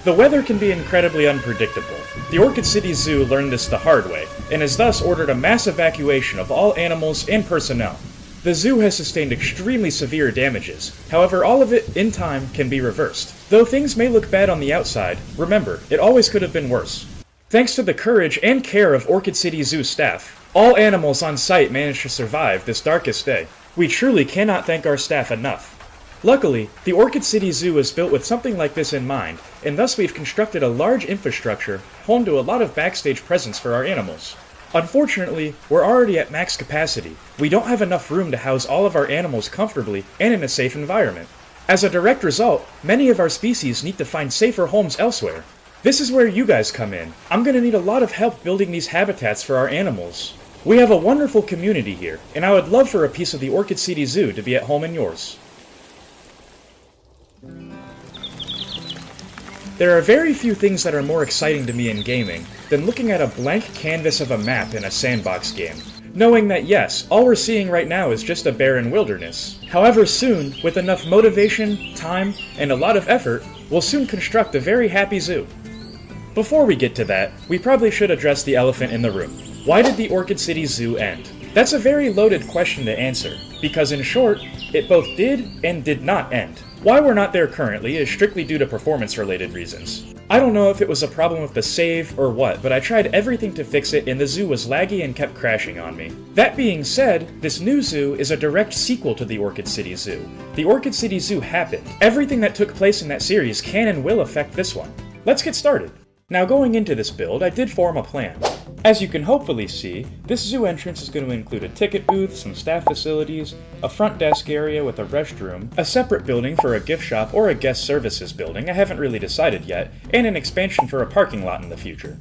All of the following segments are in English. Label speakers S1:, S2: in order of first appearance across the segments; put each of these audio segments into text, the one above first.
S1: The weather can be incredibly unpredictable. The Orchid City Zoo learned this the hard way, and has thus ordered a mass evacuation of all animals and personnel. The zoo has sustained extremely severe damages, however all of it, in time, can be reversed. Though things may look bad on the outside, remember, it always could have been worse. Thanks to the courage and care of Orchid City Zoo staff, all animals on site managed to survive this darkest day. We truly cannot thank our staff enough. Luckily, the Orchid City Zoo was built with something like this in mind, and thus we've constructed a large infrastructure home to a lot of backstage presence for our animals. Unfortunately, we're already at max capacity. We don't have enough room to house all of our animals comfortably and in a safe environment. As a direct result, many of our species need to find safer homes elsewhere. This is where you guys come in. I'm going to need a lot of help building these habitats for our animals. We have a wonderful community here, and I would love for a piece of the Orchid City Zoo to be at home in yours. There are very few things that are more exciting to me in gaming than looking at a blank canvas of a map in a sandbox game, knowing that yes, all we're seeing right now is just a barren wilderness. However soon, with enough motivation, time, and a lot of effort, we'll soon construct a very happy zoo. Before we get to that, we probably should address the elephant in the room. Why did the Orchid City Zoo end? That's a very loaded question to answer, because in short, it both did and did not end. Why we're not there currently is strictly due to performance-related reasons. I don't know if it was a problem with the save or what, but I tried everything to fix it and the zoo was laggy and kept crashing on me. That being said, this new zoo is a direct sequel to the Orchid City Zoo. The Orchid City Zoo happened. Everything that took place in that series can and will affect this one. Let's get started. Now going into this build, I did form a plan. As you can hopefully see, this zoo entrance is going to include a ticket booth, some staff facilities, a front desk area with a restroom, a separate building for a gift shop or a guest services building, I haven't really decided yet, and an expansion for a parking lot in the future.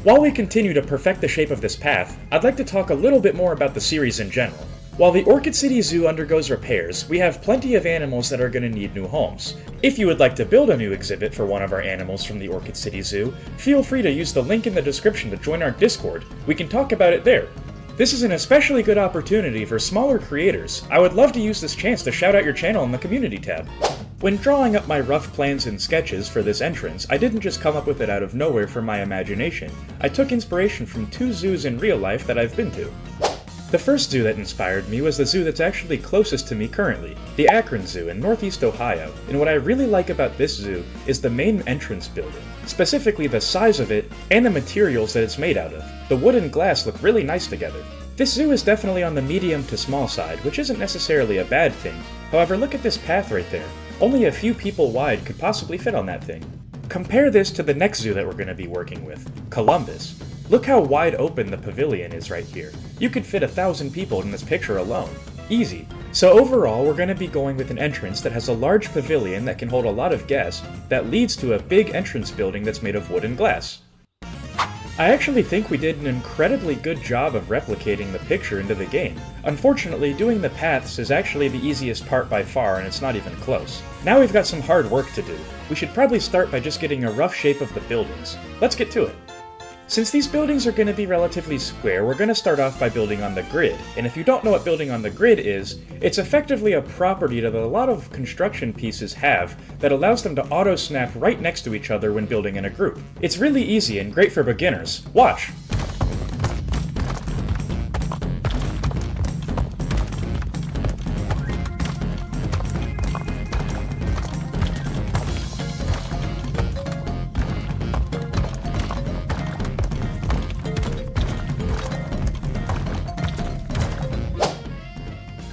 S1: While we continue to perfect the shape of this path, I'd like to talk a little bit more about the series in general. While the Orchid City Zoo undergoes repairs, we have plenty of animals that are going to need new homes. If you would like to build a new exhibit for one of our animals from the Orchid City Zoo, feel free to use the link in the description to join our Discord. We can talk about it there. This is an especially good opportunity for smaller creators. I would love to use this chance to shout out your channel in the community tab. When drawing up my rough plans and sketches for this entrance, I didn't just come up with it out of nowhere from my imagination. I took inspiration from 2 zoos in real life that I've been to. The first zoo that inspired me was the zoo that's actually closest to me currently, the Akron Zoo in Northeast Ohio, and what I really like about this zoo is the main entrance building, specifically the size of it and the materials that it's made out of. The wood and glass look really nice together. This zoo is definitely on the medium to small side, which isn't necessarily a bad thing. However, look at this path right there. Only a few people wide could possibly fit on that thing. Compare this to the next zoo that we're going to be working with, Columbus. Look how wide open the pavilion is right here. You could fit 1,000 people in this picture alone. Easy. So overall, we're going to be going with an entrance that has a large pavilion that can hold a lot of guests that leads to a big entrance building that's made of wood and glass. I actually think we did an incredibly good job of replicating the picture into the game. Unfortunately, doing the paths is actually the easiest part by far, and it's not even close. Now we've got some hard work to do. We should probably start by just getting a rough shape of the buildings. Let's get to it. Since these buildings are going to be relatively square, we're going to start off by building on the grid. And if you don't know what building on the grid is, it's effectively a property that a lot of construction pieces have that allows them to auto-snap right next to each other when building in a group. It's really easy and great for beginners. Watch!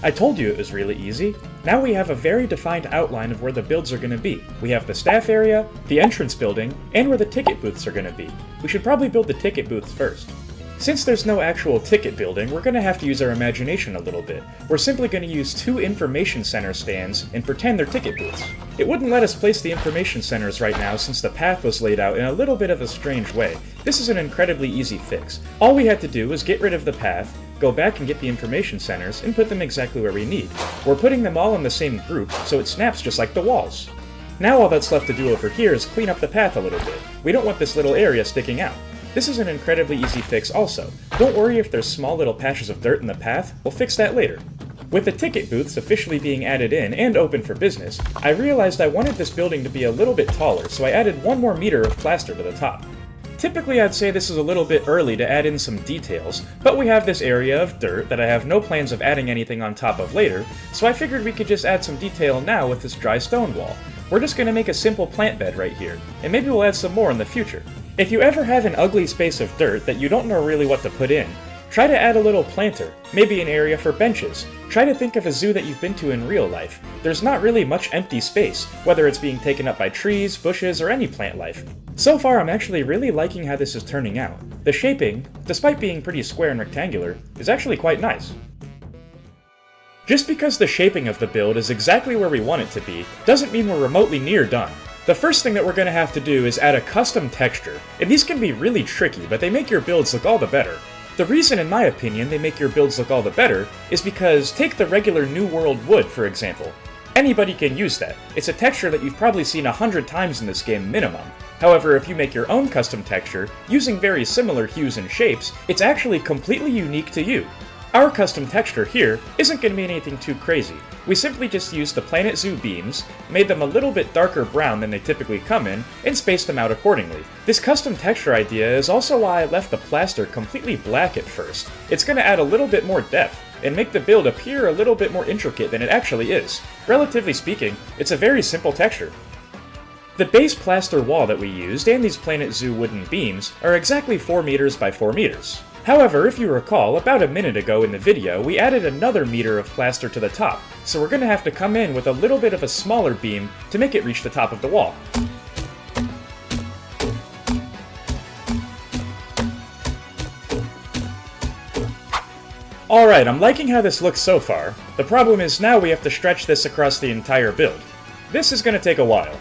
S1: I told you it was really easy. Now we have a very defined outline of where the builds are going to be. We have the staff area, the entrance building, and where the ticket booths are going to be. We should probably build the ticket booths first. Since there's no actual ticket building, we're going to have to use our imagination a little bit. We're simply going to use 2 information center stands and pretend they're ticket booths. It wouldn't let us place the information centers right now since the path was laid out in a little bit of a strange way. This is an incredibly easy fix. All we had to do was get rid of the path, go back and get the information centers, and put them exactly where we need. We're putting them all in the same group, so it snaps just like the walls. Now all that's left to do over here is clean up the path a little bit. We don't want this little area sticking out. This is an incredibly easy fix also. Don't worry if there's small little patches of dirt in the path, we'll fix that later. With the ticket booths officially being added in and open for business, I realized I wanted this building to be a little bit taller, so I added 1 more meter of plaster to the top. Typically I'd say this is a little bit early to add in some details, but we have this area of dirt that I have no plans of adding anything on top of later, so I figured we could just add some detail now with this dry stone wall. We're just going to make a simple plant bed right here, and maybe we'll add some more in the future. If you ever have an ugly space of dirt that you don't know really what to put in, try to add a little planter, maybe an area for benches. Try to think of a zoo that you've been to in real life. There's not really much empty space, whether it's being taken up by trees, bushes, or any plant life. So far, I'm actually really liking how this is turning out. The shaping, despite being pretty square and rectangular, is actually quite nice. Just because the shaping of the build is exactly where we want it to be, doesn't mean we're remotely near done. The first thing that we're going to have to do is add a custom texture, and these can be really tricky, but they make your builds look all the better. The reason, in my opinion, they make your builds look all the better is because take the regular New World wood, for example. Anybody can use that. It's a texture that you've probably seen 100 times in this game minimum. However, if you make your own custom texture, using very similar hues and shapes, it's actually completely unique to you. Our custom texture here isn't going to be anything too crazy. We simply just used the Planet Zoo beams, made them a little bit darker brown than they typically come in, and spaced them out accordingly. This custom texture idea is also why I left the plaster completely black at first. It's going to add a little bit more depth, and make the build appear a little bit more intricate than it actually is. Relatively speaking, it's a very simple texture. The base plaster wall that we used and these Planet Zoo wooden beams are exactly 4 meters by 4 meters. However, if you recall, about a minute ago in the video, we added another meter of plaster to the top, so we're going to have to come in with a little bit of a smaller beam to make it reach the top of the wall. Alright, I'm liking how this looks so far. The problem is now we have to stretch this across the entire build. This is going to take a while.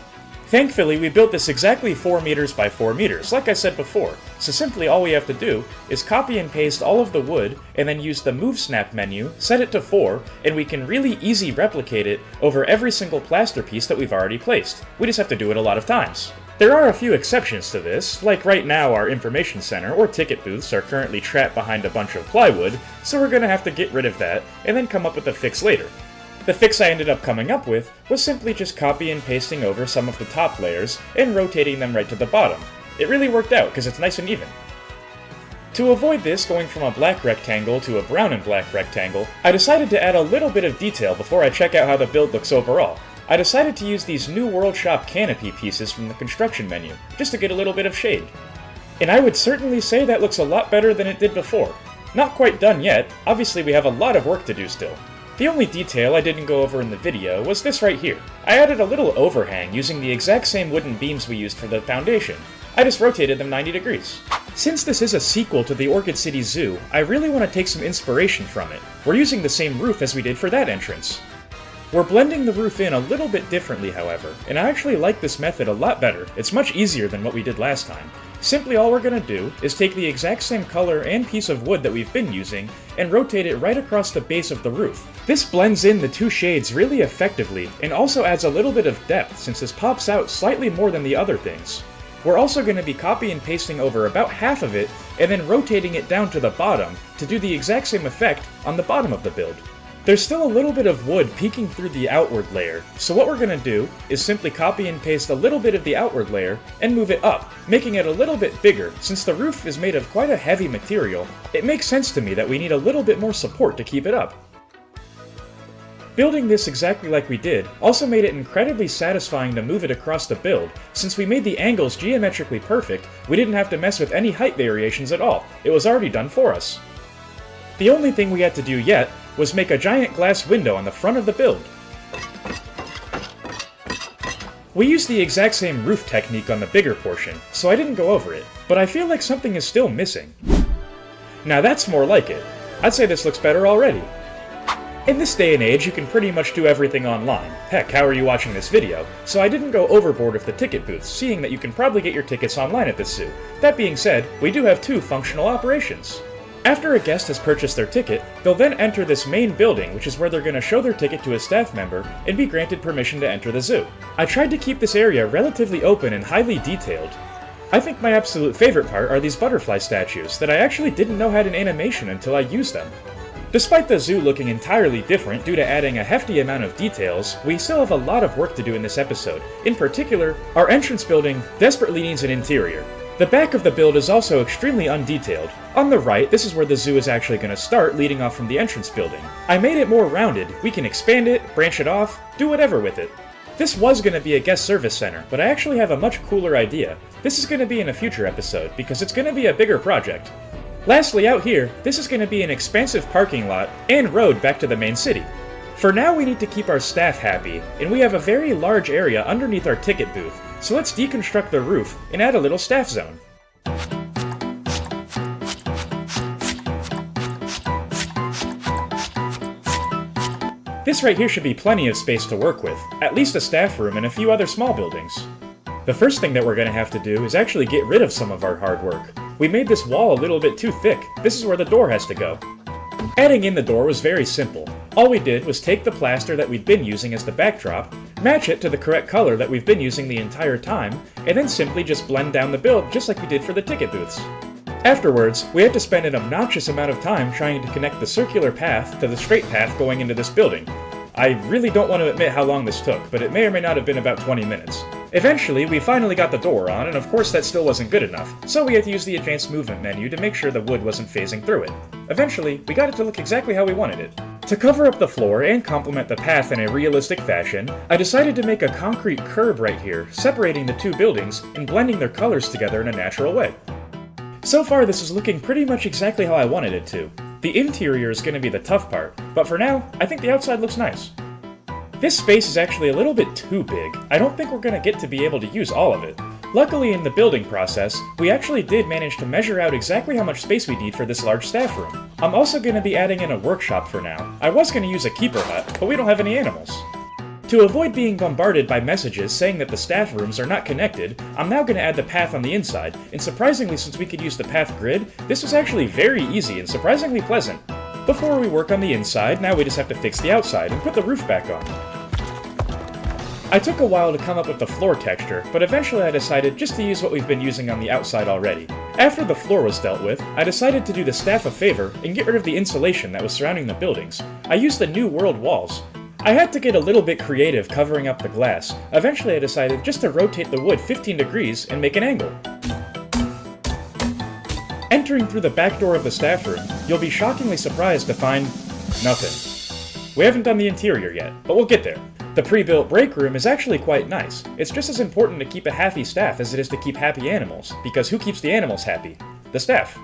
S1: Thankfully, we built this exactly 4 meters by 4 meters, like I said before, so simply all we have to do is copy and paste all of the wood, and then use the Move Snap menu, set it to 4, and we can really easy replicate it over every single plaster piece that we've already placed. We just have to do it a lot of times. There are a few exceptions to this, like right now our information center or ticket booths are currently trapped behind a bunch of plywood, so we're going to have to get rid of that, and then come up with a fix later. The fix I ended up coming up with was simply just copy and pasting over some of the top layers and rotating them right to the bottom. It really worked out because it's nice and even. To avoid this going from a black rectangle to a brown and black rectangle, I decided to add a little bit of detail before I check out how the build looks overall. I decided to use these New World Shop canopy pieces from the construction menu, just to get a little bit of shade. And I would certainly say that looks a lot better than it did before. Not quite done yet, obviously we have a lot of work to do still. The only detail I didn't go over in the video was this right here. I added a little overhang using the exact same wooden beams we used for the foundation. I just rotated them 90 degrees. Since this is a sequel to the Orchid City Zoo, I really want to take some inspiration from it. We're using the same roof as we did for that entrance. We're blending the roof in a little bit differently, however, and I actually like this method a lot better. It's much easier than what we did last time. Simply all we're going to do is take the exact same color and piece of wood that we've been using and rotate it right across the base of the roof. This blends in the two shades really effectively and also adds a little bit of depth since this pops out slightly more than the other things. We're also going to be copy and pasting over about half of it and then rotating it down to the bottom to do the exact same effect on the bottom of the build. There's still a little bit of wood peeking through the outward layer, so what we're going to do is simply copy and paste a little bit of the outward layer and move it up, making it a little bit bigger. Since the roof is made of quite a heavy material, it makes sense to me that we need a little bit more support to keep it up. Building this exactly like we did also made it incredibly satisfying to move it across the build. Since we made the angles geometrically perfect, we didn't have to mess with any height variations at all. It was already done for us. The only thing we had to do yet was make a giant glass window on the front of the build. We used the exact same roof technique on the bigger portion, so I didn't go over it, but I feel like something is still missing. Now that's more like it. I'd say this looks better already. In this day and age, you can pretty much do everything online. Heck, how are you watching this video? So I didn't go overboard with the ticket booths, seeing that you can probably get your tickets online at this zoo. That being said, we do have 2 functional operations. After a guest has purchased their ticket, they'll then enter this main building, which is where they're going to show their ticket to a staff member and be granted permission to enter the zoo. I tried to keep this area relatively open and highly detailed. I think my absolute favorite part are these butterfly statues that I actually didn't know had an animation until I used them. Despite the zoo looking entirely different due to adding a hefty amount of details, we still have a lot of work to do in this episode. In particular, our entrance building desperately needs an interior. The back of the build is also extremely undetailed. On the right, this is where the zoo is actually going to start, leading off from the entrance building. I made it more rounded. We can expand it, branch it off, do whatever with it. This was going to be a guest service center, but I actually have a much cooler idea. This is going to be in a future episode, because it's going to be a bigger project. Lastly, out here, this is going to be an expansive parking lot and road back to the main city. For now, we need to keep our staff happy, and we have a very large area underneath our ticket booth, so let's deconstruct the roof and add a little staff zone. This right here should be plenty of space to work with, at least a staff room and a few other small buildings. The first thing that we're going to have to do is actually get rid of some of our hard work. We made this wall a little bit too thick. This is where the door has to go. Adding in the door was very simple. All we did was take the plaster that we'd been using as the backdrop, match it to the correct color that we've been using the entire time, and then simply just blend down the build just like we did for the ticket booths. Afterwards, we had to spend an obnoxious amount of time trying to connect the circular path to the straight path going into this building. I really don't want to admit how long this took, but it may or may not have been about 20 minutes. Eventually, we finally got the door on, and of course that still wasn't good enough, so we had to use the advanced movement menu to make sure the wood wasn't phasing through it. Eventually, we got it to look exactly how we wanted it. To cover up the floor and complement the path in a realistic fashion, I decided to make a concrete curb right here, separating the two buildings and blending their colors together in a natural way. So far, this is looking pretty much exactly how I wanted it to. The interior is going to be the tough part, but for now, I think the outside looks nice. This space is actually a little bit too big. I don't think we're going to get to be able to use all of it. Luckily, in the building process, we actually did manage to measure out exactly how much space we need for this large staff room. I'm also going to be adding in a workshop for now. I was going to use a keeper hut, but we don't have any animals. To avoid being bombarded by messages saying that the staff rooms are not connected, I'm now going to add the path on the inside, and surprisingly, since we could use the path grid, this was actually very easy and surprisingly pleasant. Before we work on the inside, now we just have to fix the outside and put the roof back on. I took a while to come up with the floor texture, but eventually I decided just to use what we've been using on the outside already. After the floor was dealt with, I decided to do the staff a favor and get rid of the insulation that was surrounding the buildings. I used the New World walls. I had to get a little bit creative covering up the glass. Eventually I decided just to rotate the wood 15 degrees and make an angle. Entering through the back door of the staff room, you'll be shockingly surprised to find nothing. We haven't done the interior yet, but we'll get there. The pre-built break room is actually quite nice. It's just as important to keep a happy staff as it is to keep happy animals, because who keeps the animals happy? The staff.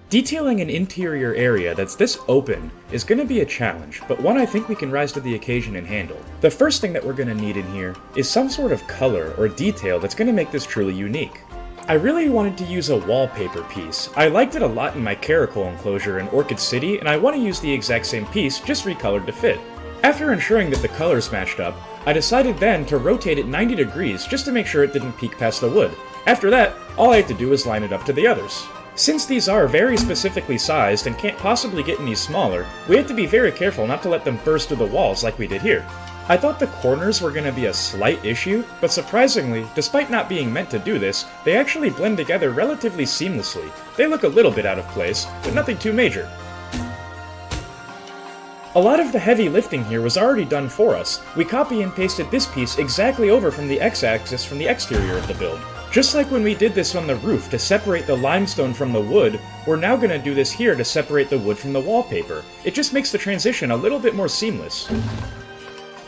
S1: Detailing an interior area that's this open is going to be a challenge, but one I think we can rise to the occasion and handle. The first thing that we're going to need in here is some sort of color or detail that's going to make this truly unique. I really wanted to use a wallpaper piece. I liked it a lot in my caracal enclosure in Orchid City, and I want to use the exact same piece, just recolored to fit. After ensuring that the colors matched up, I decided then to rotate it 90 degrees just to make sure it didn't peek past the wood. After that, all I had to do was line it up to the others. Since these are very specifically sized and can't possibly get any smaller, we have to be very careful not to let them burst through the walls like we did here. I thought the corners were going to be a slight issue, but surprisingly, despite not being meant to do this, they actually blend together relatively seamlessly. They look a little bit out of place, but nothing too major. A lot of the heavy lifting here was already done for us. We copy and pasted this piece exactly over from the x-axis from the exterior of the build. Just like when we did this on the roof to separate the limestone from the wood, we're now going to do this here to separate the wood from the wallpaper. It just makes the transition a little bit more seamless.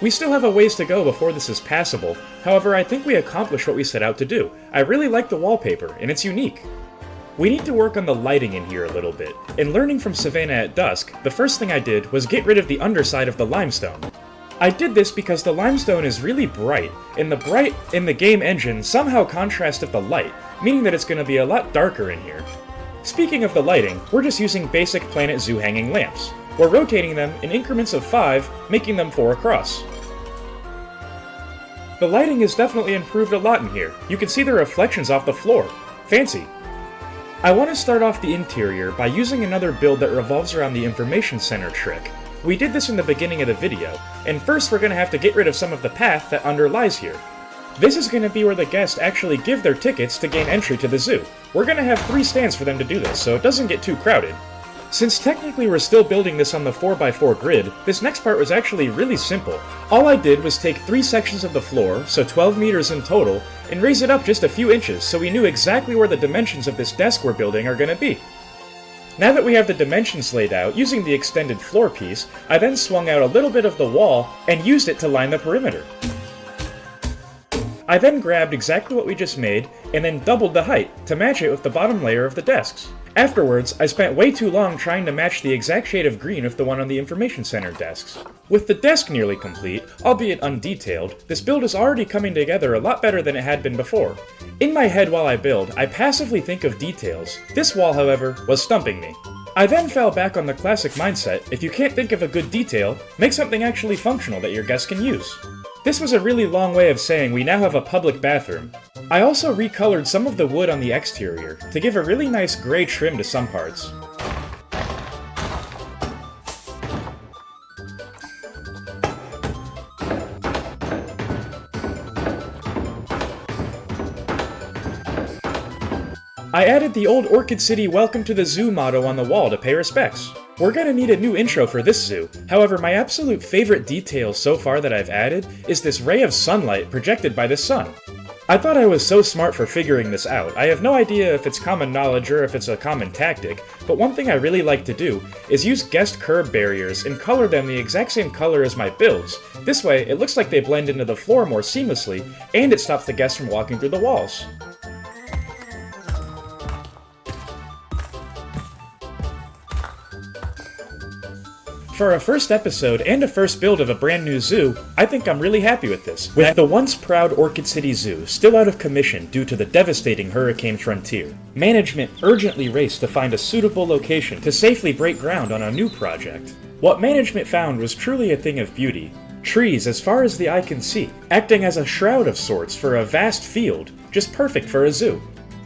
S1: We still have a ways to go before this is passable, however I think we accomplished what we set out to do. I really like the wallpaper, and it's unique. We need to work on the lighting in here a little bit. In learning from Savannah at Dusk, the first thing I did was get rid of the underside of the limestone. I did this because the limestone is really bright, and the bright in the game engine somehow contrasts with the light, meaning that it's going to be a lot darker in here. Speaking of the lighting, we're just using basic Planet Zoo hanging lamps. We're rotating them in increments of 5, making them 4 across. The lighting has definitely improved a lot in here. You can see the reflections off the floor. Fancy. I want to start off the interior by using another build that revolves around the information center trick. We did this in the beginning of the video, and first we're going to have to get rid of some of the path that underlies here. This is going to be where the guests actually give their tickets to gain entry to the zoo. We're going to have 3 stands for them to do this, so it doesn't get too crowded. Since technically we're still building this on the 4x4 grid, this next part was actually really simple. All I did was take 3 sections of the floor, so 12 meters in total, and raise it up just a few inches so we knew exactly where the dimensions of this desk we're building are going to be. Now that we have the dimensions laid out, using the extended floor piece, I then swung out a little bit of the wall and used it to line the perimeter. I then grabbed exactly what we just made, and then doubled the height to match it with the bottom layer of the desks. Afterwards, I spent way too long trying to match the exact shade of green with the one on the Information Center desks. With the desk nearly complete, albeit undetailed, this build is already coming together a lot better than it had been before. In my head while I build, I passively think of details. This wall, however, was stumping me. I then fell back on the classic mindset, if you can't think of a good detail, make something actually functional that your guests can use. This was a really long way of saying we now have a public bathroom. I also recolored some of the wood on the exterior to give a really nice gray trim to some parts. I added the old Orchid City Welcome to the Zoo motto on the wall to pay respects. We're gonna need a new intro for this zoo, however my absolute favorite detail so far that I've added is this ray of sunlight projected by the sun. I thought I was so smart for figuring this out. I have no idea if it's common knowledge or if it's a common tactic, but one thing I really like to do is use guest curb barriers and color them the exact same color as my builds. This way, it looks like they blend into the floor more seamlessly, and it stops the guests from walking through the walls. For a first episode and a first build of a brand new zoo, I think I'm really happy with this. With the once proud Orchid City Zoo still out of commission due to the devastating Hurricane Frontier, management urgently raced to find a suitable location to safely break ground on a new project. What management found was truly a thing of beauty. Trees as far as the eye can see, acting as a shroud of sorts for a vast field, just perfect for a zoo.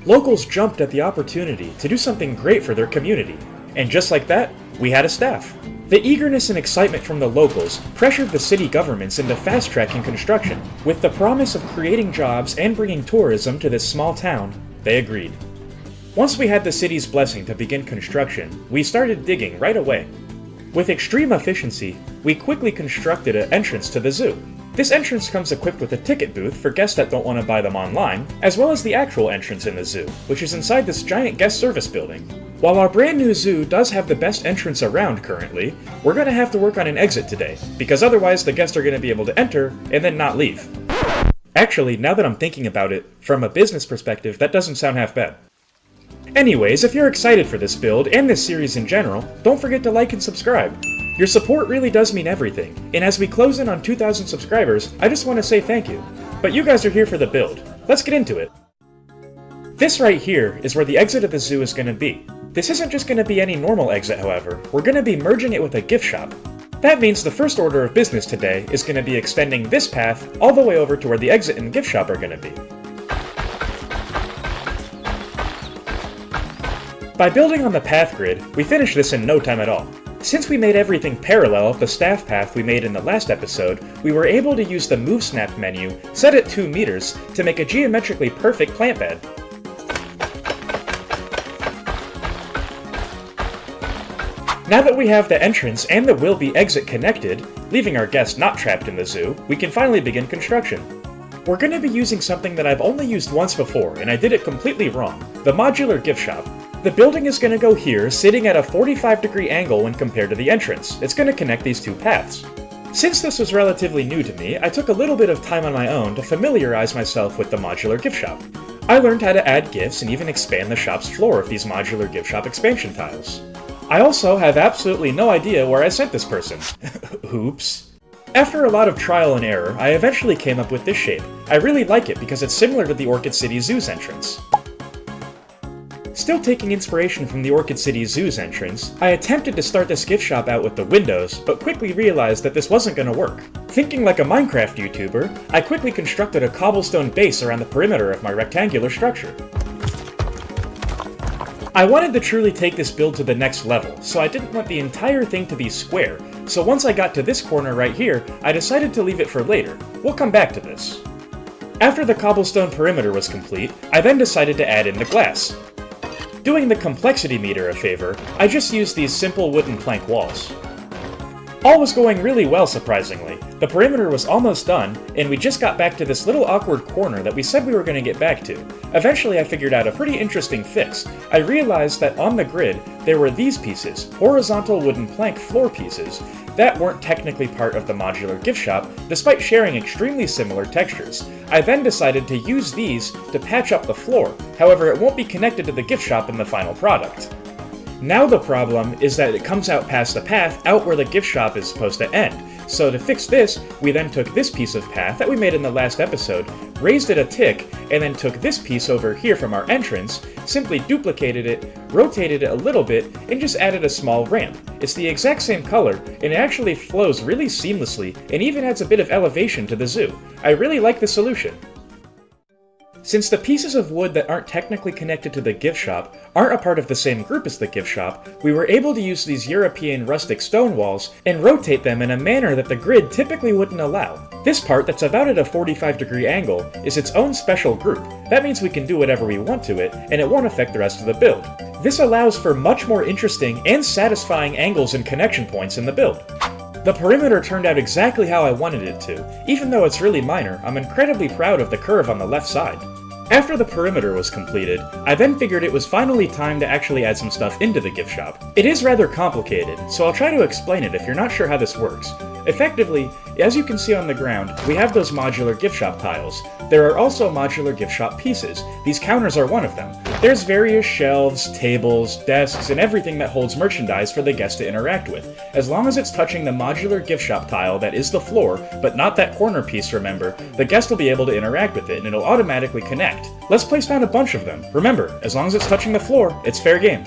S1: Locals jumped at the opportunity to do something great for their community, and just like that, we had a staff. The eagerness and excitement from the locals pressured the city governments into fast-tracking construction. With the promise of creating jobs and bringing tourism to this small town, they agreed. Once we had the city's blessing to begin construction, we started digging right away. With extreme efficiency, we quickly constructed an entrance to the zoo. This entrance comes equipped with a ticket booth for guests that don't want to buy them online, as well as the actual entrance in the zoo, which is inside this giant guest service building. While our brand new zoo does have the best entrance around currently, we're going to have to work on an exit today, because otherwise the guests are going to be able to enter and then not leave. Actually, now that I'm thinking about it, from a business perspective, that doesn't sound half bad. Anyways, if you're excited for this build and this series in general, don't forget to like and subscribe. Your support really does mean everything, and as we close in on 2,000 subscribers, I just want to say thank you. But you guys are here for the build. Let's get into it. This right here is where the exit of the zoo is going to be. This isn't just going to be any normal exit, however. We're going to be merging it with a gift shop. That means the first order of business today is going to be extending this path all the way over to where the exit and gift shop are going to be. By building on the path grid, we finished this in no time at all. Since we made everything parallel of the staff path we made in the last episode, we were able to use the Move Snap menu, set at 2 meters, to make a geometrically perfect plant bed. Now that we have the entrance and the will-be exit connected, leaving our guests not trapped in the zoo, we can finally begin construction. We're going to be using something that I've only used once before, and I did it completely wrong, the modular gift shop. The building is going to go here, sitting at a 45-degree angle when compared to the entrance. It's going to connect these two paths. Since this was relatively new to me, I took a little bit of time on my own to familiarize myself with the modular gift shop. I learned how to add gifts and even expand the shop's floor with these modular gift shop expansion tiles. I also have absolutely no idea where I sent this person. Oops. After a lot of trial and error, I eventually came up with this shape. I really like it because it's similar to the Orchid City Zoo's entrance. Still taking inspiration from the Orchid City Zoo's entrance, I attempted to start this gift shop out with the windows, but quickly realized that this wasn't going to work. Thinking like a Minecraft YouTuber, I quickly constructed a cobblestone base around the perimeter of my rectangular structure. I wanted to truly take this build to the next level, so I didn't want the entire thing to be square, so once I got to this corner right here, I decided to leave it for later. We'll come back to this. After the cobblestone perimeter was complete, I then decided to add in the glass. Doing the complexity meter a favor, I just used these simple wooden plank walls. All was going really well, surprisingly. The perimeter was almost done, and we just got back to this little awkward corner that we said we were going to get back to. Eventually I figured out a pretty interesting fix. I realized that on the grid, there were these pieces, horizontal wooden plank floor pieces, that weren't technically part of the modular gift shop, despite sharing extremely similar textures. I then decided to use these to patch up the floor, however it won't be connected to the gift shop in the final product. Now the problem is that it comes out past the path out where the gift shop is supposed to end. So to fix this, we then took this piece of path that we made in the last episode, raised it a tick, and then took this piece over here from our entrance, simply duplicated it, rotated it a little bit, and just added a small ramp. It's the exact same color, and it actually flows really seamlessly, and even adds a bit of elevation to the zoo. I really like the solution. Since the pieces of wood that aren't technically connected to the gift shop aren't a part of the same group as the gift shop, we were able to use these European rustic stone walls and rotate them in a manner that the grid typically wouldn't allow. This part that's about at a 45-degree angle is its own special group. That means we can do whatever we want to it, and it won't affect the rest of the build. This allows for much more interesting and satisfying angles and connection points in the build. The perimeter turned out exactly how I wanted it to. Even though it's really minor, I'm incredibly proud of the curve on the left side. After the perimeter was completed, I then figured it was finally time to actually add some stuff into the gift shop. It is rather complicated, so I'll try to explain it if you're not sure how this works. Effectively, as you can see on the ground, we have those modular gift shop tiles. There are also modular gift shop pieces. These counters are one of them. There's various shelves, tables, desks, and everything that holds merchandise for the guest to interact with. As long as it's touching the modular gift shop tile that is the floor, but not that corner piece, remember, the guest will be able to interact with it and it'll automatically connect. Let's place down a bunch of them. Remember, as long as it's touching the floor, it's fair game.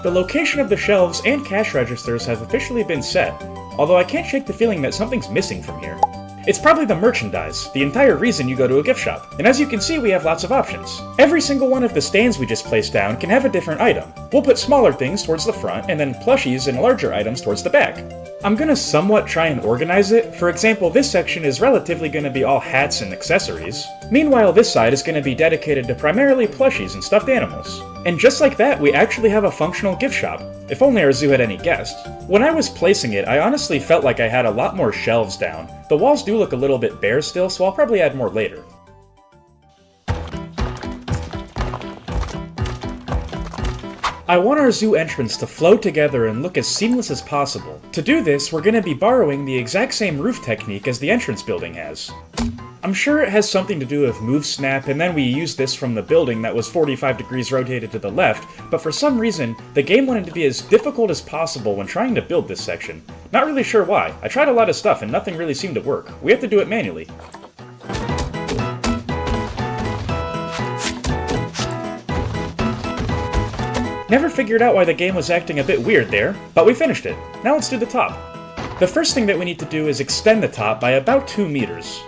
S1: The location of the shelves and cash registers has officially been set, although I can't shake the feeling that something's missing from here. It's probably the merchandise, the entire reason you go to a gift shop. And as you can see, we have lots of options. Every single one of the stands we just placed down can have a different item. We'll put smaller things towards the front, and then plushies and larger items towards the back. I'm gonna somewhat try and organize it. For example, this section is relatively gonna be all hats and accessories. Meanwhile, this side is gonna be dedicated to primarily plushies and stuffed animals. And just like that, we actually have a functional gift shop. If only our zoo had any guests. When I was placing it, I honestly felt like I had a lot more shelves down. The walls do look a little bit bare still, so I'll probably add more later. I want our zoo entrance to flow together and look as seamless as possible. To do this, we're going to be borrowing the exact same roof technique as the entrance building has. I'm sure it has something to do with move snap, and then we used this from the building that was 45 degrees rotated to the left, but for some reason, the game wanted to be as difficult as possible when trying to build this section. Not really sure why. I tried a lot of stuff and nothing really seemed to work. We have to do it manually. Never figured out why the game was acting a bit weird there, but we finished it. Now let's do the top. The first thing that we need to do is extend the top by about 2 meters.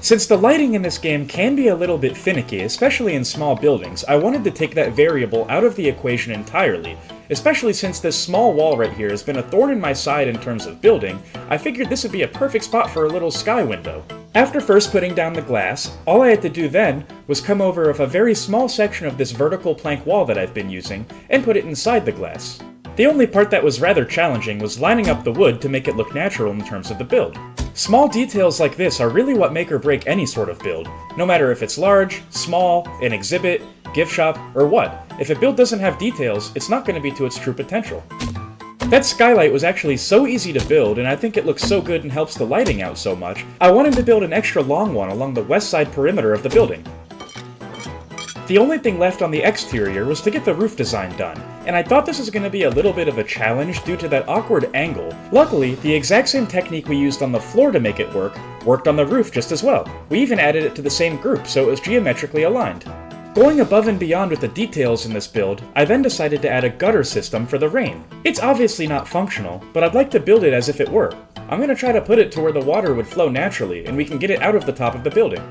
S1: Since the lighting in this game can be a little bit finicky, especially in small buildings, I wanted to take that variable out of the equation entirely. Especially since this small wall right here has been a thorn in my side in terms of building, I figured this would be a perfect spot for a little sky window. After first putting down the glass, all I had to do then was come over with a very small section of this vertical plank wall that I've been using and put it inside the glass. The only part that was rather challenging was lining up the wood to make it look natural in terms of the build. Small details like this are really what make or break any sort of build, no matter if it's large, small, an exhibit, gift shop, or what. If a build doesn't have details, it's not going to be to its true potential. That skylight was actually so easy to build, and I think it looks so good and helps the lighting out so much, I wanted to build an extra long one along the west side perimeter of the building. The only thing left on the exterior was to get the roof design done, and I thought this was going to be a little bit of a challenge due to that awkward angle. Luckily, the exact same technique we used on the floor to make it worked on the roof just as well. We even added it to the same group, so it was geometrically aligned. Going above and beyond with the details in this build, I then decided to add a gutter system for the rain. It's obviously not functional, but I'd like to build it as if it were. I'm going to try to put it to where the water would flow naturally, and we can get it out of the top of the building.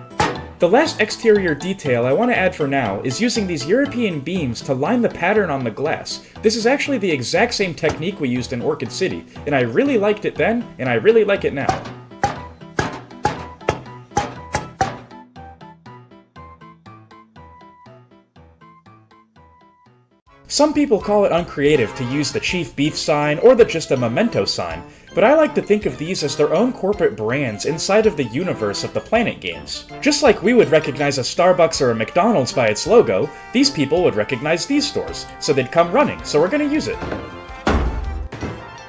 S1: The last exterior detail I want to add for now is using these European beams to line the pattern on the glass. This is actually the exact same technique we used in Orchid City, and I really liked it then, and I really like it now. Some people call it uncreative to use the Chief Beef sign or just a memento sign, but I like to think of these as their own corporate brands inside of the universe of the Planet games. Just like we would recognize a Starbucks or a McDonald's by its logo, these people would recognize these stores, so they'd come running, so we're gonna use it.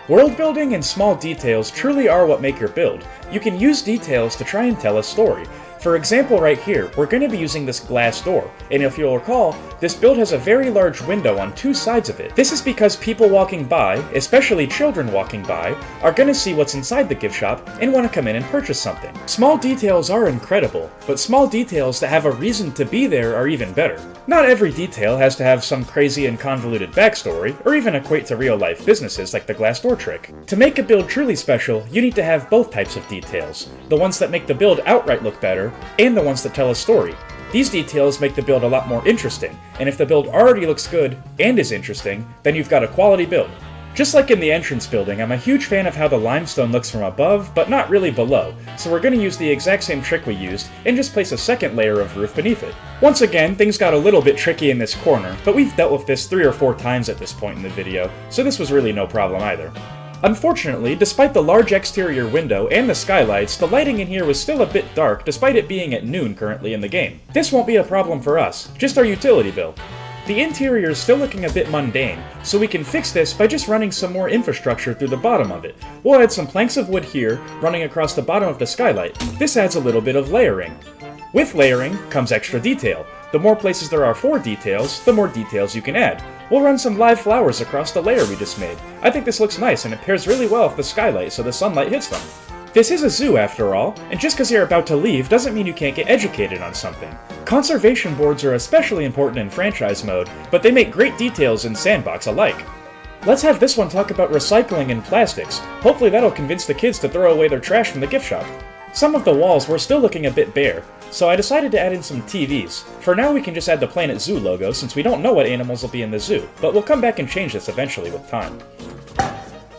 S1: World building and small details truly are what make your build. You can use details to try and tell a story. For example, right here, we're going to be using this glass door, and if you'll recall, this build has a very large window on two sides of it. This is because people walking by, especially children walking by, are going to see what's inside the gift shop and want to come in and purchase something. Small details are incredible, but small details that have a reason to be there are even better. Not every detail has to have some crazy and convoluted backstory, or even equate to real-life businesses like the glass door trick. To make a build truly special, you need to have both types of details. The ones that make the build outright look better, and the ones that tell a story. These details make the build a lot more interesting, and if the build already looks good and is interesting, then you've got a quality build. Just like in the entrance building, I'm a huge fan of how the limestone looks from above, but not really below, so we're going to use the exact same trick we used, and just place a second layer of roof beneath it. Once again, things got a little bit tricky in this corner, but we've dealt with this 3 or 4 times at this point in the video, so this was really no problem either. Unfortunately, despite the large exterior window and the skylights, the lighting in here was still a bit dark despite it being at noon currently in the game. This won't be a problem for us, just our utility bill. The interior is still looking a bit mundane, so we can fix this by just running some more infrastructure through the bottom of it. We'll add some planks of wood here, running across the bottom of the skylight. This adds a little bit of layering. With layering comes extra detail. The more places there are for details, the more details you can add. We'll run some live flowers across the layer we just made. I think this looks nice and it pairs really well with the skylight so the sunlight hits them. This is a zoo after all, and just because you're about to leave doesn't mean you can't get educated on something. Conservation boards are especially important in franchise mode, but they make great details in sandbox alike. Let's have this one talk about recycling and plastics. Hopefully that'll convince the kids to throw away their trash from the gift shop. Some of the walls were still looking a bit bare, so I decided to add in some TVs. For now we can just add the Planet Zoo logo since we don't know what animals will be in the zoo, but we'll come back and change this eventually with time.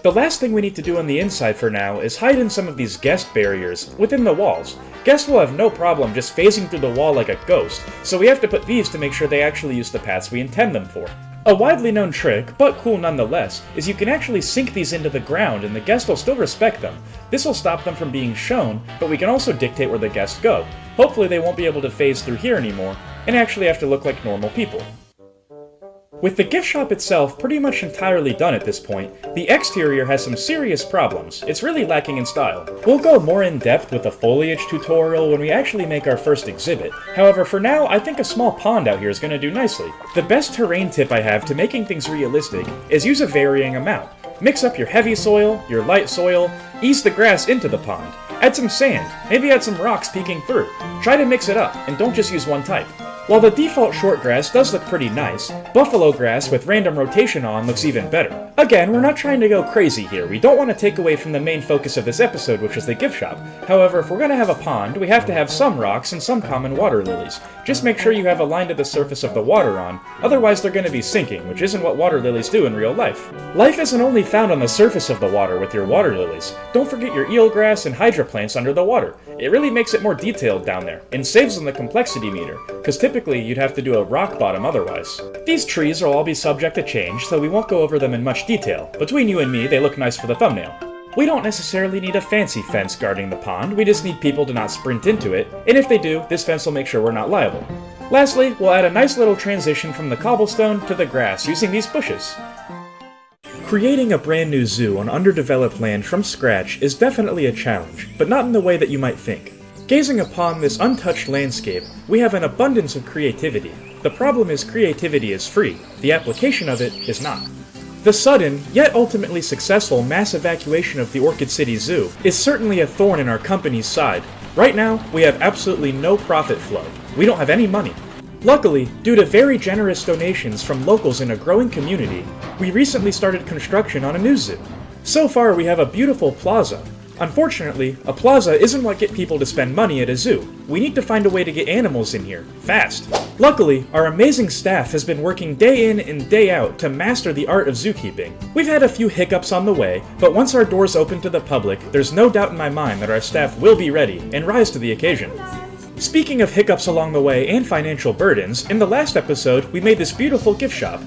S1: The last thing we need to do on the inside for now is hide in some of these guest barriers within the walls. Guests will have no problem just phasing through the wall like a ghost, so we have to put these to make sure they actually use the paths we intend them for. A widely known trick, but cool nonetheless, is you can actually sink these into the ground and the guest will still respect them. This will stop them from being shown, but we can also dictate where the guests go. Hopefully they won't be able to phase through here anymore, and actually have to look like normal people. With the gift shop itself pretty much entirely done at this point, the exterior has some serious problems. It's really lacking in style. We'll go more in depth with a foliage tutorial when we actually make our first exhibit. However, for now, I think a small pond out here is going to do nicely. The best terrain tip I have to making things realistic is use a varying amount. Mix up your heavy soil, your light soil, ease the grass into the pond. Add some sand, maybe add some rocks peeking through. Try to mix it up, and don't just use one type. While the default short grass does look pretty nice, buffalo grass with random rotation on looks even better. Again, we're not trying to go crazy here, we don't want to take away from the main focus of this episode, which is the gift shop. However, if we're going to have a pond, we have to have some rocks and some common water lilies. Just make sure you have a line to the surface of the water on, otherwise they're going to be sinking, which isn't what water lilies do in real life. Life isn't only found on the surface of the water with your water lilies. Don't forget your eelgrass and hydroplants under the water. It really makes it more detailed down there, and saves on the complexity meter, because typically you'd have to do a rock bottom otherwise. These trees will all be subject to change, so we won't go over them in much detail. Between you and me, they look nice for the thumbnail. We don't necessarily need a fancy fence guarding the pond, we just need people to not sprint into it, and if they do, this fence will make sure we're not liable. Lastly, we'll add a nice little transition from the cobblestone to the grass using these bushes. Creating a brand new zoo on underdeveloped land from scratch is definitely a challenge, but not in the way that you might think. Gazing upon this untouched landscape, we have an abundance of creativity. The problem is creativity is free, the application of it is not. The sudden, yet ultimately successful mass evacuation of the Orchid City Zoo is certainly a thorn in our company's side. Right now, we have absolutely no profit flow. We don't have any money. Luckily, due to very generous donations from locals in a growing community, we recently started construction on a new zoo. So far, we have a beautiful plaza. Unfortunately, a plaza isn't what get people to spend money at a zoo. We need to find a way to get animals in here, fast. Luckily, our amazing staff has been working day in and day out to master the art of zookeeping. We've had a few hiccups on the way, but once our doors open to the public, there's no doubt in my mind that our staff will be ready and rise to the occasion. Speaking of hiccups along the way and financial burdens, in the last episode, we made this beautiful gift shop.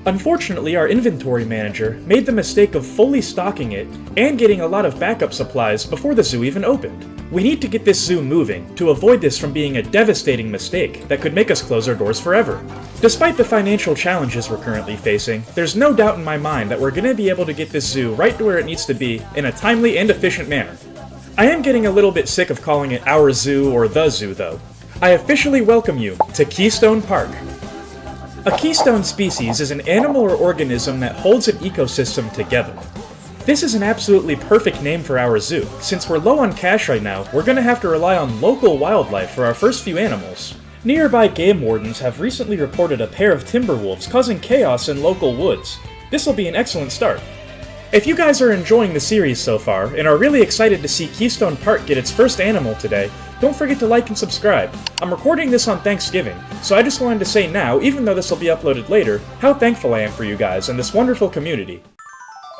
S1: Unfortunately, our inventory manager made the mistake of fully stocking it and getting a lot of backup supplies before the zoo even opened. We need to get this zoo moving to avoid this from being a devastating mistake that could make us close our doors forever. Despite the financial challenges we're currently facing, there's no doubt in my mind that we're going to be able to get this zoo right to where it needs to be in a timely and efficient manner. I am getting a little bit sick of calling it our zoo or the zoo though. I officially welcome you to Keystone Park. A keystone species is an animal or organism that holds an ecosystem together. This is an absolutely perfect name for our zoo. Since we're low on cash right now, we're going to have to rely on local wildlife for our first few animals. Nearby game wardens have recently reported a pair of timber wolves causing chaos in local woods. This will be an excellent start. If you guys are enjoying the series so far, and are really excited to see Keystone Park get its first animal today, don't forget to like and subscribe. I'm recording this on Thanksgiving, so I just wanted to say now, even though this will be uploaded later, how thankful I am for you guys and this wonderful community.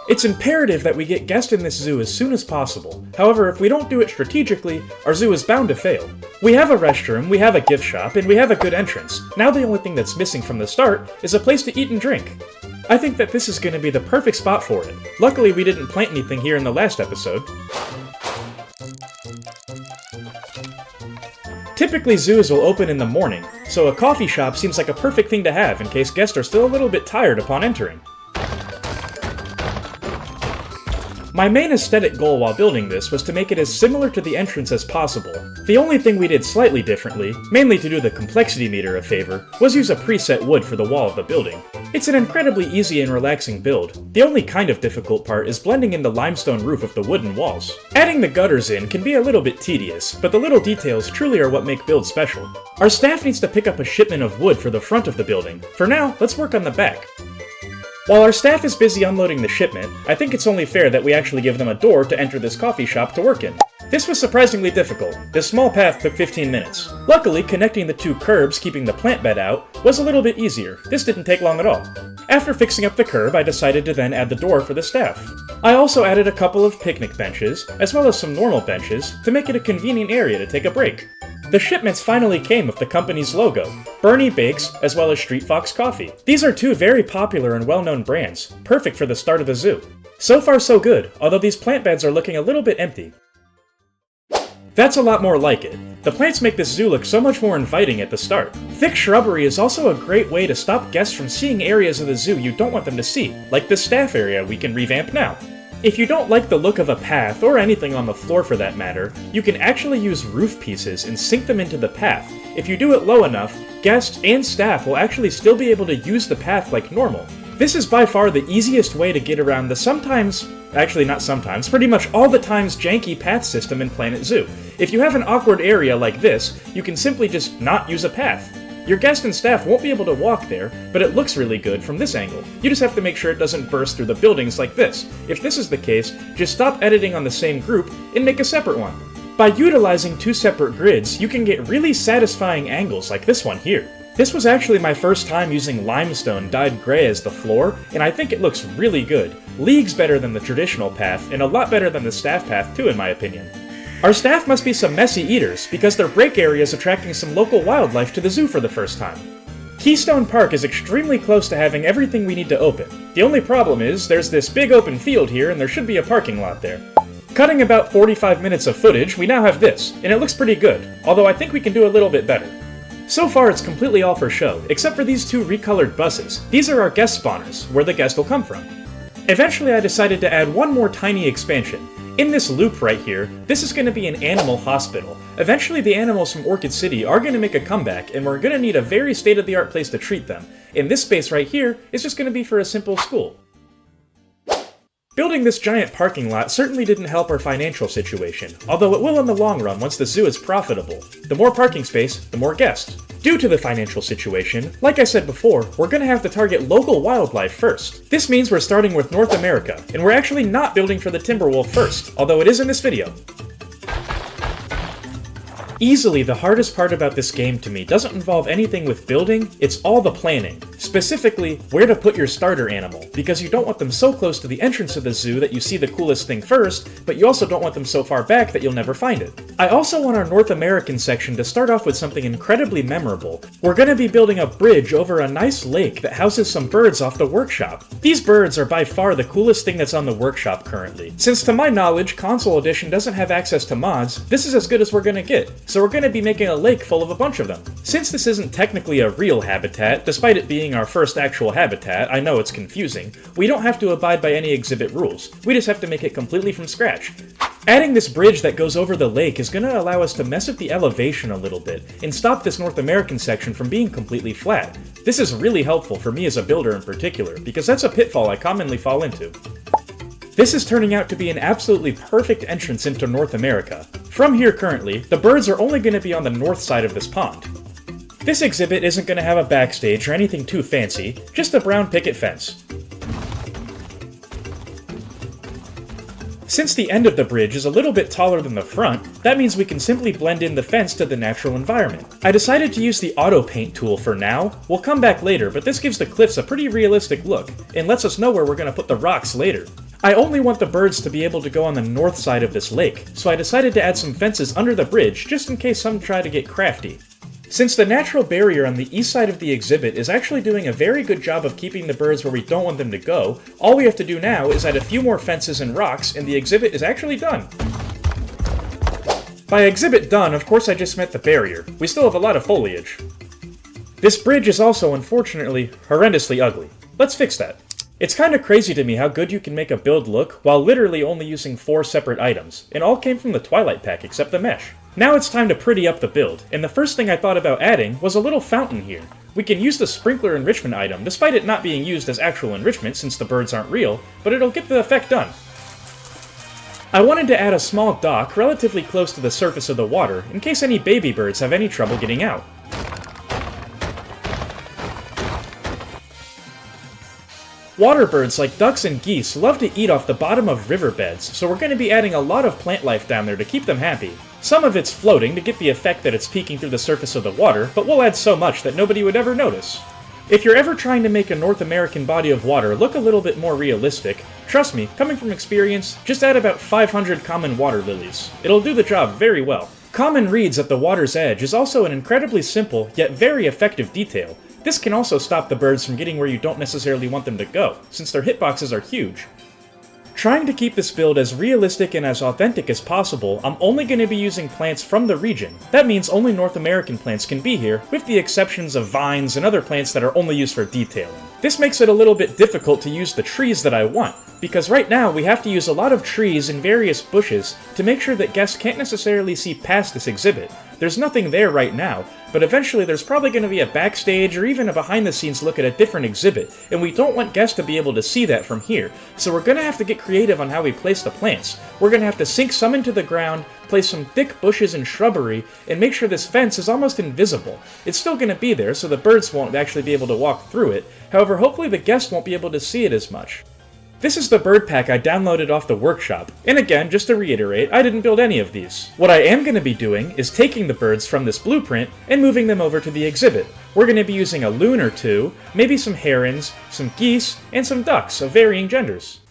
S1: It's imperative that we get guests in this zoo as soon as possible. However, if we don't do it strategically, our zoo is bound to fail. We have a restroom, we have a gift shop, and we have a good entrance. Now the only thing that's missing from the start is a place to eat and drink. I think that this is going to be the perfect spot for it. Luckily, we didn't plant anything here in the last episode. Typically, zoos will open in the morning, so a coffee shop seems like a perfect thing to have in case guests are still a little bit tired upon entering. My main aesthetic goal while building this was to make it as similar to the entrance as possible. The only thing we did slightly differently, mainly to do the complexity meter a favor, was use a preset wood for the wall of the building. It's an incredibly easy and relaxing build. The only kind of difficult part is blending in the limestone roof of the wooden walls. Adding the gutters in can be a little bit tedious, but the little details truly are what make builds special. Our staff needs to pick up a shipment of wood for the front of the building. For now, let's work on the back. While our staff is busy unloading the shipment, I think it's only fair that we actually give them a door to enter this coffee shop to work in. This was surprisingly difficult. This small path took 15 minutes. Luckily, connecting the two curbs keeping the plant bed out was a little bit easier. This didn't take long at all. After fixing up the curb, I decided to then add the door for the staff. I also added a couple of picnic benches, as well as some normal benches, to make it a convenient area to take a break. The shipments finally came with the company's logo, Bernie Bakes, as well as Street Fox Coffee. These are two very popular and well-known brands, perfect for the start of the zoo. So far so good, although these plant beds are looking a little bit empty. That's a lot more like it. The plants make this zoo look so much more inviting at the start. Thick shrubbery is also a great way to stop guests from seeing areas of the zoo you don't want them to see, like this staff area we can revamp now. If you don't like the look of a path, or anything on the floor for that matter, you can actually use roof pieces and sink them into the path. If you do it low enough, guests and staff will actually still be able to use the path like normal. This is by far the easiest way to get around the pretty much all the times janky path system in Planet Zoo. If you have an awkward area like this, you can simply just not use a path. Your guest and staff won't be able to walk there, but it looks really good from this angle. You just have to make sure it doesn't burst through the buildings like this. If this is the case, just stop editing on the same group and make a separate one. By utilizing two separate grids, you can get really satisfying angles like this one here. This was actually my first time using limestone dyed gray as the floor, and I think it looks really good. Leagues better than the traditional path, and a lot better than the staff path too in my opinion. Our staff must be some messy eaters, because their break area is attracting some local wildlife to the zoo for the first time. Keystone Park is extremely close to having everything we need to open. The only problem is, there's this big open field here and there should be a parking lot there. Cutting about 45 minutes of footage, we now have this, and it looks pretty good, although I think we can do a little bit better. So far it's completely all for show, except for these two recolored buses. These are our guest spawners, where the guest will come from. Eventually I decided to add one more tiny expansion. In this loop right here, this is going to be an animal hospital. Eventually the animals from Orchid City are going to make a comeback, and we're going to need a very state-of-the-art place to treat them. And this space right here is just going to be for a simple school. Building this giant parking lot certainly didn't help our financial situation, although it will in the long run once the zoo is profitable. The more parking space, the more guests. Due to the financial situation, like I said before, we're gonna have to target local wildlife first. This means we're starting with North America, and we're actually not building for the timber wolf first, although it is in this video. Easily the hardest part about this game to me doesn't involve anything with building, it's all the planning. Specifically, where to put your starter animal, because you don't want them so close to the entrance of the zoo that you see the coolest thing first, but you also don't want them so far back that you'll never find it. I also want our North American section to start off with something incredibly memorable. We're going to be building a bridge over a nice lake that houses some birds off the workshop. These birds are by far the coolest thing that's on the workshop currently. Since to my knowledge, Console Edition doesn't have access to mods, this is as good as we're going to get. So we're going to be making a lake full of a bunch of them. Since this isn't technically a real habitat, despite it being our first actual habitat, I know it's confusing, we don't have to abide by any exhibit rules. We just have to make it completely from scratch. Adding this bridge that goes over the lake is going to allow us to mess with the elevation a little bit, and stop this North American section from being completely flat. This is really helpful for me as a builder in particular, because that's a pitfall I commonly fall into. This is turning out to be an absolutely perfect entrance into North America. From here currently, the birds are only going to be on the north side of this pond. This exhibit isn't going to have a backstage or anything too fancy, just a brown picket fence. Since the end of the bridge is a little bit taller than the front, that means we can simply blend in the fence to the natural environment. I decided to use the auto paint tool for now. We'll come back later, but this gives the cliffs a pretty realistic look, and lets us know where we're going to put the rocks later. I only want the birds to be able to go on the north side of this lake, so I decided to add some fences under the bridge just in case some try to get crafty. Since the natural barrier on the east side of the exhibit is actually doing a very good job of keeping the birds where we don't want them to go, all we have to do now is add a few more fences and rocks and the exhibit is actually done. By exhibit done, of course I just meant the barrier. We still have a lot of foliage. This bridge is also, unfortunately, horrendously ugly. Let's fix that. It's kinda crazy to me how good you can make a build look while literally only using 4 separate items. It all came from the Twilight pack except the mesh. Now it's time to pretty up the build, and the first thing I thought about adding was a little fountain here. We can use the sprinkler enrichment item despite it not being used as actual enrichment since the birds aren't real, but it'll get the effect done. I wanted to add a small dock relatively close to the surface of the water in case any baby birds have any trouble getting out. Water birds like ducks and geese love to eat off the bottom of riverbeds, so we're going to be adding a lot of plant life down there to keep them happy. Some of it's floating to get the effect that it's peeking through the surface of the water, but we'll add so much that nobody would ever notice. If you're ever trying to make a North American body of water look a little bit more realistic, trust me, coming from experience, just add about 500 common water lilies. It'll do the job very well. Common reeds at the water's edge is also an incredibly simple, yet very effective detail. This can also stop the birds from getting where you don't necessarily want them to go, since their hitboxes are huge. Trying to keep this build as realistic and as authentic as possible, I'm only going to be using plants from the region. That means only North American plants can be here, with the exceptions of vines and other plants that are only used for detailing. This makes it a little bit difficult to use the trees that I want, because right now we have to use a lot of trees and various bushes to make sure that guests can't necessarily see past this exhibit. There's nothing there right now, but eventually there's probably going to be a backstage or even a behind-the-scenes look at a different exhibit, and we don't want guests to be able to see that from here, so we're going to have to get creative on how we place the plants. We're going to have to sink some into the ground, place some thick bushes and shrubbery, and make sure this fence is almost invisible. It's still going to be there, so the birds won't actually be able to walk through it, however hopefully the guests won't be able to see it as much. This is the bird pack I downloaded off the workshop, and again, just to reiterate, I didn't build any of these. What I am going to be doing is taking the birds from this blueprint and moving them over to the exhibit. We're going to be using a loon or two, maybe some herons, some geese, and some ducks of varying genders.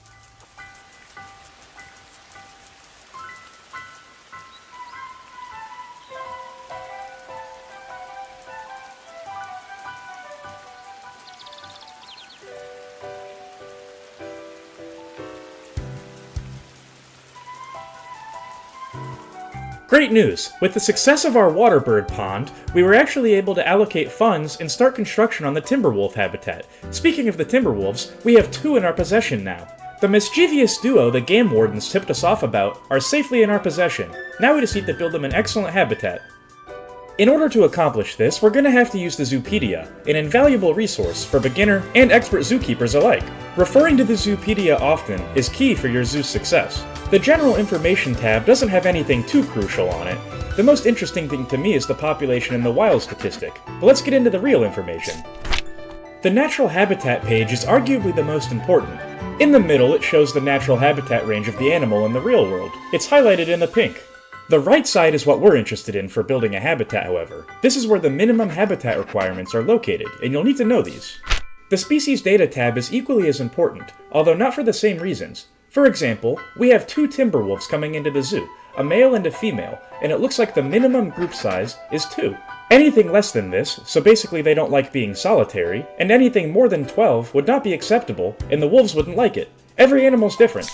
S1: Great news! With the success of our waterbird pond, we were actually able to allocate funds and start construction on the Timberwolf habitat. Speaking of the Timberwolves, we have 2 in our possession now. The mischievous duo the game wardens tipped us off about are safely in our possession. Now we just need to build them an excellent habitat. In order to accomplish this, we're going to have to use the Zoopedia, an invaluable resource for beginner and expert zookeepers alike. Referring to the Zoopedia often is key for your zoo's success. The General Information tab doesn't have anything too crucial on it, The most interesting thing to me is the population and the wild statistic, but let's get into the real information. The natural habitat page is arguably the most important. In the middle, it shows the natural habitat range of the animal in the real world. It's highlighted in the pink. The right side is what we're interested in for building a habitat, however. This is where the minimum habitat requirements are located, and you'll need to know these. The species data tab is equally as important, although not for the same reasons. For example, we have 2 timber wolves coming into the zoo, a male and a female, and it looks like the minimum group size is 2. Anything less than this, so basically they don't like being solitary, and anything more than 12 would not be acceptable, and the wolves wouldn't like it. Every animal's different.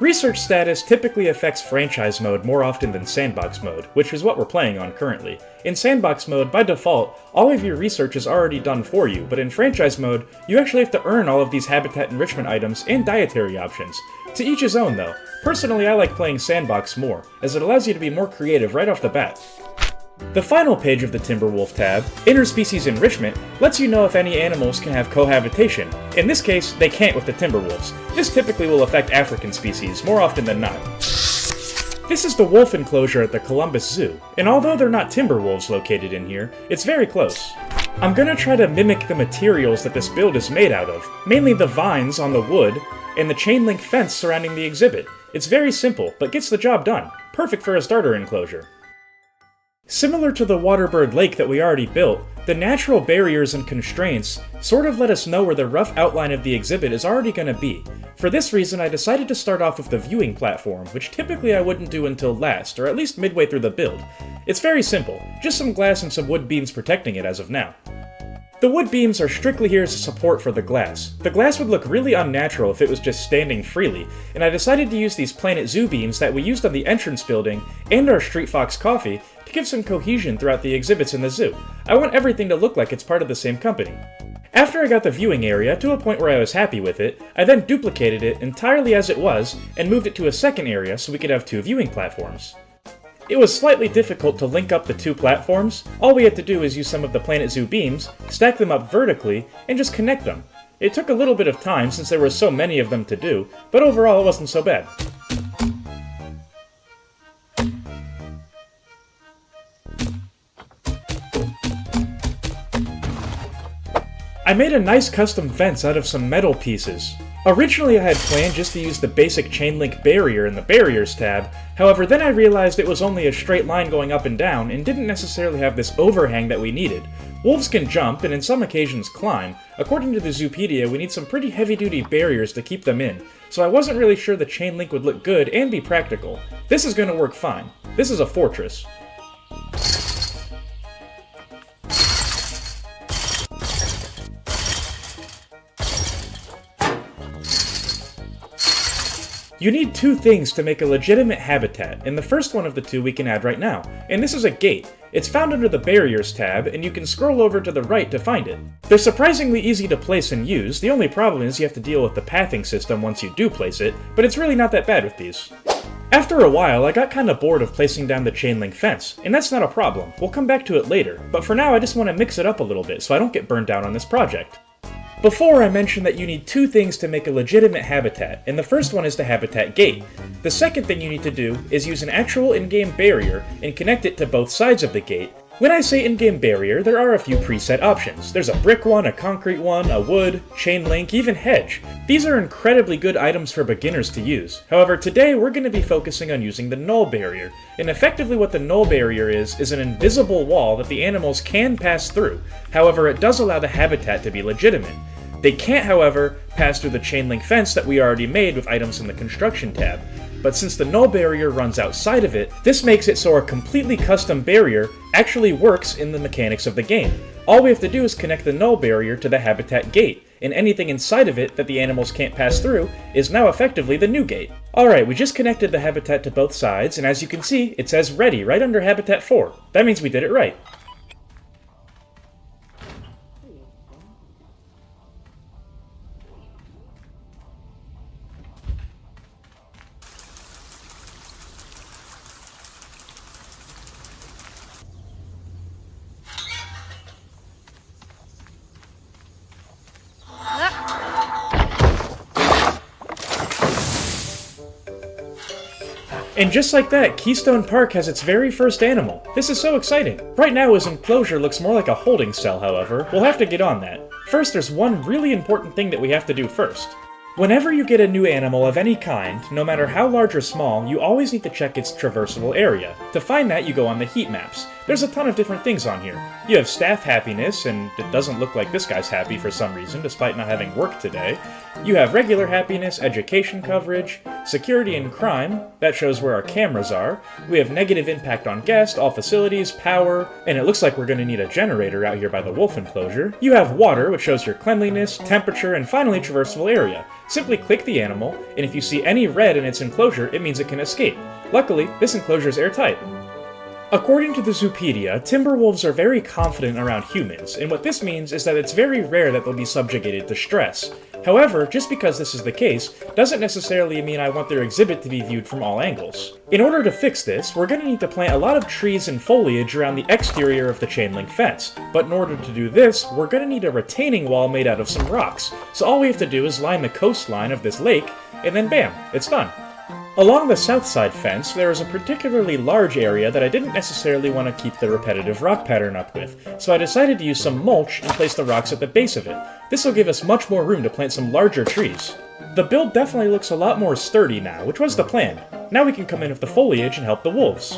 S1: Research status typically affects franchise mode more often than sandbox mode, which is what we're playing on currently. In sandbox mode, by default, all of your research is already done for you, but in franchise mode, you actually have to earn all of these habitat enrichment items and dietary options. To each his own though. Personally, I like playing sandbox more, as it allows you to be more creative right off the bat. The final page of the Timberwolf tab, Interspecies Enrichment, lets you know if any animals can have cohabitation. In this case, they can't with the Timberwolves. This typically will affect African species, more often than not. This is the wolf enclosure at the Columbus Zoo, and although they're not Timberwolves located in here, it's very close. I'm gonna try to mimic the materials that this build is made out of, mainly the vines on the wood, and the chain link fence surrounding the exhibit. It's very simple, but gets the job done. Perfect for a starter enclosure. Similar to the Waterbird Lake that we already built, the natural barriers and constraints sort of let us know where the rough outline of the exhibit is already going to be. For this reason, I decided to start off with the viewing platform, which typically I wouldn't do until last, or at least midway through the build. It's very simple, just some glass and some wood beams protecting it as of now. The wood beams are strictly here as a support for the glass. The glass would look really unnatural if it was just standing freely, and I decided to use these Planet Zoo beams that we used on the entrance building and our Street Fox coffee to give some cohesion throughout the exhibits in the zoo. I want everything to look like it's part of the same company. After I got the viewing area to a point where I was happy with it, I then duplicated it entirely as it was and moved it to a second area so we could have 2 viewing platforms. It was slightly difficult to link up the 2 platforms. All we had to do is use some of the Planet Zoo beams, stack them up vertically, and just connect them. It took a little bit of time since there were so many of them to do, but overall it wasn't so bad. I made a nice custom fence out of some metal pieces. Originally I had planned just to use the basic chain link barrier in the Barriers tab, however then I realized it was only a straight line going up and down and didn't necessarily have this overhang that we needed. Wolves can jump and in some occasions climb. According to the Zoopedia, we need some pretty heavy-duty barriers to keep them in, so I wasn't really sure the chain link would look good and be practical. This is going to work fine. This is a fortress. You need 2 things to make a legitimate habitat, and the first one of the 2 we can add right now, and this is a gate. It's found under the Barriers tab, and you can scroll over to the right to find it. They're surprisingly easy to place and use. The only problem is you have to deal with the pathing system once you do place it, but it's really not that bad with these. After a while, I got kinda bored of placing down the chain link fence, and that's not a problem. We'll come back to it later, but for now I just want to mix it up a little bit so I don't get burned down on this project. Before, I mentioned that you need 2 things to make a legitimate habitat, and the first one is the habitat gate. The second thing you need to do is use an actual in-game barrier and connect it to both sides of the gate. When I say in-game barrier, there are a few preset options. There's a brick one, a concrete one, a wood, chain link, even hedge. These are incredibly good items for beginners to use. However, today we're going to be focusing on using the null barrier. And effectively what the null barrier is an invisible wall that the animals can pass through. However, it does allow the habitat to be legitimate. They can't, however, pass through the chain link fence that we already made with items in the construction tab. But since the null barrier runs outside of it, this makes it so our completely custom barrier actually works in the mechanics of the game. All we have to do is connect the null barrier to the habitat gate, and anything inside of it that the animals can't pass through is now effectively the new gate. Alright, we just connected the habitat to both sides, and as you can see, it says ready right under habitat 4. That means we did it right. And just like that, Keystone Park has its very first animal. This is so exciting. Right now his enclosure looks more like a holding cell, however. We'll have to get on that. First, there's one really important thing that we have to do first. Whenever you get a new animal of any kind, no matter how large or small, you always need to check its traversable area. To find that, you go on the heat maps. There's a ton of different things on here. You have staff happiness, and it doesn't look like this guy's happy for some reason, despite not having work today. You have regular happiness, education coverage, security and crime, that shows where our cameras are. We have negative impact on guest, all facilities, power, and it looks like we're going to need a generator out here by the wolf enclosure. You have water, which shows your cleanliness, temperature, and finally traversable area. Simply click the animal, and if you see any red in its enclosure, it means it can escape. Luckily, this enclosure is airtight. According to the Zoopedia, timber wolves are very confident around humans, and what this means is that it's very rare that they'll be subjugated to stress. However, just because this is the case, doesn't necessarily mean I want their exhibit to be viewed from all angles. In order to fix this, we're going to need to plant a lot of trees and foliage around the exterior of the chain link fence, but in order to do this, we're going to need a retaining wall made out of some rocks, so all we have to do is line the coastline of this lake, and then bam, it's done. Along the south side fence, there is a particularly large area that I didn't necessarily want to keep the repetitive rock pattern up with, so I decided to use some mulch and place the rocks at the base of it. This will give us much more room to plant some larger trees. The build definitely looks a lot more sturdy now, which was the plan. Now we can come in with the foliage and help the wolves.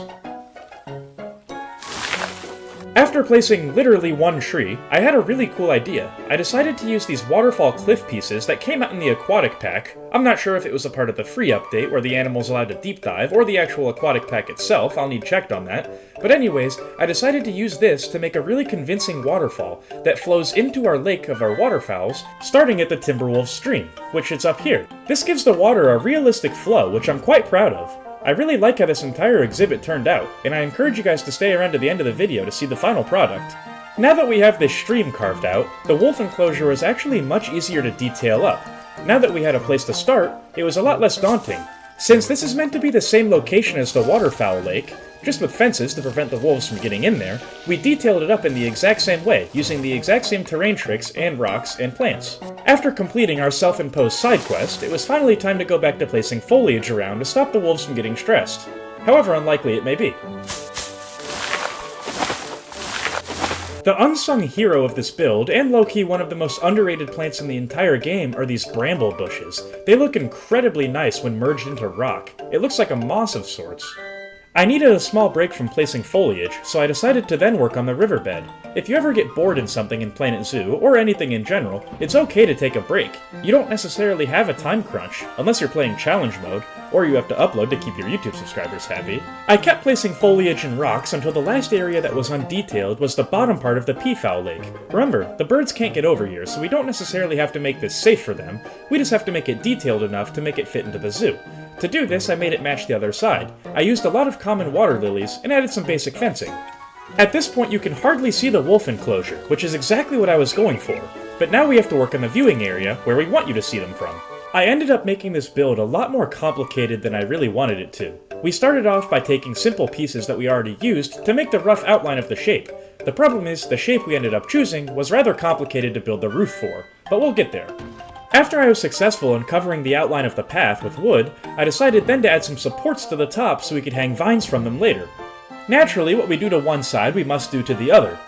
S1: After placing literally one tree, I had a really cool idea. I decided to use these waterfall cliff pieces that came out in the aquatic pack. I'm not sure if it was a part of the free update where the animal's allowed to deep dive, or the actual aquatic pack itself, I'll need checked on that. But anyways, I decided to use this to make a really convincing waterfall that flows into our lake of our waterfowls, starting at the Timberwolves stream, which is up here. This gives the water a realistic flow, which I'm quite proud of. I really like how this entire exhibit turned out, and I encourage you guys to stay around to the end of the video to see the final product. Now that we have this stream carved out, the wolf enclosure was actually much easier to detail up. Now that we had a place to start, it was a lot less daunting. Since this is meant to be the same location as the waterfowl lake, just with fences to prevent the wolves from getting in there, we detailed it up in the exact same way, using the exact same terrain tricks and rocks and plants. After completing our self-imposed side quest, it was finally time to go back to placing foliage around to stop the wolves from getting stressed. However unlikely it may be. The unsung hero of this build, and low-key one of the most underrated plants in the entire game, are these bramble bushes. They look incredibly nice when merged into rock. It looks like a moss of sorts. I needed a small break from placing foliage, so I decided to then work on the riverbed. If you ever get bored in something in Planet Zoo, or anything in general, it's okay to take a break. You don't necessarily have a time crunch, unless you're playing challenge mode, or you have to upload to keep your YouTube subscribers happy. I kept placing foliage and rocks until the last area that was undetailed was the bottom part of the peafowl lake. Remember, the birds can't get over here, so we don't necessarily have to make this safe for them, we just have to make it detailed enough to make it fit into the zoo. To do this, I made it match the other side. I used a lot of common water lilies and added some basic fencing. At this point you can hardly see the wolf enclosure, which is exactly what I was going for. But now we have to work on the viewing area, where we want you to see them from. I ended up making this build a lot more complicated than I really wanted it to. We started off by taking simple pieces that we already used to make the rough outline of the shape. The problem is, the shape we ended up choosing was rather complicated to build the roof for, but we'll get there. After I was successful in covering the outline of the path with wood, I decided then to add some supports to the top so we could hang vines from them later. Naturally, what we do to one side we must do to the other.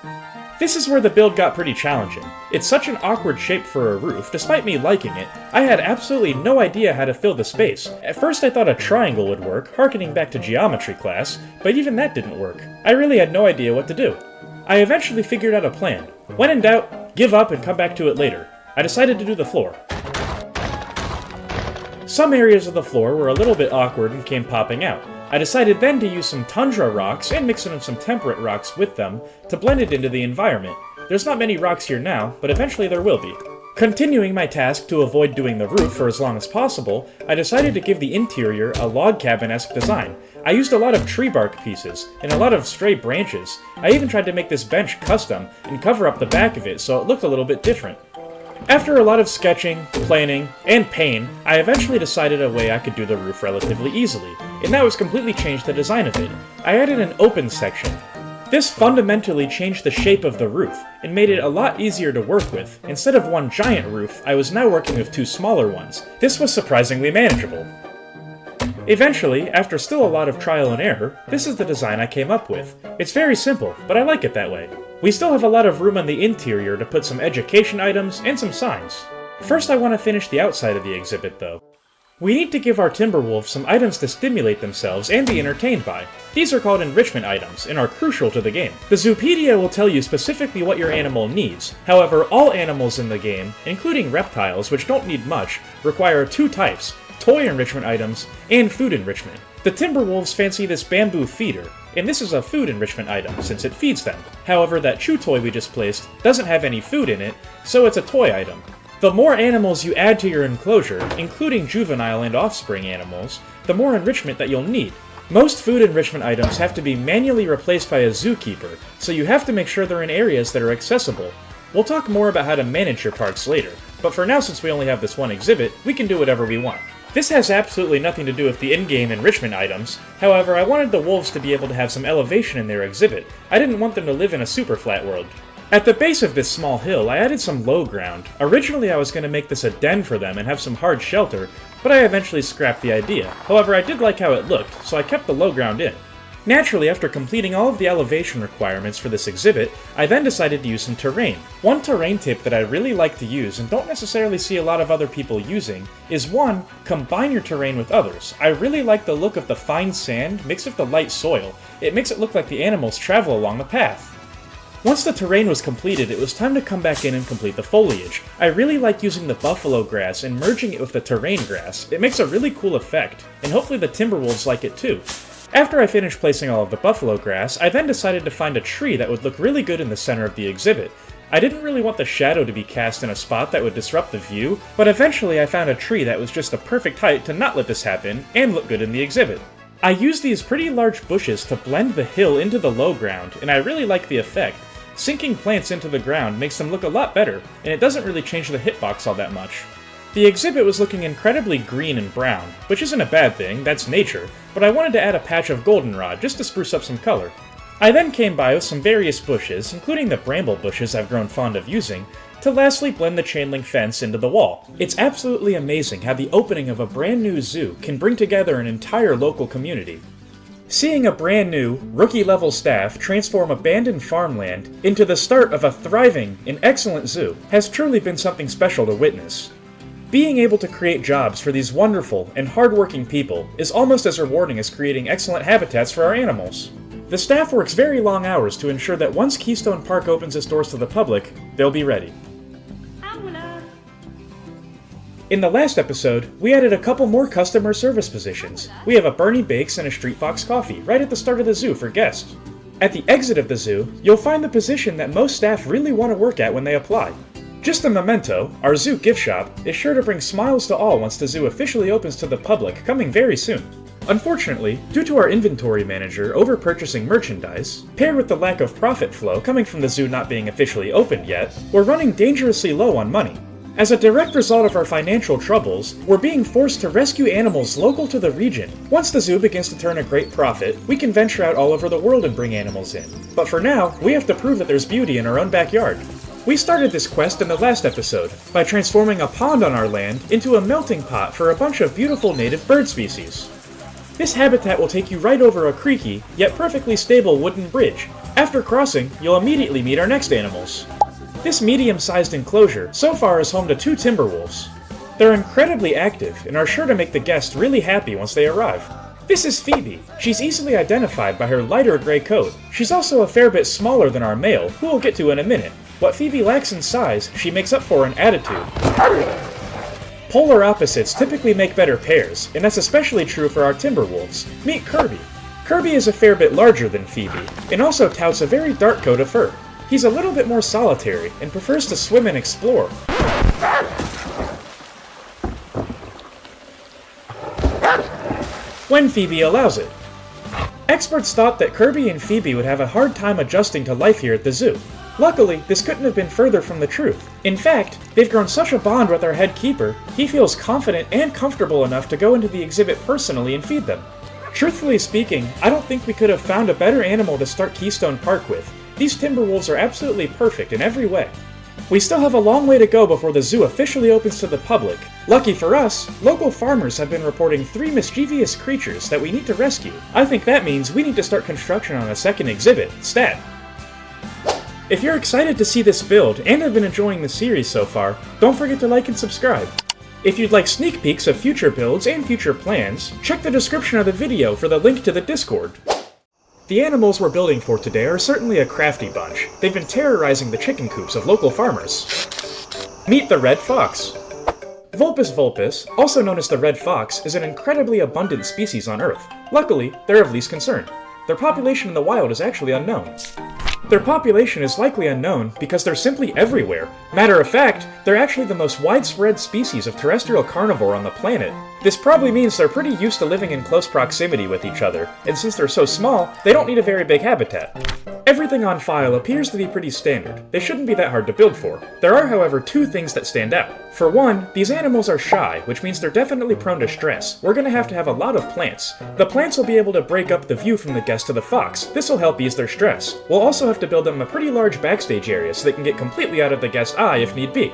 S1: This is where the build got pretty challenging. It's such an awkward shape for a roof, despite me liking it, I had absolutely no idea how to fill the space. At first I thought a triangle would work, harkening back to geometry class, but even that didn't work. I really had no idea what to do. I eventually figured out a plan. When in doubt, give up and come back to it later. I decided to do the floor. Some areas of the floor were a little bit awkward and came popping out. I decided then to use some tundra rocks and mix in some temperate rocks with them to blend it into the environment. There's not many rocks here now, but eventually there will be. Continuing my task to avoid doing the roof for as long as possible, I decided to give the interior a log cabin-esque design. I used a lot of tree bark pieces, and a lot of stray branches. I even tried to make this bench custom and cover up the back of it so it looked a little bit different. After a lot of sketching, planning, and pain, I eventually decided a way I could do the roof relatively easily, and that was completely change the design of it. I added an open section. This fundamentally changed the shape of the roof, and made it a lot easier to work with. Instead of one giant roof, I was now working with two smaller ones. This was surprisingly manageable. Eventually, after still a lot of trial and error, this is the design I came up with. It's very simple, but I like it that way. We still have a lot of room on the interior to put some education items and some signs. First I want to finish the outside of the exhibit though. We need to give our Timberwolves some items to stimulate themselves and be entertained by. These are called enrichment items and are crucial to the game. The Zoopedia will tell you specifically what your animal needs. However, all animals in the game, including reptiles, which don't need much, require two types: toy enrichment items and food enrichment. The Timberwolves fancy this bamboo feeder, and this is a food enrichment item since it feeds them. However, that chew toy we just placed doesn't have any food in it, so it's a toy item. The more animals you add to your enclosure, including juvenile and offspring animals, the more enrichment that you'll need. Most food enrichment items have to be manually replaced by a zookeeper, so you have to make sure they're in areas that are accessible. We'll talk more about how to manage your parks later, but for now, since we only have this one exhibit, we can do whatever we want. This has absolutely nothing to do with the in-game enrichment items. However, I wanted the wolves to be able to have some elevation in their exhibit. I didn't want them to live in a super flat world. At the base of this small hill, I added some low ground. Originally I was going to make this a den for them and have some hard shelter, but I eventually scrapped the idea. However, I did like how it looked, so I kept the low ground in. Naturally, after completing all of the elevation requirements for this exhibit, I then decided to use some terrain. One terrain tip that I really like to use and don't necessarily see a lot of other people using is 1. Combine your terrain with others. I really like the look of the fine sand mixed with the light soil. It makes it look like the animals travel along the path. Once the terrain was completed, it was time to come back in and complete the foliage. I really like using the buffalo grass and merging it with the terrain grass. It makes a really cool effect, and hopefully the Timberwolves like it too. After I finished placing all of the buffalo grass, I then decided to find a tree that would look really good in the center of the exhibit. I didn't really want the shadow to be cast in a spot that would disrupt the view, but eventually I found a tree that was just the perfect height to not let this happen and look good in the exhibit. I used these pretty large bushes to blend the hill into the low ground, and I really like the effect. Sinking plants into the ground makes them look a lot better, and it doesn't really change the hitbox all that much. The exhibit was looking incredibly green and brown, which isn't a bad thing, that's nature, but I wanted to add a patch of goldenrod just to spruce up some color. I then came by with some various bushes, including the bramble bushes I've grown fond of using, to lastly blend the chain link fence into the wall. It's absolutely amazing how the opening of a brand new zoo can bring together an entire local community. Seeing a brand new, rookie-level staff transform abandoned farmland into the start of a thriving and excellent zoo has truly been something special to witness. Being able to create jobs for these wonderful and hardworking people is almost as rewarding as creating excellent habitats for our animals. The staff works very long hours to ensure that once Keystone Park opens its doors to the public, they'll be ready. In the last episode, we added a couple more customer service positions. We have a Bernie Bakes and a Street Fox Coffee right at the start of the zoo for guests. At the exit of the zoo, you'll find the position that most staff really want to work at when they apply. Just a memento, our zoo gift shop is sure to bring smiles to all once the zoo officially opens to the public, coming very soon. Unfortunately, due to our inventory manager over-purchasing merchandise, paired with the lack of profit flow coming from the zoo not being officially opened yet, we're running dangerously low on money. As a direct result of our financial troubles, we're being forced to rescue animals local to the region. Once the zoo begins to turn a great profit, we can venture out all over the world and bring animals in. But for now, we have to prove that there's beauty in our own backyard. We started this quest in the last episode by transforming a pond on our land into a melting pot for a bunch of beautiful native bird species. This habitat will take you right over a creaky, yet perfectly stable wooden bridge. After crossing, you'll immediately meet our next animals. This medium-sized enclosure so far is home to 2 Timberwolves. They're incredibly active and are sure to make the guests really happy once they arrive. This is Phoebe. She's easily identified by her lighter gray coat. She's also a fair bit smaller than our male, who we'll get to in a minute. What Phoebe lacks in size, she makes up for in attitude. Polar opposites typically make better pairs, and that's especially true for our Timberwolves. Meet Kirby. Kirby is a fair bit larger than Phoebe, and also touts a very dark coat of fur. He's a little bit more solitary, and prefers to swim and explore. When Phoebe allows it. Experts thought that Kirby and Phoebe would have a hard time adjusting to life here at the zoo. Luckily, this couldn't have been further from the truth. In fact, they've grown such a bond with our head keeper, he feels confident and comfortable enough to go into the exhibit personally and feed them. Truthfully speaking, I don't think we could have found a better animal to start Keystone Park with. These Timberwolves are absolutely perfect in every way. We still have a long way to go before the zoo officially opens to the public. Lucky for us, local farmers have been reporting 3 mischievous creatures that we need to rescue. I think that means we need to start construction on a second exhibit, stat. If you're excited to see this build and have been enjoying the series so far, don't forget to like and subscribe. If you'd like sneak peeks of future builds and future plans, check the description of the video for the link to the Discord. The animals we're building for today are certainly a crafty bunch. They've been terrorizing the chicken coops of local farmers. Meet the red fox. Vulpes vulpes, also known as the red fox, is an incredibly abundant species on Earth. Luckily, they're of least concern. Their population in the wild is actually unknown. Their population is likely unknown because they're simply everywhere. Matter of fact, they're actually the most widespread species of terrestrial carnivore on the planet. This probably means they're pretty used to living in close proximity with each other, and since they're so small, they don't need a very big habitat. Everything on file appears to be pretty standard. They shouldn't be that hard to build for. There are, however, 2 things that stand out. For one, these animals are shy, which means they're definitely prone to stress. We're gonna have a lot of plants. The plants will be able to break up the view from the guest to the fox. This will help ease their stress. We'll also have to build them a pretty large backstage area so they can get completely out of the guest's eye if need be.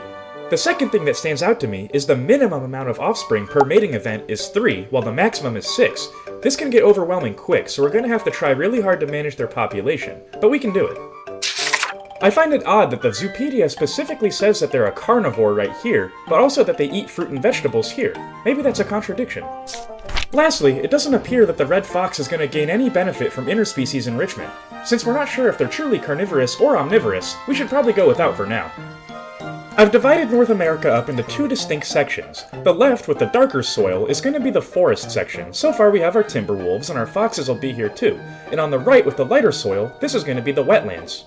S1: The second thing that stands out to me is the minimum amount of offspring per mating event is 3, while the maximum is 6. This can get overwhelming quick, so we're going to have to try really hard to manage their population, but we can do it. I find it odd that the Zoopedia specifically says that they're a carnivore right here, but also that they eat fruit and vegetables here. Maybe that's a contradiction. Lastly, it doesn't appear that the red fox is going to gain any benefit from interspecies enrichment. Since we're not sure if they're truly carnivorous or omnivorous, we should probably go without for now. I've divided North America up into 2 distinct sections. The left, with the darker soil, is going to be the forest section. So far we have our timber wolves, and our foxes will be here too. And on the right, with the lighter soil, this is going to be the wetlands.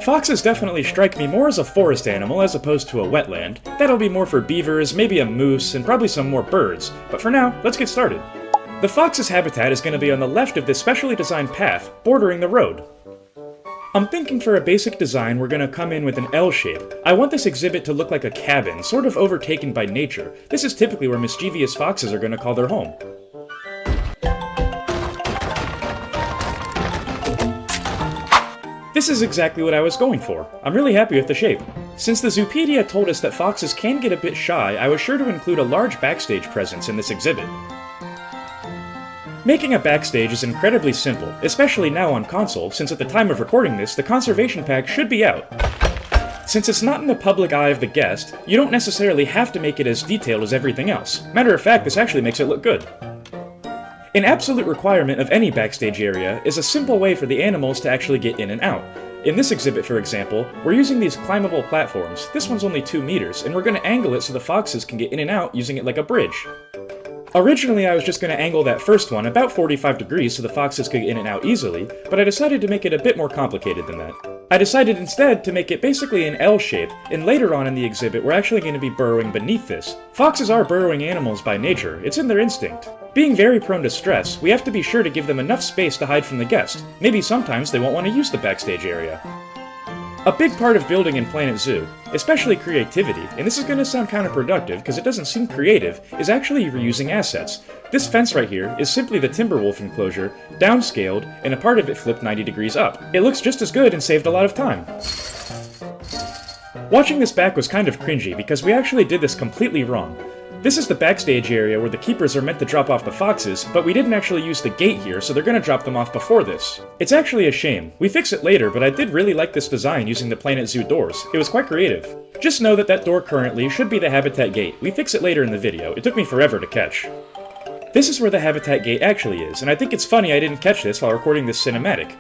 S1: Foxes definitely strike me more as a forest animal as opposed to a wetland. That'll be more for beavers, maybe a moose, and probably some more birds. But for now, let's get started. The fox's habitat is going to be on the left of this specially designed path, bordering the road. I'm thinking for a basic design we're going to come in with an L shape. I want this exhibit to look like a cabin, sort of overtaken by nature. This is typically where mischievous foxes are going to call their home. This is exactly what I was going for. I'm really happy with the shape. Since the Zoopedia told us that foxes can get a bit shy, I was sure to include a large backstage presence in this exhibit. Making a backstage is incredibly simple, especially now on console, since at the time of recording this, the conservation pack should be out. Since it's not in the public eye of the guest, you don't necessarily have to make it as detailed as everything else. Matter of fact, this actually makes it look good. An absolute requirement of any backstage area is a simple way for the animals to actually get in and out. In this exhibit, for example, we're using these climbable platforms. This one's only 2 meters, and we're going to angle it so the foxes can get in and out using it like a bridge. Originally, I was just going to angle that first one about 45 degrees so the foxes could get in and out easily, but I decided to make it a bit more complicated than that. I decided instead to make it basically an L shape, and later on in the exhibit we're actually going to be burrowing beneath this. Foxes are burrowing animals by nature, it's in their instinct. Being very prone to stress, we have to be sure to give them enough space to hide from the guest. Maybe sometimes they won't want to use the backstage area. A big part of building in Planet Zoo, especially creativity, and this is going to sound counterproductive because it doesn't seem creative, is actually reusing assets. This fence right here is simply the Timberwolf enclosure, downscaled, and a part of it flipped 90 degrees up. It looks just as good and saved a lot of time. Watching this back was kind of cringy because we actually did this completely wrong. This is the backstage area where the keepers are meant to drop off the foxes, but we didn't actually use the gate here, so they're gonna drop them off before this. It's actually a shame. We fix it later, but I did really like this design using the Planet Zoo doors. It was quite creative. Just know that that door currently should be the habitat gate. We fix it later in the video. It took me forever to catch. This is where the habitat gate actually is, and I think it's funny I didn't catch this while recording this cinematic.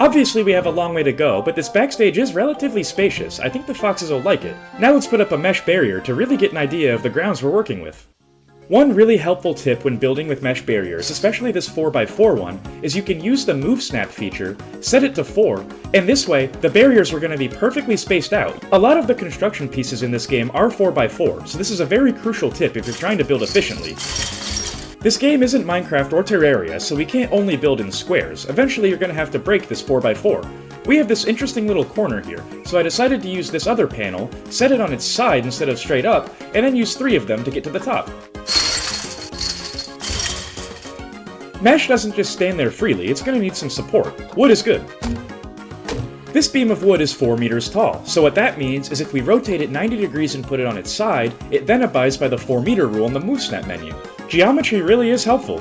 S1: Obviously we have a long way to go, but this backstage is relatively spacious. I think the foxes will like it. Now let's put up a mesh barrier to really get an idea of the grounds we're working with. One really helpful tip when building with mesh barriers, especially this 4x4 one, is you can use the Move Snap feature, set it to 4, and this way, the barriers are going to be perfectly spaced out. A lot of the construction pieces in this game are 4x4, so this is a very crucial tip if you're trying to build efficiently. This game isn't Minecraft or Terraria, so we can't only build in squares. Eventually you're going to have to break this 4x4. We have this interesting little corner here, so I decided to use this other panel, set it on its side instead of straight up, and then use 3 of them to get to the top. Mesh doesn't just stand there freely, it's going to need some support. Wood is good. This beam of wood is 4 meters tall, so what that means is if we rotate it 90 degrees and put it on its side, it then abides by the 4 meter rule in the Move Snap menu. Geometry really is helpful.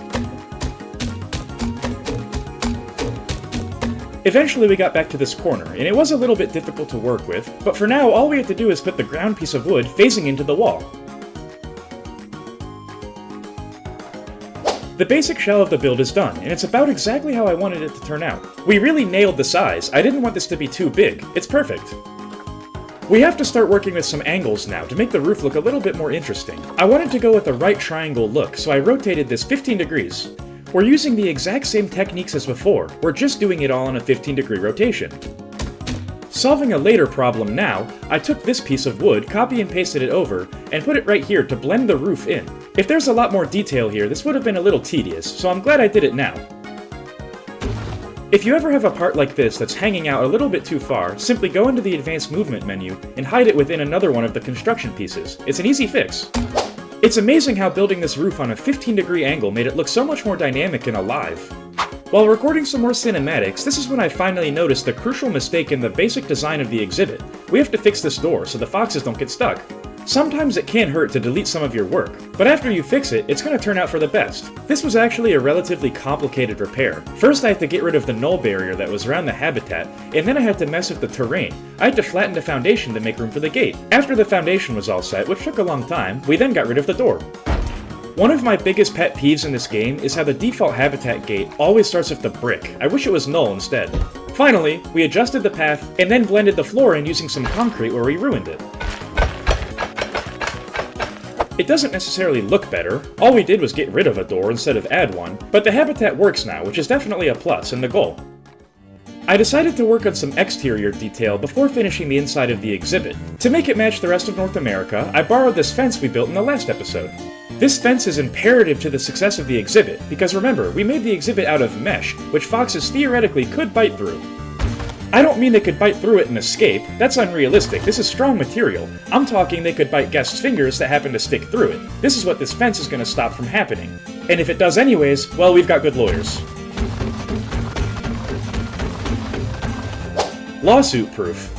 S1: Eventually we got back to this corner, and it was a little bit difficult to work with, but for now all we had to do is put the ground piece of wood facing into the wall. The basic shell of the build is done, and it's about exactly how I wanted it to turn out. We really nailed the size. I didn't want this to be too big. It's perfect. We have to start working with some angles now to make the roof look a little bit more interesting. I wanted to go with the right triangle look, so I rotated this 15 degrees. We're using the exact same techniques as before, we're just doing it all on a 15-degree rotation. Solving a later problem now, I took this piece of wood, copy and pasted it over, and put it right here to blend the roof in. If there's a lot more detail here, this would have been a little tedious, so I'm glad I did it now. If you ever have a part like this that's hanging out a little bit too far, simply go into the Advanced Movement menu and hide it within another one of the construction pieces. It's an easy fix. It's amazing how building this roof on a 15-degree angle made it look so much more dynamic and alive. While recording some more cinematics, this is when I finally noticed the crucial mistake in the basic design of the exhibit. We have to fix this door so the foxes don't get stuck. Sometimes it can hurt to delete some of your work, but after you fix it, it's going to turn out for the best. This was actually a relatively complicated repair. First I had to get rid of the null barrier that was around the habitat, and then I had to mess with the terrain. I had to flatten the foundation to make room for the gate. After the foundation was all set, which took a long time, we then got rid of the door. One of my biggest pet peeves in this game is how the default habitat gate always starts with the brick. I wish it was null instead. Finally, we adjusted the path and then blended the floor in using some concrete where we ruined it. It doesn't necessarily look better, all we did was get rid of a door instead of add one, but the habitat works now, which is definitely a plus and the goal. I decided to work on some exterior detail before finishing the inside of the exhibit. To make it match the rest of North America, I borrowed this fence we built in the last episode. This fence is imperative to the success of the exhibit, because remember, we made the exhibit out of mesh, which foxes theoretically could bite through. I don't mean they could bite through it and escape, that's unrealistic, this is strong material. I'm talking they could bite guests' fingers that happen to stick through it. This is what this fence is going to stop from happening. And if it does anyways, well, we've got good lawyers. Lawsuit proof.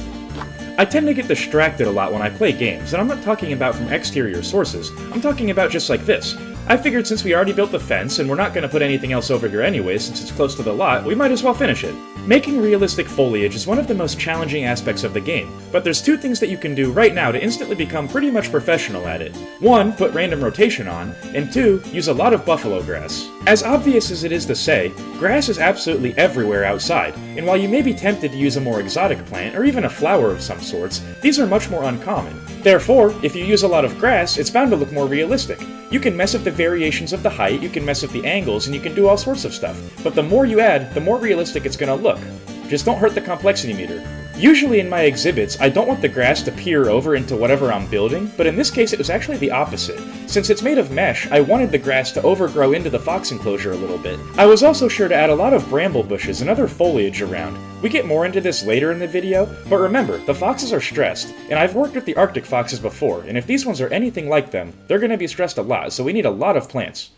S1: I tend to get distracted a lot when I play games, and I'm not talking about from exterior sources, I'm talking about just like this. I figured since we already built the fence and we're not going to put anything else over here anyway since it's close to the lot, we might as well finish it. Making realistic foliage is one of the most challenging aspects of the game, but there's two things that you can do right now to instantly become pretty much professional at it. One, put random rotation on, and two, use a lot of buffalo grass. As obvious as it is to say, grass is absolutely everywhere outside, and while you may be tempted to use a more exotic plant or even a flower of some sorts, these are much more uncommon. Therefore, if you use a lot of grass, it's bound to look more realistic. You can mess with the variations of the height, you can mess with the angles, and you can do all sorts of stuff. But the more you add, the more realistic it's gonna look. Just don't hurt the complexity meter. Usually in my exhibits, I don't want the grass to peer over into whatever I'm building, but in this case it was actually the opposite. Since it's made of mesh, I wanted the grass to overgrow into the fox enclosure a little bit. I was also sure to add a lot of bramble bushes and other foliage around. We get more into this later in the video, but remember, the foxes are stressed, and I've worked with the Arctic foxes before, and if these ones are anything like them, they're gonna be stressed a lot, so we need a lot of plants.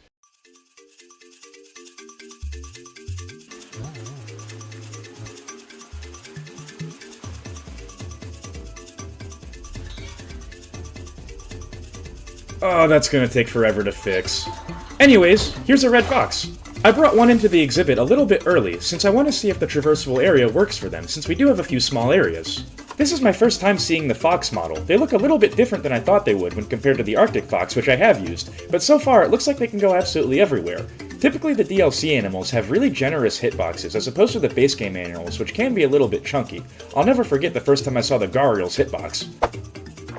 S1: Oh, that's gonna take forever to fix. Anyways, here's a red fox. I brought one into the exhibit a little bit early, since I want to see if the traversable area works for them, since we do have a few small areas. This is my first time seeing the fox model. They look a little bit different than I thought they would when compared to the Arctic fox, which I have used, but so far it looks like they can go absolutely everywhere. Typically the DLC animals have really generous hitboxes, as opposed to the base game animals, which can be a little bit chunky. I'll never forget the first time I saw the Gharial's hitbox.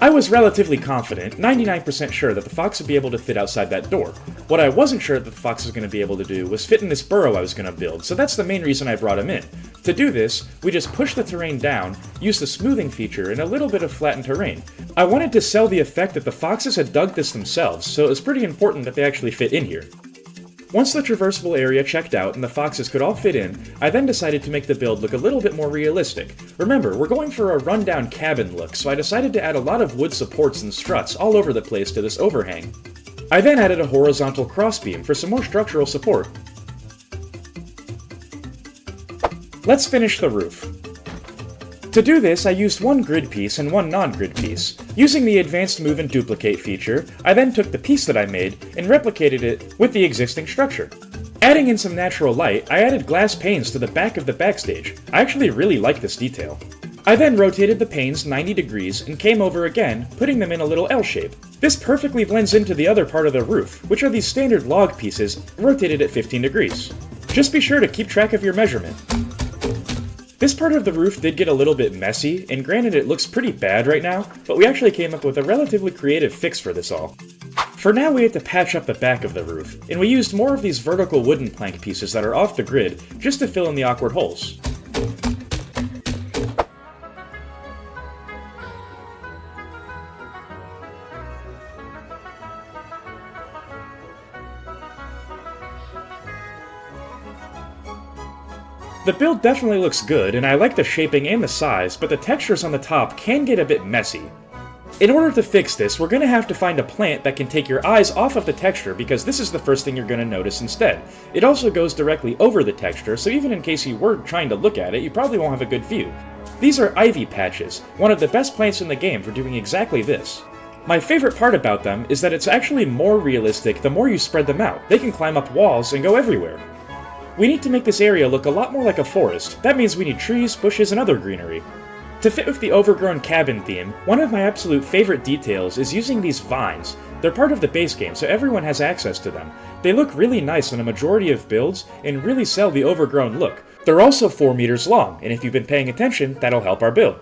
S1: I was relatively confident, 99% sure that the fox would be able to fit outside that door. What I wasn't sure that the fox was going to be able to do was fit in this burrow I was going to build, so that's the main reason I brought him in. To do this, we just pushed the terrain down, used the smoothing feature, and a little bit of flattened terrain. I wanted to sell the effect that the foxes had dug this themselves, so it was pretty important that they actually fit in here. Once the traversable area checked out and the foxes could all fit in, I then decided to make the build look a little bit more realistic. Remember, we're going for a rundown cabin look, so I decided to add a lot of wood supports and struts all over the place to this overhang. I then added a horizontal crossbeam for some more structural support. Let's finish the roof. To do this, I used one grid piece and one non-grid piece. Using the advanced move and duplicate feature, I then took the piece that I made and replicated it with the existing structure. Adding in some natural light, I added glass panes to the back of the backstage. I actually really like this detail. I then rotated the panes 90 degrees and came over again, putting them in a little L shape. This perfectly blends into the other part of the roof, which are these standard log pieces rotated at 15 degrees. Just be sure to keep track of your measurement. This part of the roof did get a little bit messy, and granted it looks pretty bad right now, but we actually came up with a relatively creative fix for this all. For now we had to patch up the back of the roof, and we used more of these vertical wooden plank pieces that are off the grid just to fill in the awkward holes. The build definitely looks good, and I like the shaping and the size, but the textures on the top can get a bit messy. In order to fix this, we're going to have to find a plant that can take your eyes off of the texture, because this is the first thing you're going to notice instead. It also goes directly over the texture, so even in case you were trying to look at it, you probably won't have a good view. These are ivy patches, one of the best plants in the game for doing exactly this. My favorite part about them is that it's actually more realistic the more you spread them out. They can climb up walls and go everywhere. We need to make this area look a lot more like a forest. That means we need trees, bushes, and other greenery. To fit with the overgrown cabin theme, one of my absolute favorite details is using these vines. They're part of the base game, so everyone has access to them. They look really nice on a majority of builds, and really sell the overgrown look. They're also 4 meters long, and if you've been paying attention, that'll help our build.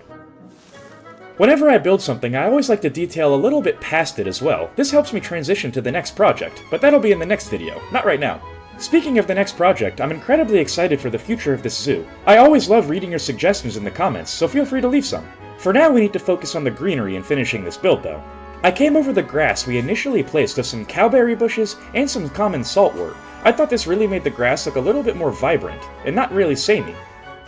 S1: Whenever I build something, I always like to detail a little bit past it as well. This helps me transition to the next project, but that'll be in the next video, not right now. Speaking of the next project, I'm incredibly excited for the future of this zoo. I always love reading your suggestions in the comments, so feel free to leave some. For now, we need to focus on the greenery in finishing this build though. I came over the grass we initially placed of some cowberry bushes and some common saltwort. I thought this really made the grass look a little bit more vibrant, and not really samey.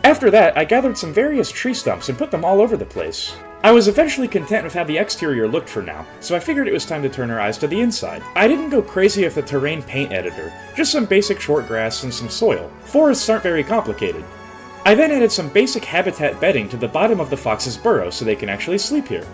S1: After that, I gathered some various tree stumps and put them all over the place. I was eventually content with how the exterior looked for now, so I figured it was time to turn our eyes to the inside. I didn't go crazy with the terrain paint editor, just some basic short grass and some soil. Forests aren't very complicated. I then added some basic habitat bedding to the bottom of the fox's burrow so they can actually sleep here.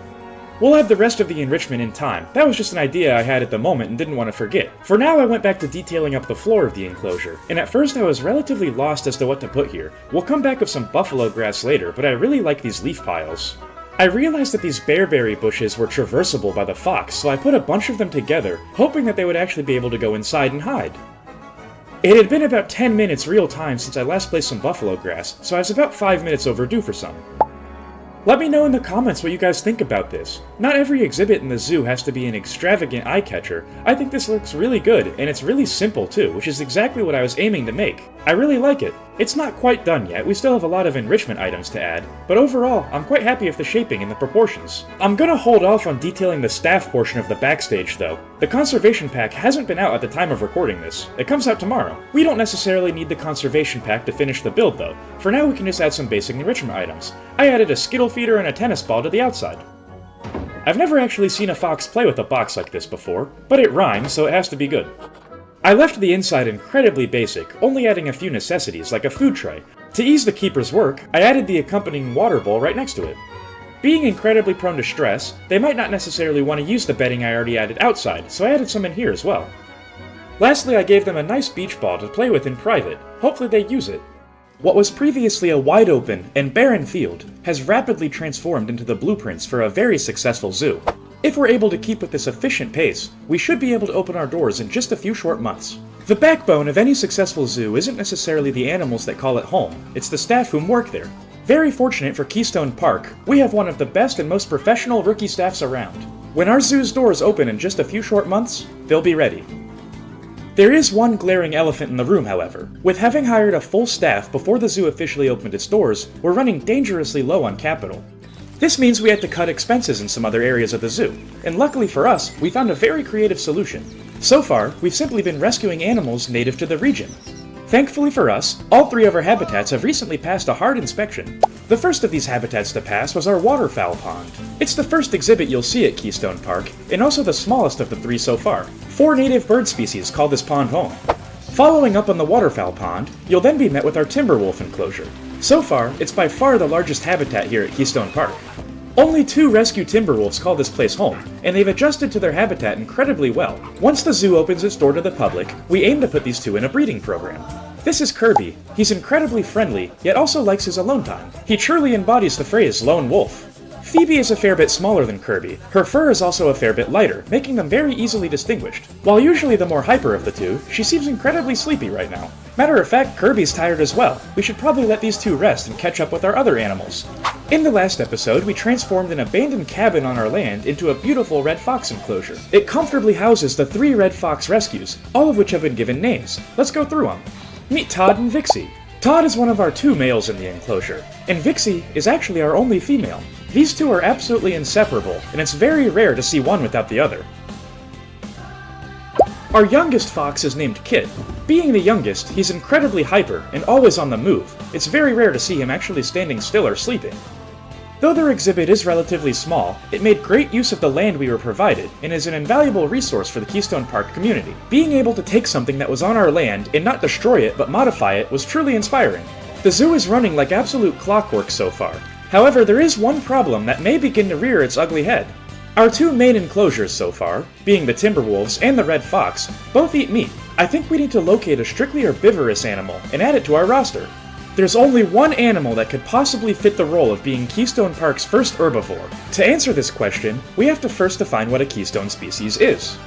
S1: We'll add the rest of the enrichment in time. That was just an idea I had at the moment and didn't want to forget. For now, I went back to detailing up the floor of the enclosure, and at first I was relatively lost as to what to put here. We'll come back with some buffalo grass later, but I really like these leaf piles. I realized that these bearberry bushes were traversable by the fox, so I put a bunch of them together, hoping that they would actually be able to go inside and hide. It had been about 10 minutes real time since I last placed some buffalo grass, so I was about 5 minutes overdue for some. Let me know in the comments what you guys think about this. Not every exhibit in the zoo has to be an extravagant eye-catcher. I think this looks really good, and it's really simple too, which is exactly what I was aiming to make. I really like it. It's not quite done yet, we still have a lot of enrichment items to add, but overall, I'm quite happy with the shaping and the proportions. I'm gonna hold off on detailing the staff portion of the backstage though. The conservation pack hasn't been out at the time of recording this. It comes out tomorrow. We don't necessarily need the conservation pack to finish the build though. For now we can just add some basic enrichment items. I added a skittle feeder and a tennis ball to the outside. I've never actually seen a fox play with a box like this before, but it rhymes, so it has to be good. I left the inside incredibly basic, only adding a few necessities like a food tray. To ease the keeper's work, I added the accompanying water bowl right next to it. Being incredibly prone to stress, they might not necessarily want to use the bedding I already added outside, so I added some in here as well. Lastly, I gave them a nice beach ball to play with in private. Hopefully they use it. What was previously a wide open and barren field has rapidly transformed into the blueprints for a very successful zoo. If we're able to keep with this efficient pace, we should be able to open our doors in just a few short months. The backbone of any successful zoo isn't necessarily the animals that call it home, it's the staff whom work there. Very fortunate for Keystone Park, we have one of the best and most professional rookie staffs around. When our zoo's doors open in just a few short months, they'll be ready. There is one glaring elephant in the room, however. With having hired a full staff before the zoo officially opened its doors, we're running dangerously low on capital. This means we had to cut expenses in some other areas of the zoo, and luckily for us, we found a very creative solution. So far, we've simply been rescuing animals native to the region. Thankfully for us, all 3 of our habitats have recently passed a hard inspection. The first of these habitats to pass was our waterfowl pond. It's the first exhibit you'll see at Keystone Park, and also the smallest of the 3 so far. 4 native bird species call this pond home. Following up on the waterfowl pond, you'll then be met with our timber wolf enclosure. So far, it's by far the largest habitat here at Keystone Park. Only 2 rescue timber wolves call this place home, and they've adjusted to their habitat incredibly well. Once the zoo opens its door to the public, we aim to put these 2 in a breeding program. This is Kirby. He's incredibly friendly, yet also likes his alone time. He truly embodies the phrase lone wolf. Phoebe is a fair bit smaller than Kirby. Her fur is also a fair bit lighter, making them very easily distinguished. While usually the more hyper of the 2, she seems incredibly sleepy right now. Matter of fact, Kirby's tired as well. We should probably let these 2 rest and catch up with our other animals. In the last episode, we transformed an abandoned cabin on our land into a beautiful red fox enclosure. It comfortably houses the 3 red fox rescues, all of which have been given names. Let's go through them. Meet Todd and Vixie. Todd is one of our 2 males in the enclosure, and Vixie is actually our only female. These 2 are absolutely inseparable, and it's very rare to see one without the other. Our youngest fox is named Kit. Being the youngest, he's incredibly hyper and always on the move. It's very rare to see him actually standing still or sleeping. Though their exhibit is relatively small, it made great use of the land we were provided, and is an invaluable resource for the Keystone Park community. Being able to take something that was on our land and not destroy it but modify it was truly inspiring. The zoo is running like absolute clockwork so far. However, there is one problem that may begin to rear its ugly head. Our 2 main enclosures so far, being the timber wolves and the red fox, both eat meat. I think we need to locate a strictly herbivorous animal and add it to our roster. There's only one animal that could possibly fit the role of being Keystone Park's first herbivore. To answer this question, we have to first define what a keystone species is.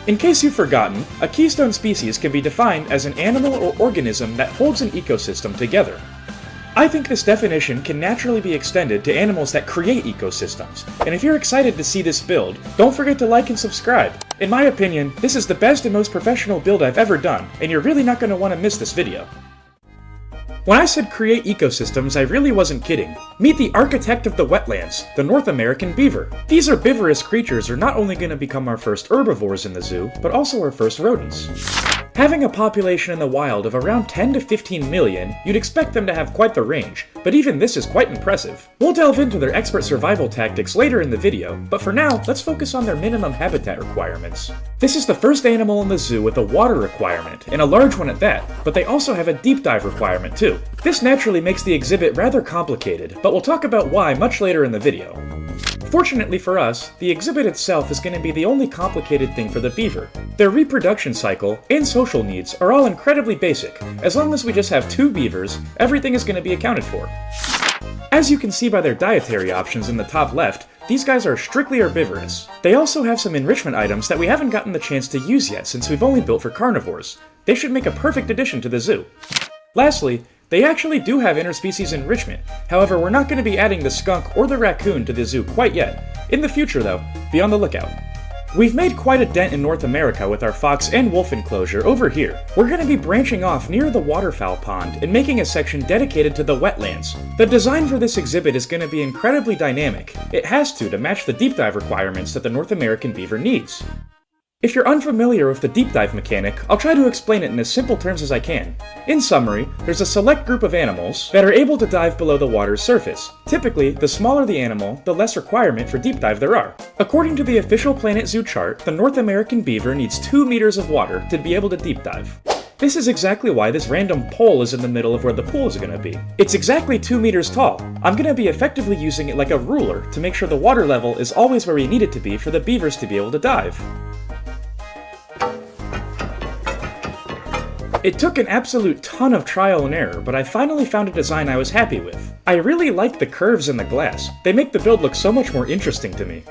S1: In case you've forgotten, a keystone species can be defined as an animal or organism that holds an ecosystem together. I think this definition can naturally be extended to animals that create ecosystems, and if you're excited to see this build, don't forget to like and subscribe. In my opinion, this is the best and most professional build I've ever done, and you're really not going to want to miss this video. When I said create ecosystems, I really wasn't kidding. Meet the architect of the wetlands, the North American beaver. These herbivorous creatures are not only going to become our first herbivores in the zoo, but also our first rodents. Having a population in the wild of around 10 to 15 million, you'd expect them to have quite the range, but even this is quite impressive. We'll delve into their expert survival tactics later in the video, but for now, let's focus on their minimum habitat requirements. This is the first animal in the zoo with a water requirement, and a large one at that, but they also have a deep dive requirement too. This naturally makes the exhibit rather complicated, but we'll talk about why much later in the video. Fortunately for us, the exhibit itself is going to be the only complicated thing for the beaver. Their reproduction cycle and social needs are all incredibly basic. As long as we just have 2 beavers, everything is going to be accounted for. As you can see by their dietary options in the top left, these guys are strictly herbivorous. They also have some enrichment items that we haven't gotten the chance to use yet since we've only built for carnivores. They should make a perfect addition to the zoo. Lastly, they actually do have interspecies enrichment. However, we're not going to be adding the skunk or the raccoon to the zoo quite yet. In the future though, be on the lookout. We've made quite a dent in North America with our fox and wolf enclosure over here. We're going to be branching off near the waterfowl pond and making a section dedicated to the wetlands. The design for this exhibit is going to be incredibly dynamic. It has to match the deep dive requirements that the North American beaver needs. If you're unfamiliar with the deep dive mechanic, I'll try to explain it in as simple terms as I can. In summary, there's a select group of animals that are able to dive below the water's surface. Typically, the smaller the animal, the less requirement for deep dive there are. According to the official Planet Zoo chart, the North American beaver needs 2 meters of water to be able to deep dive. This is exactly why this random pole is in the middle of where the pool is going to be. It's exactly 2 meters tall. I'm going to be effectively using it like a ruler to make sure the water level is always where we need it to be for the beavers to be able to dive. It took an absolute ton of trial and error, but I finally found a design I was happy with. I really like the curves in the glass. They make the build look so much more interesting to me.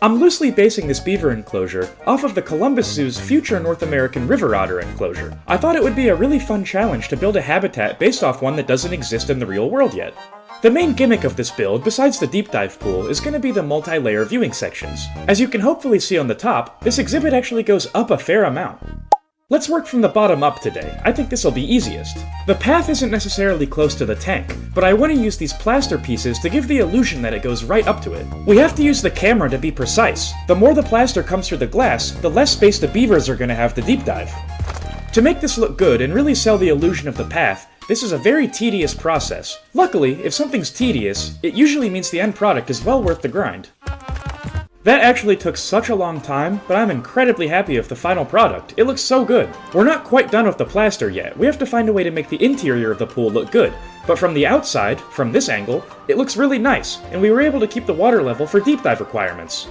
S1: I'm loosely basing this beaver enclosure off of the Columbus Zoo's future North American river otter enclosure. I thought it would be a really fun challenge to build a habitat based off one that doesn't exist in the real world yet. The main gimmick of this build, besides the deep dive pool, is going to be the multi-layer viewing sections. As you can hopefully see on the top, this exhibit actually goes up a fair amount. Let's work from the bottom up today. I think this will be easiest. The path isn't necessarily close to the tank, but I want to use these plaster pieces to give the illusion that it goes right up to it. We have to use the camera to be precise. The more the plaster comes through the glass, the less space the beavers are going to have to deep dive. To make this look good and really sell the illusion of the path, this is a very tedious process. Luckily, if something's tedious, it usually means the end product is well worth the grind. That actually took such a long time, but I'm incredibly happy with the final product. It looks so good. We're not quite done with the plaster yet. We have to find a way to make the interior of the pool look good. But from the outside, from this angle, it looks really nice, and we were able to keep the water level for deep dive requirements.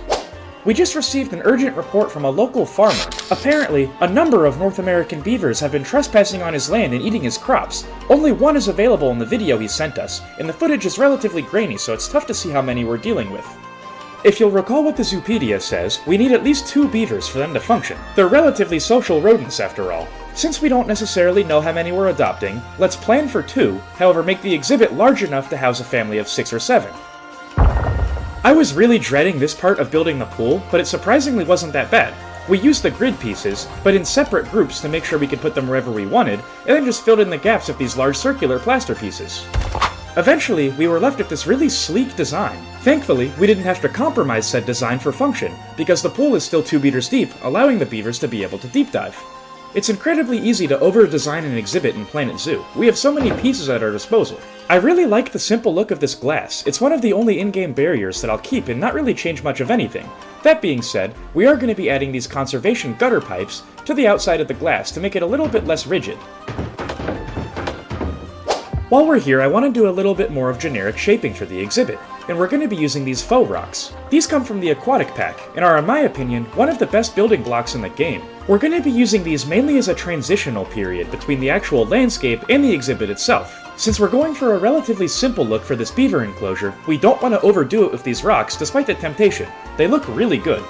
S1: We just received an urgent report from a local farmer. Apparently, a number of North American beavers have been trespassing on his land and eating his crops. Only one is available in the video he sent us, and the footage is relatively grainy, so it's tough to see how many we're dealing with. If you'll recall what the Zoopedia says, we need at least 2 beavers for them to function. They're relatively social rodents after all. Since we don't necessarily know how many we're adopting, let's plan for 2, however make the exhibit large enough to house a family of 6 or 7. I was really dreading this part of building the pool, but it surprisingly wasn't that bad. We used the grid pieces, but in separate groups to make sure we could put them wherever we wanted, and then just filled in the gaps with these large circular plaster pieces. Eventually, we were left with this really sleek design. Thankfully, we didn't have to compromise said design for function, because the pool is still 2 meters deep, allowing the beavers to be able to deep dive. It's incredibly easy to over-design an exhibit in Planet Zoo. We have so many pieces at our disposal. I really like the simple look of this glass. It's one of the only in-game barriers that I'll keep and not really change much of anything. That being said, we are going to be adding these conservation gutter pipes to the outside of the glass to make it a little bit less rigid. While we're here, I want to do a little bit more of generic shaping for the exhibit, and we're going to be using these faux rocks. These come from the aquatic pack, and are in my opinion, one of the best building blocks in the game. We're going to be using these mainly as a transitional period between the actual landscape and the exhibit itself. Since we're going for a relatively simple look for this beaver enclosure, we don't want to overdo it with these rocks despite the temptation. They look really good.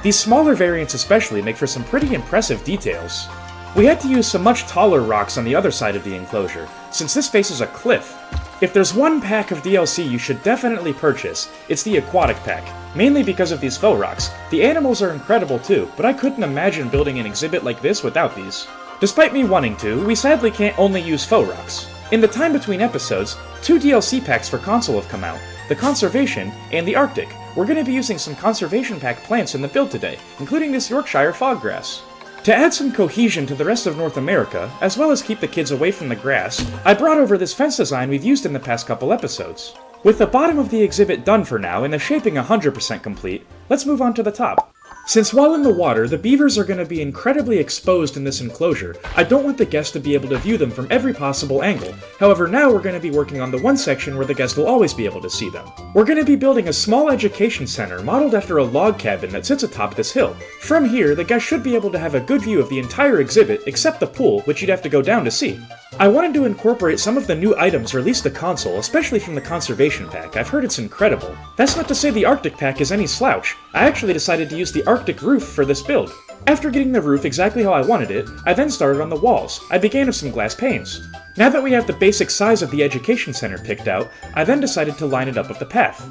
S1: These smaller variants especially make for some pretty impressive details. We had to use some much taller rocks on the other side of the enclosure, since this faces a cliff. If there's one pack of DLC you should definitely purchase, it's the aquatic pack, mainly because of these faux rocks. The animals are incredible too, but I couldn't imagine building an exhibit like this without these. Despite me wanting to, we sadly can't only use faux rocks. In the time between episodes, 2 DLC packs for console have come out, the Conservation and the Arctic. We're going to be using some Conservation Pack plants in the build today, including this Yorkshire foggrass. To add some cohesion to the rest of North America, as well as keep the kids away from the grass, I brought over this fence design we've used in the past couple episodes. With the bottom of the exhibit done for now and the shaping 100% complete, let's move on to the top. Since while in the water, the beavers are going to be incredibly exposed in this enclosure, I don't want the guest to be able to view them from every possible angle. However, now we're going to be working on the one section where the guest will always be able to see them. We're going to be building a small education center modeled after a log cabin that sits atop this hill. From here, the guest should be able to have a good view of the entire exhibit except the pool, which you'd have to go down to see. I wanted to incorporate some of the new items released to console, especially from the Conservation Pack. I've heard it's incredible. That's not to say the Arctic Pack is any slouch. I actually decided to use the Arctic roof for this build. After getting the roof exactly how I wanted it, I then started on the walls. I began with some glass panes. Now that we have the basic size of the education center picked out, I then decided to line it up with the path.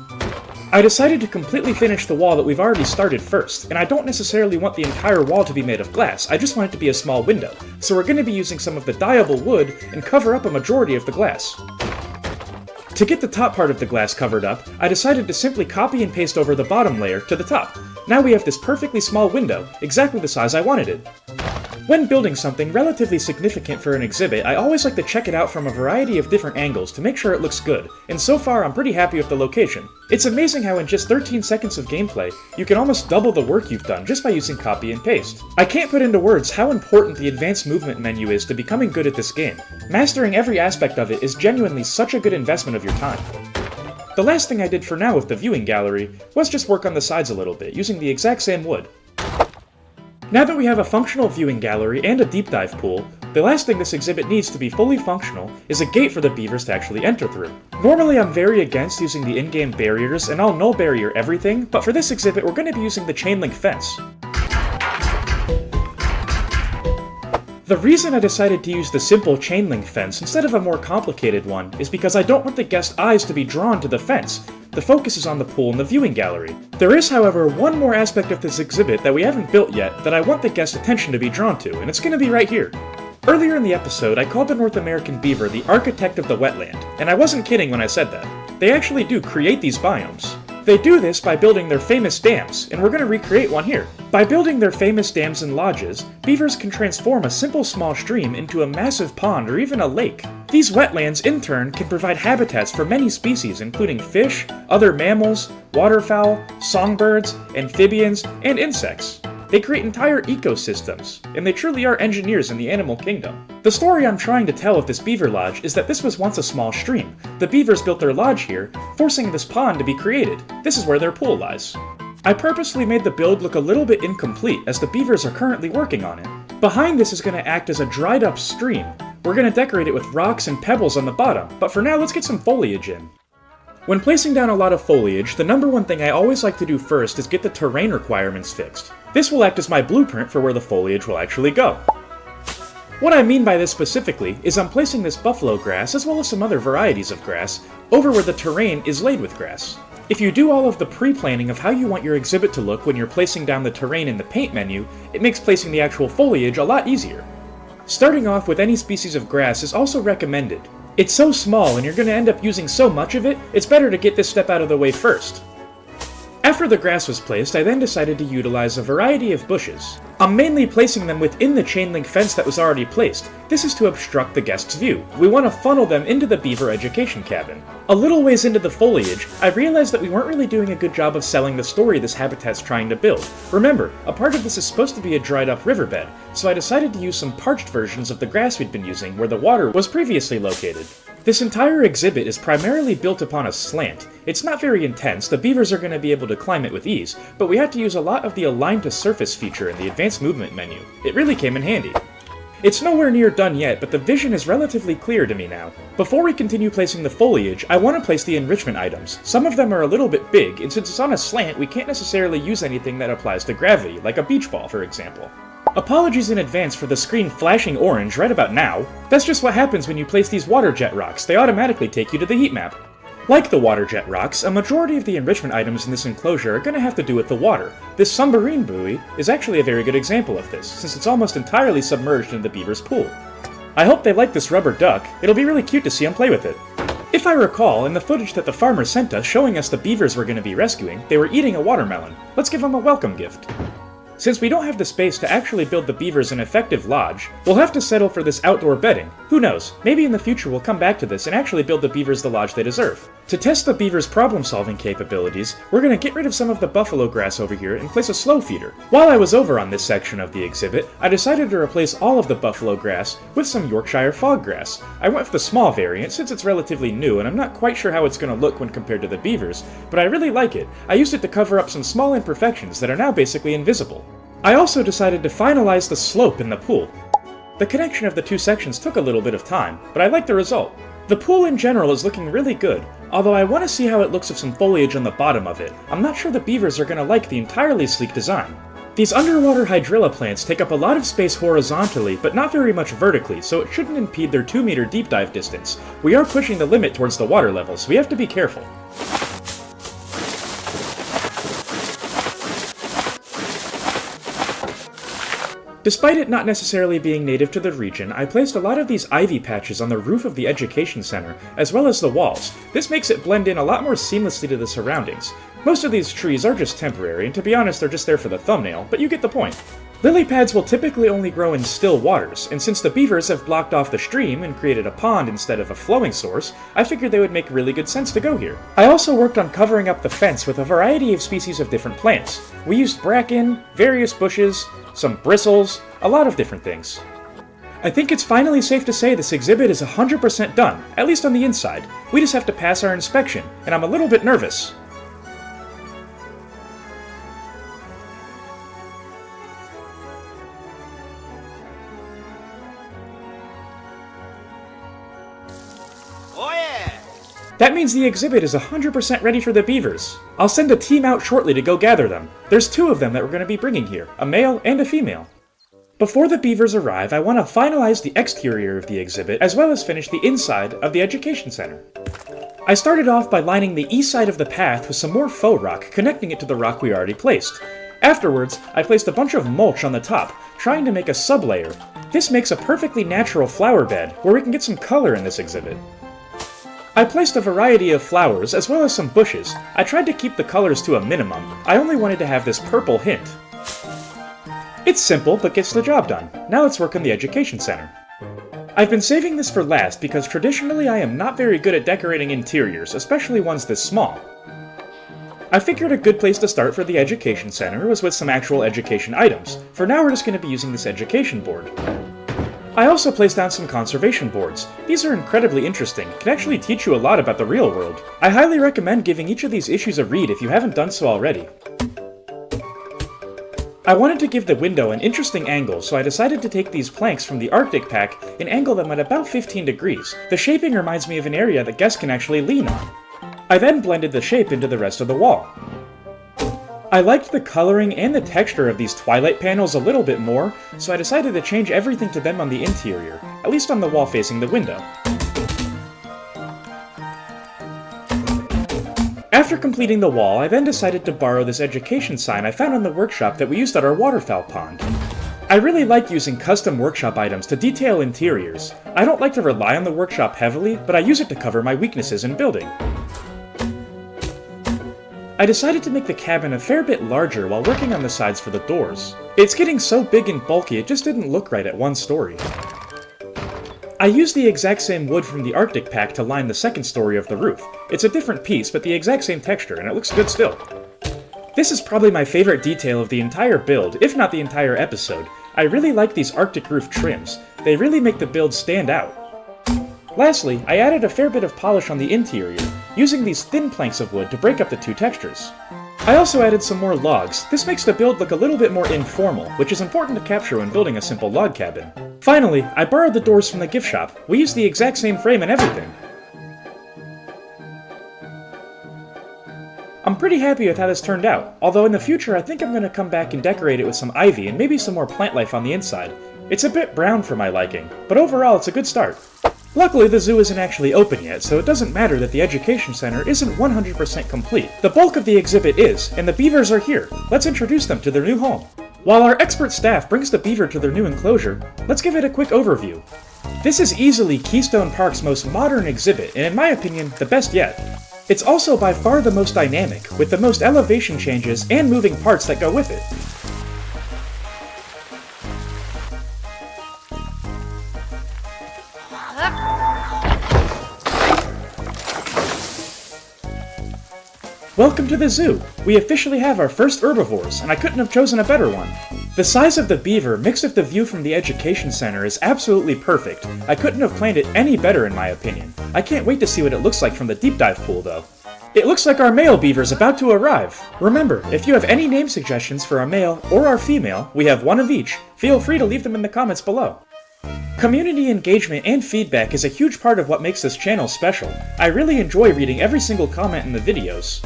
S1: I decided to completely finish the wall that we've already started first, and I don't necessarily want the entire wall to be made of glass, I just want it to be a small window, so we're going to be using some of the dyeable wood and cover up a majority of the glass. To get the top part of the glass covered up, I decided to simply copy and paste over the bottom layer to the top. Now we have this perfectly small window, exactly the size I wanted it. When building something relatively significant for an exhibit, I always like to check it out from a variety of different angles to make sure it looks good, and so far I'm pretty happy with the location. It's amazing how in just 13 seconds of gameplay, you can almost double the work you've done just by using copy and paste. I can't put into words how important the advanced movement menu is to becoming good at this game. Mastering every aspect of it is genuinely such a good investment of your time. The last thing I did for now with the viewing gallery was just work on the sides a little bit, using the exact same wood. Now that we have a functional viewing gallery and a deep dive pool, the last thing this exhibit needs to be fully functional is a gate for the beavers to actually enter through. Normally I'm very against using the in-game barriers and I'll null barrier everything, but for this exhibit we're going to be using the chain link fence. The reason I decided to use the simple chain link fence instead of a more complicated one is because I don't want the guest's eyes to be drawn to the fence. The focus is on the pool and the viewing gallery. There is, however, one more aspect of this exhibit that we haven't built yet that I want the guest's attention to be drawn to, and it's going to be right here. Earlier in the episode, I called the North American beaver the architect of the wetland, and I wasn't kidding when I said that. They actually do create these biomes. They do this by building their famous dams, and we're going to recreate one here. By building their famous dams and lodges, beavers can transform a simple small stream into a massive pond or even a lake. These wetlands, in turn, can provide habitats for many species including fish, other mammals, waterfowl, songbirds, amphibians, and insects. They create entire ecosystems, and they truly are engineers in the animal kingdom. The story I'm trying to tell with this beaver lodge is that this was once a small stream. The beavers built their lodge here, forcing this pond to be created. This is where their pool lies. I purposely made the build look a little bit incomplete as the beavers are currently working on it. Behind this is going to act as a dried up stream. We're going to decorate it with rocks and pebbles on the bottom, but for now let's get some foliage in. When placing down a lot of foliage, the number one thing I always like to do first is get the terrain requirements fixed. This will act as my blueprint for where the foliage will actually go. What I mean by this specifically is I'm placing this buffalo grass, as well as some other varieties of grass, over where the terrain is laid with grass. If you do all of the pre-planning of how you want your exhibit to look when you're placing down the terrain in the paint menu, it makes placing the actual foliage a lot easier. Starting off with any species of grass is also recommended. It's so small and you're going to end up using so much of it, it's better to get this step out of the way first. After the grass was placed, I then decided to utilize a variety of bushes. I'm mainly placing them within the chain link fence that was already placed. This is to obstruct the guest's view. We want to funnel them into the beaver education cabin. A little ways into the foliage, I realized that we weren't really doing a good job of selling the story this habitat's trying to build. Remember, a part of this is supposed to be a dried up riverbed, so I decided to use some parched versions of the grass we'd been using where the water was previously located. This entire exhibit is primarily built upon a slant. It's not very intense, the beavers are going to be able to climb it with ease, but we had to use a lot of the align to surface feature in the advanced movement menu. It really came in handy. It's nowhere near done yet, but the vision is relatively clear to me now. Before we continue placing the foliage, I want to place the enrichment items. Some of them are a little bit big, and since it's on a slant, we can't necessarily use anything that applies to gravity, like a beach ball for example. Apologies in advance for the screen flashing orange right about now. That's just what happens when you place these water jet rocks, they automatically take you to the heat map. Like the water jet rocks, a majority of the enrichment items in this enclosure are going to have to do with the water. This submarine buoy is actually a very good example of this, since it's almost entirely submerged in the beaver's pool. I hope they like this rubber duck, it'll be really cute to see them play with it. If I recall, in the footage that the farmer sent us showing us the beavers we're going to be rescuing, they were eating a watermelon. Let's give them a welcome gift. Since we don't have the space to actually build the beavers an effective lodge, we'll have to settle for this outdoor bedding. Who knows, maybe in the future we'll come back to this and actually build the beavers the lodge they deserve. To test the beavers' problem-solving capabilities, we're going to get rid of some of the buffalo grass over here and place a slow feeder. While I was over on this section of the exhibit, I decided to replace all of the buffalo grass with some Yorkshire fog grass. I went with the small variant since it's relatively new and I'm not quite sure how it's going to look when compared to the beavers, but I really like it. I used it to cover up some small imperfections that are now basically invisible. I also decided to finalize the slope in the pool. The connection of the two sections took a little bit of time, but I like the result. The pool in general is looking really good, although I want to see how it looks with some foliage on the bottom of it. I'm not sure the beavers are going to like the entirely sleek design. These underwater hydrilla plants take up a lot of space horizontally, but not very much vertically, so it shouldn't impede their 2-meter deep dive distance. We are pushing the limit towards the water level, so we have to be careful. Despite it not necessarily being native to the region, I placed a lot of these ivy patches on the roof of the education center, as well as the walls. This makes it blend in a lot more seamlessly to the surroundings. Most of these trees are just temporary, and to be honest they're just there for the thumbnail, but you get the point. Lily pads will typically only grow in still waters, and since the beavers have blocked off the stream and created a pond instead of a flowing source, I figured they would make really good sense to go here. I also worked on covering up the fence with a variety of species of different plants. We used bracken, various bushes, some bristles, a lot of different things. I think it's finally safe to say this exhibit is 100% done, at least on the inside. We just have to pass our inspection, and I'm a little bit nervous.
S2: Oh yeah!
S1: That means the exhibit is 100% ready for the beavers. I'll send a team out shortly to go gather them. There's 2 of them that we're going to be bringing here, a male and a female. Before the beavers arrive, I want to finalize the exterior of the exhibit as well as finish the inside of the education center. I started off by lining the east side of the path with some more faux rock, connecting it to the rock we already placed. Afterwards, I placed a bunch of mulch on the top, trying to make a sublayer. This makes a perfectly natural flower bed, where we can get some color in this exhibit. I placed a variety of flowers as well as some bushes. I tried to keep the colors to a minimum. I only wanted to have this purple hint. It's simple, but gets the job done. Now let's work on the education center. I've been saving this for last because traditionally I am not very good at decorating interiors, especially ones this small. I figured a good place to start for the education center was with some actual education items. For now we're just going to be using this education board. I also placed down some conservation boards. These are incredibly interesting, can actually teach you a lot about the real world. I highly recommend giving each of these issues a read if you haven't done so already. I wanted to give the window an interesting angle, so I decided to take these planks from the Arctic pack and angle them at about 15 degrees. The shaping reminds me of an area that guests can actually lean on. I then blended the shape into the rest of the wall. I liked the coloring and the texture of these twilight panels a little bit more, so I decided to change everything to them on the interior, at least on the wall facing the window. After completing the wall, I then decided to borrow this education sign I found in the workshop that we used at our waterfowl pond. I really like using custom workshop items to detail interiors. I don't like to rely on the workshop heavily, but I use it to cover my weaknesses in building. I decided to make the cabin a fair bit larger while working on the sides for the doors. It's getting so big and bulky it just didn't look right at one story. I used the exact same wood from the Arctic pack to line the second story of the roof. It's a different piece, but the exact same texture, and it looks good still. This is probably my favorite detail of the entire build, if not the entire episode. I really like these Arctic roof trims. They really make the build stand out. Lastly, I added a fair bit of polish on the interior, using these thin planks of wood to break up the two textures. I also added some more logs. This makes the build look a little bit more informal, which is important to capture when building a simple log cabin. Finally, I borrowed the doors from the gift shop. We used the exact same frame and everything. I'm pretty happy with how this turned out, although in the future I think I'm going to come back and decorate it with some ivy and maybe some more plant life on the inside. It's a bit brown for my liking, but overall it's a good start. Luckily, the zoo isn't actually open yet, so it doesn't matter that the education center isn't 100% complete. The bulk of the exhibit is, and the beavers are here. Let's introduce them to their new home. While our expert staff brings the beaver to their new enclosure, let's give it a quick overview. This is easily Keystone Park's most modern exhibit, and in my opinion, the best yet. It's also by far the most dynamic, with the most elevation changes and moving parts that go with it. Welcome to the zoo! We officially have our first herbivores, and I couldn't have chosen a better one. The size of the beaver mixed with the view from the education center is absolutely perfect. I couldn't have planned it any better in my opinion. I can't wait to see what it looks like from the deep dive pool though. It looks like our male beaver's about to arrive. Remember, if you have any name suggestions for our male or our female, we have one of each. Feel free to leave them in the comments below. Community engagement and feedback is a huge part of what makes this channel special. I really enjoy reading every single comment in the videos.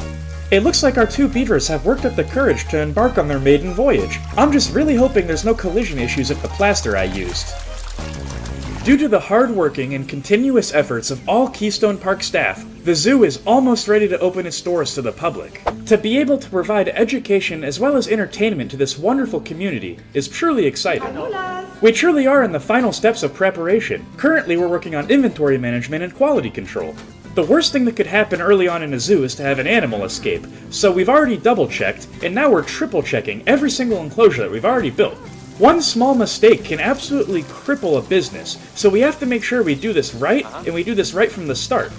S1: It looks like our two beavers have worked up the courage to embark on their maiden voyage. I'm just really hoping there's no collision issues with the plaster I used. Due to the hard-working and continuous efforts of all Keystone Park staff, the zoo is almost ready to open its doors to the public. To be able to provide education as well as entertainment to this wonderful community is truly exciting. We truly are in the final steps of preparation. Currently we're working on inventory management and quality control. The worst thing that could happen early on in a zoo is to have an animal escape, so we've already double-checked, and now we're triple-checking every single enclosure that we've already built. One small mistake can absolutely cripple a business, so we have to make sure we do this right, and we do this right from the start.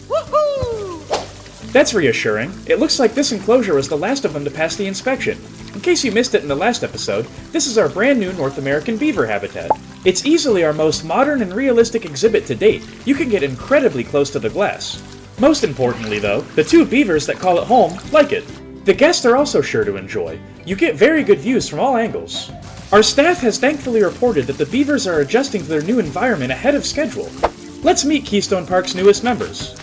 S1: Woohoo! That's reassuring. It looks like this enclosure was the last of them to pass the inspection. In case you missed it in the last episode, this is our brand new North American beaver habitat. It's easily our most modern and realistic exhibit to date. You can get incredibly close to the glass. Most importantly though, the two beavers that call it home like it. The guests are also sure to enjoy. You get very good views from all angles. Our staff has thankfully reported that the beavers are adjusting to their new environment ahead of schedule. Let's meet Keystone Park's newest members.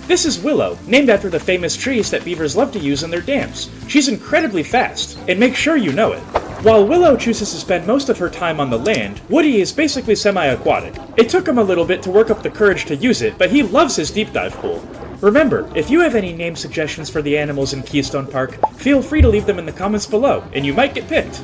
S1: This is Willow, named after the famous trees that beavers love to use in their dams. She's incredibly fast, and make sure you know it. While Willow chooses to spend most of her time on the land, Woody is basically semi-aquatic. It took him a little bit to work up the courage to use it, but he loves his deep dive pool. Remember, if you have any name suggestions for the animals in Keystone Park, feel free to leave them in the comments below, and you might get picked.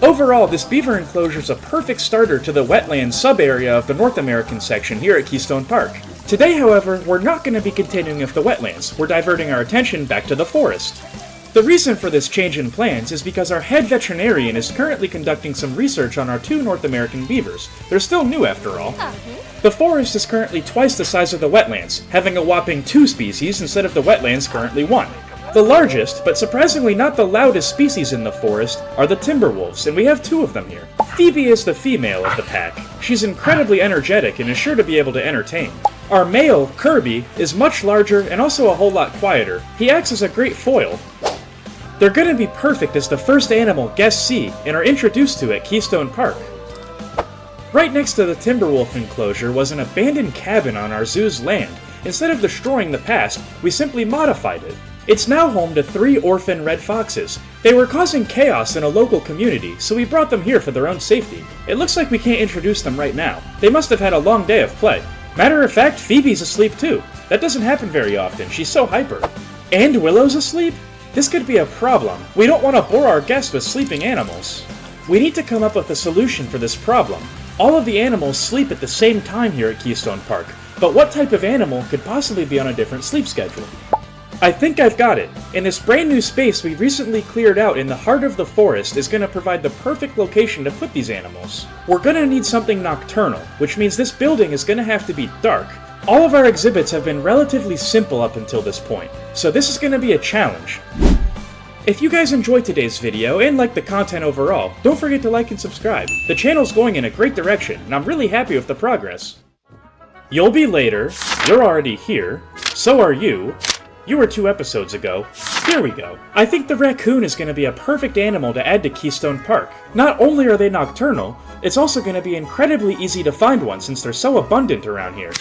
S1: Overall, this beaver enclosure is a perfect starter to the wetland sub-area of the North American section here at Keystone Park. Today, however, we're not going to be continuing with the wetlands, we're diverting our attention back to the forest. The reason for this change in plans is because our head veterinarian is currently conducting some research on our 2 North American beavers. They're still new after all. The forest is currently twice the size of the wetlands, having a whopping 2 species instead of the wetlands' currently 1. The largest, but surprisingly not the loudest species in the forest, are the timber wolves, and we have 2 of them here. Phoebe is the female of the pack. She's incredibly energetic and is sure to be able to entertain. Our male, Kirby, is much larger and also a whole lot quieter. He acts as a great foil. They're going to be perfect as the first animal guests see and are introduced to at Keystone Park. Right next to the Timberwolf enclosure was an abandoned cabin on our zoo's land. Instead of destroying the past, we simply modified it. It's now home to 3 orphan red foxes. They were causing chaos in a local community, so we brought them here for their own safety. It looks like we can't introduce them right now. They must have had a long day of play. Matter of fact, Phoebe's asleep too. That doesn't happen very often, she's so hyper. And Willow's asleep? This could be a problem. We don't want to bore our guests with sleeping animals. We need to come up with a solution for this problem. All of the animals sleep at the same time here at Keystone Park, but what type of animal could possibly be on a different sleep schedule? I think I've got it. In this brand new space we recently cleared out in the heart of the forest is going to provide the perfect location to put these animals. We're going to need something nocturnal, which means this building is going to have to be dark. All of our exhibits have been relatively simple up until this point, so this is going to be a challenge. If you guys enjoyed today's video and like the content overall, don't forget to like and subscribe. The channel's going in a great direction, and I'm really happy with the progress. You'll be later, you're already here, so are you. You were 2 episodes ago. Here we go. I think the raccoon is going to be a perfect animal to add to Keystone Park. Not only are they nocturnal, it's also going to be incredibly easy to find one since they're so abundant around here.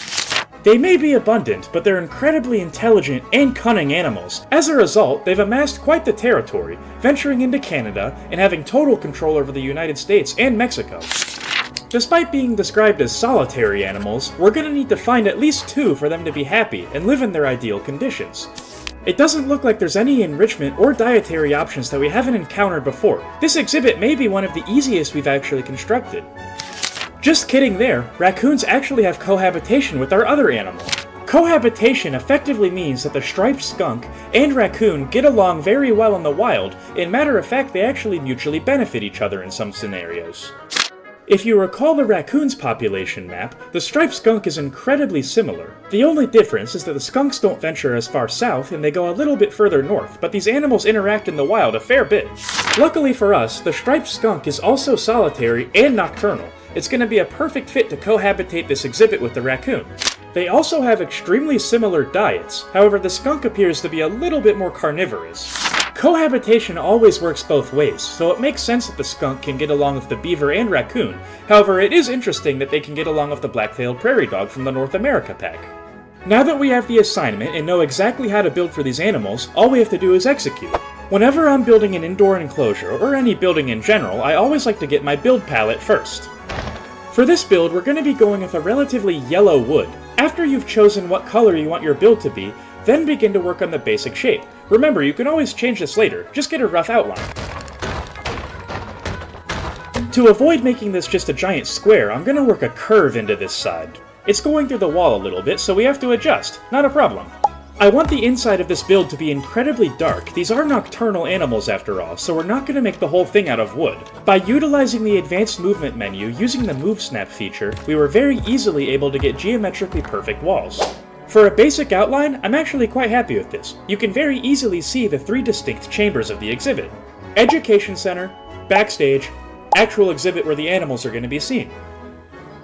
S1: They may be abundant, but they're incredibly intelligent and cunning animals. As a result, they've amassed quite the territory, venturing into Canada and having total control over the United States and Mexico. Despite being described as solitary animals, we're going to need to find at least 2 for them to be happy and live in their ideal conditions. It doesn't look like there's any enrichment or dietary options that we haven't encountered before. This exhibit may be one of the easiest we've actually constructed. Just kidding there, raccoons actually have cohabitation with our other animal. Cohabitation effectively means that the striped skunk and raccoon get along very well in the wild, and matter of fact they actually mutually benefit each other in some scenarios. If you recall the raccoon's population map, the striped skunk is incredibly similar. The only difference is that the skunks don't venture as far south and they go a little bit further north, but these animals interact in the wild a fair bit. Luckily for us, the striped skunk is also solitary and nocturnal. It's going to be a perfect fit to cohabitate this exhibit with the raccoon. They also have extremely similar diets, however the skunk appears to be a little bit more carnivorous. Cohabitation always works both ways, so it makes sense that the skunk can get along with the beaver and raccoon. However, it is interesting that they can get along with the black-tailed prairie dog from the North America pack. Now that we have the assignment and know exactly how to build for these animals, all we have to do is execute. Whenever I'm building an indoor enclosure, or any building in general, I always like to get my build palette first. For this build, we're going to be going with a relatively yellow wood. After you've chosen what color you want your build to be, then begin to work on the basic shape. Remember, you can always change this later, just get a rough outline. To avoid making this just a giant square, I'm going to work a curve into this side. It's going through the wall a little bit, so we have to adjust, not a problem. I want the inside of this build to be incredibly dark. These are nocturnal animals after all, so we're not going to make the whole thing out of wood. By utilizing the advanced movement menu using the Move Snap feature, we were very easily able to get geometrically perfect walls. For a basic outline, I'm actually quite happy with this. You can very easily see the 3 distinct chambers of the exhibit. Education Center, Backstage, actual exhibit where the animals are going to be seen.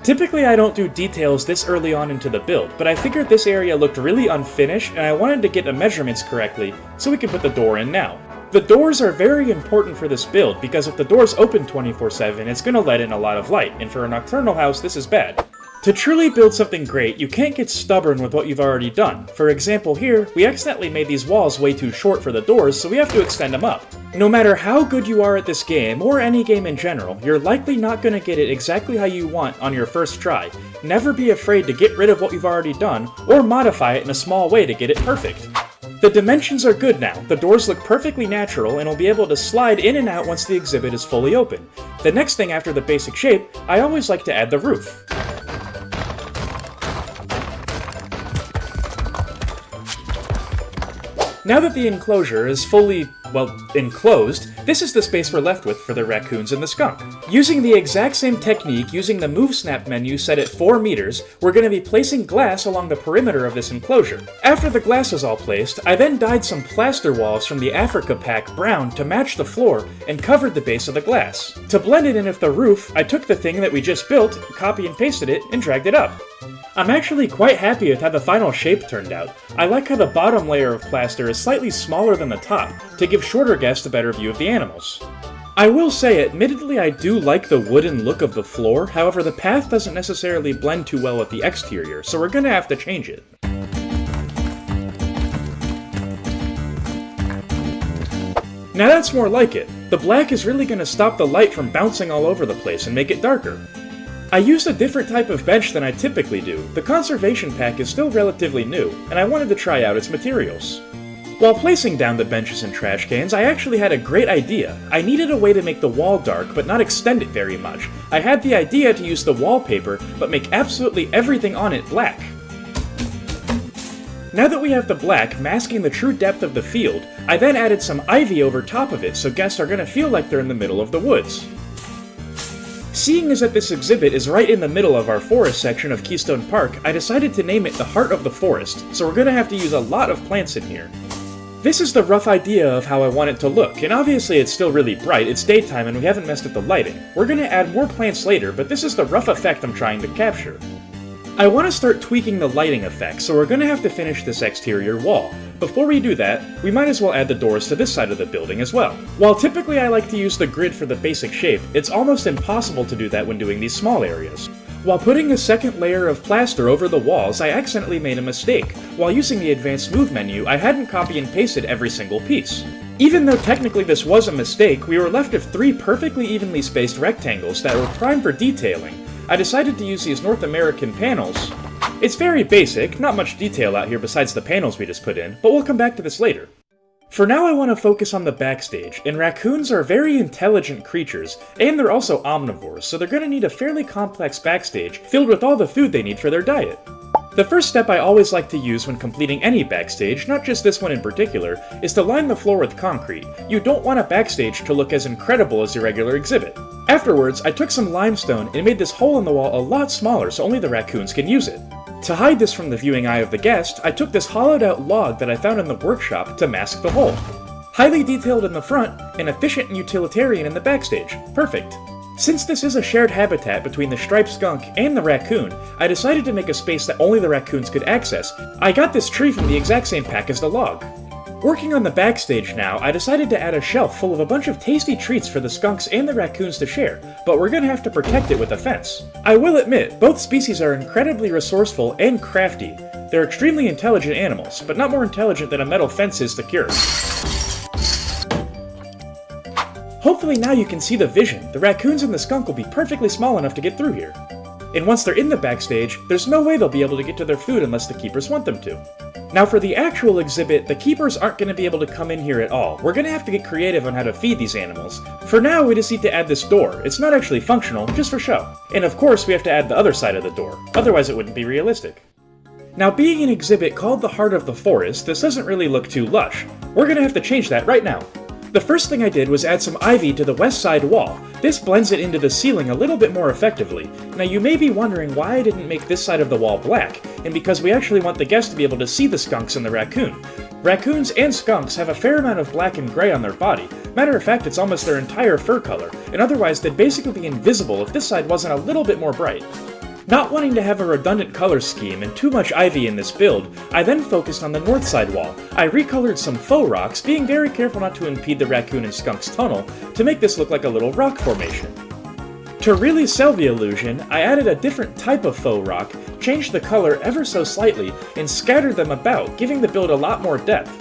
S1: Typically I don't do details this early on into the build, but I figured this area looked really unfinished and I wanted to get the measurements correctly so we can put the door in now. The doors are very important for this build because if the doors open 24/7 it's going to let in a lot of light, and for a nocturnal house this is bad. To truly build something great, you can't get stubborn with what you've already done. For example here, we accidentally made these walls way too short for the doors, so we have to extend them up. No matter how good you are at this game, or any game in general, you're likely not going to get it exactly how you want on your first try. Never be afraid to get rid of what you've already done, or modify it in a small way to get it perfect. The dimensions are good now, the doors look perfectly natural and will be able to slide in and out once the exhibit is fully open. The next thing after the basic shape, I always like to add the roof. Now that the enclosure is fully, well, enclosed, this is the space we're left with for the raccoons and the skunk. Using the exact same technique, using the Move Snap menu set at 4 meters, we're going to be placing glass along the perimeter of this enclosure. After the glass is all placed, I then dyed some plaster walls from the Africa pack brown to match the floor and covered the base of the glass. To blend it in with the roof, I took the thing that we just built, copy and pasted it, and dragged it up. I'm actually quite happy with how the final shape turned out. I like how the bottom layer of plaster is slightly smaller than the top, to give shorter guests a better view of the animals. I will say, admittedly I do like the wooden look of the floor, however the path doesn't necessarily blend too well with the exterior, so we're gonna have to change it. Now that's more like it. The black is really gonna stop the light from bouncing all over the place and make it darker. I used a different type of bench than I typically do. The conservation pack is still relatively new, and I wanted to try out its materials. While placing down the benches and trash cans, I actually had a great idea. I needed a way to make the wall dark, but not extend it very much. I had the idea to use the wallpaper, but make absolutely everything on it black. Now that we have the black masking the true depth of the field, I then added some ivy over top of it so guests are going to feel like they're in the middle of the woods. Seeing as that this exhibit is right in the middle of our forest section of Keystone Park, I decided to name it the Heart of the Forest, so we're going to have to use a lot of plants in here. This is the rough idea of how I want it to look, and obviously it's still really bright, it's daytime and we haven't messed with the lighting. We're going to add more plants later, but this is the rough effect I'm trying to capture. I want to start tweaking the lighting effects, so we're going to have to finish this exterior wall. Before we do that, we might as well add the doors to this side of the building as well. While typically I like to use the grid for the basic shape, it's almost impossible to do that when doing these small areas. While putting a second layer of plaster over the walls, I accidentally made a mistake. While using the advanced move menu, I hadn't copy and pasted every single piece. Even though technically this was a mistake, we were left with 3 perfectly evenly spaced rectangles that were primed for detailing. I decided to use these North American panels. It's very basic, not much detail out here besides the panels we just put in, but we'll come back to this later. For now I want to focus on the backstage, and raccoons are very intelligent creatures, and they're also omnivores, so they're going to need a fairly complex backstage filled with all the food they need for their diet. The first step I always like to use when completing any backstage, not just this one in particular, is to line the floor with concrete. You don't want a backstage to look as incredible as your regular exhibit. Afterwards, I took some limestone and made this hole in the wall a lot smaller so only the raccoons can use it. To hide this from the viewing eye of the guest, I took this hollowed out log that I found in the workshop to mask the hole. Highly detailed in the front, and efficient and utilitarian in the backstage. Perfect. Since this is a shared habitat between the striped skunk and the raccoon, I decided to make a space that only the raccoons could access. I got this tree from the exact same pack as the log. Working on the backstage now, I decided to add a shelf full of a bunch of tasty treats for the skunks and the raccoons to share, but we're gonna have to protect it with a fence. I will admit, both species are incredibly resourceful and crafty. They're extremely intelligent animals, but not more intelligent than a metal fence is to cure. Hopefully now you can see the vision. The raccoons and the skunk will be perfectly small enough to get through here. And once they're in the backstage, there's no way they'll be able to get to their food unless the keepers want them to. Now for the actual exhibit, the keepers aren't going to be able to come in here at all. We're going to have to get creative on how to feed these animals. For now, we just need to add this door. It's not actually functional, just for show. And of course, we have to add the other side of the door. Otherwise it wouldn't be realistic. Now being an exhibit called the Heart of the Forest, this doesn't really look too lush. We're going to have to change that right now. The first thing I did was add some ivy to the west side wall. This blends it into the ceiling a little bit more effectively. Now you may be wondering why I didn't make this side of the wall black, and because we actually want the guests to be able to see the skunks and the raccoon. Raccoons and skunks have a fair amount of black and gray on their body. Matter of fact, it's almost their entire fur color, and otherwise they'd basically be invisible if this side wasn't a little bit more bright. Not wanting to have a redundant color scheme and too much ivy in this build, I then focused on the north side wall. I recolored some faux rocks, being very careful not to impede the raccoon and skunk's tunnel, to make this look like a little rock formation. To really sell the illusion, I added a different type of faux rock, changed the color ever so slightly, and scattered them about, giving the build a lot more depth.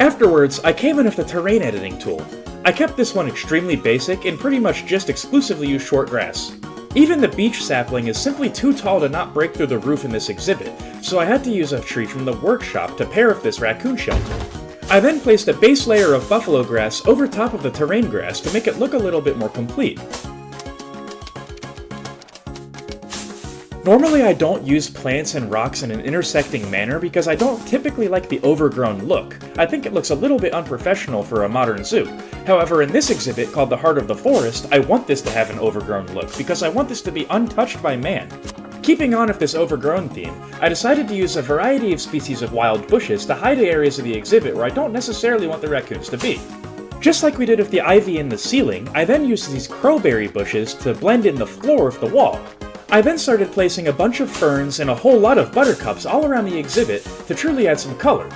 S1: Afterwards, I came in with the terrain editing tool. I kept this one extremely basic and pretty much just exclusively used short grass. Even the beech sapling is simply too tall to not break through the roof in this exhibit, so I had to use a tree from the workshop to pair with this raccoon shelter. I then placed a base layer of buffalo grass over top of the terrain grass to make it look a little bit more complete. Normally I don't use plants and rocks in an intersecting manner because I don't typically like the overgrown look. I think it looks a little bit unprofessional for a modern zoo. However, in this exhibit called the Heart of the Forest, I want this to have an overgrown look because I want this to be untouched by man. Keeping on with this overgrown theme, I decided to use a variety of species of wild bushes to hide the areas of the exhibit where I don't necessarily want the raccoons to be. Just like we did with the ivy in the ceiling, I then used these crowberry bushes to blend in the floor of the wall. I then started placing a bunch of ferns and a whole lot of buttercups all around the exhibit to truly add some color.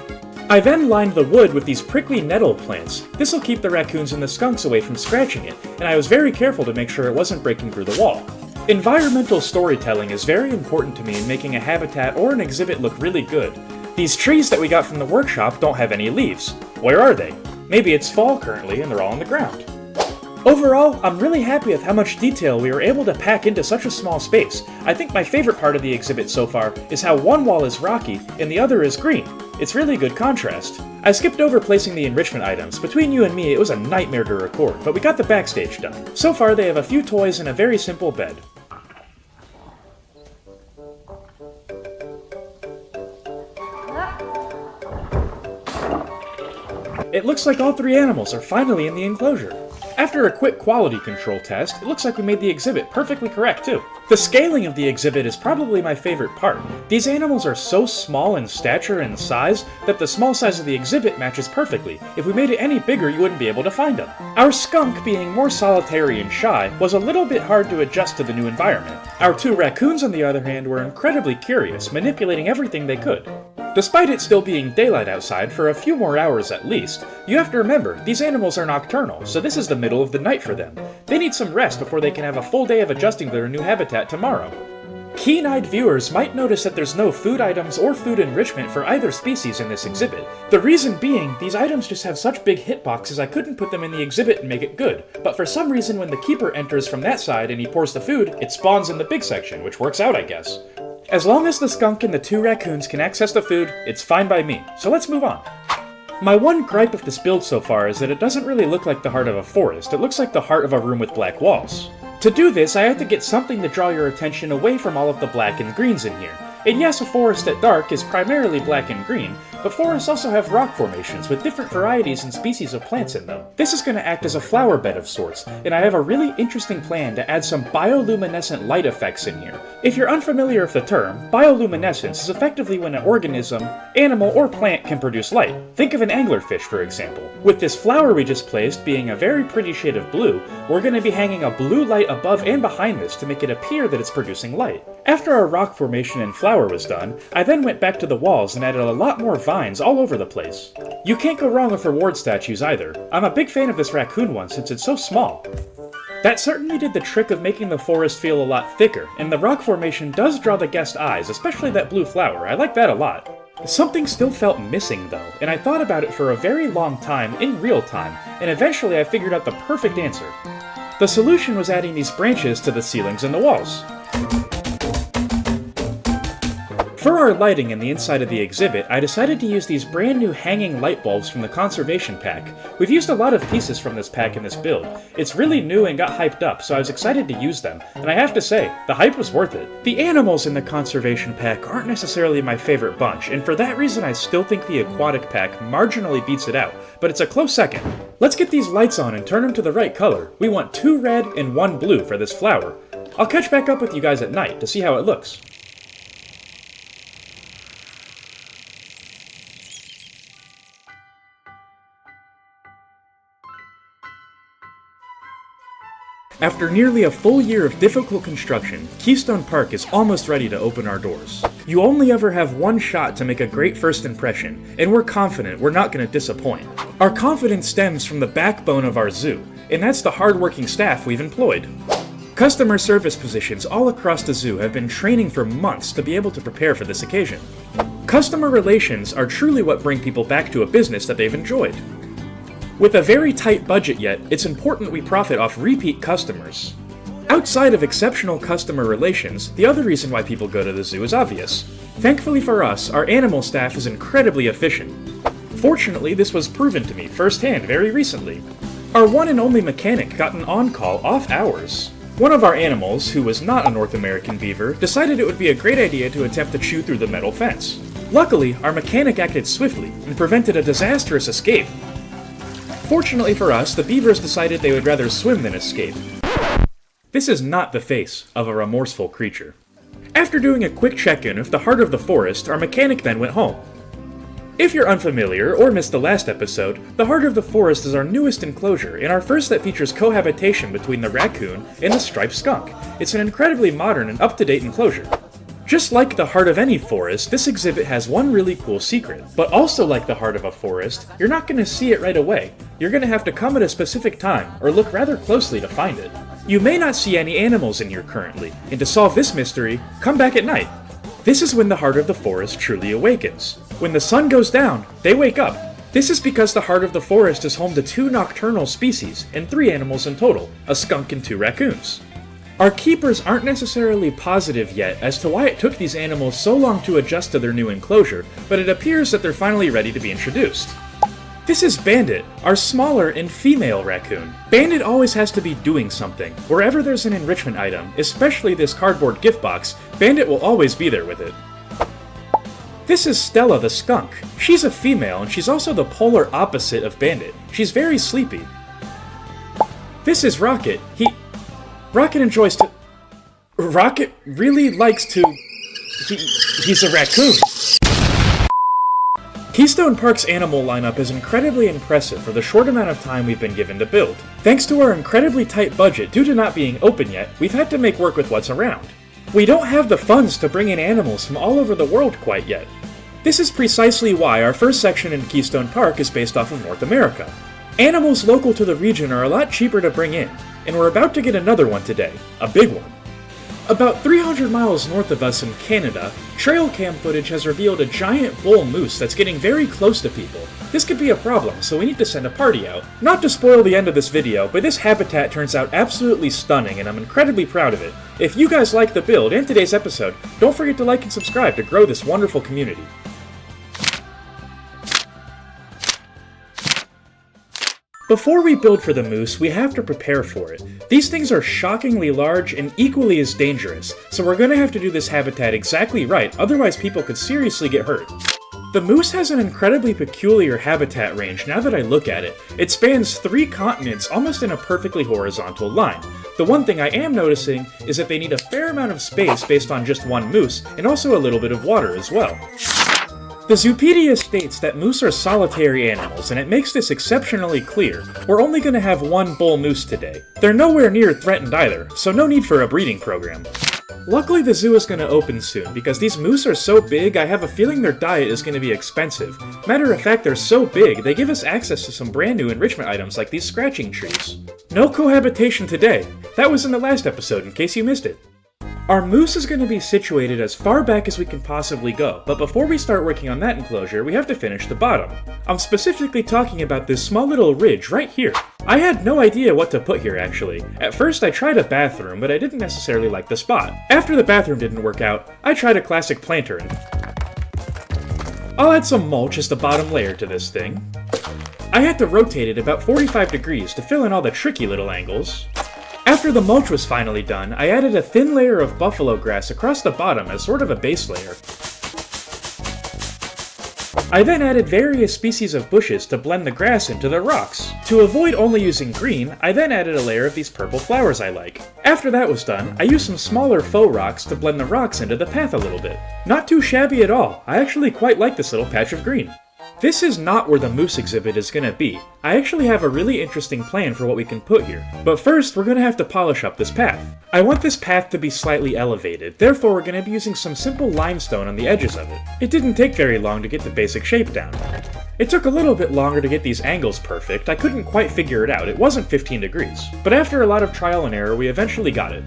S1: I then lined the wood with these prickly nettle plants. This will keep the raccoons and the skunks away from scratching it, and I was very careful to make sure it wasn't breaking through the wall. Environmental storytelling is very important to me in making a habitat or an exhibit look really good. These trees that we got from the workshop don't have any leaves. Where are they? Maybe it's fall currently and they're all on the ground. Overall, I'm really happy with how much detail we were able to pack into such a small space. I think my favorite part of the exhibit so far is how one wall is rocky and the other is green. It's really good contrast. I skipped over placing the enrichment items. Between you and me, it was a nightmare to record, but we got the backstage done. So far, they have a few toys and a very simple bed. It looks like all three animals are finally in the enclosure. After a quick quality control test, it looks like we made the exhibit perfectly correct too. The scaling of the exhibit is probably my favorite part. These animals are so small in stature and size that the small size of the exhibit matches perfectly. If we made it any bigger, you wouldn't be able to find them. Our skunk, being more solitary and shy, was a little bit hard to adjust to the new environment. Our two raccoons, on the other hand, were incredibly curious, manipulating everything they could. Despite it still being daylight outside for a few more hours at least, you have to remember, these animals are nocturnal, so this is the middle of the night for them. They need some rest before they can have a full day of adjusting to their new habitat tomorrow. Keen-eyed viewers might notice that there's no food items or food enrichment for either species in this exhibit. The reason being, these items just have such big hitboxes I couldn't put them in the exhibit and make it good, but for some reason when the keeper enters from that side and he pours the food, it spawns in the big section, which works out I guess. As long as the skunk and the two raccoons can access the food, it's fine by me, so let's move on. My one gripe of this build so far is that it doesn't really look like the heart of a forest, it looks like the heart of a room with black walls. To do this, I had to get something to draw your attention away from all of the black and greens in here. And yes, a forest at dark is primarily black and green, but forests also have rock formations with different varieties and species of plants in them. This is going to act as a flower bed of sorts, and I have a really interesting plan to add some bioluminescent light effects in here. If you're unfamiliar with the term, bioluminescence is effectively when an organism, animal, or plant can produce light. Think of an anglerfish, for example. With this flower we just placed being a very pretty shade of blue, we're going to be hanging a blue light above and behind this to make it appear that it's producing light. After our rock formation and flower was done, I then went back to the walls and added a lot more vines all over the place. You can't go wrong with reward statues either. I'm a big fan of this raccoon one since it's so small. That certainly did the trick of making the forest feel a lot thicker, and the rock formation does draw the guest eyes, especially that blue flower. I like that a lot. Something still felt missing though, and I thought about it for a very long time in real time, and eventually I figured out the perfect answer. The solution was adding these branches to the ceilings and the walls. For our lighting in the inside of the exhibit, I decided to use these brand new hanging light bulbs from the conservation pack. We've used a lot of pieces from this pack in this build. It's really new and got hyped up, so I was excited to use them, and I have to say, the hype was worth it. The animals in the conservation pack aren't necessarily my favorite bunch, and for that reason I still think the aquatic pack marginally beats it out, but it's a close second. Let's get these lights on and turn them to the right color. We want 2 red and 1 blue for this flower. I'll catch back up with you guys at night to see how it looks. After nearly a full year of difficult construction, Keystone Park is almost ready to open our doors. You only ever have one shot to make a great first impression, and we're confident we're not going to disappoint. Our confidence stems from the backbone of our zoo, and that's the hardworking staff we've employed. Customer service positions all across the zoo have been training for months to be able to prepare for this occasion. Customer relations are truly what bring people back to a business that they've enjoyed. With a very tight budget yet, it's important we profit off repeat customers. Outside of exceptional customer relations, the other reason why people go to the zoo is obvious. Thankfully for us, our animal staff is incredibly efficient. Fortunately, this was proven to me firsthand very recently. Our one and only mechanic got an on-call off hours. One of our animals, who was not a North American beaver, decided it would be a great idea to attempt to chew through the metal fence. Luckily, our mechanic acted swiftly and prevented a disastrous escape. Fortunately for us, the beavers decided they would rather swim than escape. This is not the face of a remorseful creature. After doing a quick check-in of the heart of the forest, our mechanic then went home. If you're unfamiliar or missed the last episode, the Heart of the Forest is our newest enclosure, and our first that features cohabitation between the raccoon and the striped skunk. It's an incredibly modern and up-to-date enclosure. Just like the heart of any forest, this exhibit has one really cool secret. But also like the heart of a forest, you're not going to see it right away. You're going to have to come at a specific time, or look rather closely to find it. You may not see any animals in here currently, and to solve this mystery, come back at night. This is when the heart of the forest truly awakens. When the sun goes down, they wake up. This is because the heart of the forest is home to 2 nocturnal species, and 3 animals in total, a skunk and 2 raccoons. Our keepers aren't necessarily positive yet as to why it took these animals so long to adjust to their new enclosure, but it appears that they're finally ready to be introduced. This is Bandit, our smaller and female raccoon. Bandit always has to be doing something. Wherever there's an enrichment item, especially this cardboard gift box, Bandit will always be there with it. This is Stella the skunk. She's a female and she's also the polar opposite of Bandit. She's very sleepy. This is Rocket. Rocket enjoys to... Rocket really likes to... He's a raccoon. Keystone Park's animal lineup is incredibly impressive for the short amount of time we've been given to build. Thanks to our incredibly tight budget due to not being open yet, we've had to make work with what's around. We don't have the funds to bring in animals from all over the world quite yet. This is precisely why our first section in Keystone Park is based off of North America. Animals local to the region are a lot cheaper to bring in, and we're about to get another one today, a big one. About 300 miles north of us in Canada, trail cam footage has revealed a giant bull moose that's getting very close to people. This could be a problem, so we need to send a party out. Not to spoil the end of this video, but this habitat turns out absolutely stunning and I'm incredibly proud of it. If you guys like the build and today's episode, don't forget to like and subscribe to grow this wonderful community. Before we build for the moose, we have to prepare for it. These things are shockingly large and equally as dangerous, so we're going to have to do this habitat exactly right, otherwise people could seriously get hurt. The moose has an incredibly peculiar habitat range now that I look at it. It spans 3 continents almost in a perfectly horizontal line. The one thing I am noticing is that they need a fair amount of space based on just one moose, and also a little bit of water as well. The Zoopedia states that moose are solitary animals, and it makes this exceptionally clear. We're only going to have 1 bull moose today. They're nowhere near threatened either, so no need for a breeding program. Luckily the zoo is going to open soon, because these moose are so big I have a feeling their diet is going to be expensive. Matter of fact, they're so big, they give us access to some brand new enrichment items like these scratching trees. No cohabitation today. That was in the last episode in case you missed it. Our moose is going to be situated as far back as we can possibly go, but before we start working on that enclosure, we have to finish the bottom. I'm specifically talking about this small little ridge right here. I had no idea what to put here actually. At first I tried a bathroom, but I didn't necessarily like the spot. After the bathroom didn't work out, I tried a classic planter and... I'll add some mulch as the bottom layer to this thing. I had to rotate it about 45 degrees to fill in all the tricky little angles. After the mulch was finally done, I added a thin layer of buffalo grass across the bottom as sort of a base layer. I then added various species of bushes to blend the grass into the rocks. To avoid only using green, I then added a layer of these purple flowers I like. After that was done, I used some smaller faux rocks to blend the rocks into the path a little bit. Not too shabby at all, I actually quite like this little patch of green. This is not where the moose exhibit is going to be. I actually have a really interesting plan for what we can put here. But first, we're going to have to polish up this path. I want this path to be slightly elevated, therefore we're going to be using some simple limestone on the edges of it. It didn't take very long to get the basic shape down. It took a little bit longer to get these angles perfect. I couldn't quite figure it out. It wasn't 15 degrees. But after a lot of trial and error, we eventually got it.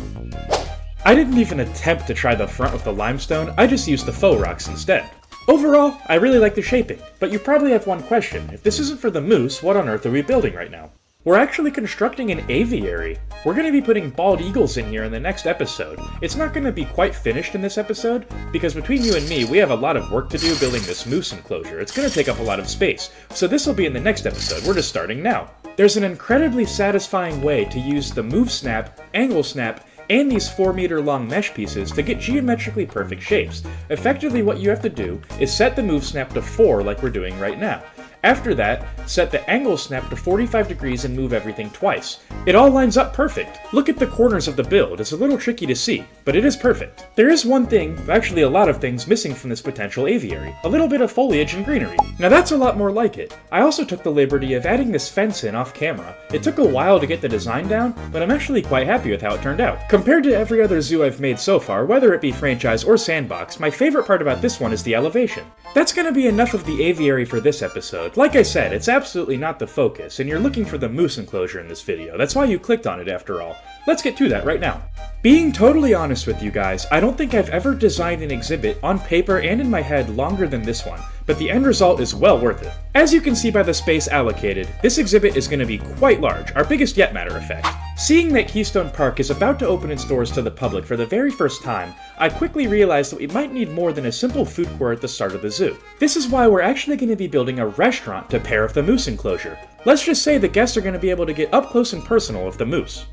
S1: I didn't even attempt to try the front with the limestone, I just used the faux rocks instead. Overall, I really like the shaping, but you probably have one question. If this isn't for the moose, what on earth are we building right now? We're actually constructing an aviary. We're going to be putting bald eagles in here in the next episode. It's not going to be quite finished in this episode, because between you and me, we have a lot of work to do building this moose enclosure. It's going to take up a lot of space, so this will be in the next episode. We're just starting now. There's an incredibly satisfying way to use the move snap, angle snap, and these 4-meter long mesh pieces to get geometrically perfect shapes. Effectively what you have to do is set the move snap to 4 like we're doing right now. After that, set the angle snap to 45 degrees and move everything twice. It all lines up perfect. Look at the corners of the build, it's a little tricky to see, but it is perfect. There is one thing, actually a lot of things, missing from this potential aviary. A little bit of foliage and greenery. Now that's a lot more like it. I also took the liberty of adding this fence in off camera. It took a while to get the design down, but I'm actually quite happy with how it turned out. Compared to every other zoo I've made so far, whether it be franchise or sandbox, my favorite part about this one is the elevation. That's gonna be enough of the aviary for this episode. Like I said, it's absolutely not the focus, and you're looking for the moose enclosure in this video. That's why you clicked on it after all. Let's get to that right now. Being totally honest with you guys, I don't think I've ever designed an exhibit on paper and in my head longer than this one, but the end result is well worth it. As you can see by the space allocated, this exhibit is going to be quite large, our biggest yet matter of fact. Seeing that Keystone Park is about to open its doors to the public for the very first time, I quickly realized that we might need more than a simple food court at the start of the zoo. This is why we're actually going to be building a restaurant to pair with the moose enclosure. Let's just say the guests are going to be able to get up close and personal with the moose.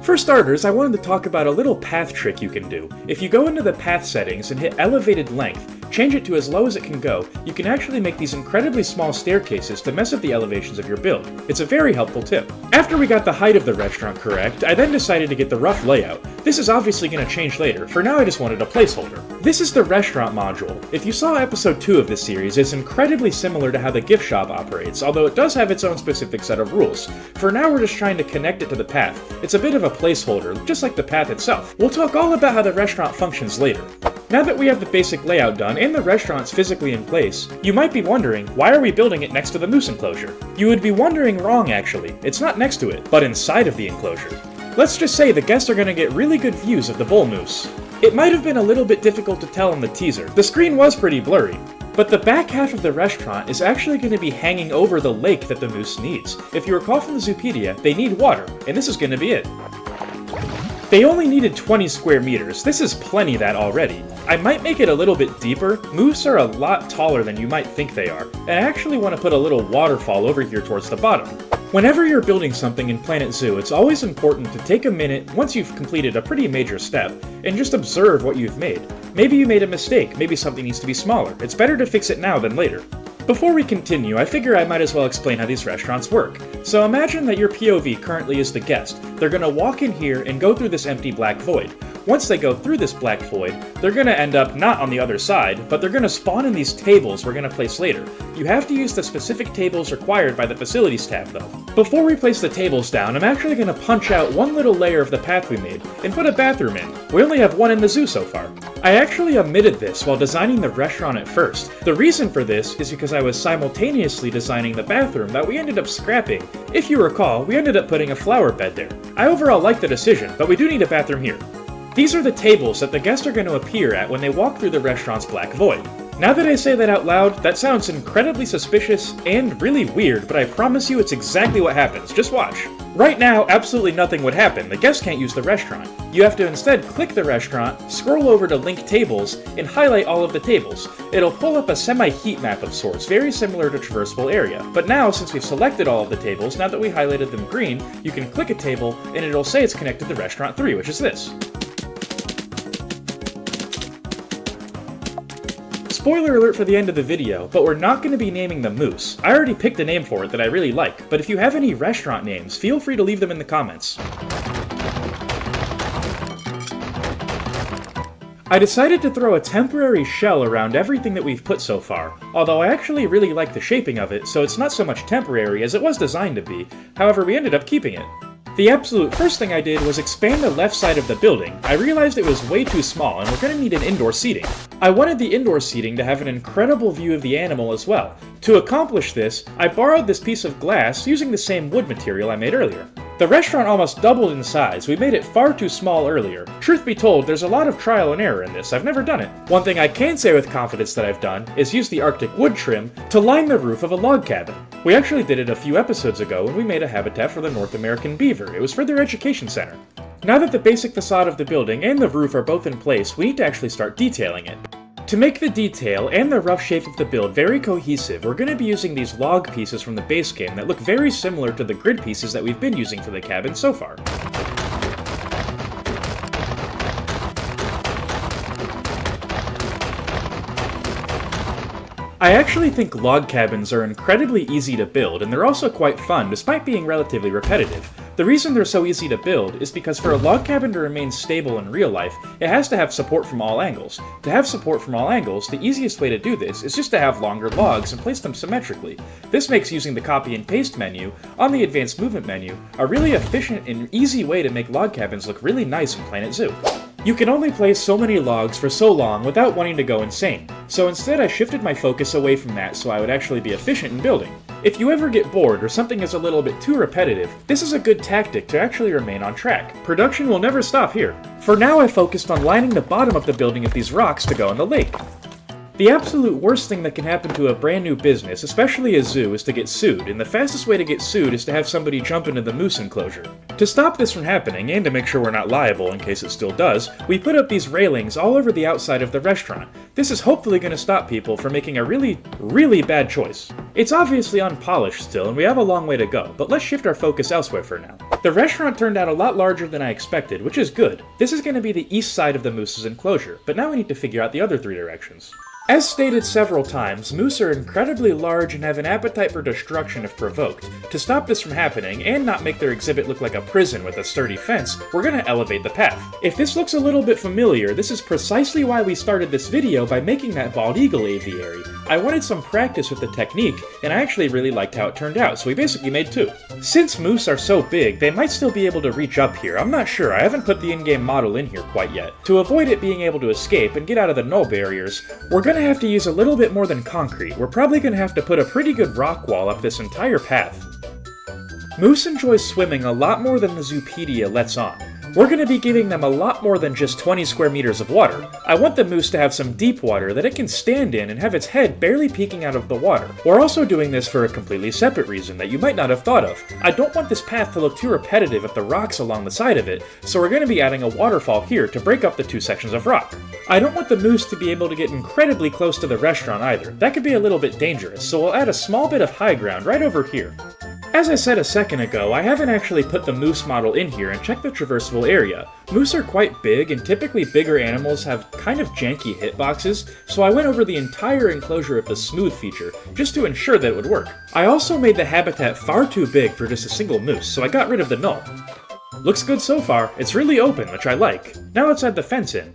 S1: For starters, I wanted to talk about a little path trick you can do. If you go into the path settings and hit elevated length, change it to as low as it can go, you can actually make these incredibly small staircases to mess up the elevations of your build. It's a very helpful tip. After we got the height of the restaurant correct, I then decided to get the rough layout. This is obviously going to change later, for now I just wanted a placeholder. This is the restaurant module. If you saw episode 2 of this series, it's incredibly similar to how the gift shop operates, although it does have its own specific set of rules. For now we're just trying to connect it to the path. It's a bit of a placeholder, just like the path itself. We'll talk all about how the restaurant functions later. Now that we have the basic layout done and the restaurant's physically in place, you might be wondering, why are we building it next to the moose enclosure? You would be wondering wrong actually, it's not next to it, but inside of the enclosure. Let's just say the guests are going to get really good views of the bull moose. It might have been a little bit difficult to tell in the teaser, the screen was pretty blurry, but the back half of the restaurant is actually going to be hanging over the lake that the moose needs. If you recall from the Zoopedia, they need water, and this is going to be it. They only needed 20 square meters, this is plenty that already. I might make it a little bit deeper. Moose are a lot taller than you might think they are, and I actually want to put a little waterfall over here towards the bottom. Whenever you're building something in Planet Zoo, it's always important to take a minute once you've completed a pretty major step, and just observe what you've made. Maybe you made a mistake, maybe something needs to be smaller. It's better to fix it now than later. Before we continue, I figure I might as well explain how these restaurants work. So imagine that your POV currently is the guest. They're gonna walk in here and go through this empty black void. Once they go through this black void, they're gonna end up not on the other side, but they're gonna spawn in these tables we're gonna place later. You have to use the specific tables required by the Facilities tab though. Before we place the tables down, I'm actually gonna punch out one little layer of the path we made and put a bathroom in. We only have one in the zoo so far. I actually omitted this while designing the restaurant at first. The reason for this is because I was simultaneously designing the bathroom that we ended up scrapping. If you recall, we ended up putting a flower bed there. I overall like the decision, but we do need a bathroom here. These are the tables that the guests are going to appear at when they walk through the restaurant's black void. Now that I say that out loud, that sounds incredibly suspicious and really weird, but I promise you it's exactly what happens. Just watch. Right now, absolutely nothing would happen. The guests can't use the restaurant. You have to instead click the restaurant, scroll over to link tables, and highlight all of the tables. It'll pull up a semi-heat map of sorts, very similar to traversable area. But now, since we've selected all of the tables, now that we highlighted them green, you can click a table, and it'll say it's connected to Restaurant 3, which is this. Spoiler alert for the end of the video, but we're not going to be naming the moose. I already picked a name for it that I really like, but if you have any restaurant names, feel free to leave them in the comments. I decided to throw a temporary shell around everything that we've put so far, although I actually really like the shaping of it, so it's not so much temporary as it was designed to be. However, we ended up keeping it. The absolute first thing I did was expand the left side of the building. I realized it was way too small and we're going to need an indoor seating. I wanted the indoor seating to have an incredible view of the animal as well. To accomplish this, I borrowed this piece of glass using the same wood material I made earlier. The restaurant almost doubled in size. We made it far too small earlier. Truth be told, there's a lot of trial and error in this. I've never done it. One thing I can say with confidence that I've done is use the Arctic wood trim to line the roof of a log cabin. We actually did it a few episodes ago when we made a habitat for the North American beaver. It was for their education center. Now that the basic facade of the building and the roof are both in place, we need to actually start detailing it. To make the detail and the rough shape of the build very cohesive, we're going to be using these log pieces from the base game that look very similar to the grid pieces that we've been using for the cabin so far. I actually think log cabins are incredibly easy to build, and they're also quite fun despite being relatively repetitive. The reason they're so easy to build is because for a log cabin to remain stable in real life, it has to have support from all angles. To have support from all angles, the easiest way to do this is just to have longer logs and place them symmetrically. This makes using the copy and paste menu on the advanced movement menu a really efficient and easy way to make log cabins look really nice in Planet Zoo. You can only place so many logs for so long without wanting to go insane, so instead I shifted my focus away from that so I would actually be efficient in building. If you ever get bored or something is a little bit too repetitive, this is a good tactic to actually remain on track. Production will never stop here. For now I focused on lining the bottom of the building with these rocks to go in the lake. The absolute worst thing that can happen to a brand new business, especially a zoo, is to get sued, and the fastest way to get sued is to have somebody jump into the moose enclosure. To stop this from happening, and to make sure we're not liable in case it still does, we put up these railings all over the outside of the restaurant. This is hopefully going to stop people from making a really bad choice. It's obviously unpolished still, and we have a long way to go, but let's shift our focus elsewhere for now. The restaurant turned out a lot larger than I expected, which is good. This is going to be the east side of the moose's enclosure, but now we need to figure out the other three directions. As stated several times, moose are incredibly large and have an appetite for destruction if provoked. To stop this from happening, and not make their exhibit look like a prison with a sturdy fence, we're gonna elevate the path. If this looks a little bit familiar, this is precisely why we started this video by making that bald eagle aviary. I wanted some practice with the technique, and I actually really liked how it turned out, so we basically made two. Since moose are so big, they might still be able to reach up here. I'm not sure, I haven't put the in-game model in here quite yet. To avoid it being able to escape and get out of the null barriers, we're gonna have to use a little bit more than concrete. We're probably gonna have to put a pretty good rock wall up this entire path. Moose enjoy swimming a lot more than the Zoopedia lets on. We're going to be giving them a lot more than just 20 square meters of water. I want the moose to have some deep water that it can stand in and have its head barely peeking out of the water. We're also doing this for a completely separate reason that you might not have thought of. I don't want this path to look too repetitive with the rocks along the side of it, so we're going to be adding a waterfall here to break up the two sections of rock. I don't want the moose to be able to get incredibly close to the restaurant either. That could be a little bit dangerous, so we'll add a small bit of high ground right over here. As I said a second ago, I haven't actually put the moose model in here and checked the traversable area. Moose are quite big, and typically bigger animals have kind of janky hitboxes, so I went over the entire enclosure with the smooth feature, just to ensure that it would work. I also made the habitat far too big for just a single moose, so I got rid of the null. Looks good so far, it's really open, which I like. Now let's add the fence in.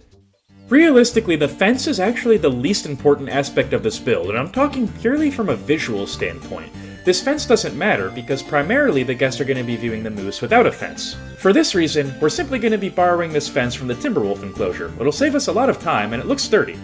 S1: Realistically, the fence is actually the least important aspect of this build, and I'm talking purely from a visual standpoint. This fence doesn't matter because primarily the guests are going to be viewing the moose without a fence. For this reason, we're simply going to be borrowing this fence from the Timberwolf enclosure. It'll save us a lot of time and it looks sturdy.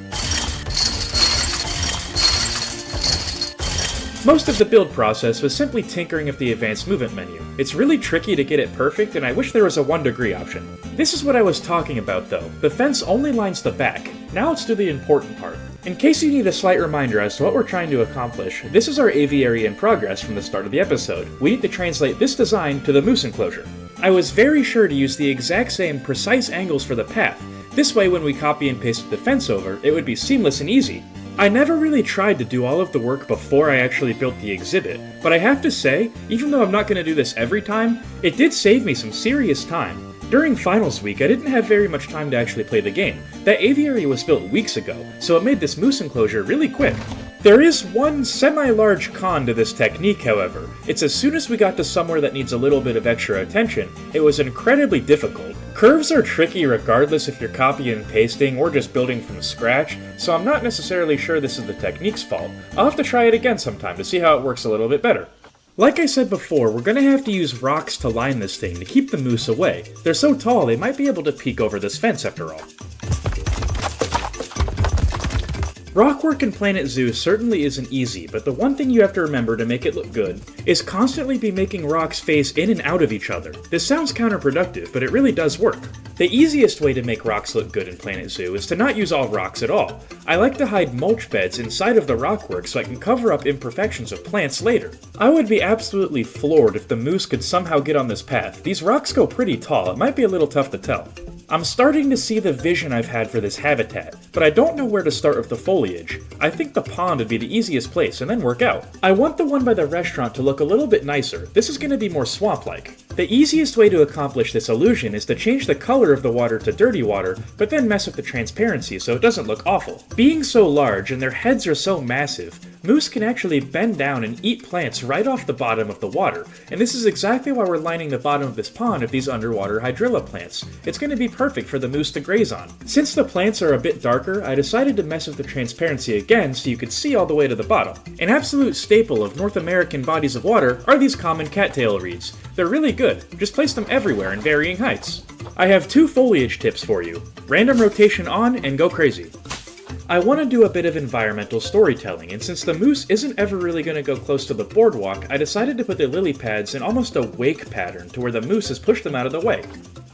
S1: Most of the build process was simply tinkering with the advanced movement menu. It's really tricky to get it perfect, and I wish there was a 1 degree option. This is what I was talking about though. The fence only lines the back. Now let's do the important part. In case you need a slight reminder as to what we're trying to accomplish, this is our aviary in progress from the start of the episode. We need to translate this design to the moose enclosure. I was very sure to use the exact same precise angles for the path. This way when we copy and pasted the fence over, it would be seamless and easy. I never really tried to do all of the work before I actually built the exhibit, but I have to say, even though I'm not going to do this every time, it did save me some serious time. During finals week, I didn't have very much time to actually play the game. That aviary was built weeks ago, so it made this moose enclosure really quick. There is one semi-large con to this technique, however. It's as soon as we got to somewhere that needs a little bit of extra attention, it was incredibly difficult. Curves are tricky regardless if you're copying and pasting or just building from scratch, so I'm not necessarily sure this is the technique's fault. I'll have to try it again sometime to see how it works a little bit better. Like I said before, we're going to have to use rocks to line this thing to keep the moose away. They're so tall they might be able to peek over this fence after all. Rock work in Planet Zoo certainly isn't easy, but the one thing you have to remember to make it look good is constantly be making rocks face in and out of each other. This sounds counterproductive, but it really does work. The easiest way to make rocks look good in Planet Zoo is to not use all rocks at all. I like to hide mulch beds inside of the rockwork so I can cover up imperfections of plants later. I would be absolutely floored if the moose could somehow get on this path. These rocks go pretty tall, it might be a little tough to tell. I'm starting to see the vision I've had for this habitat, but I don't know where to start with the foliage. I think the pond would be the easiest place and then work out. I want the one by the restaurant to look a little bit nicer. This is going to be more swamp-like. The easiest way to accomplish this illusion is to change the color of the water to dirty water, but then mess with the transparency so it doesn't look awful. Being so large and their heads are so massive, moose can actually bend down and eat plants right off the bottom of the water, and this is exactly why we're lining the bottom of this pond with these underwater hydrilla plants. It's going to be perfect for the moose to graze on. Since the plants are a bit darker, I decided to mess with the transparency again so you could see all the way to the bottom. An absolute staple of North American bodies of water are these common cattail reeds. They're really good, just place them everywhere in varying heights. I have 2 foliage tips for you. Random rotation on and go crazy. I want to do a bit of environmental storytelling, and since the moose isn't ever really going to go close to the boardwalk, I decided to put the lily pads in almost a wake pattern to where the moose has pushed them out of the way.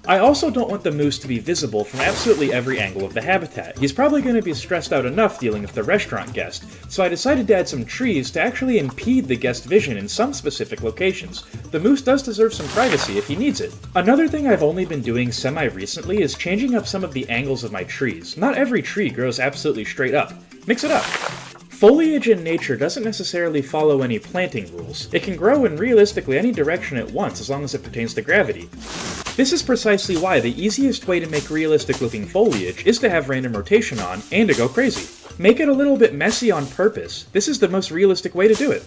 S1: I also don't want the moose to be visible from absolutely every angle of the habitat. He's probably going to be stressed out enough dealing with the restaurant guest, so I decided to add some trees to actually impede the guest vision in some specific locations. The moose does deserve some privacy if he needs it. Another thing I've only been doing semi-recently is changing up some of the angles of my trees. Not every tree grows absolutely straight up. Mix it up. Foliage in nature doesn't necessarily follow any planting rules. It can grow in realistically any direction at once as long as it pertains to gravity. This is precisely why the easiest way to make realistic looking foliage is to have random rotation on and to go crazy. Make it a little bit messy on purpose. This is the most realistic way to do it.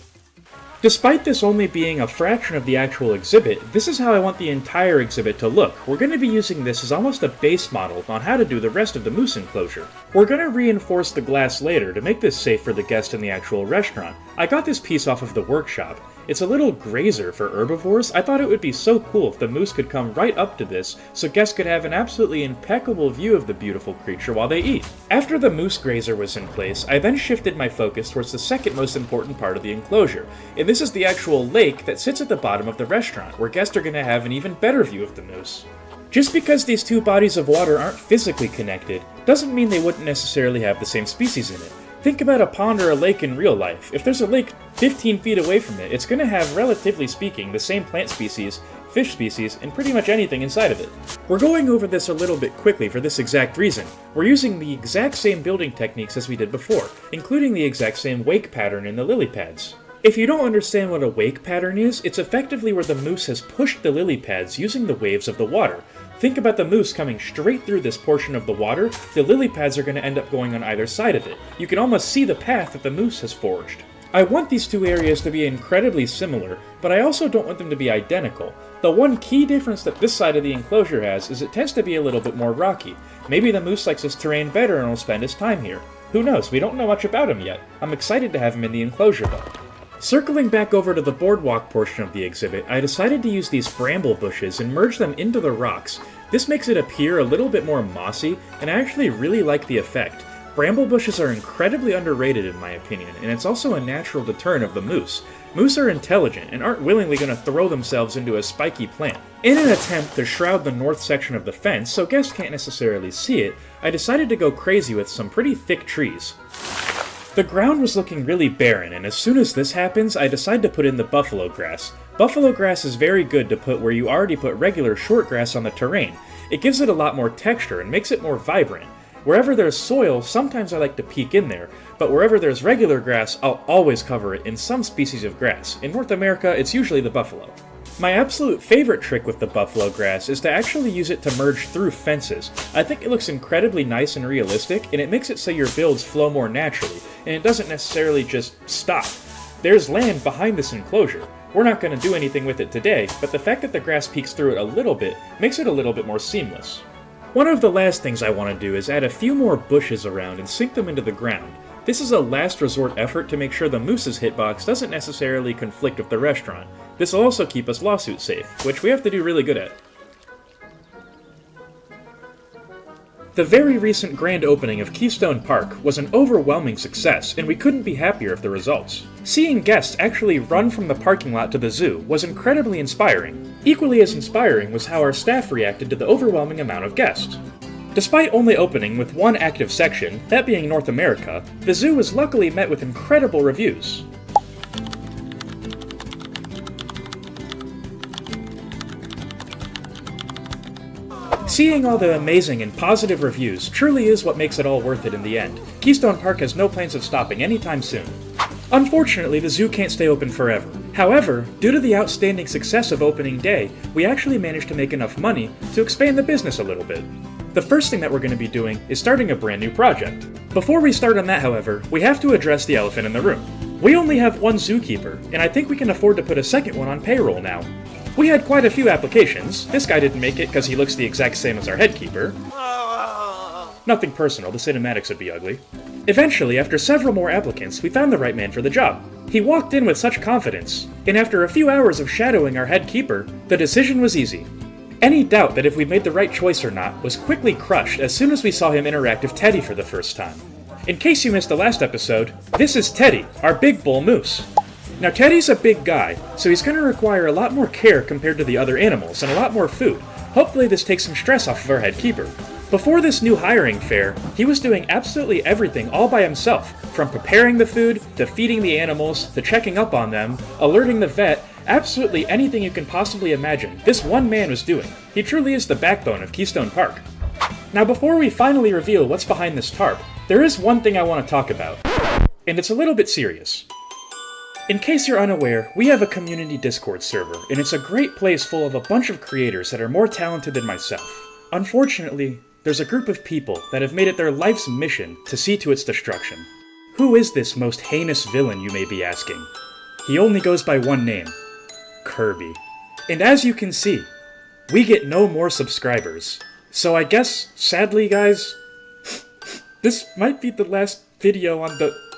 S1: Despite this only being a fraction of the actual exhibit, this is how I want the entire exhibit to look. We're going to be using this as almost a base model on how to do the rest of the moose enclosure. We're going to reinforce the glass later to make this safe for the guest in the actual restaurant. I got this piece off of the workshop. It's a little grazer for herbivores. I thought it would be so cool if the moose could come right up to this so guests could have an absolutely impeccable view of the beautiful creature while they eat. After the moose grazer was in place, I then shifted my focus towards the second most important part of the enclosure, and this is the actual lake that sits at the bottom of the restaurant, where guests are going to have an even better view of the moose. Just because these 2 bodies of water aren't physically connected, doesn't mean they wouldn't necessarily have the same species in it. Think about a pond or a lake in real life. If there's a lake 15 feet away from it, it's going to have, relatively speaking, the same plant species, fish species, and pretty much anything inside of it. We're going over this a little bit quickly for this exact reason. We're using the exact same building techniques as we did before, including the exact same wake pattern in the lily pads. If you don't understand what a wake pattern is, it's effectively where the moose has pushed the lily pads using the waves of the water. Think about the moose coming straight through this portion of the water. The lily pads are going to end up going on either side of it. You can almost see the path that the moose has forged. I want these 2 areas to be incredibly similar, but I also don't want them to be identical. The one key difference that this side of the enclosure has is it tends to be a little bit more rocky. Maybe the moose likes this terrain better and will spend his time here. Who knows, we don't know much about him yet. I'm excited to have him in the enclosure though. Circling back over to the boardwalk portion of the exhibit, I decided to use these bramble bushes and merge them into the rocks. This makes it appear a little bit more mossy, and I actually really like the effect. Bramble bushes are incredibly underrated in my opinion, and it's also a natural deterrent of the moose. Moose are intelligent and aren't willingly going to throw themselves into a spiky plant. In an attempt to shroud the north section of the fence so guests can't necessarily see it, I decided to go crazy with some pretty thick trees. The ground was looking really barren, and as soon as this happens, I decide to put in the buffalo grass. Buffalo grass is very good to put where you already put regular short grass on the terrain. It gives it a lot more texture and makes it more vibrant. Wherever there's soil, sometimes I like to peek in there, but wherever there's regular grass, I'll always cover it in some species of grass. In North America, it's usually the buffalo. My absolute favorite trick with the buffalo grass is to actually use it to merge through fences. I think it looks incredibly nice and realistic, and it makes it so your builds flow more naturally, and it doesn't necessarily just stop. There's land behind this enclosure. We're not going to do anything with it today, but the fact that the grass peeks through it a little bit makes it a little bit more seamless. One of the last things I want to do is add a few more bushes around and sink them into the ground. This is a last resort effort to make sure the moose's hitbox doesn't necessarily conflict with the restaurant. This will also keep us lawsuit safe, which we have to do really good at. The very recent grand opening of Keystone Park was an overwhelming success, and we couldn't be happier with the results. Seeing guests actually run from the parking lot to the zoo was incredibly inspiring. Equally as inspiring was how our staff reacted to the overwhelming amount of guests. Despite only opening with one active section, that being North America, the zoo was luckily met with incredible reviews. Seeing all the amazing and positive reviews truly is what makes it all worth it in the end. Keystone Park has no plans of stopping anytime soon. Unfortunately, the zoo can't stay open forever. However, due to the outstanding success of opening day, we actually managed to make enough money to expand the business a little bit. The first thing that we're going to be doing is starting a brand new project. Before we start on that, however, we have to address the elephant in the room. We only have one zookeeper, and I think we can afford to put a second one on payroll now. We had quite a few applications. This guy didn't make it because he looks the exact same as our head keeper. Nothing personal, the cinematics would be ugly. Eventually, after several more applicants, we found the right man for the job. He walked in with such confidence, and after a few hours of shadowing our head keeper, the decision was easy. Any doubt that if we made the right choice or not was quickly crushed as soon as we saw him interact with Teddy for the first time. In case you missed the last episode, this is Teddy, our big bull moose. Now Teddy's a big guy, so he's going to require a lot more care compared to the other animals and a lot more food. Hopefully this takes some stress off of our head keeper. Before this new hiring fair, he was doing absolutely everything all by himself, from preparing the food, to feeding the animals, to checking up on them, alerting the vet, absolutely anything you can possibly imagine, this one man was doing. He truly is the backbone of Keystone Park. Now before we finally reveal what's behind this tarp, there is one thing I want to talk about, and it's a little bit serious. In case you're unaware, we have a community Discord server, and it's a great place full of a bunch of creators that are more talented than myself. Unfortunately, there's a group of people that have made it their life's mission to see to its destruction. Who is this most heinous villain, you may be asking? He only goes by one name, Kirby. And as you can see, we get no more subscribers. So I guess, sadly guys, this might be the last video on the...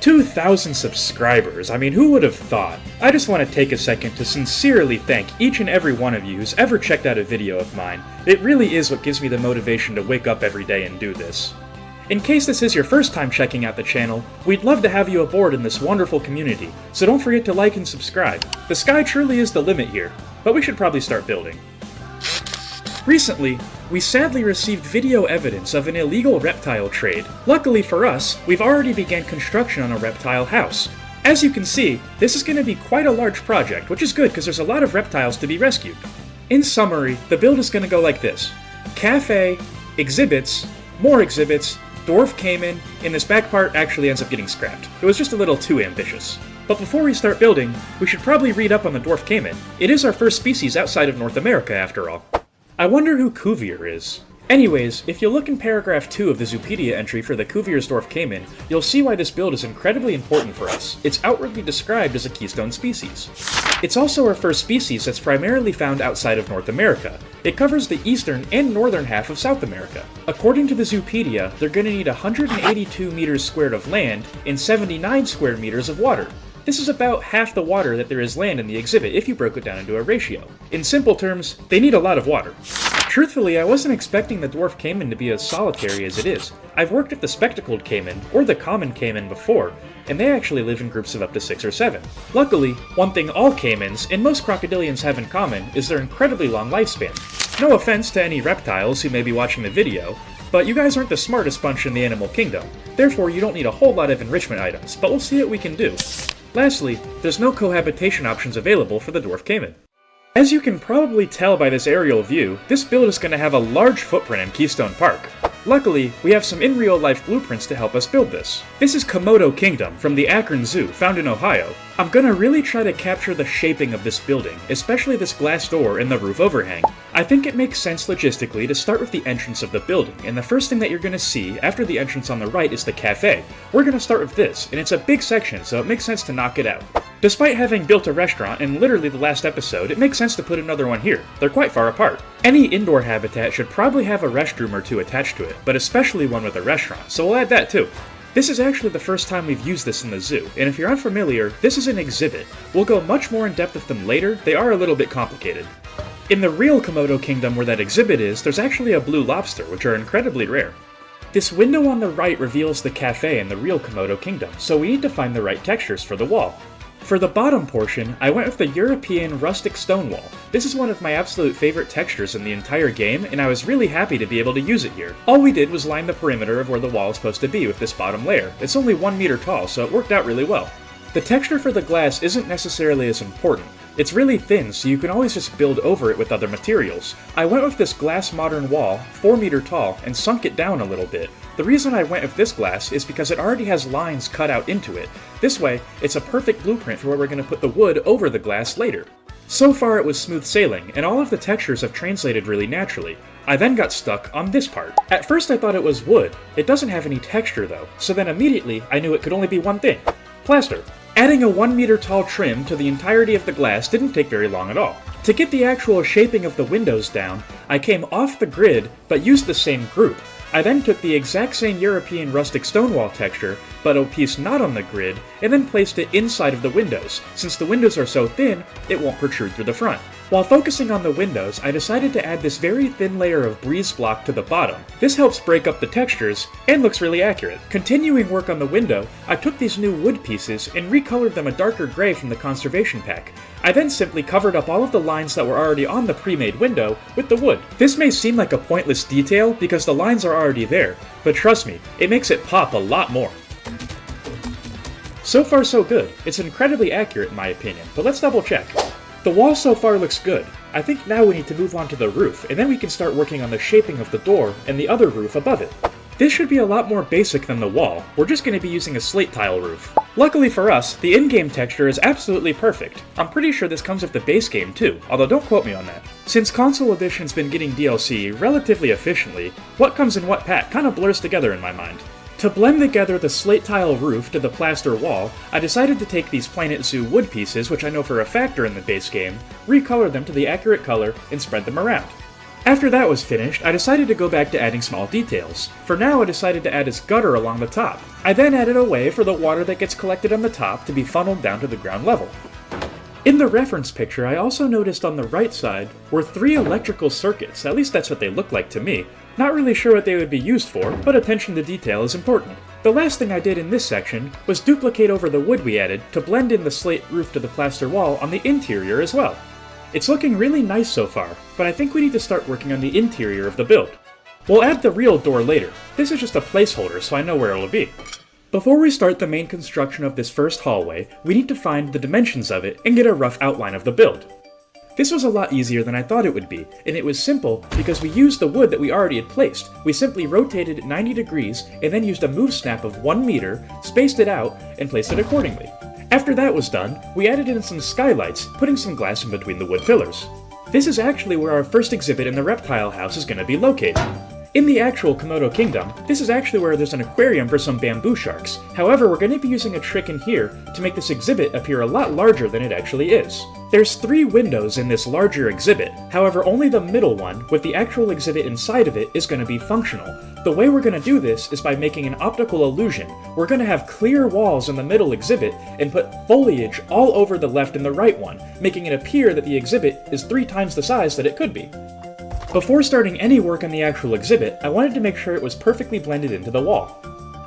S1: 2,000 subscribers, I mean, who would have thought? I just want to take a second to sincerely thank each and every one of you who's ever checked out a video of mine. It really is what gives me the motivation to wake up every day and do this. In case this is your first time checking out the channel, we'd love to have you aboard in this wonderful community, so don't forget to like and subscribe. The sky truly is the limit here, but we should probably start building. Recently, we sadly received video evidence of an illegal reptile trade. Luckily for us, we've already begun construction on a reptile house. As you can see, this is going to be quite a large project, which is good because there's a lot of reptiles to be rescued. In summary, the build is going to go like this. Cafe, exhibits, more exhibits, dwarf caiman, and this back part actually ends up getting scrapped. It was just a little too ambitious. But before we start building, we should probably read up on the dwarf caiman. It is our first species outside of North America after all. I wonder who Cuvier is. Anyways, if you look in paragraph 2 of the Zoopedia entry for the Cuvier's dwarf caiman, you'll see why this build is incredibly important for us. It's outwardly described as a keystone species. It's also our first species that's primarily found outside of North America. It covers the eastern and northern half of South America. According to the Zoopedia, they're going to need 182 meters squared of land and 79 square meters of water. This is about half the water that there is land in the exhibit if you broke it down into a ratio. In simple terms, they need a lot of water. Truthfully, I wasn't expecting the dwarf caiman to be as solitary as it is. I've worked with the spectacled caiman, or the common caiman before, and they actually live in groups of up to 6 or 7. Luckily, one thing all caimans, and most crocodilians have in common, is their incredibly long lifespan. No offense to any reptiles who may be watching the video, but you guys aren't the smartest bunch in the animal kingdom. Therefore, you don't need a whole lot of enrichment items, but we'll see what we can do. Lastly, there's no cohabitation options available for the dwarf caiman. As you can probably tell by this aerial view, this build is going to have a large footprint in Keystone Park. Luckily, we have some in real-life blueprints to help us build this. This is Komodo Kingdom from the Akron Zoo, found in Ohio. I'm gonna really try to capture the shaping of this building, especially this glass door and the roof overhang. I think it makes sense logistically to start with the entrance of the building, and the first thing that you're gonna see after the entrance on the right is the cafe. We're gonna start with this, and it's a big section, so it makes sense to knock it out. Despite having built a restaurant in literally the last episode, it makes sense to put another one here. They're quite far apart. Any indoor habitat should probably have a restroom or two attached to it, but especially one with a restaurant, so we'll add that too. This is actually the first time we've used this in the zoo, and if you're unfamiliar, this is an exhibit. We'll go much more in depth with them later, they are a little bit complicated. In the real Komodo Kingdom where that exhibit is, there's actually a blue lobster, which are incredibly rare. This window on the right reveals the cafe in the real Komodo Kingdom, so we need to find the right textures for the wall. For the bottom portion, I went with the European rustic stone wall. This is one of my absolute favorite textures in the entire game, and I was really happy to be able to use it here. All we did was line the perimeter of where the wall is supposed to be with this bottom layer. It's only 1 meter tall, so it worked out really well. The texture for the glass isn't necessarily as important. It's really thin, so you can always just build over it with other materials. I went with this glass modern wall, 4 meter tall, and sunk it down a little bit. The reason I went with this glass is because it already has lines cut out into it. This way, it's a perfect blueprint for where we're going to put the wood over the glass later. So far it was smooth sailing, and all of the textures have translated really naturally. I then got stuck on this part. At first I thought it was wood. It doesn't have any texture though, so then immediately I knew it could only be one thing: plaster. Adding a 1 meter tall trim to the entirety of the glass didn't take very long at all. To get the actual shaping of the windows down, I came off the grid, but used the same group. I then took the exact same European rustic stone wall texture, but a piece not on the grid, and then placed it inside of the windows. Since the windows are so thin, it won't protrude through the front. While focusing on the windows, I decided to add this very thin layer of breeze block to the bottom. This helps break up the textures, and looks really accurate. Continuing work on the window, I took these new wood pieces and recolored them a darker gray from the conservation pack. I then simply covered up all of the lines that were already on the pre-made window with the wood. This may seem like a pointless detail because the lines are already there, but trust me, it makes it pop a lot more. So far so good. It's incredibly accurate in my opinion, but let's double check. The wall so far looks good. I think now we need to move on to the roof, and then we can start working on the shaping of the door and the other roof above it. This should be a lot more basic than the wall. We're just going to be using a slate tile roof. Luckily for us, the in-game texture is absolutely perfect. I'm pretty sure this comes with the base game too, although don't quote me on that. Since Console Edition's been getting DLC relatively efficiently, what comes in what pack kind of blurs together in my mind. To blend together the slate tile roof to the plaster wall, I decided to take these Planet Zoo wood pieces, which I know for a fact are in the base game, recolor them to the accurate color, and spread them around. After that was finished, I decided to go back to adding small details. For now, I decided to add this gutter along the top. I then added a way for the water that gets collected on the top to be funneled down to the ground level. In the reference picture, I also noticed on the right side were 3 electrical circuits, at least that's what they look like to me. Not really sure what they would be used for, but attention to detail is important. The last thing I did in this section was duplicate over the wood we added to blend in the slate roof to the plaster wall on the interior as well. It's looking really nice so far, but I think we need to start working on the interior of the build. We'll add the real door later. This is just a placeholder, so I know where it'll be. Before we start the main construction of this first hallway, we need to find the dimensions of it and get a rough outline of the build. This was a lot easier than I thought it would be, and it was simple because we used the wood that we already had placed. We simply rotated it 90 degrees and then used a move snap of 1 meter, spaced it out, and placed it accordingly. After that was done, we added in some skylights, putting some glass in between the wood pillars. This is actually where our first exhibit in the reptile house is going to be located. In the actual Komodo Kingdom, this is actually where there's an aquarium for some bamboo sharks. However, we're going to be using a trick in here to make this exhibit appear a lot larger than it actually is. There's 3 windows in this larger exhibit, however only the middle one, with the actual exhibit inside of it, is going to be functional. The way we're going to do this is by making an optical illusion. We're going to have clear walls in the middle exhibit and put foliage all over the left and the right one, making it appear that the exhibit is 3 times the size that it could be. Before starting any work on the actual exhibit, I wanted to make sure it was perfectly blended into the wall.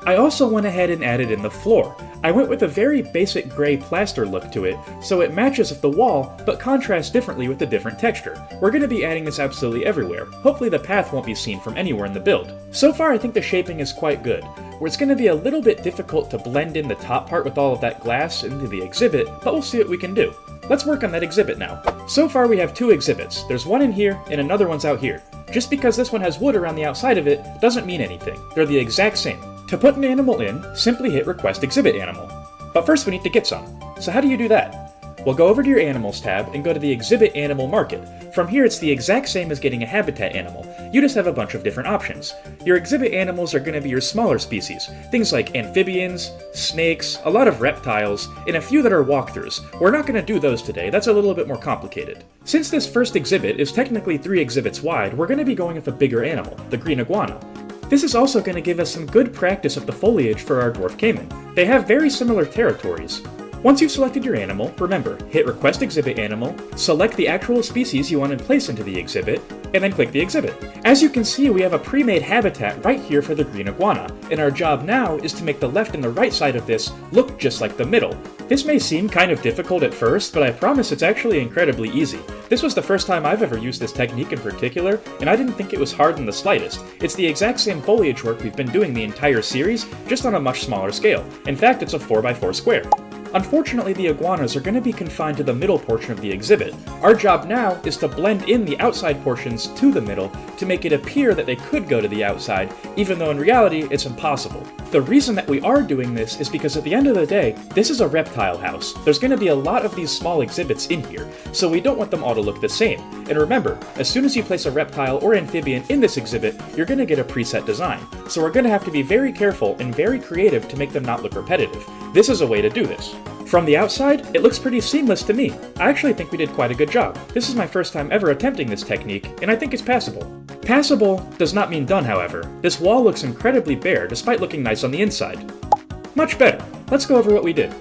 S1: I also went ahead and added in the floor. I went with a very basic gray plaster look to it, so it matches with the wall, but contrasts differently with the different texture. We're going to be adding this absolutely everywhere. Hopefully the path won't be seen from anywhere in the build. So far I think the shaping is quite good, where it's going to be a little bit difficult to blend in the top part with all of that glass into the exhibit, but we'll see what we can do. Let's work on that exhibit now. So far we have 2 exhibits. There's one in here, and another one's out here. Just because this one has wood around the outside of it doesn't mean anything. They're the exact same. To put an animal in, simply hit Request Exhibit Animal. But first we need to get some. So how do you do that? Well, go over to your Animals tab and go to the Exhibit Animal Market. From here it's the exact same as getting a habitat animal. You just have a bunch of different options. Your exhibit animals are going to be your smaller species. Things like amphibians, snakes, a lot of reptiles, and a few that are walkthroughs. We're not going to do those today, that's a little bit more complicated. Since this first exhibit is technically 3 exhibits wide, we're going to be going with a bigger animal, the green iguana. This is also going to give us some good practice of the foliage for our dwarf caiman. They have very similar territories. Once you've selected your animal, remember, hit Request Exhibit Animal, select the actual species you want to place into the exhibit, and then click the exhibit. As you can see, we have a pre-made habitat right here for the green iguana, and our job now is to make the left and the right side of this look just like the middle. This may seem kind of difficult at first, but I promise it's actually incredibly easy. This was the first time I've ever used this technique in particular, and I didn't think it was hard in the slightest. It's the exact same foliage work we've been doing the entire series, just on a much smaller scale. In fact, it's a 4x4 square. Unfortunately, the iguanas are going to be confined to the middle portion of the exhibit. Our job now is to blend in the outside portions to the middle to make it appear that they could go to the outside, even though in reality it's impossible. The reason that we are doing this is because at the end of the day, this is a reptile house. There's going to be a lot of these small exhibits in here, so we don't want them all to look the same. And remember, as soon as you place a reptile or amphibian in this exhibit, you're going to get a preset design. So we're going to have to be very careful and very creative to make them not look repetitive. This is a way to do this. From the outside, it looks pretty seamless to me. I actually think we did quite a good job. This is my first time ever attempting this technique, and I think it's passable. Passable does not mean done, however. This wall looks incredibly bare, despite looking nice on the inside. Much better. Let's go over what we did.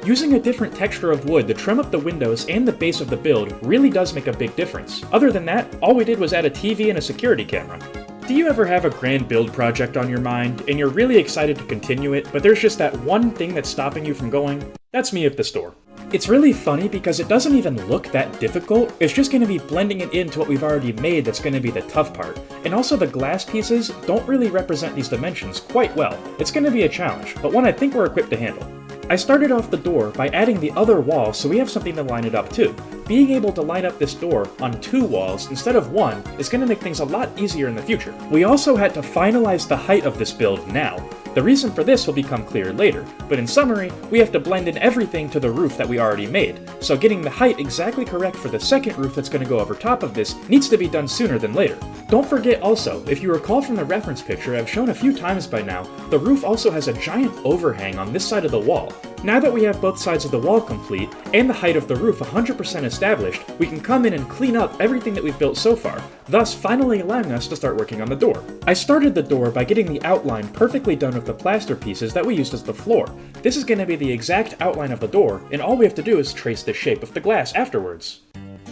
S1: Using a different texture of wood to trim up the windows and the base of the build really does make a big difference. Other than that, all we did was add a TV and a security camera. Do you ever have a grand build project on your mind, and you're really excited to continue it, but there's just that one thing that's stopping you from going? That's me at the store. It's really funny because it doesn't even look that difficult, it's just going to be blending it into what we've already made that's going to be the tough part. And also the glass pieces don't really represent these dimensions quite well. It's going to be a challenge, but one I think we're equipped to handle. I started off the door by adding the other wall so we have something to line it up to. Being able to line up this door on 2 walls instead of 1 is going to make things a lot easier in the future. We also had to finalize the height of this build now. The reason for this will become clear later, but in summary, we have to blend in everything to the roof that we already made, so getting the height exactly correct for the second roof that's going to go over top of this needs to be done sooner than later. Don't forget also, if you recall from the reference picture I've shown a few times by now, the roof also has a giant overhang on this side of the wall. Now that we have both sides of the wall complete, and the height of the roof 100% established, we can come in and clean up everything that we've built so far, thus finally allowing us to start working on the door. I started the door by getting the outline perfectly done with the plaster pieces that we used as the floor. This is going to be the exact outline of the door, and all we have to do is trace the shape of the glass afterwards.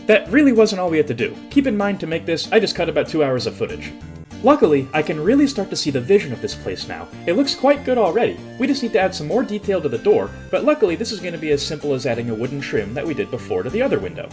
S1: That really wasn't all we had to do. Keep in mind to make this, I just cut about 2 hours of footage. Luckily, I can really start to see the vision of this place now. It looks quite good already. We just need to add some more detail to the door, but luckily this is going to be as simple as adding a wooden trim that we did before to the other window.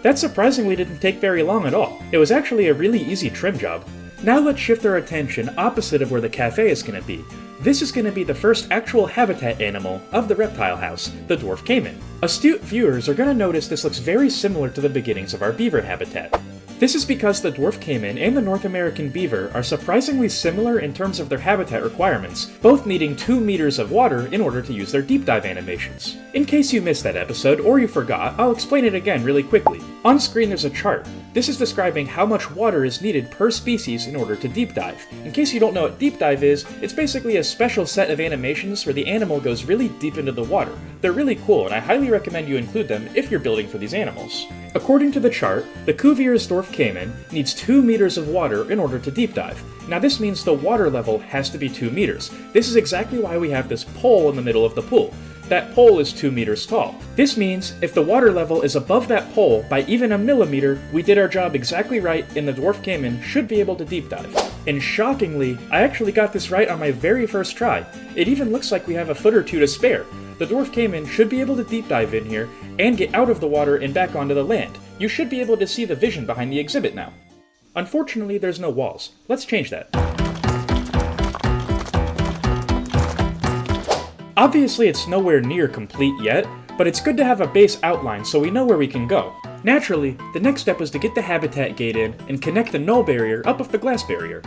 S1: That surprisingly didn't take very long at all. It was actually a really easy trim job. Now let's shift our attention opposite of where the cafe is going to be. This is going to be the first actual habitat animal of the reptile house, the dwarf caiman. Astute viewers are going to notice this looks very similar to the beginnings of our beaver habitat. This is because the dwarf caiman and the North American beaver are surprisingly similar in terms of their habitat requirements, both needing 2 meters of water in order to use their deep dive animations. In case you missed that episode or you forgot, I'll explain it again really quickly. On screen there's a chart. This is describing how much water is needed per species in order to deep dive. In case you don't know what deep dive is, it's basically a special set of animations where the animal goes really deep into the water. They're really cool, and I highly recommend you include them if you're building for these animals. According to the chart, the Cuvier's dwarf caiman needs 2 meters of water in order to deep dive. Now this means the water level has to be 2 meters. This is exactly why we have this pole in the middle of the pool. That pole is 2 meters tall. This means if the water level is above that pole by even a millimeter, we did our job exactly right and the dwarf caiman should be able to deep dive. And shockingly, I actually got this right on my very first try. It even looks like we have a foot or two to spare. The dwarf caiman should be able to deep dive in here and get out of the water and back onto the land. You should be able to see the vision behind the exhibit now. Unfortunately, there's no walls. Let's change that. Obviously, it's nowhere near complete yet, but it's good to have a base outline so we know where we can go. Naturally, the next step was to get the habitat gate in and connect the null barrier up with the glass barrier.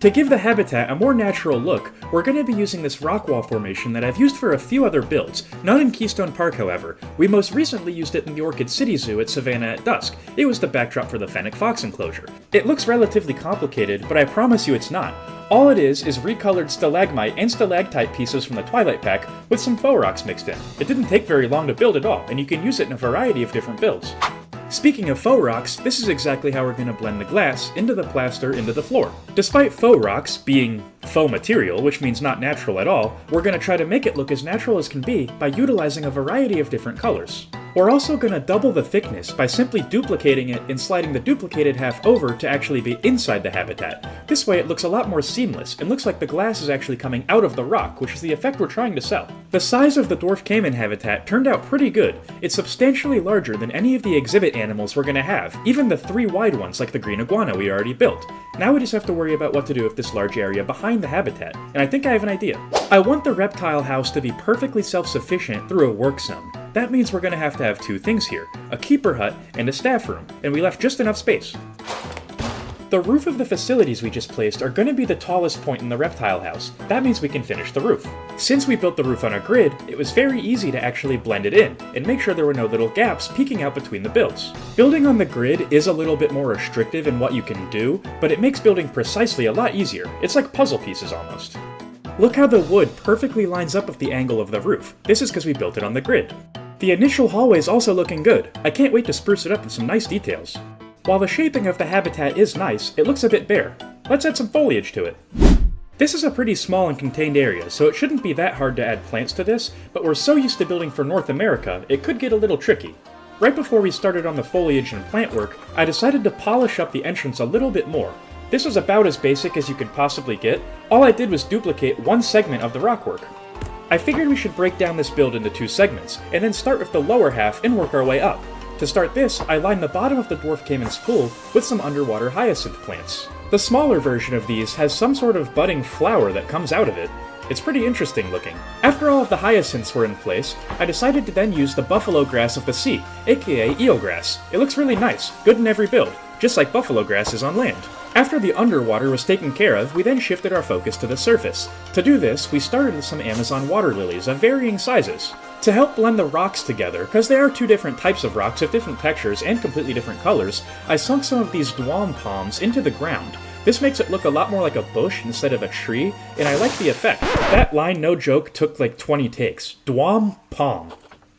S1: To give the habitat a more natural look, we're going to be using this rock wall formation that I've used for a few other builds, not in Keystone Park however. We most recently used it in the Orchid City Zoo at Savannah at dusk. It was the backdrop for the fennec fox enclosure. It looks relatively complicated, but I promise you it's not. All it is recolored stalagmite and stalactite pieces from the Twilight Pack with some faux rocks mixed in. It didn't take very long to build at all, and you can use it in a variety of different builds. Speaking of faux rocks, this is exactly how we're going to blend the glass into the plaster into the floor. Despite faux rocks being faux material, which means not natural at all, we're going to try to make it look as natural as can be by utilizing a variety of different colors. We're also going to double the thickness by simply duplicating it and sliding the duplicated half over to actually be inside the habitat. This way it looks a lot more seamless and looks like the glass is actually coming out of the rock, which is the effect we're trying to sell. The size of the dwarf caiman habitat turned out pretty good. It's substantially larger than any of the exhibit animals we're going to have, even the 3 wide ones like the green iguana we already built. Now we just have to worry about what to do with this large area behind the habitat, and I think I have an idea. I want the reptile house to be perfectly self-sufficient through a work zone. That means we're going to have 2 things here, a keeper hut and a staff room, and we left just enough space. The roof of the facilities we just placed are going to be the tallest point in the reptile house. That means we can finish the roof. Since we built the roof on a grid, it was very easy to actually blend it in, and make sure there were no little gaps peeking out between the builds. Building on the grid is a little bit more restrictive in what you can do, but it makes building precisely a lot easier. It's like puzzle pieces almost. Look how the wood perfectly lines up with the angle of the roof. This is because we built it on the grid. The initial hallway is also looking good. I can't wait to spruce it up with some nice details. While the shaping of the habitat is nice, it looks a bit bare. Let's add some foliage to it. This is a pretty small and contained area, so it shouldn't be that hard to add plants to this, but we're so used to building for North America, it could get a little tricky. Right before we started on the foliage and plant work, I decided to polish up the entrance a little bit more. This was about as basic as you could possibly get. All I did was duplicate one segment of the rockwork. I figured we should break down this build into 2 segments, and then start with the lower half and work our way up. To start this, I lined the bottom of the dwarf caiman's pool with some underwater hyacinth plants. The smaller version of these has some sort of budding flower that comes out of it. It's pretty interesting looking. After all of the hyacinths were in place, I decided to then use the buffalo grass of the sea, aka eelgrass. It looks really nice, good in every build, just like buffalo grass is on land. After the underwater was taken care of, we then shifted our focus to the surface. To do this, we started with some Amazon water lilies of varying sizes. To help blend the rocks together, because there are 2 different types of rocks of different textures and completely different colors, I sunk some of these dwam palms into the ground. This makes it look a lot more like a bush instead of a tree, and I like the effect. That line, no joke, took like 20 takes. Dwam palm.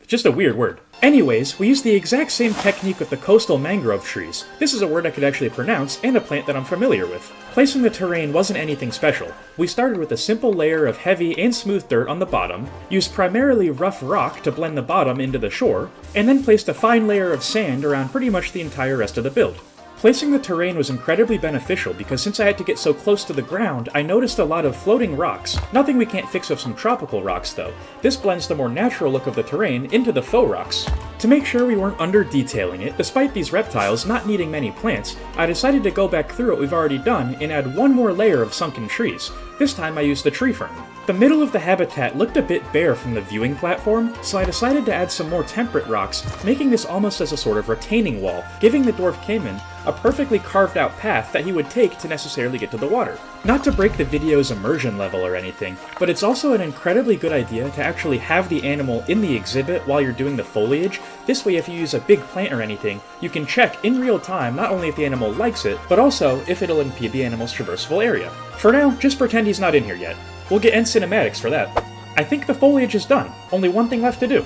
S1: Just a weird word. Anyways, we used the exact same technique with the coastal mangrove trees. This is a word I could actually pronounce, and a plant that I'm familiar with. Placing the terrain wasn't anything special. We started with a simple layer of heavy and smooth dirt on the bottom, used primarily rough rock to blend the bottom into the shore, and then placed a fine layer of sand around pretty much the entire rest of the build. Placing the terrain was incredibly beneficial because since I had to get so close to the ground, I noticed a lot of floating rocks. Nothing we can't fix with some tropical rocks though. This blends the more natural look of the terrain into the faux rocks. To make sure we weren't under-detailing it, despite these reptiles not needing many plants, I decided to go back through what we've already done and add one more layer of sunken trees. This time I used the tree fern. The middle of the habitat looked a bit bare from the viewing platform, so I decided to add some more temperate rocks, making this almost as a sort of retaining wall, giving the dwarf caiman a perfectly carved out path that he would take to necessarily get to the water. Not to break the video's immersion level or anything, but it's also an incredibly good idea to actually have the animal in the exhibit while you're doing the foliage. This way if you use a big plant or anything, you can check in real time not only if the animal likes it, but also if it'll impede the animal's traversable area. For now, just pretend he's not in here yet. We'll get end cinematics for that. I think the foliage is done. Only one thing left to do.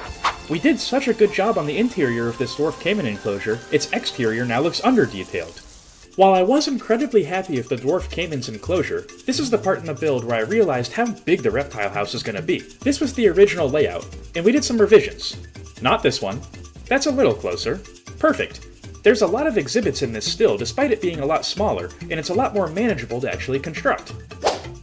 S1: We did such a good job on the interior of this dwarf caiman enclosure, its exterior now looks under-detailed. While I was incredibly happy with the dwarf caiman's enclosure, this is the part in the build where I realized how big the reptile house is going to be. This was the original layout, and we did some revisions. Not this one. That's a little closer. Perfect. There's a lot of exhibits in this still, despite it being a lot smaller, and it's a lot more manageable to actually construct.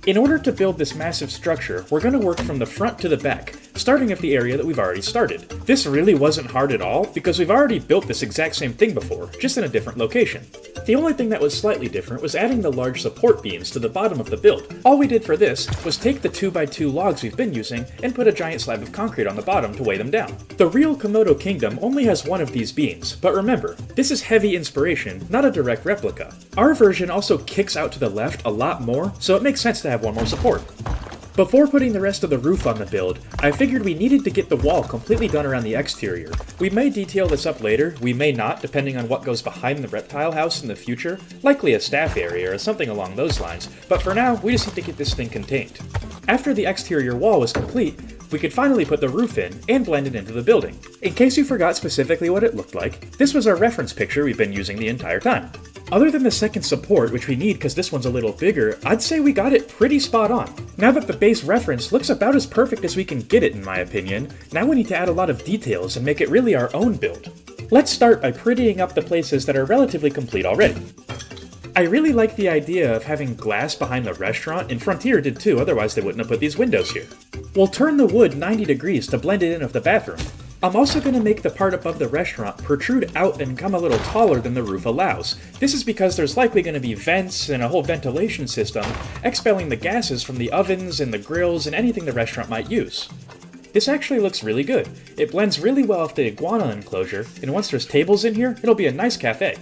S1: In order to build this massive structure, we're going to work from the front to the back, starting with the area that we've already started. This really wasn't hard at all, because we've already built this exact same thing before, just in a different location. The only thing that was slightly different was adding the large support beams to the bottom of the build. All we did for this was take the 2x2 logs we've been using and put a giant slab of concrete on the bottom to weigh them down. The real Komodo Kingdom only has one of these beams, but remember, this is heavy inspiration, not a direct replica. Our version also kicks out to the left a lot more, so it makes sense to have one more support. Before putting the rest of the roof on the build, I figured we needed to get the wall completely done around the exterior. We may detail this up later, we may not, depending on what goes behind the reptile house in the future, likely a staff area or something along those lines, but for now, we just need to get this thing contained. After the exterior wall was complete, we could finally put the roof in and blend it into the building. In case you forgot specifically what it looked like, this was our reference picture we've been using the entire time. Other than the second support, which we need because this one's a little bigger, I'd say we got it pretty spot on. Now that the base reference looks about as perfect as we can get it in my opinion, now we need to add a lot of details and make it really our own build. Let's start by prettying up the places that are relatively complete already. I really like the idea of having glass behind the restaurant, and Frontier did too, otherwise they wouldn't have put these windows here. We'll turn the wood 90 degrees to blend it in with the bathroom. I'm also going to make the part above the restaurant protrude out and come a little taller than the roof allows. This is because there's likely going to be vents and a whole ventilation system expelling the gases from the ovens and the grills and anything the restaurant might use. This actually looks really good. It blends really well with the iguana enclosure, and once there's tables in here, it'll be a nice cafe.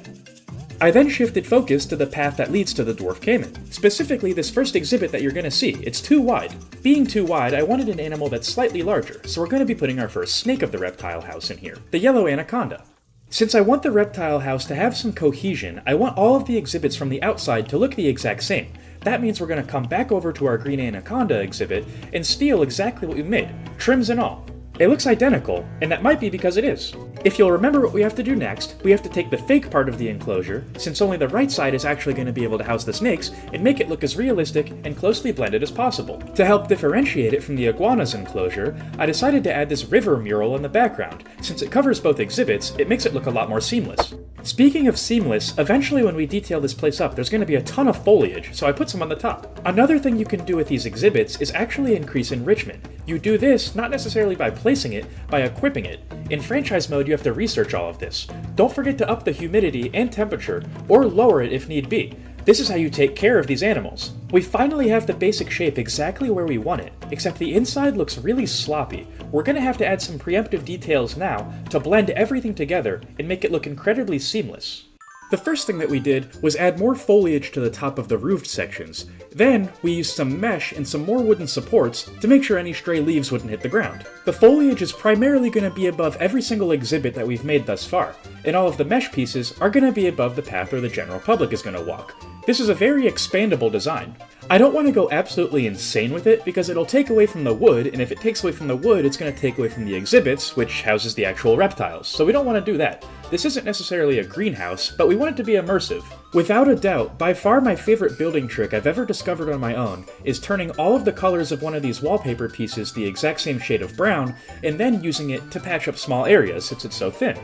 S1: I then shifted focus to the path that leads to the dwarf caiman. Specifically, this first exhibit that you're going to see. It's too wide. Being too wide, I wanted an animal that's slightly larger, so we're going to be putting our first snake of the reptile house in here, the yellow anaconda. Since I want the reptile house to have some cohesion, I want all of the exhibits from the outside to look the exact same. That means we're going to come back over to our green anaconda exhibit and steal exactly what we made, trims and all. It looks identical, and that might be because it is. If you'll remember what we have to do next, we have to take the fake part of the enclosure, since only the right side is actually going to be able to house the snakes, and make it look as realistic and closely blended as possible. To help differentiate it from the iguana's enclosure, I decided to add this river mural in the background. Since it covers both exhibits, it makes it look a lot more seamless. Speaking of seamless, eventually when we detail this place up, there's going to be a ton of foliage, so I put some on the top. Another thing you can do with these exhibits is actually increase enrichment. You do this not necessarily by placing it, by equipping it. In franchise mode, you have to research all of this. Don't forget to up the humidity and temperature, or lower it if need be. This is how you take care of these animals. We finally have the basic shape exactly where we want it, except the inside looks really sloppy. We're going to have to add some preemptive details now to blend everything together and make it look incredibly seamless. The first thing that we did was add more foliage to the top of the roofed sections. Then, we used some mesh and some more wooden supports to make sure any stray leaves wouldn't hit the ground. The foliage is primarily going to be above every single exhibit that we've made thus far, and all of the mesh pieces are going to be above the path where the general public is going to walk. This is a very expandable design. I don't want to go absolutely insane with it because it'll take away from the wood, and if it takes away from the wood, it's going to take away from the exhibits, which houses the actual reptiles, so we don't want to do that. This isn't necessarily a greenhouse, but we want it to be immersive. Without a doubt, by far my favorite building trick I've ever discovered on my own is turning all of the colors of one of these wallpaper pieces the exact same shade of brown, and then using it to patch up small areas since it's so thin.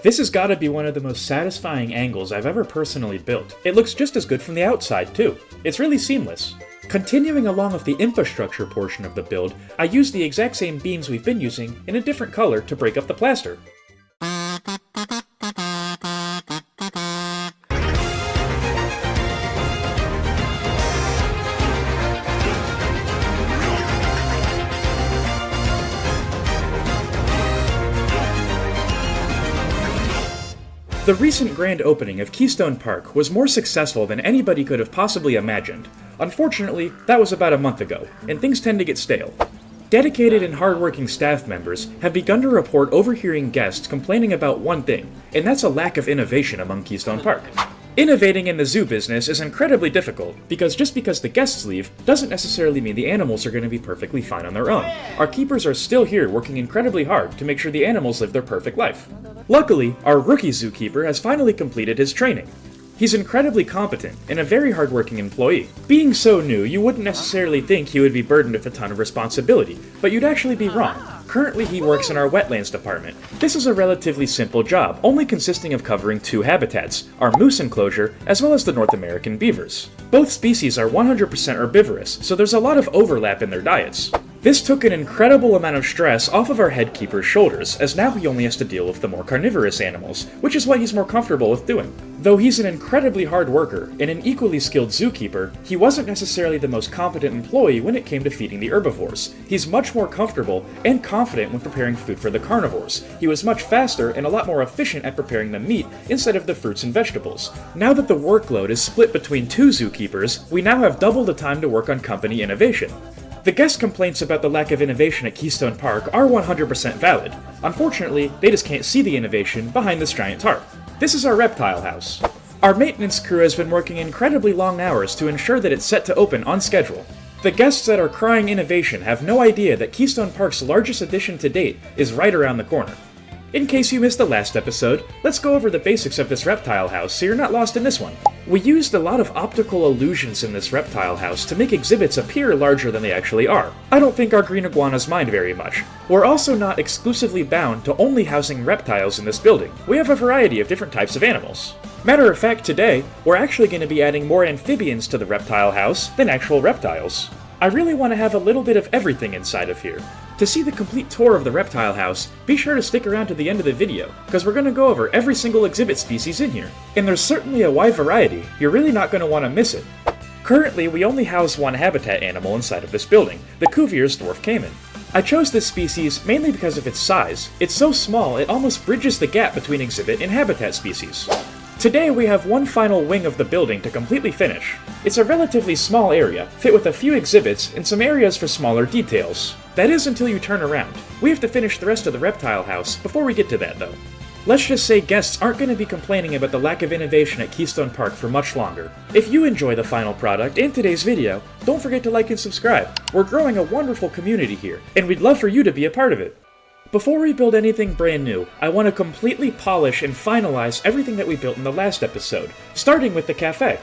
S1: This has got to be one of the most satisfying angles I've ever personally built. It looks just as good from the outside too. It's really seamless. Continuing along with the infrastructure portion of the build, I used the exact same beams we've been using in a different color to break up the plaster. The recent grand opening of Keystone Park was more successful than anybody could have possibly imagined. Unfortunately, that was about a month ago, and things tend to get stale. Dedicated and hardworking staff members have begun to report overhearing guests complaining about one thing, and that's a lack of innovation among Keystone Park. Innovating in the zoo business is incredibly difficult, because just because the guests leave doesn't necessarily mean the animals are going to be perfectly fine on their own. Our keepers are still here working incredibly hard to make sure the animals live their perfect life. Luckily, our rookie zookeeper has finally completed his training. He's incredibly competent and a very hardworking employee. Being so new, you wouldn't necessarily think he would be burdened with a ton of responsibility, but you'd actually be wrong. Currently, he works in our wetlands department. This is a relatively simple job, only consisting of covering two habitats, our moose enclosure, as well as the North American beavers. Both species are 100% herbivorous, so there's a lot of overlap in their diets. This took an incredible amount of stress off of our head keeper's shoulders, as now he only has to deal with the more carnivorous animals, which is what he's more comfortable with doing. Though he's an incredibly hard worker and an equally skilled zookeeper, he wasn't necessarily the most competent employee when it came to feeding the herbivores. He's much more comfortable and confident when preparing food for the carnivores. He was much faster and a lot more efficient at preparing the meat instead of the fruits and vegetables. Now that the workload is split between two zookeepers, we now have double the time to work on company innovation. The guest complaints about the lack of innovation at Keystone Park are 100% valid. Unfortunately, they just can't see the innovation behind this giant tarp. This is our reptile house. Our maintenance crew has been working incredibly long hours to ensure that it's set to open on schedule. The guests that are crying innovation have no idea that Keystone Park's largest addition to date is right around the corner. In case you missed the last episode, let's go over the basics of this reptile house so you're not lost in this one. We used a lot of optical illusions in this reptile house to make exhibits appear larger than they actually are. I don't think our green iguanas mind very much. We're also not exclusively bound to only housing reptiles in this building. We have a variety of different types of animals. Matter of fact, today, we're actually going to be adding more amphibians to the reptile house than actual reptiles. I really want to have a little bit of everything inside of here. To see the complete tour of the reptile house, be sure to stick around to the end of the video, because we're going to go over every single exhibit species in here. And there's certainly a wide variety, you're really not going to want to miss it. Currently, we only house one habitat animal inside of this building, the Cuvier's dwarf caiman. I chose this species mainly because of its size. It's so small, it almost bridges the gap between exhibit and habitat species. Today we have one final wing of the building to completely finish. It's a relatively small area, fit with a few exhibits and some areas for smaller details. That is until you turn around. We have to finish the rest of the reptile house before we get to that though. Let's just say guests aren't going to be complaining about the lack of innovation at Keystone Park for much longer. If you enjoy the final product and today's video, don't forget to like and subscribe. We're growing a wonderful community here, and we'd love for you to be a part of it. Before we build anything brand new, I want to completely polish and finalize everything that we built in the last episode, starting with the cafe.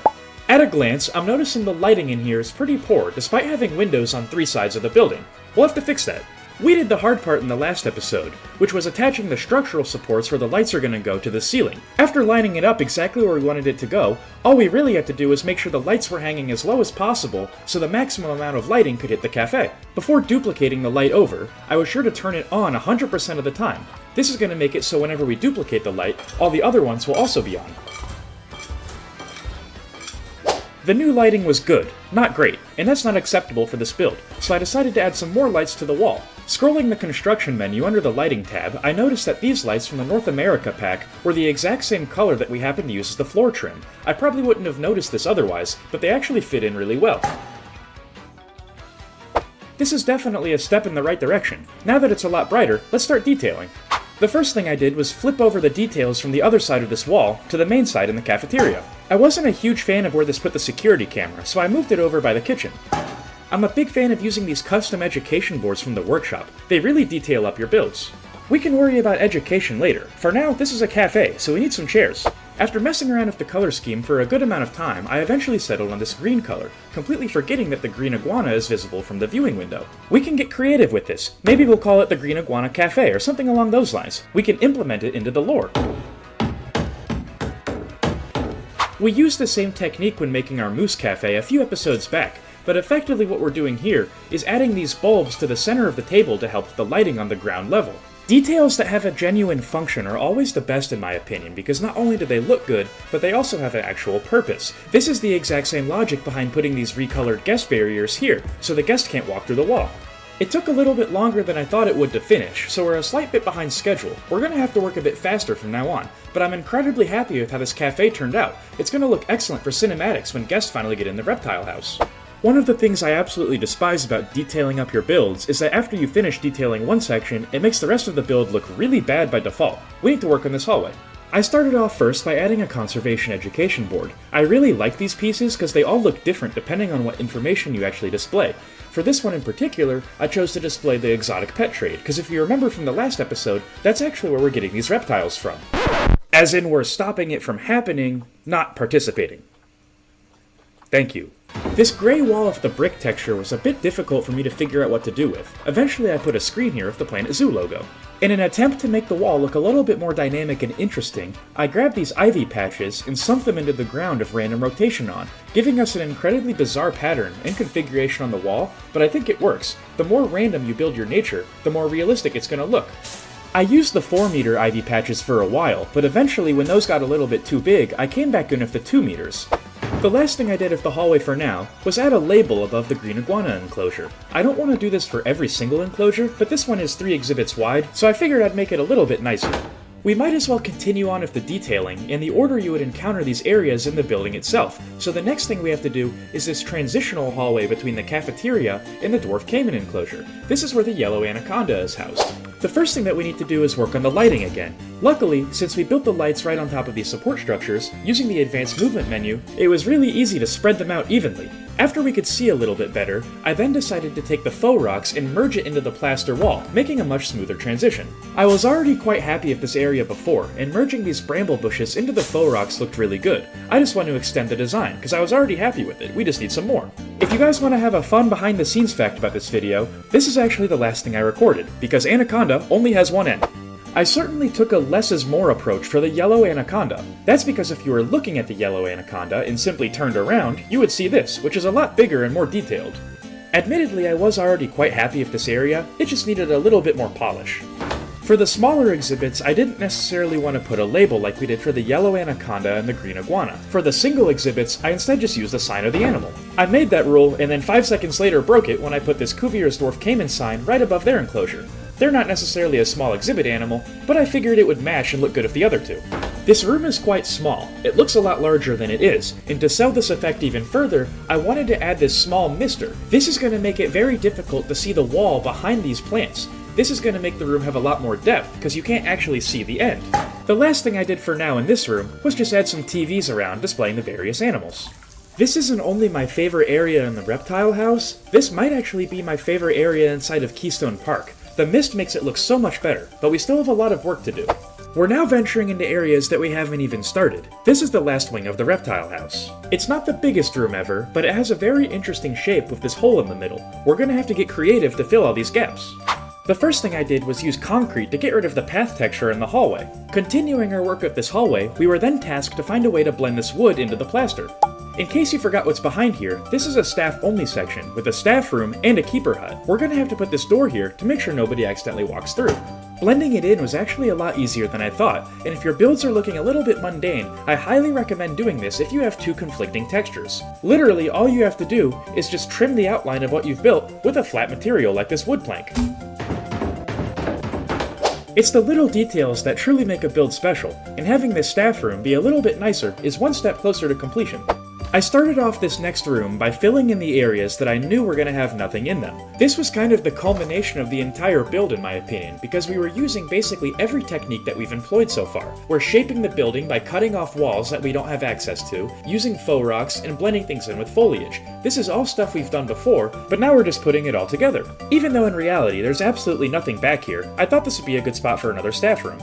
S1: At a glance, I'm noticing the lighting in here is pretty poor despite having windows on 3 sides of the building. We'll have to fix that. We did the hard part in the last episode, which was attaching the structural supports where the lights are going to go to the ceiling. After lining it up exactly where we wanted it to go, all we really had to do was make sure the lights were hanging as low as possible so the maximum amount of lighting could hit the cafe. Before duplicating the light over, I was sure to turn it on 100% of the time. This is going to make it so whenever we duplicate the light, all the other ones will also be on. The new lighting was good, not great, and that's not acceptable for this build, so I decided to add some more lights to the wall. Scrolling the construction menu under the lighting tab, I noticed that these lights from the North America pack were the exact same color that we happen to use as the floor trim. I probably wouldn't have noticed this otherwise, but they actually fit in really well. This is definitely a step in the right direction. Now that it's a lot brighter, let's start detailing. The first thing I did was flip over the details from the other side of this wall to the main side in the cafeteria. I wasn't a huge fan of where this put the security camera, so I moved it over by the kitchen. I'm a big fan of using these custom education boards from the workshop. They really detail up your builds. We can worry about education later. For now, this is a cafe, so we need some chairs. After messing around with the color scheme for a good amount of time, I eventually settled on this green color, completely forgetting that the green iguana is visible from the viewing window. We can get creative with this. Maybe we'll call it the Green Iguana Cafe or something along those lines. We can implement it into the lore. We used the same technique when making our Moose Cafe a few episodes back, but effectively what we're doing here is adding these bulbs to the center of the table to help with the lighting on the ground level. Details that have a genuine function are always the best in my opinion because not only do they look good, but they also have an actual purpose. This is the exact same logic behind putting these recolored guest barriers here, so the guest can't walk through the wall. It took a little bit longer than I thought it would to finish, so we're a slight bit behind schedule. We're going to have to work a bit faster from now on, but I'm incredibly happy with how this cafe turned out. It's going to look excellent for cinematics when guests finally get in the reptile house. One of the things I absolutely despise about detailing up your builds is that after you finish detailing one section, it makes the rest of the build look really bad by default. We need to work on this hallway. I started off first by adding a conservation education board. I really like these pieces because they all look different depending on what information you actually display. For this one in particular, I chose to display the exotic pet trade, because if you remember from the last episode, that's actually where we're getting these reptiles from. As in, we're stopping it from happening, not participating. Thank you. This gray wall of the brick texture was a bit difficult for me to figure out what to do with. Eventually I put a screen here of the Planet Zoo logo. In an attempt to make the wall look a little bit more dynamic and interesting, I grabbed these ivy patches and sunk them into the ground of random rotation on, giving us an incredibly bizarre pattern and configuration on the wall, but I think it works. The more random you build your nature, the more realistic it's going to look. I used the 4-meter ivy patches for a while, but eventually when those got a little bit too big, I came back in with the 2 meters. The last thing I did with the hallway for now was add a label above the green iguana enclosure. I don't want to do this for every single enclosure, but this one is 3 exhibits wide, so I figured I'd make it a little bit nicer. We might as well continue on with the detailing in the order you would encounter these areas in the building itself, so the next thing we have to do is this transitional hallway between the cafeteria and the dwarf caiman enclosure. This is where the yellow anaconda is housed. The first thing that we need to do is work on the lighting again. Luckily, since we built the lights right on top of these support structures, using the advanced movement menu, it was really easy to spread them out evenly. After we could see a little bit better, I then decided to take the faux rocks and merge it into the plaster wall, making a much smoother transition. I was already quite happy with this area before, and merging these bramble bushes into the faux rocks looked really good. I just want to extend the design, because I was already happy with it, we just need some more. If you guys want to have a fun behind the scenes fact about this video, this is actually the last thing I recorded, because Anaconda only has one end. I certainly took a less is more approach for the yellow anaconda. That's because if you were looking at the yellow anaconda and simply turned around, you would see this, which is a lot bigger and more detailed. Admittedly, I was already quite happy with this area, it just needed a little bit more polish. For the smaller exhibits, I didn't necessarily want to put a label like we did for the yellow anaconda and the green iguana. For the single exhibits, I instead just used the sign of the animal. I made that rule, and then 5 seconds later broke it when I put this Cuviersdorf caiman sign right above their enclosure. They're not necessarily a small exhibit animal, but I figured it would match and look good with the other two. This room is quite small. It looks a lot larger than it is, and to sell this effect even further, I wanted to add this small mister. This is going to make it very difficult to see the wall behind these plants. This is going to make the room have a lot more depth, because you can't actually see the end. The last thing I did for now in this room was just add some TVs around displaying the various animals. This isn't only my favorite area in the reptile house, this might actually be my favorite area inside of Keystone Park. The mist makes it look so much better, but we still have a lot of work to do. We're now venturing into areas that we haven't even started. This is the last wing of the reptile house. It's not the biggest room ever, but it has a very interesting shape with this hole in the middle. We're gonna have to get creative to fill all these gaps. The first thing I did was use concrete to get rid of the path texture in the hallway. Continuing our work with this hallway, we were then tasked to find a way to blend this wood into the plaster. In case you forgot what's behind here, this is a staff-only section, with a staff room and a keeper hut. We're gonna have to put this door here to make sure nobody accidentally walks through. Blending it in was actually a lot easier than I thought, and if your builds are looking a little bit mundane, I highly recommend doing this if you have two conflicting textures. Literally, all you have to do is just trim the outline of what you've built with a flat material like this wood plank. It's the little details that truly make a build special, and having this staff room be a little bit nicer is one step closer to completion. I started off this next room by filling in the areas that I knew were going to have nothing in them. This was kind of the culmination of the entire build in my opinion, because we were using basically every technique that we've employed so far. We're shaping the building by cutting off walls that we don't have access to, using faux rocks, and blending things in with foliage. This is all stuff we've done before, but now we're just putting it all together. Even though in reality there's absolutely nothing back here, I thought this would be a good spot for another staff room.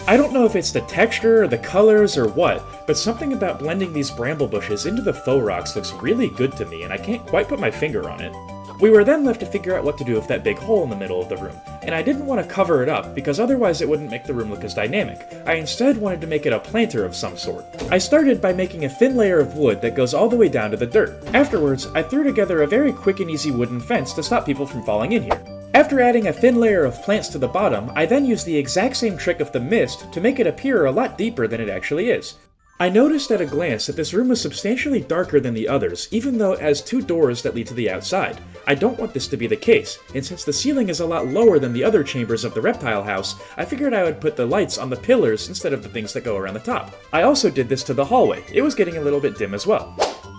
S1: I don't know if it's the texture or the colors or what, but something about blending these bramble bushes into the faux rocks looks really good to me, and I can't quite put my finger on it. We were then left to figure out what to do with that big hole in the middle of the room, and I didn't want to cover it up because otherwise it wouldn't make the room look as dynamic. I instead wanted to make it a planter of some sort. I started by making a thin layer of wood that goes all the way down to the dirt. Afterwards, I threw together a very quick and easy wooden fence to stop people from falling in here. After adding a thin layer of plants to the bottom, I then used the exact same trick of the mist to make it appear a lot deeper than it actually is. I noticed at a glance that this room was substantially darker than the others, even though it has two doors that lead to the outside. I don't want this to be the case, and since the ceiling is a lot lower than the other chambers of the reptile house, I figured I would put the lights on the pillars instead of the things that go around the top. I also did this to the hallway. It was getting a little bit dim as well.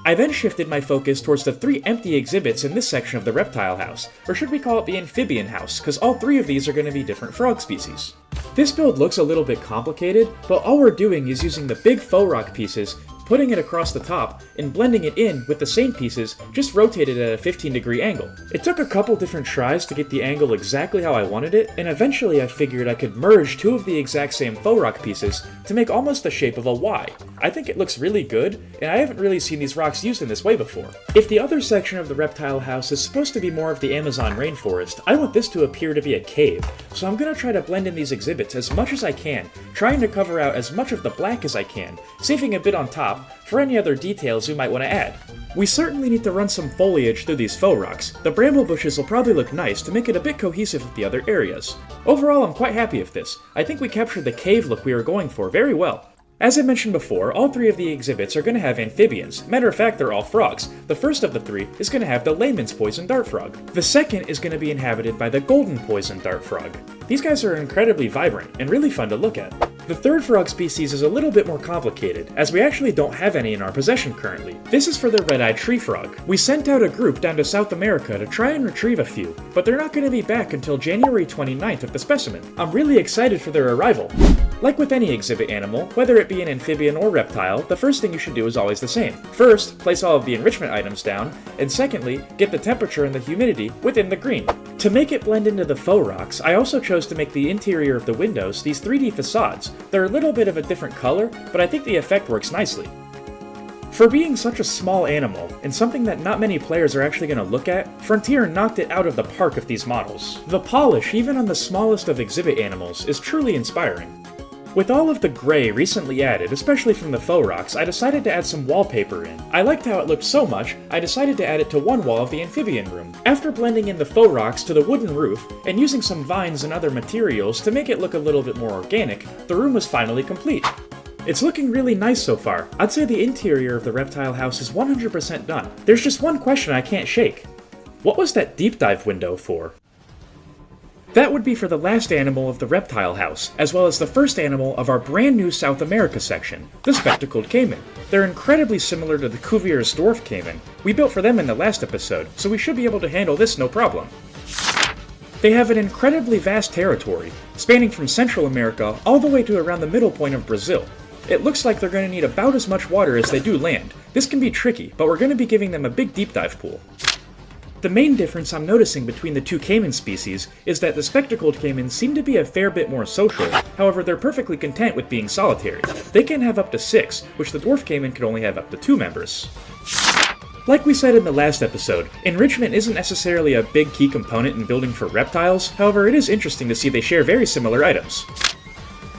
S1: I then shifted my focus towards the 3 empty exhibits in this section of the reptile house, or should we call it the amphibian house, because all 3 of these are going to be different frog species. This build looks a little bit complicated, but all we're doing is using the big faux rock pieces, putting it across the top, and blending it in with the same pieces, just rotated at a 15-degree angle. It took a couple different tries to get the angle exactly how I wanted it, and eventually I figured I could merge 2 of the exact same faux rock pieces to make almost the shape of a Y. I think it looks really good, and I haven't really seen these rocks used in this way before. If the other section of the reptile house is supposed to be more of the Amazon rainforest, I want this to appear to be a cave, so I'm going to try to blend in these exhibits as much as I can, trying to cover out as much of the black as I can, saving a bit on top for any other details we might want to add. We certainly need to run some foliage through these faux rocks. The bramble bushes will probably look nice to make it a bit cohesive with the other areas. Overall, I'm quite happy with this. I think we captured the cave look we were going for very well. As I mentioned before, all 3 of the exhibits are going to have amphibians. Matter of fact, they're all frogs. The first of the 3 is going to have the layman's poison dart frog. The second is going to be inhabited by the golden poison dart frog. These guys are incredibly vibrant and really fun to look at. The third frog species is a little bit more complicated, as we actually don't have any in our possession currently. This is for the red-eyed tree frog. We sent out a group down to South America to try and retrieve a few, but they're not going to be back until January 29th with the specimen. I'm really excited for their arrival. Like with any exhibit animal, whether it be an amphibian or reptile, the first thing you should do is always the same. First, place all of the enrichment items down, and secondly, get the temperature and the humidity within the green. To make it blend into the faux rocks, I also chose to make the interior of the windows these 3D facades. They're a little bit of a different color, but I think the effect works nicely. For being such a small animal, and something that not many players are actually going to look at, Frontier knocked it out of the park with these models. The polish, even on the smallest of exhibit animals, is truly inspiring. With all of the gray recently added, especially from the faux rocks, I decided to add some wallpaper in. I liked how it looked so much, I decided to add it to one wall of the amphibian room. After blending in the faux rocks to the wooden roof, and using some vines and other materials to make it look a little bit more organic, the room was finally complete. It's looking really nice so far. I'd say the interior of the reptile house is 100% done. There's just one question I can't shake. What was that deep dive window for? That would be for the last animal of the reptile house, as well as the first animal of our brand new South America section, the spectacled caiman. They're incredibly similar to the Cuvier's dwarf caiman. We built for them in the last episode, so we should be able to handle this no problem. They have an incredibly vast territory, spanning from Central America all the way to around the middle point of Brazil. It looks like they're going to need about as much water as they do land. This can be tricky, but we're going to be giving them a big deep dive pool. The main difference I'm noticing between the two caiman species is that the spectacled caimans seem to be a fair bit more social, however they're perfectly content with being solitary. They can have up to 6, which the dwarf caiman could only have up to 2 members. Like we said in the last episode, enrichment isn't necessarily a big key component in building for reptiles, however it is interesting to see they share very similar items.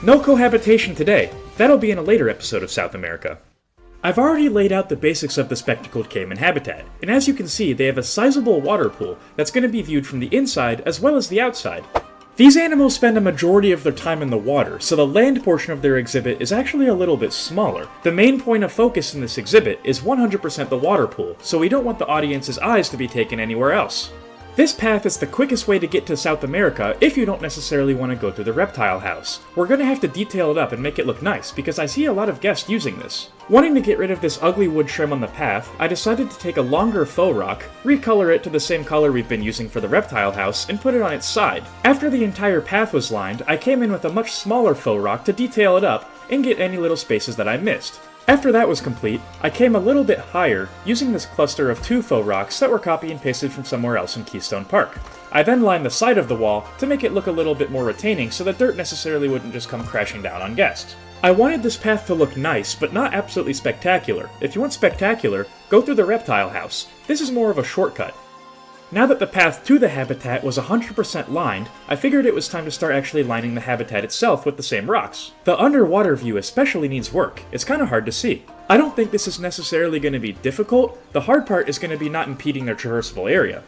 S1: No cohabitation today. That'll be in a later episode of South America. I've already laid out the basics of the spectacled caiman habitat, and as you can see, they have a sizable water pool that's going to be viewed from the inside as well as the outside. These animals spend a majority of their time in the water, so the land portion of their exhibit is actually a little bit smaller. The main point of focus in this exhibit is 100% the water pool, so we don't want the audience's eyes to be taken anywhere else. This path is the quickest way to get to South America if you don't necessarily want to go through the reptile house. We're going to have to detail it up and make it look nice, because I see a lot of guests using this. Wanting to get rid of this ugly wood trim on the path, I decided to take a longer faux rock, recolor it to the same color we've been using for the reptile house, and put it on its side. After the entire path was lined, I came in with a much smaller faux rock to detail it up and get any little spaces that I missed. After that was complete, I came a little bit higher, using this cluster of 2 faux rocks that were copy and pasted from somewhere else in Keystone Park. I then lined the side of the wall to make it look a little bit more retaining so that dirt necessarily wouldn't just come crashing down on guests. I wanted this path to look nice, but not absolutely spectacular. If you want spectacular, go through the reptile house. This is more of a shortcut. Now that the path to the habitat was 100% lined, I figured it was time to start actually lining the habitat itself with the same rocks. The underwater view especially needs work. It's kind of hard to see. I don't think this is necessarily going to be difficult. The hard part is going to be not impeding their traversable area.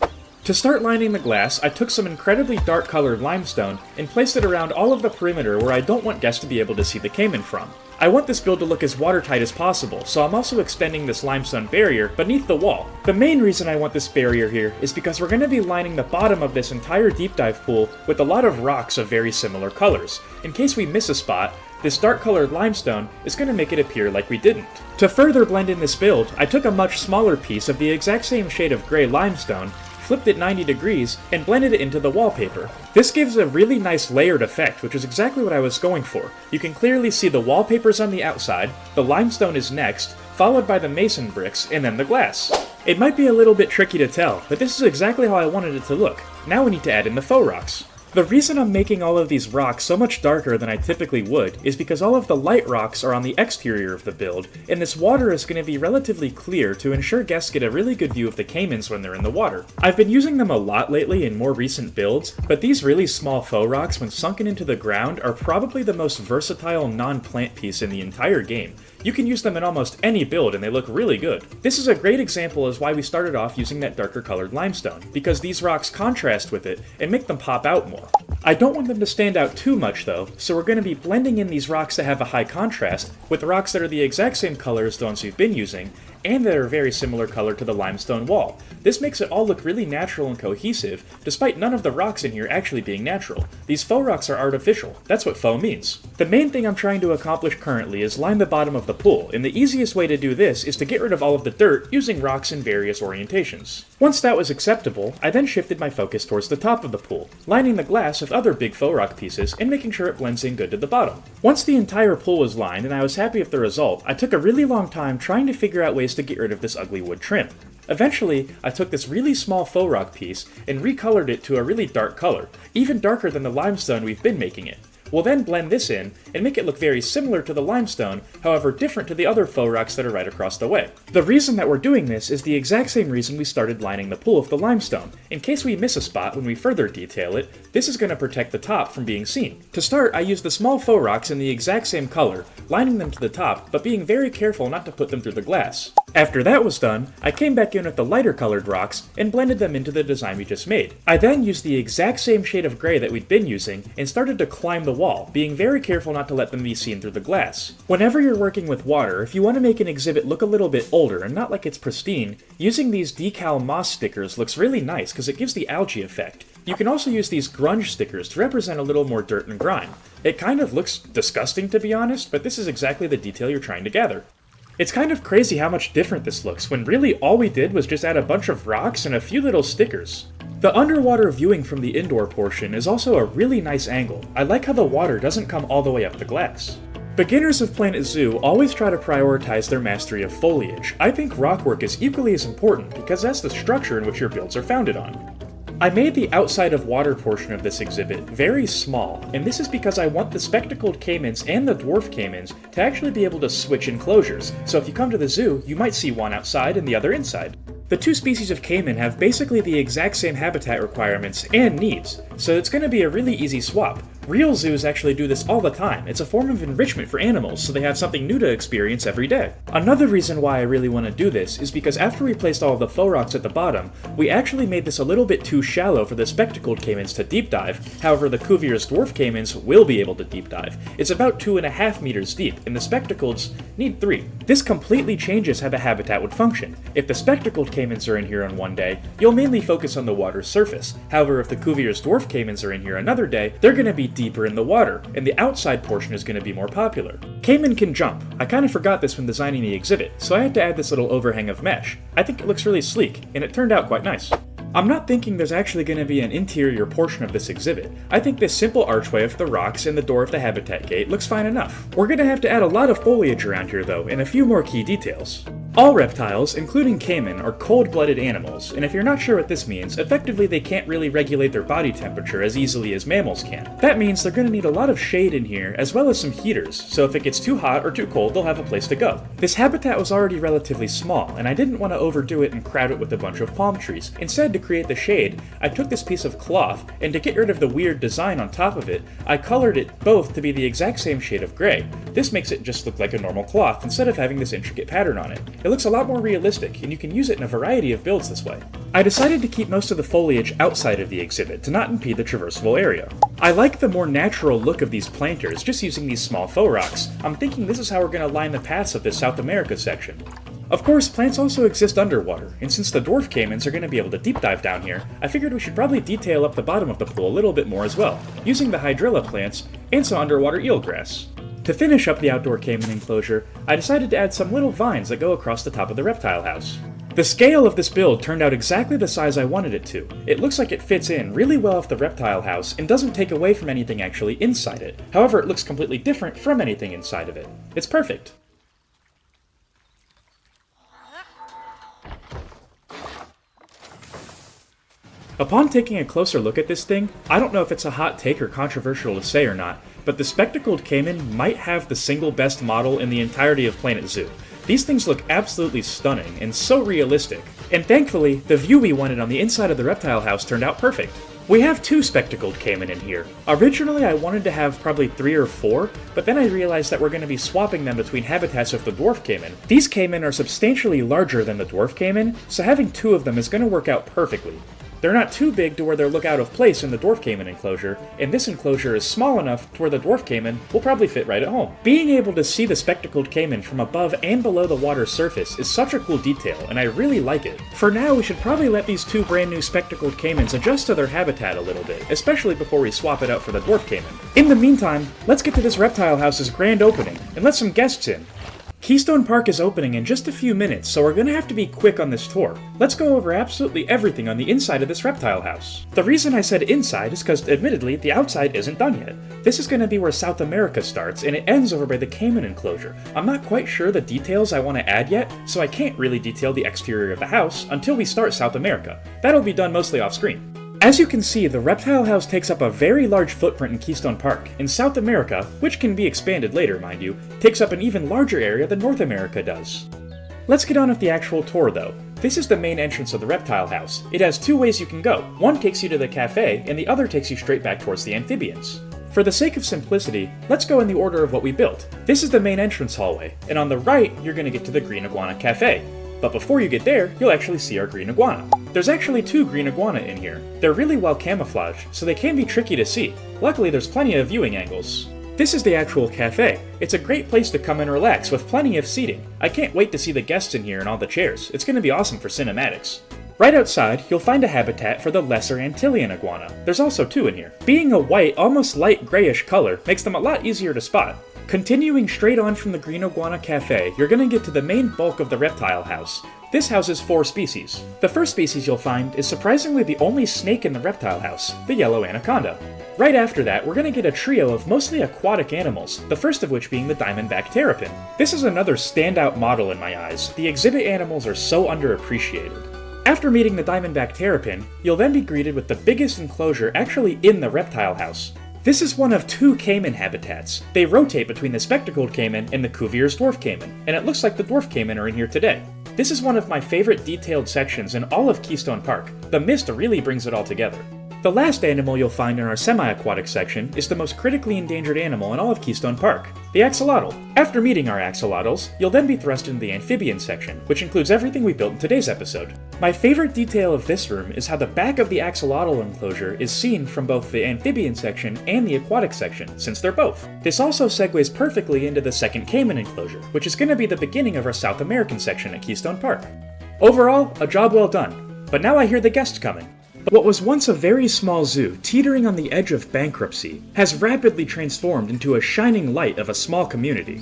S1: To start lining the glass, I took some incredibly dark colored limestone and placed it around all of the perimeter where I don't want guests to be able to see the caiman from. I want this build to look as watertight as possible, so I'm also extending this limestone barrier beneath the wall. The main reason I want this barrier here is because we're going to be lining the bottom of this entire deep dive pool with a lot of rocks of very similar colors. In case we miss a spot, this dark colored limestone is going to make it appear like we didn't. To further blend in this build, I took a much smaller piece of the exact same shade of gray limestone, flipped it 90 degrees, and blended it into the wallpaper. This gives a really nice layered effect, which is exactly what I was going for. You can clearly see the wallpapers on the outside, the limestone is next, followed by the mason bricks, and then the glass. It might be a little bit tricky to tell, but this is exactly how I wanted it to look. Now we need to add in the faux rocks. The reason I'm making all of these rocks so much darker than I typically would is because all of the light rocks are on the exterior of the build, and this water is going to be relatively clear to ensure guests get a really good view of the caimans when they're in the water. I've been using them a lot lately in more recent builds, but these really small faux rocks when sunken into the ground are probably the most versatile non-plant piece in the entire game. You can use them in almost any build and they look really good. This is a great example as why we started off using that darker colored limestone, because these rocks contrast with it and make them pop out more. I don't want them to stand out too much though, so we're going to be blending in these rocks that have a high contrast with rocks that are the exact same color as the ones we've been using, and that are very similar color to the limestone wall. This makes it all look really natural and cohesive, despite none of the rocks in here actually being natural. These faux rocks are artificial. That's what faux means. The main thing I'm trying to accomplish currently is line the bottom of the pool, and the easiest way to do this is to get rid of all of the dirt using rocks in various orientations. Once that was acceptable, I then shifted my focus towards the top of the pool, lining the glass with other big faux rock pieces and making sure it blends in good to the bottom. Once the entire pool was lined and I was happy with the result, I took a really long time trying to figure out ways to get rid of this ugly wood trim. Eventually, I took this really small faux rock piece and recolored it to a really dark color, even darker than the limestone we've been making it. We'll then blend this in and make it look very similar to the limestone, however different to the other faux rocks that are right across the way. The reason that we're doing this is the exact same reason we started lining the pool with the limestone. In case we miss a spot when we further detail it, this is going to protect the top from being seen. To start, I used the small faux rocks in the exact same color, lining them to the top, but being very careful not to put them through the glass. After that was done, I came back in with the lighter colored rocks and blended them into the design we just made. I then used the exact same shade of gray that we'd been using and started to climb the wall, being very careful not to let them be seen through the glass. Whenever you're working with water, if you want to make an exhibit look a little bit older and not like it's pristine, using these decal moss stickers looks really nice because it gives the algae effect. You can also use these grunge stickers to represent a little more dirt and grime. It kind of looks disgusting to be honest, but this is exactly the detail you're trying to gather. It's kind of crazy how much different this looks, when really all we did was just add a bunch of rocks and a few little stickers. The underwater viewing from the indoor portion is also a really nice angle. I like how the water doesn't come all the way up the glass. Beginners of Planet Zoo always try to prioritize their mastery of foliage. I think rockwork is equally as important because that's the structure in which your builds are founded on. I made the outside of water portion of this exhibit very small, and this is because I want the spectacled caimans and the dwarf caimans to actually be able to switch enclosures, so if you come to the zoo, you might see one outside and the other inside. The two species of caiman have basically the exact same habitat requirements and needs, so it's going to be a really easy swap. Real zoos actually do this all the time. It's a form of enrichment for animals, so they have something new to experience every day. Another reason why I really want to do this is because after we placed all of the faux rocks at the bottom, we actually made this a little bit too shallow for the spectacled caimans to deep dive. However, the Cuvier's dwarf caimans will be able to deep dive. It's about 2.5 meters deep, and the spectacleds need 3. This completely changes how the habitat would function. If the spectacled caimans are in here on one day, you'll mainly focus on the water's surface. However, if the Cuvier's dwarf caimans are in here another day, they're going to be deeper in the water, and the outside portion is going to be more popular. Caiman can jump. I kind of forgot this when designing the exhibit, so I had to add this little overhang of mesh. I think it looks really sleek, and it turned out quite nice. I'm not thinking there's actually going to be an interior portion of this exhibit. I think this simple archway of the rocks and the door of the habitat gate looks fine enough. We're going to have to add a lot of foliage around here though, and a few more key details. All reptiles, including caiman, are cold-blooded animals, and if you're not sure what this means, effectively they can't really regulate their body temperature as easily as mammals can. That means they're going to need a lot of shade in here, as well as some heaters, so if it gets too hot or too cold, they'll have a place to go. This habitat was already relatively small, and I didn't want to overdo it and crowd it with a bunch of palm trees. Instead, to create the shade, I took this piece of cloth, and to get rid of the weird design on top of it, I colored it both to be the exact same shade of gray. This makes it just look like a normal cloth, instead of having this intricate pattern on it. It looks a lot more realistic, and you can use it in a variety of builds this way. I decided to keep most of the foliage outside of the exhibit to not impede the traversable area. I like the more natural look of these planters just using these small faux rocks. I'm thinking this is how we're going to line the paths of this South America section. Of course, plants also exist underwater, and since the dwarf caimans are going to be able to deep dive down here, I figured we should probably detail up the bottom of the pool a little bit more as well, using the hydrilla plants and some underwater eelgrass. To finish up the outdoor caiman enclosure, I decided to add some little vines that go across the top of the reptile house. The scale of this build turned out exactly the size I wanted it to. It looks like it fits in really well with the reptile house and doesn't take away from anything actually inside it. However, it looks completely different from anything inside of it. It's perfect. Upon taking a closer look at this thing, I don't know if it's a hot take or controversial to say or not, but the spectacled caiman might have the single best model in the entirety of Planet Zoo. These things look absolutely stunning and so realistic, and thankfully, the view we wanted on the inside of the reptile house turned out perfect. We have 2 spectacled caiman in here. Originally I wanted to have probably 3 or 4, but then I realized that we're going to be swapping them between habitats of the dwarf caiman. These caiman are substantially larger than the dwarf caiman, so having 2 of them is going to work out perfectly. They're not too big to where they'll look out of place in the dwarf caiman enclosure, and this enclosure is small enough to where the dwarf caiman will probably fit right at home. Being able to see the spectacled caiman from above and below the water's surface is such a cool detail, and I really like it. For now, we should probably let these two brand new spectacled caimans adjust to their habitat a little bit, especially before we swap it out for the dwarf caiman. In the meantime, let's get to this reptile house's grand opening, and let some guests in. Keystone Park is opening in just a few minutes, so we're gonna have to be quick on this tour. Let's go over absolutely everything on the inside of this reptile house. The reason I said inside is because, admittedly, the outside isn't done yet. This is gonna be where South America starts, and it ends over by the caiman enclosure. I'm not quite sure the details I want to add yet, so I can't really detail the exterior of the house until we start South America. That'll be done mostly off screen. As you can see, the reptile house takes up a very large footprint in Keystone Park. In South America, which can be expanded later, mind you, takes up an even larger area than North America does. Let's get on with the actual tour though. This is the main entrance of the reptile house. It has two ways you can go. One takes you to the cafe, and the other takes you straight back towards the amphibians. For the sake of simplicity, let's go in the order of what we built. This is the main entrance hallway, and on the right, you're gonna get to the Green Iguana Cafe. But before you get there, you'll actually see our green iguana. There's actually two green iguana in here. They're really well camouflaged, so they can be tricky to see. Luckily, there's plenty of viewing angles. This is the actual cafe. It's a great place to come and relax with plenty of seating. I can't wait to see the guests in here and all the chairs. It's gonna be awesome for cinematics. Right outside, you'll find a habitat for the lesser Antillean iguana. There's also two in here. Being a white, almost light grayish color makes them a lot easier to spot. Continuing straight on from the Green Iguana Cafe, you're gonna get to the main bulk of the reptile house. This houses 4 species. The first species you'll find is surprisingly the only snake in the reptile house, the yellow anaconda. Right after that, we're gonna get a trio of mostly aquatic animals, the first of which being the diamondback terrapin. This is another standout model in my eyes. The exhibit animals are so underappreciated. After meeting the diamondback terrapin, you'll then be greeted with the biggest enclosure actually in the reptile house. This is one of 2 caiman habitats. They rotate between the spectacled caiman and the Cuvier's dwarf caiman, and it looks like the dwarf caiman are in here today. This is one of my favorite detailed sections in all of Keystone Park. The mist really brings it all together. The last animal you'll find in our semi-aquatic section is the most critically endangered animal in all of Keystone Park, the axolotl. After meeting our axolotls, you'll then be thrust into the amphibian section, which includes everything we built in today's episode. My favorite detail of this room is how the back of the axolotl enclosure is seen from both the amphibian section and the aquatic section, since they're both. This also segues perfectly into the second caiman enclosure, which is going to be the beginning of our South American section at Keystone Park. Overall, a job well done. But now I hear the guests coming. What was once a very small zoo, teetering on the edge of bankruptcy, has rapidly transformed into a shining light of a small community.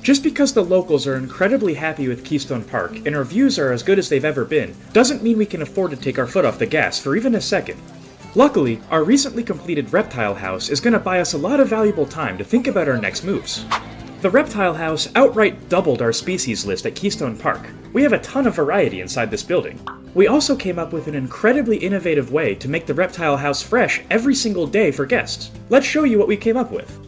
S1: Just because the locals are incredibly happy with Keystone Park and our views are as good as they've ever been, doesn't mean we can afford to take our foot off the gas for even a second. Luckily, our recently completed reptile house is going to buy us a lot of valuable time to think about our next moves. The reptile house outright doubled our species list at Keystone Park. We have a ton of variety inside this building. We also came up with an incredibly innovative way to make the reptile house fresh every single day for guests. Let's show you what we came up with.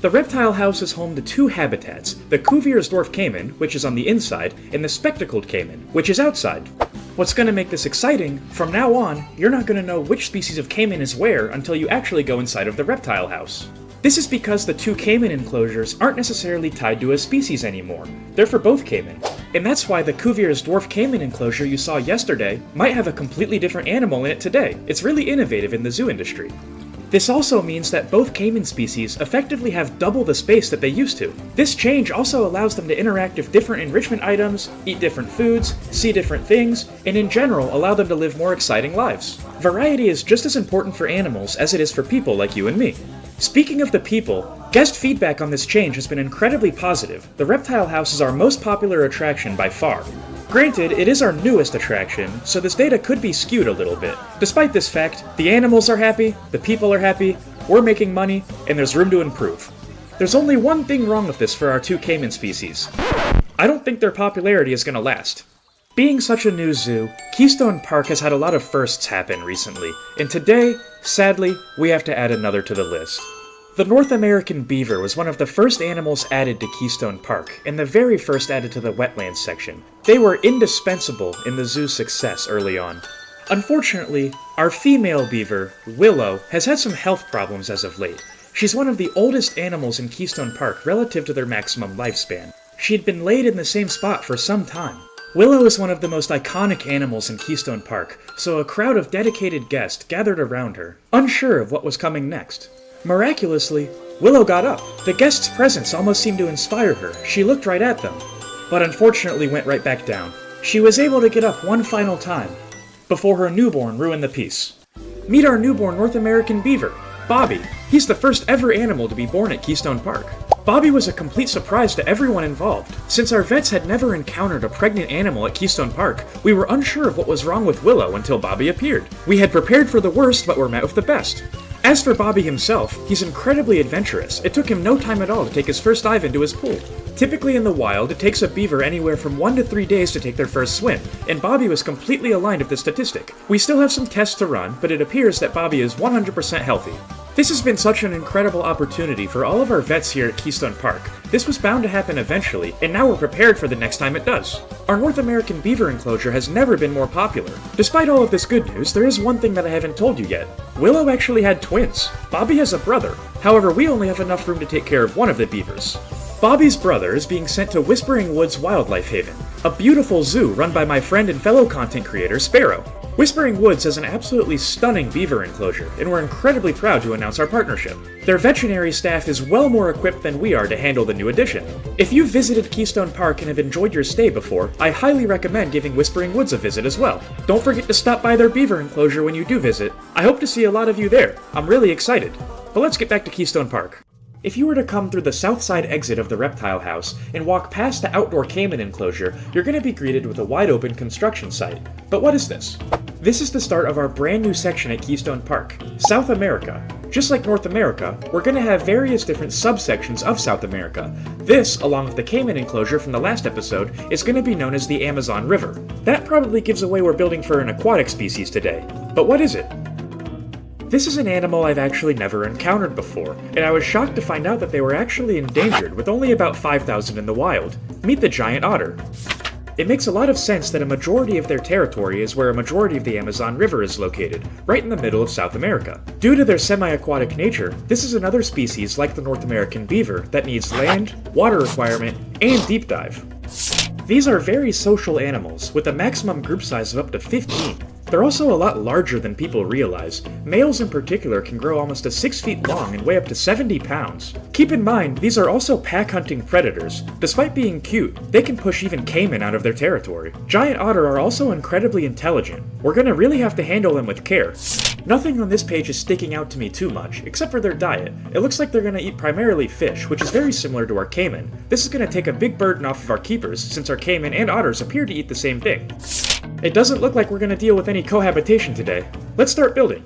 S1: The reptile house is home to 2 habitats, the Cuvier's dwarf caiman, which is on the inside, and the spectacled caiman, which is outside. What's going to make this exciting, from now on, you're not going to know which species of caiman is where until you actually go inside of the reptile house. This is because the 2 caiman enclosures aren't necessarily tied to a species anymore. They're for both caiman. And that's why the Cuvier's dwarf caiman enclosure you saw yesterday might have a completely different animal in it today. It's really innovative in the zoo industry. This also means that both caiman species effectively have double the space that they used to. This change also allows them to interact with different enrichment items, eat different foods, see different things, and in general allow them to live more exciting lives. Variety is just as important for animals as it is for people like you and me. Speaking of the people, guest feedback on this change has been incredibly positive. The reptile house is our most popular attraction by far. Granted, it is our newest attraction, so this data could be skewed a little bit. Despite this fact, the animals are happy, the people are happy, we're making money, and there's room to improve. There's only one thing wrong with this for our 2 caiman species. I don't think their popularity is gonna last. Being such a new zoo, Keystone Park has had a lot of firsts happen recently, and today, sadly, we have to add another to the list. The North American beaver was one of the first animals added to Keystone Park, and the very first added to the wetlands section. They were indispensable in the zoo's success early on. Unfortunately, our female beaver, Willow, has had some health problems as of late. She's one of the oldest animals in Keystone Park relative to their maximum lifespan. She had been laid in the same spot for some time. Willow is one of the most iconic animals in Keystone Park, so a crowd of dedicated guests gathered around her, unsure of what was coming next. Miraculously, Willow got up. The guests' presence almost seemed to inspire her. She looked right at them, but unfortunately went right back down. She was able to get up one final time, before her newborn ruined the peace. Meet our newborn North American beaver, Bobby. He's the first ever animal to be born at Keystone Park. Bobby was a complete surprise to everyone involved. Since our vets had never encountered a pregnant animal at Keystone Park, we were unsure of what was wrong with Willow until Bobby appeared. We had prepared for the worst, but were met with the best. As for Bobby himself, he's incredibly adventurous. It took him no time at all to take his first dive into his pool. Typically in the wild, it takes a beaver anywhere from 1 to 3 days to take their first swim, and Bobby was completely aligned with this statistic. We still have some tests to run, but it appears that Bobby is 100% healthy. This has been such an incredible opportunity for all of our vets here at Keystone Park. This was bound to happen eventually, and now we're prepared for the next time it does. Our North American beaver enclosure has never been more popular. Despite all of this good news, there is one thing that I haven't told you yet. Willow actually had twins. Bobby has a brother. However, we only have enough room to take care of one of the beavers. Bobby's brother is being sent to Whispering Woods Wildlife Haven, a beautiful zoo run by my friend and fellow content creator, Sparrow. Whispering Woods has an absolutely stunning beaver enclosure, and we're incredibly proud to announce our partnership. Their veterinary staff is well more equipped than we are to handle the new addition. If you've visited Keystone Park and have enjoyed your stay before, I highly recommend giving Whispering Woods a visit as well. Don't forget to stop by their beaver enclosure when you do visit. I hope to see a lot of you there. I'm really excited. But let's get back to Keystone Park. If you were to come through the south side exit of the reptile house and walk past the outdoor caiman enclosure, you're going to be greeted with a wide open construction site. But what is this? This is the start of our brand new section at Keystone Park, South America. Just like North America, we're going to have various different subsections of South America. This, along with the caiman enclosure from the last episode, is going to be known as the Amazon River. That probably gives away we're building for an aquatic species today. But what is it? This is an animal I've actually never encountered before, and I was shocked to find out that they were actually endangered with only about 5,000 in the wild. Meet the giant otter. It makes a lot of sense that a majority of their territory is where a majority of the Amazon River is located, right in the middle of South America. Due to their semi-aquatic nature, this is another species like the North American beaver that needs land, water requirement, and deep dive. These are very social animals, with a maximum group size of up to 15. They're also a lot larger than people realize. Males in particular can grow almost to 6 feet long and weigh up to 70 pounds. Keep in mind, these are also pack-hunting predators. Despite being cute, they can push even caiman out of their territory. Giant otter are also incredibly intelligent. We're gonna really have to handle them with care. Nothing on this page is sticking out to me too much, except for their diet. It looks like they're gonna eat primarily fish, which is very similar to our caiman. This is gonna take a big burden off of our keepers, since our caiman and otters appear to eat the same thing. It doesn't look like we're going to deal with any cohabitation today. Let's start building.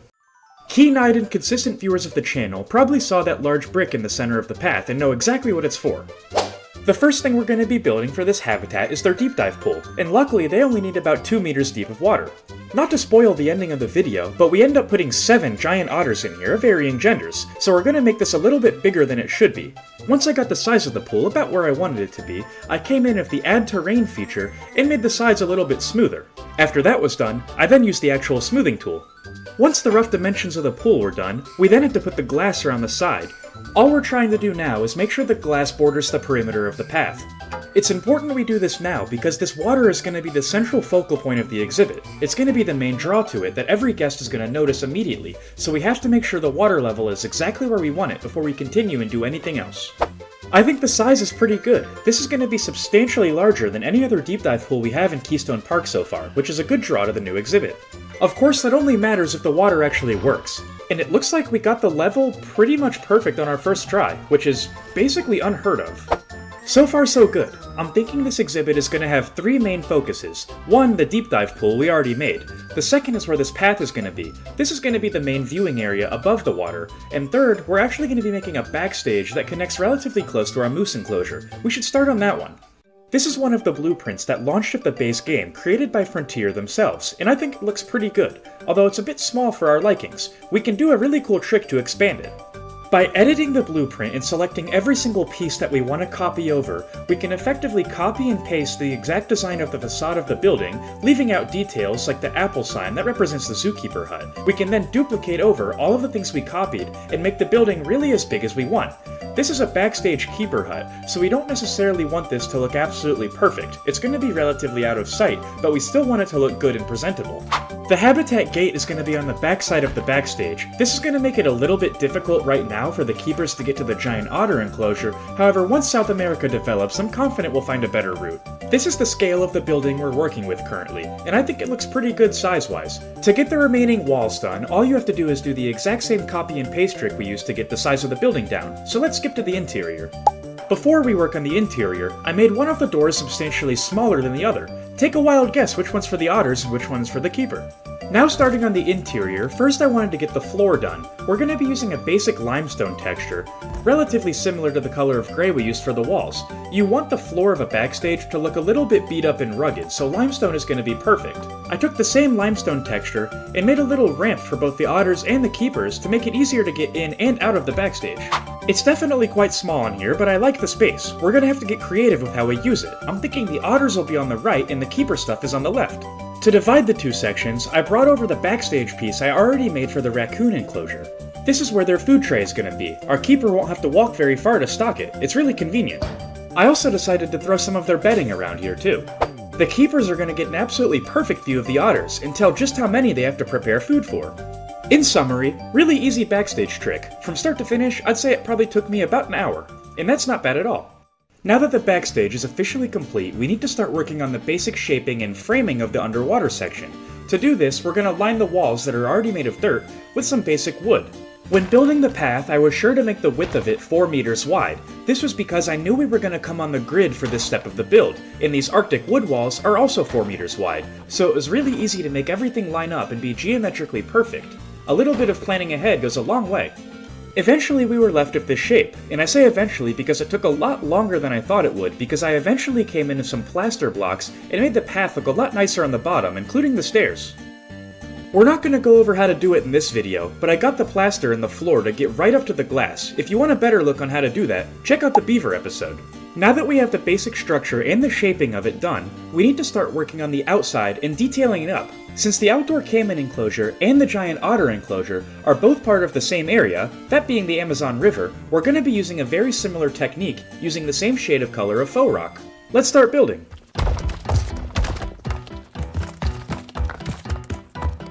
S1: Keen-eyed and consistent viewers of the channel probably saw that large brick in the center of the path and know exactly what it's for. The first thing we're going to be building for this habitat is their deep dive pool, and luckily they only need about 2 meters deep of water. Not to spoil the ending of the video, but we end up putting 7 giant otters in here of varying genders, so we're going to make this a little bit bigger than it should be. Once I got the size of the pool about where I wanted it to be, I came in with the Add Terrain feature and made the sides a little bit smoother. After that was done, I then used the actual smoothing tool. Once the rough dimensions of the pool were done, we then had to put the glass around the side. All we're trying to do now is make sure the glass borders the perimeter of the path. It's important we do this now because this water is going to be the central focal point of the exhibit. It's going to be the main draw to it that every guest is going to notice immediately, so we have to make sure the water level is exactly where we want it before we continue and do anything else. I think the size is pretty good. This is going to be substantially larger than any other deep dive pool we have in Keystone Park so far, which is a good draw to the new exhibit. Of course, that only matters if the water actually works. And it looks like we got the level pretty much perfect on our first try, which is basically unheard of. So far so good. I'm thinking this exhibit is going to have 3 main focuses. One, the deep dive pool we already made. The second is where this path is going to be. This is going to be the main viewing area above the water. And third, we're actually going to be making a backstage that connects relatively close to our moose enclosure. We should start on that one. This is one of the blueprints that launched up the base game, created by Frontier themselves, and I think it looks pretty good. Although it's a bit small for our likings, we can do a really cool trick to expand it. By editing the blueprint and selecting every single piece that we want to copy over, we can effectively copy and paste the exact design of the facade of the building, leaving out details like the apple sign that represents the zookeeper hut. We can then duplicate over all of the things we copied and make the building really as big as we want. This is a backstage keeper hut, so we don't necessarily want this to look absolutely perfect. It's going to be relatively out of sight, but we still want it to look good and presentable. The habitat gate is going to be on the backside of the backstage. This is going to make it a little bit difficult right now for the keepers to get to the giant otter enclosure. However, once South America develops, I'm confident we'll find a better route. This is the scale of the building we're working with currently, and I think it looks pretty good size-wise. To get the remaining walls done, all you have to do is do the exact same copy and paste trick we used to get the size of the building down. So let's skip to the interior. Before we work on the interior, I made one of the doors substantially smaller than the other. Take a wild guess which one's for the otters and which one's for the keeper. Now starting on the interior, first I wanted to get the floor done. We're going to be using a basic limestone texture, relatively similar to the color of gray we used for the walls. You want the floor of a backstage to look a little bit beat up and rugged, so limestone is going to be perfect. I took the same limestone texture and made a little ramp for both the otters and the keepers to make it easier to get in and out of the backstage. It's definitely quite small in here, but I like the space. We're going to have to get creative with how we use it. I'm thinking the otters will be on the right and the keeper stuff is on the left. To divide the two sections, I brought over the backstage piece I already made for the raccoon enclosure. This is where their food tray is going to be. Our keeper won't have to walk very far to stock it. It's really convenient. I also decided to throw some of their bedding around here too. The keepers are going to get an absolutely perfect view of the otters and tell just how many they have to prepare food for. In summary, really easy backstage trick. From start to finish, I'd say it probably took me about an hour, and that's not bad at all. Now that the backstage is officially complete, we need to start working on the basic shaping and framing of the underwater section. To do this, we're going to line the walls that are already made of dirt with some basic wood. When building the path, I was sure to make the width of it 4 meters wide. This was because I knew we were going to come on the grid for this step of the build, and these Arctic wood walls are also 4 meters wide, so it was really easy to make everything line up and be geometrically perfect. A little bit of planning ahead goes a long way. Eventually we were left with this shape, and I say eventually because it took a lot longer than I thought it would, because I eventually came into some plaster blocks and made the path look a lot nicer on the bottom, including the stairs. We're not going to go over how to do it in this video, but I got the plaster in the floor to get right up to the glass. If you want a better look on how to do that, check out the beaver episode. Now that we have the basic structure and the shaping of it done, we need to start working on the outside and detailing it up. Since the outdoor caiman enclosure and the giant otter enclosure are both part of the same area, that being the Amazon River, we're going to be using a very similar technique using the same shade of color of faux rock. Let's start building.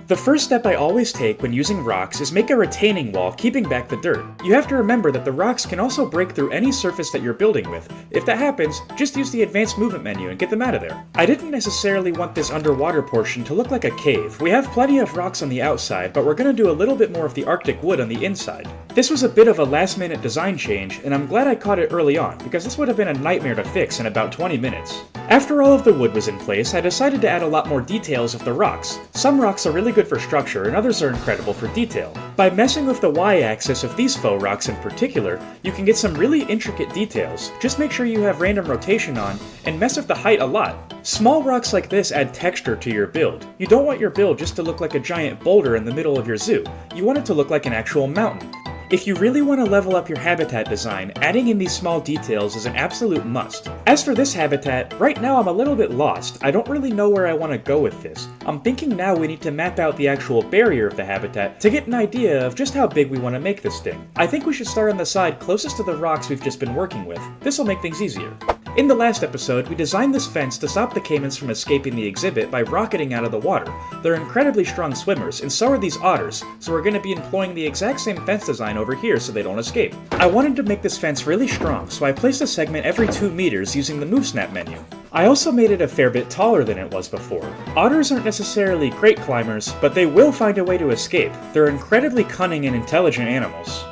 S1: The first step I always take when using rocks is make a retaining wall keeping back the dirt. You have to remember that the rocks can also break through any surface that you're building with. If that happens, just use the advanced movement menu and get them out of there. I didn't necessarily want this underwater portion to look like a cave. We have plenty of rocks on the outside, but we're going to do a little bit more of the Arctic wood on the inside. This was a bit of a last-minute design change, and I'm glad I caught it early on, because this would have been a nightmare to fix in about 20 minutes. After all of the wood was in place, I decided to add a lot more details of the rocks. Some rocks are really good for structure, and others are incredible for detail. By messing with the y-axis of these faux rocks in particular, you can get some really intricate details. Just make sure you have random rotation on, and mess with the height a lot. Small rocks like this add texture to your build. You don't want your build just to look like a giant boulder in the middle of your zoo. You want it to look like an actual mountain. If you really want to level up your habitat design, adding in these small details is an absolute must. As for this habitat, right now I'm a little bit lost. I don't really know where I want to go with this. I'm thinking now we need to map out the actual barrier of the habitat to get an idea of just how big we want to make this thing. I think we should start on the side closest to the rocks we've just been working with. This will make things easier. In the last episode, we designed this fence to stop the caimans from escaping the exhibit by rocketing out of the water. They're incredibly strong swimmers, and so are these otters, so we're going to be employing the exact same fence design over here so they don't escape. I wanted to make this fence really strong, so I placed a segment every 2 meters using the Move Snap menu. I also made it a fair bit taller than it was before. Otters aren't necessarily great climbers, but they will find a way to escape. They're incredibly cunning and intelligent animals.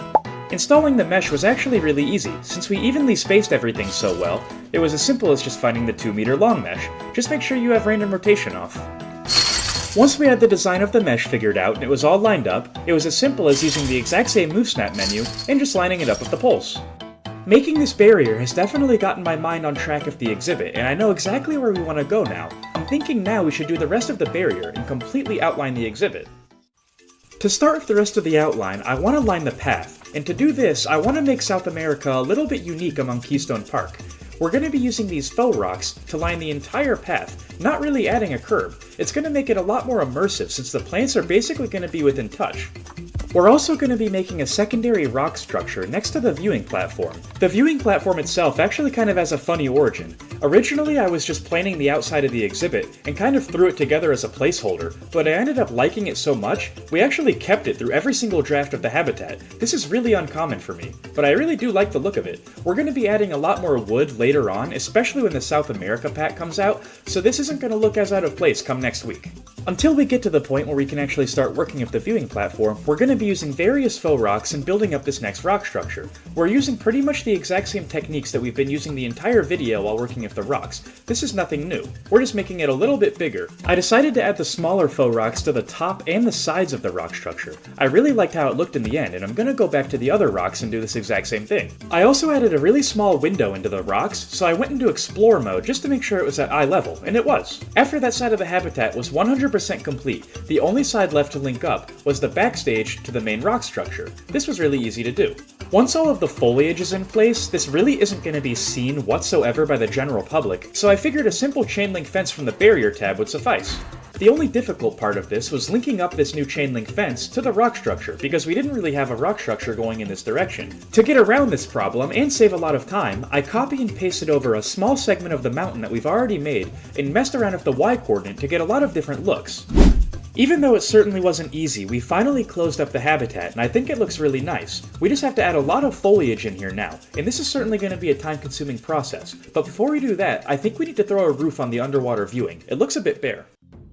S1: Installing the mesh was actually really easy. Since we evenly spaced everything so well, it was as simple as just finding the 2-meter long mesh. Just make sure you have random rotation off. Once we had the design of the mesh figured out and it was all lined up, it was as simple as using the exact same Move Snap menu and just lining it up with the poles. Making this barrier has definitely gotten my mind on track of the exhibit, and I know exactly where we want to go now. I'm thinking now we should do the rest of the barrier and completely outline the exhibit. To start with the rest of the outline, I want to line the path, and to do this, I want to make South America a little bit unique among Keystone Park. We're going to be using these faux rocks to line the entire path, not really adding a curb. It's going to make it a lot more immersive since the plants are basically going to be within touch. We're also going to be making a secondary rock structure next to the viewing platform. The viewing platform itself actually kind of has a funny origin. Originally, I was just planning the outside of the exhibit and kind of threw it together as a placeholder, but I ended up liking it so much, we actually kept it through every single draft of the habitat. This is really uncommon for me, but I really do like the look of it. We're going to be adding a lot more wood later on, especially when the South America pack comes out, so this isn't going to look as out of place come next week. Until we get to the point where we can actually start working with the viewing platform, we're going to be using various faux rocks and building up this next rock structure. We're using pretty much the exact same techniques that we've been using the entire video while working with the rocks. This is nothing new. We're just making it a little bit bigger. I decided to add the smaller faux rocks to the top and the sides of the rock structure. I really liked how it looked in the end, and I'm going to go back to the other rocks and do this exact same thing. I also added a really small window into the rocks, so I went into explore mode just to make sure it was at eye level, and it was. After that side of the habitat was 100% complete, the only side left to link up was the backstage to the main rock structure. This was really easy to do. Once all of the foliage is in place, this really isn't going to be seen whatsoever by the general public, so I figured a simple chain link fence from the barrier tab would suffice. The only difficult part of this was linking up this new chain link fence to the rock structure, because we didn't really have a rock structure going in this direction. To get around this problem and save a lot of time, I copy and pasted over a small segment of the mountain that we've already made and messed around with the Y coordinate to get a lot of different looks. Even though it certainly wasn't easy, we finally closed up the habitat, and I think it looks really nice. We just have to add a lot of foliage in here now, and this is certainly going to be a time-consuming process. But before we do that, I think we need to throw a roof on the underwater viewing. It looks a bit bare.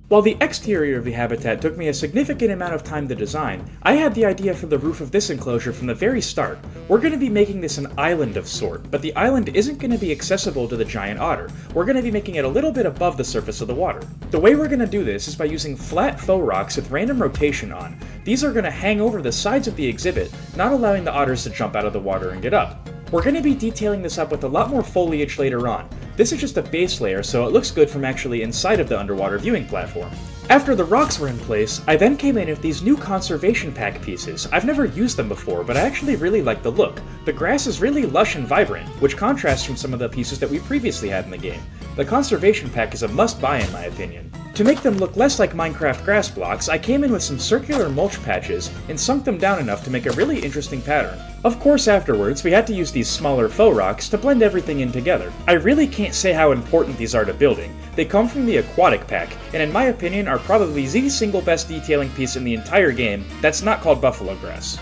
S1: While the exterior of the habitat took me a significant amount of time to design, I had the idea for the roof of this enclosure from the very start. We're going to be making this an island of sort, but the island isn't going to be accessible to the giant otter. We're going to be making it a little bit above the surface of the water. The way we're going to do this is by using flat faux rocks with random rotation on. These are going to hang over the sides of the exhibit, not allowing the otters to jump out of the water and get up. We're going to be detailing this up with a lot more foliage later on. This is just a base layer, so it looks good from actually inside of the underwater viewing platform. After the rocks were in place, I then came in with these new conservation pack pieces. I've never used them before, but I actually really like the look. The grass is really lush and vibrant, which contrasts from some of the pieces that we previously had in the game. The conservation pack is a must-buy in my opinion. To make them look less like Minecraft grass blocks, I came in with some circular mulch patches and sunk them down enough to make a really interesting pattern. Of course, afterwards, we had to use these smaller faux rocks to blend everything in together. I really can't say how important these are to building. They come from the aquatic pack, and in my opinion are probably the single best detailing piece in the entire game that's not called buffalo grass.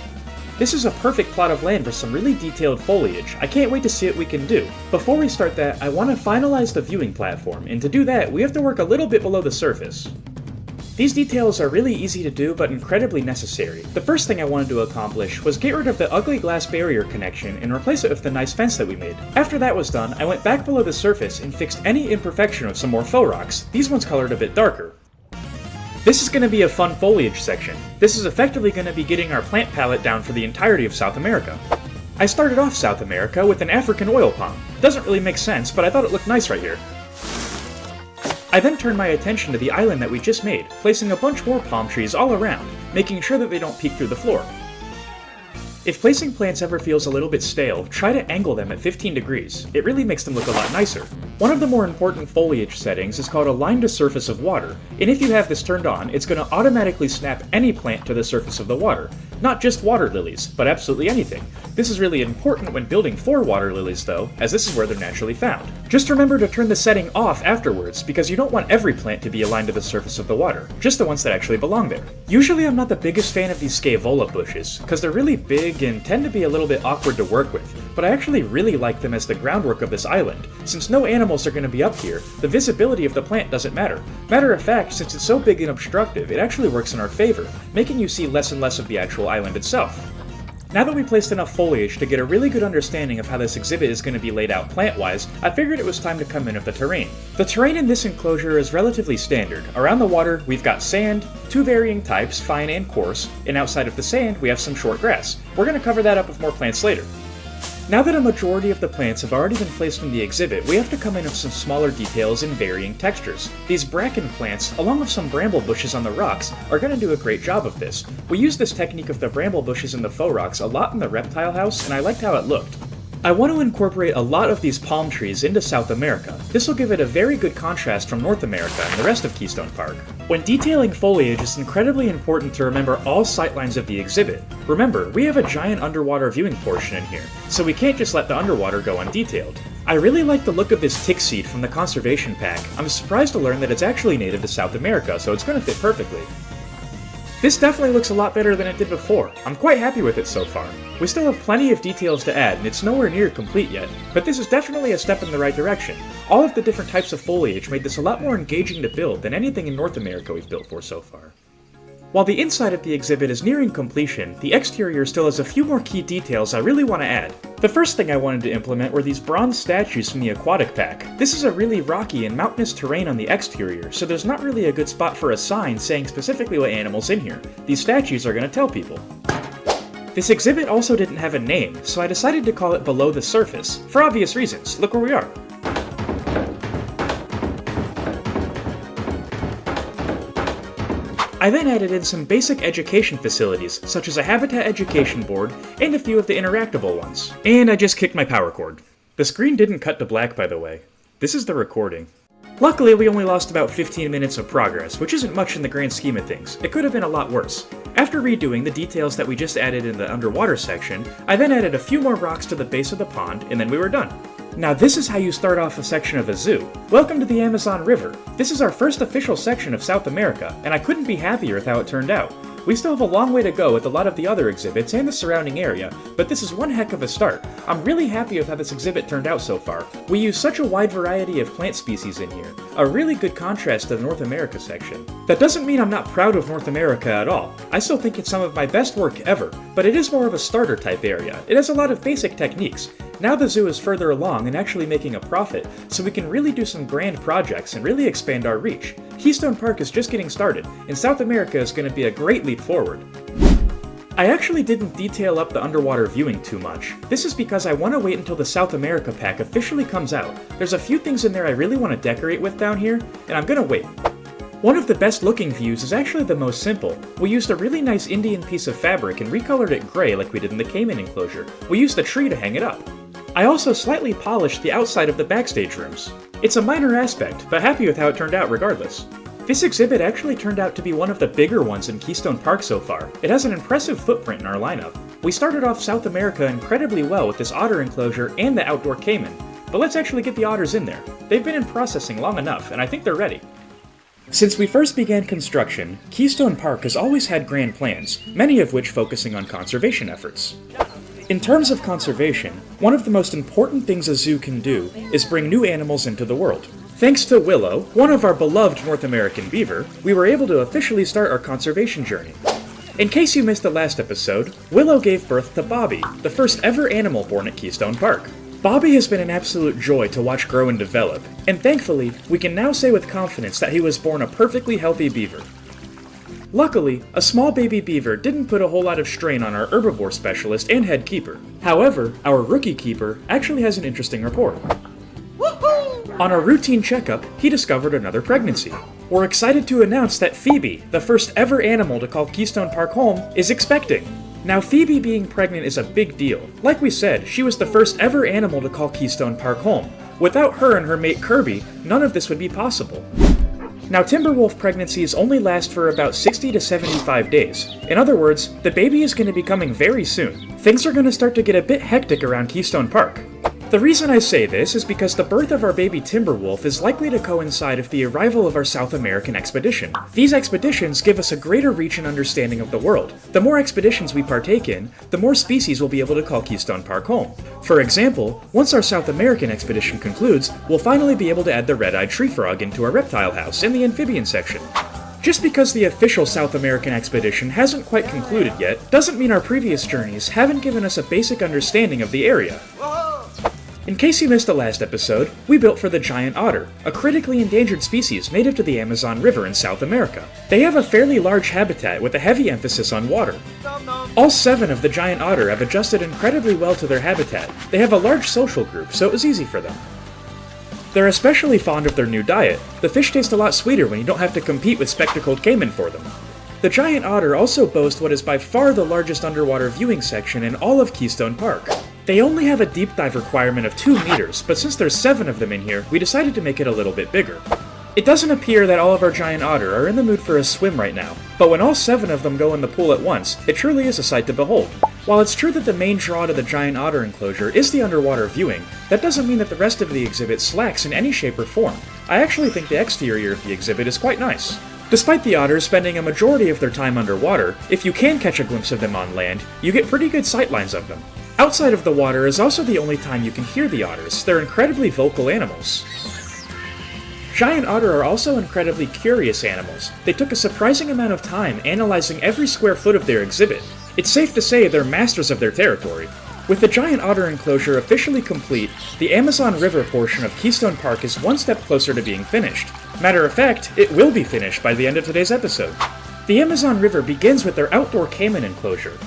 S1: This is a perfect plot of land for some really detailed foliage. I can't wait to see what we can do. Before we start that, I want to finalize the viewing platform, and to do that, we have to work a little bit below the surface. These details are really easy to do, but incredibly necessary. The first thing I wanted to accomplish was get rid of the ugly glass barrier connection and replace it with the nice fence that we made. After that was done, I went back below the surface and fixed any imperfection with some more faux rocks, these ones colored a bit darker. This is going to be a fun foliage section. This is effectively going to be getting our plant palette down for the entirety of South America. I started off South America with an African oil palm. Doesn't really make sense, but I thought it looked nice right here. I then turned my attention to the island that we just made, placing a bunch more palm trees all around, making sure that they don't peek through the floor. If placing plants ever feels a little bit stale, try to angle them at 15 degrees. It really makes them look a lot nicer. One of the more important foliage settings is called Align to Surface of Water, and if you have this turned on, it's going to automatically snap any plant to the surface of the water. Not just water lilies, but absolutely anything. This is really important when building for water lilies though, as this is where they're naturally found. Just remember to turn the setting off afterwards, because you don't want every plant to be aligned to the surface of the water, just the ones that actually belong there. Usually I'm not the biggest fan of these scaevola bushes, because they're really big and tend to be a little bit awkward to work with, but I actually really like them as the groundwork of this island. Since no animals are going to be up here, the visibility of the plant doesn't matter. Matter of fact, since it's so big and obstructive, it actually works in our favor, making you see less and less of the actual island itself. Now that we placed enough foliage to get a really good understanding of how this exhibit is going to be laid out plant-wise, I figured it was time to come in with the terrain. The terrain in this enclosure is relatively standard. Around the water, we've got sand, two varying types, fine and coarse, and outside of the sand, we have some short grass. We're going to cover that up with more plants later. Now that a majority of the plants have already been placed in the exhibit, we have to come in with some smaller details and varying textures. These bracken plants, along with some bramble bushes on the rocks, are going to do a great job of this. We used this technique of the bramble bushes and the faux rocks a lot in the reptile house, and I liked how it looked. I want to incorporate a lot of these palm trees into South America. This will give it a very good contrast from North America and the rest of Keystone Park. When detailing foliage, it's incredibly important to remember all sightlines of the exhibit. Remember, we have a giant underwater viewing portion in here, so we can't just let the underwater go undetailed. I really like the look of this tick seed from the conservation pack. I'm surprised to learn that it's actually native to South America, so it's going to fit perfectly. This definitely looks a lot better than it did before. I'm quite happy with it so far. We still have plenty of details to add, and it's nowhere near complete yet, but this is definitely a step in the right direction. All of the different types of foliage made this a lot more engaging to build than anything in North America we've built for so far. While the inside of the exhibit is nearing completion, the exterior still has a few more key details I really want to add. The first thing I wanted to implement were these bronze statues from the aquatic pack. This is a really rocky and mountainous terrain on the exterior, so there's not really a good spot for a sign saying specifically what animal's in here. These statues are going to tell people. This exhibit also didn't have a name, so I decided to call it Below the Surface. For obvious reasons, look where we are. I then added in some basic education facilities, such as a habitat education board, and a few of the interactable ones. And I just kicked my power cord. The screen didn't cut to black, by the way. This is the recording. Luckily, we only lost about 15 minutes of progress, which isn't much in the grand scheme of things. It could have been a lot worse. After redoing the details that we just added in the underwater section, I then added a few more rocks to the base of the pond, and then we were done. Now this is how you start off a section of a zoo. Welcome to the Amazon River. This is our first official section of South America, and I couldn't be happier with how it turned out. We still have a long way to go with a lot of the other exhibits and the surrounding area, but this is one heck of a start. I'm really happy with how this exhibit turned out so far. We use such a wide variety of plant species in here, a really good contrast to the North America section. That doesn't mean I'm not proud of North America at all. I still think it's some of my best work ever, but it is more of a starter type area. It has a lot of basic techniques. Now the zoo is further along and actually making a profit, so we can really do some grand projects and really expand our reach. Keystone Park is just getting started, and South America is going to be a great leap forward. I actually didn't detail up the underwater viewing too much. This is because I want to wait until the South America pack officially comes out. There's a few things in there I really want to decorate with down here, and I'm gonna wait. One of the best looking views is actually the most simple. We used a really nice Indian piece of fabric and recolored it gray like we did in the Cayman enclosure. We used a tree to hang it up. I also slightly polished the outside of the backstage rooms. It's a minor aspect, but happy with how it turned out regardless. This exhibit actually turned out to be one of the bigger ones in Keystone Park so far. It has an impressive footprint in our lineup. We started off South America incredibly well with this otter enclosure and the outdoor cayman, but let's actually get the otters in there. They've been in processing long enough, and I think they're ready. Since we first began construction, Keystone Park has always had grand plans, many of which focusing on conservation efforts. In terms of conservation, one of the most important things a zoo can do is bring new animals into the world. Thanks to Willow, one of our beloved North American beaver, we were able to officially start our conservation journey. In case you missed the last episode, Willow gave birth to Bobby, the first ever animal born at Keystone Park. Bobby has been an absolute joy to watch grow and develop, and thankfully, we can now say with confidence that he was born a perfectly healthy beaver. Luckily, a small baby beaver didn't put a whole lot of strain on our herbivore specialist and head keeper. However, our rookie keeper actually has an interesting report. Woohoo! On our routine checkup, he discovered another pregnancy. We're excited to announce that Phoebe, the first ever animal to call Keystone Park home, is expecting. Now, Phoebe being pregnant is a big deal. Like we said, she was the first ever animal to call Keystone Park home. Without her and her mate Kirby, none of this would be possible. Now, Timberwolf pregnancies only last for about 60 to 75 days. In other words, the baby is going to be coming very soon. Things are going to start to get a bit hectic around Keystone Park. The reason I say this is because the birth of our baby Timberwolf is likely to coincide with the arrival of our South American expedition. These expeditions give us a greater reach and understanding of the world. The more expeditions we partake in, the more species we'll be able to call Keystone Park home. For example, once our South American expedition concludes, we'll finally be able to add the red-eyed tree frog into our reptile house in the amphibian section. Just because the official South American expedition hasn't quite concluded yet, doesn't mean our previous journeys haven't given us a basic understanding of the area. In case you missed the last episode, we built for the giant otter, a critically endangered species native to the Amazon River in South America. They have a fairly large habitat with a heavy emphasis on water. All 7 of the giant otter have adjusted incredibly well to their habitat. They have a large social group, so it was easy for them. They're especially fond of their new diet. The fish taste a lot sweeter when you don't have to compete with spectacled caiman for them. The giant otter also boasts what is by far the largest underwater viewing section in all of Keystone Park. They only have a deep dive requirement of 2 meters, but since there's 7 of them in here, we decided to make it a little bit bigger. It doesn't appear that all of our giant otter are in the mood for a swim right now, but when all 7 of them go in the pool at once, it truly is a sight to behold. While it's true that the main draw to the giant otter enclosure is the underwater viewing, that doesn't mean that the rest of the exhibit slacks in any shape or form. I actually think the exterior of the exhibit is quite nice. Despite the otters spending a majority of their time underwater, if you can catch a glimpse of them on land, you get pretty good sightlines of them. Outside of the water is also the only time you can hear the otters. They're incredibly vocal animals. Giant otter are also incredibly curious animals. They took a surprising amount of time analyzing every square foot of their exhibit. It's safe to say they're masters of their territory. With the giant otter enclosure officially complete, the Amazon River portion of Keystone Park is one step closer to being finished. Matter of fact, it will be finished by the end of today's episode. The Amazon River begins with their outdoor caiman enclosure.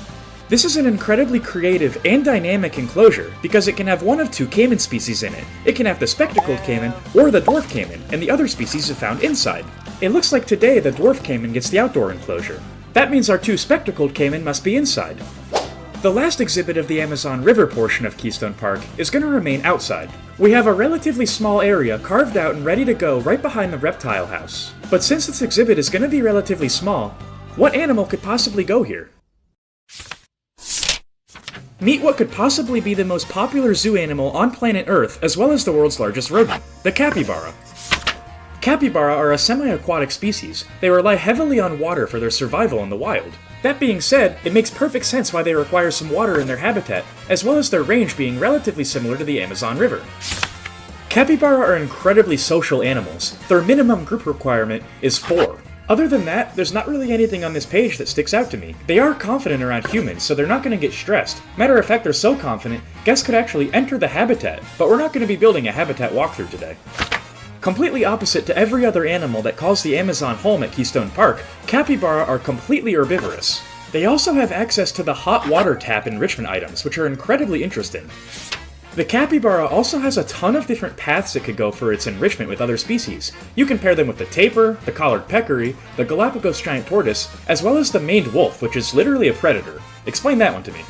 S1: This is an incredibly creative and dynamic enclosure because it can have one of 2 caiman species in it. It can have the spectacled caiman or the dwarf caiman, and the other species are found inside. It looks like today the dwarf caiman gets the outdoor enclosure. That means our 2 spectacled caiman must be inside. The last exhibit of the Amazon River portion of Keystone Park is going to remain outside. We have a relatively small area carved out and ready to go right behind the reptile house. But since this exhibit is going to be relatively small, what animal could possibly go here? Meet what could possibly be the most popular zoo animal on planet Earth, as well as the world's largest rodent, the capybara. Capybara are a semi-aquatic species. They rely heavily on water for their survival in the wild. That being said, it makes perfect sense why they require some water in their habitat, as well as their range being relatively similar to the Amazon River. Capybara are incredibly social animals. Their minimum group requirement is 4. Other than that, there's not really anything on this page that sticks out to me. They are confident around humans, so they're not going to get stressed. Matter of fact, they're so confident, guests could actually enter the habitat, but we're not going to be building a habitat walkthrough today. Completely opposite to every other animal that calls the Amazon home at Keystone Park, capybara are completely herbivorous. They also have access to the hot water tap enrichment items, which are incredibly interesting. The capybara also has a ton of different paths it could go for its enrichment with other species. You can pair them with the tapir, the collared peccary, the Galapagos giant tortoise, as well as the maned wolf, which is literally a predator. Explain that one to me.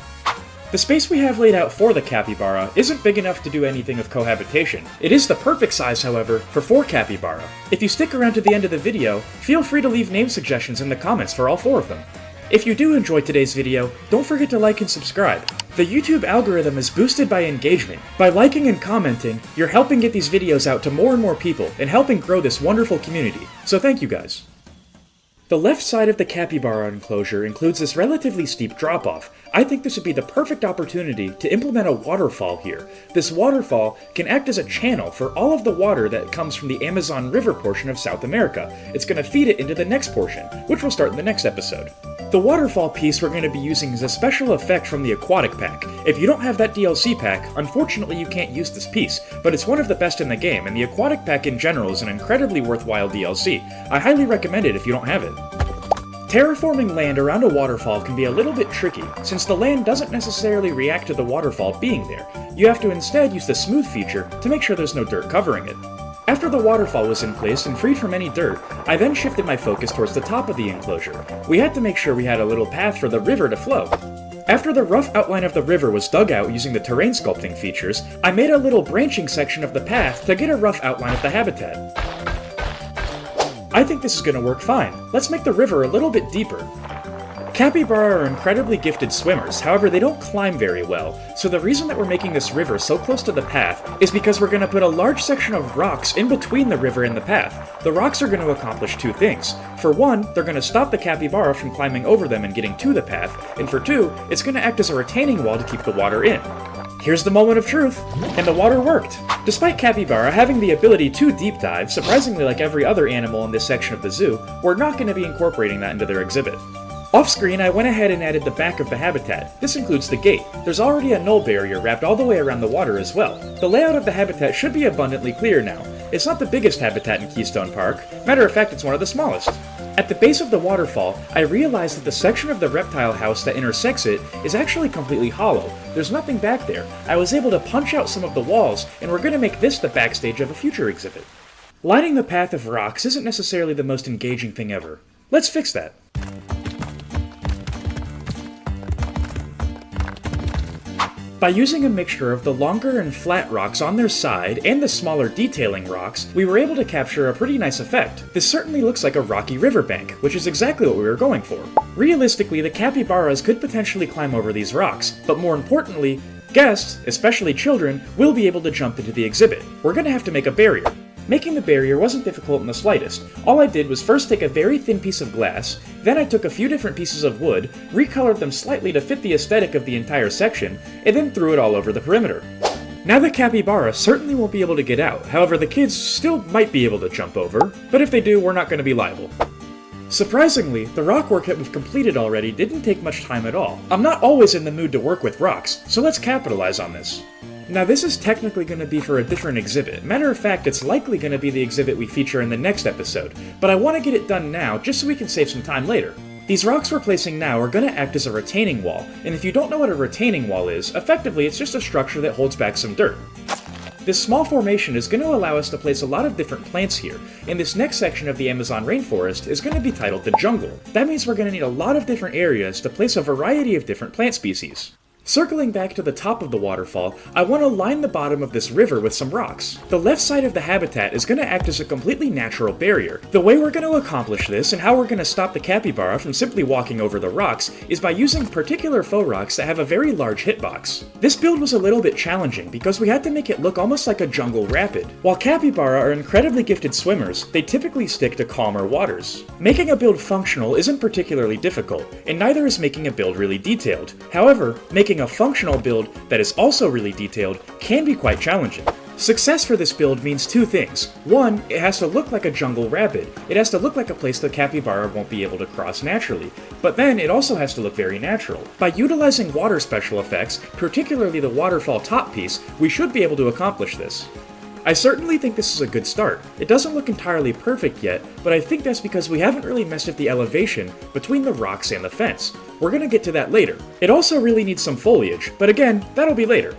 S1: The space we have laid out for the capybara isn't big enough to do anything of cohabitation. It is the perfect size, however, for 4 capybara. If you stick around to the end of the video, feel free to leave name suggestions in the comments for all 4 of them. If you do enjoy today's video, don't forget to like and subscribe. The YouTube algorithm is boosted by engagement. By liking and commenting, you're helping get these videos out to more and more people and helping grow this wonderful community. So thank you guys. The left side of the capybara enclosure includes this relatively steep drop-off. I think this would be the perfect opportunity to implement a waterfall here. This waterfall can act as a channel for all of the water that comes from the Amazon River portion of South America. It's going to feed it into the next portion, which will start in the next episode. The waterfall piece we're going to be using is a special effect from the Aquatic Pack. If you don't have that DLC pack, unfortunately you can't use this piece, but it's one of the best in the game, and the Aquatic Pack in general is an incredibly worthwhile DLC. I highly recommend it if you don't have it. Terraforming land around a waterfall can be a little bit tricky, since the land doesn't necessarily react to the waterfall being there. You have to instead use the smooth feature to make sure there's no dirt covering it. After the waterfall was in place and freed from any dirt, I then shifted my focus towards the top of the enclosure. We had to make sure we had a little path for the river to flow. After the rough outline of the river was dug out using the terrain sculpting features, I made a little branching section of the path to get a rough outline of the habitat. I think this is going to work fine. Let's make the river a little bit deeper. Capybara are incredibly gifted swimmers, however they don't climb very well, so the reason that we're making this river so close to the path is because we're going to put a large section of rocks in between the river and the path. The rocks are going to accomplish 2 things. For one, they're going to stop the capybara from climbing over them and getting to the path, and for 2, it's going to act as a retaining wall to keep the water in. Here's the moment of truth, and the water worked. Despite capybara having the ability to deep dive, surprisingly like every other animal in this section of the zoo, we're not going to be incorporating that into their exhibit. Off-screen, I went ahead and added the back of the habitat. This includes the gate. There's already a null barrier wrapped all the way around the water as well. The layout of the habitat should be abundantly clear now. It's not the biggest habitat in Keystone Park. Matter of fact, it's one of the smallest. At the base of the waterfall, I realized that the section of the reptile house that intersects it is actually completely hollow. There's nothing back there. I was able to punch out some of the walls, and we're going to make this the backstage of a future exhibit. Lining the path of rocks isn't necessarily the most engaging thing ever. Let's fix that. By using a mixture of the longer and flat rocks on their side and the smaller detailing rocks, we were able to capture a pretty nice effect. This certainly looks like a rocky riverbank, which is exactly what we were going for. Realistically, the capybaras could potentially climb over these rocks, but more importantly, guests, especially children, will be able to jump into the exhibit. We're going to have to make a barrier. Making the barrier wasn't difficult in the slightest. All I did was first take a very thin piece of glass, then I took a few different pieces of wood, recolored them slightly to fit the aesthetic of the entire section, and then threw it all over the perimeter. Now the capybara certainly won't be able to get out, however the kids still might be able to jump over, but if they do, we're not going to be liable. Surprisingly, the rock work that we've completed already didn't take much time at all. I'm not always in the mood to work with rocks, so let's capitalize on this. Now this is technically going to be for a different exhibit. Matter of fact, it's likely going to be the exhibit we feature in the next episode, but I want to get it done now just so we can save some time later. These rocks we're placing now are going to act as a retaining wall, and if you don't know what a retaining wall is, effectively it's just a structure that holds back some dirt. This small formation is going to allow us to place a lot of different plants here, and this next section of the Amazon rainforest is going to be titled the jungle. That means we're going to need a lot of different areas to place a variety of different plant species. Circling back to the top of the waterfall, I want to line the bottom of this river with some rocks. The left side of the habitat is going to act as a completely natural barrier. The way we're going to accomplish this and how we're going to stop the capybara from simply walking over the rocks is by using particular faux rocks that have a very large hitbox. This build was a little bit challenging because we had to make it look almost like a jungle rapid. While capybara are incredibly gifted swimmers, they typically stick to calmer waters. Making a build functional isn't particularly difficult, and neither is making a build really detailed. However, making a functional build that is also really detailed can be quite challenging. Success for this build means two things. One, it has to look like a jungle rapid. It has to look like a place the capybara won't be able to cross naturally. But then it also has to look very natural. By utilizing water special effects, particularly the waterfall top piece, we should be able to accomplish this. I certainly think this is a good start. It doesn't look entirely perfect yet, but I think that's because we haven't really messed with the elevation between the rocks and the fence. We're gonna get to that later. It also really needs some foliage, but again, that'll be later.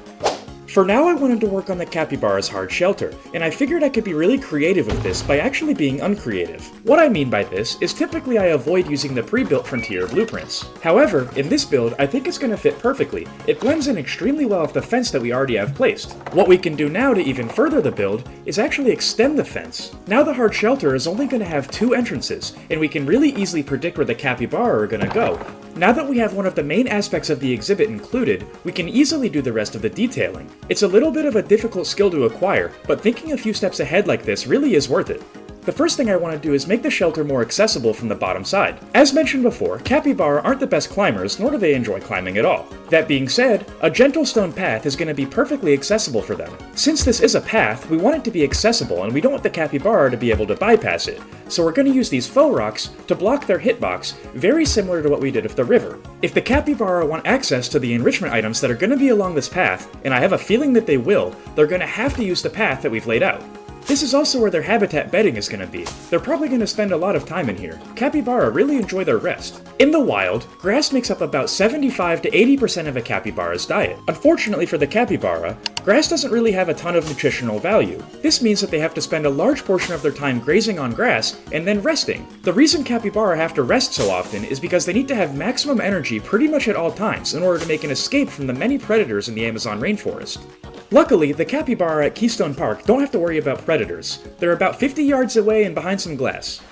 S1: For now, I wanted to work on the capybara's hard shelter, and I figured I could be really creative with this by actually being uncreative. What I mean by this is typically I avoid using the pre-built Frontier blueprints. However, in this build, I think it's going to fit perfectly. It blends in extremely well with the fence that we already have placed. What we can do now to even further the build is actually extend the fence. Now the hard shelter is only going to have 2 entrances, and we can really easily predict where the capybara are going to go. Now that we have one of the main aspects of the exhibit included, we can easily do the rest of the detailing. It's a little bit of a difficult skill to acquire, but thinking a few steps ahead like this really is worth it. The first thing I want to do is make the shelter more accessible from the bottom side. As mentioned before, capybara aren't the best climbers, nor do they enjoy climbing at all. That being said, a gentle stone path is going to be perfectly accessible for them. Since this is a path, we want it to be accessible and we don't want the capybara to be able to bypass it. So we're going to use these faux rocks to block their hitbox, very similar to what we did with the river. If the capybara want access to the enrichment items that are going to be along this path, and I have a feeling that they will, they're going to have to use the path that we've laid out. This is also where their habitat bedding is going to be. They're probably going to spend a lot of time in here. Capybara really enjoy their rest. In the wild, grass makes up about 75 to 80% of a capybara's diet. Unfortunately for the capybara, grass doesn't really have a ton of nutritional value. This means that they have to spend a large portion of their time grazing on grass and then resting. The reason capybara have to rest so often is because they need to have maximum energy pretty much at all times in order to make an escape from the many predators in the Amazon rainforest. Luckily, the capybara at Keystone Park don't have to worry about predators. They're about 50 yards away and behind some glass.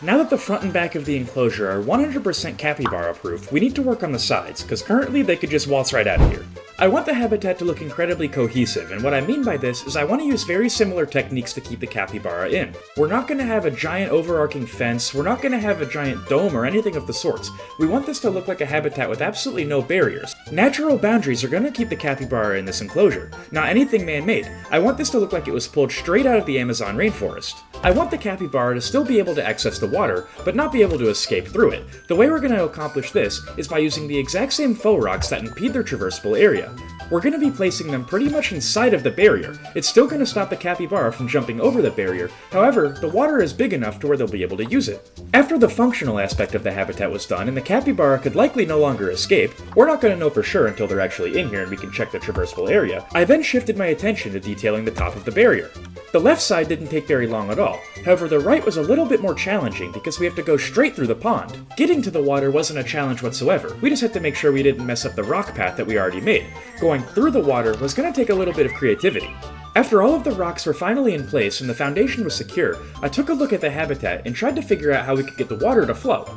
S1: Now that the front and back of the enclosure are 100% capybara proof, we need to work on the sides, because currently they could just waltz right out of here. I want the habitat to look incredibly cohesive, and what I mean by this is I want to use very similar techniques to keep the capybara in. We're not going to have a giant overarching fence, we're not going to have a giant dome or anything of the sorts. We want this to look like a habitat with absolutely no barriers. Natural boundaries are going to keep the capybara in this enclosure, not anything man-made. I want this to look like it was pulled straight out of the Amazon rainforest. I want the capybara to still be able to access the water, but not be able to escape through it. The way we're going to accomplish this is by using the exact same faux rocks that impede their traversable area. We're going to be placing them pretty much inside of the barrier. It's still going to stop the capybara from jumping over the barrier, however, the water is big enough to where they'll be able to use it. After the functional aspect of the habitat was done and the capybara could likely no longer escape, we're not going to know for sure until they're actually in here and we can check the traversable area, I then shifted my attention to detailing the top of the barrier. The left side didn't take very long at all. However, the right was a little bit more challenging because we have to go straight through the pond. Getting to the water wasn't a challenge whatsoever. We just had to make sure we didn't mess up the rock path that we already made. Going through the water was going to take a little bit of creativity. After all of the rocks were finally in place and the foundation was secure, I took a look at the habitat and tried to figure out how we could get the water to flow.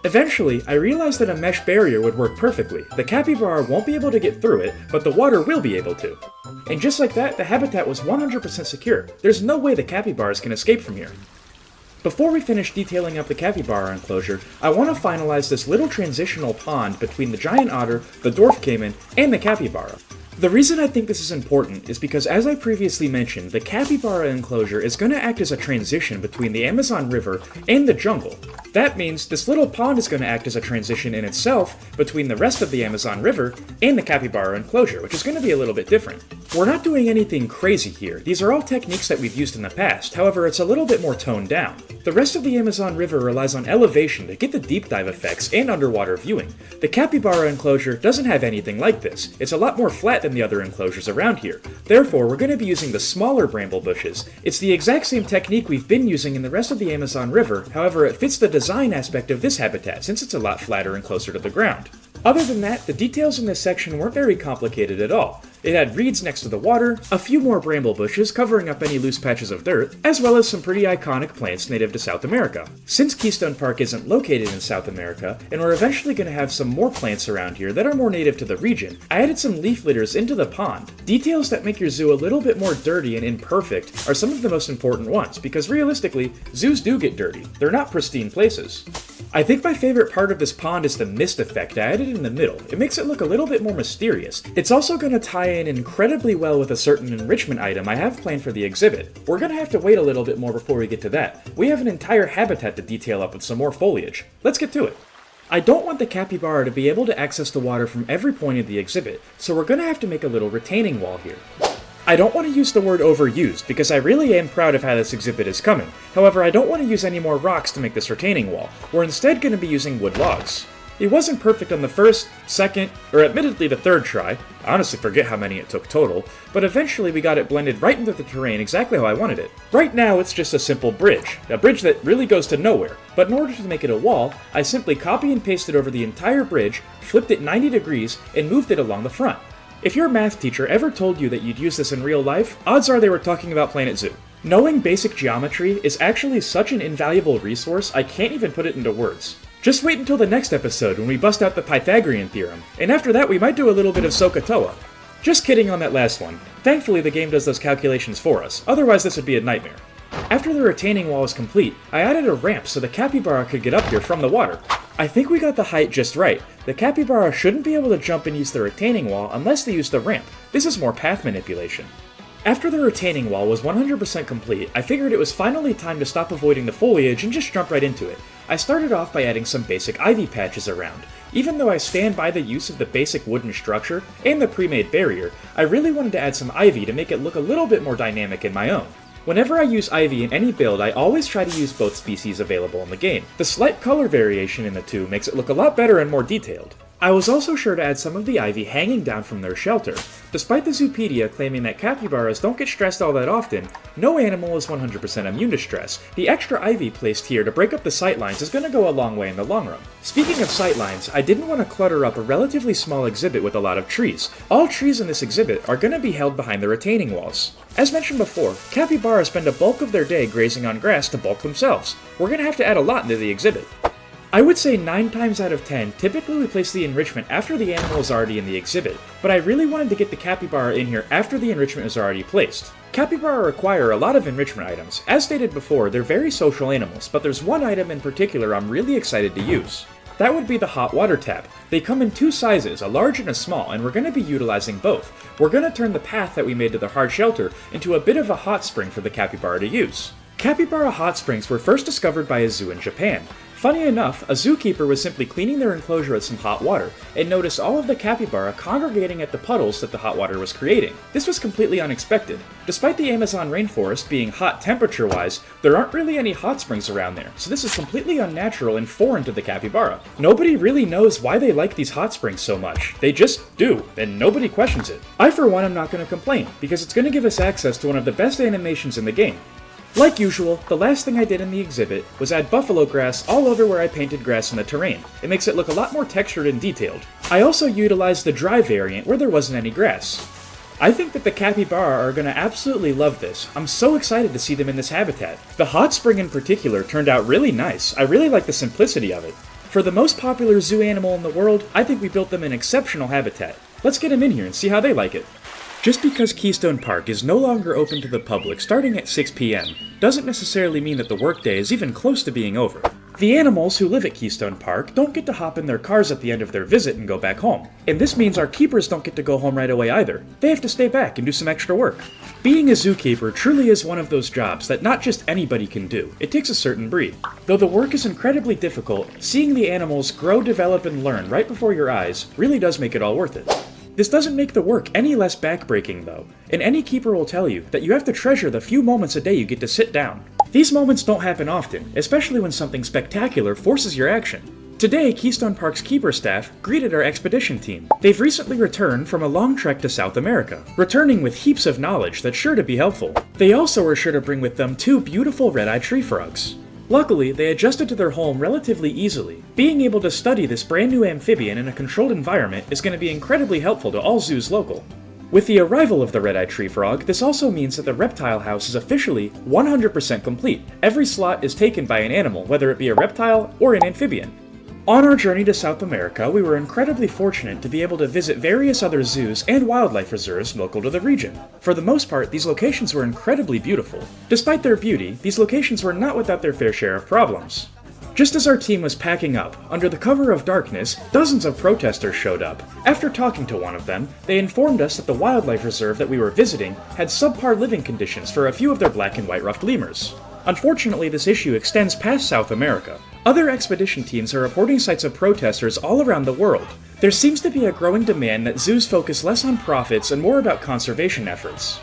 S1: Eventually, I realized that a mesh barrier would work perfectly. The capybara won't be able to get through it, but the water will be able to. And just like that, the habitat was 100% secure. There's no way the capybaras can escape from here. Before we finish detailing up the capybara enclosure, I want to finalize this little transitional pond between the giant otter, the dwarf caiman, and the capybara. The reason I think this is important is because, as I previously mentioned, the capybara enclosure is going to act as a transition between the Amazon River and the jungle. That means this little pond is going to act as a transition in itself between the rest of the Amazon River and the capybara enclosure, which is going to be a little bit different. We're not doing anything crazy here. These are all techniques that we've used in the past, however, it's a little bit more toned down. The rest of the Amazon River relies on elevation to get the deep dive effects and underwater viewing. The capybara enclosure doesn't have anything like this. It's a lot more flat than the other enclosures around here. Therefore, we're going to be using the smaller bramble bushes. It's the exact same technique we've been using in the rest of the Amazon River, however, it fits the design aspect of this habitat since it's a lot flatter and closer to the ground. Other than that, the details in this section weren't very complicated at all. It had reeds next to the water, a few more bramble bushes covering up any loose patches of dirt, as well as some pretty iconic plants native to South America. Since Keystone Park isn't located in South America, and we're eventually going to have some more plants around here that are more native to the region, I added some leaf litters into the pond. Details that make your zoo a little bit more dirty and imperfect are some of the most important ones, because realistically, zoos do get dirty. They're not pristine places. I think my favorite part of this pond is the mist effect I added in the middle. It makes it look a little bit more mysterious. It's also going to tie in incredibly well with a certain enrichment item I have planned for the exhibit. We're going to have to wait a little bit more before we get to that. We have an entire habitat to detail up with some more foliage. Let's get to it. I don't want the capybara to be able to access the water from every point of the exhibit, so we're going to have to make a little retaining wall here. I don't want to use the word overused, because I really am proud of how this exhibit is coming. However, I don't want to use any more rocks to make this retaining wall. We're instead going to be using wood logs. It wasn't perfect on the first, second, or admittedly the third try. I honestly forget how many it took total, but eventually we got it blended right into the terrain exactly how I wanted it. Right now it's just a simple bridge, a bridge that really goes to nowhere, but in order to make it a wall, I simply copy and pasted over the entire bridge, flipped it 90 degrees, and moved it along the front. If your math teacher ever told you that you'd use this in real life, odds are they were talking about Planet Zoo. Knowing basic geometry is actually such an invaluable resource, I can't even put it into words. Just wait until the next episode when we bust out the Pythagorean theorem, and after that we might do a little bit of SOHCAHTOA. Just kidding on that last one. Thankfully the game does those calculations for us, otherwise this would be a nightmare. After the retaining wall was complete, I added a ramp so the capybara could get up here from the water. I think we got the height just right. The capybara shouldn't be able to jump and use the retaining wall unless they use the ramp. This is more path manipulation. After the retaining wall was 100% complete, I figured it was finally time to stop avoiding the foliage and just jump right into it. I started off by adding some basic ivy patches around. Even though I stand by the use of the basic wooden structure and the pre-made barrier, I really wanted to add some ivy to make it look a little bit more dynamic in my own. Whenever I use ivy in any build, I always try to use both species available in the game. The slight color variation in the two makes it look a lot better and more detailed. I was also sure to add some of the ivy hanging down from their shelter. Despite the Zoopedia claiming that capybaras don't get stressed all that often, no animal is 100% immune to stress. The extra ivy placed here to break up the sightlines is going to go a long way in the long run. Speaking of sightlines, I didn't want to clutter up a relatively small exhibit with a lot of trees. All trees in this exhibit are going to be held behind the retaining walls. As mentioned before, capybaras spend a bulk of their day grazing on grass to bulk themselves. We're going to have to add a lot into the exhibit. I would say 9 times out of 10, typically we place the enrichment after the animal is already in the exhibit, but I really wanted to get the capybara in here after the enrichment is already placed. Capybara require a lot of enrichment items. As stated before, they're very social animals, but there's one item in particular I'm really excited to use. That would be the hot water tap. They come in 2 sizes, a large and a small, and we're going to be utilizing both. We're going to turn the path that we made to the hard shelter into a bit of a hot spring for the capybara to use. Capybara hot springs were first discovered by a zoo in Japan. Funny enough, a zookeeper was simply cleaning their enclosure with some hot water, and noticed all of the capybara congregating at the puddles that the hot water was creating. This was completely unexpected. Despite the Amazon rainforest being hot temperature-wise, there aren't really any hot springs around there, so this is completely unnatural and foreign to the capybara. Nobody really knows why they like these hot springs so much. They just do, and nobody questions it. I for one am not going to complain, because it's going to give us access to one of the best animations in the game. Like usual, the last thing I did in the exhibit was add buffalo grass all over where I painted grass in the terrain. It makes it look a lot more textured and detailed. I also utilized the dry variant where there wasn't any grass. I think that the capybara are going to absolutely love this. I'm so excited to see them in this habitat. The hot spring in particular turned out really nice. I really like the simplicity of it. For the most popular zoo animal in the world, I think we built them an exceptional habitat. Let's get them in here and see how they like it. Just because Keystone Park is no longer open to the public starting at 6 p.m. doesn't necessarily mean that the workday is even close to being over. The animals who live at Keystone Park don't get to hop in their cars at the end of their visit and go back home. And this means our keepers don't get to go home right away either. They have to stay back and do some extra work. Being a zookeeper truly is one of those jobs that not just anybody can do. It takes a certain breed. Though the work is incredibly difficult, seeing the animals grow, develop, and learn right before your eyes really does make it all worth it. This doesn't make the work any less backbreaking though, and any keeper will tell you that you have to treasure the few moments a day you get to sit down. These moments don't happen often, especially when something spectacular forces your action. Today, Keystone Park's keeper staff greeted our expedition team. They've recently returned from a long trek to South America, returning with heaps of knowledge that's sure to be helpful. They also were sure to bring with them 2 beautiful red-eyed tree frogs. Luckily, they adjusted to their home relatively easily. Being able to study this brand new amphibian in a controlled environment is going to be incredibly helpful to all zoos local. With the arrival of the red-eyed tree frog, this also means that the reptile house is officially 100% complete. Every slot is taken by an animal, whether it be a reptile or an amphibian. On our journey to South America, we were incredibly fortunate to be able to visit various other zoos and wildlife reserves local to the region. For the most part, these locations were incredibly beautiful. Despite their beauty, these locations were not without their fair share of problems. Just as our team was packing up, under the cover of darkness, dozens of protesters showed up. After talking to one of them, they informed us that the wildlife reserve that we were visiting had subpar living conditions for a few of their black and white ruffed lemurs. Unfortunately, this issue extends past South America. Other expedition teams are reporting sites of protesters all around the world. There seems to be a growing demand that zoos focus less on profits and more about conservation efforts.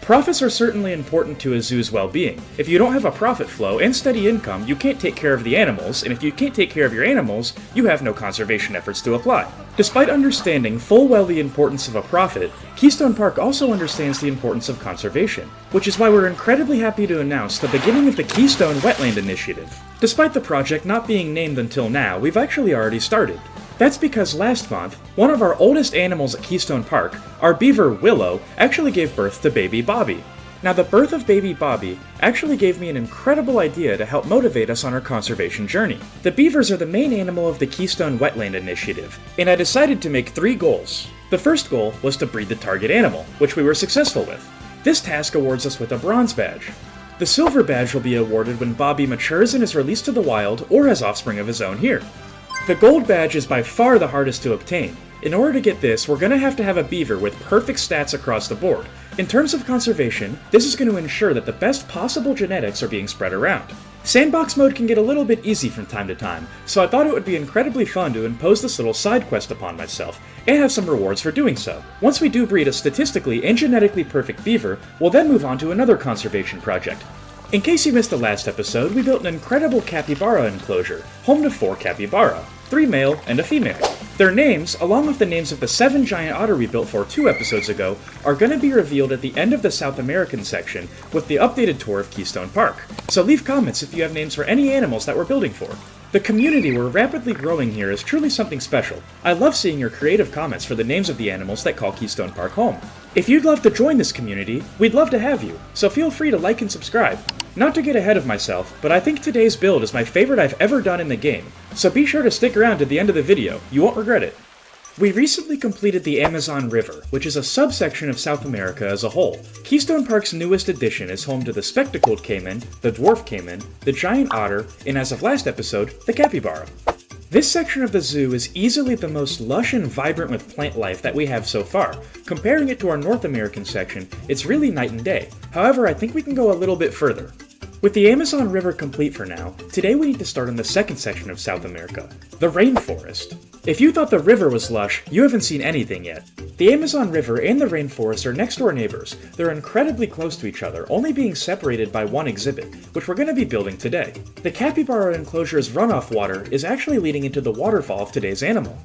S1: Profits are certainly important to a zoo's well-being. If you don't have a profit flow and steady income, you can't take care of the animals, and if you can't take care of your animals, you have no conservation efforts to apply. Despite understanding full well the importance of a profit, Keystone Park also understands the importance of conservation, which is why we're incredibly happy to announce the beginning of the Keystone Wetland Initiative. Despite the project not being named until now, we've actually already started. That's because last month, one of our oldest animals at Keystone Park, our beaver Willow, actually gave birth to baby Bobby. Now the birth of baby Bobby actually gave me an incredible idea to help motivate us on our conservation journey. The beavers are the main animal of the Keystone Wetland Initiative, and I decided to make 3 goals. The first goal was to breed the target animal, which we were successful with. This task awards us with a bronze badge. The silver badge will be awarded when Bobby matures and is released to the wild or has offspring of his own here. The gold badge is by far the hardest to obtain. In order to get this, we're going to have a beaver with perfect stats across the board. In terms of conservation, this is going to ensure that the best possible genetics are being spread around. Sandbox mode can get a little bit easy from time to time, so I thought it would be incredibly fun to impose this little side quest upon myself, and have some rewards for doing so. Once we do breed a statistically and genetically perfect beaver, we'll then move on to another conservation project. In case you missed the last episode, we built an incredible capybara enclosure, home to 4 capybara, 3 male and a female. Their names, along with the names of the 7 giant otter we built for 2 episodes ago, are going to be revealed at the end of the South American section with the updated tour of Keystone Park. So leave comments if you have names for any animals that we're building for. The community we're rapidly growing here is truly something special. I love seeing your creative comments for the names of the animals that call Keystone Park home. If you'd love to join this community, we'd love to have you, so feel free to like and subscribe. Not to get ahead of myself, but I think today's build is my favorite I've ever done in the game, so be sure to stick around to the end of the video, you won't regret it. We recently completed the Amazon River, which is a subsection of South America as a whole. Keystone Park's newest addition is home to the spectacled caiman, the dwarf caiman, the giant otter, and as of last episode, the capybara. This section of the zoo is easily the most lush and vibrant with plant life that we have so far. Comparing it to our North American section, it's really night and day. However, I think we can go a little bit further. With the Amazon River complete for now, today we need to start on the second section of South America, the rainforest. If you thought the river was lush, you haven't seen anything yet. The Amazon River and the rainforest are next door neighbors. They're incredibly close to each other, only being separated by one exhibit, which we're going to be building today. The capybara enclosure's runoff water is actually leading into the waterfall of today's animal.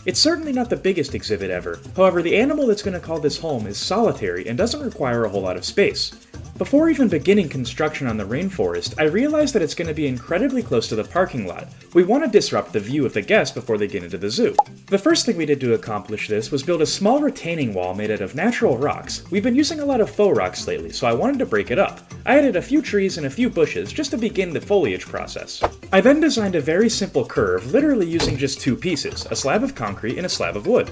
S1: It's certainly not the biggest exhibit ever, however the animal that's going to call this home is solitary and doesn't require a whole lot of space. Before even beginning construction on the rainforest, I realized that it's going to be incredibly close to the parking lot. We want to disrupt the view of the guests before they get into the zoo. The first thing we did to accomplish this was build a small retaining wall made out of natural rocks. We've been using a lot of faux rocks lately, so I wanted to break it up. I added a few trees and a few bushes just to begin the foliage process. I then designed a very simple curve, literally using just two pieces, a slab of concrete and a slab of wood.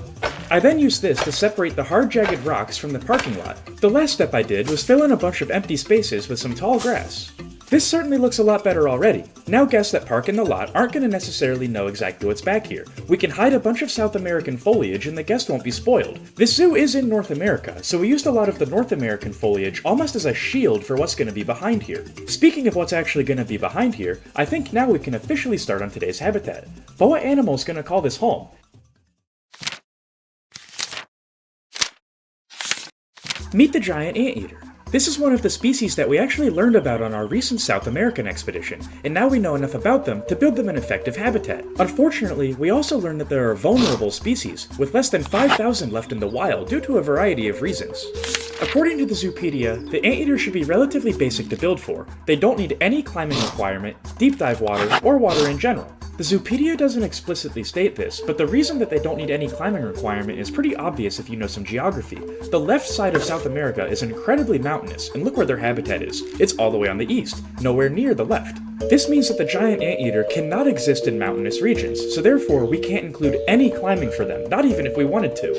S1: I then used this to separate the hard jagged rocks from the parking lot. The last step I did was fill in a bunch of empty spaces with some tall grass. This certainly looks a lot better already. Now guests that park in the lot aren't going to necessarily know exactly what's back here. We can hide a bunch of South American foliage and the guest won't be spoiled. This zoo is in North America, so we used a lot of the North American foliage almost as a shield for what's going to be behind here. Speaking of what's actually going to be behind here, I think now we can officially start on today's habitat. But what animal is going to call this home? Meet the giant anteater. This is one of the species that we actually learned about on our recent South American expedition, and now we know enough about them to build them an effective habitat. Unfortunately, we also learned that there are vulnerable species, with less than 5,000 left in the wild due to a variety of reasons. According to the Zoopedia, the anteater should be relatively basic to build for. They don't need any climbing requirement, deep dive water, or water in general. The Zoopedia doesn't explicitly state this, but the reason that they don't need any climbing requirement is pretty obvious if you know some geography. The left side of South America is incredibly mountainous, and look where their habitat is. It's all the way on the east, nowhere near the left. This means that the giant anteater cannot exist in mountainous regions, so therefore we can't include any climbing for them, not even if we wanted to.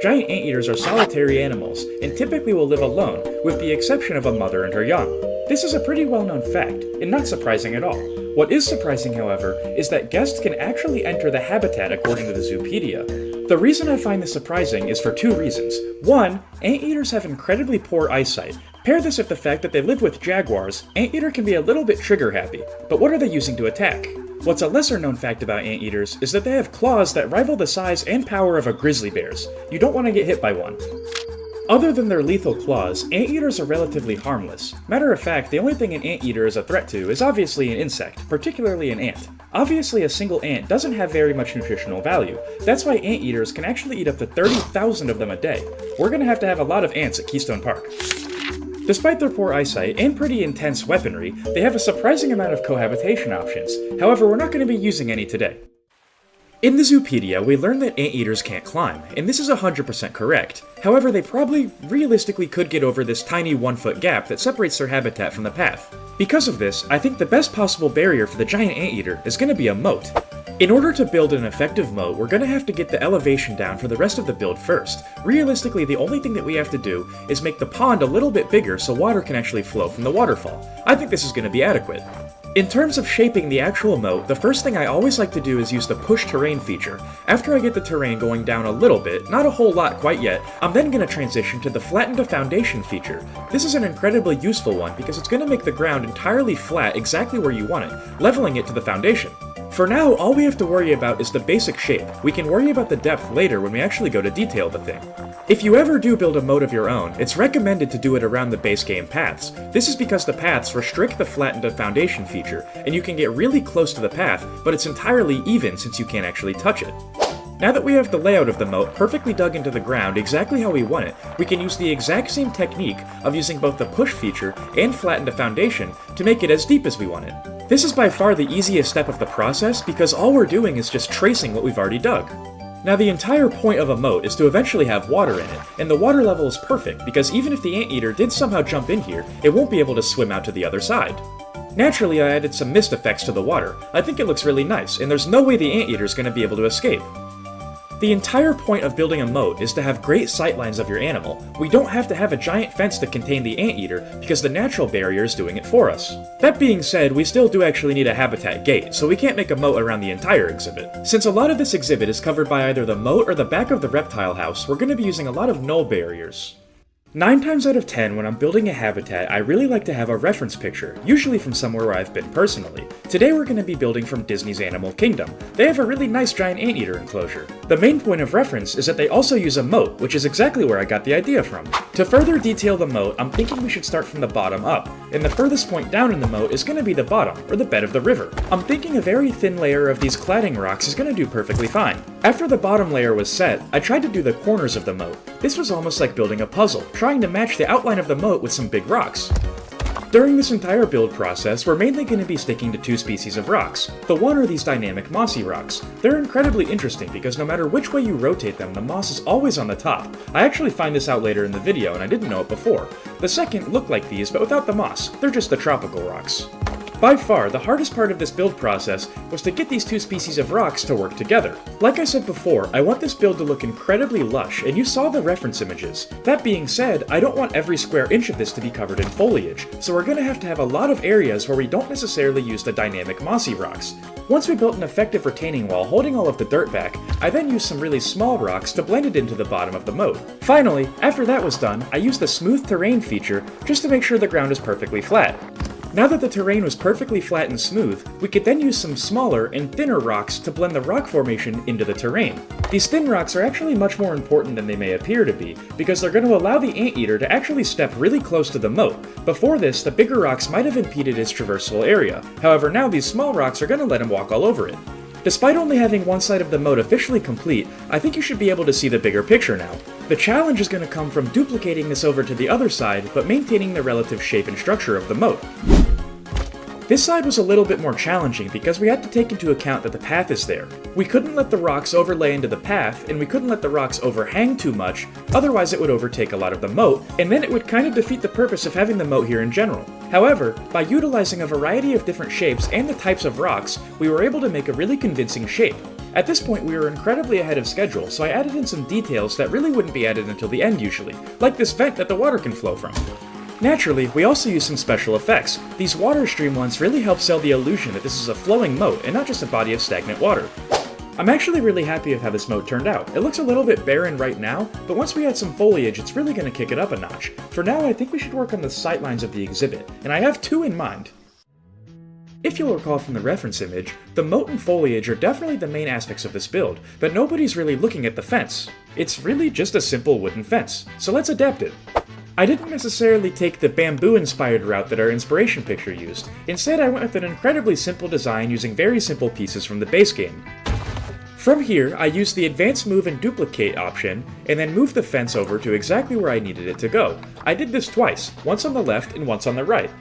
S1: Giant anteaters are solitary animals, and typically will live alone, with the exception of a mother and her young. This is a pretty well-known fact, and not surprising at all. What is surprising, however, is that guests can actually enter the habitat according to the Zoopedia. The reason I find this surprising is for two reasons. One, anteaters have incredibly poor eyesight. Pair this with the fact that they live with jaguars, anteater can be a little bit trigger-happy, but what are they using to attack? What's a lesser-known fact about anteaters is that they have claws that rival the size and power of a grizzly bear's. You don't want to get hit by one. Other than their lethal claws, anteaters are relatively harmless. Matter of fact, the only thing an anteater is a threat to is obviously an insect, particularly an ant. Obviously, a single ant doesn't have very much nutritional value. That's why anteaters can actually eat up to 30,000 of them a day. We're gonna have to have a lot of ants at Keystone Park. Despite their poor eyesight and pretty intense weaponry, they have a surprising amount of cohabitation options. However, we're not going to be using any today. In the Zoopedia, we learned that anteaters can't climb, and this is 100% correct. However, they probably realistically could get over this tiny 1-foot gap that separates their habitat from the path. Because of this, I think the best possible barrier for the giant anteater is going to be a moat. In order to build an effective moat, we're going to have to get the elevation down for the rest of the build first. Realistically, the only thing that we have to do is make the pond a little bit bigger so water can actually flow from the waterfall. I think this is going to be adequate. In terms of shaping the actual moat, the first thing I always like to do is use the push terrain feature. After I get the terrain going down a little bit, not a whole lot quite yet, I'm then going to transition to the flatten to foundation feature. This is an incredibly useful one because it's going to make the ground entirely flat exactly where you want it, leveling it to the foundation. For now, all we have to worry about is the basic shape. We can worry about the depth later when we actually go to detail the thing. If you ever do build a moat of your own, it's recommended to do it around the base game paths. This is because the paths restrict the flatten to foundation feature, and you can get really close to the path, but it's entirely even since you can't actually touch it. Now that we have the layout of the moat perfectly dug into the ground exactly how we want it, we can use the exact same technique of using both the push feature and flatten to foundation to make it as deep as we want it. This is by far the easiest step of the process because all we're doing is just tracing what we've already dug. Now the entire point of a moat is to eventually have water in it, and the water level is perfect because even if the anteater did somehow jump in here, it won't be able to swim out to the other side. Naturally, I added some mist effects to the water. I think it looks really nice, and there's no way the anteater is going to be able to escape. The entire point of building a moat is to have great sightlines of your animal. We don't have to have a giant fence to contain the anteater because the natural barrier is doing it for us. That being said, we still do actually need a habitat gate, so we can't make a moat around the entire exhibit. Since a lot of this exhibit is covered by either the moat or the back of the reptile house, we're going to be using a lot of null barriers. 9 times out of 10, when I'm building a habitat, I really like to have a reference picture, usually from somewhere where I've been personally. Today we're going to be building from Disney's Animal Kingdom. They have a really nice giant anteater enclosure. The main point of reference is that they also use a moat, which is exactly where I got the idea from. To further detail the moat, I'm thinking we should start from the bottom up, and the furthest point down in the moat is going to be the bottom, or the bed of the river. I'm thinking a very thin layer of these cladding rocks is going to do perfectly fine. After the bottom layer was set, I tried to do the corners of the moat. This was almost like building a puzzle, trying to match the outline of the moat with some big rocks. During this entire build process, we're mainly going to be sticking to 2 species of rocks. The one are these dynamic mossy rocks. They're incredibly interesting because no matter which way you rotate them, the moss is always on the top. I actually find this out later in the video and I didn't know it before. The second look like these but without the moss. They're just the tropical rocks. By far, the hardest part of this build process was to get these 2 species of rocks to work together. Like I said before, I want this build to look incredibly lush, and you saw the reference images. That being said, I don't want every square inch of this to be covered in foliage, so we're going to have a lot of areas where we don't necessarily use the dynamic mossy rocks. Once we built an effective retaining wall holding all of the dirt back, I then used some really small rocks to blend it into the bottom of the moat. Finally, after that was done, I used the smooth terrain feature just to make sure the ground is perfectly flat. Now that the terrain was perfectly flat and smooth, we could then use some smaller and thinner rocks to blend the rock formation into the terrain. These thin rocks are actually much more important than they may appear to be, because they're going to allow the anteater to actually step really close to the moat. Before this, the bigger rocks might have impeded his traversal area. However, now these small rocks are going to let him walk all over it. Despite only having one side of the moat officially complete, I think you should be able to see the bigger picture now. The challenge is going to come from duplicating this over to the other side, but maintaining the relative shape and structure of the moat. This side was a little bit more challenging because we had to take into account that the path is there. We couldn't let the rocks overlay into the path, and we couldn't let the rocks overhang too much, otherwise it would overtake a lot of the moat, and then it would kind of defeat the purpose of having the moat here in general. However, by utilizing a variety of different shapes and the types of rocks, we were able to make a really convincing shape. At this point we were incredibly ahead of schedule, so I added in some details that really wouldn't be added until the end usually, like this vent that the water can flow from. Naturally, we also use some special effects. These water stream ones really help sell the illusion that this is a flowing moat and not just a body of stagnant water. I'm actually really happy with how this moat turned out. It looks a little bit barren right now, but once we add some foliage, it's really going to kick it up a notch. For now, I think we should work on the sightlines of the exhibit, and I have 2 in mind. If you'll recall from the reference image, the moat and foliage are definitely the main aspects of this build, but nobody's really looking at the fence. It's really just a simple wooden fence, so let's adapt it. I didn't necessarily take the bamboo-inspired route that our inspiration picture used. Instead, I went with an incredibly simple design using very simple pieces from the base game. From here, I used the advanced move and duplicate option, and then moved the fence over to exactly where I needed it to go. I did this twice, once on the left and once on the right.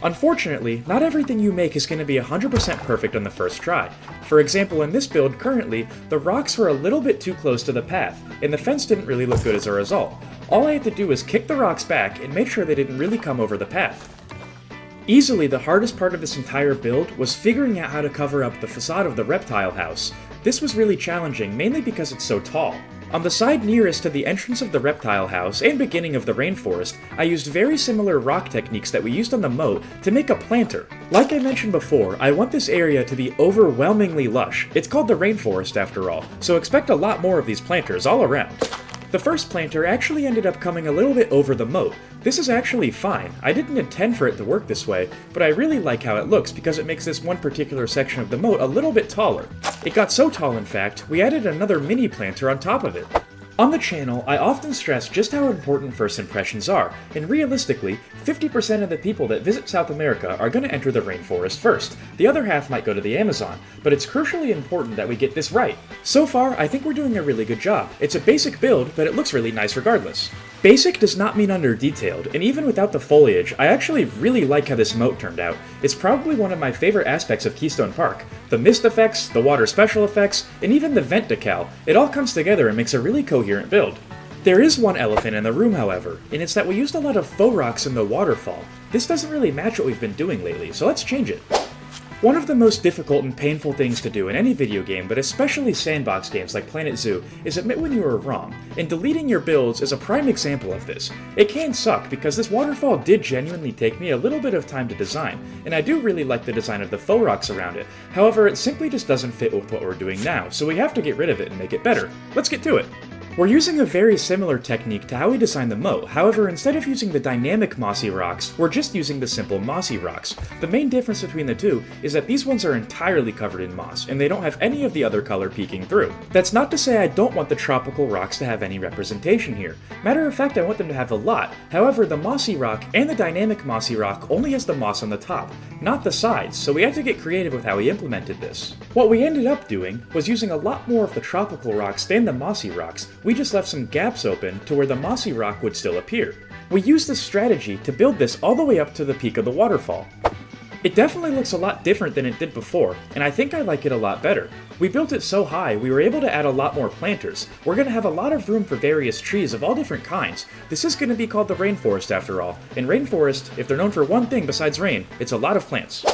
S1: Unfortunately, not everything you make is going to be 100% perfect on the first try. For example, in this build currently, the rocks were a little bit too close to the path, and the fence didn't really look good as a result. All I had to do was kick the rocks back and make sure they didn't really come over the path. Easily the hardest part of this entire build was figuring out how to cover up the facade of the reptile house. This was really challenging, mainly because it's so tall. On the side nearest to the entrance of the reptile house and beginning of the rainforest, I used very similar rock techniques that we used on the moat to make a planter. Like I mentioned before, I want this area to be overwhelmingly lush. It's called the rainforest after all, so expect a lot more of these planters all around. The first planter actually ended up coming a little bit over the moat. This is actually fine. I didn't intend for it to work this way, but I really like how it looks because it makes this one particular section of the moat a little bit taller. It got so tall in fact, we added another mini planter on top of it. On the channel, I often stress just how important first impressions are, and realistically, 50% of the people that visit South America are going to enter the rainforest first. The other half might go to the Amazon, but it's crucially important that we get this right. So far, I think we're doing a really good job. It's a basic build, but it looks really nice regardless. Basic does not mean under-detailed, and even without the foliage, I actually really like how this moat turned out. It's probably one of my favorite aspects of Keystone Park. The mist effects, the water special effects, and even the vent decal, it all comes together and makes a really coherent build. There is one elephant in the room, however, and it's that we used a lot of faux rocks in the waterfall. This doesn't really match what we've been doing lately, so let's change it. One of the most difficult and painful things to do in any video game, but especially sandbox games like Planet Zoo, is admit when you are wrong, and deleting your builds is a prime example of this. It can suck, because this waterfall did genuinely take me a little bit of time to design, and I do really like the design of the faux rocks around it. However, it simply just doesn't fit with what we're doing now, so we have to get rid of it and make it better. Let's get to it! We're using a very similar technique to how we designed the moat, however instead of using the dynamic mossy rocks, we're just using the simple mossy rocks. The main difference between the two is that these ones are entirely covered in moss, and they don't have any of the other color peeking through. That's not to say I don't want the tropical rocks to have any representation here. Matter of fact, I want them to have a lot. However, the mossy rock and the dynamic mossy rock only has the moss on the top, not the sides, so we had to get creative with how we implemented this. What we ended up doing was using a lot more of the tropical rocks than the mossy rocks. We just left some gaps open to where the mossy rock would still appear. We used this strategy to build this all the way up to the peak of the waterfall. It definitely looks a lot different than it did before, and I think I like it a lot better. We built it so high, we were able to add a lot more planters. We're going to have a lot of room for various trees of all different kinds. This is going to be called the rainforest after all, and rainforest, if they're known for one thing besides rain, it's a lot of plants.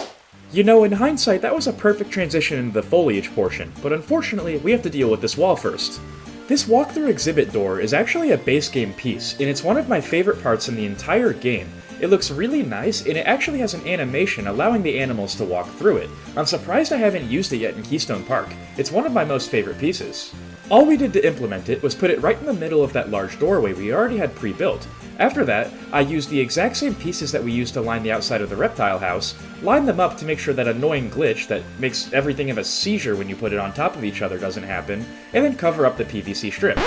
S1: You know, in hindsight, that was a perfect transition into the foliage portion, but unfortunately, we have to deal with this wall first. This walkthrough exhibit door is actually a base game piece, and it's one of my favorite parts in the entire game. It looks really nice, and it actually has an animation allowing the animals to walk through it. I'm surprised I haven't used it yet in Keystone Park. It's one of my most favorite pieces. All we did to implement it was put it right in the middle of that large doorway we already had pre-built. After that, I used the exact same pieces that we used to line the outside of the reptile house, lined them up to make sure that annoying glitch that makes everything have a seizure when you put it on top of each other doesn't happen, and then cover up the PVC strip.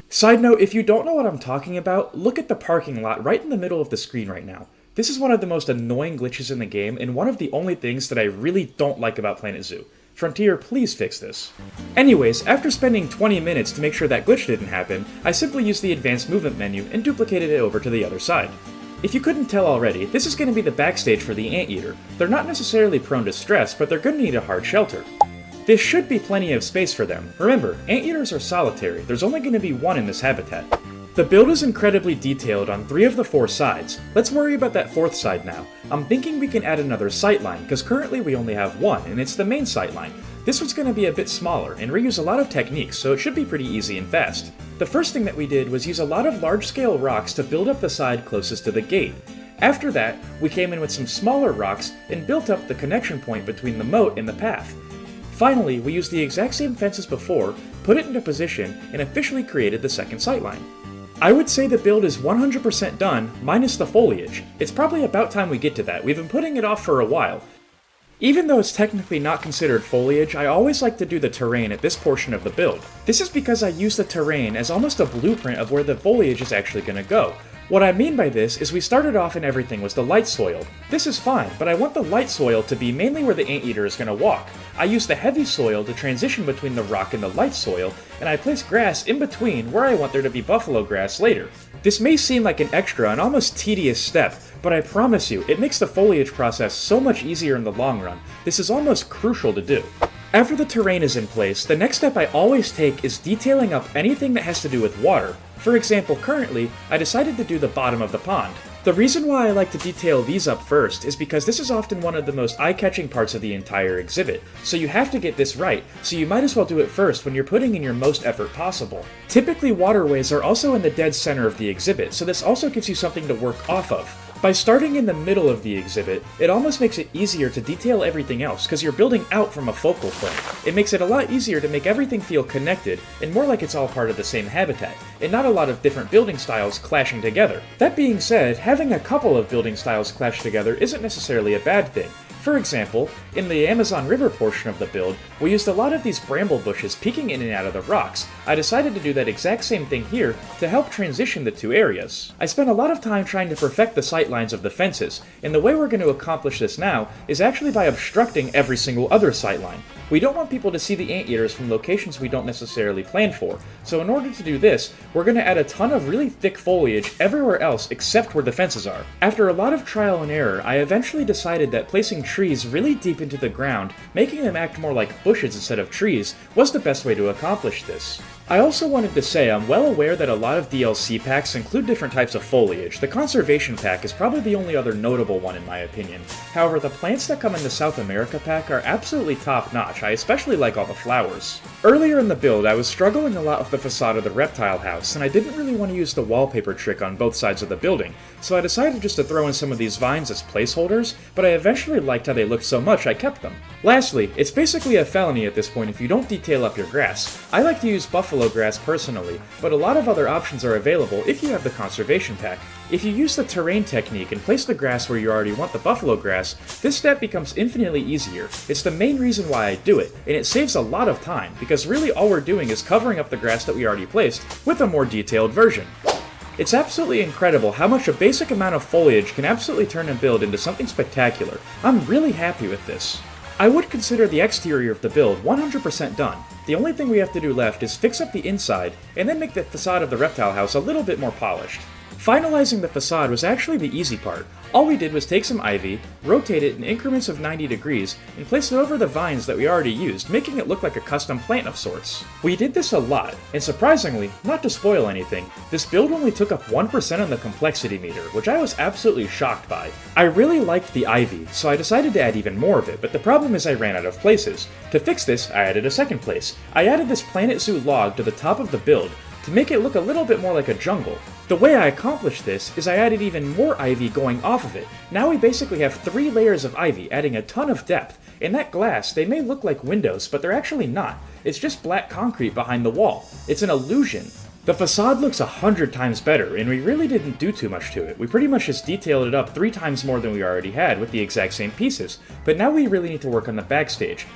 S1: Side note, if you don't know what I'm talking about, look at the parking lot right in the middle of the screen right now. This is one of the most annoying glitches in the game, and one of the only things that I really don't like about Planet Zoo. Frontier, please fix this. Anyways, after spending 20 minutes to make sure that glitch didn't happen, I simply used the advanced movement menu and duplicated it over to the other side. If you couldn't tell already, this is going to be the backstage for the anteater. They're not necessarily prone to stress, but they're going to need a hard shelter. This should be plenty of space for them. Remember, anteaters are solitary, there's only going to be one in this habitat. The build is incredibly detailed on 3 of the 4 sides. Let's worry about that 4th side now. I'm thinking we can add another sightline, because currently we only have one, and it's the main sightline. This one's going to be a bit smaller, and reuse a lot of techniques, so it should be pretty easy and fast. The first thing that we did was use a lot of large-scale rocks to build up the side closest to the gate. After that, we came in with some smaller rocks and built up the connection point between the moat and the path. Finally, we used the exact same fence as before, put it into position, and officially created the second sightline. I would say the build is 100% done, minus the foliage. It's probably about time we get to that, we've been putting it off for a while. Even though it's technically not considered foliage, I always like to do the terrain at this portion of the build. This is because I use the terrain as almost a blueprint of where the foliage is actually going to go. What I mean by this is we started off and everything was the light soil. This is fine, but I want the light soil to be mainly where the anteater is going to walk. I use the heavy soil to transition between the rock and the light soil, and I place grass in between where I want there to be buffalo grass later. This may seem like an extra and almost tedious step, but I promise you, it makes the foliage process so much easier in the long run. This is almost crucial to do. After the terrain is in place, the next step I always take is detailing up anything that has to do with water. For example, currently, I decided to do the bottom of the pond. The reason why I like to detail these up first is because this is often one of the most eye-catching parts of the entire exhibit, so you have to get this right, so you might as well do it first when you're putting in your most effort possible. Typically, waterways are also in the dead center of the exhibit, so this also gives you something to work off of. By starting in the middle of the exhibit, it almost makes it easier to detail everything else because you're building out from a focal point. It makes it a lot easier to make everything feel connected and more like it's all part of the same habitat, and not a lot of different building styles clashing together. That being said, having a couple of building styles clash together isn't necessarily a bad thing. For example, in the Amazon River portion of the build, we used a lot of these bramble bushes peeking in and out of the rocks. I decided to do that exact same thing here to help transition the two areas. I spent a lot of time trying to perfect the sightlines of the fences, and the way we're going to accomplish this now is actually by obstructing every single other sightline. We don't want people to see the anteaters from locations we don't necessarily plan for, so in order to do this, we're going to add a ton of really thick foliage everywhere else except where the fences are. After a lot of trial and error, I eventually decided that placing trees really deep into the ground, making them act more like bushes instead of trees, was the best way to accomplish this. I also wanted to say I'm well aware that a lot of DLC packs include different types of foliage. The Conservation pack is probably the only other notable one in my opinion. However, the plants that come in the South America pack are absolutely top-notch. I especially like all the flowers. Earlier in the build, I was struggling a lot with the facade of the reptile house, and I didn't really want to use the wallpaper trick on both sides of the building, so I decided just to throw in some of these vines as placeholders, but I eventually liked how they looked so much I kept them. Lastly, it's basically a felony at this point if you don't detail up your grass. I like to use buffalo grass personally, but a lot of other options are available if you have the conservation pack. If you use the terrain technique and place the grass where you already want the buffalo grass, this step becomes infinitely easier. It's the main reason why I do it, and it saves a lot of time, because really all we're doing is covering up the grass that we already placed with a more detailed version. It's absolutely incredible how much a basic amount of foliage can absolutely turn a build into something spectacular. I'm really happy with this. I would consider the exterior of the build 100% done. The only thing we have to do left is fix up the inside, and then make the facade of the reptile house a little bit more polished. Finalizing the facade was actually the easy part. All we did was take some ivy, rotate it in increments of 90 degrees, and place it over the vines that we already used, making it look like a custom plant of sorts. We did this a lot, and surprisingly, not to spoil anything, this build only took up 1% on the complexity meter, which I was absolutely shocked by. I really liked the ivy, so I decided to add even more of it, but the problem is I ran out of places. To fix this, I added a second place. I added this Planet Zoo log to the top of the build, to make it look a little bit more like a jungle. The way I accomplished this is I added even more ivy going off of it. Now we basically have 3 layers of ivy, adding a ton of depth. In that glass, they may look like windows, but they're actually not. It's just black concrete behind the wall. It's an illusion. The facade looks 100 times better, and we really didn't do too much to it. We pretty much just detailed it up 3 times more than we already had with the exact same pieces. But now we really need to work on the backstage.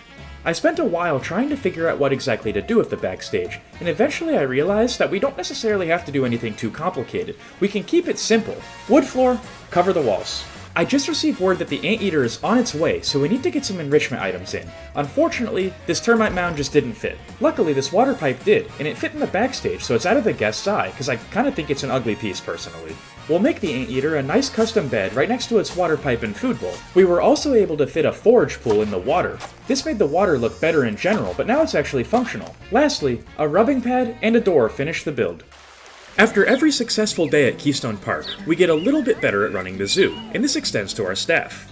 S1: I spent a while trying to figure out what exactly to do with the backstage, and eventually I realized that we don't necessarily have to do anything too complicated. We can keep it simple. Wood floor, cover the walls. I just received word that the anteater is on its way, so we need to get some enrichment items in. Unfortunately, this termite mound just didn't fit. Luckily, this water pipe did, and it fit in the backstage, so it's out of the guest's eye, because I kinda think it's an ugly piece personally. We'll make the anteater a nice custom bed right next to its water pipe and food bowl. We were also able to fit a forage pool in the water. This made the water look better in general, but now it's actually functional. Lastly, a rubbing pad and a door finish the build. After every successful day at Keystone Park, we get a little bit better at running the zoo, and this extends to our staff.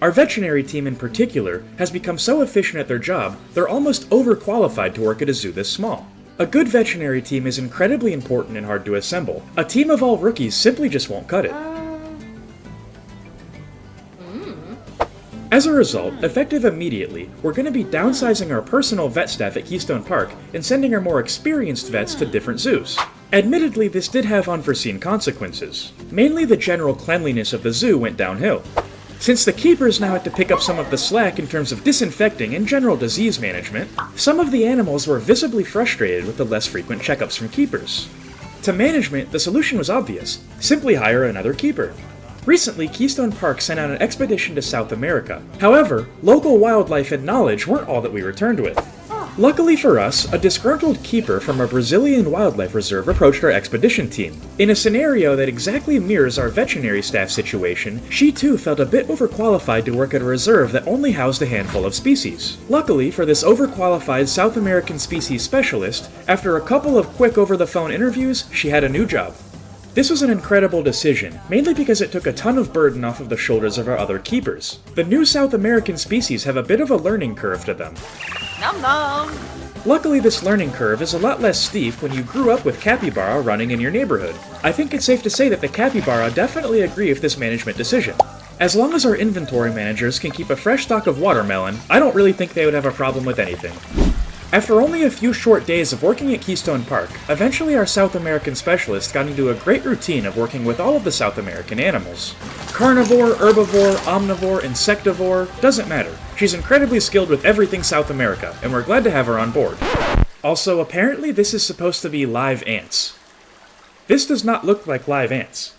S1: Our veterinary team in particular has become so efficient at their job, they're almost overqualified to work at a zoo this small. A good veterinary team is incredibly important and hard to assemble. A team of all rookies simply just won't cut it. As a result, effective immediately, we're going to be downsizing our personal vet staff at Keystone Park and sending our more experienced vets to different zoos. Admittedly, this did have unforeseen consequences. Mainly the general cleanliness of the zoo went downhill. Since the keepers now had to pick up some of the slack in terms of disinfecting and general disease management, some of the animals were visibly frustrated with the less frequent checkups from keepers. To management, the solution was obvious. Simply hire another keeper. Recently, Keystone Park sent out an expedition to South America. However, local wildlife and knowledge weren't all that we returned with. Luckily for us, a disgruntled keeper from a Brazilian wildlife reserve approached our expedition team. In a scenario that exactly mirrors our veterinary staff situation, she too felt a bit overqualified to work at a reserve that only housed a handful of species. Luckily for this overqualified South American species specialist, after a couple of quick over-the-phone interviews, she had a new job. This was an incredible decision, mainly because it took a ton of burden off of the shoulders of our other keepers. The new South American species have a bit of a learning curve to them.
S2: Nom nom!
S1: Luckily, this learning curve is a lot less steep when you grew up with capybara running in your neighborhood. I think it's safe to say that the capybara definitely agree with this management decision. As long as our inventory managers can keep a fresh stock of watermelon, I don't really think they would have a problem with anything. After only a few short days of working at Keystone Park, eventually our South American specialist got into a great routine of working with all of the South American animals. Carnivore, herbivore, omnivore, insectivore, doesn't matter. She's incredibly skilled with everything South America, and we're glad to have her on board. Also, apparently this is supposed to be live ants. This does not look like live ants.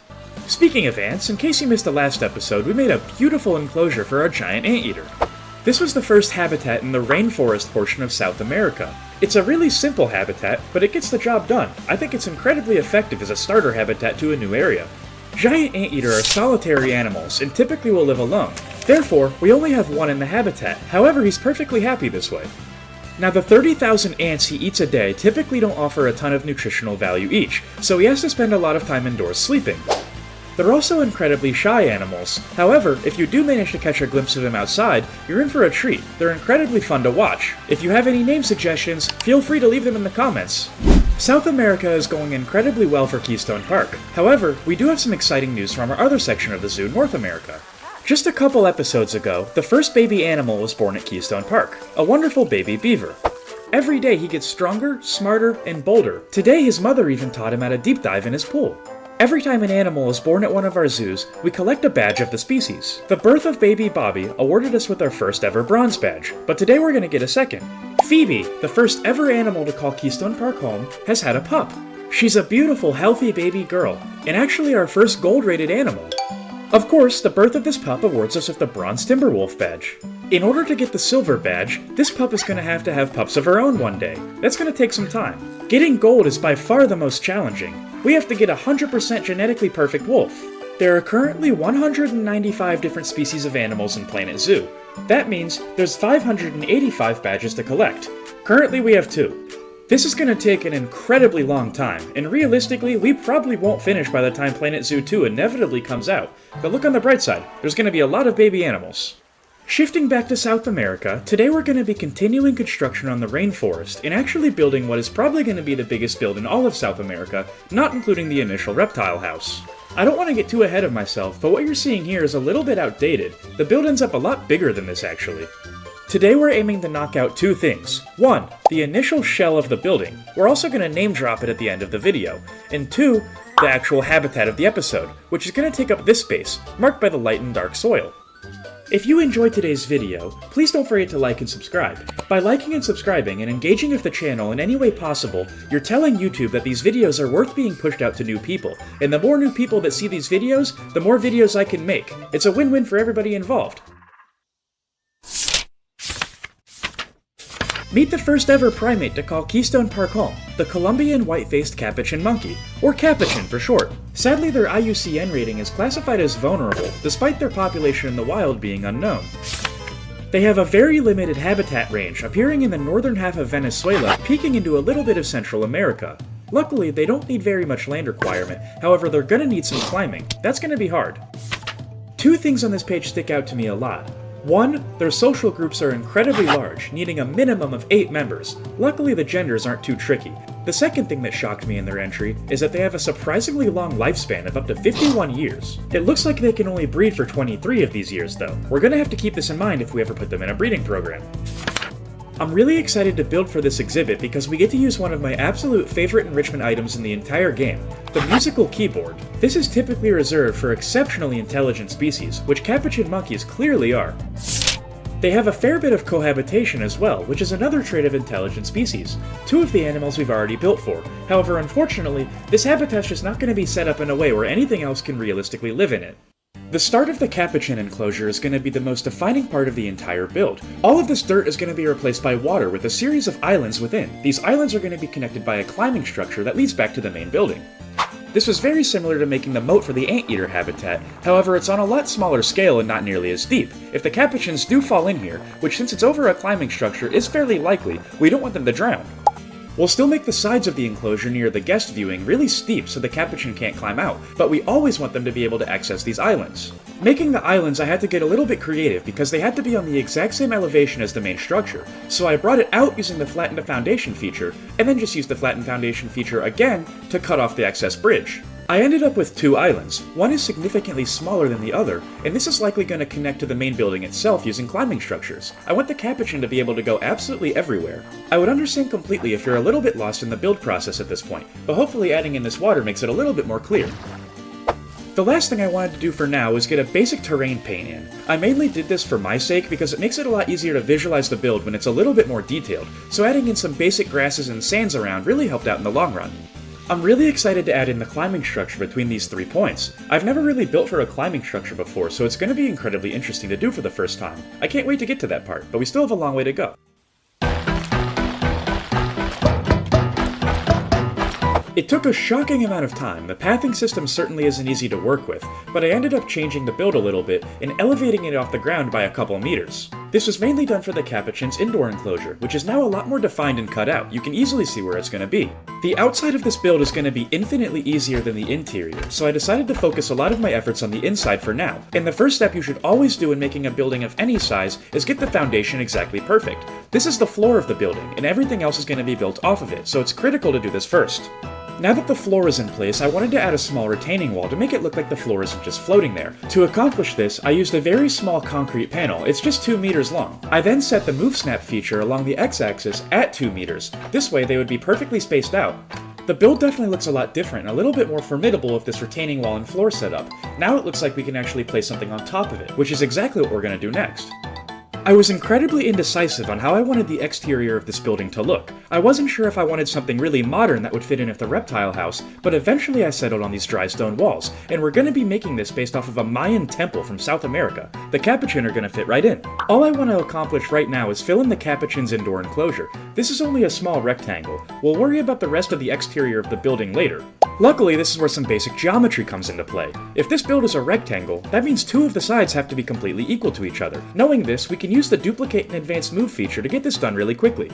S1: Speaking of ants, in case you missed the last episode, we made a beautiful enclosure for our giant anteater. This was the first habitat in the rainforest portion of South America. It's a really simple habitat, but it gets the job done. I think it's incredibly effective as a starter habitat to a new area. Giant anteater are solitary animals and typically will live alone. Therefore, we only have one in the habitat. However, he's perfectly happy this way. Now, the 30,000 ants he eats a day typically don't offer a ton of nutritional value each, so he has to spend a lot of time indoors sleeping. They're also incredibly shy animals. However, if you do manage to catch a glimpse of him outside, you're in for a treat. They're incredibly fun to watch. If you have any name suggestions, feel free to leave them in the comments. South America is going incredibly well for Keystone Park. However, we do have some exciting news from our other section of the zoo, North America. Just a couple episodes ago, the first baby animal was born at Keystone Park, a wonderful baby beaver. Every day he gets stronger, smarter, and bolder. Today his mother even taught him how to deep dive in his pool. Every time an animal is born at one of our zoos, we collect a badge of the species. The birth of baby Bobby awarded us with our first ever bronze badge, but today we're gonna get a second. Phoebe, the first ever animal to call Keystone Park home, has had a pup. She's a beautiful, healthy baby girl, and actually our first gold-rated animal. Of course, the birth of this pup awards us with the Bronze Timberwolf badge. In order to get the silver badge, this pup is going to have pups of her own one day. That's going to take some time. Getting gold is by far the most challenging. We have to get a 100% genetically perfect wolf. There are currently 195 different species of animals in Planet Zoo. That means there's 585 badges to collect. Currently we have 2. This is going to take an incredibly long time, and realistically, we probably won't finish by the time Planet Zoo 2 inevitably comes out. But look on the bright side, there's going to be a lot of baby animals. Shifting back to South America, today we're going to be continuing construction on the rainforest and actually building what is probably going to be the biggest build in all of South America, not including the initial reptile house. I don't want to get too ahead of myself, but what you're seeing here is a little bit outdated. The build ends up a lot bigger than this actually. Today we're aiming to knock out 2 things. 1, the initial shell of the building. We're also going to name drop it at the end of the video. And 2, the actual habitat of the episode, which is going to take up this space, marked by the light and dark soil. If you enjoyed today's video, please don't forget to like and subscribe. By liking and subscribing and engaging with the channel in any way possible, you're telling YouTube that these videos are worth being pushed out to new people. And the more new people that see these videos, the more videos I can make. It's a win-win for everybody involved. Meet the first ever primate to call Keystone Park home, the Colombian white-faced capuchin monkey, or capuchin for short. Sadly, their IUCN rating is classified as vulnerable, despite their population in the wild being unknown. They have a very limited habitat range, appearing in the northern half of Venezuela, peeking into a little bit of Central America. Luckily, they don't need very much land requirement, however they're gonna need some climbing. That's gonna be hard. 2 things on this page stick out to me a lot. 1, their social groups are incredibly large, needing a minimum of 8 members. Luckily the genders aren't too tricky. The second thing that shocked me in their entry is that they have a surprisingly long lifespan of up to 51 years. It looks like they can only breed for 23 of these years though. We're gonna have to keep this in mind if we ever put them in a breeding program. I'm really excited to build for this exhibit because we get to use one of my absolute favorite enrichment items in the entire game, the musical keyboard. This is typically reserved for exceptionally intelligent species, which capuchin monkeys clearly are. They have a fair bit of cohabitation as well, which is another trait of intelligent species. 2 of the animals we've already built for. However, unfortunately, this habitat's just not going to be set up in a way where anything else can realistically live in it. The start of the capuchin enclosure is going to be the most defining part of the entire build. All of this dirt is going to be replaced by water with a series of islands within. These islands are going to be connected by a climbing structure that leads back to the main building. This was very similar to making the moat for the anteater habitat, however it's on a lot smaller scale and not nearly as deep. If the capuchins do fall in here, which since it's over a climbing structure is fairly likely, we don't want them to drown. We'll still make the sides of the enclosure near the guest viewing really steep so the capuchin can't climb out, but we always want them to be able to access these islands. Making the islands I had to get a little bit creative because they had to be on the exact same elevation as the main structure, so I brought it out using the flatten to foundation feature, and then just used the flatten foundation feature again to cut off the excess bridge. I ended up with 2 islands. One is significantly smaller than the other, and this is likely going to connect to the main building itself using climbing structures. I want the capuchin to be able to go absolutely everywhere. I would understand completely if you're a little bit lost in the build process at this point, but hopefully adding in this water makes it a little bit more clear. The last thing I wanted to do for now is get a basic terrain paint in. I mainly did this for my sake because it makes it a lot easier to visualize the build when it's a little bit more detailed, so adding in some basic grasses and sands around really helped out in the long run. I'm really excited to add in the climbing structure between these 3 points. I've never really built for a climbing structure before, so it's going to be incredibly interesting to do for the first time. I can't wait to get to that part, but we still have a long way to go. It took a shocking amount of time. The pathing system certainly isn't easy to work with, but I ended up changing the build a little bit and elevating it off the ground by a couple meters. This was mainly done for the capuchin's indoor enclosure, which is now a lot more defined and cut out. You can easily see where it's going to be. The outside of this build is going to be infinitely easier than the interior, so I decided to focus a lot of my efforts on the inside for now. And the first step you should always do in making a building of any size is get the foundation exactly perfect. This is the floor of the building, and everything else is going to be built off of it, so it's critical to do this first. Now that the floor is in place, I wanted to add a small retaining wall to make it look like the floor isn't just floating there. To accomplish this, I used a very small concrete panel, it's just 2 meters long. I then set the move snap feature along the x-axis at 2 meters, this way they would be perfectly spaced out. The build definitely looks a lot different and a little bit more formidable with this retaining wall and floor setup. Now it looks like we can actually place something on top of it, which is exactly what we're going to do next. I was incredibly indecisive on how I wanted the exterior of this building to look. I wasn't sure if I wanted something really modern that would fit in with the reptile house, but eventually I settled on these dry stone walls, and we're going to be making this based off of a Mayan temple from South America. The Capuchin are going to fit right in. All I want to accomplish right now is fill in the Capuchin's indoor enclosure. This is only a small rectangle. We'll worry about the rest of the exterior of the building later. Luckily, this is where some basic geometry comes into play. If this build is a rectangle, that means 2 of the sides have to be completely equal to each other. Knowing this, we can use the duplicate and advanced move feature to get this done really quickly.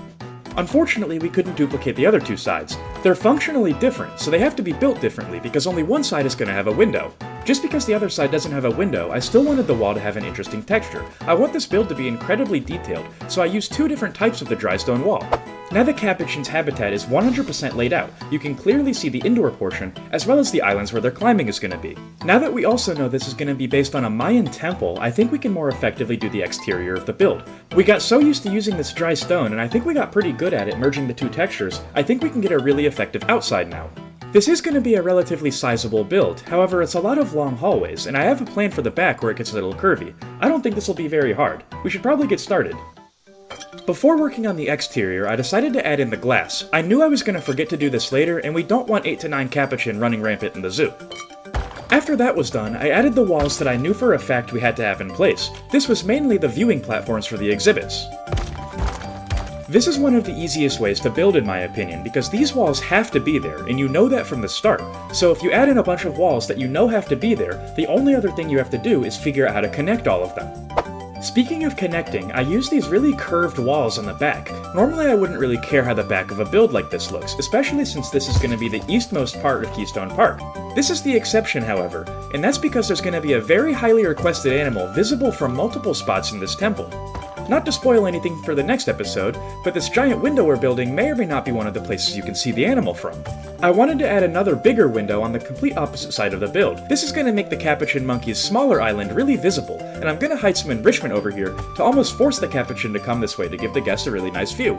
S1: Unfortunately, we couldn't duplicate the other 2 sides. They're functionally different, so they have to be built differently because only one side is going to have a window. Just because the other side doesn't have a window, I still wanted the wall to have an interesting texture. I want this build to be incredibly detailed, so I used 2 different types of the dry stone wall. Now the Capuchin's habitat is 100% laid out, you can clearly see the indoor portion, as well as the islands where their climbing is going to be. Now that we also know this is going to be based on a Mayan temple, I think we can more effectively do the exterior of the build. We got so used to using this dry stone, and I think we got pretty good at it merging the 2 textures, I think we can get a really effective outside now. This is going to be a relatively sizable build, however it's a lot of long hallways, and I have a plan for the back where it gets a little curvy. I don't think this will be very hard. We should probably get started. Before working on the exterior, I decided to add in the glass. I knew I was going to forget to do this later, and we don't want 8 to 9 Capuchin running rampant in the zoo. After that was done, I added the walls that I knew for a fact we had to have in place. This was mainly the viewing platforms for the exhibits. This is one of the easiest ways to build in my opinion, because these walls have to be there, and you know that from the start. So if you add in a bunch of walls that you know have to be there, the only other thing you have to do is figure out how to connect all of them. Speaking of connecting, I use these really curved walls on the back. Normally I wouldn't really care how the back of a build like this looks, especially since this is going to be the eastmost part of Keystone Park. This is the exception, however, and that's because there's going to be a very highly requested animal visible from multiple spots in this temple. Not to spoil anything for the next episode, but this giant window we're building may or may not be one of the places you can see the animal from. I wanted to add another bigger window on the complete opposite side of the build. This is going to make the Capuchin monkey's smaller island really visible, and I'm going to hide some enrichment over here to almost force the Capuchin to come this way to give the guests a really nice view.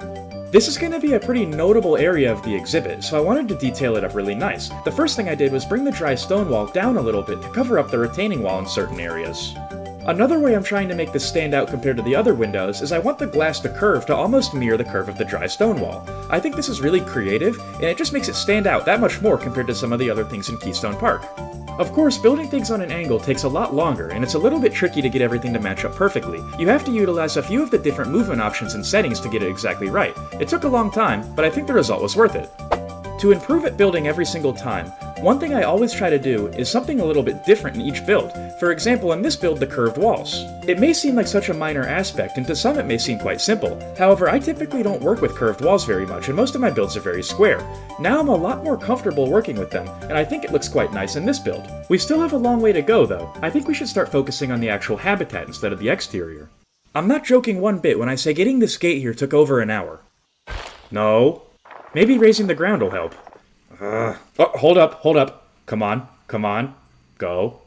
S1: This is going to be a pretty notable area of the exhibit, so I wanted to detail it up really nice. The first thing I did was bring the dry stone wall down a little bit to cover up the retaining wall in certain areas. Another way I'm trying to make this stand out compared to the other windows is I want the glass to curve to almost mirror the curve of the dry stone wall. I think this is really creative, and it just makes it stand out that much more compared to some of the other things in Keystone Park. Of course, building things on an angle takes a lot longer, and it's a little bit tricky to get everything to match up perfectly. You have to utilize a few of the different movement options and settings to get it exactly right. It took a long time, but I think the result was worth it. To improve at building every single time, one thing I always try to do is something a little bit different in each build. For example, in this build, the curved walls. It may seem like such a minor aspect, and to some it may seem quite simple. However, I typically don't work with curved walls very much, and most of my builds are very square. Now I'm a lot more comfortable working with them, and I think it looks quite nice in this build. We still have a long way to go, though. I think we should start focusing on the actual habitat instead of the exterior. I'm not joking one bit when I say getting this gate here took over an hour. No. Maybe raising the ground will help. Oh, hold up. Come on. Go.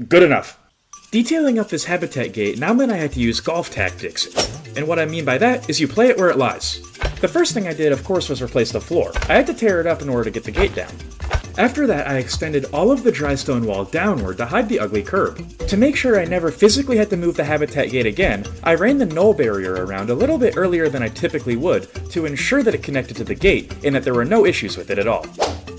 S1: Good enough. Detailing up this habitat gate now meant I had to use golf tactics. And what I mean by that is you play it where it lies. The first thing I did, of course, was replace the floor. I had to tear it up in order to get the gate down. After that, I extended all of the dry stone wall downward to hide the ugly curb. To make sure I never physically had to move the habitat gate again, I ran the null barrier around a little bit earlier than I typically would to ensure that it connected to the gate and that there were no issues with it at all.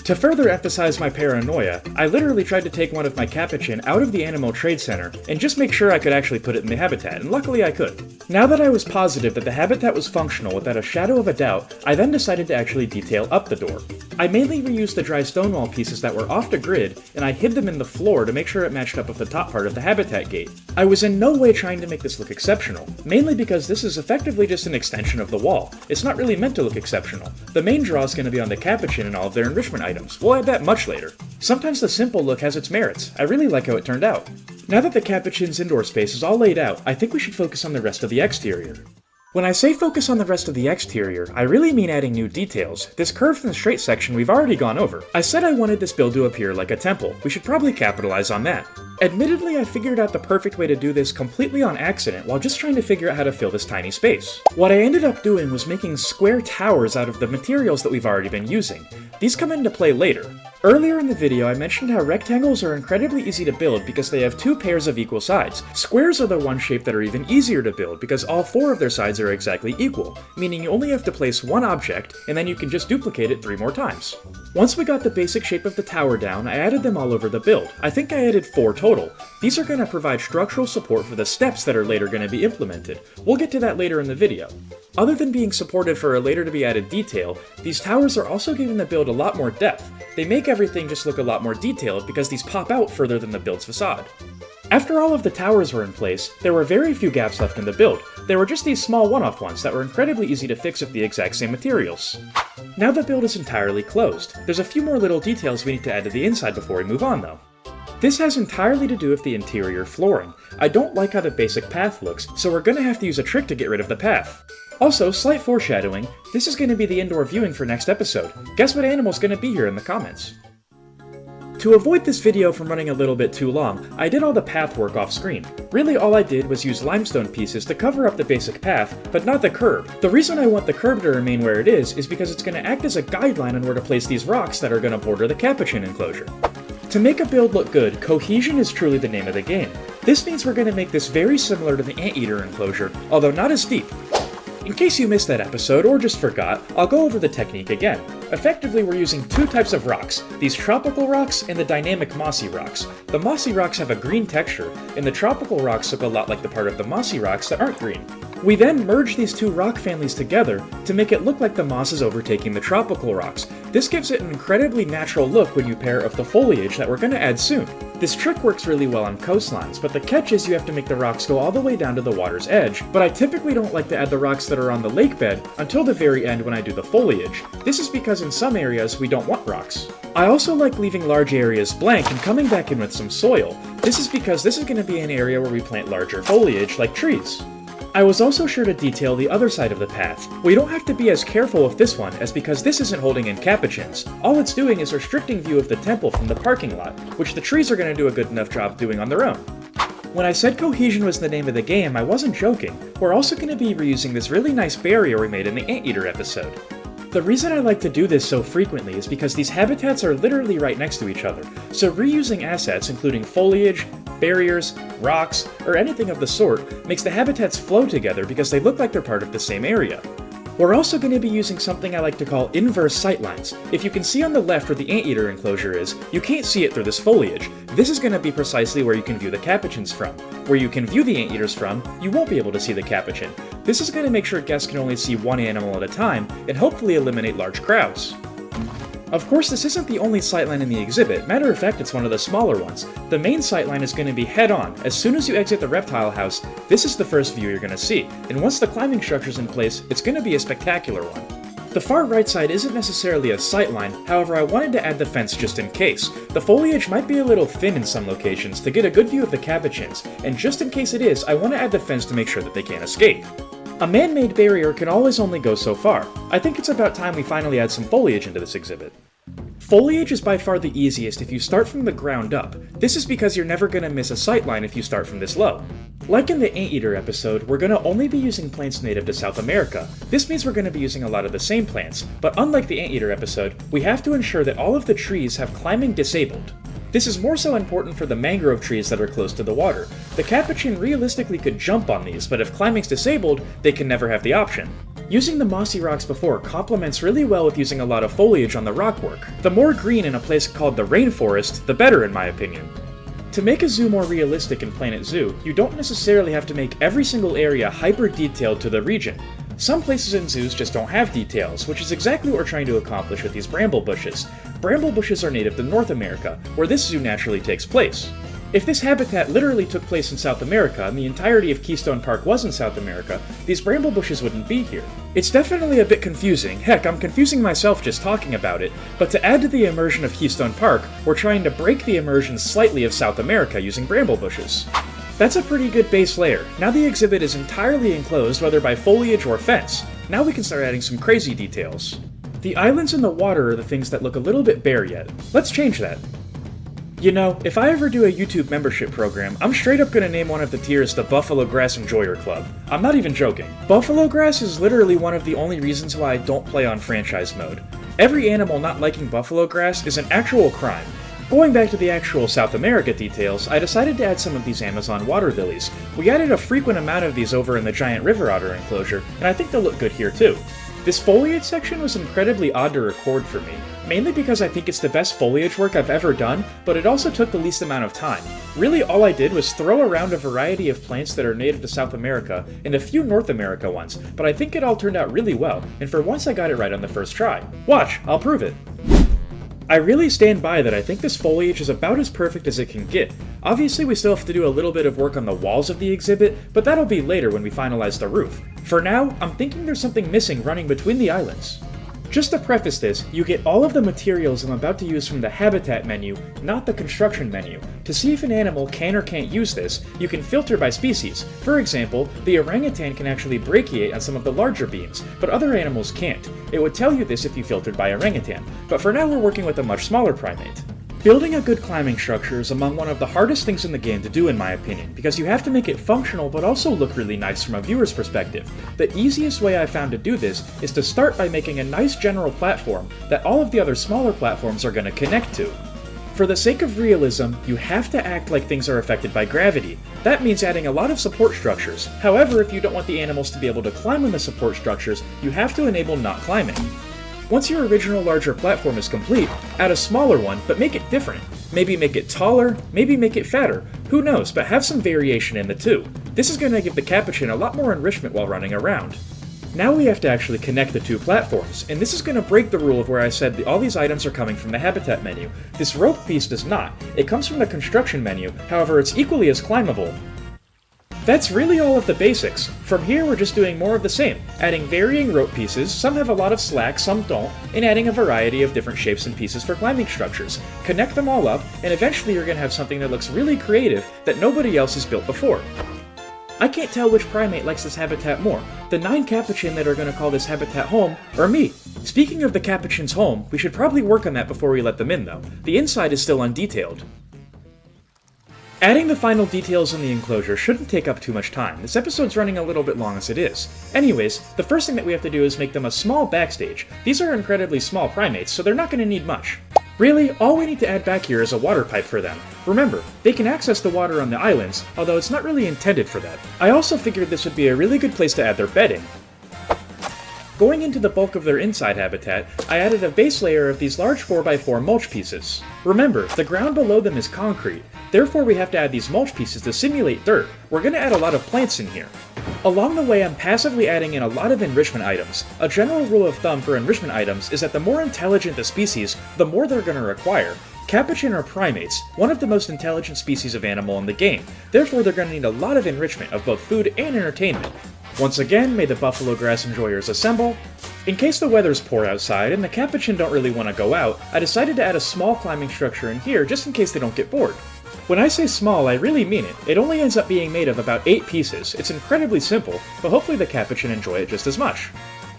S1: To further emphasize my paranoia, I literally tried to take one of my Capuchin out of the Animal Trade Center and just make sure I could actually put it in the habitat, and luckily I could. Now that I was positive that the habitat was functional without a shadow of a doubt, I then decided to actually detail up the door. I mainly reused the dry stone wall pieces that were off the grid, and I hid them in the floor to make sure it matched up with the top part of the habitat gate. I was in no way trying to make this look exceptional, mainly because this is effectively just an extension of the wall. It's not really meant to look exceptional. The main draw is going to be on the Capuchin and all of their enrichment items. We'll add that much later. Sometimes the simple look has its merits. I really like how it turned out. Now that the Capuchin's indoor space is all laid out, I think we should focus on the rest of the exterior. When I say focus on the rest of the exterior, I really mean adding new details. This curved and straight section we've already gone over. I said I wanted this build to appear like a temple. We should probably capitalize on that. Admittedly, I figured out the perfect way to do this completely on accident while just trying to figure out how to fill this tiny space. What I ended up doing was making square towers out of the materials that we've already been using. These come into play later. Earlier in the video, I mentioned how rectangles are incredibly easy to build because they have two pairs of equal sides. Squares are the one shape that are even easier to build because all four of their sides are exactly equal, meaning you only have to place one object and then you can just duplicate it 3 more times. Once we got the basic shape of the tower down, I added them all over the build. I think I added 4 total. These are going to provide structural support for the steps that are later going to be implemented. We'll get to that later in the video. Other than being supported for a later to be added detail, these towers are also giving the build a lot more depth. They make everything just look a lot more detailed because these pop out further than the build's facade. After all of the towers were in place, there were very few gaps left in the build. There were just these small one-off ones that were incredibly easy to fix with the exact same materials. Now the build is entirely closed. There's a few more little details we need to add to the inside before we move on though. This has entirely to do with the interior flooring. I don't like how the basic path looks, so we're gonna have to use a trick to get rid of the path. Also, slight foreshadowing, this is gonna be the indoor viewing for next episode. Guess what animal's gonna be here in the comments? To avoid this video from running a little bit too long, I did all the path work off screen. Really all I did was use limestone pieces to cover up the basic path, but not the curb. The reason I want the curb to remain where it is because it's going to act as a guideline on where to place these rocks that are going to border the capuchin enclosure. To make a build look good, cohesion is truly the name of the game. This means we're going to make this very similar to the anteater enclosure, although not as deep. In case you missed that episode or just forgot, I'll go over the technique again. Effectively, we're using 2 types of rocks, these tropical rocks and the dynamic mossy rocks. The mossy rocks have a green texture, and the tropical rocks look a lot like the part of the mossy rocks that aren't green. We then merge these 2 rock families together to make it look like the moss is overtaking the tropical rocks. This gives it an incredibly natural look when you pair it with the foliage that we're going to add soon. This trick works really well on coastlines, but the catch is you have to make the rocks go all the way down to the water's edge, but I typically don't like to add the rocks that are on the lake bed until the very end when I do the foliage. This is because in some areas we don't want rocks. I also like leaving large areas blank and coming back in with some soil. This is because this is going to be an area where we plant larger foliage like trees. I was also sure to detail the other side of the path. We don't have to be as careful with this one, as because this isn't holding in capuchins. All it's doing is restricting view of the temple from the parking lot, which the trees are going to do a good enough job doing on their own. When I said cohesion was the name of the game, I wasn't joking. We're also going to be reusing this really nice barrier we made in the anteater episode. The reason I like to do this so frequently is because these habitats are literally right next to each other, so reusing assets including foliage, barriers, rocks, or anything of the sort makes the habitats flow together because they look like they're part of the same area. We're also going to be using something I like to call inverse sightlines. If you can see on the left where the anteater enclosure is, you can't see it through this foliage. This is going to be precisely where you can view the capuchins from. Where you can view the anteaters from, you won't be able to see the capuchin. This is going to make sure guests can only see one animal at a time, and hopefully eliminate large crowds. Of course, this isn't the only sightline in the exhibit. Matter of fact, it's one of the smaller ones. The main sightline is going to be head-on. As soon as you exit the reptile house, this is the first view you're going to see, and once the climbing structure's in place, it's going to be a spectacular one. The far right side isn't necessarily a sightline, however I wanted to add the fence just in case. The foliage might be a little thin in some locations to get a good view of the capuchins, and just in case it is, I want to add the fence to make sure that they can't escape. A man-made barrier can always only go so far. I think it's about time we finally add some foliage into this exhibit. Foliage is by far the easiest if you start from the ground up. This is because you're never going to miss a sightline if you start from this low. Like in the anteater episode, we're going to only be using plants native to South America. This means we're going to be using a lot of the same plants, but unlike the anteater episode, we have to ensure that all of the trees have climbing disabled. This is more so important for the mangrove trees that are close to the water. The capuchin realistically could jump on these, but if climbing's disabled, they can never have the option. Using the mossy rocks before complements really well with using a lot of foliage on the rockwork. The more green in a place called the rainforest, the better in my opinion. To make a zoo more realistic in Planet Zoo, you don't necessarily have to make every single area hyper-detailed to the region. Some places in zoos just don't have details, which is exactly what we're trying to accomplish with these bramble bushes. Bramble bushes are native to North America, where this zoo naturally takes place. If this habitat literally took place in South America and the entirety of Keystone Park was in South America, these bramble bushes wouldn't be here. It's definitely a bit confusing, heck, I'm confusing myself just talking about it, but to add to the immersion of Keystone Park, we're trying to break the immersion slightly of South America using bramble bushes. That's a pretty good base layer. Now the exhibit is entirely enclosed, whether by foliage or fence. Now we can start adding some crazy details. The islands in the water are the things that look a little bit bare yet. Let's change that. You know, if I ever do a YouTube membership program, I'm straight up gonna name one of the tiers the Buffalo Grass Enjoyer Club. I'm not even joking. Buffalo grass is literally one of the only reasons why I don't play on franchise mode. Every animal not liking buffalo grass is an actual crime. Going back to the actual South America details, I decided to add some of these Amazon water lilies. We added a frequent amount of these over in the giant river otter enclosure, and I think they'll look good here too. This foliage section was incredibly odd to record for me, mainly because I think it's the best foliage work I've ever done, but it also took the least amount of time. Really all I did was throw around a variety of plants that are native to South America and a few North America ones, but I think it all turned out really well, and for once I got it right on the first try. Watch, I'll prove it. I really stand by that I think this foliage is about as perfect as it can get. Obviously we still have to do a little bit of work on the walls of the exhibit, but that'll be later when we finalize the roof. For now, I'm thinking there's something missing running between the islands. Just to preface this, you get all of the materials I'm about to use from the Habitat menu, not the Construction menu. To see if an animal can or can't use this, you can filter by species. For example, the orangutan can actually brachiate on some of the larger beams, but other animals can't. It would tell you this if you filtered by orangutan, but for now we're working with a much smaller primate. Building a good climbing structure is among one of the hardest things in the game to do in my opinion, because you have to make it functional but also look really nice from a viewer's perspective. The easiest way I found to do this is to start by making a nice general platform that all of the other smaller platforms are going to connect to. For the sake of realism, you have to act like things are affected by gravity. That means adding a lot of support structures. However, if you don't want the animals to be able to climb on the support structures, you have to enable not climbing. Once your original larger platform is complete, add a smaller one, but make it different. Maybe make it taller, maybe make it fatter. Who knows, but have some variation in the two. This is going to give the capuchin a lot more enrichment while running around. Now we have to actually connect the two platforms, and this is going to break the rule of where I said all these items are coming from the Habitat menu. This rope piece does not. It comes from the Construction menu, however it's equally as climbable. That's really all of the basics. From here we're just doing more of the same, adding varying rope pieces, some have a lot of slack, some don't, and adding a variety of different shapes and pieces for climbing structures. Connect them all up, and eventually you're going to have something that looks really creative that nobody else has built before. I can't tell which primate likes this habitat more, the 9 capuchin that are going to call this habitat home, or me. Speaking of the capuchin's home, we should probably work on that before we let them in though. The inside is still undetailed. Adding the final details in the enclosure shouldn't take up too much time. This episode's running a little bit long as it is. Anyways, the first thing that we have to do is make them a small backstage. These are incredibly small primates, so they're not going to need much. Really, all we need to add back here is a water pipe for them. Remember, they can access the water on the islands, although it's not really intended for that. I also figured this would be a really good place to add their bedding. Going into the bulk of their inside habitat, I added a base layer of these large 4x4 mulch pieces. Remember, the ground below them is concrete, therefore we have to add these mulch pieces to simulate dirt. We're going to add a lot of plants in here. Along the way, I'm passively adding in a lot of enrichment items. A general rule of thumb for enrichment items is that the more intelligent the species, the more they're going to require. Capuchin are primates, one of the most intelligent species of animal in the game, therefore they're going to need a lot of enrichment of both food and entertainment. Once again, may the buffalo grass enjoyers assemble. In case the weather's poor outside and the capuchin don't really want to go out, I decided to add a small climbing structure in here just in case they don't get bored. When I say small, I really mean it. It only ends up being made of about 8 pieces. It's incredibly simple, but hopefully the capuchin enjoy it just as much.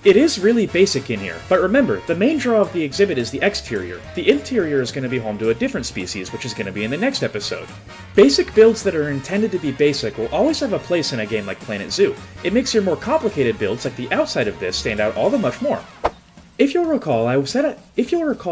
S1: It is really basic in here, but remember, the main draw of the exhibit is the exterior. The interior is going to be home to a different species, which is going to be in the next episode. Basic builds that are intended to be basic will always have a place in a game like Planet Zoo. It makes your more complicated builds, like the outside of this, stand out all the much more. If you'll recall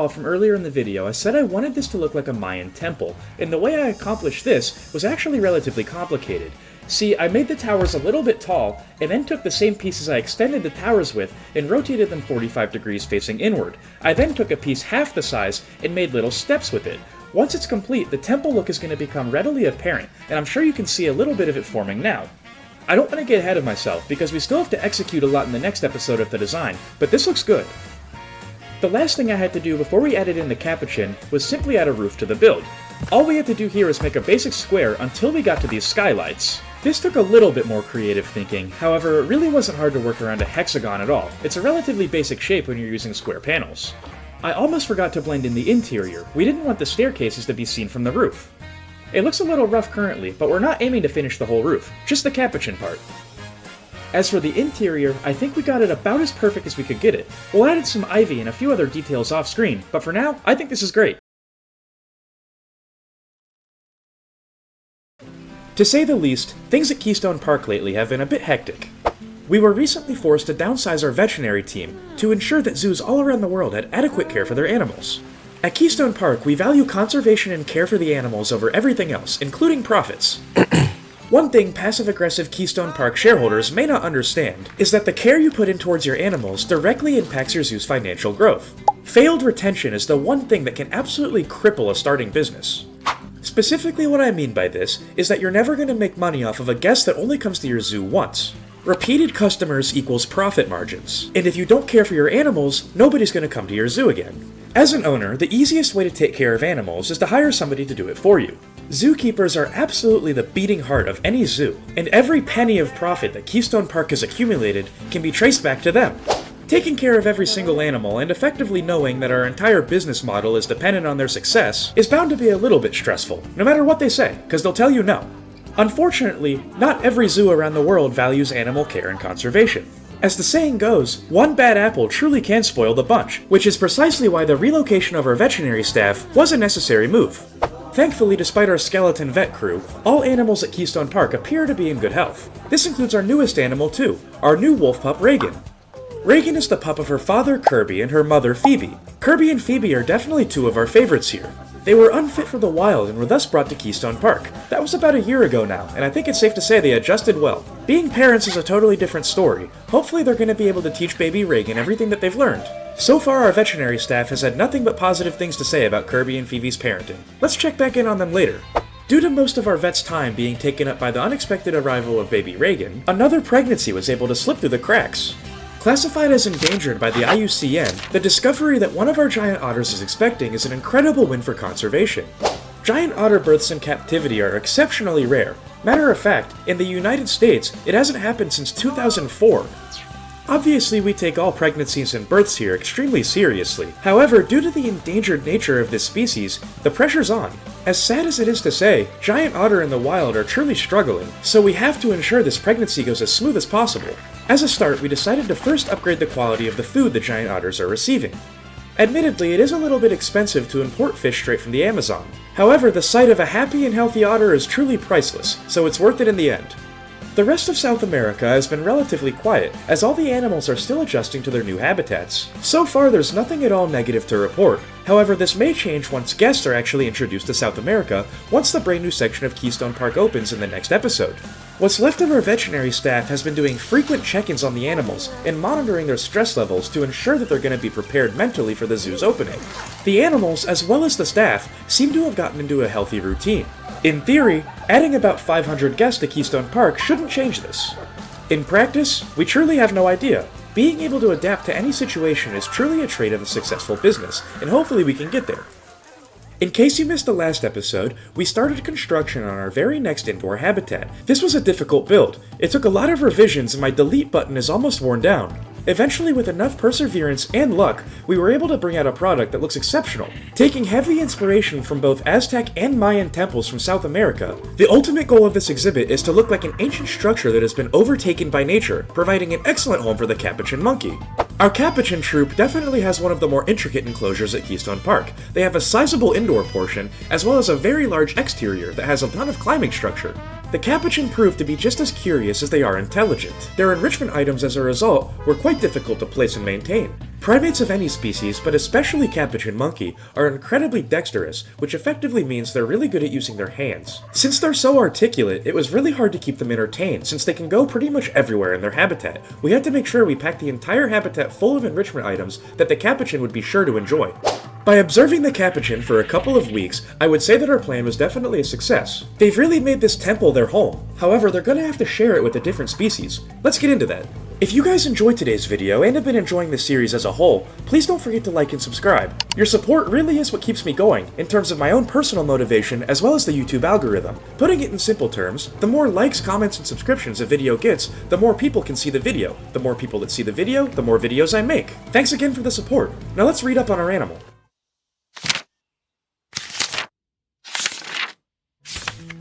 S1: from earlier in the video, I said I wanted this to look like a Mayan temple, and the way I accomplished this was actually relatively complicated. See, I made the towers a little bit tall, and then took the same pieces I extended the towers with and rotated them 45 degrees facing inward. I then took a piece half the size and made little steps with it. Once it's complete, the temple look is going to become readily apparent, and I'm sure you can see a little bit of it forming now. I don't want to get ahead of myself, because we still have to execute a lot in the next episode of the design, but this looks good. The last thing I had to do before we added in the capuchin was simply add a roof to the build. All we had to do here is make a basic square until we got to these skylights. This took a little bit more creative thinking, however it really wasn't hard to work around a hexagon at all. It's a relatively basic shape when you're using square panels. I almost forgot to blend in the interior. We didn't want the staircases to be seen from the roof. It looks a little rough currently, but we're not aiming to finish the whole roof, just the capuchin part. As for the interior, I think we got it about as perfect as we could get it. We'll add some ivy and a few other details off screen, but for now, I think this is great. To say the least, things at Keystone Park lately have been a bit hectic. We were recently forced to downsize our veterinary team to ensure that zoos all around the world had adequate care for their animals. At Keystone Park, we value conservation and care for the animals over everything else, including profits. One thing passive-aggressive Keystone Park shareholders may not understand is that the care you put in towards your animals directly impacts your zoo's financial growth. Failed retention is the one thing that can absolutely cripple a starting business. Specifically, what I mean by this is that you're never going to make money off of a guest that only comes to your zoo once. Repeated customers equals profit margins, and if you don't care for your animals, nobody's going to come to your zoo again. As an owner, the easiest way to take care of animals is to hire somebody to do it for you. Zookeepers are absolutely the beating heart of any zoo, and every penny of profit that Keystone Park has accumulated can be traced back to them. Taking care of every single animal and effectively knowing that our entire business model is dependent on their success is bound to be a little bit stressful, no matter what they say, because they'll tell you no. Unfortunately, not every zoo around the world values animal care and conservation. As the saying goes, one bad apple truly can spoil the bunch, which is precisely why the relocation of our veterinary staff was a necessary move. Thankfully, despite our skeleton vet crew, all animals at Keystone Park appear to be in good health. This includes our newest animal too, our new wolf pup Reagan. Reagan is the pup of her father Kirby and her mother Phoebe. Kirby and Phoebe are definitely two of our favorites here. They were unfit for the wild and were thus brought to Keystone Park. That was about a year ago now, and I think it's safe to say they adjusted well. Being parents is a totally different story. Hopefully they're going to be able to teach baby Reagan everything that they've learned. So far, our veterinary staff has had nothing but positive things to say about Kirby and Phoebe's parenting. Let's check back in on them later. Due to most of our vet's time being taken up by the unexpected arrival of baby Reagan, another pregnancy was able to slip through the cracks. Classified as endangered by the IUCN, the discovery that one of our giant otters is expecting is an incredible win for conservation. Giant otter births in captivity are exceptionally rare. Matter of fact, in the United States, it hasn't happened since 2004. Obviously, we take all pregnancies and births here extremely seriously. However, due to the endangered nature of this species, the pressure's on. As sad as it is to say, giant otter in the wild are truly struggling, so we have to ensure this pregnancy goes as smooth as possible. As a start, we decided to first upgrade the quality of the food the giant otters are receiving. Admittedly, it is a little bit expensive to import fish straight from the Amazon. However, the sight of a happy and healthy otter is truly priceless, so it's worth it in the end. The rest of South America has been relatively quiet, as all the animals are still adjusting to their new habitats. So far, there's nothing at all negative to report. However, this may change once guests are actually introduced to South America, once the brand new section of Keystone Park opens in the next episode. What's left of our veterinary staff has been doing frequent check-ins on the animals and monitoring their stress levels to ensure that they're going to be prepared mentally for the zoo's opening. The animals, as well as the staff, seem to have gotten into a healthy routine. In theory, adding about 500 guests to Keystone Park shouldn't change this. In practice, we truly have no idea. Being able to adapt to any situation is truly a trait of a successful business, and hopefully we can get there. In case you missed the last episode, we started construction on our very next indoor habitat. This was a difficult build. It took a lot of revisions and my delete button is almost worn down. Eventually, with enough perseverance and luck, we were able to bring out a product that looks exceptional. Taking heavy inspiration from both Aztec and Mayan temples from South America, the ultimate goal of this exhibit is to look like an ancient structure that has been overtaken by nature, providing an excellent home for the capuchin monkey. Our capuchin troop definitely has one of the more intricate enclosures at Keystone Park. They have a sizable indoor portion, as well as a very large exterior that has a ton of climbing structure. The capuchin proved to be just as curious as they are intelligent. Their enrichment items as a result were quite difficult to place and maintain. Primates of any species, but especially capuchin monkey, are incredibly dexterous, which effectively means they're really good at using their hands. Since they're so articulate, it was really hard to keep them entertained, since they can go pretty much everywhere in their habitat. We had to make sure we packed the entire habitat full of enrichment items that the capuchin would be sure to enjoy. By observing the capuchin for a couple of weeks, I would say that our plan was definitely a success. They've really made this temple their home. However, they're gonna have to share it with a different species. Let's get into that. If you guys enjoyed today's video and have been enjoying this series as a whole, please don't forget to like and subscribe. Your support really is what keeps me going, in terms of my own personal motivation as well as the YouTube algorithm. Putting it in simple terms, the more likes, comments, and subscriptions a video gets, the more people can see the video. The more people that see the video, the more videos I make. Thanks again for the support. Now let's read up on our animal.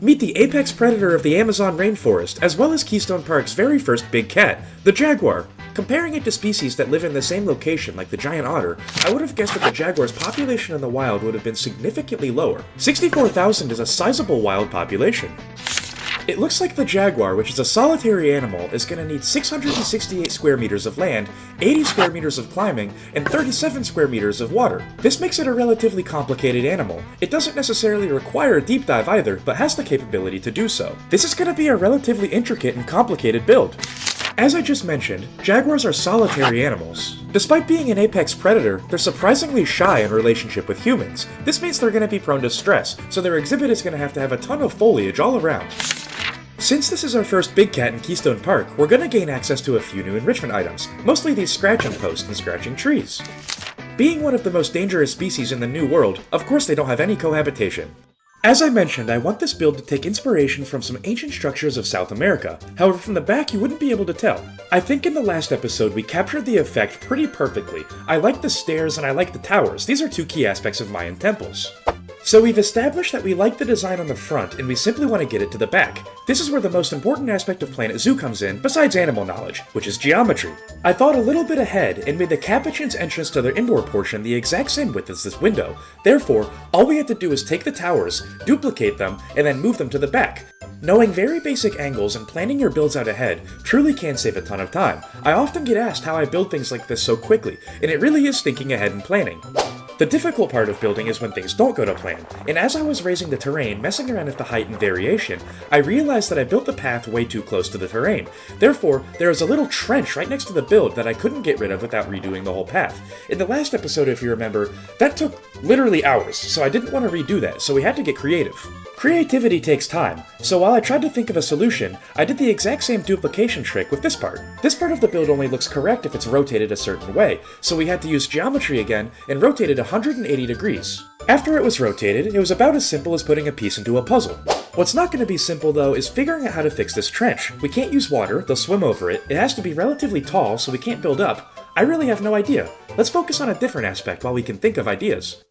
S1: Meet the apex predator of the Amazon rainforest, as well as Keystone Park's very first big cat, the jaguar. Comparing it to species that live in the same location like the giant otter, I would have guessed that the jaguar's population in the wild would have been significantly lower. 64,000 is a sizable wild population. It looks like the jaguar, which is a solitary animal, is going to need 668 square meters of land, 80 square meters of climbing, and 37 square meters of water. This makes it a relatively complicated animal. It doesn't necessarily require a deep dive either, but has the capability to do so. This is going to be a relatively intricate and complicated build. As I just mentioned, jaguars are solitary animals. Despite being an apex predator, they're surprisingly shy in relationship with humans. This means they're going to be prone to stress, so their exhibit is going to have a ton of foliage all around. Since this is our first big cat in Keystone Park, we're going to gain access to a few new enrichment items, mostly these scratching posts and scratching trees. Being one of the most dangerous species in the New World, of course they don't have any cohabitation. As I mentioned, I want this build to take inspiration from some ancient structures of South America. However, from the back you wouldn't be able to tell. I think in the last episode we captured the effect pretty perfectly. I like the stairs and I like the towers. These are two key aspects of Mayan temples. So we've established that we like the design on the front and we simply want to get it to the back. This is where the most important aspect of Planet Zoo comes in, besides animal knowledge, which is geometry. I thought a little bit ahead and made the Capuchin's entrance to their indoor portion the exact same width as this window. Therefore, all we had to do is take the towers, duplicate them, and then move them to the back. Knowing very basic angles and planning your builds out ahead truly can save a ton of time. I often get asked how I build things like this so quickly, and it really is thinking ahead and planning. The difficult part of building is when things don't go to plan, and as I was raising the terrain, messing around with the height and variation, I realized that I built the path way too close to the terrain. Therefore, there is a little trench right next to the build that I couldn't get rid of without redoing the whole path. In the last episode, if you remember, that took literally hours, so I didn't want to redo that, so we had to get creative. Creativity takes time, so while I tried to think of a solution, I did the exact same duplication trick with this part. This part of the build only looks correct if it's rotated a certain way, so we had to use geometry again and rotate it 180 degrees. After it was rotated, it was about as simple as putting a piece into a puzzle. What's not going to be simple though is figuring out how to fix this trench. We can't use water, they'll swim over it, it has to be relatively tall so we can't build up. I really have no idea. Let's focus on a different aspect while we can think of ideas.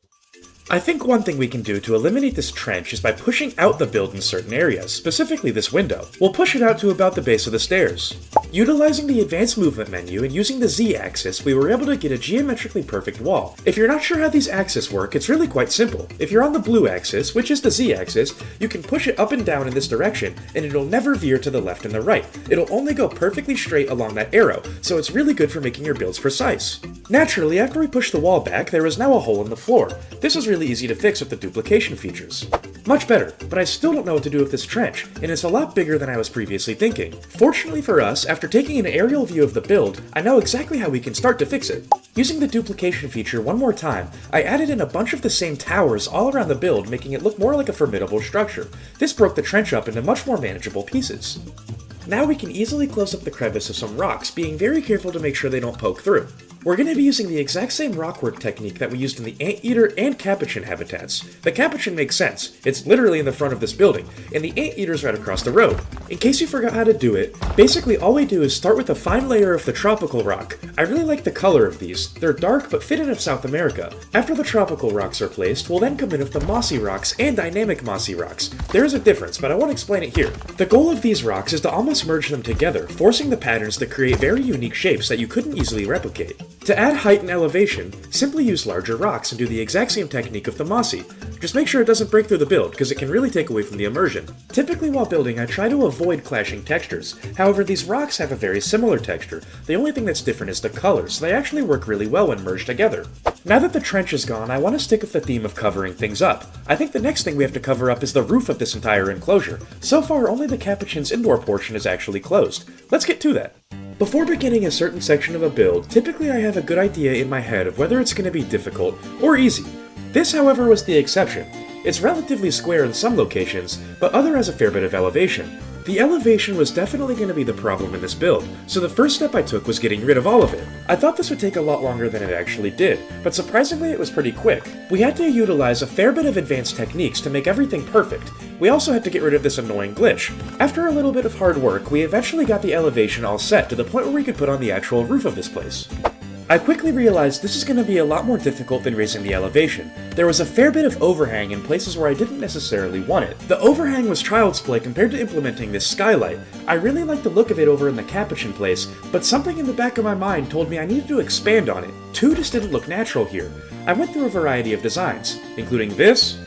S1: I think one thing we can do to eliminate this trench is by pushing out the build in certain areas, specifically this window. We'll push it out to about the base of the stairs. Utilizing the advanced movement menu and using the Z-axis, we were able to get a geometrically perfect wall. If you're not sure how these axes work, it's really quite simple. If you're on the blue axis, which is the Z-axis, you can push it up and down in this direction, and it'll never veer to the left and the right. It'll only go perfectly straight along that arrow, so it's really good for making your builds precise. Naturally, after we pushed the wall back, there is now a hole in the floor. This was really easy to fix with the duplication features. Much better, but I still don't know what to do with this trench, and it's a lot bigger than I was previously thinking. Fortunately for us, after taking an aerial view of the build, I know exactly how we can start to fix it. Using the duplication feature one more time, I added in a bunch of the same towers all around the build, making it look more like a formidable structure. This broke the trench up into much more manageable pieces. Now we can easily close up the crevice of some rocks, being very careful to make sure they don't poke through. We're going to be using the exact same rockwork technique that we used in the anteater and capuchin habitats. The capuchin makes sense, it's literally in the front of this building, and the anteater's right across the road. In case you forgot how to do it, basically all we do is start with a fine layer of the tropical rock. I really like the color of these, they're dark but fit in of South America. After the tropical rocks are placed, we'll then come in with the mossy rocks and dynamic mossy rocks. There is a difference, but I won't explain it here. The goal of these rocks is to almost merge them together, forcing the patterns to create very unique shapes that you couldn't easily replicate. To add height and elevation, simply use larger rocks and do the exact same technique of the mossy. Just make sure it doesn't break through the build, because it can really take away from the immersion. Typically while building, I try to avoid clashing textures. However, these rocks have a very similar texture. The only thing that's different is the color, so they actually work really well when merged together. Now that the trench is gone, I want to stick with the theme of covering things up. I think the next thing we have to cover up is the roof of this entire enclosure. So far, only the capuchin's indoor portion is actually closed. Let's get to that. Before beginning a certain section of a build, typically I have a good idea in my head of whether it's going to be difficult or easy. This, however, was the exception. It's relatively square in some locations, but other has a fair bit of elevation. The elevation was definitely going to be the problem in this build, so the first step I took was getting rid of all of it. I thought this would take a lot longer than it actually did, but surprisingly it was pretty quick. We had to utilize a fair bit of advanced techniques to make everything perfect. We also had to get rid of this annoying glitch. After a little bit of hard work, we eventually got the elevation all set to the point where we could put on the actual roof of this place. I quickly realized this is going to be a lot more difficult than raising the elevation. There was a fair bit of overhang in places where I didn't necessarily want it. The overhang was child's play compared to implementing this skylight. I really liked the look of it over in the Capuchin place, but something in the back of my mind told me I needed to expand on it. Two just didn't look natural here. I went through a variety of designs, including this,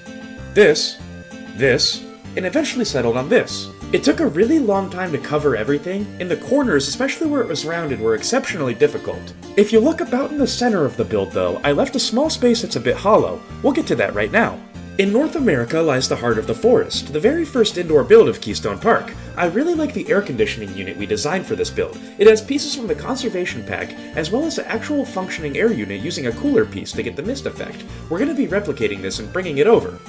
S1: and eventually settled on this. It took a really long time to cover everything, and the corners, especially where it was rounded, were exceptionally difficult. If you look about in the center of the build though, I left a small space that's a bit hollow. We'll get to that right now. In North America lies the heart of the forest, the very first indoor build of Keystone Park. I really like the air conditioning unit we designed for this build. It has pieces from the conservation pack, as well as an actual functioning air unit using a cooler piece to get the mist effect. We're going to be replicating this and bringing it over.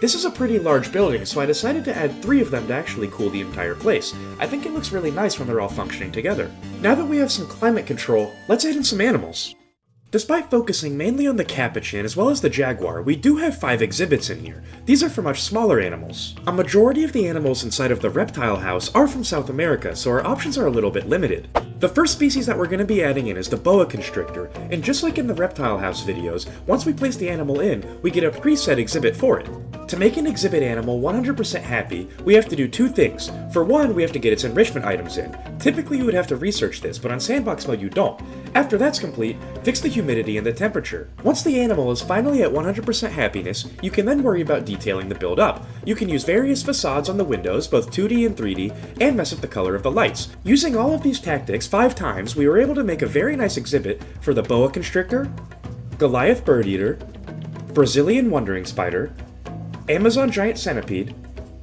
S1: This is a pretty large building, so I decided to add 3 of them to actually cool the entire place. I think it looks really nice when they're all functioning together. Now that we have some climate control, let's add in some animals. Despite focusing mainly on the Capuchin as well as the jaguar, we do have 5 exhibits in here. These are for much smaller animals. A majority of the animals inside of the reptile house are from South America, so our options are a little bit limited. The first species that we're going to be adding in is the boa constrictor, and just like in the reptile house videos, once we place the animal in, we get a preset exhibit for it. To make an exhibit animal 100% happy, we have to do 2 things. For one, we have to get its enrichment items in. Typically you would have to research this, but on sandbox mode you don't. After that's complete, fix the humidity and the temperature. Once the animal is finally at 100% happiness, you can then worry about detailing the build up. You can use various facades on the windows, both 2D and 3D, and mess up the color of the lights. Using all of these tactics 5 times, we were able to make a very nice exhibit for the boa constrictor, Goliath bird eater, Brazilian wandering spider, Amazon giant centipede,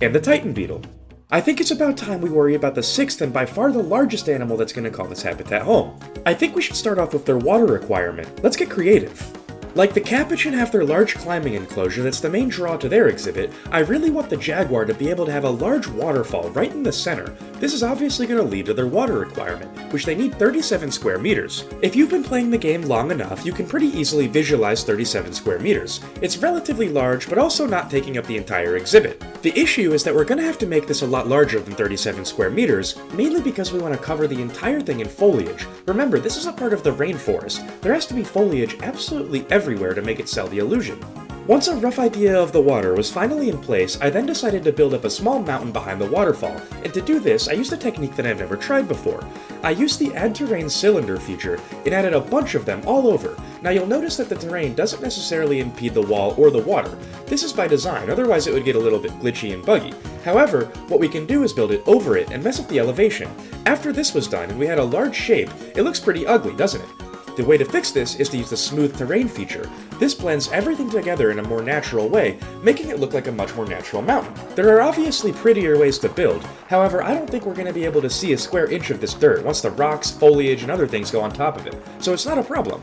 S1: and the Titan beetle. I think it's about time we worry about the 6th and by far the largest animal that's going to call this habitat home. I think we should start off with their water requirement. Let's get creative. Like the Capuchin have their large climbing enclosure that's the main draw to their exhibit, I really want the jaguar to be able to have a large waterfall right in the center. This is obviously going to lead to their water requirement, which they need 37 square meters. If you've been playing the game long enough, you can pretty easily visualize 37 square meters. It's relatively large, but also not taking up the entire exhibit. The issue is that we're going to have to make this a lot larger than 37 square meters, mainly because we want to cover the entire thing in foliage. Remember, this is a part of the rainforest. There has to be foliage absolutely everywhere to make it sell the illusion. Once a rough idea of the water was finally in place, I then decided to build up a small mountain behind the waterfall, and to do this, I used a technique that I've never tried before. I used the Add Terrain Cylinder feature and added a bunch of them all over. Now you'll notice that the terrain doesn't necessarily impede the wall or the water. This is by design, otherwise it would get a little bit glitchy and buggy. However, what we can do is build it over it and mess up the elevation. After this was done and we had a large shape, it looks pretty ugly, doesn't it? The way to fix this is to use the Smooth Terrain feature. This blends everything together in a more natural way, making it look like a much more natural mountain. There are obviously prettier ways to build, however I don't think we're going to be able to see a square inch of this dirt once the rocks, foliage, and other things go on top of it, so it's not a problem.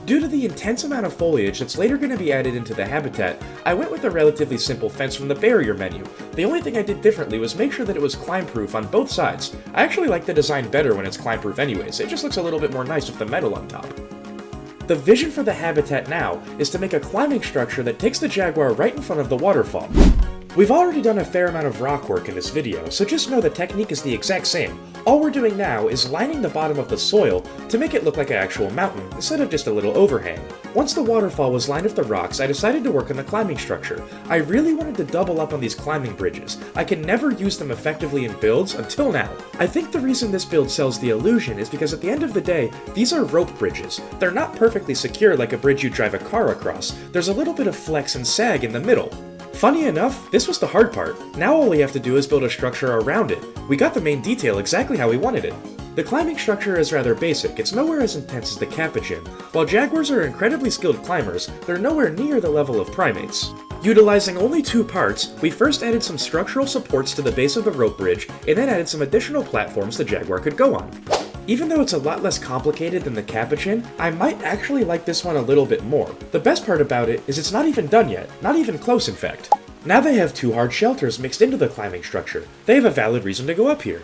S1: Due to the intense amount of foliage that's later going to be added into the habitat, I went with a relatively simple fence from the barrier menu. The only thing I did differently was make sure that it was climb-proof on both sides. I actually like the design better when it's climb-proof anyways, it just looks a little bit more nice with the metal on top. The vision for the habitat now is to make a climbing structure that takes the jaguar right in front of the waterfall. We've already done a fair amount of rock work in this video, so just know the technique is the exact same. All we're doing now is lining the bottom of the soil to make it look like an actual mountain, instead of just a little overhang. Once the waterfall was lined with the rocks, I decided to work on the climbing structure. I really wanted to double up on these climbing bridges. I can never use them effectively in builds until now. I think the reason this build sells the illusion is because at the end of the day, these are rope bridges. They're not perfectly secure like a bridge you drive a car across. There's a little bit of flex and sag in the middle. Funny enough, this was the hard part. Now all we have to do is build a structure around it. We got the main detail exactly how we wanted it. The climbing structure is rather basic, it's nowhere as intense as the Capuchin. While jaguars are incredibly skilled climbers, they're nowhere near the level of primates. Utilizing only 2 parts, we first added some structural supports to the base of the rope bridge, and then added some additional platforms the jaguar could go on. Even though it's a lot less complicated than the Capuchin, I might actually like this one a little bit more. The best part about it is it's not even done yet, not even close in fact. Now they have 2 hard shelters mixed into the climbing structure. They have a valid reason to go up here.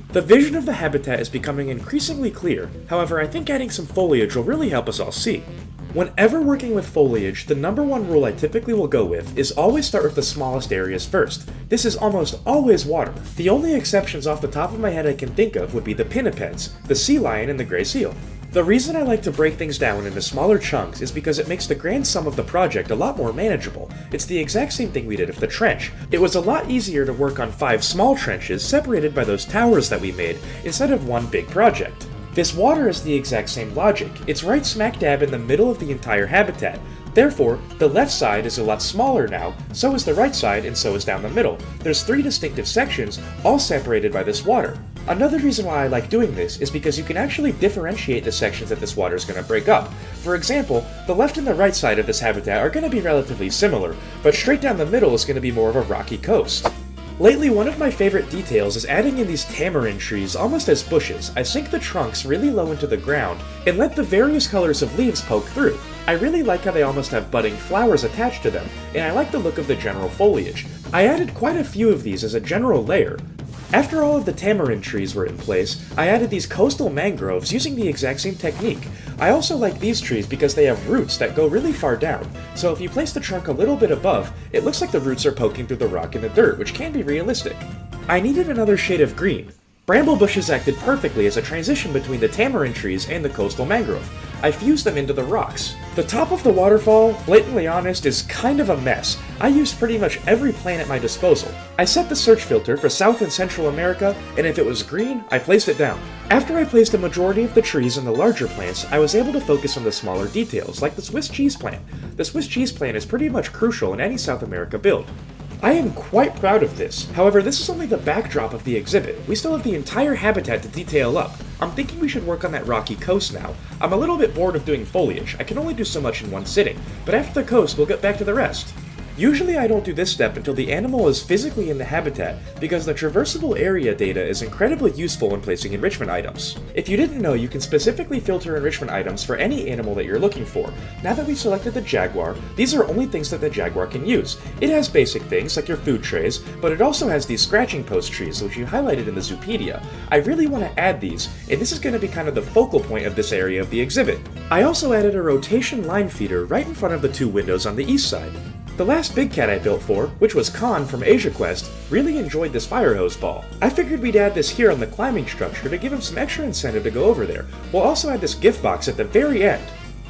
S1: The vision of the habitat is becoming increasingly clear, however I think adding some foliage will really help us all see. Whenever working with foliage, the number 1 rule I typically will go with is always start with the smallest areas first. This is almost always water. The only exceptions off the top of my head I can think of would be the pinnipeds, the sea lion, and the gray seal.
S3: The reason I like to break things down into smaller chunks is because it makes the grand sum of the project a lot more manageable. It's the exact same thing we did with the trench. It was a lot easier to work on 5 small trenches separated by those towers that we made instead of one big project. This water is the exact same logic. It's right smack dab in the middle of the entire habitat. Therefore, the left side is a lot smaller now, so is the right side, and so is down the middle. There's 3 distinctive sections, all separated by this water. Another reason why I like doing this is because you can actually differentiate the sections that this water is going to break up. For example, the left and the right side of this habitat are going to be relatively similar, but straight down the middle is going to be more of a rocky coast. Lately, one of my favorite details is adding in these tamarind trees almost as bushes. I sink the trunks really low into the ground and let the various colors of leaves poke through. I really like how they almost have budding flowers attached to them, and I like the look of the general foliage. I added quite a few of these as a general layer. After all of the tamarind trees were in place, I added these coastal mangroves using the exact same technique. I also like these trees because they have roots that go really far down, so if you place the trunk a little bit above, it looks like the roots are poking through the rock and the dirt, which can be realistic. I needed another shade of green. Bramble bushes acted perfectly as a transition between the tamarind trees and the coastal mangrove. I fused them into the rocks. The top of the waterfall, blatantly honest, is kind of a mess. I used pretty much every plant at my disposal. I set the search filter for South and Central America, and if it was green, I placed it down. After I placed a majority of the trees and the larger plants, I was able to focus on the smaller details, like the Swiss cheese plant. The Swiss cheese plant is pretty much crucial in any South America build. I am quite proud of this. However, this is only the backdrop of the exhibit. We still have the entire habitat to detail up. I'm thinking we should work on that rocky coast now. I'm a little bit bored of doing foliage. I can only do so much in one sitting, but after the coast, we'll get back to the rest. Usually I don't do this step until the animal is physically in the habitat, because the traversable area data is incredibly useful when placing enrichment items. If you didn't know, you can specifically filter enrichment items for any animal that you're looking for. Now that we've selected the jaguar, these are only things that the jaguar can use. It has basic things like your food trays, but it also has these scratching post trees, which you highlighted in the Zoopedia. I really want to add these, and this is going to be kind of the focal point of this area of the exhibit. I also added a rotation line feeder right in front of the 2 windows on the east side. The last big cat I built for, which was Khan from Asia Quest, really enjoyed this fire hose ball. I figured we'd add this here on the climbing structure to give him some extra incentive to go over there. We'll also add this gift box at the very end.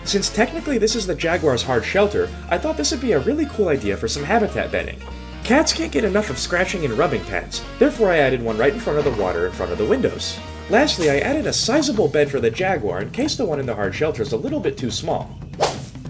S3: Since technically this is the jaguar's hard shelter, I thought this would be a really cool idea for some habitat bedding. Cats can't get enough of scratching and rubbing pads, therefore I added one right in front of the water in front of the windows. Lastly, I added a sizable bed for the jaguar in case the one in the hard shelter is a little bit too small.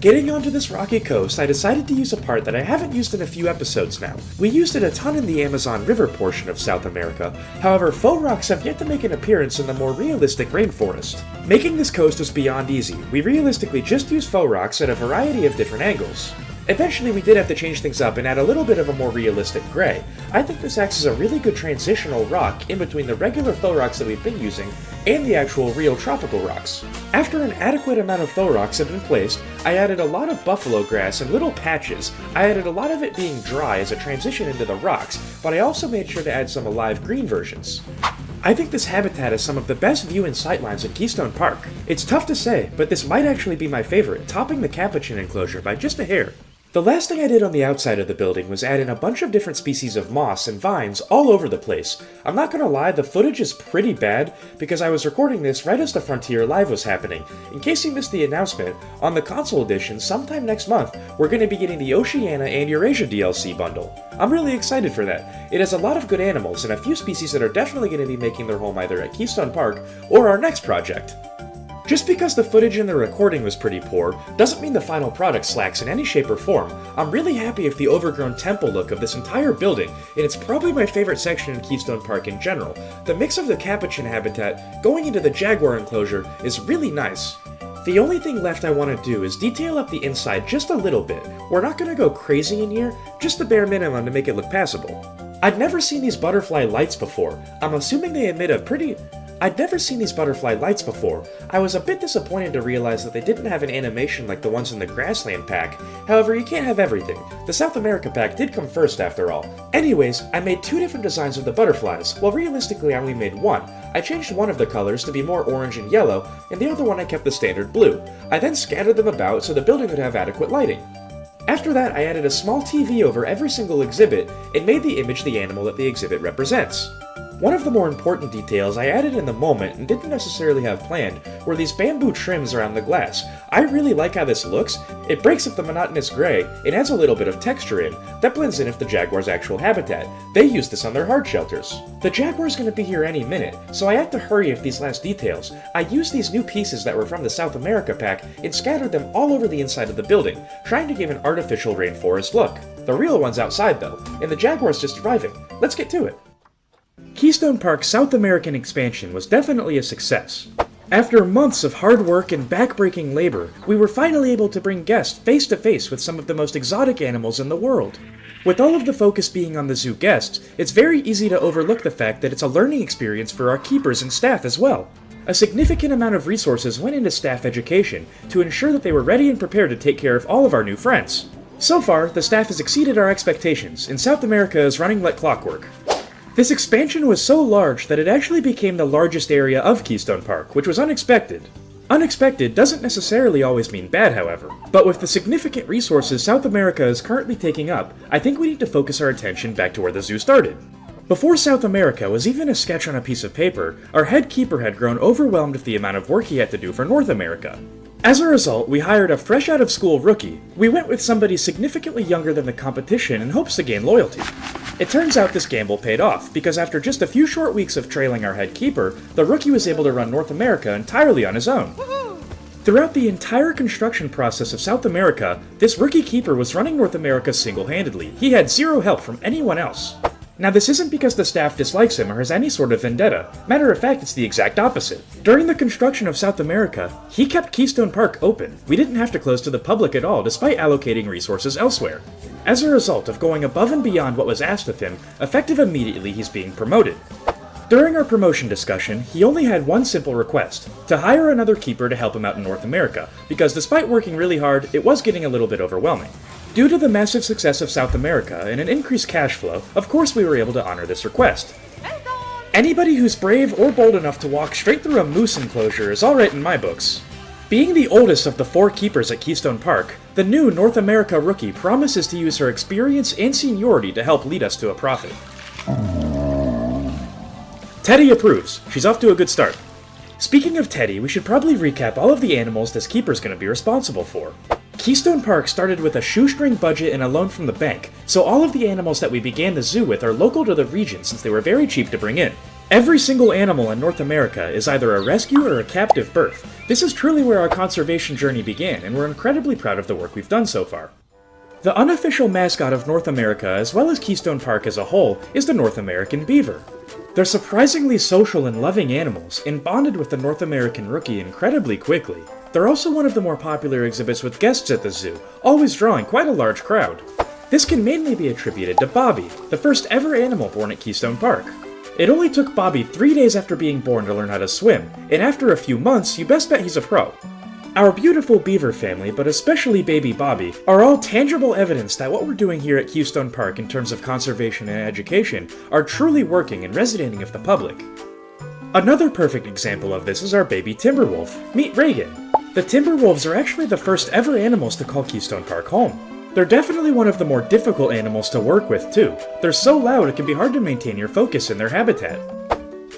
S3: Getting onto this rocky coast, I decided to use a part that I haven't used in a few episodes now. We used it a ton in the Amazon River portion of South America, however faux rocks have yet to make an appearance in the more realistic rainforest. Making this coast was beyond easy. We realistically just used faux rocks at a variety of different angles. Eventually we did have to change things up and add a little bit of a more realistic gray. I think this acts as a really good transitional rock in between the regular faux rocks that we've been using and the actual real tropical rocks. After an adequate amount of faux rocks had been placed, I added a lot of buffalo grass in little patches. I added a lot of it being dry as a transition into the rocks, but I also made sure to add some alive green versions. I think this habitat is some of the best view and sightlines in Keystone Park. It's tough to say, but this might actually be my favorite, topping the capuchin enclosure by just a hair. The last thing I did on the outside of the building was add in a bunch of different species of moss and vines all over the place. I'm not gonna lie, the footage is pretty bad because I was recording this right as the Frontier Live was happening. In case you missed the announcement, on the console edition sometime next month, we're gonna be getting the Oceania and Eurasia DLC bundle. I'm really excited for that. It has a lot of good animals and a few species that are definitely gonna be making their home either at Keystone Park or our next project. Just because the footage in the recording was pretty poor, doesn't mean the final product slacks in any shape or form. I'm really happy with the overgrown temple look of this entire building, and it's probably my favorite section in Keystone Park in general. The mix of the capuchin habitat going into the jaguar enclosure is really nice. The only thing left I want to do is detail up the inside just a little bit. We're not going to go crazy in here, just the bare minimum to make it look passable. I'd never seen these butterfly lights before. I'm assuming they emit a pretty... I'd never seen these butterfly lights before. I was a bit disappointed to realize that they didn't have an animation like the ones in the Grassland pack. However, you can't have everything. The South America pack did come first after all. Anyways, I made 2 different designs of the butterflies. Well, realistically I only made one. I changed one of the colors to be more orange and yellow, and the other one I kept the standard blue. I then scattered them about so the building would have adequate lighting. After that, I added a small TV over every single exhibit and made the image the animal that the exhibit represents. One of the more important details I added in the moment and didn't necessarily have planned were these bamboo trims around the glass. I really like how this looks. It breaks up the monotonous gray and adds a little bit of texture in. That blends in with the jaguar's actual habitat. They use this on their hard shelters. The jaguar's gonna be here any minute, so I had to hurry with these last details. I used these new pieces that were from the South America pack and scattered them all over the inside of the building, trying to give an artificial rainforest look. The real one's outside though, and the jaguar's just arriving. Let's get to it. Keystone Park's South American expansion was definitely a success. After months of hard work and backbreaking labor, we were finally able to bring guests face to face with some of the most exotic animals in the world. With all of the focus being on the zoo guests, it's very easy to overlook the fact that it's a learning experience for our keepers and staff as well. A significant amount of resources went into staff education to ensure that they were ready and prepared to take care of all of our new friends. So far, the staff has exceeded our expectations, and South America is running like clockwork. This expansion was so large that it actually became the largest area of Keystone Park, which was unexpected. Unexpected doesn't necessarily always mean bad, however, but with the significant resources South America is currently taking up, I think we need to focus our attention back to where the zoo started. Before South America was even a sketch on a piece of paper, our head keeper had grown overwhelmed with the amount of work he had to do for North America. As a result, we hired a fresh-out-of-school rookie. We went with somebody significantly younger than the competition in hopes to gain loyalty. It turns out this gamble paid off, because after just a few short weeks of trailing our head keeper, the rookie was able to run North America entirely on his own. Throughout the entire construction process of South America, this rookie keeper was running North America single-handedly. He had zero help from anyone else. Now, this isn't because the staff dislikes him or has any sort of vendetta. Matter of fact, it's the exact opposite. During the construction of South America, he kept Keystone Park open. We didn't have to close to the public at all, despite allocating resources elsewhere. As a result of going above and beyond what was asked of him, effective immediately he's being promoted. During our promotion discussion, he only had one simple request: to hire another keeper to help him out in North America, because despite working really hard, it was getting a little bit overwhelming. Due to the massive success of South America and an increased cash flow, of course we were able to honor this request. Anybody who's brave or bold enough to walk straight through a moose enclosure is alright in my books. Being the oldest of the 4 keepers at Keystone Park, the new North America rookie promises to use her experience and seniority to help lead us to a profit. Teddy approves. She's off to a good start. Speaking of Teddy, we should probably recap all of the animals this keeper's going to be responsible for. Keystone Park started with a shoestring budget and a loan from the bank, so all of the animals that we began the zoo with are local to the region since they were very cheap to bring in. Every single animal in North America is either a rescue or a captive birth. This is truly where our conservation journey began, and we're incredibly proud of the work we've done so far. The unofficial mascot of North America, as well as Keystone Park as a whole, is the North American beaver. They're surprisingly social and loving animals, and bonded with the North American rookie incredibly quickly. They're also one of the more popular exhibits with guests at the zoo, always drawing quite a large crowd. This can mainly be attributed to Bobby, the first ever animal born at Keystone Park. It only took Bobby 3 days after being born to learn how to swim, and after a few months, you best bet he's a pro. Our beautiful beaver family, but especially baby Bobby, are all tangible evidence that what we're doing here at Keystone Park in terms of conservation and education are truly working and resonating with the public. Another perfect example of this is our baby Timberwolf. Meet Reagan. The Timberwolves are actually the first ever animals to call Keystone Park home. They're definitely one of the more difficult animals to work with too. They're so loud it can be hard to maintain your focus in their habitat.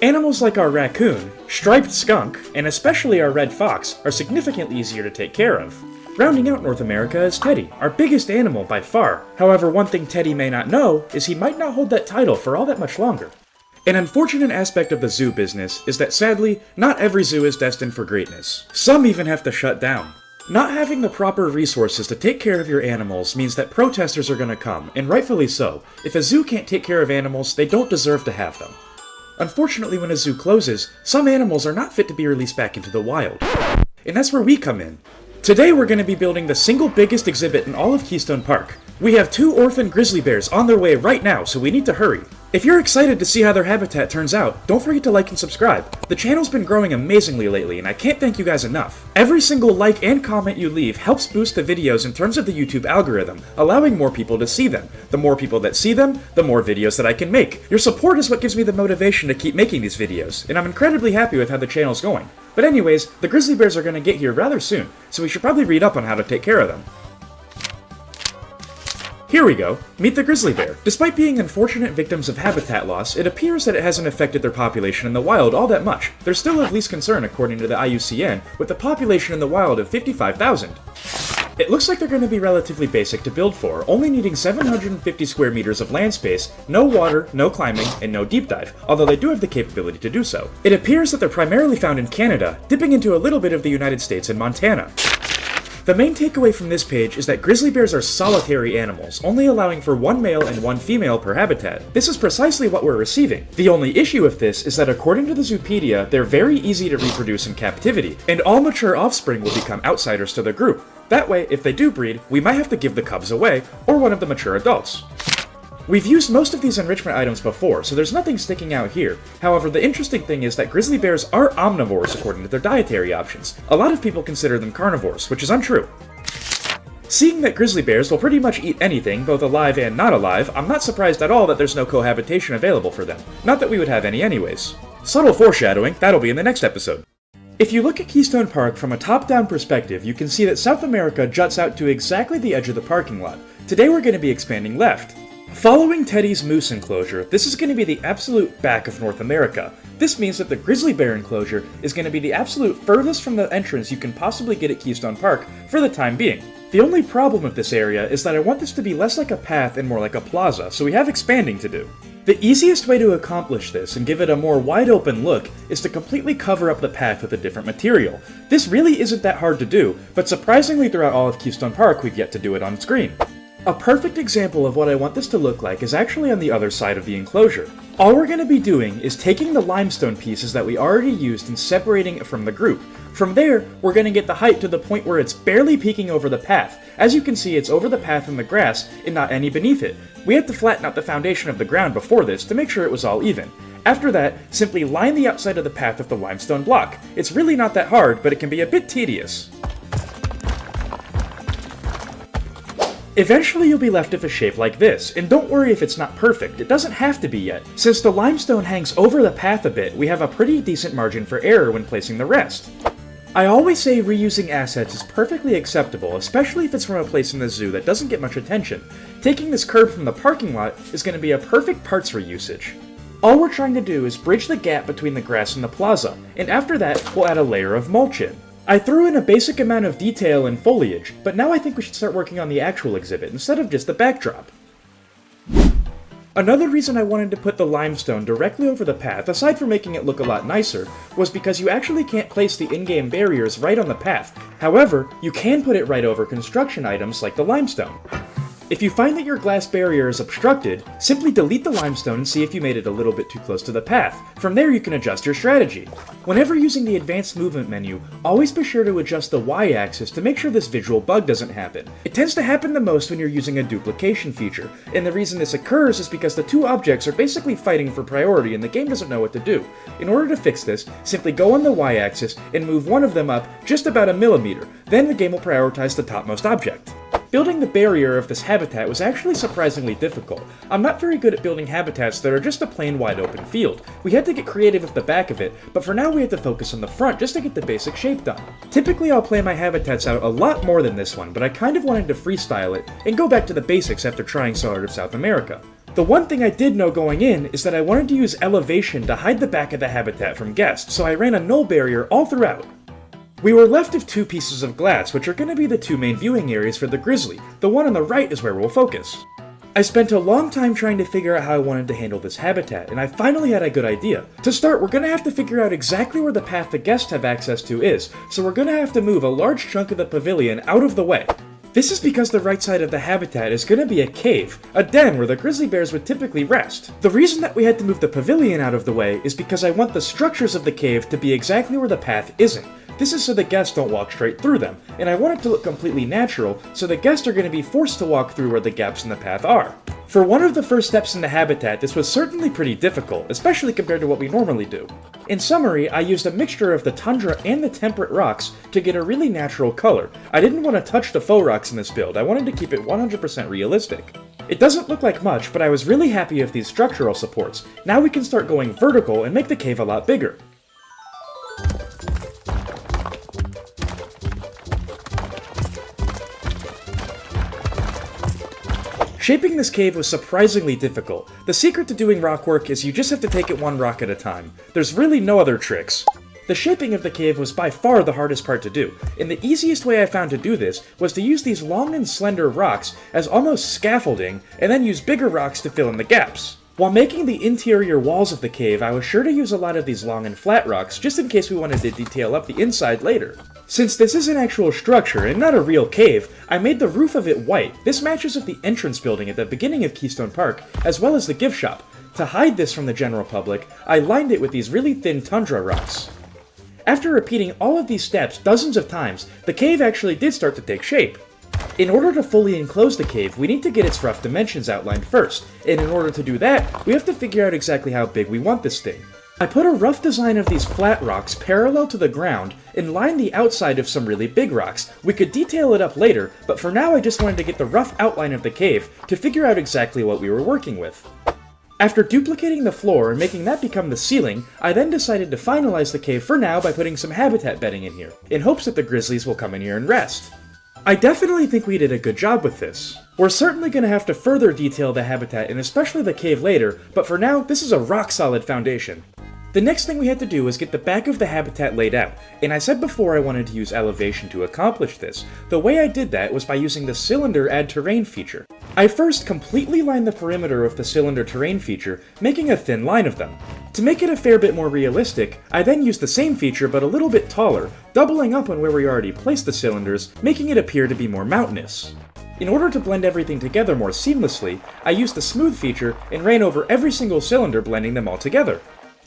S3: Animals like our raccoon, striped skunk, and especially our red fox are significantly easier to take care of. Rounding out North America is Teddy, our biggest animal by far. However, one thing Teddy may not know is he might not hold that title for all that much longer. An unfortunate aspect of the zoo business is that sadly, not every zoo is destined for greatness. Some even have to shut down. Not having the proper resources to take care of your animals means that protesters are going to come, and rightfully so. If a zoo can't take care of animals, they don't deserve to have them. Unfortunately, when a zoo closes, some animals are not fit to be released back into the wild. And that's where we come in. Today we're going to be building the single biggest exhibit in all of Keystone Park. We have 2 orphan grizzly bears on their way right now, so we need to hurry. If you're excited to see how their habitat turns out, don't forget to like and subscribe. The channel's been growing amazingly lately, and I can't thank you guys enough. Every single like and comment you leave helps boost the videos in terms of the YouTube algorithm, allowing more people to see them. The more people that see them, the more videos that I can make. Your support is what gives me the motivation to keep making these videos, and I'm incredibly happy with how the channel's going. But anyways, the grizzly bears are going to get here rather soon, so we should probably read up on how to take care of them.
S1: Here we go. Meet the grizzly bear. Despite being unfortunate victims of habitat loss, it appears that it hasn't affected their population in the wild all that much. They're still of least concern according to the IUCN, with a population in the wild of 55,000. It looks like they're going to be relatively basic to build for, only needing 750 square meters of land space, no water, no climbing, and no deep dive, although they do have the capability to do so. It appears that they're primarily found in Canada, dipping into a little bit of the United States and Montana. The main takeaway from this page is that grizzly bears are solitary animals, only allowing for one male and one female per habitat. This is precisely what we're receiving. The only issue with this is that according to the Zoopedia, they're very easy to reproduce in captivity, and all mature offspring will become outsiders to the group. That way, if they do breed, we might have to give the cubs away, or one of the mature adults. We've used most of these enrichment items before, so there's nothing sticking out here. However, the interesting thing is that grizzly bears are omnivores according to their dietary options. A lot of people consider them carnivores, which is untrue. Seeing that grizzly bears will pretty much eat anything, both alive and not alive, I'm not surprised at all that there's no cohabitation available for them. Not that we would have any anyways. Subtle foreshadowing, that'll be in the next episode. If you look at Keystone Park from a top-down perspective, you can see that South America juts out to exactly the edge of the parking lot. Today we're going to be expanding left. Following Teddy's moose enclosure, this is going to be the absolute back of North America. This means that the grizzly bear enclosure is going to be the absolute furthest from the entrance you can possibly get at Keystone Park for the time being. The only problem with this area is that I want this to be less like a path and more like a plaza, so we have expanding to do. The easiest way to accomplish this and give it a more wide open look is to completely cover up the path with a different material. This really isn't that hard to do, but surprisingly throughout all of Keystone Park we've yet to do it on screen. A perfect example of what I want this to look like is actually on the other side of the enclosure. All we're going to be doing is taking the limestone pieces that we already used and separating it from the group. From there, we're going to get the height to the point where it's barely peeking over the path. As you can see, it's over the path in the grass and not any beneath it. We had to flatten out the foundation of the ground before this to make sure it was all even. After that, simply line the outside of the path with the limestone block. It's really not that hard, but it can be a bit tedious. Eventually you'll be left with a shape like this, and don't worry if it's not perfect, it doesn't have to be yet. Since the limestone hangs over the path a bit, we have a pretty decent margin for error when placing the rest. I always say reusing assets is perfectly acceptable, especially if it's from a place in the zoo that doesn't get much attention. Taking this curb from the parking lot is going to be a perfect parts reusage. All we're trying to do is bridge the gap between the grass and the plaza, and after that, we'll add a layer of mulch in. I threw in a basic amount of detail and foliage, but now I think we should start working on the actual exhibit instead of just the backdrop. Another reason I wanted to put the limestone directly over the path, aside from making it look a lot nicer, was because you actually can't place the in-game barriers right on the path. However, you can put it right over construction items like the limestone. If you find that your glass barrier is obstructed, simply delete the limestone and see if you made it a little bit too close to the path. From there you can adjust your strategy. Whenever using the advanced movement menu, always be sure to adjust the Y-axis to make sure this visual bug doesn't happen. It tends to happen the most when you're using a duplication feature, and the reason this occurs is because the two objects are basically fighting for priority and the game doesn't know what to do. In order to fix this, simply go on the Y-axis and move one of them up just about a millimeter, then the game will prioritize the topmost object. Building the barrier of this habitat was actually surprisingly difficult. I'm not very good at building habitats that are just a plain wide open field. We had to get creative with the back of it, but for now we had to focus on the front just to get the basic shape done. Typically I'll plan my habitats out a lot more than this one, but I kind of wanted to freestyle it and go back to the basics after trying so hard of South America. The one thing I did know going in is that I wanted to use elevation to hide the back of the habitat from guests, so I ran a null barrier all throughout. We were left with two pieces of glass, which are going to be the two main viewing areas for the grizzly. The one on the right is where we'll focus. I spent a long time trying to figure out how I wanted to handle this habitat, and I finally had a good idea. To start, we're going to have to figure out exactly where the path the guests have access to is, so we're going to have to move a large chunk of the pavilion out of the way. This is because the right side of the habitat is going to be a cave, a den where the grizzly bears would typically rest. The reason that we had to move the pavilion out of the way is because I want the structures of the cave to be exactly where the path isn't. This is so the guests don't walk straight through them, and I want it to look completely natural, so the guests are going to be forced to walk through where the gaps in the path are. For one of the first steps in the habitat, this was certainly pretty difficult, especially compared to what we normally do. In summary, I used a mixture of the tundra and the temperate rocks to get a really natural color. I didn't want to touch the faux rocks in this build, I wanted to keep it 100% realistic. It doesn't look like much, but I was really happy with these structural supports. Now we can start going vertical and make the cave a lot bigger. Shaping this cave was surprisingly difficult. The secret to doing rock work is you just have to take it one rock at a time. There's really no other tricks. The shaping of the cave was by far the hardest part to do, and the easiest way I found to do this was to use these long and slender rocks as almost scaffolding, and then use bigger rocks to fill in the gaps. While making the interior walls of the cave, I was sure to use a lot of these long and flat rocks, just in case we wanted to detail up the inside later. Since this is an actual structure and not a real cave, I made the roof of it white. This matches with the entrance building at the beginning of Keystone Park, as well as the gift shop. To hide this from the general public, I lined it with these really thin tundra rocks. After repeating all of these steps dozens of times, the cave actually did start to take shape. In order to fully enclose the cave, we need to get its rough dimensions outlined first, and in order to do that, we have to figure out exactly how big we want this thing. I put a rough design of these flat rocks parallel to the ground and lined the outside of some really big rocks. We could detail it up later, but for now I just wanted to get the rough outline of the cave to figure out exactly what we were working with. After duplicating the floor and making that become the ceiling, I then decided to finalize the cave for now by putting some habitat bedding in here, in hopes that the grizzlies will come in here and rest. I definitely think we did a good job with this. We're certainly going to have to further detail the habitat and especially the cave later, but for now, this is a rock-solid foundation. The next thing we had to do was get the back of the habitat laid out, and I said before I wanted to use elevation to accomplish this. The way I did that was by using the cylinder add terrain feature. I first completely lined the perimeter of the cylinder terrain feature, making a thin line of them. To make it a fair bit more realistic, I then used the same feature but a little bit taller, doubling up on where we already placed the cylinders, making it appear to be more mountainous. In order to blend everything together more seamlessly, I used the smooth feature and ran over every single cylinder, blending them all together.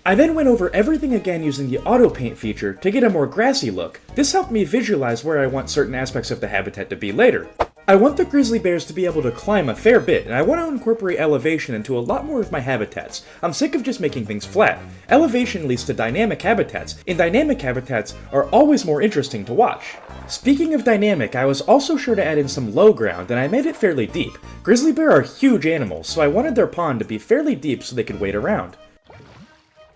S1: I then went over everything again using the auto paint feature to get a more grassy look. This helped me visualize where I want certain aspects of the habitat to be later. I want the grizzly bears to be able to climb a fair bit, and I want to incorporate elevation into a lot more of my habitats. I'm sick of just making things flat. Elevation leads to dynamic habitats, and dynamic habitats are always more interesting to watch. Speaking of dynamic, I was also sure to add in some low ground, and I made it fairly deep. Grizzly bear are huge animals, so I wanted their pond to be fairly deep so they could wade around.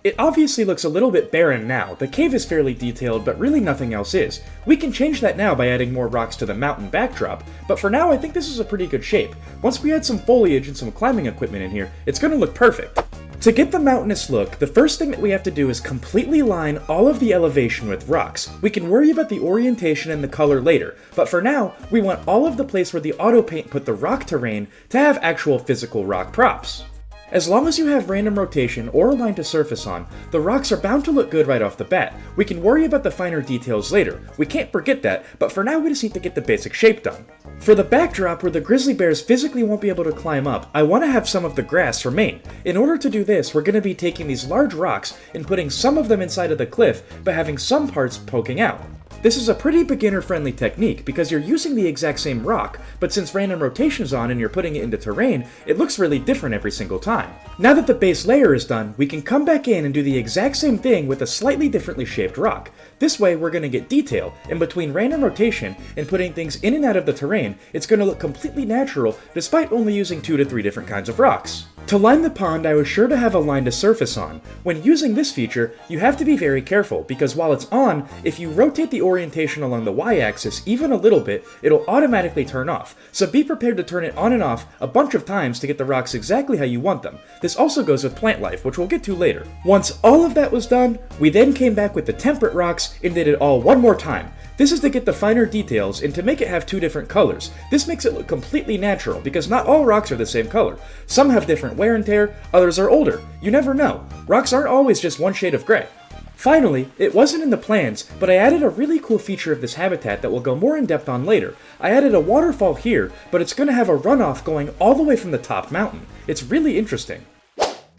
S1: It obviously looks a little bit barren now. The cave is fairly detailed, but really nothing else is. We can change that now by adding more rocks to the mountain backdrop, but for now I think this is a pretty good shape. Once we add some foliage and some climbing equipment in here, it's gonna look perfect. To get the mountainous look, the first thing that we have to do is completely line all of the elevation with rocks. We can worry about the orientation and the color later, but for now, we want all of the place where the auto paint put the rock terrain to have actual physical rock props. As long as you have random rotation or a line to surface on, the rocks are bound to look good right off the bat. We can worry about the finer details later. We can't forget that, but for now we just need to get the basic shape done. For the backdrop where the grizzly bears physically won't be able to climb up, I want to have some of the grass remain. In order to do this, we're going to be taking these large rocks and putting some of them inside of the cliff, but having some parts poking out. This is a pretty beginner-friendly technique because you're using the exact same rock, but since random rotation's on and you're putting it into terrain, it looks really different every single time. Now that the base layer is done, we can come back in and do the exact same thing with a slightly differently shaped rock. This way we're going to get detail, and between random rotation and putting things in and out of the terrain, it's going to look completely natural despite only using 2 to 3 different kinds of rocks. To line the pond, I was sure to have a line to surface on. When using this feature, you have to be very careful, because while it's on, if you rotate the orientation along the y-axis even a little bit, it'll automatically turn off, so be prepared to turn it on and off a bunch of times to get the rocks exactly how you want them. This also goes with plant life, which we'll get to later. Once all of that was done, we then came back with the temperate rocks and did it all one more time. This is to get the finer details and to make it have 2 different colors. This makes it look completely natural because not all rocks are the same color. Some have different wear and tear, others are older. You never know. Rocks aren't always just one shade of gray. Finally, it wasn't in the plans, but I added a really cool feature of this habitat that we'll go more in depth on later. I added a waterfall here, but it's going to have a runoff going all the way from the top mountain. It's really interesting.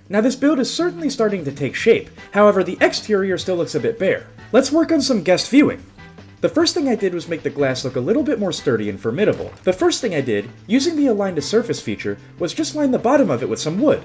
S1: Now this build is certainly starting to take shape, however the exterior still looks a bit bare. Let's work on some guest viewing. The first thing I did was make the glass look a little bit more sturdy and formidable. The first thing I did, using the Align to Surface feature, was just line the bottom of it with some wood.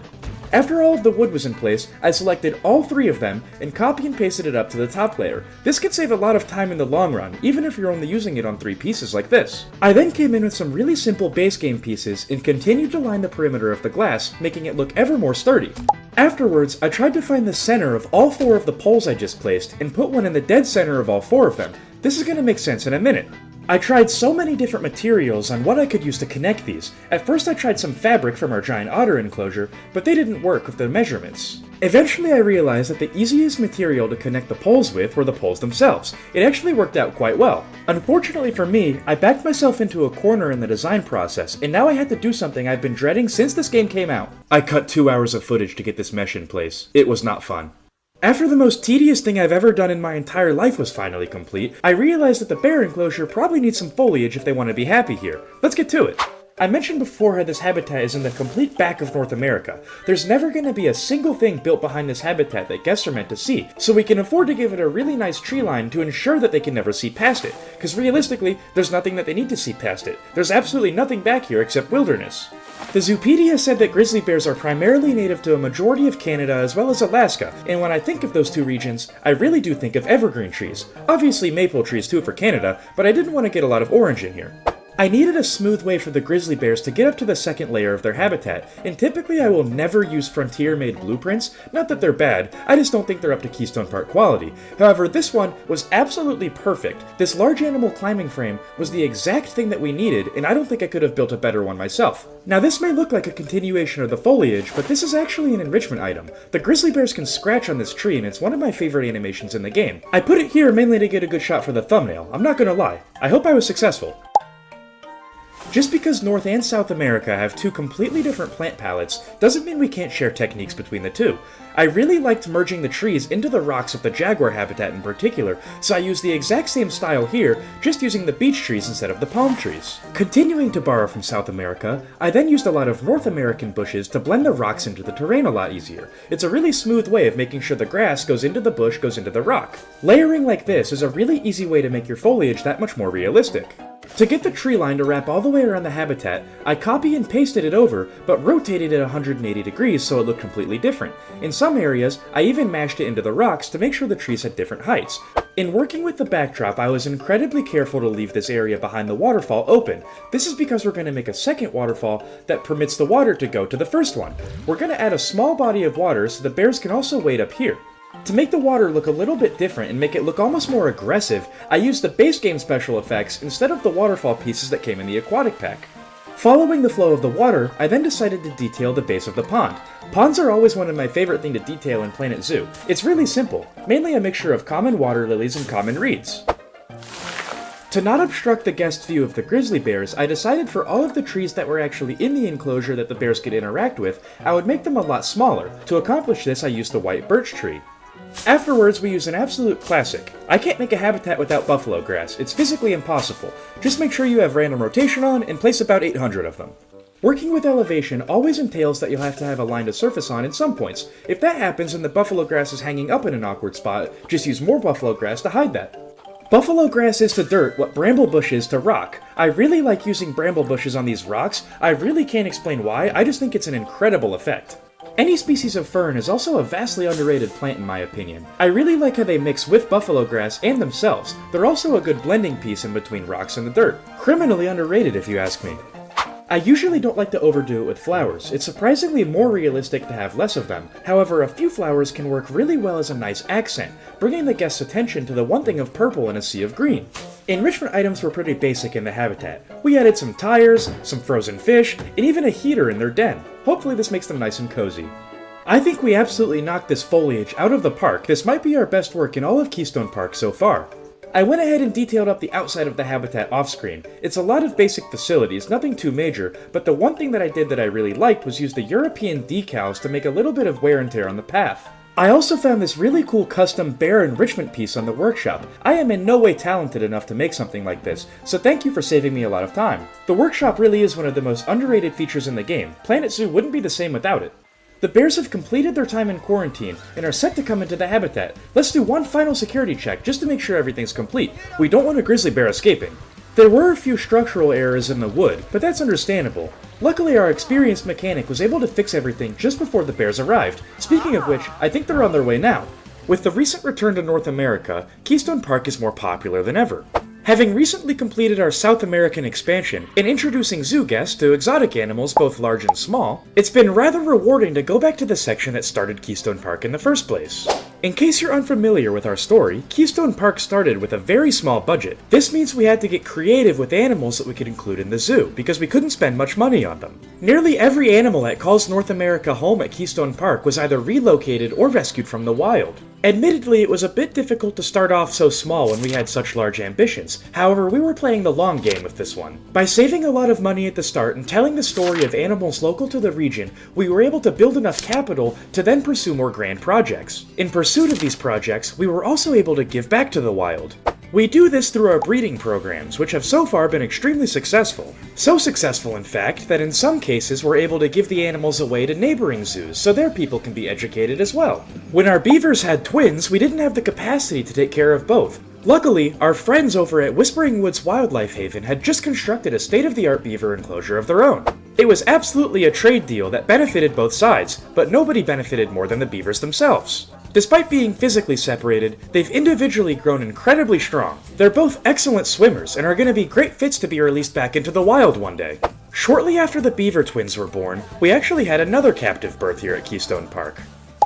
S1: After all of the wood was in place, I selected all 3 of them and copy and pasted it up to the top layer. This can save a lot of time in the long run, even if you're only using it on 3 pieces like this. I then came in with some really simple base game pieces and continued to line the perimeter of the glass, making it look ever more sturdy. Afterwards, I tried to find the center of all 4 of the poles I just placed and put one in the dead center of all 4 of them. This is going to make sense in a minute. I tried so many different materials on what I could use to connect these. At first I tried some fabric from our giant otter enclosure, but they didn't work with the measurements. Eventually I realized that the easiest material to connect the poles with were the poles themselves. It actually worked out quite well. Unfortunately for me, I backed myself into a corner in the design process, and now I had to do something I've been dreading since this game came out. I cut 2 hours of footage to get this mesh in place. It was not fun. After the most tedious thing I've ever done in my entire life was finally complete, I realized that the bear enclosure probably needs some foliage if they want to be happy here. Let's get to it. I mentioned before how this habitat is in the complete back of North America. There's never going to be a single thing built behind this habitat that guests are meant to see, so we can afford to give it a really nice tree line to ensure that they can never see past it, because realistically, there's nothing that they need to see past it. There's absolutely nothing back here except wilderness. The Zoopedia said that grizzly bears are primarily native to a majority of Canada as well as Alaska, and when I think of those two regions, I really do think of evergreen trees. Obviously maple trees too for Canada, but I didn't want to get a lot of orange in here. I needed a smooth way for the grizzly bears to get up to the second layer of their habitat, and typically I will never use Frontier-made blueprints, not that they're bad, I just don't think they're up to Keystone Park quality. However, this one was absolutely perfect. This large animal climbing frame was the exact thing that we needed, and I don't think I could have built a better one myself. Now this may look like a continuation of the foliage, but this is actually an enrichment item. The grizzly bears can scratch on this tree, and it's one of my favorite animations in the game. I put it here mainly to get a good shot for the thumbnail, I'm not gonna lie. I hope I was successful. Just because North and South America have two completely different plant palettes doesn't mean we can't share techniques between the two. I really liked merging the trees into the rocks of the jaguar habitat in particular, so I used the exact same style here, just using the beech trees instead of the palm trees. Continuing to borrow from South America, I then used a lot of North American bushes to blend the rocks into the terrain a lot easier. It's a really smooth way of making sure the grass goes into the bush goes into the rock. Layering like this is a really easy way to make your foliage that much more realistic. To get the tree line to wrap all the way around the habitat, I copy and pasted it over, but rotated it 180 degrees so it looked completely different. In some areas, I even mashed it into the rocks to make sure the trees had different heights. In working with the backdrop, I was incredibly careful to leave this area behind the waterfall open. This is because we're going to make a second waterfall that permits the water to go to the first one. We're going to add a small body of water so the bears can also wade up here. To make the water look a little bit different and make it look almost more aggressive, I used the base game special effects instead of the waterfall pieces that came in the aquatic pack. Following the flow of the water, I then decided to detail the base of the pond. Ponds are always one of my favorite things to detail in Planet Zoo. It's really simple, mainly a mixture of common water lilies and common reeds. To not obstruct the guest view of the grizzly bears, I decided for all of the trees that were actually in the enclosure that the bears could interact with, I would make them a lot smaller. To accomplish this, I used the white birch tree. Afterwards, we use an absolute classic. I can't make a habitat without buffalo grass. It's physically impossible. Just make sure you have random rotation on and place about 800 of them. Working with elevation always entails that you'll have to have a line to surface on at some points. If that happens and the buffalo grass is hanging up in an awkward spot, just use more buffalo grass to hide that. Buffalo grass is to dirt what bramble bush is to rock. I really like using bramble bushes on these rocks. I really can't explain why, I just think it's an incredible effect. Any species of fern is also a vastly underrated plant in my opinion. I really like how they mix with buffalo grass and themselves. They're also a good blending piece in between rocks and the dirt. Criminally underrated if you ask me. I usually don't like to overdo it with flowers. It's surprisingly more realistic to have less of them. However, a few flowers can work really well as a nice accent, bringing the guest's attention to the one thing of purple in a sea of green. Enrichment items were pretty basic in the habitat. We added some tires, some frozen fish, and even a heater in their den. Hopefully this makes them nice and cozy. I think we absolutely knocked this foliage out of the park. This might be our best work in all of Keystone Park so far. I went ahead and detailed up the outside of the habitat off-screen. It's a lot of basic facilities, nothing too major, but the one thing that I did that I really liked was use the European decals to make a little bit of wear and tear on the path. I also found this really cool custom bear enrichment piece on the workshop. I am in no way talented enough to make something like this, so thank you for saving me a lot of time. The workshop really is one of the most underrated features in the game. Planet Zoo wouldn't be the same without it. The bears have completed their time in quarantine and are set to come into the habitat. Let's do one final security check just to make sure everything's complete. We don't want a grizzly bear escaping. There were a few structural errors in the wood, but that's understandable. Luckily, our experienced mechanic was able to fix everything just before the bears arrived. Speaking of which, I think they're on their way now. With the recent return to North America, Keystone Park is more popular than ever. Having recently completed our South American expansion and introducing zoo guests to exotic animals both large and small, it's been rather rewarding to go back to the section that started Keystone Park in the first place. In case you're unfamiliar with our story, Keystone Park started with a very small budget. This means we had to get creative with animals that we could include in the zoo, because we couldn't spend much money on them. Nearly every animal that calls North America home at Keystone Park was either relocated or rescued from the wild. Admittedly, it was a bit difficult to start off so small when we had such large ambitions. However, we were playing the long game with this one. By saving a lot of money at the start and telling the story of animals local to the region, we were able to build enough capital to then pursue more grand projects. In pursuit of these projects, we were also able to give back to the wild. We do this through our breeding programs, which have so far been extremely successful. So successful, in fact, that in some cases we're able to give the animals away to neighboring zoos so their people can be educated as well. When our beavers had twins, we didn't have the capacity to take care of both. Luckily, our friends over at Whispering Woods Wildlife Haven had just constructed a state-of-the-art beaver enclosure of their own. It was absolutely a trade deal that benefited both sides, but nobody benefited more than the beavers themselves. Despite being physically separated, they've individually grown incredibly strong. They're both excellent swimmers and are going to be great fits to be released back into the wild one day. Shortly after the beaver twins were born, we actually had another captive birth here at Keystone Park.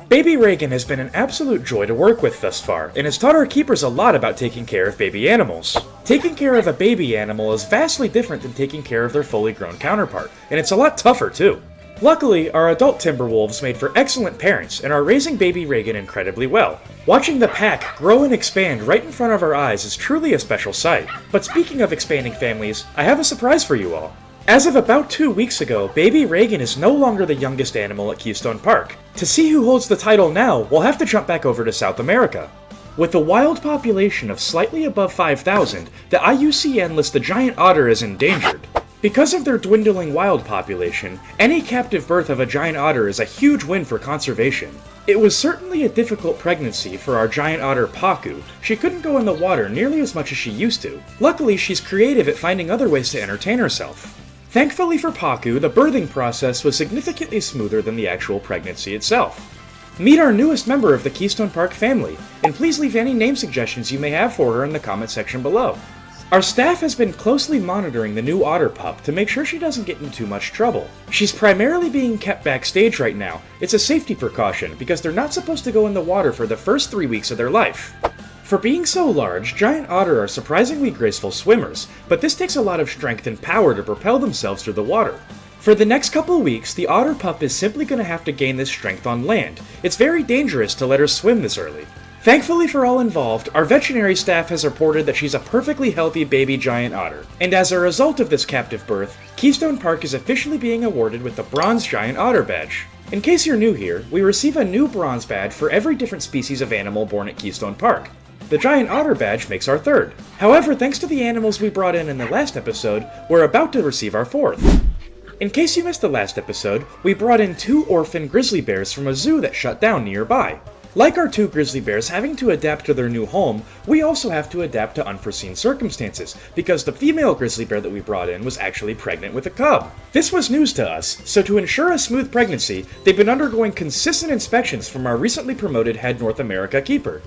S1: Baby Reagan has been an absolute joy to work with thus far, and has taught our keepers a lot about taking care of baby animals. Taking care of a baby animal is vastly different than taking care of their fully grown counterpart, and it's a lot tougher too. Luckily, our adult Timberwolves made for excellent parents and are raising baby Reagan incredibly well. Watching the pack grow and expand right in front of our eyes is truly a special sight. But speaking of expanding families, I have a surprise for you all. As of about 2 weeks ago, baby Reagan is no longer the youngest animal at Keystone Park. To see who holds the title now, we'll have to jump back over to South America. With a wild population of slightly above 5,000, the IUCN lists the giant otter as endangered. Because of their dwindling wild population, any captive birth of a giant otter is a huge win for conservation. It was certainly a difficult pregnancy for our giant otter Paku. She couldn't go in the water nearly as much as she used to. Luckily, she's creative at finding other ways to entertain herself. Thankfully for Paku, the birthing process was significantly smoother than the actual pregnancy itself. Meet our newest member of the Keystone Park family, and please leave any name suggestions you may have for her in the comment section below. Our staff has been closely monitoring the new otter pup to make sure she doesn't get in too much trouble. She's primarily being kept backstage right now. It's a safety precaution because they're not supposed to go in the water for the first 3 weeks of their life. For being so large, giant otter are surprisingly graceful swimmers, but this takes a lot of strength and power to propel themselves through the water. For the next couple weeks, the otter pup is simply going to have to gain this strength on land. It's very dangerous to let her swim this early. Thankfully for all involved, our veterinary staff has reported that she's a perfectly healthy baby giant otter. And as a result of this captive birth, Keystone Park is officially being awarded with the Bronze Giant Otter Badge. In case you're new here, we receive a new bronze badge for every different species of animal born at Keystone Park. The Giant Otter Badge makes our third. However, thanks to the animals we brought in the last episode, we're about to receive our fourth. In case you missed the last episode, we brought in 2 orphan grizzly bears from a zoo that shut down nearby. Like our 2 grizzly bears having to adapt to their new home, we also have to adapt to unforeseen circumstances, because the female grizzly bear that we brought in was actually pregnant with a cub. This was news to us, so to ensure a smooth pregnancy, they've been undergoing consistent inspections from our recently promoted head North America keeper.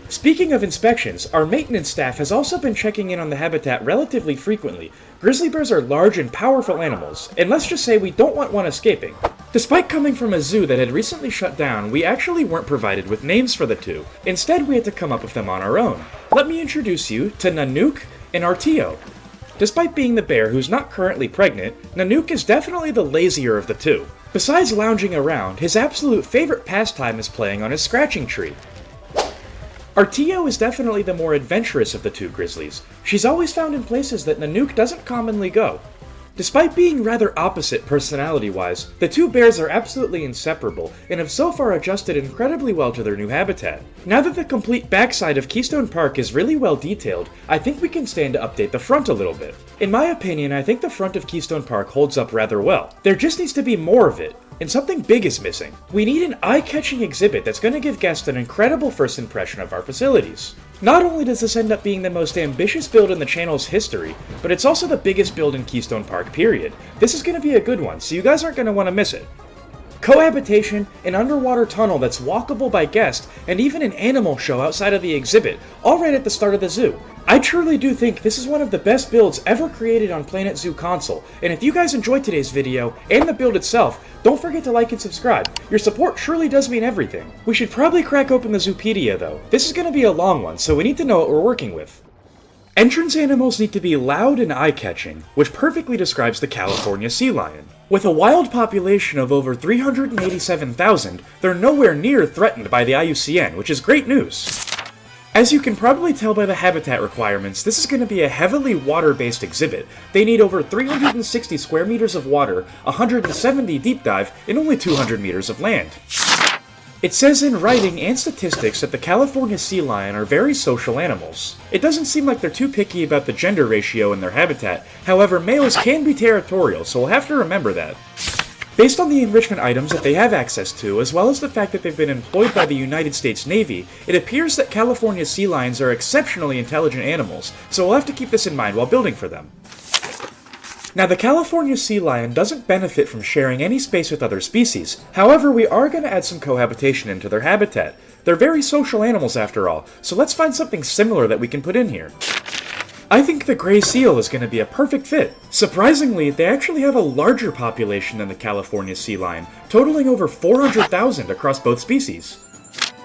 S1: Speaking of inspections, our maintenance staff has also been checking in on the habitat relatively frequently. Grizzly bears are large and powerful animals, and let's just say we don't want one escaping. Despite coming from a zoo that had recently shut down, we actually weren't provided with names for the 2. Instead, we had to come up with them on our own. Let me introduce you to Nanook and Artio. Despite being the bear who's not currently pregnant, Nanook is definitely the lazier of the 2. Besides lounging around, his absolute favorite pastime is playing on his scratching tree. Artio is definitely the more adventurous of the 2 grizzlies. She's always found in places that Nanook doesn't commonly go. Despite being rather opposite personality-wise, the 2 bears are absolutely inseparable and have so far adjusted incredibly well to their new habitat. Now that the complete backside of Keystone Park is really well detailed, I think we can stand to update the front a little bit. In my opinion, I think the front of Keystone Park holds up rather well. There just needs to be more of it. And something big is missing. We need an eye-catching exhibit that's going to give guests an incredible first impression of our facilities. Not only does this end up being the most ambitious build in the channel's history, but it's also the biggest build in Keystone Park, period. This is going to be a good one, so you guys aren't going to want to miss it. Cohabitation, an underwater tunnel that's walkable by guests, and even an animal show outside of the exhibit, all right at the start of the zoo. I truly do think this is one of the best builds ever created on Planet Zoo console, and if you guys enjoyed today's video, and the build itself, Don't forget to like and subscribe. Your support surely does mean everything. We should probably crack open the Zoopedia though. This is going to be a long one, so we need to know what we're working with. Entrance animals need to be loud and eye-catching, which perfectly describes the California sea lion. With a wild population of over 387,000, they're nowhere near threatened by the IUCN, which is great news. As you can probably tell by the habitat requirements, this is going to be a heavily water-based exhibit. They need over 360 square meters of water, 170 deep dive, and only 200 meters of land. It says in writing and statistics that the California sea lion are very social animals. It doesn't seem like they're too picky about the gender ratio in their habitat, however males can be territorial, so we'll have to remember that. Based on the enrichment items that they have access to, as well as the fact that they've been employed by the United States Navy, it appears that California sea lions are exceptionally intelligent animals, so we'll have to keep this in mind while building for them. Now, the California sea lion doesn't benefit from sharing any space with other species. However, we are going to add some cohabitation into their habitat. They're very social animals after all, so let's find something similar that we can put in here. I think the gray seal is going to be a perfect fit. Surprisingly, they actually have a larger population than the California sea lion, totaling over 400,000 across both species.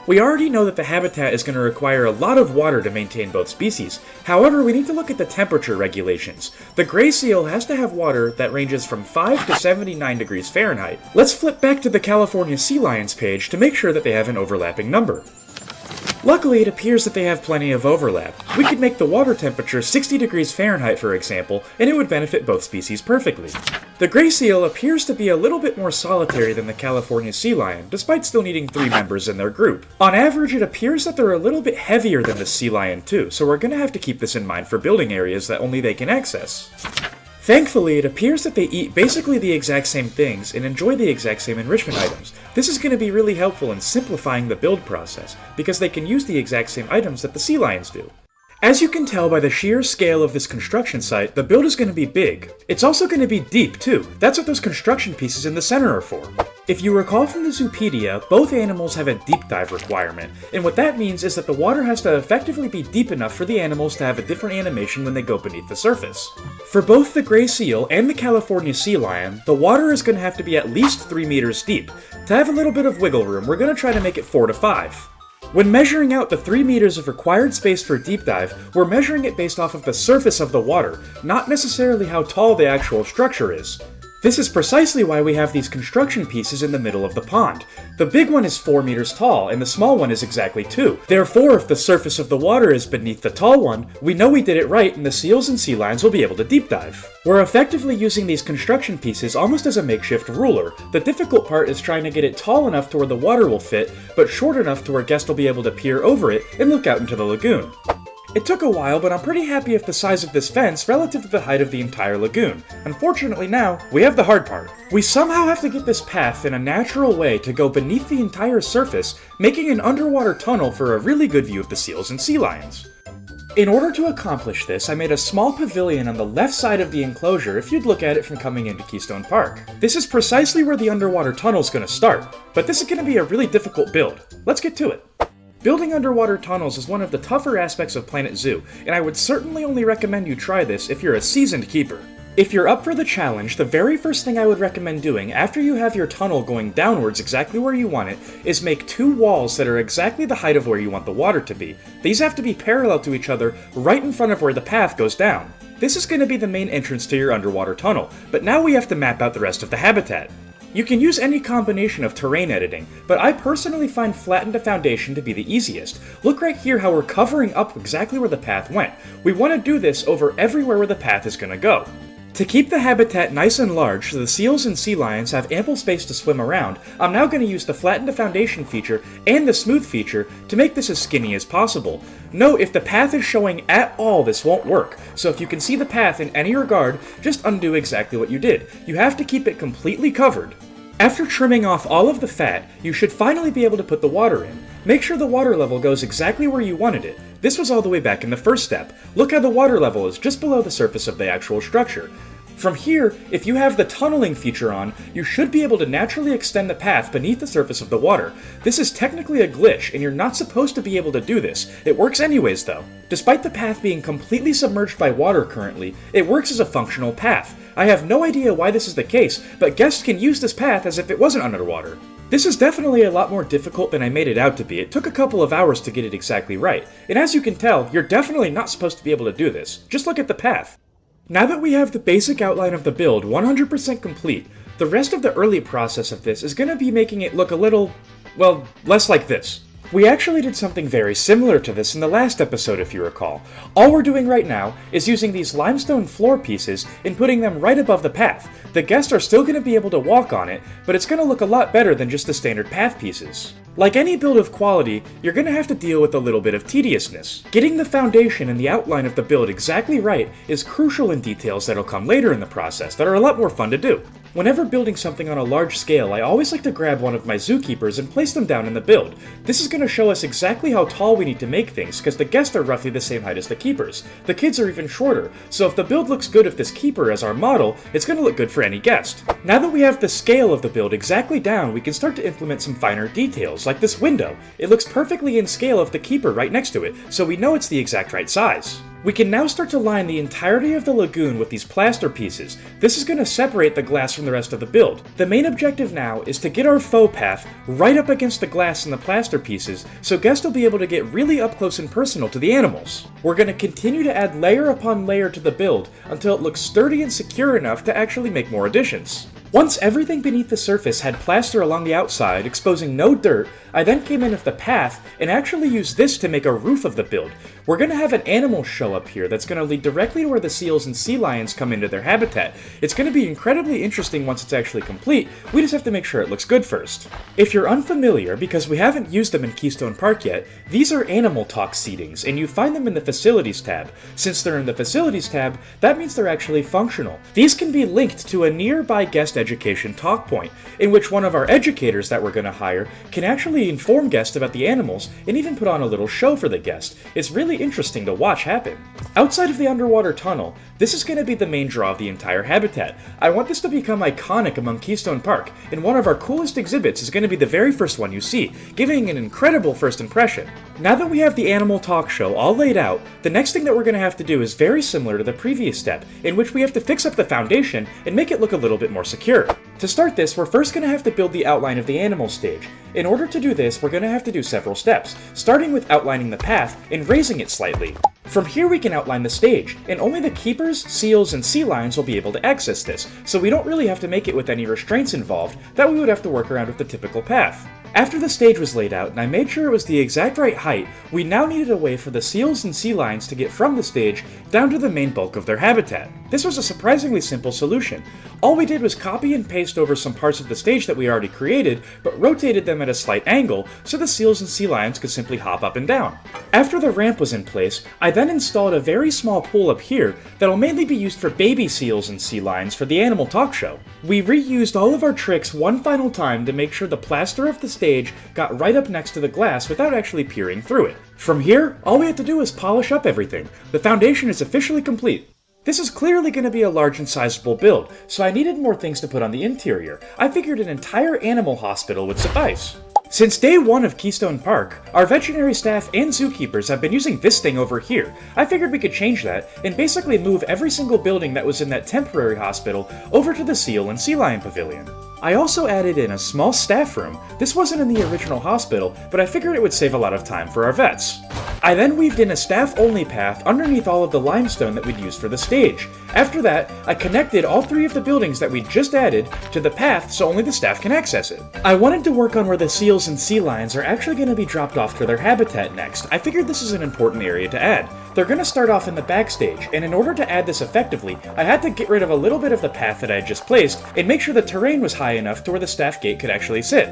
S1: We already know that the habitat is going to require a lot of water to maintain both species. However, we need to look at the temperature regulations. The gray seal has to have water that ranges from 5 to 79 degrees Fahrenheit. Let's flip back to the California sea lions page to make sure that they have an overlapping number. Luckily, it appears that they have plenty of overlap. We could make the water temperature 60 degrees Fahrenheit, for example, and it would benefit both species perfectly. The gray seal appears to be a little bit more solitary than the California sea lion, despite still needing 3 members in their group. On average, it appears that they're a little bit heavier than the sea lion too, so we're going to have to keep this in mind for building areas that only they can access. Thankfully, it appears that they eat basically the exact same things and enjoy the exact same enrichment items. This is going to be really helpful in simplifying the build process, because they can use the exact same items that the sea lions do. As you can tell by the sheer scale of this construction site, the build is going to be big. It's also going to be deep too. That's what those construction pieces in the center are for. If you recall from the Zoopedia, both animals have a deep dive requirement, and what that means is that the water has to effectively be deep enough for the animals to have a different animation when they go beneath the surface. For both the gray seal and the California sea lion, the water is going to have to be at least 3 meters deep. To have a little bit of wiggle room, we're going to try to make it 4 to 5. When measuring out the 3 meters of required space for deep dive, we're measuring it based off of the surface of the water, not necessarily how tall the actual structure is. This is precisely why we have these construction pieces in the middle of the pond. The big one is 4 meters tall, and the small one is exactly 2. Therefore, if the surface of the water is beneath the tall one, we know we did it right and the seals and sea lions will be able to deep dive. We're effectively using these construction pieces almost as a makeshift ruler. The difficult part is trying to get it tall enough to where the water will fit, but short enough to where guests will be able to peer over it and look out into the lagoon. It took a while, but I'm pretty happy with the size of this fence relative to the height of the entire lagoon. Unfortunately now, we have the hard part. We somehow have to get this path in a natural way to go beneath the entire surface, making an underwater tunnel for a really good view of the seals and sea lions. In order to accomplish this, I made a small pavilion on the left side of the enclosure if you'd look at it from coming into Keystone Park. This is precisely where the underwater tunnel is going to start, but this is going to be a really difficult build. Let's get to it. Building underwater tunnels is one of the tougher aspects of Planet Zoo, and I would certainly only recommend you try this if you're a seasoned keeper. If you're up for the challenge, the very first thing I would recommend doing after you have your tunnel going downwards exactly where you want it is make 2 walls that are exactly the height of where you want the water to be. These have to be parallel to each other right in front of where the path goes down. This is going to be the main entrance to your underwater tunnel, but now we have to map out the rest of the habitat. You can use any combination of terrain editing, but I personally find flatten to foundation to be the easiest. Look right here how we're covering up exactly where the path went. We want to do this over everywhere where the path is going to go. To keep the habitat nice and large so the seals and sea lions have ample space to swim around, I'm now going to use the flatten to foundation feature and the smooth feature to make this as skinny as possible. Note, if the path is showing at all, this won't work, so if you can see the path in any regard, just undo exactly what you did. You have to keep it completely covered. After trimming off all of the fat, you should finally be able to put the water in. Make sure the water level goes exactly where you wanted it. This was all the way back in the first step. Look how the water level is just below the surface of the actual structure. From here, if you have the tunneling feature on, you should be able to naturally extend the path beneath the surface of the water. This is technically a glitch, and you're not supposed to be able to do this. It works anyways though. Despite the path being completely submerged by water currently, it works as a functional path. I have no idea why this is the case, but guests can use this path as if it wasn't underwater. This is definitely a lot more difficult than I made it out to be. It took a couple of hours to get it exactly right. And as you can tell, you're definitely not supposed to be able to do this. Just look at the path. Now that we have the basic outline of the build 100% complete, the rest of the early process of this is going to be making it look a little, well, less like this. We actually did something very similar to this in the last episode if you recall. All we're doing right now is using these limestone floor pieces and putting them right above the path. The guests are still going to be able to walk on it, but it's going to look a lot better than just the standard path pieces. Like any build of quality, you're going to have to deal with a little bit of tediousness. Getting the foundation and the outline of the build exactly right is crucial in details that'll come later in the process that are a lot more fun to do. Whenever building something on a large scale, I always like to grab one of my zookeepers and place them down in the build. This is going to show us exactly how tall we need to make things, because the guests are roughly the same height as the keepers. The kids are even shorter, so if the build looks good with this keeper as our model, it's going to look good for any guest. Now that we have the scale of the build exactly down, we can start to implement some finer details, like this window. It looks perfectly in scale of the keeper right next to it, so we know it's the exact right size. We can now start to line the entirety of the lagoon with these plaster pieces. This is going to separate the glass from the rest of the build. The main objective now is to get our faux path right up against the glass and the plaster pieces, so guests will be able to get really up close and personal to the animals. We're going to continue to add layer upon layer to the build until it looks sturdy and secure enough to actually make more additions. Once everything beneath the surface had plaster along the outside, exposing no dirt, I then came in with the path and actually used this to make a roof of the build. We're going to have an animal show up here that's going to lead directly to where the seals and sea lions come into their habitat. It's going to be incredibly interesting once it's actually complete, we just have to make sure it looks good first. If you're unfamiliar, because we haven't used them in Keystone Park yet, these are animal talk seatings, and you find them in the Facilities tab. Since they're in the Facilities tab, that means they're actually functional. These can be linked to a nearby guest education talk point, in which one of our educators that we're going to hire can actually inform guests about the animals and even put on a little show for the guest. It's really interesting to watch happen. Outside of the underwater tunnel, this is going to be the main draw of the entire habitat. I want this to become iconic among Keystone Park, and one of our coolest exhibits is going to be the very first one you see, giving an incredible first impression. Now that we have the animal talk show all laid out, the next thing that we're going to have to do is very similar to the previous step, in which we have to fix up the foundation and make it look a little bit more secure. To start this, we're first going to have to build the outline of the animal stage. In order to do this, we're going to have to do several steps, starting with outlining the path and raising it slightly. From here we can outline the stage, and only the keepers, seals, and sea lions will be able to access this, so we don't really have to make it with any restraints involved that we would have to work around with the typical path. After the stage was laid out and I made sure it was the exact right height, we now needed a way for the seals and sea lions to get from the stage down to the main bulk of their habitat. This was a surprisingly simple solution. All we did was copy and paste over some parts of the stage that we already created, but rotated them at a slight angle so the seals and sea lions could simply hop up and down. After the ramp was in place, I then installed a very small pool up here that will mainly be used for baby seals and sea lions for the animal talk show. We reused all of our tricks one final time to make sure the plaster of the stage got right up next to the glass without actually peering through it. From here, all we had to do was polish up everything. The foundation is officially complete. This is clearly going to be a large and sizable build, so I needed more things to put on the interior. I figured an entire animal hospital would suffice. Since day one of Keystone Park, our veterinary staff and zookeepers have been using this thing over here. I figured we could change that and basically move every single building that was in that temporary hospital over to the seal and sea lion pavilion. I also added in a small staff room. This wasn't in the original hospital, but I figured it would save a lot of time for our vets. I then weaved in a staff-only path underneath all of the limestone that we'd use for the stage. After that, I connected all three of the buildings that we just added to the path so only the staff can access it. I wanted to work on where the seals and sea lions are actually going to be dropped off to their habitat next. I figured this is an important area to add. They're going to start off in the backstage, and in order to add this effectively, I had to get rid of a little bit of the path that I had just placed and make sure the terrain was high enough to where the staff gate could actually sit.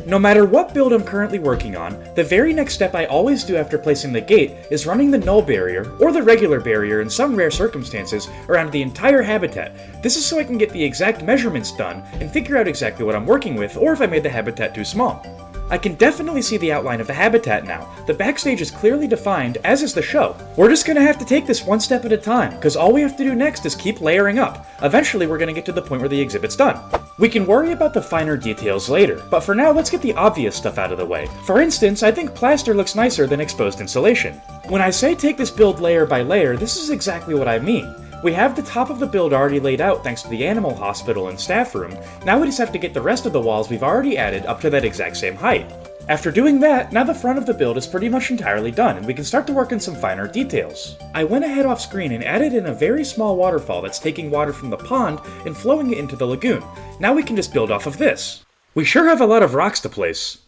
S1: No matter what build I'm currently working on, the very next step I always do after placing the gate is running the null barrier, or the regular barrier in some rare circumstances, around the entire habitat. This is so I can get the exact measurements done and figure out exactly what I'm working with, or if I made the habitat too small. I can definitely see the outline of the habitat now. The backstage is clearly defined, as is the show. We're just gonna have to take this one step at a time, because all we have to do next is keep layering up. Eventually we're gonna get to the point where the exhibit's done. We can worry about the finer details later, but for now let's get the obvious stuff out of the way. For instance, I think plaster looks nicer than exposed insulation. When I say take this build layer by layer, this is exactly what I mean. We have the top of the build already laid out thanks to the animal hospital and staff room. Now we just have to get the rest of the walls we've already added up to that exact same height. After doing that, now the front of the build is pretty much entirely done and we can start to work on some finer details. I went ahead off screen and added in a very small waterfall that's taking water from the pond and flowing it into the lagoon. Now we can just build off of this. We sure have a lot of rocks to place.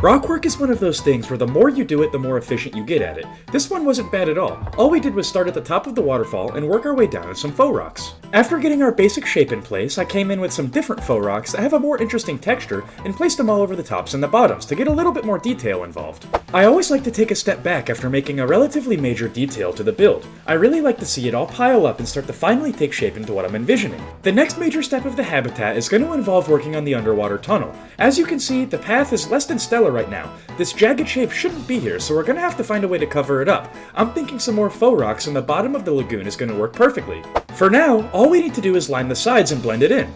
S1: Rockwork is one of those things where the more you do it, the more efficient you get at it. This one wasn't bad at all. All we did was start at the top of the waterfall and work our way down to some faux rocks. After getting our basic shape in place, I came in with some different faux rocks that have a more interesting texture and placed them all over the tops and the bottoms to get a little bit more detail involved. I always like to take a step back after making a relatively major detail to the build. I really like to see it all pile up and start to finally take shape into what I'm envisioning. The next major step of the habitat is going to involve working on the underwater tunnel. As you can see, the path is less than stellar right now. This jagged shape shouldn't be here, so we're going to have to find a way to cover it up. I'm thinking some more faux rocks in the bottom of the lagoon is going to work perfectly. For now, all we need to do is line the sides and blend it in.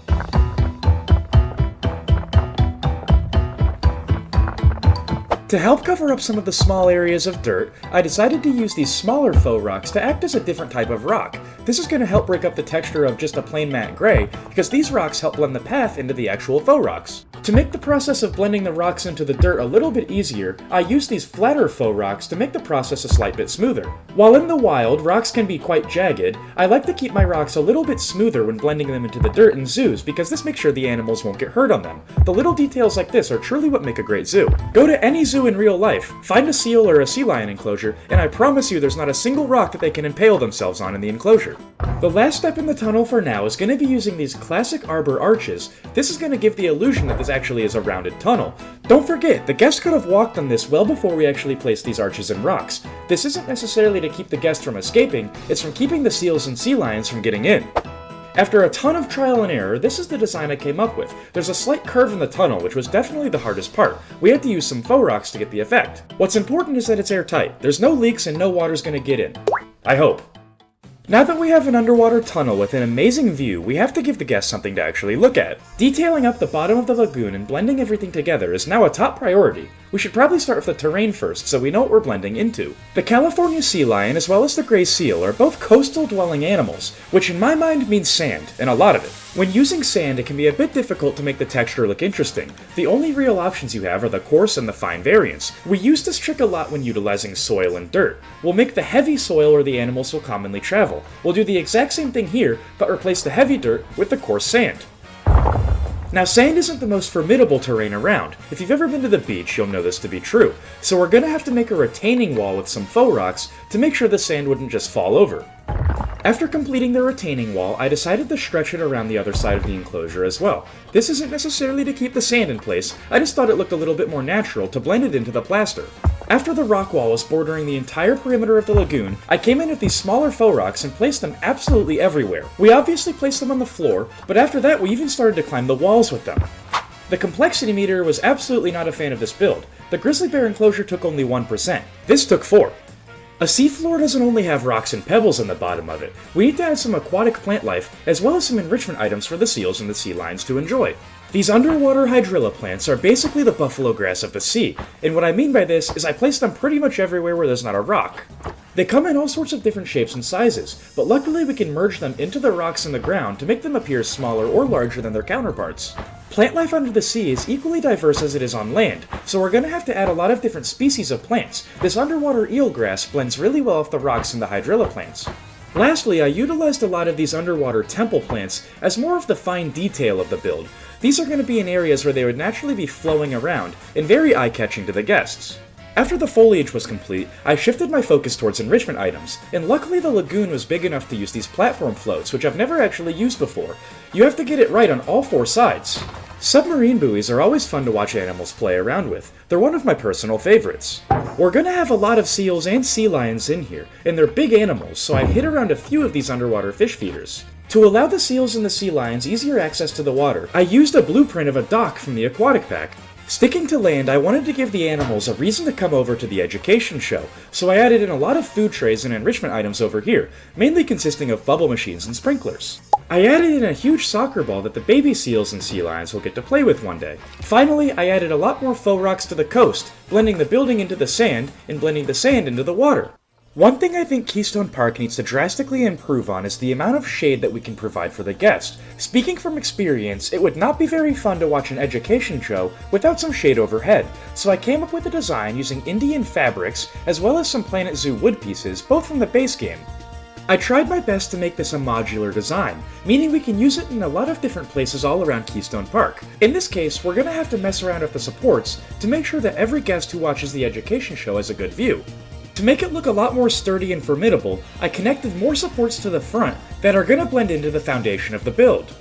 S1: To help cover up some of the small areas of dirt, I decided to use these smaller faux rocks to act as a different type of rock. This is going to help break up the texture of just a plain matte gray, because these rocks help blend the path into the actual faux rocks. To make the process of blending the rocks into the dirt a little bit easier, I used these flatter faux rocks to make the process a slight bit smoother. While in the wild, rocks can be quite jagged, I like to keep my rocks a little bit smoother when blending them into the dirt in zoos because this makes sure the animals won't get hurt on them. The little details like this are truly what make a great zoo. Go to any zoo in real life, find a seal or a sea lion enclosure, and I promise you there's not a single rock that they can impale themselves on in the enclosure. The last step in the tunnel for now is going to be using these classic arbor arches. This is going to give the illusion that this actually is a rounded tunnel. Don't forget, the guest could have walked on this well before we actually placed these arches and rocks. This isn't necessarily to keep the guest from escaping, it's from keeping the seals and sea lions from getting in. After a ton of trial and error, this is the design I came up with. There's a slight curve in the tunnel, which was definitely the hardest part. We had to use some faux rocks to get the effect. What's important is that it's airtight. There's no leaks and no water's gonna get in. I hope. Now that we have an underwater tunnel with an amazing view, we have to give the guests something to actually look at. Detailing up the bottom of the lagoon and blending everything together is now a top priority. We should probably start with the terrain first so we know what we're blending into. The California sea lion as well as the gray seal are both coastal dwelling animals, which in my mind means sand, and a lot of it. When using sand, it can be a bit difficult to make the texture look interesting. The only real options you have are the coarse and the fine variants. We use this trick a lot when utilizing soil and dirt. We'll make the heavy soil where the animals will commonly travel. We'll do the exact same thing here, but replace the heavy dirt with the coarse sand. Now, sand isn't the most formidable terrain around. If you've ever been to the beach, you'll know this to be true. So we're gonna have to make a retaining wall with some faux rocks to make sure the sand wouldn't just fall over. After completing the retaining wall, I decided to stretch it around the other side of the enclosure as well. This isn't necessarily to keep the sand in place, I just thought it looked a little bit more natural to blend it into the plaster. After the rock wall was bordering the entire perimeter of the lagoon, I came in with these smaller faux rocks and placed them absolutely everywhere. We obviously placed them on the floor, but after that we even started to climb the walls with them. The complexity meter was absolutely not a fan of this build. The grizzly bear enclosure took only 1%. This took 4. A seafloor doesn't only have rocks and pebbles in the bottom of it. We need to add some aquatic plant life, as well as some enrichment items for the seals and the sea lions to enjoy. These underwater hydrilla plants are basically the buffalo grass of the sea, and what I mean by this is I place them pretty much everywhere where there's not a rock. They come in all sorts of different shapes and sizes, but luckily we can merge them into the rocks in the ground to make them appear smaller or larger than their counterparts. Plant life under the sea is equally diverse as it is on land, so we're going to have to add a lot of different species of plants. This underwater eelgrass blends really well with the rocks in the hydrilla plants. Lastly, I utilized a lot of these underwater temple plants as more of the fine detail of the build. These are going to be in areas where they would naturally be flowing around and very eye-catching to the guests. After the foliage was complete, I shifted my focus towards enrichment items, and luckily the lagoon was big enough to use these platform floats, which I've never actually used before. You have to get it right on all 4 sides. Submarine buoys are always fun to watch animals play around with. They're one of my personal favorites. We're gonna have a lot of seals and sea lions in here, and they're big animals, so I hid around a few of these underwater fish feeders. To allow the seals and the sea lions easier access to the water, I used a blueprint of a dock from the aquatic pack. Sticking to land, I wanted to give the animals a reason to come over to the education show, so I added in a lot of food trays and enrichment items over here, mainly consisting of bubble machines and sprinklers. I added in a huge soccer ball that the baby seals and sea lions will get to play with one day. Finally, I added a lot more faux rocks to the coast, blending the building into the sand and blending the sand into the water. One thing I think Keystone Park needs to drastically improve on is the amount of shade that we can provide for the guest. Speaking from experience, it would not be very fun to watch an education show without some shade overhead, so I came up with a design using Indian fabrics as well as some Planet Zoo wood pieces, both from the base game. I tried my best to make this a modular design, meaning we can use it in a lot of different places all around Keystone Park. In this case, we're going to have to mess around with the supports to make sure that every guest who watches the education show has a good view. To make it look a lot more sturdy and formidable, I connected more supports to the front that are going to blend into the foundation of the build.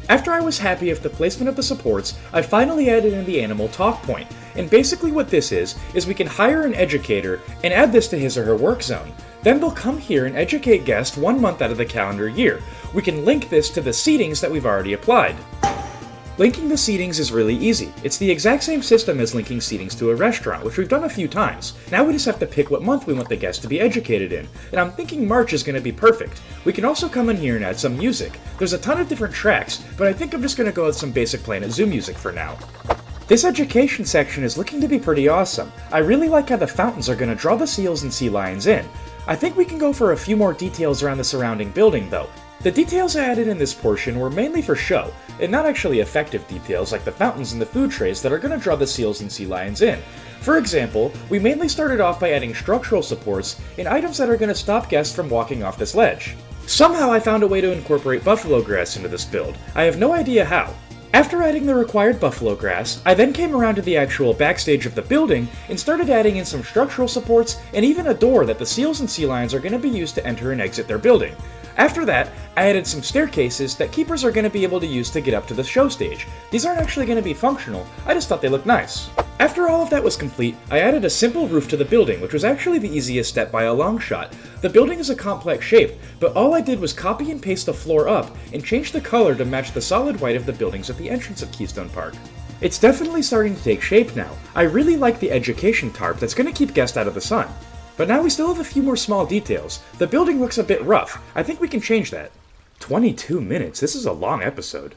S1: After I was happy with the placement of the supports, I finally added in the animal talk point, and basically what this is we can hire an educator and add this to his or her work zone. Then they'll come here and educate guests 1 month out of the calendar year. We can link this to the seatings that we've already applied. Linking the seatings is really easy. It's the exact same system as linking seatings to a restaurant, which we've done a few times. Now we just have to pick what month we want the guest to be educated in, and I'm thinking March is going to be perfect. We can also come in here and add some music. There's a ton of different tracks, but I think I'm just going to go with some basic Planet Zoo music for now. This education section is looking to be pretty awesome. I really like how the fountains are going to draw the seals and sea lions in. I think we can go for a few more details around the surrounding building though. The details I added in this portion were mainly for show, and not actually effective details like the fountains and the food trays that are going to draw the seals and sea lions in. For example, we mainly started off by adding structural supports and items that are going to stop guests from walking off this ledge. Somehow I found a way to incorporate buffalo grass into this build. I have no idea how. After adding the required buffalo grass, I then came around to the actual backstage of the building and started adding in some structural supports and even a door that the seals and sea lions are going to be used to enter and exit their building. After that, I added some staircases that keepers are going to be able to use to get up to the show stage. These aren't actually going to be functional, I just thought they looked nice. After all of that was complete, I added a simple roof to the building, which was actually the easiest step by a long shot. The building is a complex shape, but all I did was copy and paste the floor up and change the color to match the solid white of the buildings at the entrance of Keystone Park. It's definitely starting to take shape now. I really like the education tarp that's going to keep guests out of the sun. But now we still have a few more small details. The building looks a bit rough. I think we can change that. 22 minutes, this is a long episode.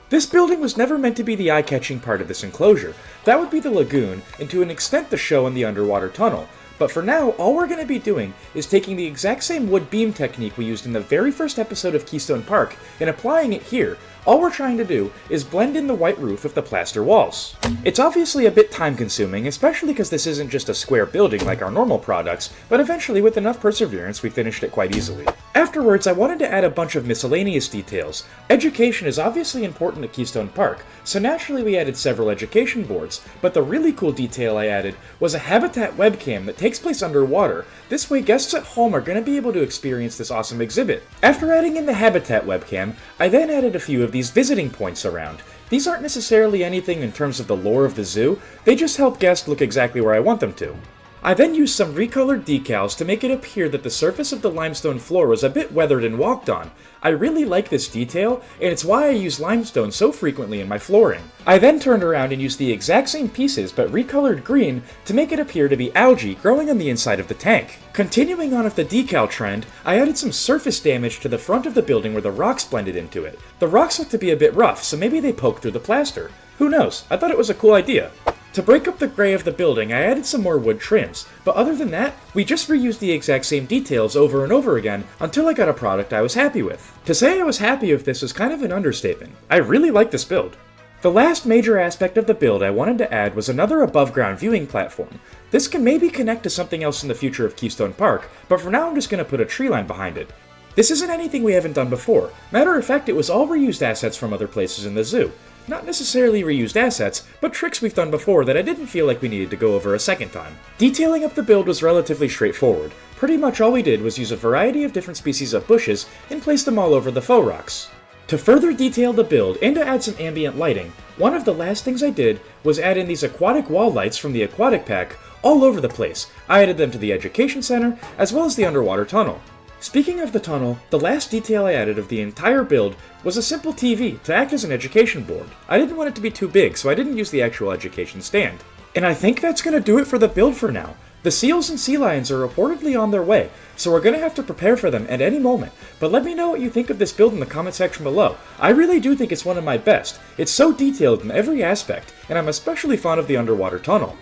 S1: This building was never meant to be the eye-catching part of this enclosure. That would be the lagoon, and to an extent the show and the underwater tunnel. But for now, all we're going to be doing is taking the exact same wood beam technique we used in the very first episode of Keystone Park and applying it here. All we're trying to do is blend in the white roof with the plaster walls. It's obviously a bit time consuming, especially because this isn't just a square building like our normal products, but eventually with enough perseverance we finished it quite easily. Afterwards, I wanted to add a bunch of miscellaneous details. Education is obviously important at Keystone Park, so naturally we added several education boards, but the really cool detail I added was a habitat webcam that takes place underwater. This way guests at home are going to be able to experience this awesome exhibit. After adding in the habitat webcam, I then added a few of these visiting points around. These aren't necessarily anything in terms of the lore of the zoo, they just help guests look exactly where I want them to. I then used some recolored decals to make it appear that the surface of the limestone floor was a bit weathered and walked on. I really like this detail, and it's why I use limestone so frequently in my flooring. I then turned around and used the exact same pieces but recolored green to make it appear to be algae growing on the inside of the tank. Continuing on with the decal trend, I added some surface damage to the front of the building where the rocks blended into it. The rocks look to be a bit rough, so maybe they poke through the plaster. Who knows? I thought it was a cool idea. To break up the gray of the building, I added some more wood trims, but other than that, we just reused the exact same details over and over again until I got a product I was happy with. To say I was happy with this is kind of an understatement. I really like this build. The last major aspect of the build I wanted to add was another above-ground viewing platform. This can maybe connect to something else in the future of Keystone Park, but for now I'm just going to put a tree line behind it. This isn't anything we haven't done before. Matter of fact, it was all reused assets from other places in the zoo. Not necessarily reused assets, but tricks we've done before that I didn't feel like we needed to go over a second time. Detailing up the build was relatively straightforward. Pretty much all we did was use a variety of different species of bushes and place them all over the faux rocks. To further detail the build and to add some ambient lighting, one of the last things I did was add in these aquatic wall lights from the aquatic pack all over the place. I added them to the education center as well as the underwater tunnel. Speaking of the tunnel, the last detail I added of the entire build was a simple TV to act as an education board. I didn't want it to be too big, so I didn't use the actual education stand. And I think that's going to do it for the build for now. The seals and sea lions are reportedly on their way, so we're going to have to prepare for them at any moment. But let me know what you think of this build in the comment section below. I really do think it's one of my best. It's so detailed in every aspect, and I'm especially fond of the underwater tunnel.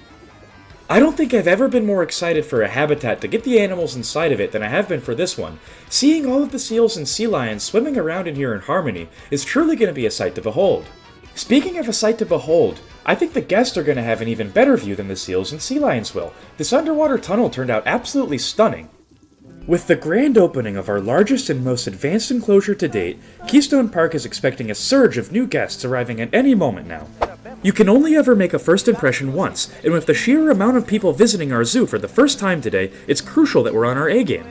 S1: I don't think I've ever been more excited for a habitat to get the animals inside of it than I have been for this one. Seeing all of the seals and sea lions swimming around in here in harmony is truly going to be a sight to behold. Speaking of a sight to behold, I think the guests are going to have an even better view than the seals and sea lions will. This underwater tunnel turned out absolutely stunning. With the grand opening of our largest and most advanced enclosure to date, Keystone Park is expecting a surge of new guests arriving at any moment now. You can only ever make a first impression once, and with the sheer amount of people visiting our zoo for the first time today, it's crucial that we're on our A game.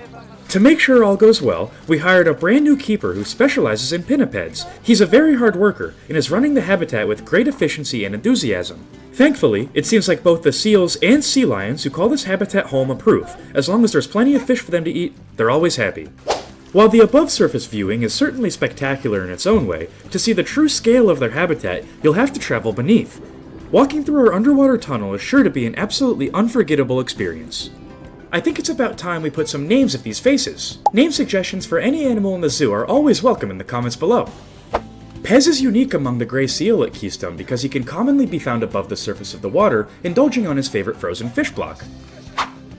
S1: To make sure all goes well, we hired a brand new keeper who specializes in pinnipeds. He's a very hard worker, and is running the habitat with great efficiency and enthusiasm. Thankfully, it seems like both the seals and sea lions who call this habitat home approve. As long as there's plenty of fish for them to eat, they're always happy. While the above-surface viewing is certainly spectacular in its own way, to see the true scale of their habitat, you'll have to travel beneath. Walking through our underwater tunnel is sure to be an absolutely unforgettable experience. I think it's about time we put some names of these faces. Name suggestions for any animal in the zoo are always welcome in the comments below. Pez is unique among the gray seal at Keystone because he can commonly be found above the surface of the water, indulging on his favorite frozen fish block.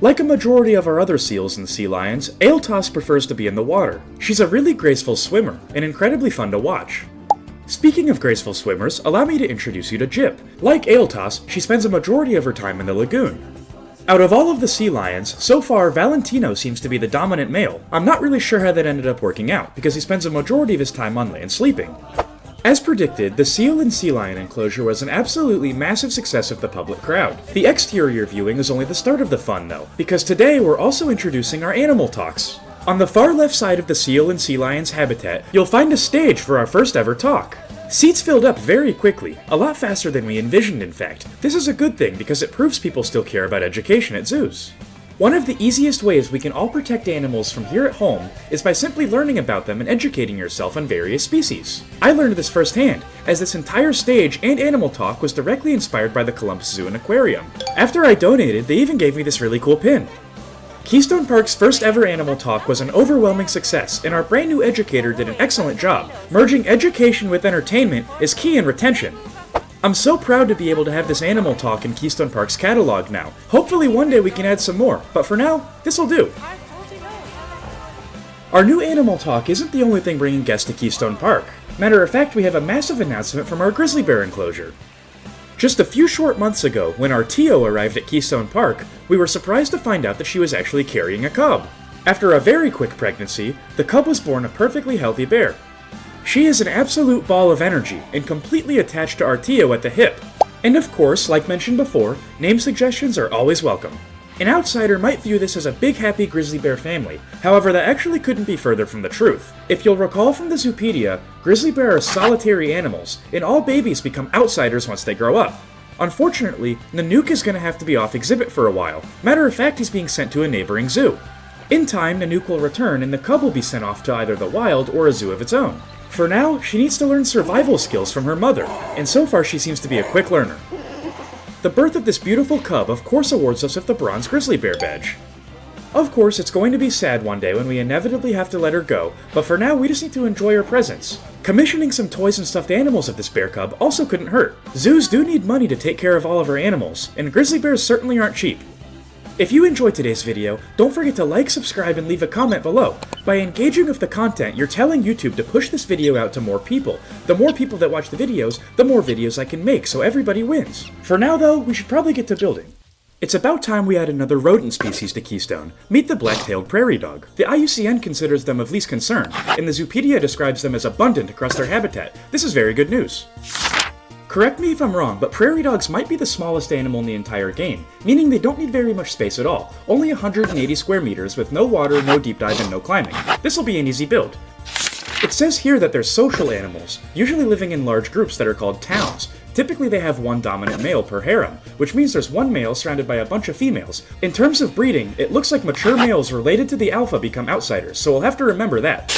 S1: Like a majority of our other seals and sea lions, Aeltos prefers to be in the water. She's a really graceful swimmer, and incredibly fun to watch. Speaking of graceful swimmers, allow me to introduce you to Jip. Like Aeltos, she spends a majority of her time in the lagoon. Out of all of the sea lions, so far Valentino seems to be the dominant male. I'm not really sure how that ended up working out, because he spends a majority of his time on land sleeping. As predicted, the seal and sea lion enclosure was an absolutely massive success of the public crowd. The exterior viewing is only the start of the fun though, because today we're also introducing our animal talks. On the far left side of the seal and sea lion's habitat, you'll find a stage for our first ever talk. Seats filled up very quickly, a lot faster than we envisioned in fact. This is a good thing because it proves people still care about education at zoos. One of the easiest ways we can all protect animals from here at home is by simply learning about them and educating yourself on various species. I learned this firsthand, as this entire stage and animal talk was directly inspired by the Columbus Zoo and Aquarium. After I donated, they even gave me this really cool pin. Keystone Park's first ever animal talk was an overwhelming success, and our brand new educator did an excellent job. Merging education with entertainment is key in retention. I'm so proud to be able to have this animal talk in Keystone Park's catalog now. Hopefully one day we can add some more, but for now, this'll do. Our new animal talk isn't the only thing bringing guests to Keystone Park. Matter of fact, we have a massive announcement from our grizzly bear enclosure. Just a few short months ago, when our Tio arrived at Keystone Park, we were surprised to find out that she was actually carrying a cub. After a very quick pregnancy, the cub was born a perfectly healthy bear. She is an absolute ball of energy, and completely attached to our Tio at the hip. And of course, like mentioned before, name suggestions are always welcome. An outsider might view this as a big happy grizzly bear family, however that actually couldn't be further from the truth. If you'll recall from the Zoopedia, grizzly bear are solitary animals, and all babies become outsiders once they grow up. Unfortunately, Nanook is going to have to be off exhibit for a while. Matter of fact, he's being sent to a neighboring zoo. In time, Nanook will return and the cub will be sent off to either the wild or a zoo of its own. For now, she needs to learn survival skills from her mother, and so far she seems to be a quick learner. The birth of this beautiful cub of course awards us with the Bronze Grizzly Bear badge. Of course, it's going to be sad one day when we inevitably have to let her go, but for now we just need to enjoy her presence. Commissioning some toys and stuffed animals of this bear cub also couldn't hurt. Zoos do need money to take care of all of our animals, and grizzly bears certainly aren't cheap. If you enjoyed today's video, don't forget to like, subscribe, and leave a comment below. By engaging with the content, you're telling YouTube to push this video out to more people. The more people that watch the videos, the more videos I can make, so everybody wins. For now though, we should probably get to building. It's about time we add another rodent species to Keystone. Meet the black-tailed prairie dog. The IUCN considers them of least concern, and the Zoopedia describes them as abundant across their habitat. This is very good news. Correct me if I'm wrong, but prairie dogs might be the smallest animal in the entire game, meaning they don't need very much space at all. Only 180 square meters with no water, no deep dive, and no climbing. This'll be an easy build. It says here that they're social animals, usually living in large groups that are called towns. Typically they have one dominant male per harem, which means there's one male surrounded by a bunch of females. In terms of breeding, it looks like mature males related to the alpha become outsiders, so we'll have to remember that.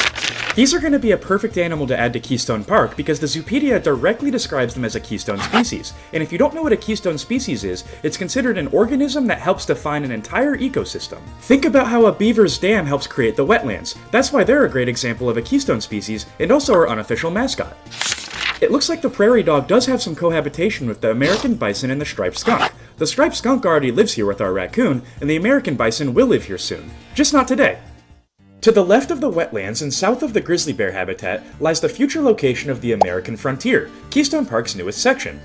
S1: These are going to be a perfect animal to add to Keystone Park because the Zoopedia directly describes them as a keystone species, and if you don't know what a keystone species is, it's considered an organism that helps define an entire ecosystem. Think about how a beaver's dam helps create the wetlands. That's why they're a great example of a keystone species, and also our unofficial mascot. It looks like the prairie dog does have some cohabitation with the American bison and the striped skunk. The striped skunk already lives here with our raccoon, and the American bison will live here soon. Just not today. To the left of the wetlands and south of the grizzly bear habitat lies the future location of the American frontier, Keystone Park's newest section.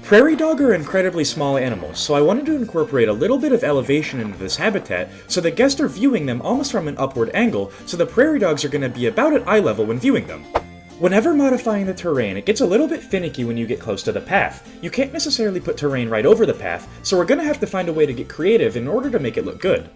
S1: Prairie dog are incredibly small animals, so I wanted to incorporate a little bit of elevation into this habitat so the guests are viewing them almost from an upward angle, so the prairie dogs are going to be about at eye level when viewing them. Whenever modifying the terrain, it gets a little bit finicky when you get close to the path. You can't necessarily put terrain right over the path, so we're going to have to find a way to get creative in order to make it look good.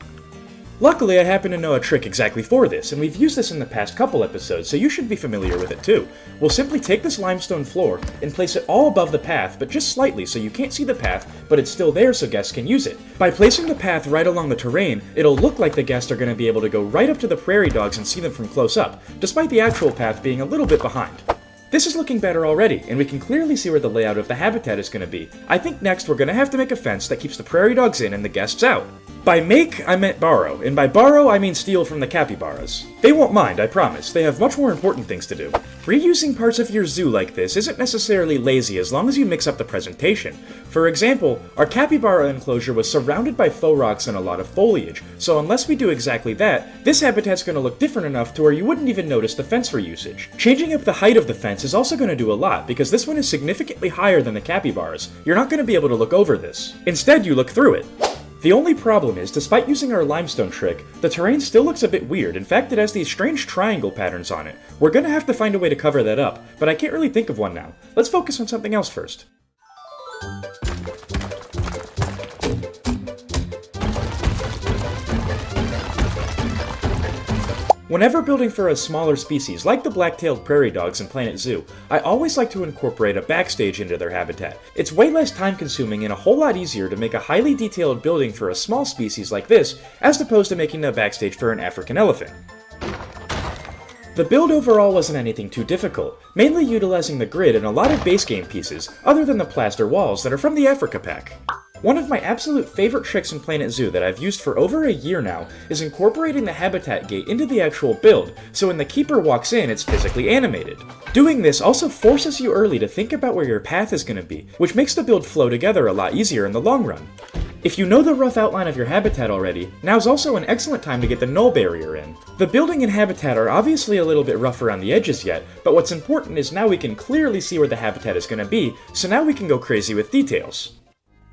S1: Luckily, I happen to know a trick exactly for this, and we've used this in the past couple episodes, so you should be familiar with it too. We'll simply take this limestone floor and place it all above the path, but just slightly so you can't see the path, but it's still there so guests can use it. By placing the path right along the terrain, it'll look like the guests are going to be able to go right up to the prairie dogs and see them from close up, despite the actual path being a little bit behind. This is looking better already, and we can clearly see where the layout of the habitat is going to be. I think next we're going to have to make a fence that keeps the prairie dogs in and the guests out. By make, I meant borrow, and by borrow, I mean steal from the capybaras. They won't mind, I promise. They have much more important things to do. Reusing parts of your zoo like this isn't necessarily lazy as long as you mix up the presentation. For example, our capybara enclosure was surrounded by faux rocks and a lot of foliage, so unless we do exactly that, this habitat's going to look different enough to where you wouldn't even notice the fence reusage. Changing up the height of the fence is also going to do a lot, because this one is significantly higher than the capybaras. You're not going to be able to look over this. Instead, you look through it. The only problem is, despite using our limestone trick, the terrain still looks a bit weird. In fact, it has these strange triangle patterns on it. We're gonna have to find a way to cover that up, but I can't really think of one now. Let's focus on something else first. Whenever building for a smaller species, like the black-tailed prairie dogs in Planet Zoo, I always like to incorporate a backstage into their habitat. It's way less time-consuming and a whole lot easier to make a highly detailed building for a small species like this, as opposed to making a backstage for an African elephant. The build overall wasn't anything too difficult, mainly utilizing the grid and a lot of base game pieces, other than the plaster walls that are from the Africa pack. One of my absolute favorite tricks in Planet Zoo that I've used for over a year now is incorporating the habitat gate into the actual build, so when the keeper walks in, it's physically animated. Doing this also forces you early to think about where your path is going to be, which makes the build flow together a lot easier in the long run. If you know the rough outline of your habitat already, now's also an excellent time to get the null barrier in. The building and habitat are obviously a little bit rough around the edges yet, but what's important is now we can clearly see where the habitat is going to be, so now we can go crazy with details.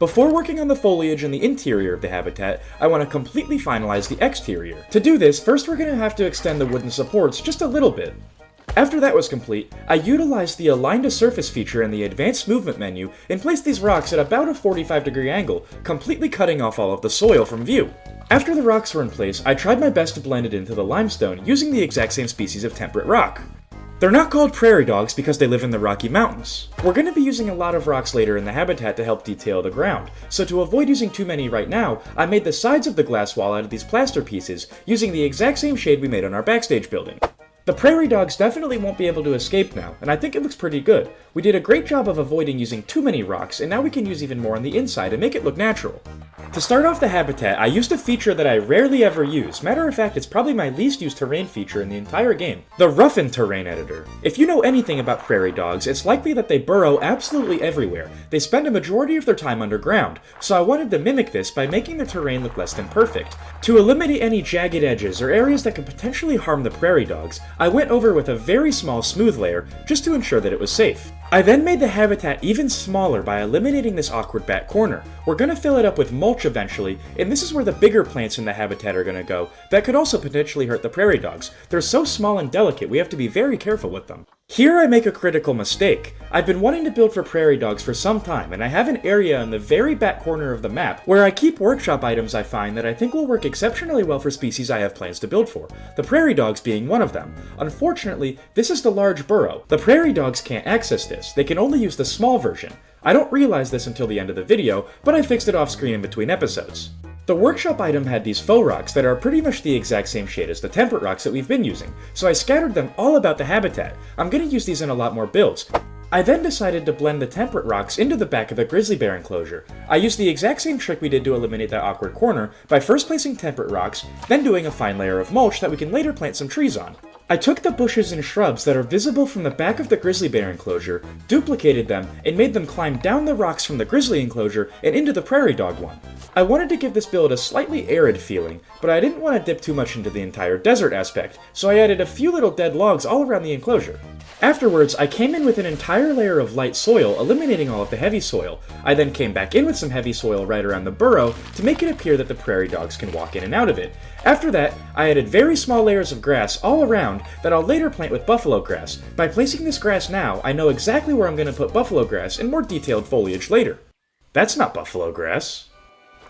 S1: Before working on the foliage and the interior of the habitat, I want to completely finalize the exterior. To do this, first we're going to have to extend the wooden supports just a little bit. After that was complete, I utilized the Align to Surface feature in the Advanced Movement menu and placed these rocks at about a 45-degree angle, completely cutting off all of the soil from view. After the rocks were in place, I tried my best to blend it into the limestone using the exact same species of temperate rock. They're not called prairie dogs because they live in the Rocky Mountains. We're going to be using a lot of rocks later in the habitat to help detail the ground, so to avoid using too many right now, I made the sides of the glass wall out of these plaster pieces, using the exact same shade we made on our backstage building. The prairie dogs definitely won't be able to escape now, and I think it looks pretty good. We did a great job of avoiding using too many rocks, and now we can use even more on the inside and make it look natural. To start off the habitat, I used a feature that I rarely ever use. Matter of fact, it's probably my least used terrain feature in the entire game, the Roughen Terrain Editor. If you know anything about prairie dogs, it's likely that they burrow absolutely everywhere. They spend a majority of their time underground, so I wanted to mimic this by making their terrain look less than perfect. To eliminate any jagged edges or areas that could potentially harm the prairie dogs, I went over with a very small smooth layer just to ensure that it was safe. I then made the habitat even smaller by eliminating this awkward back corner. We're going to fill it up with mulch eventually, and this is where the bigger plants in the habitat are going to go that could also potentially hurt the prairie dogs. They're so small and delicate, we have to be very careful with them. Here I make a critical mistake. I've been wanting to build for prairie dogs for some time, and I have an area in the very back corner of the map where I keep workshop items I find that I think will work exceptionally well for species I have plans to build for, the prairie dogs being one of them. Unfortunately, this is the large burrow. The prairie dogs can't access this, they can only use the small version. I don't realize this until the end of the video, but I fixed it off screen in between episodes. The workshop item had these faux rocks that are pretty much the exact same shade as the temperate rocks that we've been using, so I scattered them all about the habitat. I'm going to use these in a lot more builds. I then decided to blend the temperate rocks into the back of the grizzly bear enclosure. I used the exact same trick we did to eliminate that awkward corner by first placing temperate rocks, then doing a fine layer of mulch that we can later plant some trees on. I took the bushes and shrubs that are visible from the back of the grizzly bear enclosure, duplicated them, and made them climb down the rocks from the grizzly enclosure and into the prairie dog one. I wanted to give this build a slightly arid feeling, but I didn't want to dip too much into the entire desert aspect, so I added a few little dead logs all around the enclosure. Afterwards, I came in with an entire layer of light soil, eliminating all of the heavy soil. I then came back in with some heavy soil right around the burrow to make it appear that the prairie dogs can walk in and out of it. After that, I added very small layers of grass all around that I'll later plant with buffalo grass. By placing this grass now, I know exactly where I'm going to put buffalo grass and more detailed foliage later. That's not buffalo grass.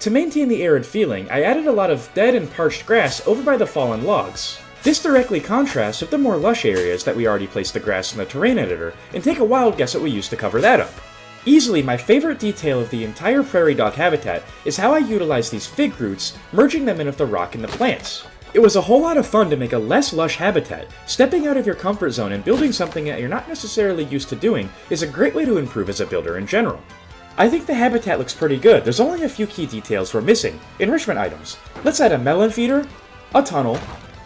S1: To maintain the arid feeling, I added a lot of dead and parched grass over by the fallen logs. This directly contrasts with the more lush areas that we already placed the grass in the terrain editor, and take a wild guess what we used to cover that up. Easily my favorite detail of the entire prairie dog habitat is how I utilized these fig roots, merging them in with the rock and the plants. It was a whole lot of fun to make a less lush habitat. Stepping out of your comfort zone and building something that you're not necessarily used to doing is a great way to improve as a builder in general. I think the habitat looks pretty good. There's only a few key details we're missing. Enrichment items. Let's add a melon feeder, a tunnel,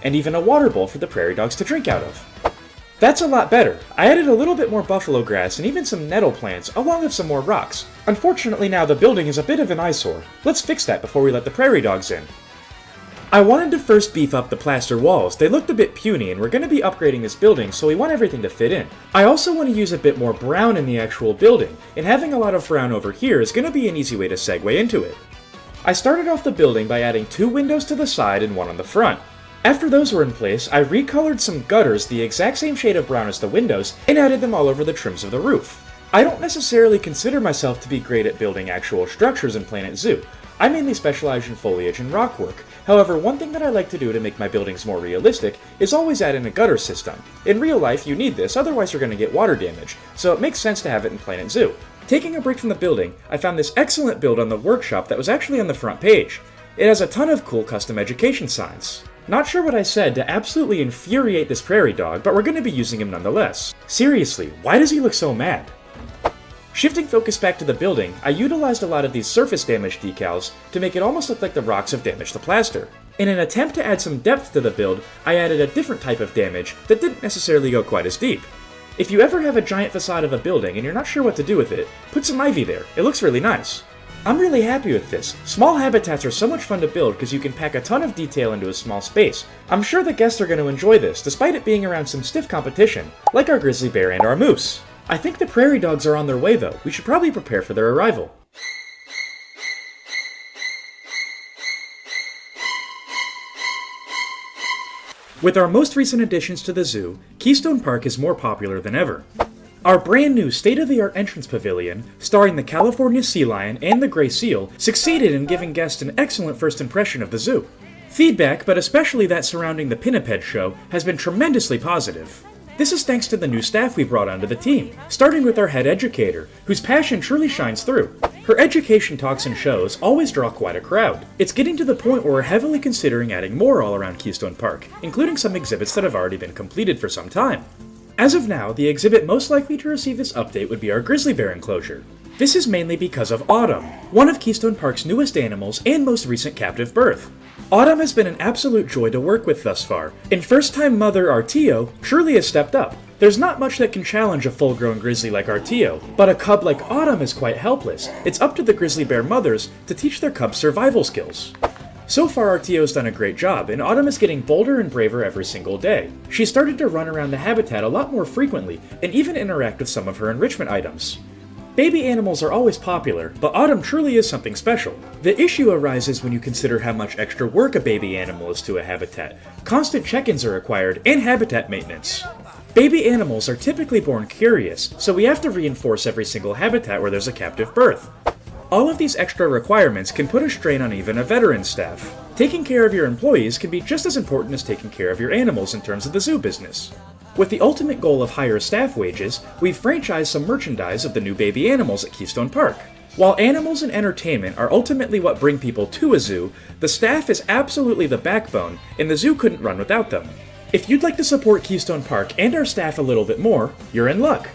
S1: and even a water bowl for the prairie dogs to drink out of. That's a lot better. I added a little bit more buffalo grass and even some nettle plants, along with some more rocks. Unfortunately now the building is a bit of an eyesore. Let's fix that before we let the prairie dogs in. I wanted to first beef up the plaster walls. They looked a bit puny and we're going to be upgrading this building, so we want everything to fit in. I also want to use a bit more brown in the actual building, and having a lot of brown over here is going to be an easy way to segue into it. I started off the building by adding 2 windows to the side and 1 on the front. After those were in place, I recolored some gutters the exact same shade of brown as the windows and added them all over the trims of the roof. I don't necessarily consider myself to be great at building actual structures in Planet Zoo. I mainly specialize in foliage and rock work. However, one thing that I like to do to make my buildings more realistic is always add in a gutter system. In real life, you need this, otherwise you're going to get water damage, so it makes sense to have it in Planet Zoo. Taking a break from the building, I found this excellent build on the workshop that was actually on the front page. It has a ton of cool custom education signs. Not sure what I said to absolutely infuriate this prairie dog, but we're going to be using him nonetheless. Seriously, why does he look so mad? Shifting focus back to the building, I utilized a lot of these surface damage decals to make it almost look like the rocks have damaged the plaster. In an attempt to add some depth to the build, I added a different type of damage that didn't necessarily go quite as deep. If you ever have a giant facade of a building and you're not sure what to do with it, put some ivy there. It looks really nice. I'm really happy with this. Small habitats are so much fun to build because you can pack a ton of detail into a small space. I'm sure the guests are going to enjoy this, despite it being around some stiff competition, like our grizzly bear and our moose. I think the prairie dogs are on their way though. We should probably prepare for their arrival. With our most recent additions to the zoo, Keystone Park is more popular than ever. Our brand new state-of-the-art entrance pavilion, starring the California sea lion and the gray seal, succeeded in giving guests an excellent first impression of the zoo. Feedback, but especially that surrounding the Pinniped show, has been tremendously positive. This is thanks to the new staff we brought onto the team, starting with our head educator, whose passion truly shines through. Her education talks and shows always draw quite a crowd. It's getting to the point where we're heavily considering adding more all around Keystone Park, including some exhibits that have already been completed for some time. As of now, the exhibit most likely to receive this update would be our grizzly bear enclosure. This is mainly because of Autumn, one of Keystone Park's newest animals and most recent captive birth. Autumn has been an absolute joy to work with thus far, and first-time mother Artio truly has stepped up. There's not much that can challenge a full-grown grizzly like Artio, but a cub like Autumn is quite helpless. It's up to the grizzly bear mothers to teach their cubs survival skills. So far, Artio's done a great job, and Autumn is getting bolder and braver every single day. She's started to run around the habitat a lot more frequently, and even interact with some of her enrichment items. Baby animals are always popular, but Autumn truly is something special. The issue arises when you consider how much extra work a baby animal is to a habitat. Constant check-ins are required, and habitat maintenance. Baby animals are typically born curious, so we have to reinforce every single habitat where there's a captive birth. All of these extra requirements can put a strain on even a veteran staff. Taking care of your employees can be just as important as taking care of your animals in terms of the zoo business. With the ultimate goal of higher staff wages, we've franchised some merchandise of the new baby animals at Keystone Park. While animals and entertainment are ultimately what bring people to a zoo, the staff is absolutely the backbone, and the zoo couldn't run without them. If you'd like to support Keystone Park and our staff a little bit more, you're in luck.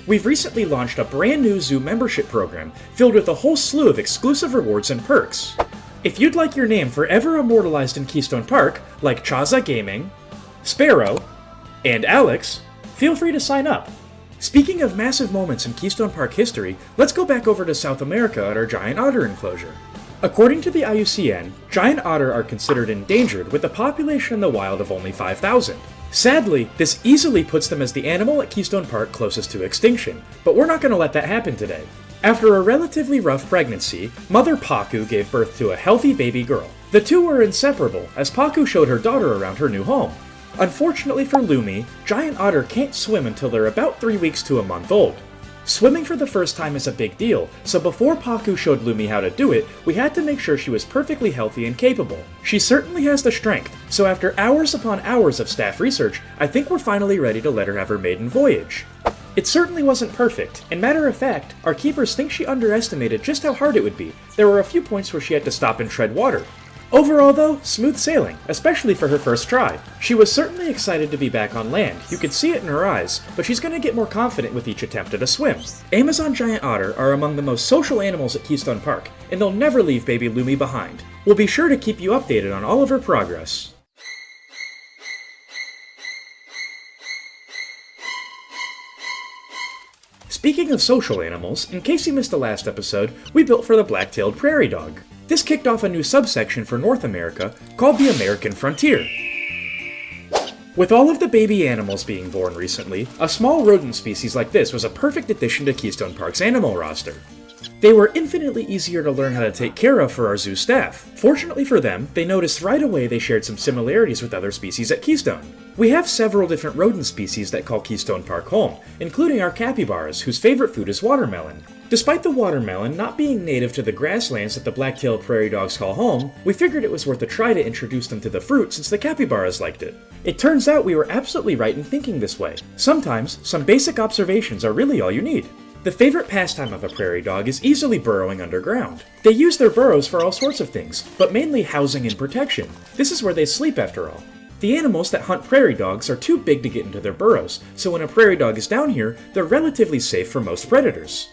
S1: We've recently launched a brand new zoo membership program filled with a whole slew of exclusive rewards and perks. If you'd like your name forever immortalized in Keystone Park, like Chaza Gaming, Sparrow, and Alex, feel free to sign up. Speaking of massive moments in Keystone Park history, let's go back over to South America at our giant otter enclosure. According to the IUCN, giant otter are considered endangered with a population in the wild of only 5,000. Sadly, this easily puts them as the animal at Keystone Park closest to extinction, but we're not going to let that happen today. After a relatively rough pregnancy, Mother Paku gave birth to a healthy baby girl. The two were inseparable, as Paku showed her daughter around her new home. Unfortunately for Lumi, giant otter can't swim until they're about 3 weeks to a month old. Swimming for the first time is a big deal, so before Paku showed Lumi how to do it, we had to make sure she was perfectly healthy and capable. She certainly has the strength, so after hours upon hours of staff research, I think we're finally ready to let her have her maiden voyage. It certainly wasn't perfect, and matter of fact, our keepers think she underestimated just how hard it would be. There were a few points where she had to stop and tread water. Overall though, smooth sailing, especially for her first try. She was certainly excited to be back on land, you could see it in her eyes, but she's going to get more confident with each attempt at a swim. Amazon giant otter are among the most social animals at Keystone Park, and they'll never leave baby Lumi behind. We'll be sure to keep you updated on all of her progress. Speaking of social animals, in case you missed the last episode, we built for the black-tailed prairie dog. This kicked off a new subsection for North America called the American Frontier. With all of the baby animals being born recently, a small rodent species like this was a perfect addition to Keystone Park's animal roster. They were infinitely easier to learn how to take care of for our zoo staff. Fortunately for them, they noticed right away they shared some similarities with other species at Keystone. We have several different rodent species that call Keystone Park home, including our capybaras, whose favorite food is watermelon. Despite the watermelon not being native to the grasslands that the black-tailed prairie dogs call home, we figured it was worth a try to introduce them to the fruit since the capybaras liked it. It turns out we were absolutely right in thinking this way. Sometimes, some basic observations are really all you need. The favorite pastime of a prairie dog is easily burrowing underground. They use their burrows for all sorts of things, but mainly housing and protection. This is where they sleep after all. The animals that hunt prairie dogs are too big to get into their burrows, so when a prairie dog is down here, they're relatively safe from most predators.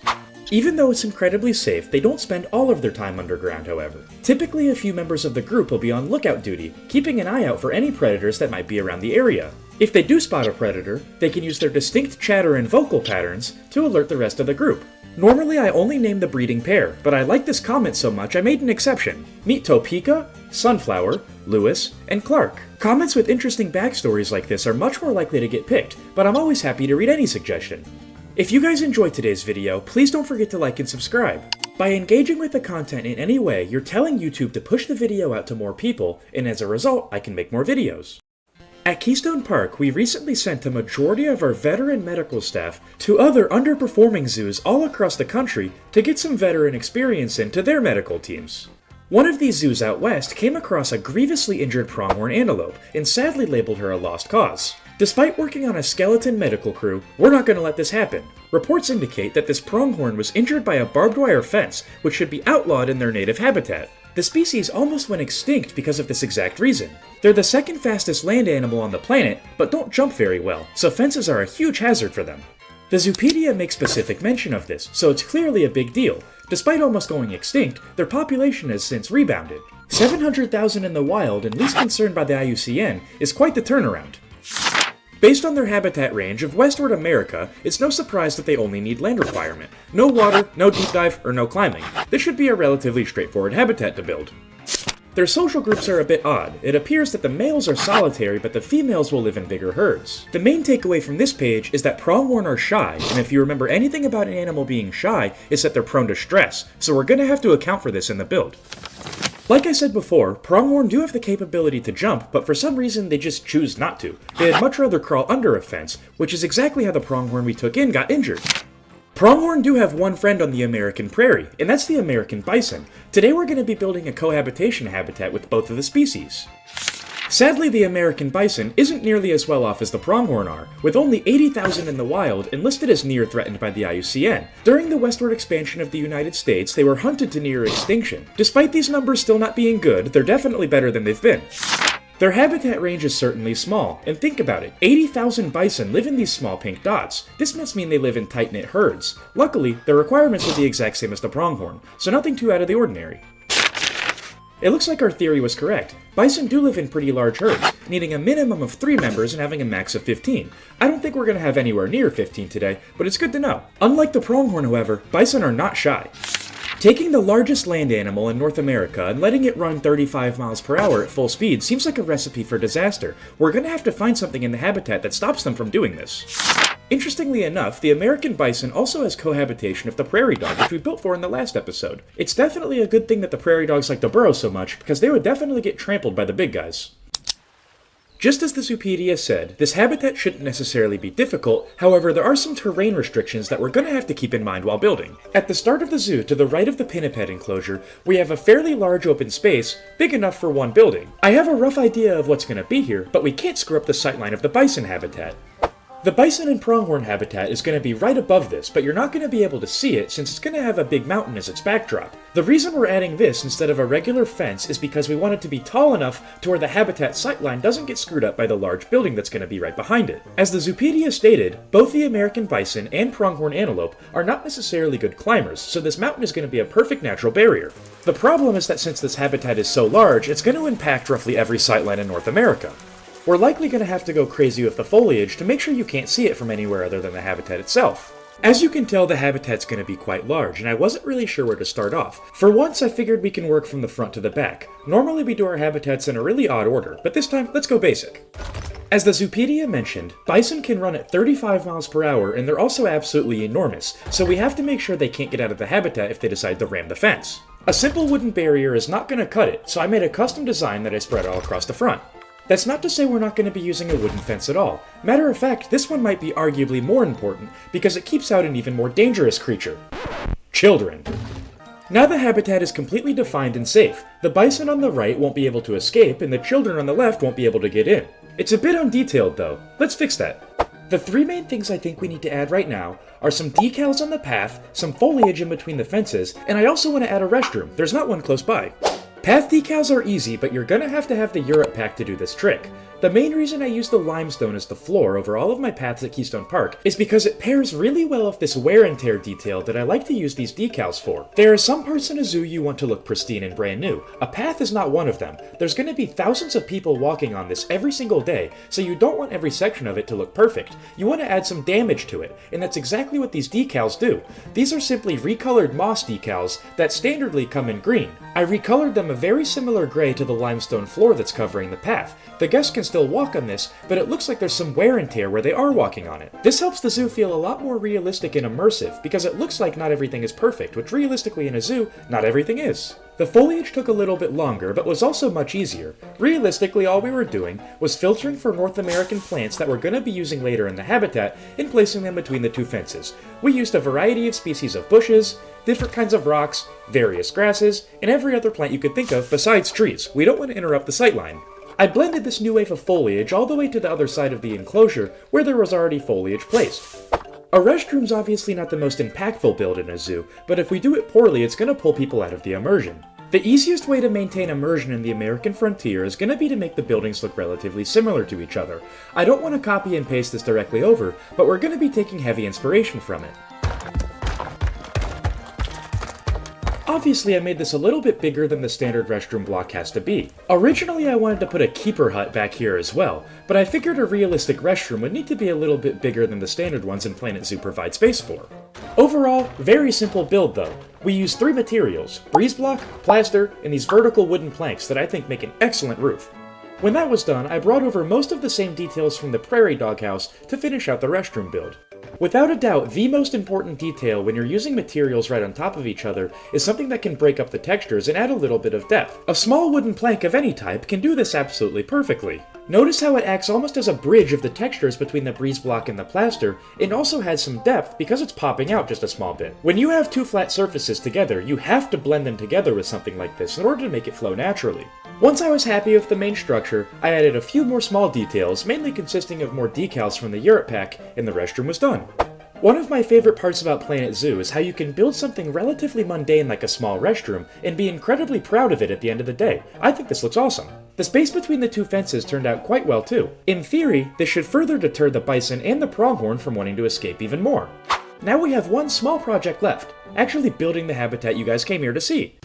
S1: Even though it's incredibly safe, they don't spend all of their time underground, however. Typically, a few members of the group will be on lookout duty, keeping an eye out for any predators that might be around the area. If they do spot a predator, they can use their distinct chatter and vocal patterns to alert the rest of the group. Normally, I only name the breeding pair, but I like this comment so much I made an exception. Meet Topeka, Sunflower, Lewis, and Clark. Comments with interesting backstories like this are much more likely to get picked, but I'm always happy to read any suggestion. If you guys enjoyed today's video, please don't forget to like and subscribe. By engaging with the content in any way, you're telling YouTube to push the video out to more people, and as a result, I can make more videos. At Keystone Park, we recently sent a majority of our veteran medical staff to other underperforming zoos all across the country to get some veteran experience into their medical teams. One of these zoos out west came across a grievously injured pronghorn antelope and sadly labeled her a lost cause. Despite working on a skeleton medical crew, we're not going to let this happen. Reports indicate that this pronghorn was injured by a barbed wire fence, which should be outlawed in their native habitat. The species almost went extinct because of this exact reason. They're the second fastest land animal on the planet, but don't jump very well, so fences are a huge hazard for them. The Zoopedia makes specific mention of this, so it's clearly a big deal. Despite almost going extinct, their population has since rebounded. 700,000 in the wild and least concerned by the IUCN is quite the turnaround. Based on their habitat range of westward America, it's no surprise that they only need land requirement. No water, no deep dive, or no climbing. This should be a relatively straightforward habitat to build. Their social groups are a bit odd. It appears that the males are solitary, but the females will live in bigger herds. The main takeaway from this page is that pronghorn are shy, and if you remember anything about an animal being shy, it's that they're prone to stress, so we're gonna have to account for this in the build. Like I said before, pronghorn do have the capability to jump, but for some reason they just choose not to. They'd much rather crawl under a fence, which is exactly how the pronghorn we took in got injured. Pronghorn do have one friend on the American prairie, and that's the American bison. Today we're going to be building a cohabitation habitat with both of the species. Sadly, the American bison isn't nearly as well off as the pronghorn are, with only 80,000 in the wild and listed as near threatened by the IUCN. During the westward expansion of the United States, they were hunted to near extinction. Despite these numbers still not being good, they're definitely better than they've been. Their habitat range is certainly small, and think about it, 80,000 bison live in these small pink dots. This must mean they live in tight-knit herds. Luckily, their requirements are the exact same as the pronghorn, so nothing too out of the ordinary. It looks like our theory was correct. Bison do live in pretty large herds, needing a minimum of 3 members and having a max of 15. I don't think we're going to have anywhere near 15 today, but it's good to know. Unlike the pronghorn, however, bison are not shy. Taking the largest land animal in North America and letting it run 35 miles per hour at full speed seems like a recipe for disaster. We're going to have to find something in the habitat that stops them from doing this. Interestingly enough, the American bison also has cohabitation of the prairie dog, which we built for in the last episode. It's definitely a good thing that the prairie dogs like to burrow so much, because they would definitely get trampled by the big guys. Just as the Zoopedia said, this habitat shouldn't necessarily be difficult, however there are some terrain restrictions that we're going to have to keep in mind while building. At the start of the zoo, to the right of the pinniped enclosure, we have a fairly large open space, big enough for one building. I have a rough idea of what's going to be here, but we can't screw up the sightline of the bison habitat. The bison and pronghorn habitat is going to be right above this, but you're not going to be able to see it since it's going to have a big mountain as its backdrop. The reason we're adding this instead of a regular fence is because we want it to be tall enough to where the habitat sightline doesn't get screwed up by the large building that's going to be right behind it. As the Zoopedia stated, both the American bison and pronghorn antelope are not necessarily good climbers, so this mountain is going to be a perfect natural barrier. The problem is that since this habitat is so large, it's going to impact roughly every sightline in North America. We're likely going to have to go crazy with the foliage to make sure you can't see it from anywhere other than the habitat itself. As you can tell, the habitat's going to be quite large, and I wasn't really sure where to start off. For once, I figured we can work from the front to the back. Normally we do our habitats in a really odd order, but this time, let's go basic. As the Zoopedia mentioned, bison can run at 35 miles per hour, and they're also absolutely enormous, so we have to make sure they can't get out of the habitat if they decide to ram the fence. A simple wooden barrier is not going to cut it, so I made a custom design that I spread all across the front. That's not to say we're not going to be using a wooden fence at all. Matter of fact, this one might be arguably more important because it keeps out an even more dangerous creature. Children. Now the habitat is completely defined and safe. The bison on the right won't be able to escape, and the children on the left won't be able to get in. It's a bit undetailed though. Let's fix that. The 3 main things I think we need to add right now are some decals on the path, some foliage in between the fences, and I also want to add a restroom. There's not one close by. Path decals are easy, but you're gonna have the Europe pack to do this trick. The main reason I use the limestone as the floor over all of my paths at Keystone Park is because it pairs really well with this wear and tear detail that I like to use these decals for. There are some parts in a zoo you want to look pristine and brand new. A path is not one of them. There's going to be thousands of people walking on this every single day, so you don't want every section of it to look perfect. You want to add some damage to it, and that's exactly what these decals do. These are simply recolored moss decals that standardly come in green. I recolored them a very similar gray to the limestone floor that's covering the path. The guests can still walk on this, but it looks like there's some wear and tear where they are walking on it. This helps the zoo feel a lot more realistic and immersive, because it looks like not everything is perfect, which realistically in a zoo, not everything is. The foliage took a little bit longer, but was also much easier. Realistically, all we were doing was filtering for North American plants that we're going to be using later in the habitat and placing them between the 2 fences. We used a variety of species of bushes, different kinds of rocks, various grasses, and every other plant you could think of besides trees. We don't want to interrupt the sightline. I blended this new wave of foliage all the way to the other side of the enclosure where there was already foliage placed. A restroom's obviously not the most impactful build in a zoo, but if we do it poorly, it's going to pull people out of the immersion. The easiest way to maintain immersion in the American frontier is going to be to make the buildings look relatively similar to each other. I don't want to copy and paste this directly over, but we're going to be taking heavy inspiration from it. Obviously, I made this a little bit bigger than the standard restroom block has to be. Originally, I wanted to put a keeper hut back here as well, but I figured a realistic restroom would need to be a little bit bigger than the standard ones in Planet Zoo provide space for. Overall, very simple build though. We use 3 materials, breeze block, plaster, and these vertical wooden planks that I think make an excellent roof. When that was done, I brought over most of the same details from the prairie doghouse to finish out the restroom build. Without a doubt, the most important detail when you're using materials right on top of each other is something that can break up the textures and add a little bit of depth. A small wooden plank of any type can do this absolutely perfectly.
S3: Notice how it acts almost as a bridge of the textures between the breeze block and the plaster, and also has some depth because it's popping out just a small bit. When you have two flat surfaces together, you have to blend them together with something like this in order to make it flow naturally. Once I was happy with the main structure, I added a few more small details, mainly consisting of more decals from the Europe pack, and the restroom was done. One of my favorite parts about Planet Zoo is how you can build something relatively mundane like a small restroom and be incredibly proud of it at the end of the day. I think this looks awesome. The space between the two fences turned out quite well too. In theory, this should further deter the bison and the pronghorn from wanting to escape even more. Now we have one small project left, actually building the habitat you guys came here to see.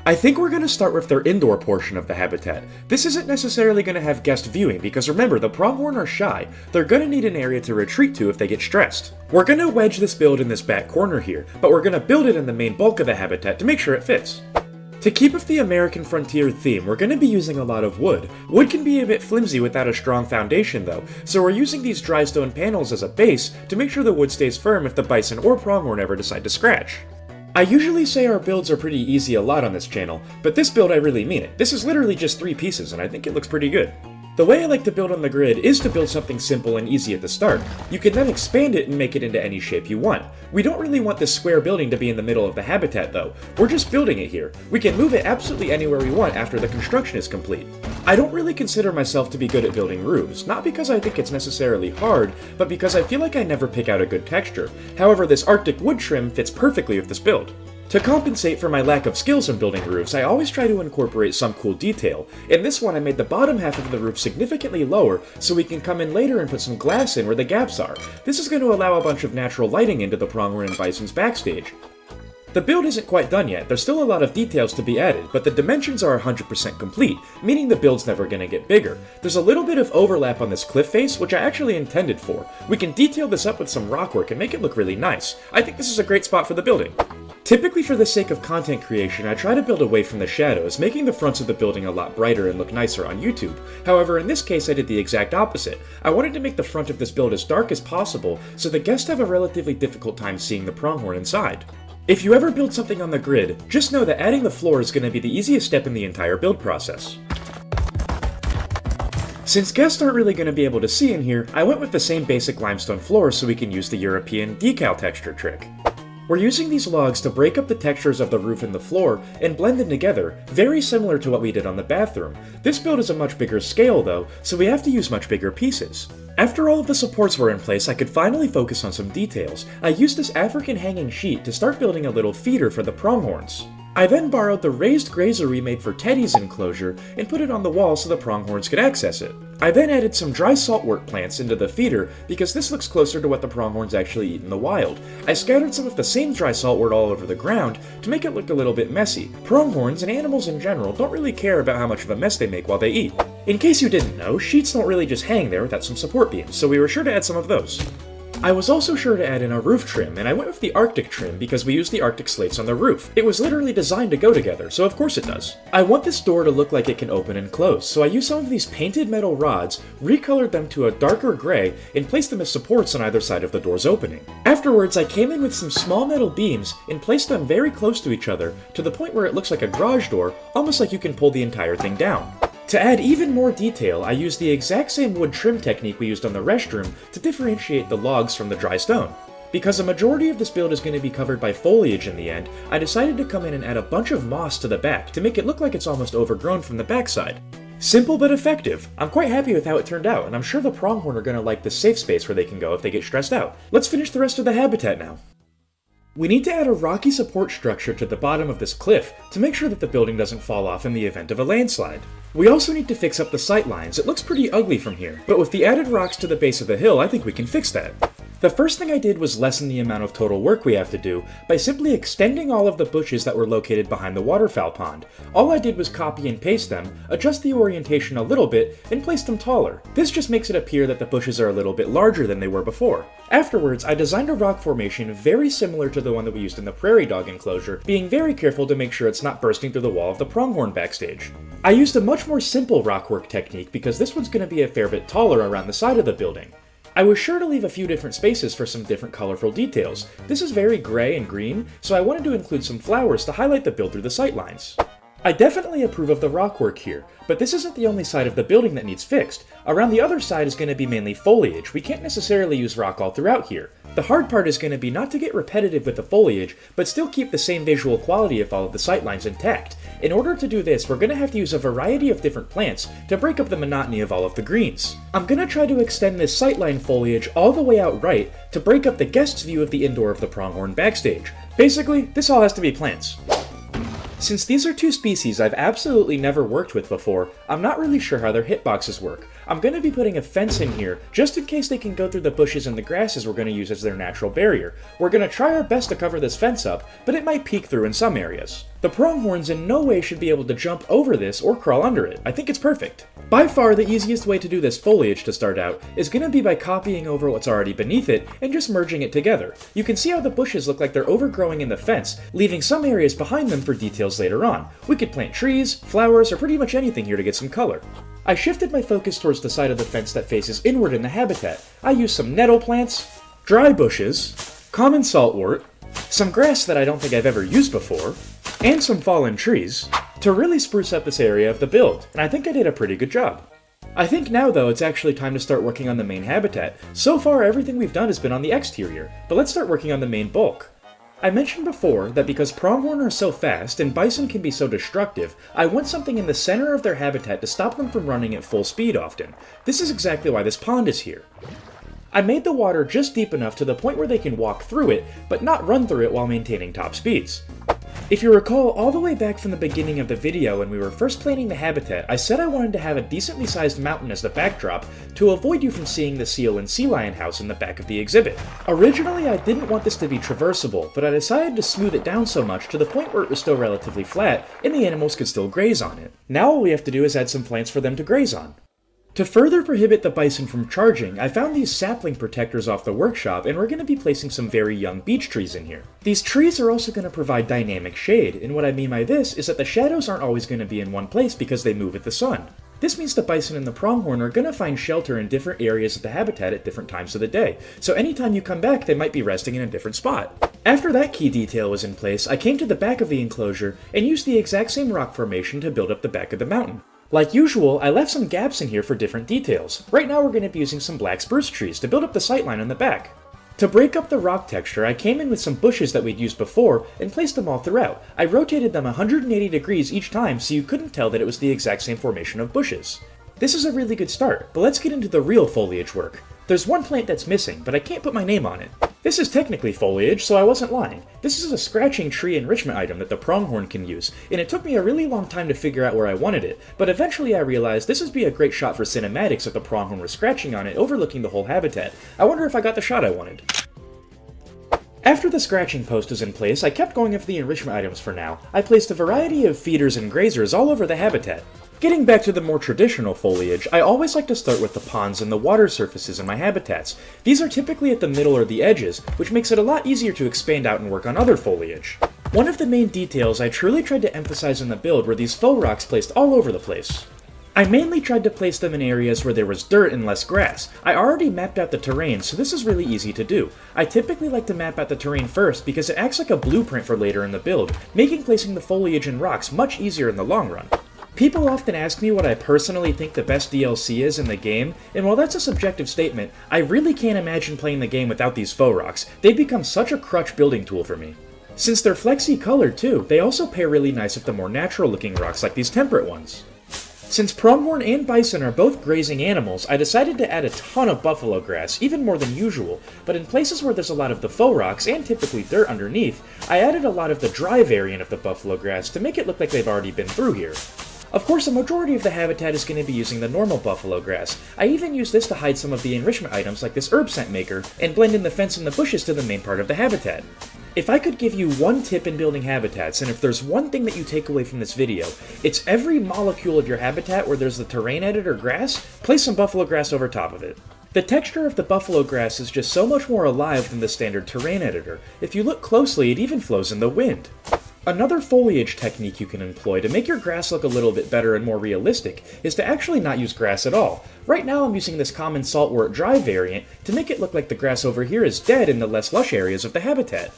S3: I think we're going to start with their indoor portion of the habitat. This isn't necessarily going to have guest viewing because remember, the pronghorn are shy. They're going to need an area to retreat to if they get stressed. We're going to wedge this build in this back corner here, but we're going to build it in the main bulk of the habitat to make sure it fits. To keep with the American frontier theme, we're going to be using a lot of wood. Wood can be a bit flimsy without a strong foundation though, so we're using these dry stone panels as a base to make sure the wood stays firm if the bison or pronghorn ever decide to scratch. I usually say our builds are pretty easy a lot on this channel, but this build I really mean it. This is literally just 3 pieces and I think it looks pretty good. The way I like to build on the grid is to build something simple and easy at the start. You can then expand it and make it into any shape you want. We don't really want this square building to be in the middle of the habitat though. We're just building it here. We can move it absolutely anywhere we want after the construction is complete. I don't really consider myself to be good at building roofs, not because I think it's necessarily hard, but because I feel like I never pick out a good texture. However, this Arctic wood trim fits perfectly with this build. To compensate for my lack of skills in building roofs, I always try to incorporate some cool detail. In this one, I made the bottom half of the roof significantly lower so we can come in later and put some glass in where the gaps are. This is going to allow a bunch of natural lighting into the pronghorn and bison's backstage. The build isn't quite done yet, there's still a lot of details to be added, but the dimensions are 100% complete, meaning the build's never going to get bigger. There's a little bit of overlap on this cliff face, which I actually intended for. We can detail this up with some rock work and make it look really nice. I think this is a great spot for the building. Typically for the sake of content creation, I try to build away from the shadows, making the fronts of the building a lot brighter and look nicer on YouTube. However, in this case I did the exact opposite. I wanted to make the front of this build as dark as possible, so the guests have a relatively difficult time seeing the pronghorn inside. If you ever build something on the grid, just know that adding the floor is going to be the easiest step in the entire build process. Since guests aren't really going to be able to see in here, I went with the same basic limestone floor so we can use the European decal texture trick. We're using these logs to break up the textures of the roof and the floor and blend them together, very similar to what we did on the bathroom. This build is a much bigger scale though, so we have to use much bigger pieces. After all of the supports were in place, I could finally focus on some details. I used this African hanging sheet to start building a little feeder for the pronghorns. I then borrowed the raised grazer we made for Teddy's enclosure and put it on the wall so the pronghorns could access it. I then added some dry saltwort plants into the feeder because this looks closer to what the pronghorns actually eat in the wild. I scattered some of the same dry saltwort all over the ground to make it look a little bit messy. Pronghorns and animals in general don't really care about how much of a mess they make while they eat. In case you didn't know, sheets don't really just hang there without some support beams, so we were sure to add some of those. I was also sure to add in a roof trim, and I went with the Arctic trim because we used the Arctic slates on the roof. It was literally designed to go together, so of course it does. I want this door to look like it can open and close, so I used some of these painted metal rods, recolored them to a darker gray, and placed them as supports on either side of the door's opening. Afterwards, I came in with some small metal beams and placed them very close to each other, to the point where it looks like a garage door, almost like you can pull the entire thing down. To add even more detail, I used the exact same wood trim technique we used on the restroom to differentiate the logs from the dry stone. Because a majority of this build is going to be covered by foliage in the end, I decided to come in and add a bunch of moss to the back to make it look like it's almost overgrown from the backside. Simple but effective. I'm quite happy with how it turned out, and I'm sure the pronghorn are going to like this safe space where they can go if they get stressed out. Let's finish the rest of the habitat now. We need to add a rocky support structure to the bottom of this cliff to make sure that the building doesn't fall off in the event of a landslide. We also need to fix up the sight lines. It looks pretty ugly from here, but with the added rocks to the base of the hill, I think we can fix that. The first thing I did was lessen the amount of total work we have to do by simply extending all of the bushes that were located behind the waterfowl pond. All I did was copy and paste them, adjust the orientation a little bit, and place them taller. This just makes it appear that the bushes are a little bit larger than they were before. Afterwards, I designed a rock formation very similar to the one that we used in the prairie dog enclosure, being very careful to make sure it's not bursting through the wall of the pronghorn backstage. I used a much more simple rockwork technique because this one's going to be a fair bit taller around the side of the building. I was sure to leave a few different spaces for some different colorful details. This is very gray and green, so I wanted to include some flowers to highlight the build through the sightlines. I definitely approve of the rock work here, but this isn't the only side of the building that needs fixed. Around the other side is going to be mainly foliage. We can't necessarily use rock all throughout here. The hard part is going to be not to get repetitive with the foliage, but still keep the same visual quality of all of the sightlines intact. In order to do this, we're going to have to use a variety of different plants to break up the monotony of all of the greens. I'm going to try to extend this sightline foliage all the way out right to break up the guest's view of the indoor of the pronghorn backstage. Basically, this all has to be plants. Since these are two species I've absolutely never worked with before, I'm not really sure how their hitboxes work. I'm going to be putting a fence in here just in case they can go through the bushes and the grasses we're going to use as their natural barrier. We're going to try our best to cover this fence up, but it might peek through in some areas. The pronghorns in no way should be able to jump over this or crawl under it. I think it's perfect. By far, the easiest way to do this foliage to start out is going to be by copying over what's already beneath it and just merging it together. You can see how the bushes look like they're overgrowing in the fence, leaving some areas behind them for details later on. We could plant trees, flowers, or pretty much anything here to get some color. I shifted my focus towards the side of the fence that faces inward in the habitat. I used some nettle plants, dry bushes, common saltwort, some grass that I don't think I've ever used before, and some fallen trees to really spruce up this area of the build, and I think I did a pretty good job. I think now though it's actually time to start working on the main habitat. So far everything we've done has been on the exterior, but let's start working on the main bulk. I mentioned before that because pronghorn are so fast and bison can be so destructive, I want something in the center of their habitat to stop them from running at full speed often. This is exactly why this pond is here. I made the water just deep enough to the point where they can walk through it, but not run through it while maintaining top speeds. If you recall, all the way back from the beginning of the video when we were first planning the habitat, I said I wanted to have a decently sized mountain as the backdrop to avoid you from seeing the seal and sea lion house in the back of the exhibit. Originally, I didn't want this to be traversable, but I decided to smooth it down so much to the point where it was still relatively flat and the animals could still graze on it. Now all we have to do is add some plants for them to graze on. To further prohibit the bison from charging, I found these sapling protectors off the workshop and we're going to be placing some very young beech trees in here. These trees are also going to provide dynamic shade, and what I mean by this is that the shadows aren't always going to be in one place because they move with the sun. This means the bison and the pronghorn are going to find shelter in different areas of the habitat at different times of the day, so anytime you come back they might be resting in a different spot. After that key detail was in place, I came to the back of the enclosure and used the exact same rock formation to build up the back of the mountain. Like usual, I left some gaps in here for different details. Right now we're going to be using some black spruce trees to build up the sightline in the back. To break up the rock texture, I came in with some bushes that we'd used before and placed them all throughout. I rotated them 180 degrees each time so you couldn't tell that it was the exact same formation of bushes. This is a really good start, but let's get into the real foliage work. There's one plant that's missing, but I can't put my name on it. This is technically foliage, so I wasn't lying. This is a scratching tree enrichment item that the pronghorn can use, and it took me a really long time to figure out where I wanted it, but eventually I realized this would be a great shot for cinematics if the pronghorn was scratching on it, overlooking the whole habitat. I wonder if I got the shot I wanted. After the scratching post was in place, I kept going after the enrichment items for now. I placed a variety of feeders and grazers all over the habitat. Getting back to the more traditional foliage, I always like to start with the ponds and the water surfaces in my habitats. These are typically at the middle or the edges, which makes it a lot easier to expand out and work on other foliage. One of the main details I truly tried to emphasize in the build were these faux rocks placed all over the place. I mainly tried to place them in areas where there was dirt and less grass. I already mapped out the terrain, so this is really easy to do. I typically like to map out the terrain first because it acts like a blueprint for later in the build, making placing the foliage and rocks much easier in the long run. People often ask me what I personally think the best DLC is in the game, and while that's a subjective statement, I really can't imagine playing the game without these faux rocks. They've become such a crutch building tool for me. Since they're flexy colored too, they also pair really nice with the more natural looking rocks like these temperate ones. Since pronghorn and bison are both grazing animals, I decided to add a ton of buffalo grass, even more than usual, but in places where there's a lot of the faux rocks and typically dirt underneath, I added a lot of the dry variant of the buffalo grass to make it look like they've already been through here. Of course, a majority of the habitat is going to be using the normal buffalo grass. I even use this to hide some of the enrichment items like this herb scent maker, and blend in the fence and the bushes to the main part of the habitat. If I could give you one tip in building habitats, and if there's one thing that you take away from this video, it's every molecule of your habitat where there's the terrain editor grass, place some buffalo grass over top of it. The texture of the buffalo grass is just so much more alive than the standard terrain editor. If you look closely, it even flows in the wind. Another foliage technique you can employ to make your grass look a little bit better and more realistic is to actually not use grass at all. Right now I'm using this common saltwort dry variant to make it look like the grass over here is dead in the less lush areas of the habitat.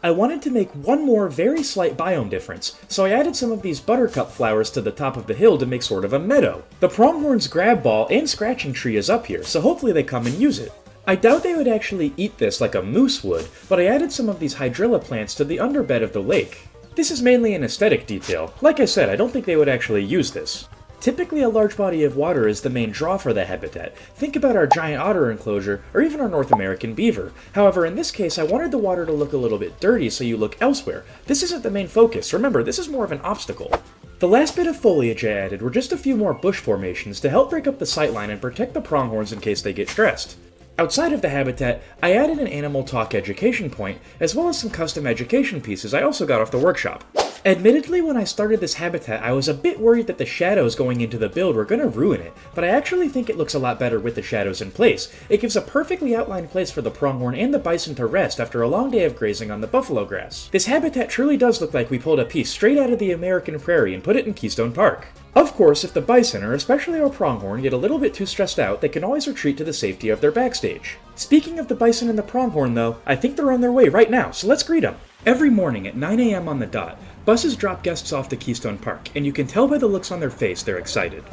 S1: I wanted to make one more very slight biome difference, so I added some of these buttercup flowers to the top of the hill to make sort of a meadow. The pronghorn's grab ball and scratching tree is up here, so hopefully they come and use it. I doubt they would actually eat this like a moose would, but I added some of these hydrilla plants to the underbed of the lake. This is mainly an aesthetic detail. Like I said, I don't think they would actually use this. Typically, a large body of water is the main draw for the habitat. Think about our giant otter enclosure, or even our North American beaver. However, in this case, I wanted the water to look a little bit dirty, so you look elsewhere. This isn't the main focus. Remember, this is more of an obstacle. The last bit of foliage I added were just a few more bush formations to help break up the sightline and protect the pronghorns in case they get stressed. Outside of the habitat, I added an animal talk education point, as well as some custom education pieces I also got off the workshop. Admittedly, when I started this habitat, I was a bit worried that the shadows going into the build were going to ruin it, but I actually think it looks a lot better with the shadows in place. It gives a perfectly outlined place for the pronghorn and the bison to rest after a long day of grazing on the buffalo grass. This habitat truly does look like we pulled a piece straight out of the American prairie and put it in Keystone Park. Of course, if the bison, or especially our pronghorn, get a little bit too stressed out, they can always retreat to the safety of their backstage. Speaking of the bison and the pronghorn though, I think they're on their way right now, so let's greet them. Every morning at 9 a.m. on the dot, buses drop guests off to Keystone Park, and you can tell by the looks on their face they're excited.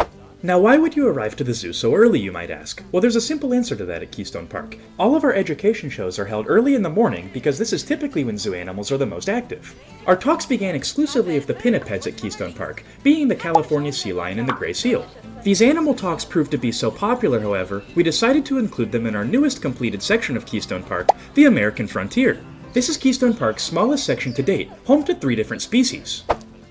S1: Now, why would you arrive to the zoo so early, you might ask? Well, there's a simple answer to that at Keystone Park. All of our education shows are held early in the morning because this is typically when zoo animals are the most active. Our talks began exclusively with the pinnipeds at Keystone Park, being the California sea lion and the gray seal. These animal talks proved to be so popular, however, we decided to include them in our newest completed section of Keystone Park, the American Frontier. This is Keystone Park's smallest section to date, home to 3 different species.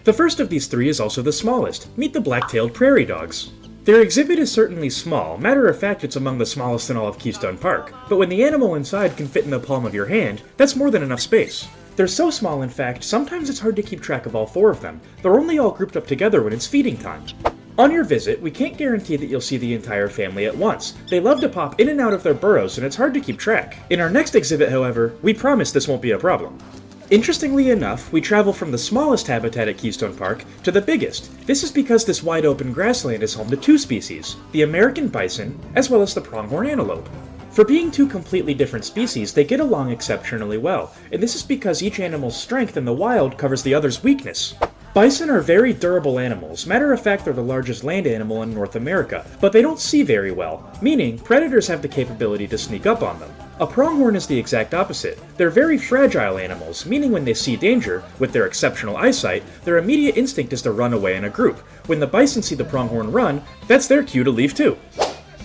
S1: The first of these 3 is also the smallest. Meet the black-tailed prairie dogs. Their exhibit is certainly small, matter of fact it's among the smallest in all of Keystone Park, but when the animal inside can fit in the palm of your hand, that's more than enough space. They're so small in fact, sometimes it's hard to keep track of all 4 of them. They're only all grouped up together when it's feeding time. On your visit, we can't guarantee that you'll see the entire family at once. They love to pop in and out of their burrows and it's hard to keep track. In our next exhibit, however, we promise this won't be a problem. Interestingly enough, we travel from the smallest habitat at Keystone Park to the biggest. This is because this wide open grassland is home to 2 species, the American bison, as well as the pronghorn antelope. For being 2 completely different species, they get along exceptionally well, and this is because each animal's strength in the wild covers the other's weakness. Bison are very durable animals. Matter of fact, they're the largest land animal in North America, but they don't see very well, meaning predators have the capability to sneak up on them. A pronghorn is the exact opposite. They're very fragile animals, meaning when they see danger, with their exceptional eyesight, their immediate instinct is to run away in a group. When the bison see the pronghorn run, that's their cue to leave too.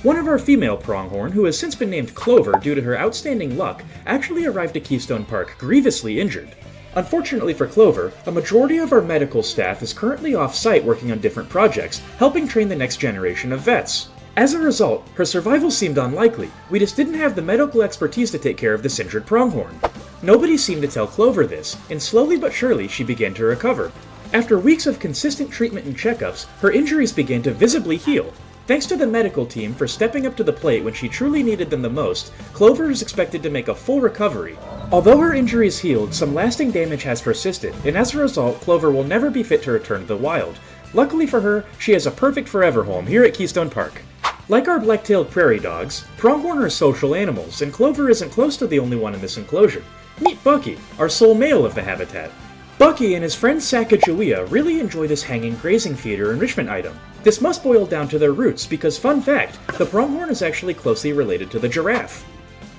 S1: One of our female pronghorn, who has since been named Clover due to her outstanding luck, actually arrived at Keystone Park grievously injured. Unfortunately for Clover, a majority of our medical staff is currently off-site working on different projects, helping train the next generation of vets. As a result, her survival seemed unlikely. We just didn't have the medical expertise to take care of this injured pronghorn. Nobody seemed to tell Clover this, and slowly but surely she began to recover. After weeks of consistent treatment and checkups, her injuries began to visibly heal. Thanks to the medical team for stepping up to the plate when she truly needed them the most, Clover is expected to make a full recovery. Although her injuries healed, some lasting damage has persisted, and as a result, Clover will never be fit to return to the wild. Luckily for her, she has a perfect forever home here at Keystone Park. Like our black-tailed prairie dogs, pronghorn are social animals, and Clover isn't close to the only one in this enclosure. Meet Bucky, our sole male of the habitat. Bucky and his friend Sacagawea really enjoy this hanging grazing feeder enrichment item. This must boil down to their roots because, fun fact, the pronghorn is actually closely related to the giraffe.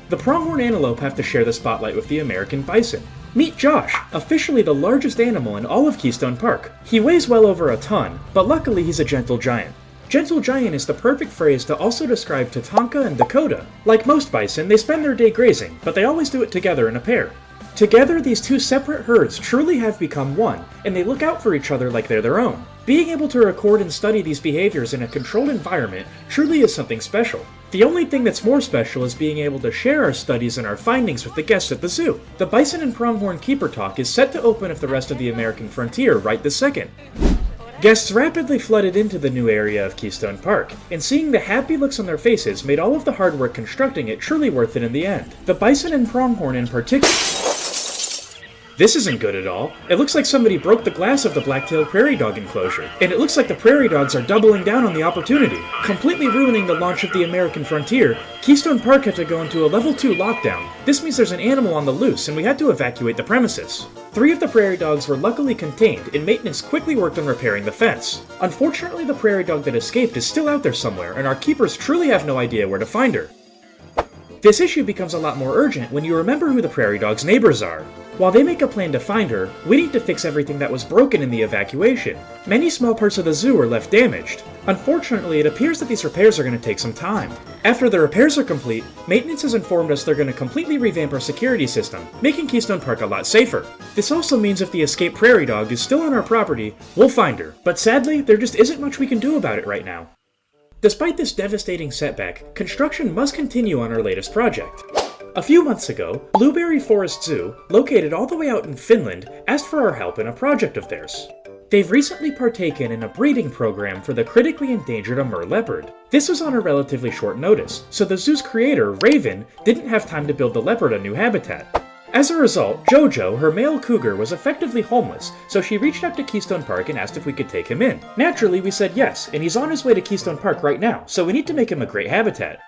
S1: The pronghorn antelope have to share the spotlight with the American bison. Meet Josh, officially the largest animal in all of Keystone Park. He weighs well over a ton, but luckily he's a gentle giant. Gentle giant is the perfect phrase to also describe Tatanka and Dakota. Like most bison, they spend their day grazing, but they always do it together in a pair. Together, these 2 separate herds truly have become one, and they look out for each other like they're their own. Being able to record and study these behaviors in a controlled environment truly is something special. The only thing that's more special is being able to share our studies and our findings with the guests at the zoo. The Bison and Pronghorn Keeper Talk is set to open with the rest of the American Frontier right this second. Guests rapidly flooded into the new area of Keystone Park, and seeing the happy looks on their faces made all of the hard work constructing it truly worth it in the end. The Bison and Pronghorn in particular... This isn't good at all. It looks like somebody broke the glass of the black-tailed prairie dog enclosure, and it looks like the prairie dogs are doubling down on the opportunity. Completely ruining the launch of the American frontier, Keystone Park had to go into a level 2 lockdown. This means there's an animal on the loose, and we had to evacuate the premises. 3 of the prairie dogs were luckily contained, and maintenance quickly worked on repairing the fence. Unfortunately, the prairie dog that escaped is still out there somewhere, and our keepers truly have no idea where to find her. This issue becomes a lot more urgent when you remember who the prairie dog's neighbors are. While they make a plan to find her, we need to fix everything that was broken in the evacuation. Many small parts of the zoo are left damaged. Unfortunately, it appears that these repairs are going to take some time. After the repairs are complete, maintenance has informed us they're going to completely revamp our security system, making Keystone Park a lot safer. This also means if the escaped prairie dog is still on our property, we'll find her. But sadly, there just isn't much we can do about it right now. Despite this devastating setback, construction must continue on our latest project. A few months ago, Blueberry Forest Zoo, located all the way out in Finland, asked for our help in a project of theirs. They've recently partaken in a breeding program for the critically endangered Amur leopard. This was on a relatively short notice, so the zoo's creator, Raven, didn't have time to build the leopard a new habitat. As a result, Jojo, her male cougar, was effectively homeless, so she reached out to Keystone Park and asked if we could take him in. Naturally, we said yes, and he's on his way to Keystone Park right now, so we need to make him a great habitat.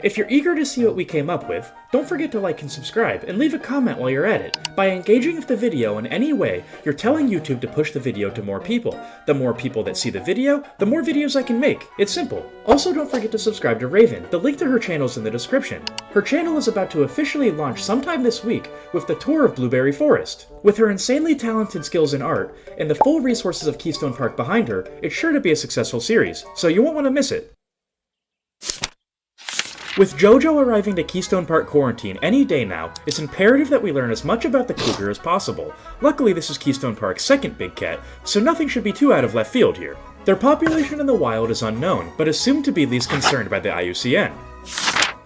S1: If you're eager to see what we came up with, don't forget to like and subscribe, and leave a comment while you're at it. By engaging with the video in any way, you're telling YouTube to push the video to more people. The more people that see the video, the more videos I can make. It's simple. Also, don't forget to subscribe to Raven. The link to her channel is in the description. Her channel is about to officially launch sometime this week with the tour of Blueberry Forest. With her insanely talented skills in art, and the full resources of Keystone Park behind her, it's sure to be a successful series, so you won't want to miss it. With Jojo arriving to Keystone Park quarantine any day now, it's imperative that we learn as much about the cougar as possible. Luckily, this is Keystone Park's second big cat, so nothing should be too out of left field here. Their population in the wild is unknown, but assumed to be least concerned by the IUCN.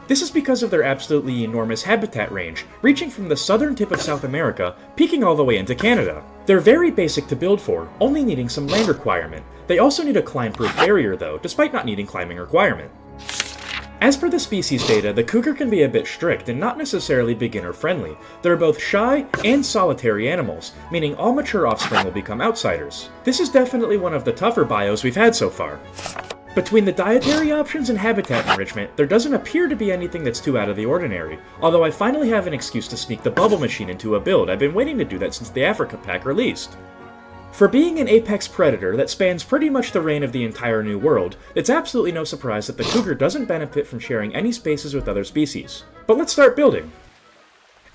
S1: This is because of their absolutely enormous habitat range, reaching from the southern tip of South America, peaking all the way into Canada. They're very basic to build for, only needing some land requirement. They also need a climb-proof barrier though, despite not needing climbing requirement. As per the species data, the cougar can be a bit strict and not necessarily beginner-friendly. They're both shy and solitary animals, meaning all mature offspring will become outsiders. This is definitely one of the tougher bios we've had so far. Between the dietary options and habitat enrichment, there doesn't appear to be anything that's too out of the ordinary, although I finally have an excuse to sneak the bubble machine into a build. I've been waiting to do that since the Africa pack released. For being an apex predator that spans pretty much the reign of the entire New World, it's absolutely no surprise that the cougar doesn't benefit from sharing any spaces with other species. But let's start building.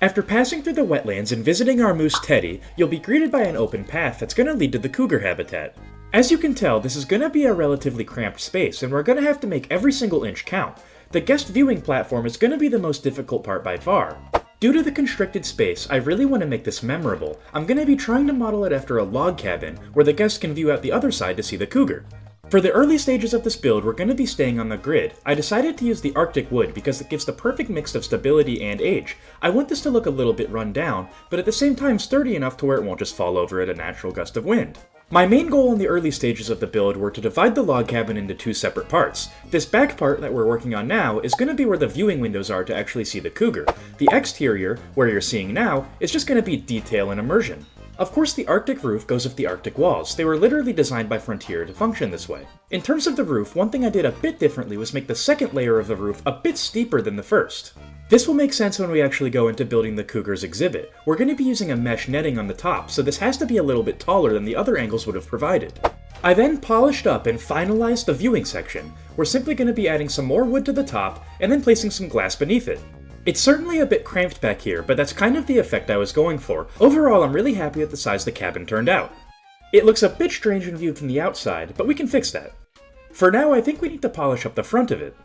S1: After passing through the wetlands and visiting our moose Teddy, you'll be greeted by an open path that's going to lead to the cougar habitat. As you can tell, this is going to be a relatively cramped space, and we're going to have to make every single inch count. The guest viewing platform is going to be the most difficult part by far. Due to the constricted space, I really want to make this memorable. I'm going to be trying to model it after a log cabin, where the guests can view out the other side to see the cougar. For the early stages of this build, we're going to be staying on the grid. I decided to use the Arctic wood because it gives the perfect mix of stability and age. I want this to look a little bit run down, but at the same time sturdy enough to where it won't just fall over at a natural gust of wind. My main goal in the early stages of the build were to divide the log cabin into 2 separate parts. This back part that we're working on now is going to be where the viewing windows are to actually see the cougar. The exterior, where you're seeing now, is just going to be detail and immersion. Of course, the Arctic roof goes with the Arctic walls. They were literally designed by Frontier to function this way. In terms of the roof, one thing I did a bit differently was make the second layer of the roof a bit steeper than the first. This will make sense when we actually go into building the cougar's exhibit. We're going to be using a mesh netting on the top, so this has to be a little bit taller than the other angles would have provided. I then polished up and finalized the viewing section. We're simply going to be adding some more wood to the top, and then placing some glass beneath it. It's certainly a bit cramped back here, but that's kind of the effect I was going for. Overall, I'm really happy with the size the cabin turned out. It looks a bit strange when viewed from the outside, but we can fix that. For now, I think we need to polish up the front of it.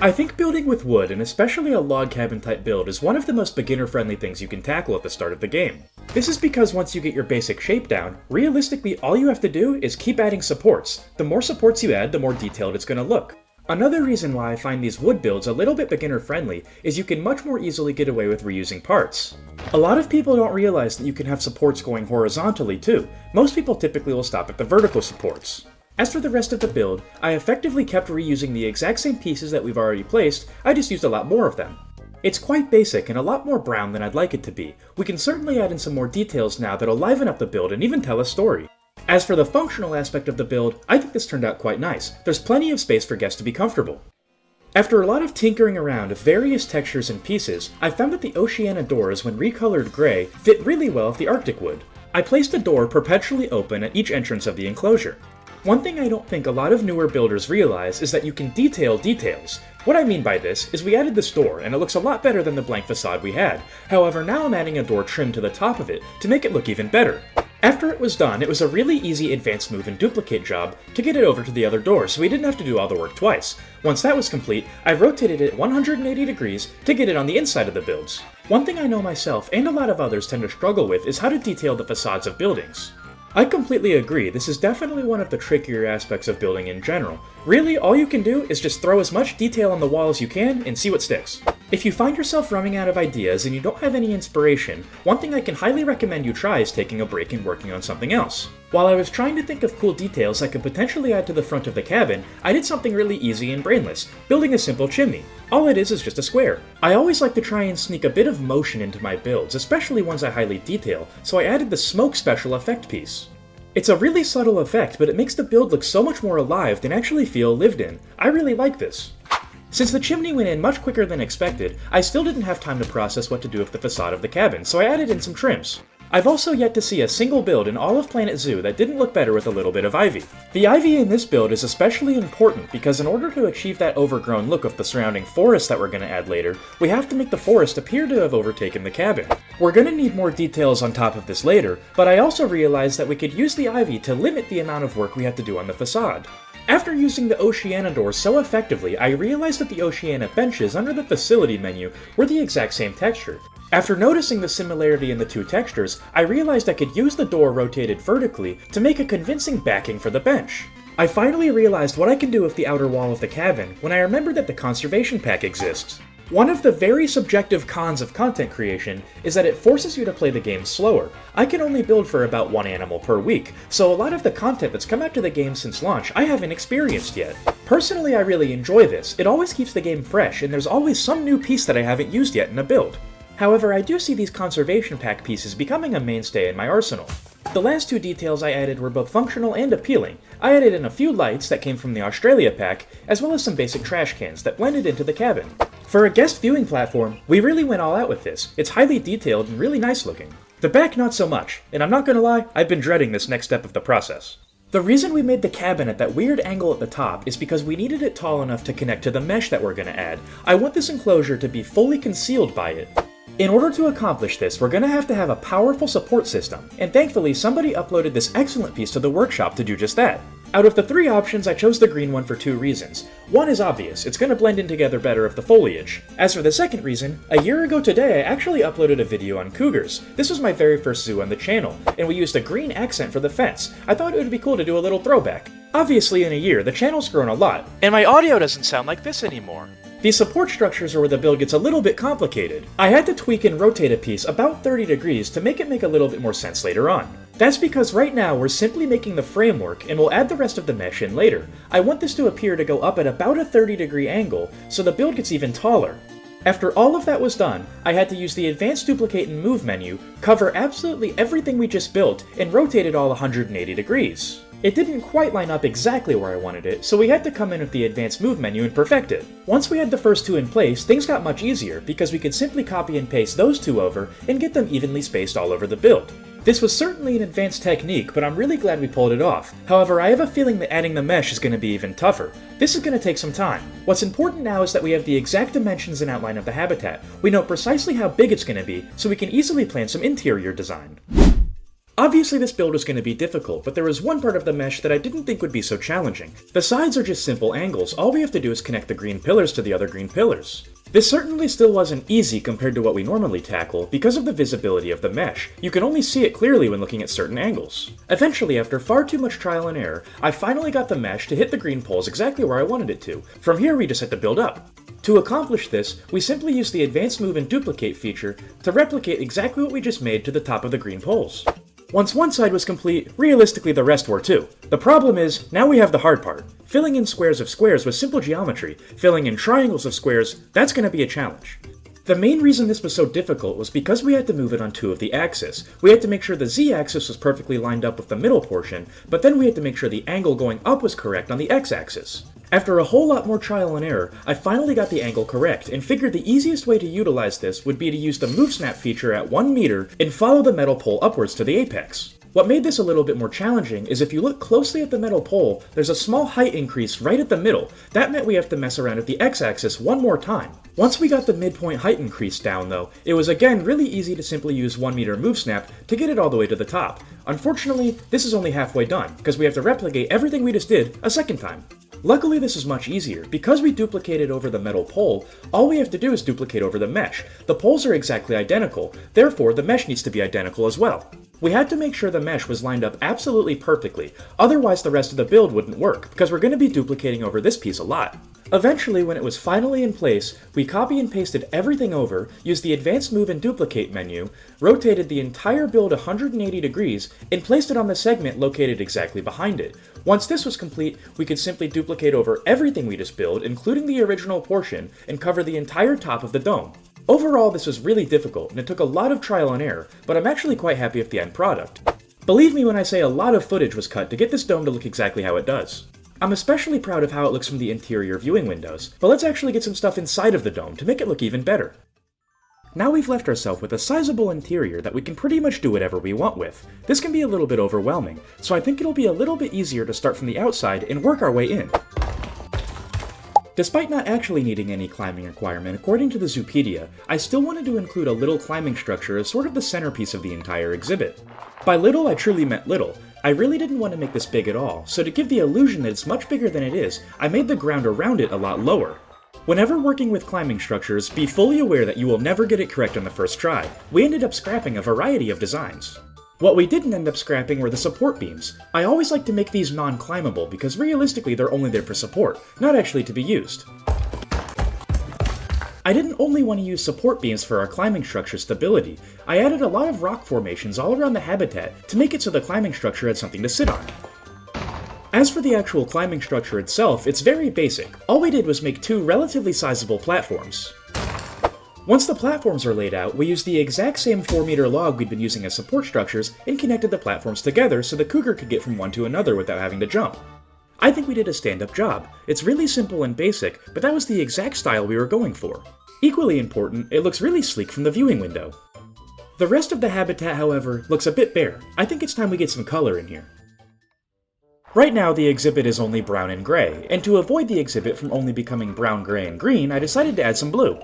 S1: I think building with wood, and especially a log cabin type build, is one of the most beginner-friendly things you can tackle at the start of the game. This is because once you get your basic shape down, realistically all you have to do is keep adding supports. The more supports you add, the more detailed it's going to look. Another reason why I find these wood builds a little bit beginner-friendly is you can much more easily get away with reusing parts. A lot of people don't realize that you can have supports going horizontally too. Most people typically will stop at the vertical supports. As for the rest of the build, I effectively kept reusing the exact same pieces that we've already placed, I just used a lot more of them. It's quite basic and a lot more brown than I'd like it to be. We can certainly add in some more details now that'll liven up the build and even tell a story. As for the functional aspect of the build, I think this turned out quite nice. There's plenty of space for guests to be comfortable. After a lot of tinkering around of various textures and pieces, I found that the Oceania doors, when recolored gray, fit really well with the Arctic wood. I placed a door perpetually open at each entrance of the enclosure. One thing I don't think a lot of newer builders realize is that you can detail details. What I mean by this is we added this door, and it looks a lot better than the blank facade we had. However, now I'm adding a door trim to the top of it to make it look even better. After it was done, it was a really easy advanced move and duplicate job to get it over to the other door, so we didn't have to do all the work twice. Once that was complete, I rotated it 180 degrees to get it on the inside of the builds. One thing I know myself, and a lot of others tend to struggle with, is how to detail the facades of buildings. I completely agree, this is definitely one of the trickier aspects of building in general. Really, all you can do is just throw as much detail on the wall as you can and see what sticks. If you find yourself running out of ideas and you don't have any inspiration, one thing I can highly recommend you try is taking a break and working on something else. While I was trying to think of cool details I could potentially add to the front of the cabin, I did something really easy and brainless, building a simple chimney. All it is just a square. I always like to try and sneak a bit of motion into my builds, especially ones I highly detail, so I added the smoke special effect piece. It's a really subtle effect, but it makes the build look so much more alive than actually feel lived in. I really like this. Since the chimney went in much quicker than expected, I still didn't have time to process what to do with the facade of the cabin, so I added in some trims. I've also yet to see a single build in all of Planet Zoo that didn't look better with a little bit of ivy. The ivy in this build is especially important because in order to achieve that overgrown look of the surrounding forest that we're going to add later, we have to make the forest appear to have overtaken the cabin. We're going to need more details on top of this later, but I also realized that we could use the ivy to limit the amount of work we have to do on the facade. After using the Oceania door so effectively, I realized that the Oceania benches under the facility menu were the exact same texture. After noticing the similarity in the two textures, I realized I could use the door rotated vertically to make a convincing backing for the bench. I finally realized what I can do with the outer wall of the cabin when I remembered that the conservation pack exists. One of the very subjective cons of content creation is that it forces you to play the game slower. I can only build for about one animal per week, so a lot of the content that's come out to the game since launch I haven't experienced yet. Personally, I really enjoy this. It always keeps the game fresh, and there's always some new piece that I haven't used yet in a build. However, I do see these conservation pack pieces becoming a mainstay in my arsenal. The last two details I added were both functional and appealing. I added in a few lights that came from the Australia pack, as well as some basic trash cans that blended into the cabin. For a guest viewing platform, we really went all out with this. It's highly detailed and really nice looking. The back not so much, and I'm not gonna lie, I've been dreading this next step of the process. The reason we made the cabin at that weird angle at the top is because we needed it tall enough to connect to the mesh that we're gonna add. I want this enclosure to be fully concealed by it. In order to accomplish this, we're going to have a powerful support system, and thankfully somebody uploaded this excellent piece to the workshop to do just that. Out of the three options, I chose the green one for two reasons. One is obvious, it's going to blend in together better with the foliage. As for the second reason, a year ago today I actually uploaded a video on cougars. This was my very first zoo on the channel, and we used a green accent for the fence. I thought it would be cool to do a little throwback. Obviously in a year, the channel's grown a lot, and my audio doesn't sound like this anymore. These support structures are where the build gets a little bit complicated. I had to tweak and rotate a piece about 30 degrees to make it make a little bit more sense later on. That's because right now we're simply making the framework and we'll add the rest of the mesh in later. I want this to appear to go up at about a 30-degree angle so the build gets even taller. After all of that was done, I had to use the Advanced Duplicate and Move menu, cover absolutely everything we just built, and rotate it all 180 degrees. It didn't quite line up exactly where I wanted it, so we had to come in with the Advanced Move menu and perfect it. Once we had the first two in place, things got much easier because we could simply copy and paste those two over and get them evenly spaced all over the build. This was certainly an advanced technique, but I'm really glad we pulled it off. However, I have a feeling that adding the mesh is going to be even tougher. This is going to take some time. What's important now is that we have the exact dimensions and outline of the habitat. We know precisely how big it's going to be, so we can easily plan some interior design. Obviously this build is going to be difficult, but there was one part of the mesh that I didn't think would be so challenging. The sides are just simple angles, all we have to do is connect the green pillars to the other green pillars. This certainly still wasn't easy compared to what we normally tackle because of the visibility of the mesh. You can only see it clearly when looking at certain angles. Eventually, after far too much trial and error, I finally got the mesh to hit the green poles exactly where I wanted it to. From here we just had to build up. To accomplish this, we simply used the Advanced Move and Duplicate feature to replicate exactly what we just made to the top of the green poles. Once one side was complete, realistically the rest were too. The problem is, now we have the hard part. Filling in squares of squares with simple geometry, filling in triangles of squares, that's going to be a challenge. The main reason this was so difficult was because we had to move it on two of the axes. We had to make sure the z-axis was perfectly lined up with the middle portion, but then we had to make sure the angle going up was correct on the x-axis. After a whole lot more trial and error, I finally got the angle correct, and figured the easiest way to utilize this would be to use the move snap feature at 1 meter and follow the metal pole upwards to the apex. What made this a little bit more challenging is if you look closely at the metal pole, there's a small height increase right at the middle. That meant we have to mess around at the x-axis one more time. Once we got the midpoint height increase down though, it was again really easy to simply use 1 meter move snap to get it all the way to the top. Unfortunately, this is only halfway done, because we have to replicate everything we just did a second time. Luckily this is much easier. Because we duplicated over the metal pole, all we have to do is duplicate over the mesh. The poles are exactly identical, therefore the mesh needs to be identical as well. We had to make sure the mesh was lined up absolutely perfectly, otherwise the rest of the build wouldn't work, because we're going to be duplicating over this piece a lot. Eventually, when it was finally in place, we copy and pasted everything over, used the Advanced Move and Duplicate menu, rotated the entire build 180 degrees, and placed it on the segment located exactly behind it. Once this was complete, we could simply duplicate over everything we just built, including the original portion, and cover the entire top of the dome. Overall, this was really difficult, and it took a lot of trial and error, but I'm actually quite happy with the end product. Believe me when I say a lot of footage was cut to get this dome to look exactly how it does. I'm especially proud of how it looks from the interior viewing windows, but let's actually get some stuff inside of the dome to make it look even better. Now we've left ourselves with a sizable interior that we can pretty much do whatever we want with. This can be a little bit overwhelming, so I think it'll be a little bit easier to start from the outside and work our way in. Despite not actually needing any climbing requirement, according to the Zoopedia, I still wanted to include a little climbing structure as sort of the centerpiece of the entire exhibit. By little, I truly meant little. I really didn't want to make this big at all, so to give the illusion that it's much bigger than it is, I made the ground around it a lot lower. Whenever working with climbing structures, be fully aware that you will never get it correct on the first try. We ended up scrapping a variety of designs. What we didn't end up scrapping were the support beams. I always like to make these non-climbable because realistically they're only there for support, not actually to be used. I didn't only want to use support beams for our climbing structure stability, I added a lot of rock formations all around the habitat to make it so the climbing structure had something to sit on. As for the actual climbing structure itself, it's very basic. All we did was make two relatively sizable platforms. Once the platforms are laid out, we used the exact same 4-meter log we'd been using as support structures and connected the platforms together so the cougar could get from one to another without having to jump. I think we did a stand-up job. It's really simple and basic, but that was the exact style we were going for. Equally important, it looks really sleek from the viewing window. The rest of the habitat, however, looks a bit bare. I think it's time we get some color in here. Right now, the exhibit is only brown and gray, and to avoid the exhibit from only becoming brown, gray, and green, I decided to add some blue.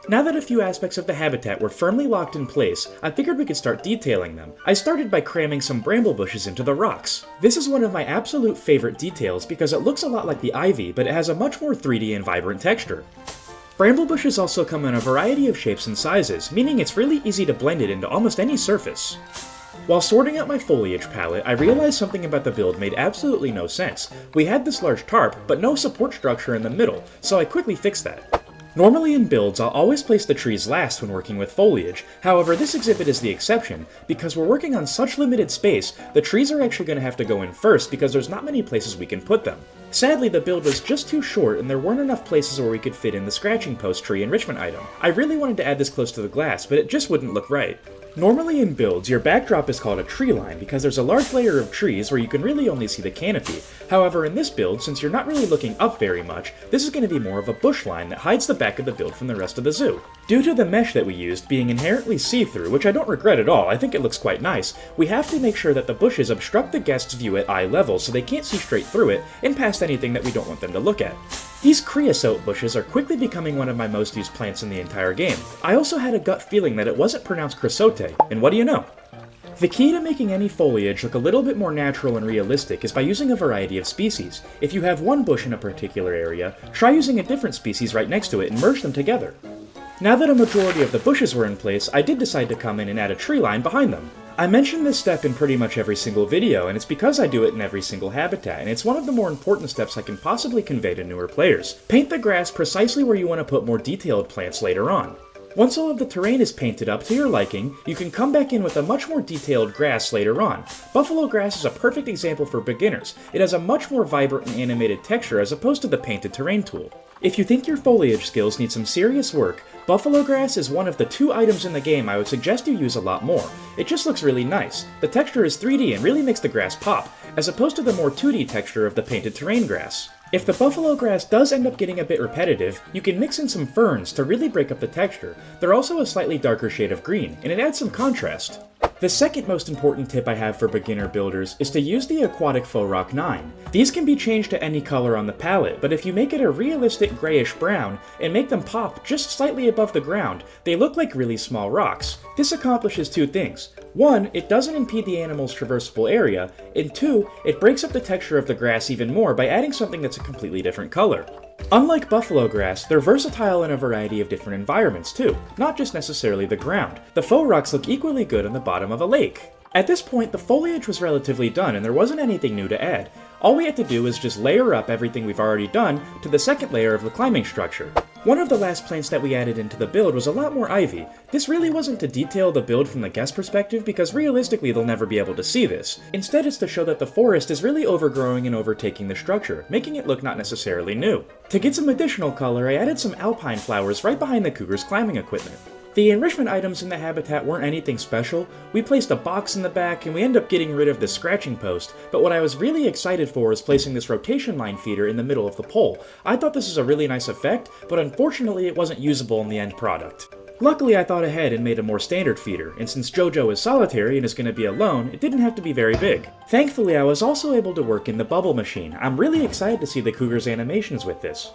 S1: Now that a few aspects of the habitat were firmly locked in place, I figured we could start detailing them. I started by cramming some bramble bushes into the rocks. This is one of my absolute favorite details because it looks a lot like the ivy, but it has a much more 3D and vibrant texture. Bramble bushes also come in a variety of shapes and sizes, meaning it's really easy to blend it into almost any surface. While sorting out my foliage palette, I realized something about the build made absolutely no sense. We had this large tarp, but no support structure in the middle, so I quickly fixed that. Normally in builds, I'll always place the trees last when working with foliage. However, this exhibit is the exception. Because we're working on such limited space, the trees are actually going to have to go in first because there's not many places we can put them. Sadly, the build was just too short and there weren't enough places where we could fit in the scratching post tree enrichment item. I really wanted to add this close to the glass, but it just wouldn't look right. Normally in builds, your backdrop is called a tree line because there's a large layer of trees where you can really only see the canopy. However, in this build, since you're not really looking up very much, this is going to be more of a bush line that hides the back of the build from the rest of the zoo. Due to the mesh that we used being inherently see-through, which I don't regret at all, I think it looks quite nice, we have to make sure that the bushes obstruct the guest's view at eye level so they can't see straight through it and past anything that we don't want them to look at. These creosote bushes are quickly becoming one of my most used plants in the entire game. I also had a gut feeling that it wasn't pronounced creosote, and what do you know? The key to making any foliage look a little bit more natural and realistic is by using a variety of species. If you have one bush in a particular area, try using a different species right next to it and merge them together. Now that a majority of the bushes were in place, I did decide to come in and add a tree line behind them. I mention this step in pretty much every single video, and it's because I do it in every single habitat, and it's one of the more important steps I can possibly convey to newer players. Paint the grass precisely where you want to put more detailed plants later on. Once all of the terrain is painted up to your liking, you can come back in with a much more detailed grass later on. Buffalo grass is a perfect example for beginners. It has a much more vibrant and animated texture as opposed to the painted terrain tool. If you think your foliage skills need some serious work, buffalo grass is one of the 2 items in the game I would suggest you use a lot more. It just looks really nice. The texture is 3D and really makes the grass pop, as opposed to the more 2D texture of the painted terrain grass. If the buffalo grass does end up getting a bit repetitive, you can mix in some ferns to really break up the texture. They're also a slightly darker shade of green, and it adds some contrast. The second most important tip I have for beginner builders is to use the aquatic faux rock 9. These can be changed to any color on the palette, but if you make it a realistic grayish brown and make them pop just slightly above the ground, they look like really small rocks. This accomplishes 2 things. 1, it doesn't impede the animal's traversable area, and 2, it breaks up the texture of the grass even more by adding something that's a completely different color. Unlike buffalo grass, they're versatile in a variety of different environments too, not just necessarily the ground. The faux rocks look equally good on the bottom of a lake. At this point, the foliage was relatively done and there wasn't anything new to add. All we had to do was just layer up everything we've already done to the second layer of the climbing structure. One of the last plants that we added into the build was a lot more ivy. This really wasn't to detail the build from the guest perspective because realistically they'll never be able to see this. Instead, it's to show that the forest is really overgrowing and overtaking the structure, making it look not necessarily new. To get some additional color, I added some alpine flowers right behind the cougar's climbing equipment. The enrichment items in the habitat weren't anything special. We placed a box in the back and we ended up getting rid of the scratching post, but what I was really excited for was placing this rotation line feeder in the middle of the pole. I thought this was a really nice effect, but unfortunately it wasn't usable in the end product. Luckily I thought ahead and made a more standard feeder, and since JoJo is solitary and is going to be alone, it didn't have to be very big. Thankfully I was also able to work in the bubble machine. I'm really excited to see the cougar's animations with this.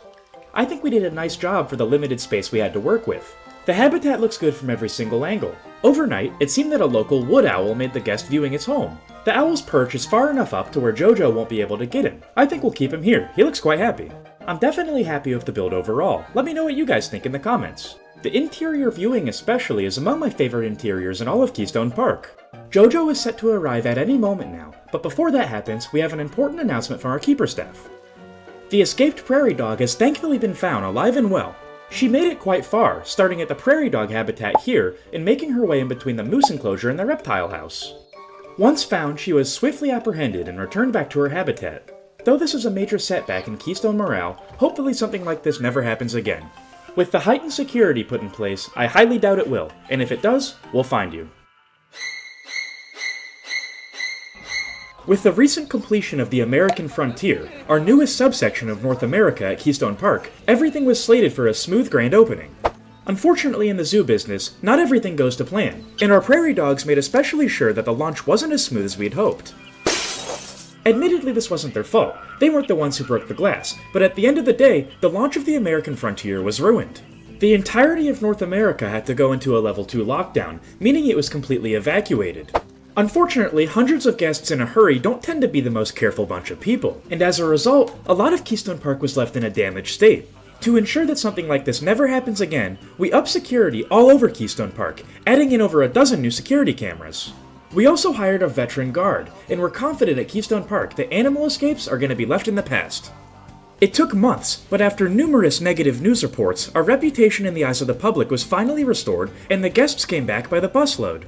S1: I think we did a nice job for the limited space we had to work with. The habitat looks good from every single angle. Overnight, it seemed that a local wood owl made the guest viewing its home. The owl's perch is far enough up to where JoJo won't be able to get him. I think we'll keep him here. He looks quite happy. I'm definitely happy with the build overall. Let me know what you guys think in the comments. The interior viewing especially is among my favorite interiors in all of Keystone Park. JoJo is set to arrive at any moment now, but before that happens, we have an important announcement from our keeper staff. The escaped prairie dog has thankfully been found alive and well. She made it quite far, starting at the prairie dog habitat here and making her way in between the moose enclosure and the reptile house. Once found, she was swiftly apprehended and returned back to her habitat. Though this is a major setback in Keystone morale, hopefully something like this never happens again. With the heightened security put in place, I highly doubt it will, and if it does, we'll find you. With the recent completion of the American Frontier, our newest subsection of North America at Keystone Park, everything was slated for a smooth grand opening. Unfortunately in the zoo business, not everything goes to plan, and our prairie dogs made especially sure that the launch wasn't as smooth as we'd hoped. Admittedly, this wasn't their fault. They weren't the ones who broke the glass, but at the end of the day, the launch of the American Frontier was ruined. The entirety of North America had to go into a level 2 lockdown, meaning it was completely evacuated. Unfortunately, hundreds of guests in a hurry don't tend to be the most careful bunch of people, and as a result, a lot of Keystone Park was left in a damaged state. To ensure that something like this never happens again, we upped security all over Keystone Park, adding in over a dozen new security cameras. We also hired a veteran guard, and we're confident at Keystone Park that animal escapes are going to be left in the past. It took months, but after numerous negative news reports, our reputation in the eyes of the public was finally restored, and the guests came back by the busload.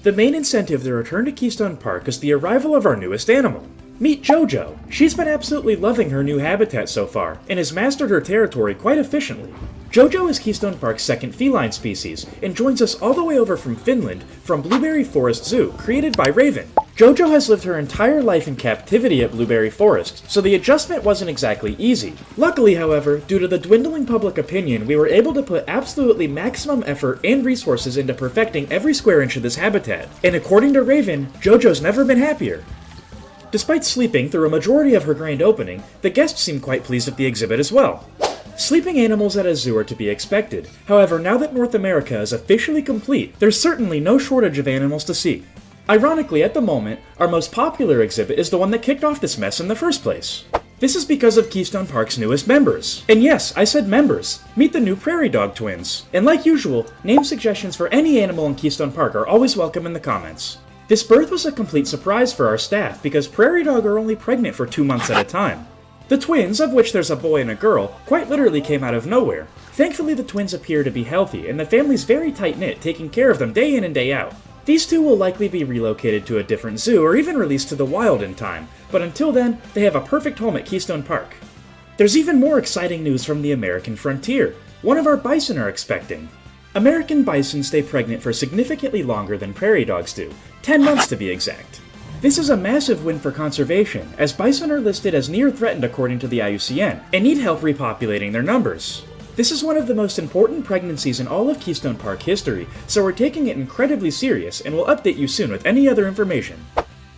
S1: The main incentive to return to Keystone Park is the arrival of our newest animal. Meet JoJo. She's been absolutely loving her new habitat so far, and has mastered her territory quite efficiently. JoJo is Keystone Park's second feline species, and joins us all the way over from Finland, from Blueberry Forest Zoo, created by Raven. JoJo has lived her entire life in captivity at Blueberry Forest, so the adjustment wasn't exactly easy. Luckily, however, due to the dwindling public opinion, we were able to put absolutely maximum effort and resources into perfecting every square inch of this habitat, and according to Raven, JoJo's never been happier. Despite sleeping through a majority of her grand opening, the guests seemed quite pleased with the exhibit as well. Sleeping animals at a zoo are to be expected. However, now that North America is officially complete, there's certainly no shortage of animals to see. Ironically, at the moment, our most popular exhibit is the one that kicked off this mess in the first place. This is because of Keystone Park's newest members. And yes, I said members. Meet the new prairie dog twins. And like usual, name suggestions for any animal in Keystone Park are always welcome in the comments. This birth was a complete surprise for our staff because prairie dog are only pregnant for 2 months at a time. The twins, of which there's a boy and a girl, quite literally came out of nowhere. Thankfully the twins appear to be healthy, and the family's very tight-knit, taking care of them day in and day out. These two will likely be relocated to a different zoo or even released to the wild in time, but until then, they have a perfect home at Keystone Park. There's even more exciting news from the American frontier. One of our bison are expecting. American bison stay pregnant for significantly longer than prairie dogs do, 10 months to be exact. This is a massive win for conservation, as bison are listed as near threatened according to the IUCN, and need help repopulating their numbers. This is one of the most important pregnancies in all of Keystone Park history, so we're taking it incredibly serious and will update you soon with any other information.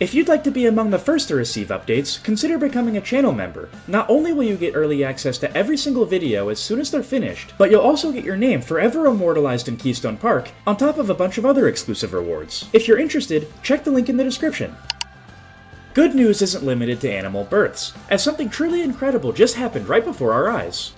S1: If you'd like to be among the first to receive updates, consider becoming a channel member. Not only will you get early access to every single video as soon as they're finished, but you'll also get your name forever immortalized in Keystone Park, on top of a bunch of other exclusive rewards. If you're interested, check the link in the description. Good news isn't limited to animal births, as something truly incredible just happened right before our eyes.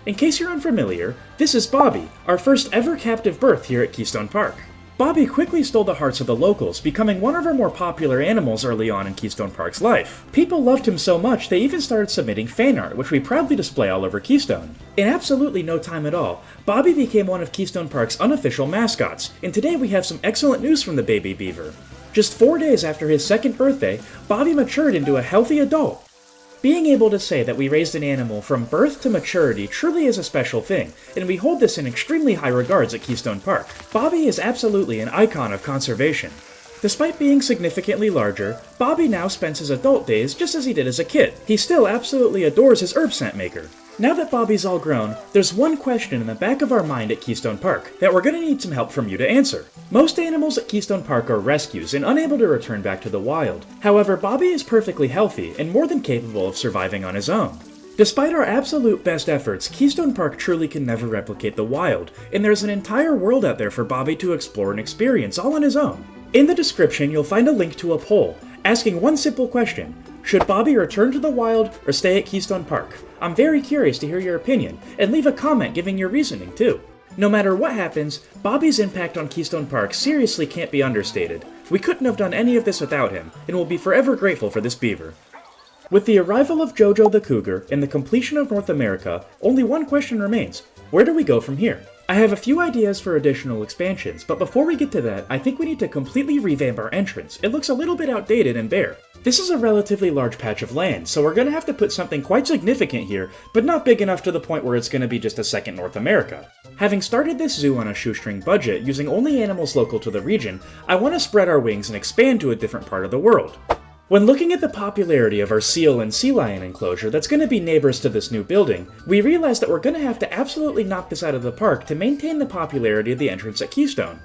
S1: In case you're unfamiliar, this is Bobby, our first ever captive birth here at Keystone Park. Bobby quickly stole the hearts of the locals, becoming one of our more popular animals early on in Keystone Park's life. People loved him so much they even started submitting fan art, which we proudly display all over Keystone. In absolutely no time at all, Bobby became one of Keystone Park's unofficial mascots, and today we have some excellent news from the baby beaver. Just 4 days after his second birthday, Bobby matured into a healthy adult. Being able to say that we raised an animal from birth to maturity truly is a special thing, and we hold this in extremely high regards at Keystone Park. Bobby is absolutely an icon of conservation. Despite being significantly larger, Bobby now spends his adult days just as he did as a kid. He still absolutely adores his herb scent maker. Now that Bobby's all grown, there's one question in the back of our mind at Keystone Park that we're going to need some help from you to answer. Most animals at Keystone Park are rescues and unable to return back to the wild. However, Bobby is perfectly healthy and more than capable of surviving on his own. Despite our absolute best efforts, Keystone Park truly can never replicate the wild, and there's an entire world out there for Bobby to explore and experience all on his own. In the description, you'll find a link to a poll asking one simple question: should Bobby return to the wild or stay at Keystone Park? I'm very curious to hear your opinion, and leave a comment giving your reasoning too. No matter what happens, Bobby's impact on Keystone Park seriously can't be understated. We couldn't have done any of this without him, and will be forever grateful for this beaver. With the arrival of Jojo the cougar and the completion of North America, only one question remains: where do we go from here? I have a few ideas for additional expansions, but before we get to that, I think we need to completely revamp our entrance. It looks a little bit outdated and bare. This is a relatively large patch of land, so we're going to have to put something quite significant here, but not big enough to the point where it's going to be just a second North America. Having started this zoo on a shoestring budget, using only animals local to the region, I want to spread our wings and expand to a different part of the world. When looking at the popularity of our seal and sea lion enclosure that's going to be neighbors to this new building, we realized that we're going to have to absolutely knock this out of the park to maintain the popularity of the entrance at Keystone.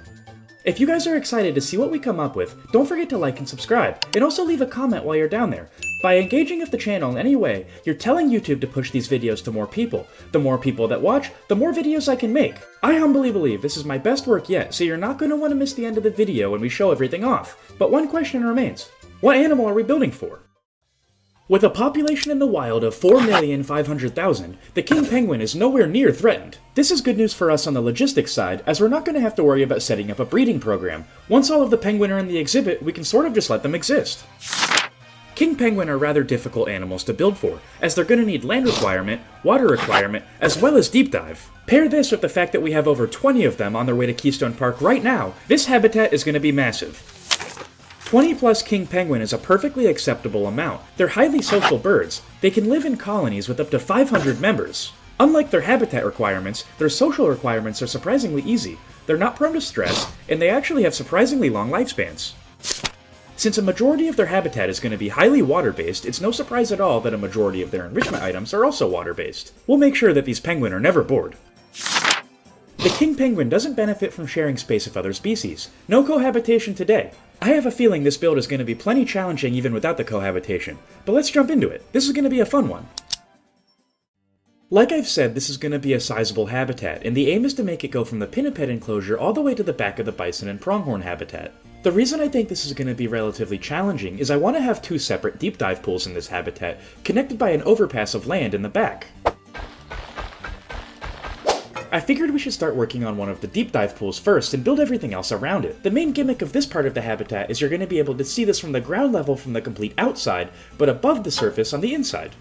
S1: If you guys are excited to see what we come up with, don't forget to like and subscribe, and also leave a comment while you're down there. By engaging with the channel in any way, you're telling YouTube to push these videos to more people. The more people that watch, the more videos I can make. I humbly believe this is my best work yet, so you're not going to want to miss the end of the video when we show everything off. But one question remains: what animal are we building for? With a population in the wild of 4,500,000, the king penguin is nowhere near threatened. This is good news for us on the logistics side, as we're not going to have to worry about setting up a breeding program. Once all of the penguin are in the exhibit, we can sort of just let them exist. King penguin are rather difficult animals to build for, as they're going to need land requirement, water requirement, as well as deep dive. Pair this with the fact that we have over 20 of them on their way to Keystone Park right now, this habitat is going to be massive. 20 plus king penguin is a perfectly acceptable amount. They're highly social birds. They can live in colonies with up to 500 members. Unlike their habitat requirements, their social requirements are surprisingly easy. They're not prone to stress, and they actually have surprisingly long lifespans. Since a majority of their habitat is going to be highly water-based, it's no surprise at all that a majority of their enrichment items are also water-based. We'll make sure that these penguin are never bored. The king penguin doesn't benefit from sharing space with other species. No cohabitation today. I have a feeling this build is going to be plenty challenging even without the cohabitation, but let's jump into it. This is going to be a fun one. Like I've said, this is going to be a sizable habitat, and the aim is to make it go from the pinniped enclosure all the way to the back of the bison and pronghorn habitat. The reason I think this is going to be relatively challenging is I want to have two separate deep dive pools in this habitat, connected by an overpass of land in the back. I figured we should start working on one of the deep dive pools first and build everything else around it. The main gimmick of this part of the habitat is you're going to be able to see this from the ground level from the complete outside, but above the surface on the inside.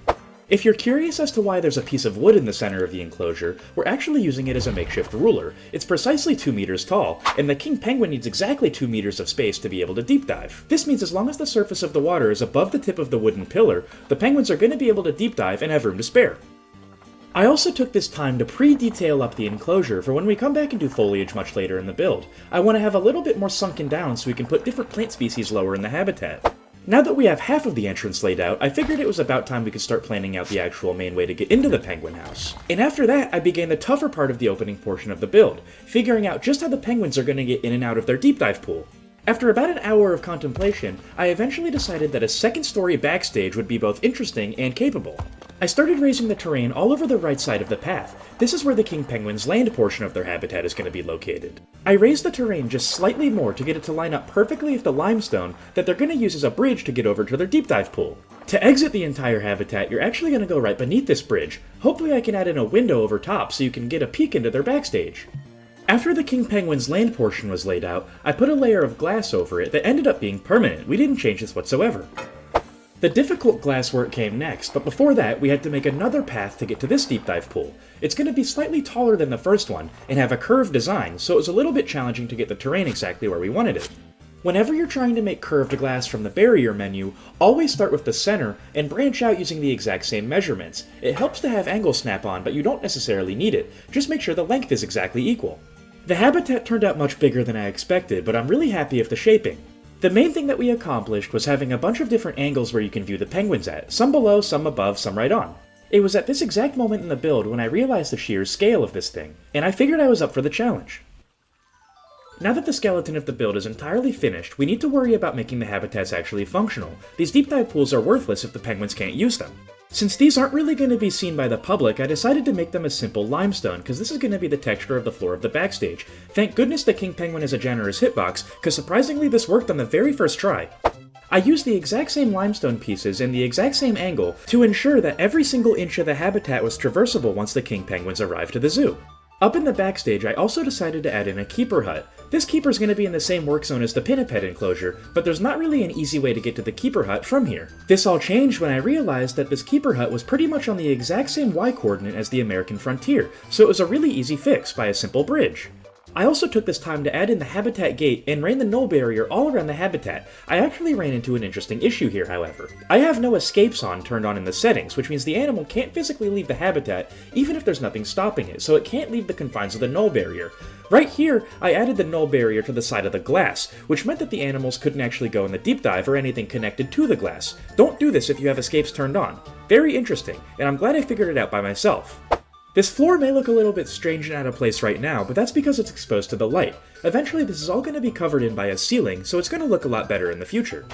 S1: If you're curious as to why there's a piece of wood in the center of the enclosure, we're actually using it as a makeshift ruler. It's precisely 2 meters tall, and the king penguin needs exactly 2 meters of space to be able to deep dive. This means as long as the surface of the water is above the tip of the wooden pillar, the penguins are going to be able to deep dive and have room to spare. I also took this time to pre-detail up the enclosure for when we come back and do foliage much later in the build. I want to have a little bit more sunken down so we can put different plant species lower in the habitat. Now that we have half of the entrance laid out, I figured it was about time we could start planning out the actual main way to get into the penguin house. And after that, I began the tougher part of the opening portion of the build, figuring out just how the penguins are going to get in and out of their deep dive pool. After about an hour of contemplation, I eventually decided that a second-story backstage would be both interesting and capable. I started raising the terrain all over the right side of the path. This is where the king penguin's land portion of their habitat is going to be located. I raised the terrain just slightly more to get it to line up perfectly with the limestone that they're going to use as a bridge to get over to their deep dive pool. To exit the entire habitat, you're actually going to go right beneath this bridge. Hopefully I can add in a window over top so you can get a peek into their backstage. After the king penguin's land portion was laid out, I put a layer of glass over it that ended up being permanent. We didn't change this whatsoever. The difficult glass work came next, but before that, we had to make another path to get to this deep dive pool. It's going to be slightly taller than the first one, and have a curved design, so it was a little bit challenging to get the terrain exactly where we wanted it. Whenever you're trying to make curved glass from the barrier menu, always start with the center and branch out using the exact same measurements. It helps to have angle snap-on, but you don't necessarily need it. Just make sure the length is exactly equal. The habitat turned out much bigger than I expected, but I'm really happy with the shaping. The main thing that we accomplished was having a bunch of different angles where you can view the penguins at, some below, some above, some right on. It was at this exact moment in the build when I realized the sheer scale of this thing, and I figured I was up for the challenge. Now that the skeleton of the build is entirely finished, we need to worry about making the habitats actually functional. These deep dive pools are worthless if the penguins can't use them. Since these aren't really going to be seen by the public, I decided to make them a simple limestone, because this is going to be the texture of the floor of the backstage. Thank goodness the king penguin has a generous hitbox, because surprisingly this worked on the very first try. I used the exact same limestone pieces and the exact same angle to ensure that every single inch of the habitat was traversable once the king penguins arrived to the zoo. Up in the backstage, I also decided to add in a keeper hut. This keeper is going to be in the same work zone as the pinniped enclosure, but there's not really an easy way to get to the keeper hut from here. This all changed when I realized that this keeper hut was pretty much on the exact same Y-coordinate as the American frontier, so it was a really easy fix by a simple bridge. I also took this time to add in the habitat gate and ran the null barrier all around the habitat. I actually ran into an interesting issue here, however. I have no escapes turned on in the settings, which means the animal can't physically leave the habitat even if there's nothing stopping it, so it can't leave the confines of the null barrier. Right here, I added the null barrier to the side of the glass, which meant that the animals couldn't actually go in the deep dive or anything connected to the glass. Don't do this if you have escapes turned on. Very interesting, and I'm glad I figured it out by myself. This floor may look a little bit strange and out of place right now, but that's because it's exposed to the light. Eventually this is all going to be covered in by a ceiling, so it's going to look a lot better in the future.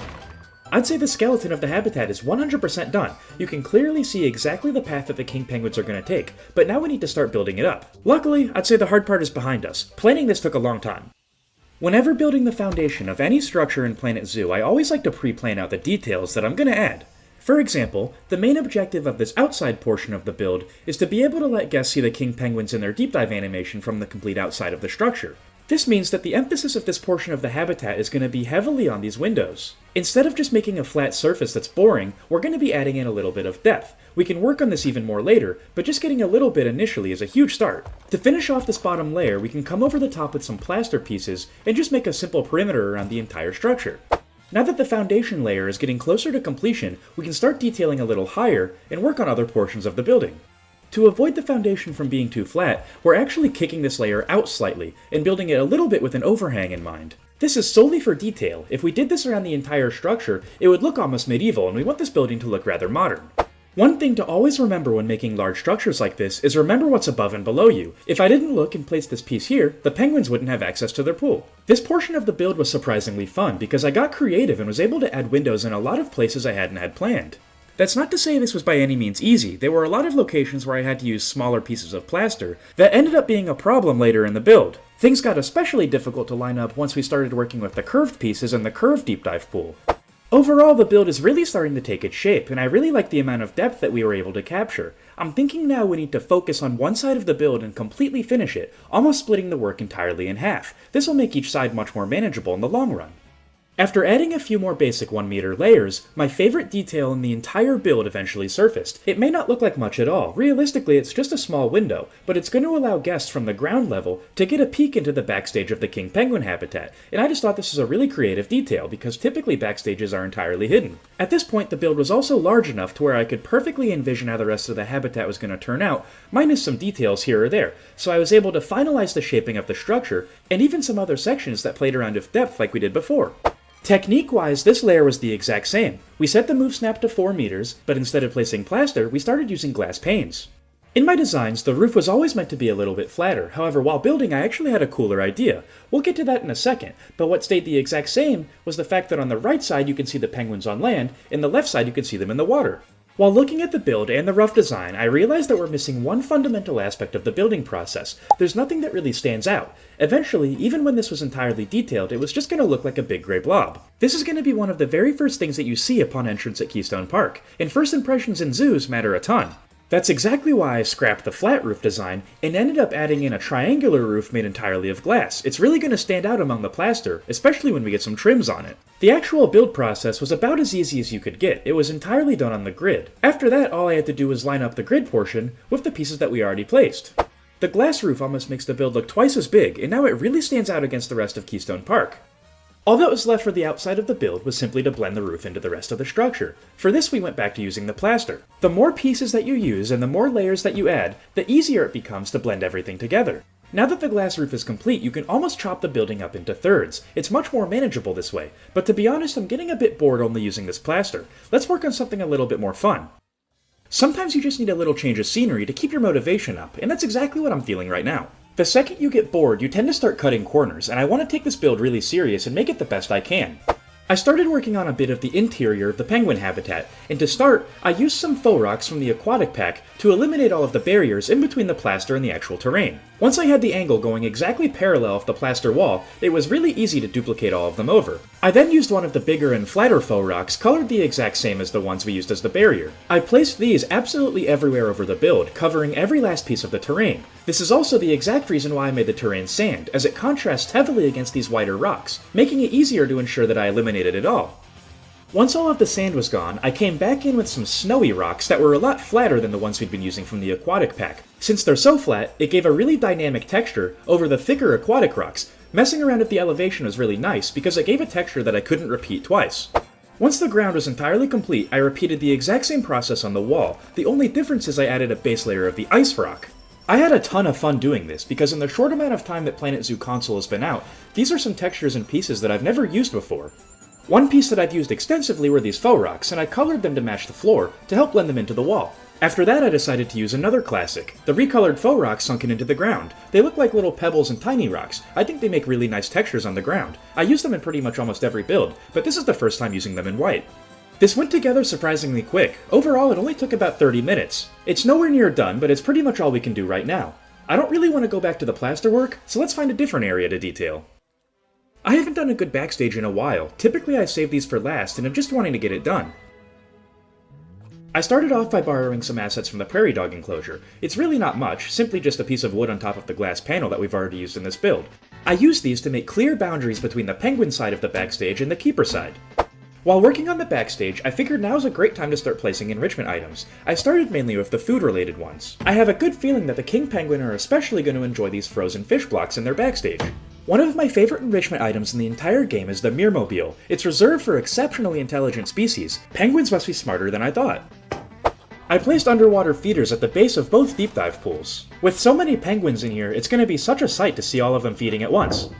S1: I'd say the skeleton of the habitat is 100% done. You can clearly see exactly the path that the king penguins are going to take, but now we need to start building it up. Luckily, I'd say the hard part is behind us. Planning this took a long time. Whenever building the foundation of any structure in Planet Zoo, I always like to pre-plan out the details that I'm going to add. For example, the main objective of this outside portion of the build is to be able to let guests see the king penguins in their deep dive animation from the complete outside of the structure. This means that the emphasis of this portion of the habitat is going to be heavily on these windows. Instead of just making a flat surface that's boring, we're going to be adding in a little bit of depth. We can work on this even more later, but just getting a little bit initially is a huge start. To finish off this bottom layer, we can come over the top with some plaster pieces and just make a simple perimeter around the entire structure. Now that the foundation layer is getting closer to completion, we can start detailing a little higher and work on other portions of the building. To avoid the foundation from being too flat, we're actually kicking this layer out slightly and building it a little bit with an overhang in mind. This is solely for detail. If we did this around the entire structure, it would look almost medieval, and we want this building to look rather modern. One thing to always remember when making large structures like this is remember what's above and below you. If I didn't look and place this piece here, the penguins wouldn't have access to their pool. This portion of the build was surprisingly fun because I got creative and was able to add windows in a lot of places I hadn't had planned. That's not to say this was by any means easy. There were a lot of locations where I had to use smaller pieces of plaster that ended up being a problem later in the build. Things got especially difficult to line up once we started working with the curved pieces and the curved deep dive pool. Overall, the build is really starting to take its shape, and I really like the amount of depth that we were able to capture. I'm thinking now we need to focus on one side of the build and completely finish it, almost splitting the work entirely in half. This will make each side much more manageable in the long run. After adding a few more basic 1-meter layers, my favorite detail in the entire build eventually surfaced. It may not look like much at all. Realistically, it's just a small window, but it's going to allow guests from the ground level to get a peek into the backstage of the king penguin habitat, and I just thought this was a really creative detail because typically backstages are entirely hidden. At this point, the build was also large enough to where I could perfectly envision how the rest of the habitat was going to turn out, minus some details here or there, so I was able to finalize the shaping of the structure, and even some other sections that played around with depth like we did before. Technique-wise, this layer was the exact same. We set the move snap to 4 meters, but instead of placing plaster, we started using glass panes. In my designs, the roof was always meant to be a little bit flatter, however while building I actually had a cooler idea. We'll get to that in a second, but what stayed the exact same was the fact that on the right side you can see the penguins on land, and the left side you can see them in the water. While looking at the build and the rough design, I realized that we're missing one fundamental aspect of the building process. There's nothing that really stands out. Eventually, even when this was entirely detailed, it was just going to look like a big gray blob. This is going to be one of the very first things that you see upon entrance at Keystone Park, and first impressions in zoos matter a ton. That's exactly why I scrapped the flat roof design and ended up adding in a triangular roof made entirely of glass. It's really going to stand out among the plaster, especially when we get some trims on it. The actual build process was about as easy as you could get. It was entirely done on the grid. After that, all I had to do was line up the grid portion with the pieces that we already placed. The glass roof almost makes the build look twice as big, and now it really stands out against the rest of Keystone Park. All that was left for the outside of the build was simply to blend the roof into the rest of the structure. For this, we went back to using the plaster. The more pieces that you use and the more layers that you add, the easier it becomes to blend everything together. Now that the glass roof is complete, you can almost chop the building up into thirds. It's much more manageable this way, but to be honest, I'm getting a bit bored only using this plaster. Let's work on something a little bit more fun. Sometimes you just need a little change of scenery to keep your motivation up, and that's exactly what I'm feeling right now. The second you get bored, you tend to start cutting corners, and I want to take this build really serious and make it the best I can. I started working on a bit of the interior of the penguin habitat, and to start, I used some faux rocks from the aquatic pack to eliminate all of the barriers in between the plaster and the actual terrain. Once I had the angle going exactly parallel with the plaster wall, it was really easy to duplicate all of them over. I then used one of the bigger and flatter faux rocks colored the exact same as the ones we used as the barrier. I placed these absolutely everywhere over the build, covering every last piece of the terrain. This is also the exact reason why I made the terrain sand, as it contrasts heavily against these whiter rocks, making it easier to ensure that I eliminated it all. Once all of the sand was gone, I came back in with some snowy rocks that were a lot flatter than the ones we'd been using from the aquatic pack. Since they're so flat, it gave a really dynamic texture over the thicker aquatic rocks. Messing around at the elevation was really nice because it gave a texture that I couldn't repeat twice. Once the ground was entirely complete, I repeated the exact same process on the wall. The only difference is I added a base layer of the ice rock. I had a ton of fun doing this, because in the short amount of time that Planet Zoo console has been out, these are some textures and pieces that I've never used before. One piece that I've used extensively were these faux rocks, and I colored them to match the floor, to help blend them into the wall. After that I decided to use another classic, the recolored faux rocks sunken into the ground. They look like little pebbles and tiny rocks. I think they make really nice textures on the ground. I use them in pretty much almost every build, but this is the first time using them in white. This went together surprisingly quick. Overall, it only took about 30 minutes. It's nowhere near done, but it's pretty much all we can do right now. I don't really want to go back to the plaster work, so let's find a different area to detail. I haven't done a good backstage in a while. Typically I save these for last, and I'm just wanting to get it done. I started off by borrowing some assets from the prairie dog enclosure. It's really not much, simply just a piece of wood on top of the glass panel that we've already used in this build. I used these to make clear boundaries between the penguin side of the backstage and the keeper side. While working on the backstage, I figured now's a great time to start placing enrichment items. I started mainly with the food-related ones. I have a good feeling that the king penguin are especially going to enjoy these frozen fish blocks in their backstage. One of my favorite enrichment items in the entire game is the Mirmobile. It's reserved for exceptionally intelligent species. Penguins must be smarter than I thought. I placed underwater feeders at the base of both deep dive pools. With so many penguins in here, it's going to be such a sight to see all of them feeding at once.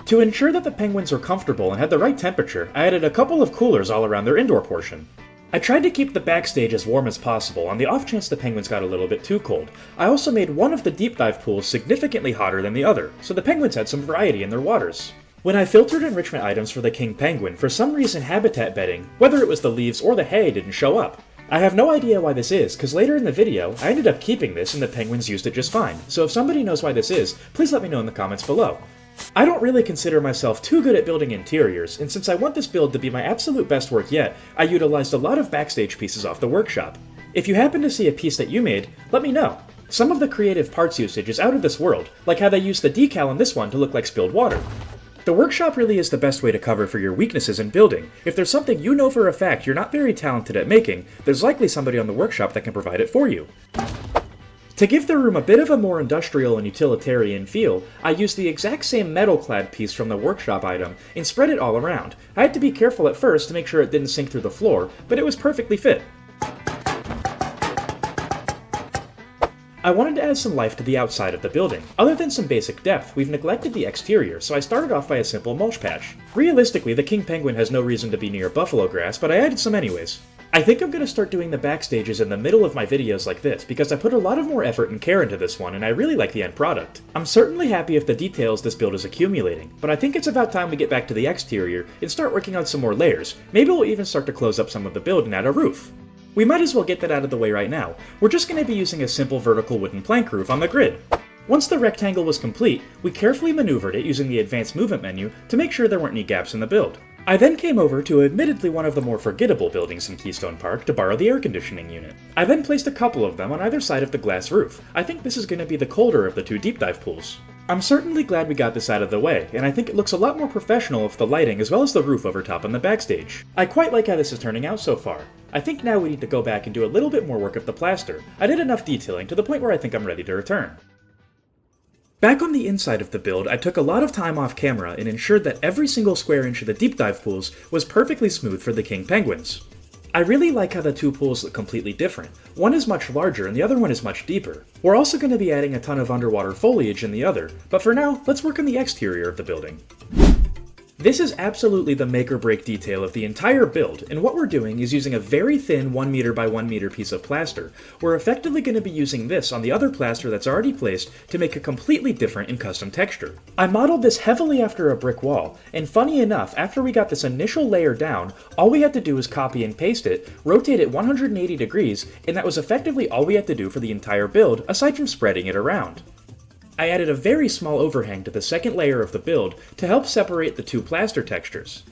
S1: To ensure that the penguins were comfortable and had the right temperature, I added a couple of coolers all around their indoor portion. I tried to keep the backstage as warm as possible on the off chance the penguins got a little bit too cold. I also made one of the deep dive pools significantly hotter than the other, so the penguins had some variety in their waters. When I filtered enrichment items for the king penguin, for some reason habitat bedding, whether it was the leaves or the hay, didn't show up. I have no idea why this is, because later in the video, I ended up keeping this and the penguins used it just fine, so if somebody knows why this is, please let me know in the comments below. I don't really consider myself too good at building interiors, and since I want this build to be my absolute best work yet, I utilized a lot of backstage pieces off the workshop. If you happen to see a piece that you made, let me know. Some of the creative parts usage is out of this world, like how they used the decal on this one to look like spilled water. The workshop really is the best way to cover for your weaknesses in building. If there's something you know for a fact you're not very talented at making, there's likely somebody on the workshop that can provide it for you. To give the room a bit of a more industrial and utilitarian feel, I used the exact same metal-clad piece from the workshop item and spread it all around. I had to be careful at first to make sure it didn't sink through the floor, but it was perfectly fit. I wanted to add some life to the outside of the building. Other than some basic depth, we've neglected the exterior, so I started off by a simple mulch patch. Realistically, the king penguin has no reason to be near buffalo grass, but I added some anyways. I think I'm going to start doing the backstages in the middle of my videos like this, because I put a lot of more effort and care into this one, and I really like the end product. I'm certainly happy with the details this build is accumulating, but I think it's about time we get back to the exterior and start working on some more layers. Maybe we'll even start to close up some of the build and add a roof. We might as well get that out of the way right now. We're just going to be using a simple vertical wooden plank roof on the grid. Once the rectangle was complete, we carefully maneuvered it using the advanced movement menu to make sure there weren't any gaps in the build. I then came over to admittedly one of the more forgettable buildings in Keystone Park to borrow the air conditioning unit. I then placed a couple of them on either side of the glass roof. I think this is going to be the colder of the two deep dive pools. I'm certainly glad we got this out of the way, and I think it looks a lot more professional with the lighting as well as the roof over top on the backstage. I quite like how this is turning out so far. I think now we need to go back and do a little bit more work of the plaster. I did enough detailing to the point where I think I'm ready to return. Back on the inside of the build, I took a lot of time off camera and ensured that every single square inch of the deep dive pools was perfectly smooth for the king penguins. I really like how the two pools look completely different. One is much larger and the other one is much deeper. We're also going to be adding a ton of underwater foliage in the other, but for now, let's work on the exterior of the building. This is absolutely the make or break detail of the entire build, and what we're doing is using a very thin 1 meter by 1 meter piece of plaster. We're effectively going to be using this on the other plaster that's already placed to make a completely different and custom texture. I modeled this heavily after a brick wall, and funny enough, after we got this initial layer down, all we had to do was copy and paste it, rotate it 180 degrees, and that was effectively all we had to do for the entire build, aside from spreading it around. I added a very small overhang to the second layer of the build to help separate the two plaster textures.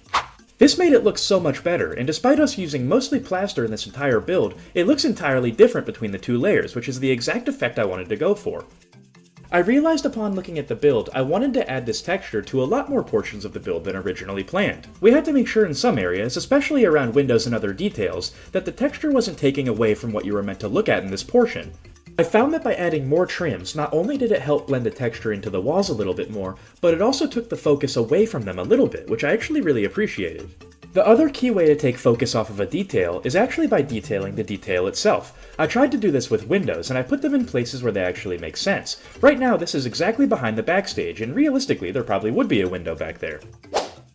S1: This made it look so much better, and despite us using mostly plaster in this entire build, it looks entirely different between the two layers, which is the exact effect I wanted to go for. I realized upon looking at the build, I wanted to add this texture to a lot more portions of the build than originally planned. We had to make sure in some areas, especially around windows and other details, that the texture wasn't taking away from what you were meant to look at in this portion. I found that by adding more trims, not only did it help blend the texture into the walls a little bit more, but it also took the focus away from them a little bit, which I actually really appreciated. The other key way to take focus off of a detail is actually by detailing the detail itself. I tried to do this with windows, and I put them in places where they actually make sense. Right now, this is exactly behind the backstage, and realistically, there probably would be a window back there.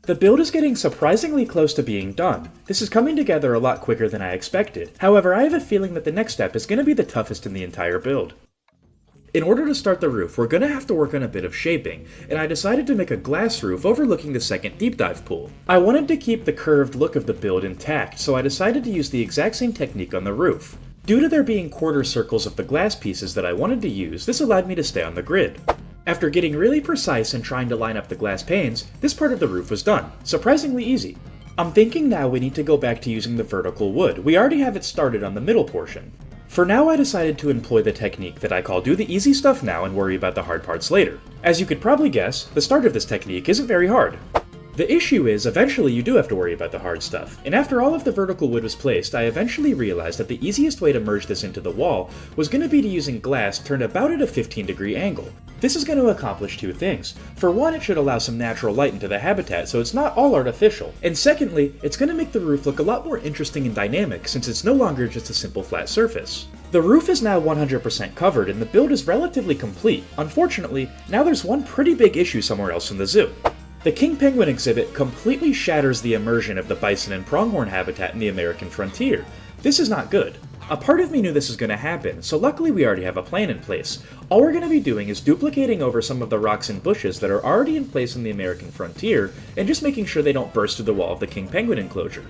S1: The build is getting surprisingly close to being done. This is coming together a lot quicker than I expected. However, I have a feeling that the next step is going to be the toughest in the entire build. In order to start the roof, we're going to have to work on a bit of shaping, and I decided to make a glass roof overlooking the second deep dive pool. I wanted to keep the curved look of the build intact, so I decided to use the exact same technique on the roof. Due to there being quarter circles of the glass pieces that I wanted to use, this allowed me to stay on the grid. After getting really precise and trying to line up the glass panes, this part of the roof was done. Surprisingly easy. I'm thinking now we need to go back to using the vertical wood. We already have it started on the middle portion. For now, I decided to employ the technique that I call do the easy stuff now and worry about the hard parts later. As you could probably guess, the start of this technique isn't very hard. The issue is, eventually you do have to worry about the hard stuff, and after all of the vertical wood was placed, I eventually realized that the easiest way to merge this into the wall was going to be to using glass turned about at a 15-degree angle. This is going to accomplish two things. For one, it should allow some natural light into the habitat so it's not all artificial, and secondly, it's going to make the roof look a lot more interesting and dynamic since it's no longer just a simple flat surface. The roof is now 100% covered and the build is relatively complete. Unfortunately, now there's one pretty big issue somewhere else in the zoo. The king penguin exhibit completely shatters the immersion of the bison and pronghorn habitat in the American frontier. This is not good. A part of me knew this was going to happen, so luckily we already have a plan in place. All we're going to be doing is duplicating over some of the rocks and bushes that are already in place in the American frontier, and just making sure they don't burst through the wall of the king penguin enclosure.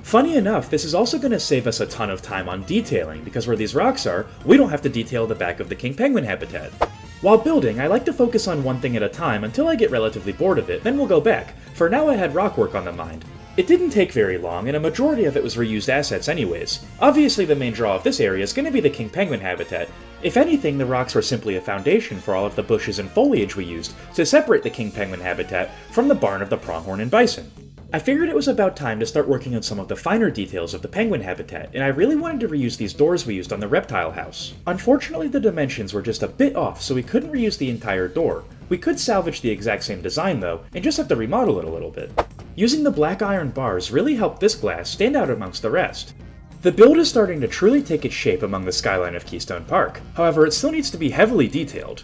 S1: Funny enough, this is also going to save us a ton of time on detailing, because where these rocks are, we don't have to detail the back of the king penguin habitat. While building, I like to focus on one thing at a time until I get relatively bored of it, then we'll go back. For now I had rock work on the mind. It didn't take very long, and a majority of it was reused assets anyways. Obviously the main draw of this area is going to be the king penguin habitat,
S3: If anything, the rocks were simply a foundation for all of the bushes and foliage we used to separate the king penguin habitat from the barn of the pronghorn and bison. I figured it was about time to start working on some of the finer details of the penguin habitat, and I really wanted to reuse these doors we used on the reptile house. Unfortunately, the dimensions were just a bit off, so we couldn't reuse the entire door. We could salvage the exact same design though, and just have to remodel it a little bit. Using the black iron bars really helped this glass stand out amongst the rest. The build is starting to truly take its shape among the skyline of Keystone Park, however it still needs to be heavily detailed.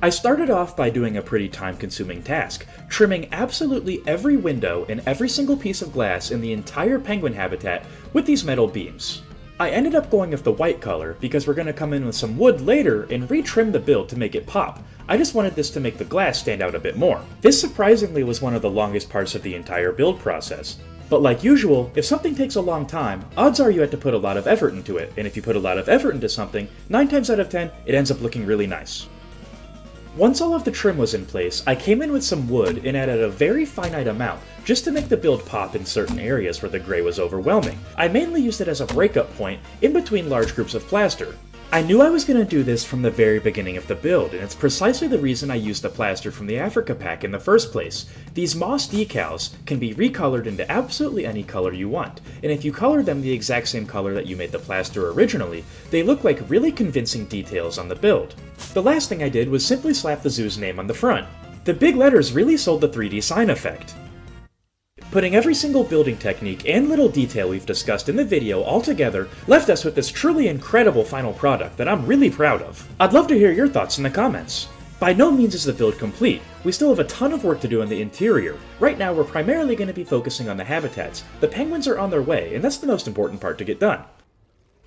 S3: I started off by doing a pretty time-consuming task, trimming absolutely every window and every single piece of glass in the entire penguin habitat with these metal beams. I ended up going with the white color because we're going to come in with some wood later and retrim the build to make it pop. I just wanted this to make the glass stand out a bit more. This surprisingly was one of the longest parts of the entire build process. But like usual, if something takes a long time, odds are you had to put a lot of effort into it, and if you put a lot of effort into something, 9 times out of 10, it ends up looking really nice. Once all of the trim was in place, I came in with some wood and added a very finite amount, just to make the build pop in certain areas where the gray was overwhelming. I mainly used it as a breakup point in between large groups of plaster. I knew I was going to do this from the very beginning of the build, and it's precisely the reason I used the plaster from the Africa pack in the first place. These moss decals can be recolored into absolutely any color you want, and if you color them the exact same color that you made the plaster originally, they look like really convincing details on the build. The last thing I did was simply slap the zoo's name on the front. The big letters really sold the 3D sign effect. Putting every single building technique and little detail we've discussed in the video all together left us with this truly incredible final product that I'm really proud of. I'd love to hear your thoughts in the comments. By no means is the build complete. We still have a ton of work to do on the interior. Right now we're primarily going to be focusing on the habitats. The penguins are on their way, and that's the most important part to get done.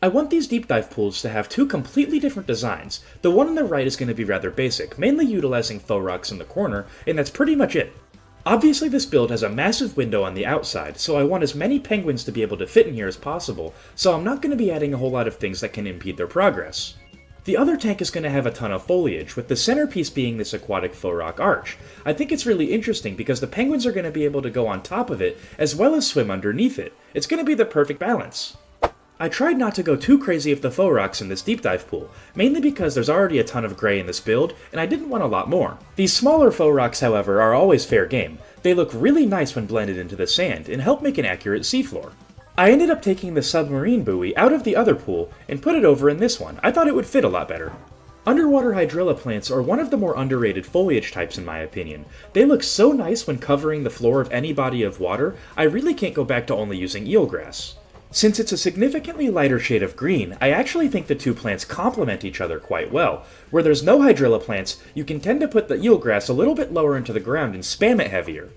S3: I want these deep dive pools to have 2 completely different designs. The one on the right is going to be rather basic, mainly utilizing faux rocks in the corner, and that's pretty much it. Obviously this build has a massive window on the outside, so I want as many penguins to be able to fit in here as possible, so I'm not going to be adding a whole lot of things that can impede their progress. The other tank is going to have a ton of foliage, with the centerpiece being this aquatic faux rock arch. I think it's really interesting because the penguins are going to be able to go on top of it, as well as swim underneath it. It's going to be the perfect balance. I tried not to go too crazy with the faux rocks in this deep dive pool, mainly because there's already a ton of gray in this build, and I didn't want a lot more. These smaller faux rocks, however, are always fair game. They look really nice when blended into the sand, and help make an accurate seafloor. I ended up taking the submarine buoy out of the other pool, and put it over in this one. I thought it would fit a lot better. Underwater hydrilla plants are one of the more underrated foliage types in my opinion. They look so nice when covering the floor of any body of water, I really can't go back to only using eelgrass. Since it's a significantly lighter shade of green, I actually think the 2 plants complement each other quite well. Where there's no hydrilla plants, you can tend to put the eelgrass a little bit lower into the ground and spam it heavier.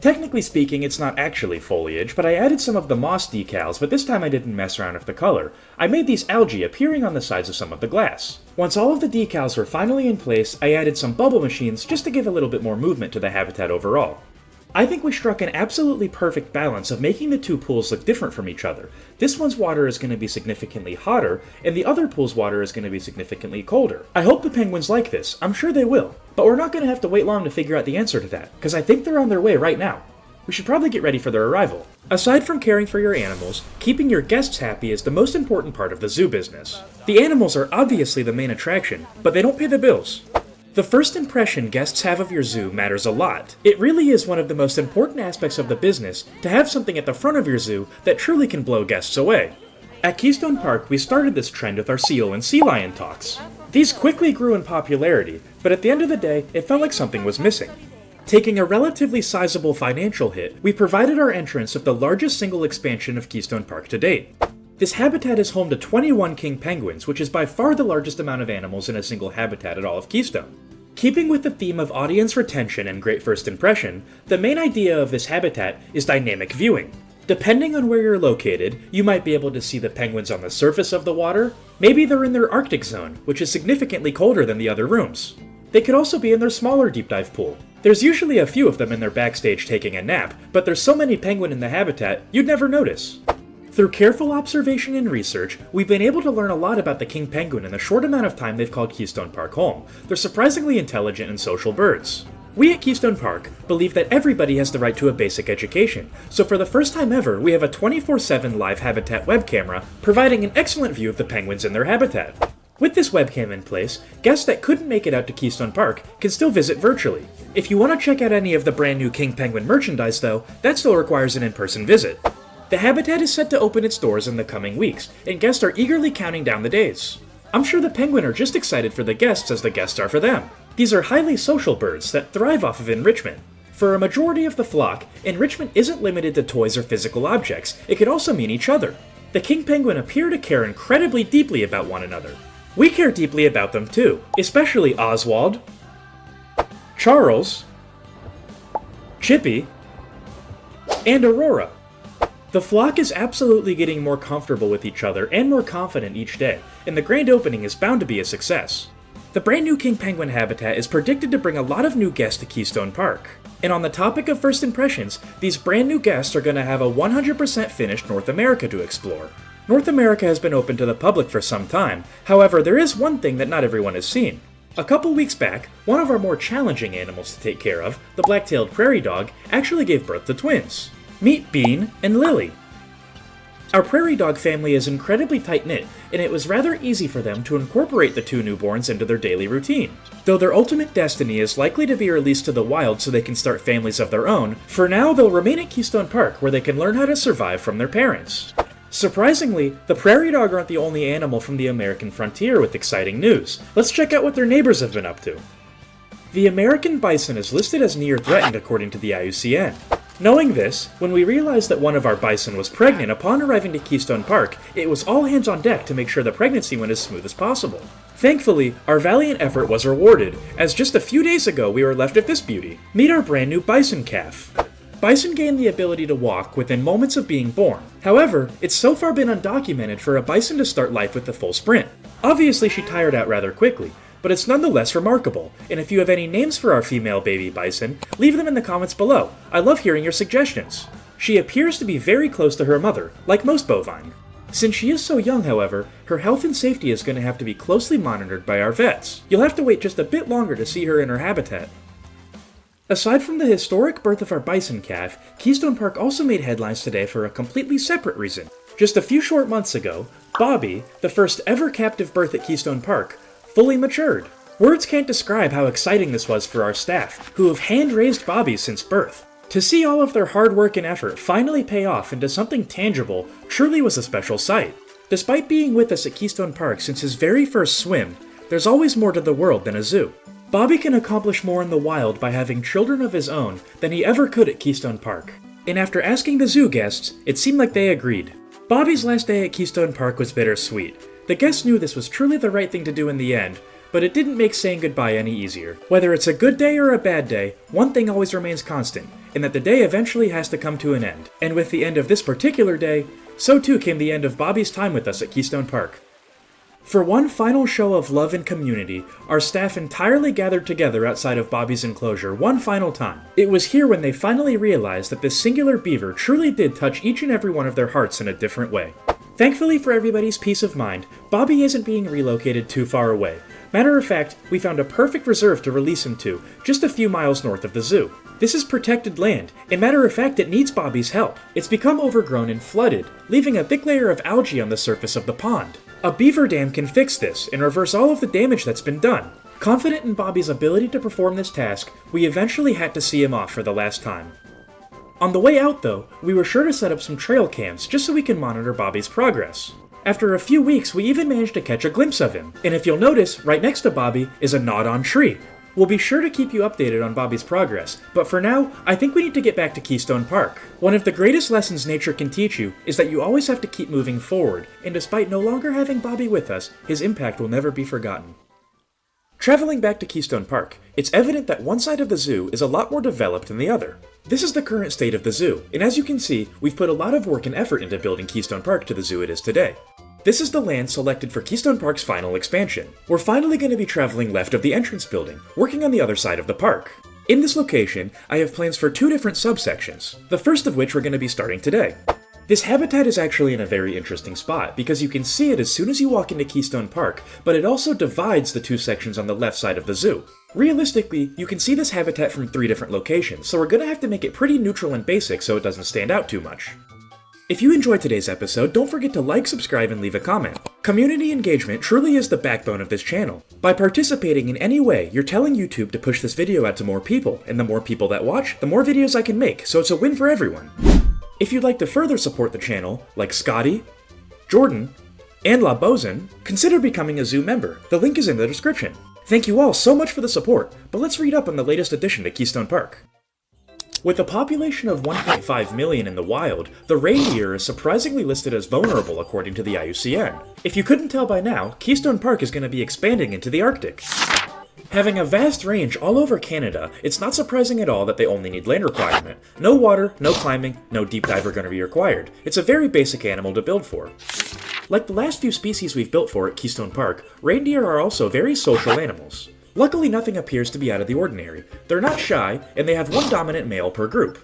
S3: Technically speaking, it's not actually foliage, but I added some of the moss decals, but this time I didn't mess around with the color. I made these algae appearing on the sides of some of the glass. Once all of the decals were finally in place, I added some bubble machines just to give a little bit more movement to the habitat overall. I think we struck an absolutely perfect balance of making the 2 pools look different from each other. This one's water is going to be significantly hotter, and the other pool's water is going to be significantly colder. I hope the penguins like this, I'm sure they will. But we're not going to have to wait long to figure out the answer to that, because I think they're on their way right now. We should probably get ready for their arrival. Aside from caring for your animals, keeping your guests happy is the most important part of the zoo business. The animals are obviously the main attraction, but they don't pay the bills. The first impression guests have of your zoo matters a lot. It really is one of the most important aspects of the business to have something at the front of your zoo that truly can blow guests away. At Keystone Park, we started this trend with our seal and sea lion talks. These quickly grew in popularity, but at the end of the day, it felt like something was missing. Taking a relatively sizable financial hit, we provided our entrance of the largest single expansion of Keystone Park to date. This habitat is home to 21 king penguins, which is by far the largest amount of animals in a single habitat at all of Keystone. Keeping with the theme of audience retention and great first impression, the main idea of this habitat is dynamic viewing. Depending on where you're located, you might be able to see the penguins on the surface of the water. Maybe they're in their Arctic zone, which is significantly colder than the other rooms. They could also be in their smaller deep dive pool. There's usually a few of them in their backstage taking a nap, but there's so many penguin in the habitat, you'd never notice. Through careful observation and research, we've been able to learn a lot about the king penguin in the short amount of time they've called Keystone Park home. They're surprisingly intelligent and social birds. We at Keystone Park believe that everybody has the right to a basic education, so for the first time ever, we have a 24/7 live habitat web camera providing an excellent view of the penguins in their habitat.
S1: With this webcam in place, guests that couldn't make it out to Keystone Park can still visit virtually. If you want to check out any of the brand new King Penguin merchandise though, that still requires an in-person visit. The habitat is set to open its doors in the coming weeks, and guests are eagerly counting down the days. I'm sure the penguin are just excited for the guests as the guests are for them. These are highly social birds that thrive off of enrichment. For a majority of the flock, enrichment isn't limited to toys or physical objects, it could also mean each other. The king penguin appear to care incredibly deeply about one another. We care deeply about them too, especially Oswald, Charles, Chippy, and Aurora. The flock is absolutely getting more comfortable with each other and more confident each day, and the grand opening is bound to be a success. The brand new king penguin habitat is predicted to bring a lot of new guests to Keystone Park. And on the topic of first impressions, these brand new guests are going to have a 100% finished North America to explore. North America has been open to the public for some time, however there is one thing that not everyone has seen. A couple weeks back, one of our more challenging animals to take care of, the black-tailed prairie dog, actually gave birth to twins. Meet Bean and Lily. Our prairie dog family is incredibly tight-knit, and it was rather easy for them to incorporate the two newborns into their daily routine. Though their ultimate destiny is likely to be released to the wild so they can start families of their own, for now they'll remain at Keystone Park where they can learn how to survive from their parents. Surprisingly, the prairie dog aren't the only animal from the American frontier with exciting news. Let's check out what their neighbors have been up to. The American bison is listed as near threatened according to the IUCN. Knowing this, when we realized that one of our bison was pregnant upon arriving to Keystone Park, it was all hands on deck to make sure the pregnancy went as smooth as possible. Thankfully, our valiant effort was rewarded, as just a few days ago we were left with this beauty. Meet our brand new bison calf. Bison gain the ability to walk within moments of being born. However, it's so far been undocumented for a bison to start life with the full sprint. Obviously she tired out rather quickly, but it's nonetheless remarkable, and if you have any names for our female baby bison, leave them in the comments below. I love hearing your suggestions. She appears to be very close to her mother, like most bovine. Since she is so young, however, her health and safety is going to have to be closely monitored by our vets. You'll have to wait just a bit longer to see her in her habitat. Aside from the historic birth of our bison calf, Keystone Park also made headlines today for a completely separate reason. Just a few short months ago, Bobby, the first ever captive birth at Keystone Park, fully matured. Words can't describe how exciting this was for our staff, who have hand-raised Bobby since birth. To see all of their hard work and effort finally pay off into something tangible truly was a special sight. Despite being with us at Keystone Park since his very first swim, there's always more to the world than a zoo. Bobby can accomplish more in the wild by having children of his own than he ever could at Keystone Park. And after asking the zoo guests, it seemed like they agreed. Bobby's last day at Keystone Park was bittersweet. The guests knew this was truly the right thing to do in the end, but it didn't make saying goodbye any easier. Whether it's a good day or a bad day, one thing always remains constant, in that the day eventually has to come to an end. And with the end of this particular day, so too came the end of Bobby's time with us at Keystone Park. For one final show of love and community, our staff entirely gathered together outside of Bobby's enclosure one final time. It was here when they finally realized that this singular beaver truly did touch each and every one of their hearts in a different way. Thankfully for everybody's peace of mind, Bobby isn't being relocated too far away. Matter of fact, we found a perfect reserve to release him to, just a few miles north of the zoo. This is protected land, and matter of fact it needs Bobby's help. It's become overgrown and flooded, leaving a thick layer of algae on the surface of the pond. A beaver dam can fix this and reverse all of the damage that's been done. Confident in Bobby's ability to perform this task, we eventually had to see him off for the last time. On the way out though, we were sure to set up some trail cams just so we can monitor Bobby's progress. After a few weeks, we even managed to catch a glimpse of him, and if you'll notice, right next to Bobby is a gnawed-on tree. We'll be sure to keep you updated on Bobby's progress, but for now, I think we need to get back to Keystone Park. One of the greatest lessons nature can teach you is that you always have to keep moving forward, and despite no longer having Bobby with us, his impact will never be forgotten. Traveling back to Keystone Park, it's evident that one side of the zoo is a lot more developed than the other. This is the current state of the zoo, and as you can see, we've put a lot of work and effort into building Keystone Park to the zoo it is today. This is the land selected for Keystone Park's final expansion. We're finally going to be traveling left of the entrance building, working on the other side of the park. In this location, I have plans for two different subsections, the first of which we're going to be starting today. This habitat is actually in a very interesting spot because you can see it as soon as you walk into Keystone Park, but it also divides the two sections on the left side of the zoo. Realistically, you can see this habitat from three different locations, so we're going to have to make it pretty neutral and basic so it doesn't stand out too much. If you enjoyed today's episode, don't forget to like, subscribe, and leave a comment. Community engagement truly is the backbone of this channel. By participating in any way, you're telling YouTube to push this video out to more people, and the more people that watch, the more videos I can make, so it's a win for everyone. If you'd like to further support the channel, like Scotty, Jordan, and La Bozen, consider becoming a zoo member. The link is in the description. Thank you all so much for the support, but let's read up on the latest addition to Keystone Park. With a population of 1.5 million in the wild, the reindeer is surprisingly listed as vulnerable according to the IUCN. If you couldn't tell by now, Keystone Park is going to be expanding into the Arctic. Having a vast range all over Canada, it's not surprising at all that they only need land requirement. No water, no climbing, no deep dive are going to be required. It's a very basic animal to build for. Like the last few species we've built for at Keystone Park, reindeer are also very social animals. Luckily, nothing appears to be out of the ordinary. They're not shy, and they have one dominant male per group.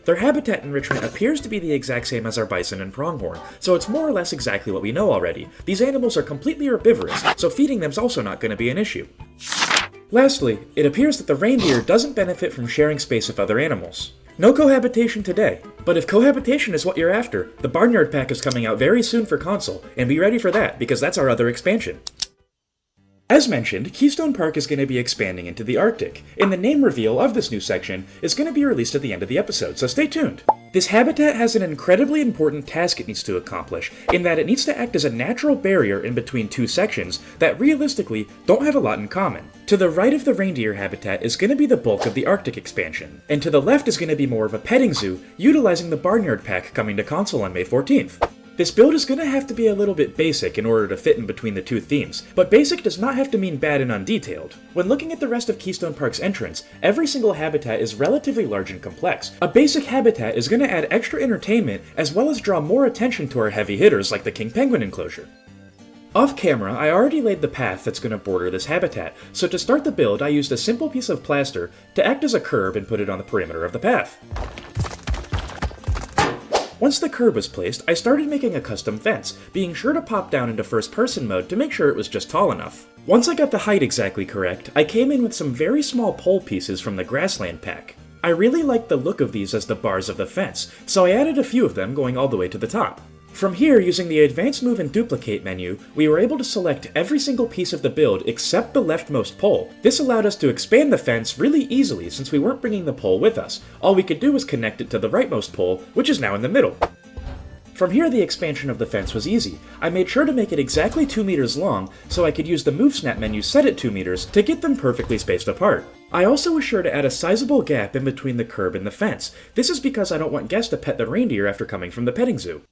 S1: Their habitat enrichment appears to be the exact same as our bison and pronghorn, so it's more or less exactly what we know already. These animals are completely herbivorous, so feeding them's also not going to be an issue. Lastly, it appears that the reindeer doesn't benefit from sharing space with other animals. No cohabitation today, but if cohabitation is what you're after, the Barnyard Pack is coming out very soon for console, and be ready for that, because that's our other expansion. As mentioned, Keystone Park is going to be expanding into the Arctic, and the name reveal of this new section is going to be released at the end of the episode, so stay tuned. This habitat has an incredibly important task it needs to accomplish, in that it needs to act as a natural barrier in between two sections that realistically don't have a lot in common. To the right of the reindeer habitat is going to be the bulk of the Arctic expansion, and to the left is going to be more of a petting zoo, utilizing the Barnyard Pack coming to console on May 14th. This build is going to have to be a little bit basic in order to fit in between the two themes, but basic does not have to mean bad and undetailed. When looking at the rest of Keystone Park's entrance, every single habitat is relatively large and complex. A basic habitat is going to add extra entertainment as well as draw more attention to our heavy hitters like the king penguin enclosure. Off camera, I already laid the path that's going to border this habitat, so to start the build I used a simple piece of plaster to act as a curb and put it on the perimeter of the path. Once the curb was placed, I started making a custom fence, being sure to pop down into first-person mode to make sure it was just tall enough. Once I got the height exactly correct, I came in with some very small pole pieces from the Grassland pack. I really liked the look of these as the bars of the fence, so I added a few of them going all the way to the top. From here, using the Advanced Move and Duplicate menu, we were able to select every single piece of the build except the leftmost pole. This allowed us to expand the fence really easily since we weren't bringing the pole with us. All we could do was connect it to the rightmost pole, which is now in the middle. From here, the expansion of the fence was easy. I made sure to make it exactly 2 meters long, so I could use the Move Snap menu set at 2 meters to get them perfectly spaced apart. I also was sure to add a sizable gap in between the curb and the fence. This is because I don't want guests to pet the reindeer after coming from the petting zoo.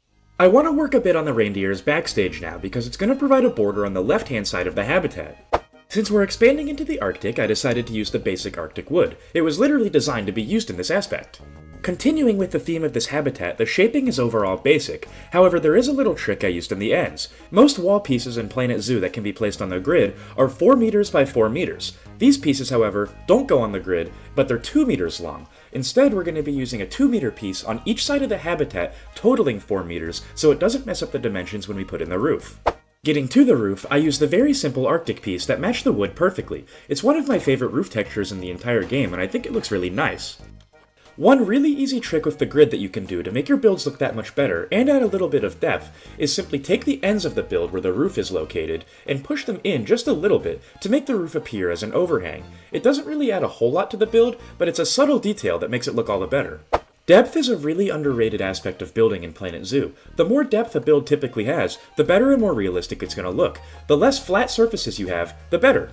S1: I want to work a bit on the reindeer's backstage now because it's going to provide a border on the left-hand side of the habitat. Since we're expanding into the Arctic, I decided to use the basic Arctic wood. It was literally designed to be used in this aspect. Continuing with the theme of this habitat, the shaping is overall basic, however there is a little trick I used in the ends. Most wall pieces in Planet Zoo that can be placed on the grid are 4 meters by 4 meters. These pieces, however, don't go on the grid, but they're 2 meters long. Instead, we're going to be using a 2-meter piece on each side of the habitat, totaling 4 meters, so it doesn't mess up the dimensions when we put in the roof. Getting to the roof, I used the very simple Arctic piece that matched the wood perfectly. It's one of my favorite roof textures in the entire game, and I think it looks really nice. One really easy trick with the grid that you can do to make your builds look that much better, and add a little bit of depth, is simply take the ends of the build where the roof is located, and push them in just a little bit to make the roof appear as an overhang. It doesn't really add a whole lot to the build, but it's a subtle detail that makes it look all the better. Depth is a really underrated aspect of building in Planet Zoo. The more depth a build typically has, the better and more realistic it's going to look. The less flat surfaces you have, the better.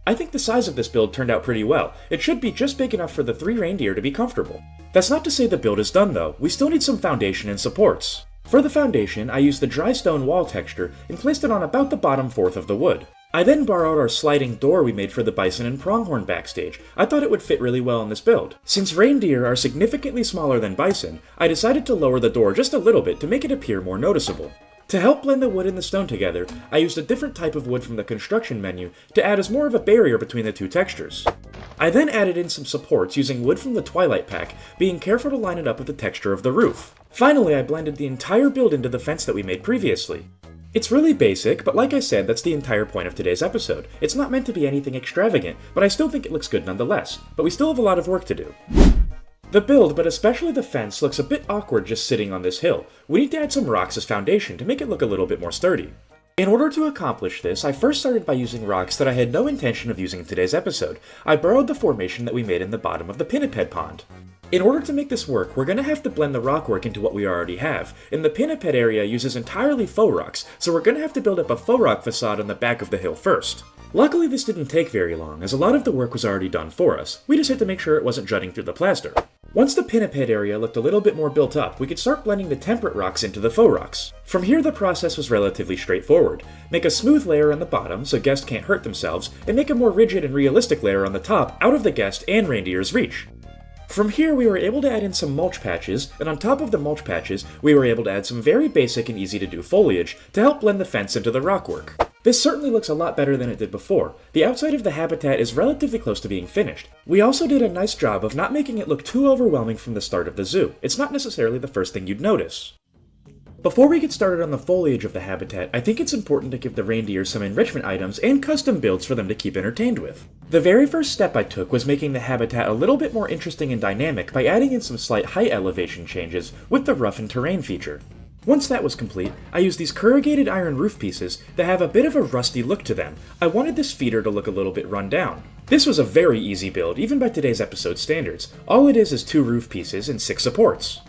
S1: I think the size of this build turned out pretty well. It should be just big enough for the 3 reindeer to be comfortable. That's not to say the build is done though, we still need some foundation and supports. For the foundation, I used the dry stone wall texture and placed it on about the bottom fourth of the wood. I then borrowed our sliding door we made for the bison and pronghorn backstage. I thought it would fit really well in this build. Since reindeer are significantly smaller than bison, I decided to lower the door just a little bit to make it appear more noticeable. To help blend the wood and the stone together, I used a different type of wood from the construction menu to add as more of a barrier between the two textures. I then added in some supports using wood from the Twilight pack, being careful to line it up with the texture of the roof. Finally, I blended the entire build into the fence that we made previously. It's really basic, but like I said, that's the entire point of today's episode. It's not meant to be anything extravagant, but I still think it looks good nonetheless. But we still have a lot of work to do.
S3: The build, but especially the fence, looks a bit awkward just sitting on this hill. We need to add some rocks as foundation to make it look a little bit more sturdy. In order to accomplish this, I first started by using rocks that I had no intention of using in today's episode. I borrowed the formation that we made in the bottom of the pinniped pond. In order to make this work, we're going to have to blend the rockwork into what we already have, and the pinniped area uses entirely faux rocks, so we're going to have to build up a faux rock facade on the back of the hill first. Luckily this didn't take very long, as a lot of the work was already done for us. We just had to make sure it wasn't jutting through the plaster. Once the pinniped area looked a little bit more built up, we could start blending the temperate rocks into the faux rocks. From here the process was relatively straightforward. Make a smooth layer on the bottom so guests can't hurt themselves, and make a more rigid and realistic layer on the top out of the guest and reindeer's reach. From here we were able to add in some mulch patches, and on top of the mulch patches, we were able to add some very basic and easy to do foliage to help blend the fence into the rockwork. This certainly looks a lot better than it did before. The outside of the habitat is relatively close to being finished. We also did a nice job of not making it look too overwhelming from the start of the zoo. It's not necessarily the first thing you'd notice. Before we get started on the foliage of the habitat, I think it's important to give the reindeer some enrichment items and custom builds for them to keep entertained with. The very first step I took was making the habitat a little bit more interesting and dynamic by adding in some slight height elevation changes with the roughened terrain feature. Once that was complete, I used these corrugated iron roof pieces that have a bit of a rusty look to them. I wanted this feeder to look a little bit run down. This was a very easy build, even by today's episode standards. All it is 2 roof pieces and 6 supports.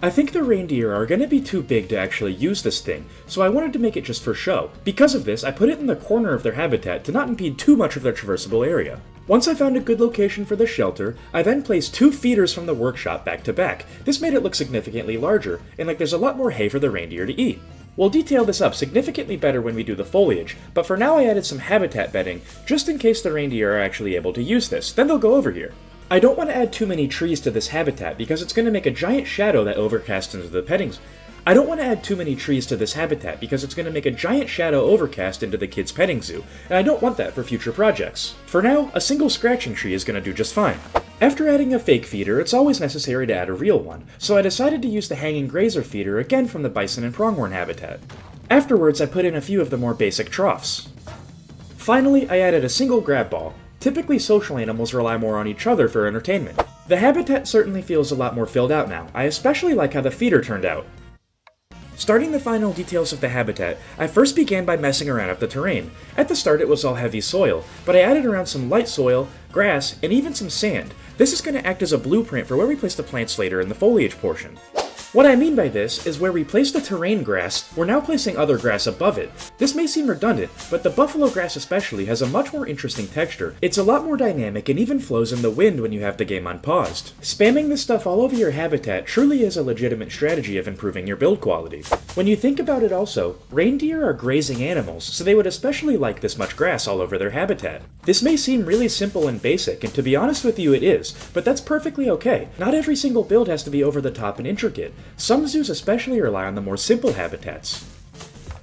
S3: I think the reindeer are going to be too big to actually use this thing, so I wanted to make it just for show. Because of this, I put it in the corner of their habitat to not impede too much of their traversable area. Once I found a good location for the shelter, I then placed 2 feeders from the workshop back to back. This made it look significantly larger, and like there's a lot more hay for the reindeer to eat. We'll detail this up significantly better when we do the foliage, but for now I added some habitat bedding, just in case the reindeer are actually able to use this, then they'll go over here. I don't want to add too many trees to this habitat because it's going to make a giant shadow that overcasts into the petting zoo. And I don't want that for future projects. For now, a single scratching tree is going to do just fine. After adding a fake feeder, it's always necessary to add a real one, so I decided to use the hanging grazer feeder again from the bison and pronghorn habitat. Afterwards, I put in a few of the more basic troughs. Finally, I added a single grab ball. Typically, social animals rely more on each other for entertainment. The habitat certainly feels a lot more filled out now. I especially like how the feeder turned out. Starting the final details of the habitat, I first began by messing around with the terrain. At the start it was all heavy soil, but I added around some light soil, grass, and even some sand. This is going to act as a blueprint for where we place the plants later in the foliage portion. What I mean by this is where we place the terrain grass, we're now placing other grass above it. This may seem redundant, but the buffalo grass especially has a much more interesting texture. It's a lot more dynamic and even flows in the wind when you have the game unpaused. Spamming this stuff all over your habitat truly is a legitimate strategy of improving your build quality. When you think about it also, reindeer are grazing animals, so they would especially like this much grass all over their habitat. This may seem really simple and basic, and to be honest with you it is, but that's perfectly okay. Not every single build has to be over the top and intricate. Some zoos especially rely on the more simple habitats.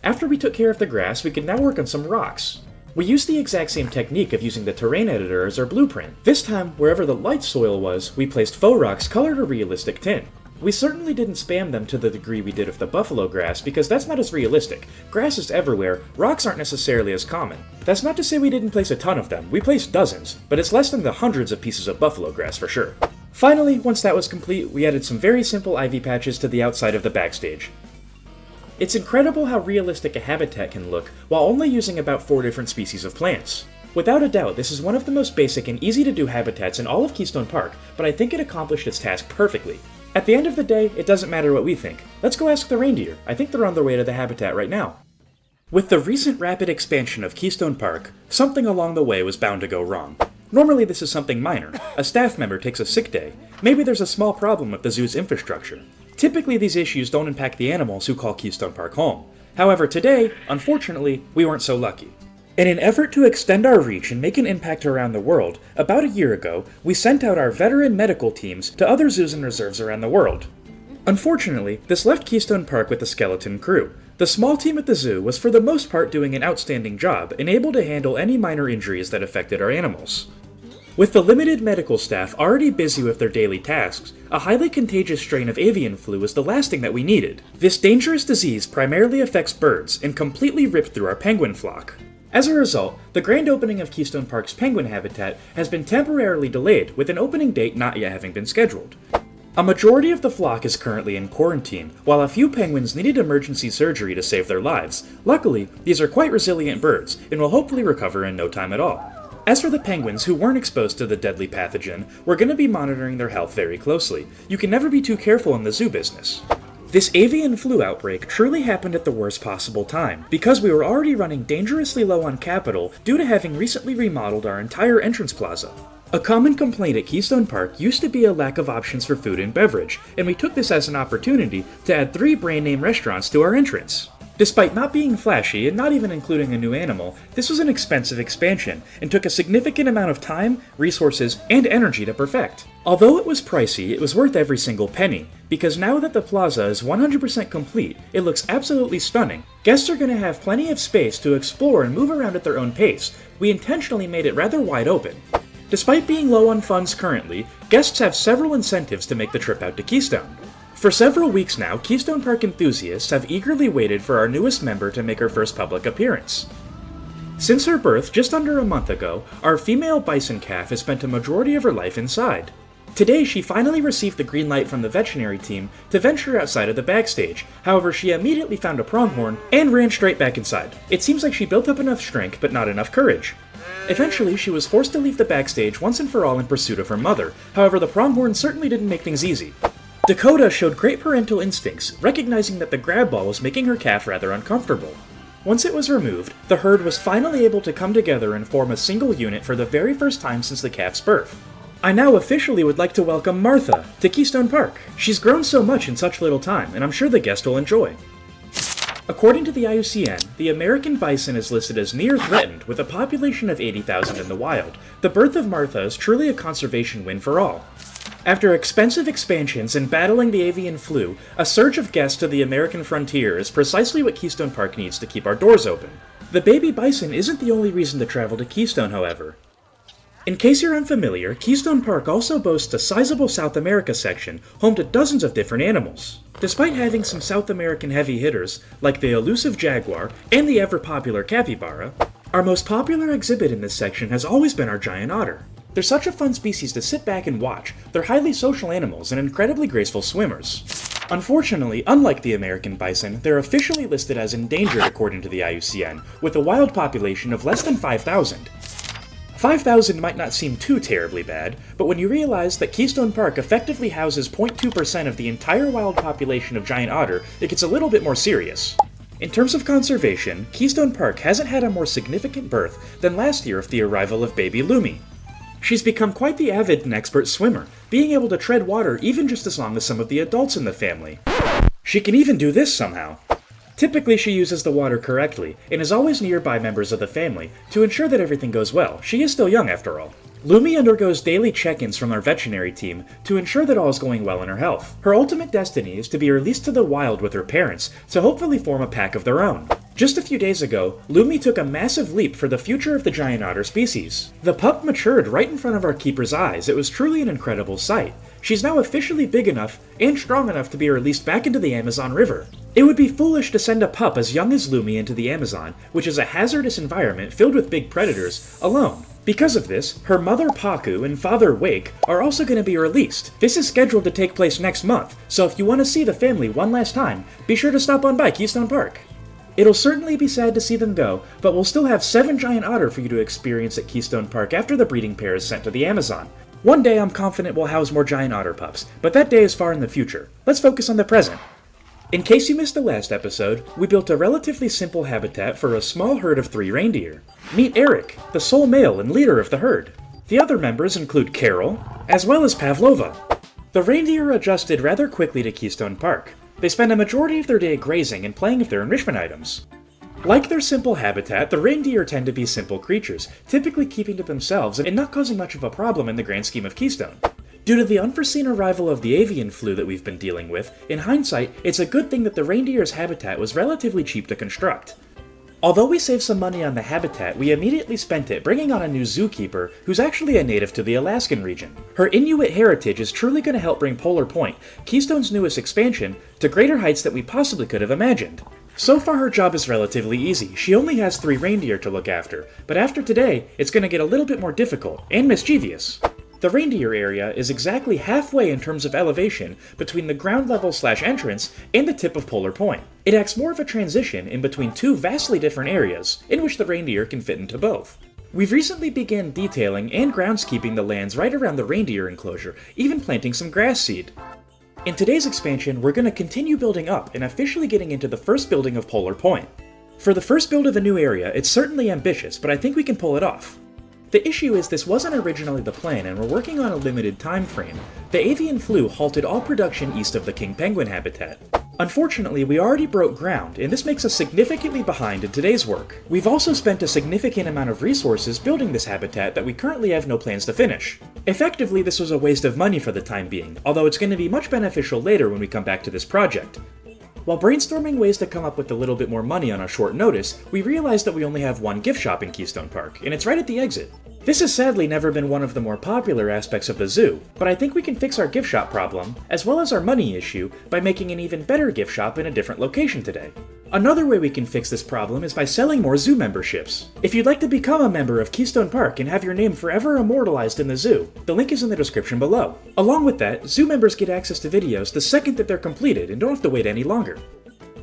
S3: After we took care of the grass, we could now work on some rocks. We used the exact same technique of using the terrain editor as our blueprint. This time, wherever the light soil was, we placed faux rocks colored a realistic tint. We certainly didn't spam them to the degree we did with the buffalo grass, because that's not as realistic. Grass is everywhere, rocks aren't necessarily as common. That's not to say we didn't place a ton of them, we placed dozens, but it's less than the hundreds of pieces of buffalo grass for sure. Finally, once that was complete, we added some very simple ivy patches to the outside of the backstage. It's incredible how realistic a habitat can look while only using about 4 different species of plants. Without a doubt, this is one of the most basic and easy to do habitats in all of Keystone Park, but I think it accomplished its task perfectly. At the end of the day, it doesn't matter what we think. Let's go ask the reindeer. I think they're on their way to the habitat right now. With the recent rapid expansion of Keystone Park, something along the way was bound to go wrong. Normally this is something minor. A staff member takes a sick day. Maybe there's a small problem with the zoo's infrastructure. Typically these issues don't impact the animals who call Keystone Park home. However, today, unfortunately, we weren't so lucky. In an effort to extend our reach and make an impact around the world, about a year ago, we sent out our veteran medical teams to other zoos and reserves around the world. Unfortunately, this left Keystone Park with a skeleton crew. The small team at the zoo was for the most part doing an outstanding job and able to handle any minor injuries that affected our animals. With the limited medical staff already busy with their daily tasks, a highly contagious strain of avian flu was the last thing that we needed. This dangerous disease primarily affects birds and completely ripped through our penguin flock. As a result, the grand opening of Keystone Park's penguin habitat has been temporarily delayed, with an opening date not yet having been scheduled.
S1: A majority of the flock is currently in quarantine, while a few penguins needed emergency surgery to save their lives. Luckily, these are quite resilient birds, and will hopefully recover in no time at all. As for the penguins who weren't exposed to the deadly pathogen, we're going to be monitoring their health very closely. You can never be too careful in the zoo business. This avian flu outbreak truly happened at the worst possible time, because we were already running dangerously low on capital due to having recently remodeled our entire entrance plaza. A common complaint at Keystone Park used to be a lack of options for food and beverage, and we took this as an opportunity to add 3 brand-name restaurants to our entrance. Despite not being flashy and not even including a new animal, this was an expensive expansion and took a significant amount of time, resources, and energy to perfect. Although it was pricey, it was worth every single penny, because now that the plaza is 100% complete, it looks absolutely stunning. Guests are going to have plenty of space to explore and move around at their own pace. We intentionally made it rather wide open. Despite being low on funds currently, guests have several incentives to make the trip out to Keystone. For several weeks now, Keystone Park enthusiasts have eagerly waited for our newest member to make her first public appearance. Since her birth just under a month ago, our female bison calf has spent a majority of her life inside. Today, she finally received the green light from the veterinary team to venture outside of the backstage. However, she immediately found a pronghorn and ran straight back inside. It seems like she built up enough strength, but not enough courage. Eventually, she was forced to leave the backstage once and for all in pursuit of her mother. However, the pronghorn certainly didn't make things easy. Dakota showed great parental instincts, recognizing that the grab ball was making her calf rather uncomfortable. Once it was removed, the herd was finally able to come together and form a single unit for the very first time since the calf's birth. I now officially would like to welcome Martha to Keystone Park. She's grown so much in such little time, and I'm sure the guest will enjoy. According to the IUCN, the American bison is listed as near threatened with a population of 80,000 in the wild. The birth of Martha is truly a conservation win for all. After expensive expansions and battling the avian flu, a surge of guests to the American frontier is precisely what Keystone Park needs to keep our doors open. The baby bison isn't the only reason to travel to Keystone, however. In case you're unfamiliar, Keystone Park also boasts a sizable South America section, home to dozens of different animals. Despite having some South American heavy hitters, like the elusive jaguar and the ever-popular capybara, our most popular exhibit in this section has always been our giant otter. They're such a fun species to sit back and watch. They're highly social animals and incredibly graceful swimmers. Unfortunately, unlike the American bison, they're officially listed as endangered according to the IUCN, with a wild population of less than 5,000. 5,000 might not seem too terribly bad, but when you realize that Keystone Park effectively houses 0.2% of the entire wild population of giant otter, it gets a little bit more serious. In terms of conservation, Keystone Park hasn't had a more significant birth than last year with the arrival of baby Lumi. She's become quite the avid and expert swimmer, being able to tread water even just as long as some of the adults in the family. She can even do this somehow. Typically, she uses the water correctly, and is always nearby members of the family to ensure that everything goes well. She is still young after all. Lumi undergoes daily check-ins from our veterinary team to ensure that all is going well in her health. Her ultimate destiny is to be released to the wild with her parents to hopefully form a pack of their own. Just a few days ago, Lumi took a massive leap for the future of the giant otter species. The pup matured right in front of our keeper's eyes. It was truly an incredible sight. She's now officially big enough and strong enough to be released back into the Amazon River. It would be foolish to send a pup as young as Lumi into the Amazon, which is a hazardous environment filled with big predators, alone. Because of this, her mother Paku and father Wake are also going to be released. This is scheduled to take place next month, so if you want to see the family one last time, be sure to stop on by Keystone Park. It'll certainly be sad to see them go, but we'll still have 7 giant otter for you to experience at Keystone Park after the breeding pair is sent to the Amazon. One day I'm confident we'll house more giant otter pups, but that day is far in the future. Let's focus on the present. In case you missed the last episode, we built a relatively simple habitat for a small herd of 3 reindeer. Meet Eric, the sole male and leader of the herd. The other members include Carol, as well as Pavlova. The reindeer adjusted rather quickly to Keystone Park. They spend a majority of their day grazing and playing with their enrichment items. Like their simple habitat, the reindeer tend to be simple creatures, typically keeping to themselves and not causing much of a problem in the grand scheme of Keystone. Due to the unforeseen arrival of the avian flu that we've been dealing with, in hindsight, it's a good thing that the reindeer's habitat was relatively cheap to construct. Although we saved some money on the habitat, we immediately spent it bringing on a new zookeeper who's actually a native to the Alaskan region. Her Inuit heritage is truly going to help bring Polar Point, Keystone's newest expansion, to greater heights that we possibly could have imagined. So far her job is relatively easy. She only has 3 reindeer to look after, but after today, it's going to get a little bit more difficult and mischievous. The reindeer area is exactly halfway in terms of elevation between the ground level / entrance and the tip of Polar Point. It acts more of a transition in between two vastly different areas, in which the reindeer can fit into both. We've recently begun detailing and groundskeeping the lands right around the reindeer enclosure, even planting some grass seed. In today's expansion, we're going to continue building up and officially getting into the first building of Polar Point. For the first build of a new area, it's certainly ambitious, but I think we can pull it off. The issue is this wasn't originally the plan and we're working on a limited time frame. The avian flu halted all production east of the king penguin habitat. Unfortunately, we already broke ground, and this makes us significantly behind in today's work. We've also spent a significant amount of resources building this habitat that we currently have no plans to finish. Effectively, this was a waste of money for the time being, although it's going to be much beneficial later when we come back to this project. While brainstorming ways to come up with a little bit more money on a short notice, we realized that we only have one gift shop in Keystone Park, and it's right at the exit. This has sadly never been one of the more popular aspects of the zoo, but I think we can fix our gift shop problem, as well as our money issue, by making an even better gift shop in a different location today. Another way we can fix this problem is by selling more zoo memberships. If you'd like to become a member of Keystone Park and have your name forever immortalized in the zoo, the link is in the description below. Along with that, zoo members get access to videos the second that they're completed and don't have to wait any longer.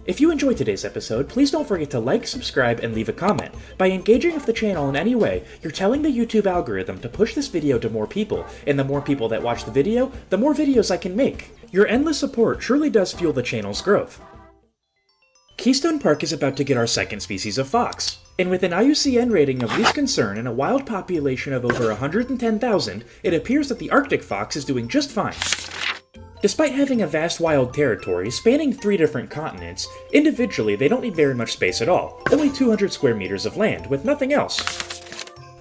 S1: If you enjoyed today's episode, please don't forget to like, subscribe, and leave a comment. By engaging with the channel in any way, you're telling the YouTube algorithm to push this video to more people, and the more people that watch the video, the more videos I can make. Your endless support truly does fuel the channel's growth. Keystone Park is about to get our second species of fox, and with an IUCN rating of least concern and a wild population of over 110,000, it appears that the Arctic fox is doing just fine. Despite having a vast wild territory spanning 3 different continents, individually they don't need very much space at all, only 200 square meters of land, with nothing else.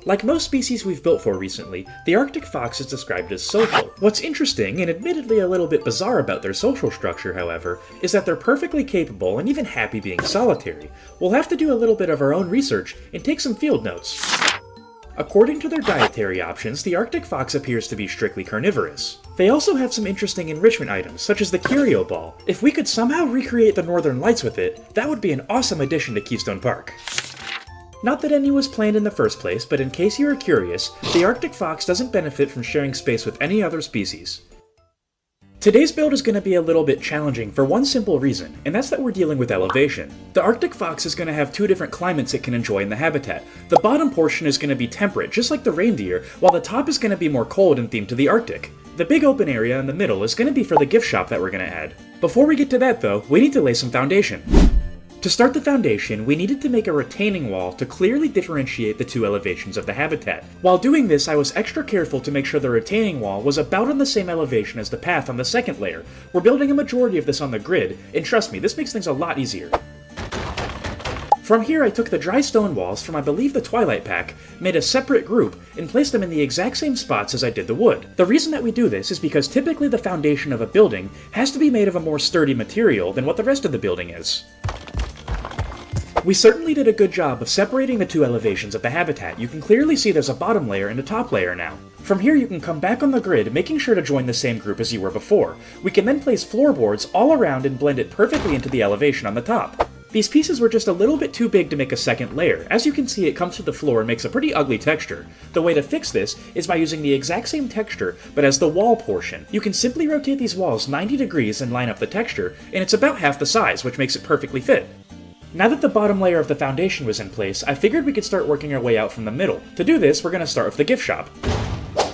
S1: Like most species we've built for recently, the Arctic fox is described as social. What's interesting, and admittedly a little bit bizarre about their social structure, however, is that they're perfectly capable and even happy being solitary. We'll have to do a little bit of our own research and take some field notes. According to their dietary options, the Arctic fox appears to be strictly carnivorous. They also have some interesting enrichment items, such as the curio ball. If we could somehow recreate the Northern Lights with it, that would be an awesome addition to Keystone Park. Not that any was planned in the first place, but in case you are curious, the Arctic fox doesn't benefit from sharing space with any other species. Today's build is going to be a little bit challenging for one simple reason, and that's that we're dealing with elevation. The Arctic fox is going to have 2 different climates it can enjoy in the habitat. The bottom portion is going to be temperate, just like the reindeer, while the top is going to be more cold and themed to the Arctic. The big open area in the middle is going to be for the gift shop that we're going to add. Before we get to that though, we need to lay some foundation. To start the foundation, we needed to make a retaining wall to clearly differentiate the 2 elevations of the habitat. While doing this, I was extra careful to make sure the retaining wall was about on the same elevation as the path on the second layer. We're building a majority of this on the grid, and trust me, this makes things a lot easier. From here, I took the dry stone walls from I believe the Twilight Pack, made a separate group, and placed them in the exact same spots as I did the wood. The reason that we do this is because typically the foundation of a building has to be made of a more sturdy material than what the rest of the building is. We certainly did a good job of separating the 2 elevations of the habitat. You can clearly see there's a bottom layer and a top layer now. From here you can come back on the grid, making sure to join the same group as you were before. We can then place floorboards all around and blend it perfectly into the elevation on the top. These pieces were just a little bit too big to make a second layer. As you can see, it comes to the floor and makes a pretty ugly texture. The way to fix this is by using the exact same texture, but as the wall portion. You can simply rotate these walls 90 degrees and line up the texture, and it's about half the size, which makes it perfectly fit. Now that the bottom layer of the foundation was in place, I figured we could start working our way out from the middle. To do this, we're going to start with the gift shop.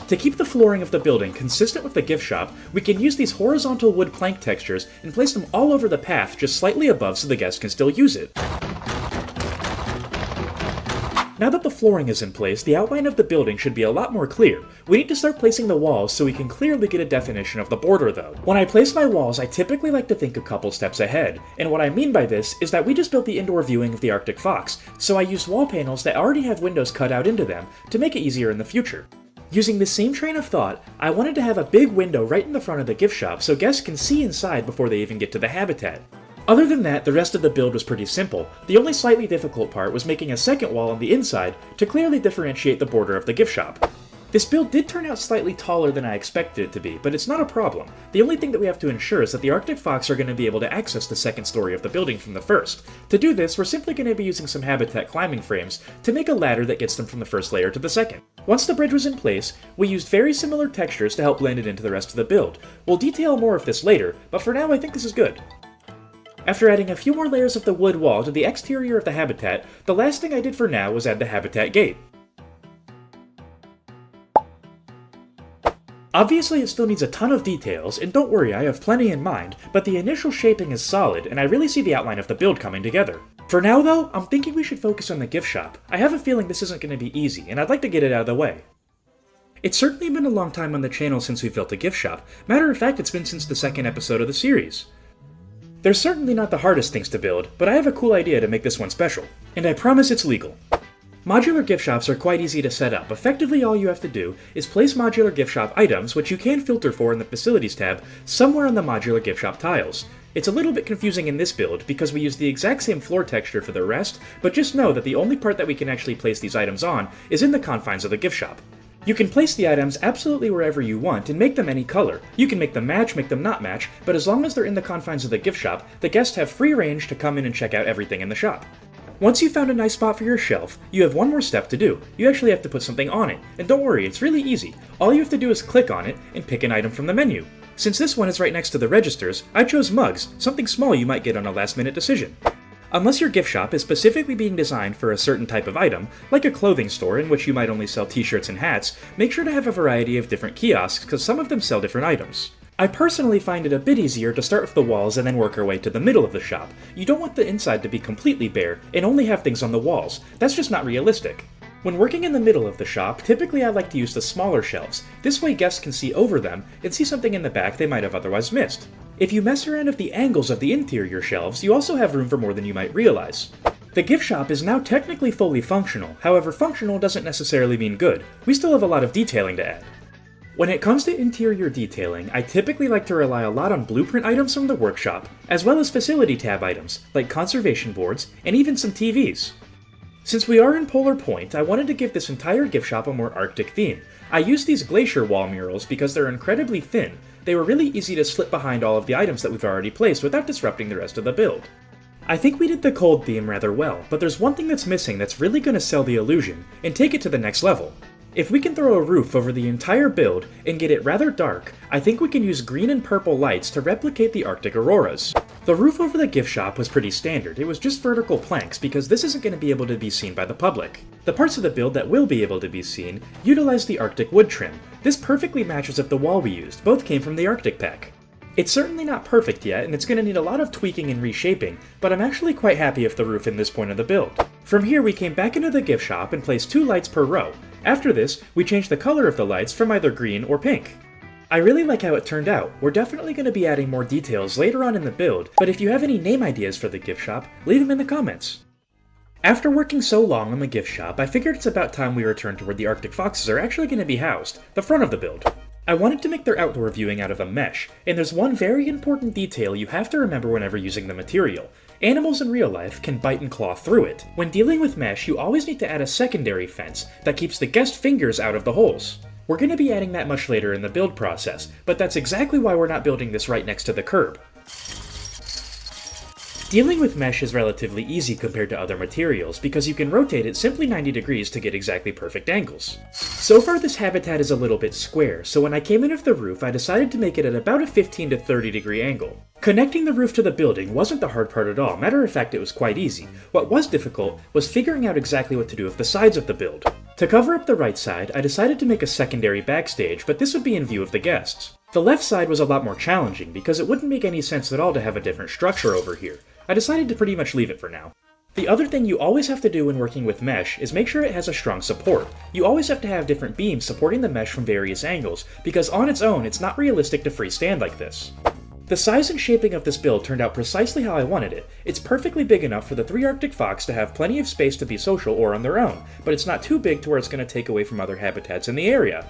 S1: To keep the flooring of the building consistent with the gift shop, we can use these horizontal wood plank textures and place them all over the path just slightly above so the guests can still use it. Now that the flooring is in place, the outline of the building should be a lot more clear. We need to start placing the walls so we can clearly get a definition of the border though. When I place my walls, I typically like to think a couple steps ahead, and what I mean by this is that we just built the indoor viewing of the Arctic fox, so I used wall panels that already have windows cut out into them to make it easier in the future. Using the same train of thought, I wanted to have a big window right in the front of the gift shop so guests can see inside before they even get to the habitat. Other than that, the rest of the build was pretty simple. The only slightly difficult part was making a second wall on the inside to clearly differentiate the border of the gift shop. This build did turn out slightly taller than I expected it to be, but it's not a problem. The only thing that we have to ensure is that the Arctic Fox are going to be able to access the second story of the building from the first. To do this, we're simply going to be using some habitat climbing frames to make a ladder that gets them from the first layer to the second. Once the bridge was in place, we used very similar textures to help blend it into the rest of the build. We'll detail more of this later, but for now I think this is good. After adding a few more layers of the wood wall to the exterior of the habitat, the last thing I did for now was add the habitat gate. Obviously it still needs a ton of details, and don't worry, I have plenty in mind, but the initial shaping is solid, and I really see the outline of the build coming together. For now though, I'm thinking we should focus on the gift shop. I have a feeling this isn't going to be easy, and I'd like to get it out of the way. It's certainly been a long time on the channel since we've built a gift shop. Matter of fact, it's been since the second episode of the series. They're certainly not the hardest things to build, but I have a cool idea to make this one special, and I promise it's legal. Modular gift shops are quite easy to set up. Effectively all you have to do is place modular gift shop items, which you can filter for in the Facilities tab, somewhere on the modular gift shop tiles. It's a little bit confusing in this build because we use the exact same floor texture for the rest, but just know that the only part that we can actually place these items on is in the confines of the gift shop. You can place the items absolutely wherever you want and make them any color. You can make them match, make them not match, but as long as they're in the confines of the gift shop, the guests have free range to come in and check out everything in the shop. Once you've found a nice spot for your shelf, you have one more step to do. You actually have to put something on it. And don't worry, it's really easy. All you have to do is click on it and pick an item from the menu. Since this one is right next to the registers, I chose mugs, something small you might get on a last-minute decision. Unless your gift shop is specifically being designed for a certain type of item, like a clothing store in which you might only sell t-shirts and hats, make sure to have a variety of different kiosks because some of them sell different items. I personally find it a bit easier to start with the walls and then work our way to the middle of the shop. You don't want the inside to be completely bare and only have things on the walls. That's just not realistic. When working in the middle of the shop, typically I like to use the smaller shelves. This way guests can see over them and see something in the back they might have otherwise missed. If you mess around with the angles of the interior shelves, you also have room for more than you might realize. The gift shop is now technically fully functional, however functional doesn't necessarily mean good. We still have a lot of detailing to add. When it comes to interior detailing, I typically like to rely a lot on blueprint items from the workshop, as well as facility tab items, like conservation boards, and even some TVs. Since we are in Polar Point, I wanted to give this entire gift shop a more Arctic theme. I used these glacier wall murals because they're incredibly thin. They were really easy to slip behind all of the items that we've already placed without disrupting the rest of the build. I think we did the cold theme rather well, but there's one thing that's missing that's really going to sell the illusion, and take it to the next level. If we can throw a roof over the entire build and get it rather dark, I think we can use green and purple lights to replicate the Arctic auroras. The roof over the gift shop was pretty standard. It was just vertical planks because this isn't going to be able to be seen by the public. The parts of the build that will be able to be seen utilize the Arctic wood trim. This perfectly matches with the wall we used. Both came from the Arctic pack. It's certainly not perfect yet, and it's going to need a lot of tweaking and reshaping, but I'm actually quite happy with the roof in this point of the build. From here we came back into the gift shop and placed 2 lights per row. After this, we changed the color of the lights from either green or pink. I really like how it turned out. We're definitely going to be adding more details later on in the build, but if you have any name ideas for the gift shop, leave them in the comments. After working so long on the gift shop, I figured it's about time we return to where the Arctic foxes are actually going to be housed, the front of the build. I wanted to make their outdoor viewing out of a mesh, and there's one very important detail you have to remember whenever using the material. Animals in real life can bite and claw through it. When dealing with mesh, you always need to add a secondary fence that keeps the guest fingers out of the holes. We're going to be adding that much later in the build process, but that's exactly why we're not building this right next to the curb. Dealing with mesh is relatively easy compared to other materials because you can rotate it simply 90 degrees to get exactly perfect angles. So far this habitat is a little bit square, so when I came in with the roof I decided to make it at about a 15 to 30 degree angle. Connecting the roof to the building wasn't the hard part at all, matter of fact it was quite easy. What was difficult was figuring out exactly what to do with the sides of the build. To cover up the right side, I decided to make a secondary backstage, but this would be in view of the guests. The left side was a lot more challenging because it wouldn't make any sense at all to have a different structure over here. I decided to pretty much leave it for now. The other thing you always have to do when working with mesh is make sure it has a strong support. You always have to have different beams supporting the mesh from various angles, because on its own it's not realistic to freestand like this. The size and shaping of this build turned out precisely how I wanted it. It's perfectly big enough for the 3 Arctic fox to have plenty of space to be social or on their own, but it's not too big to where it's going to take away from other habitats in the area.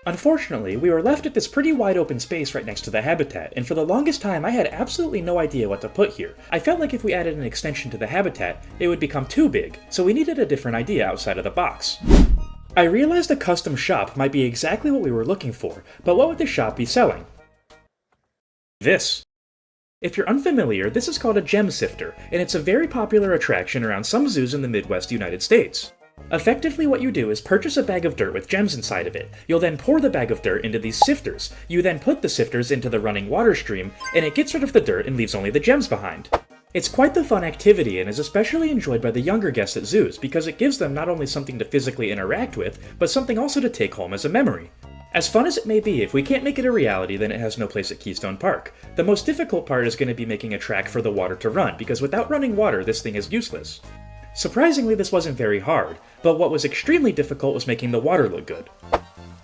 S1: Unfortunately, we were left at this pretty wide open space right next to the habitat, and for the longest time I had absolutely no idea what to put here. I felt like if we added an extension to the habitat, it would become too big, so we needed a different idea outside of the box. I realized a custom shop might be exactly what we were looking for, but what would the shop be selling? This. If you're unfamiliar, this is called a gem sifter, and it's a very popular attraction around some zoos in the Midwest United States. Effectively, what you do is purchase a bag of dirt with gems inside of it. You'll then pour the bag of dirt into these sifters. You then put the sifters into the running water stream, and it gets rid of the dirt and leaves only the gems behind. It's quite the fun activity and is especially enjoyed by the younger guests at zoos because it gives them not only something to physically interact with, but something also to take home as a memory. As fun as it may be, if we can't make it a reality, then it has no place at Keystone Park. The most difficult part is going to be making a track for the water to run, because without running water, this thing is useless. Surprisingly, this wasn't very hard, but what was extremely difficult was making the water look good.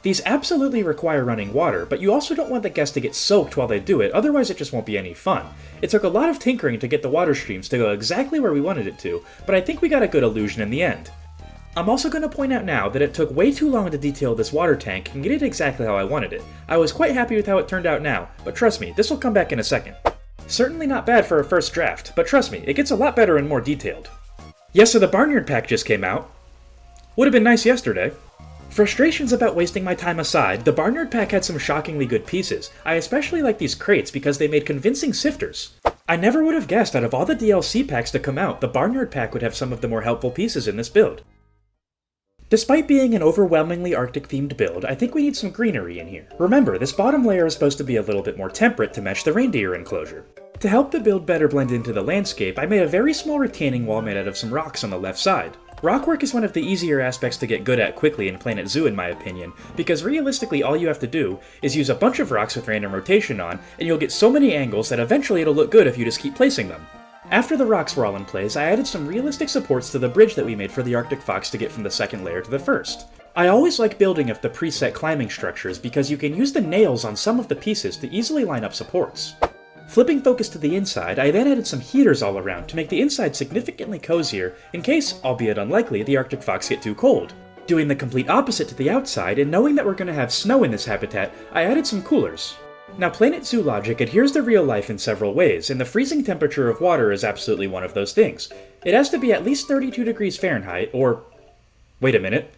S1: These absolutely require running water, but you also don't want the guests to get soaked while they do it, otherwise it just won't be any fun. It took a lot of tinkering to get the water streams to go exactly where we wanted it to, but I think we got a good illusion in the end. I'm also going to point out now that it took way too long to detail this water tank and get it exactly how I wanted it. I was quite happy with how it turned out now, but trust me, this will come back in a second. Certainly not bad for a first draft, but trust me, it gets a lot better and more detailed. Yes, so the barnyard pack just came out. Would have been nice yesterday. Frustrations about wasting my time aside, the barnyard pack had some shockingly good pieces. I especially like these crates because they made convincing sifters. I never would have guessed out of all the DLC packs to come out, the barnyard pack would have some of the more helpful pieces in this build. Despite being an overwhelmingly Arctic-themed build, I think we need some greenery in here. Remember, this bottom layer is supposed to be a little bit more temperate to match the reindeer enclosure. To help the build better blend into the landscape, I made a very small retaining wall made out of some rocks on the left side. Rockwork is one of the easier aspects to get good at quickly in Planet Zoo in my opinion, because realistically all you have to do is use a bunch of rocks with random rotation on, and you'll get so many angles that eventually it'll look good if you just keep placing them. After the rocks were all in place, I added some realistic supports to the bridge that we made for the Arctic fox to get from the second layer to the first. I always like building with the preset climbing structures because you can use the nails on some of the pieces to easily line up supports. Flipping focus to the inside, I then added some heaters all around to make the inside significantly cozier in case, albeit unlikely, the Arctic fox get too cold. Doing the complete opposite to the outside, and knowing that we're going to have snow in this habitat, I added some coolers. Now, Planet Zoo logic adheres to real life in several ways, and the freezing temperature of water is absolutely one of those things. It has to be at least 32 degrees Fahrenheit, or... wait a minute.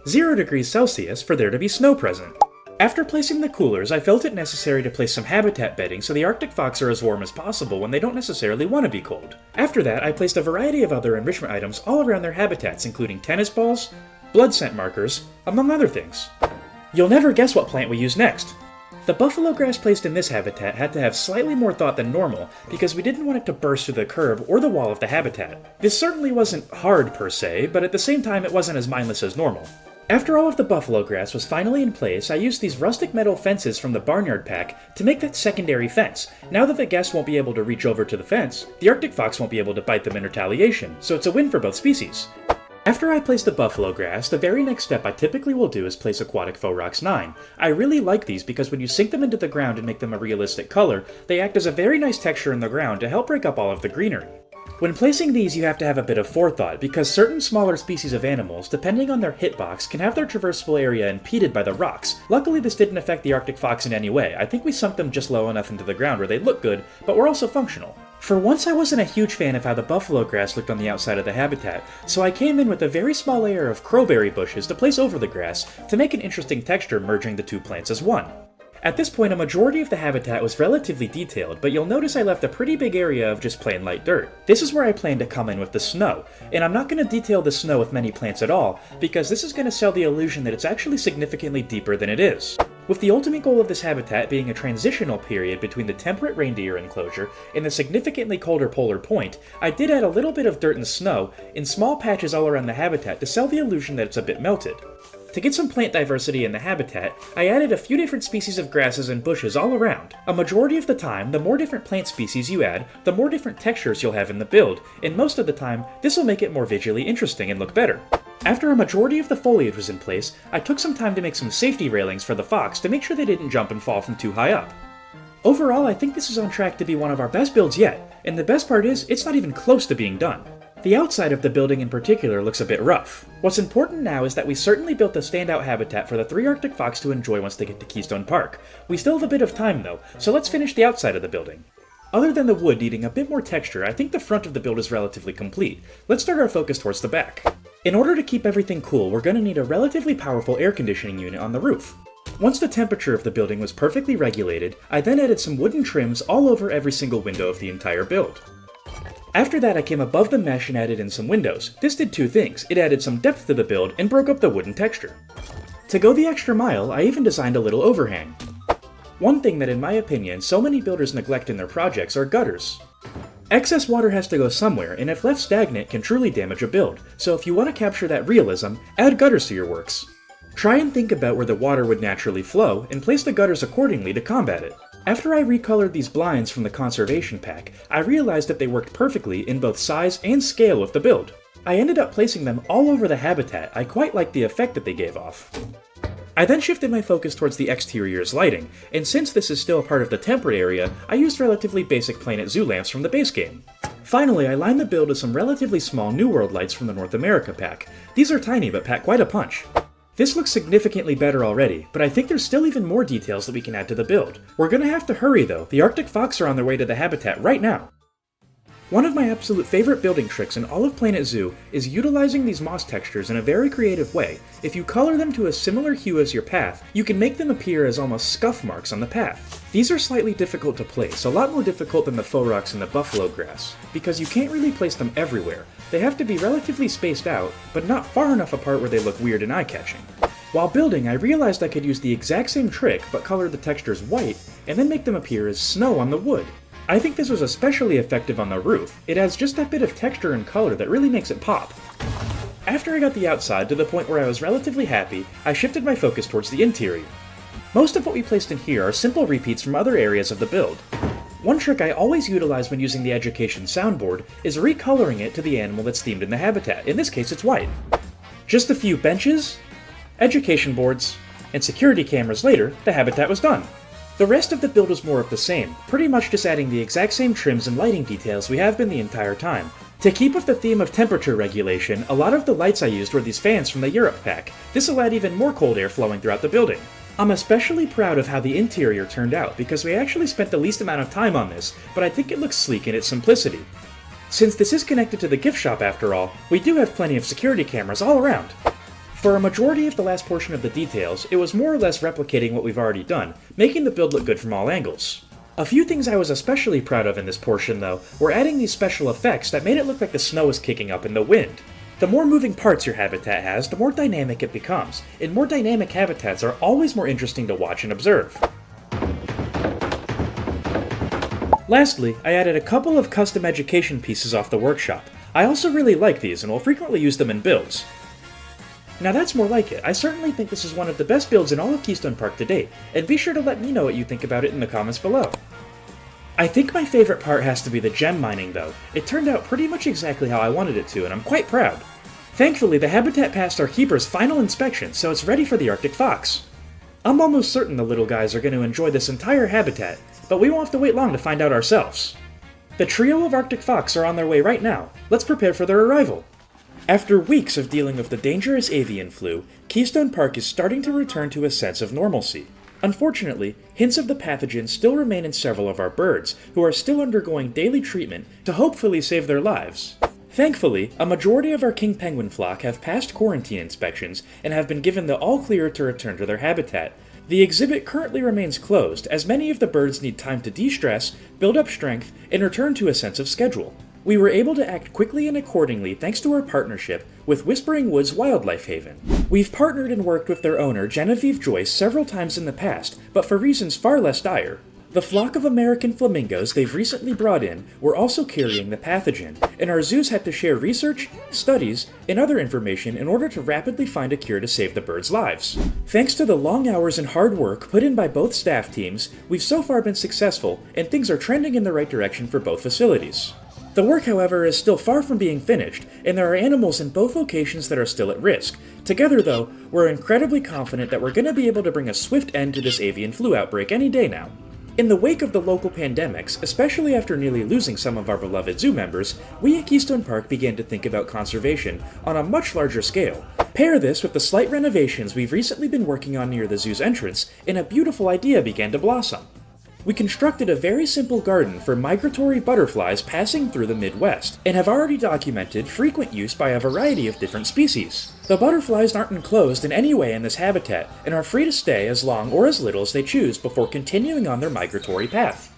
S1: 0 degrees Celsius for there to be snow present. After placing the coolers, I felt it necessary to place some habitat bedding so the Arctic fox are as warm as possible when they don't necessarily want to be cold. After that, I placed a variety of other enrichment items all around their habitats, including tennis balls, blood scent markers, among other things. You'll never guess what plant we used next. The buffalo grass placed in this habitat had to have slightly more thought than normal because we didn't want it to burst through the curb or the wall of the habitat. This certainly wasn't hard per se, but at the same time it wasn't as mindless as normal. After all of the buffalo grass was finally in place, I used these rustic metal fences from the barnyard pack to make that secondary fence. Now that the guests won't be able to reach over to the fence, the Arctic fox won't be able to bite them in retaliation, so it's a win for both species. After I place the buffalo grass, the very next step I typically will do is place Aquatic Faux Rocks 9. I really like these because when you sink them into the ground and make them a realistic color, they act as a very nice texture in the ground to help break up all of the greenery. When placing these, you have to have a bit of forethought, because certain smaller species of animals, depending on their hitbox, can have their traversable area impeded by the rocks. Luckily, this didn't affect the Arctic fox in any way. I think we sunk them just low enough into the ground where they look good, but were also functional. For once, I wasn't a huge fan of how the buffalo grass looked on the outside of the habitat, so I came in with a very small layer of crowberry bushes to place over the grass to make an interesting texture merging the two plants as one. At this point, a majority of the habitat was relatively detailed, but you'll notice I left a pretty big area of just plain light dirt. This is where I plan to come in with the snow, and I'm not going to detail the snow with many plants at all, because this is going to sell the illusion that it's actually significantly deeper than it is. With the ultimate goal of this habitat being a transitional period between the temperate reindeer enclosure and the significantly colder polar point, I did add a little bit of dirt and snow in small patches all around the habitat to sell the illusion that it's a bit melted. To get some plant diversity in the habitat, I added a few different species of grasses and bushes all around. A majority of the time, the more different plant species you add, the more different textures you'll have in the build, and most of the time, this will make it more visually interesting and look better. After a majority of the foliage was in place, I took some time to make some safety railings for the fox to make sure they didn't jump and fall from too high up. Overall, I think this is on track to be one of our best builds yet, and the best part is, it's not even close to being done. The outside of the building in particular looks a bit rough. What's important now is that we certainly built a standout habitat for the 3 Arctic fox to enjoy once they get to Keystone Park. We still have a bit of time though, so let's finish the outside of the building. Other than the wood needing a bit more texture, I think the front of the build is relatively complete. Let's start our focus towards the back. In order to keep everything cool, we're going to need a relatively powerful air conditioning unit on the roof. Once the temperature of the building was perfectly regulated, I then added some wooden trims all over every single window of the entire build. After that, I came above the mesh and added in some windows. This did two things: it added some depth to the build and broke up the wooden texture. To go the extra mile, I even designed a little overhang. One thing that in my opinion so many builders neglect in their projects are gutters. Excess water has to go somewhere, and if left stagnant can truly damage a build, so if you want to capture that realism, add gutters to your works. Try and think about where the water would naturally flow, and place the gutters accordingly to combat it. After I recolored these blinds from the conservation pack, I realized that they worked perfectly in both size and scale of the build. I ended up placing them all over the habitat. I quite liked the effect that they gave off. I then shifted my focus towards the exterior's lighting, and since this is still a part of the temperate area, I used relatively basic Planet Zoo lamps from the base game. Finally, I lined the build with some relatively small New World lights from the North America pack. These are tiny but pack quite a punch. This looks significantly better already, but I think there's still even more details that we can add to the build. We're gonna have to hurry though, the Arctic fox are on their way to the habitat right now. One of my absolute favorite building tricks in all of Planet Zoo is utilizing these moss textures in a very creative way. If you color them to a similar hue as your path, you can make them appear as almost scuff marks on the path. These are slightly difficult to place, a lot more difficult than the faux rocks and the buffalo grass, because you can't really place them everywhere. They have to be relatively spaced out, but not far enough apart where they look weird and eye-catching. While building, I realized I could use the exact same trick, but color the textures white, and then make them appear as snow on the wood. I think this was especially effective on the roof. It adds just that bit of texture and color that really makes it pop. After I got the outside to the point where I was relatively happy, I shifted my focus towards the interior. Most of what we placed in here are simple repeats from other areas of the build. One trick I always utilize when using the education soundboard is recoloring it to the animal that's themed in the habitat. In this case, it's white. Just a few benches, education boards, and security cameras later, the habitat was done. The rest of the build was more of the same, pretty much just adding the exact same trims and lighting details we have been the entire time. To keep with the theme of temperature regulation, a lot of the lights I used were these fans from the Europe pack. This allowed even more cold air flowing throughout the building. I'm especially proud of how the interior turned out, because we actually spent the least amount of time on this, but I think it looks sleek in its simplicity. Since this is connected to the gift shop after all, we do have plenty of security cameras all around. For a majority of the last portion of the details, it was more or less replicating what we've already done, making the build look good from all angles. A few things I was especially proud of in this portion, though, were adding these special effects that made it look like the snow was kicking up in the wind. The more moving parts your habitat has, the more dynamic it becomes, and more dynamic habitats are always more interesting to watch and observe. Lastly, I added a couple of custom education pieces off the workshop. I also really like these and will frequently use them in builds. Now that's more like it. I certainly think this is one of the best builds in all of Keystone Park to date, and be sure to let me know what you think about it in the comments below. I think my favorite part has to be the gem mining though. It turned out pretty much exactly how I wanted it to, and I'm quite proud. Thankfully, the habitat passed our keeper's final inspection, so it's ready for the Arctic fox. I'm almost certain the little guys are going to enjoy this entire habitat, but we won't have to wait long to find out ourselves. The trio of Arctic fox are on their way right now. Let's prepare for their arrival. After weeks of dealing with the dangerous avian flu, Keystone Park is starting to return to a sense of normalcy. Unfortunately, hints of the pathogen still remain in several of our birds, who are still undergoing daily treatment to hopefully save their lives. Thankfully, a majority of our king penguin flock have passed quarantine inspections and have been given the all-clear to return to their habitat. The exhibit currently remains closed, as many of the birds need time to de-stress, build up strength, and return to a sense of schedule. We were able to act quickly and accordingly thanks to our partnership with Whispering Woods Wildlife Haven. We've partnered and worked with their owner, Genevieve Joyce, several times in the past, but for reasons far less dire. The flock of American flamingos they've recently brought in were also carrying the pathogen, and our zoos had to share research, studies, and other information in order to rapidly find a cure to save the birds' lives. Thanks to the long hours and hard work put in by both staff teams, we've so far been successful, and things are trending in the right direction for both facilities. The work, however, is still far from being finished, and there are animals in both locations that are still at risk. Together, though, we're incredibly confident that we're going to be able to bring a swift end to this avian flu outbreak any day now. In the wake of the local pandemics, especially after nearly losing some of our beloved zoo members, we at Keystone Park began to think about conservation on a much larger scale. Pair this with the slight renovations we've recently been working on near the zoo's entrance, and a beautiful idea began to blossom.
S3: We constructed a very simple garden for migratory butterflies passing through the Midwest, and have already documented frequent use by a variety of different species. The butterflies aren't enclosed in any way in this habitat, and are free to stay as long or as little as they choose before continuing on their migratory path.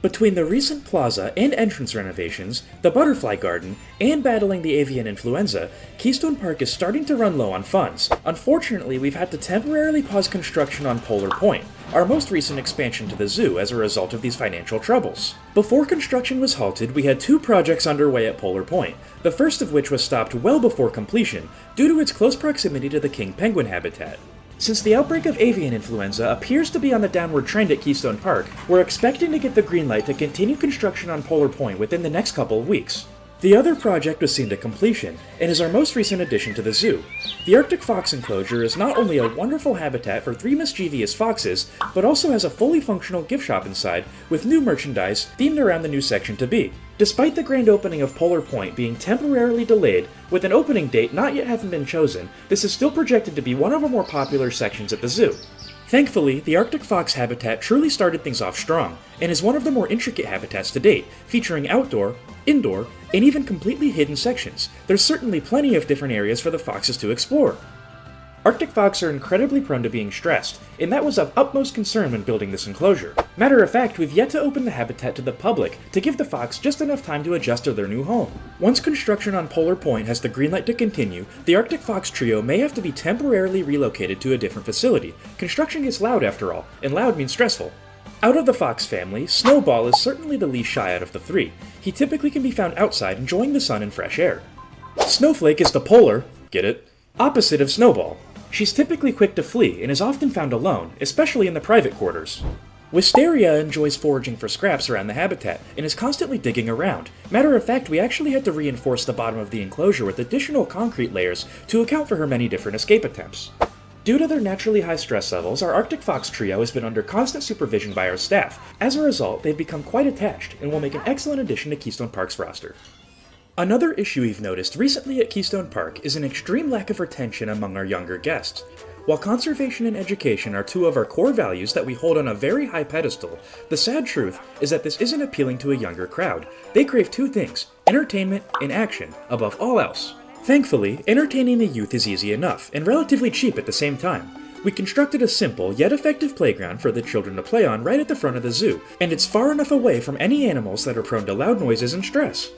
S3: Between the recent plaza and entrance renovations, the butterfly garden, and battling the avian influenza, Keystone Park is starting to run low on funds. Unfortunately, we've had to temporarily pause construction on Polar Point, our most recent expansion to the zoo as a result of these financial troubles. Before construction was halted, we had 2 projects underway at Polar Point, the first of which was stopped well before completion due to its close proximity to the king penguin habitat. Since the outbreak of avian influenza appears to be on the downward trend at Keystone Park, we're expecting to get the green light to continue construction on Polar Point within the next couple of weeks. The other project was seen to completion, and is our most recent addition to the zoo. The Arctic fox enclosure is not only a wonderful habitat for 3 mischievous foxes, but also has a fully functional gift shop inside, with new merchandise themed around the new section to be. Despite the grand opening of Polar Point being temporarily delayed, with an opening date not yet having been chosen, this is still projected to be one of our more popular sections at the zoo. Thankfully, the Arctic fox habitat truly started things off strong, and is one of the more intricate habitats to date, featuring outdoor, indoor, and even completely hidden sections. There's certainly plenty of different areas for the foxes to explore. Arctic fox are incredibly prone to being stressed, and that was of utmost concern when building this enclosure. Matter of fact, we've yet to open the habitat to the public to give the fox just enough time to adjust to their new home. Once construction on Polar Point has the green light to continue, the Arctic fox trio may have to be temporarily relocated to a different facility. Construction gets loud after all, and loud means stressful. Out of the fox family, Snowball is certainly the least shy out of the 3. He typically can be found outside enjoying the sun and fresh air. Snowflake is the polar, get it, opposite of Snowball. She's typically quick to flee and is often found alone, especially in the private quarters. Wisteria enjoys foraging for scraps around the habitat and is constantly digging around. Matter of fact, we actually had to reinforce the bottom of the enclosure with additional concrete layers to account for her many different escape attempts. Due to their naturally high stress levels, our Arctic fox trio has been under constant supervision by our staff. As a result, they've become quite attached and will make an excellent addition to Keystone Park's roster. Another issue we've noticed recently at Keystone Park is an extreme lack of retention among our younger guests. While conservation and education are 2 of our core values that we hold on a very high pedestal, the sad truth is that this isn't appealing to a younger crowd. They crave 2 things, entertainment and action, above all else. Thankfully, entertaining the youth is easy enough, and relatively cheap at the same time. We constructed a simple yet effective playground for the children to play on right at the front of the zoo, and it's far enough away from any animals that are prone to loud noises and stress.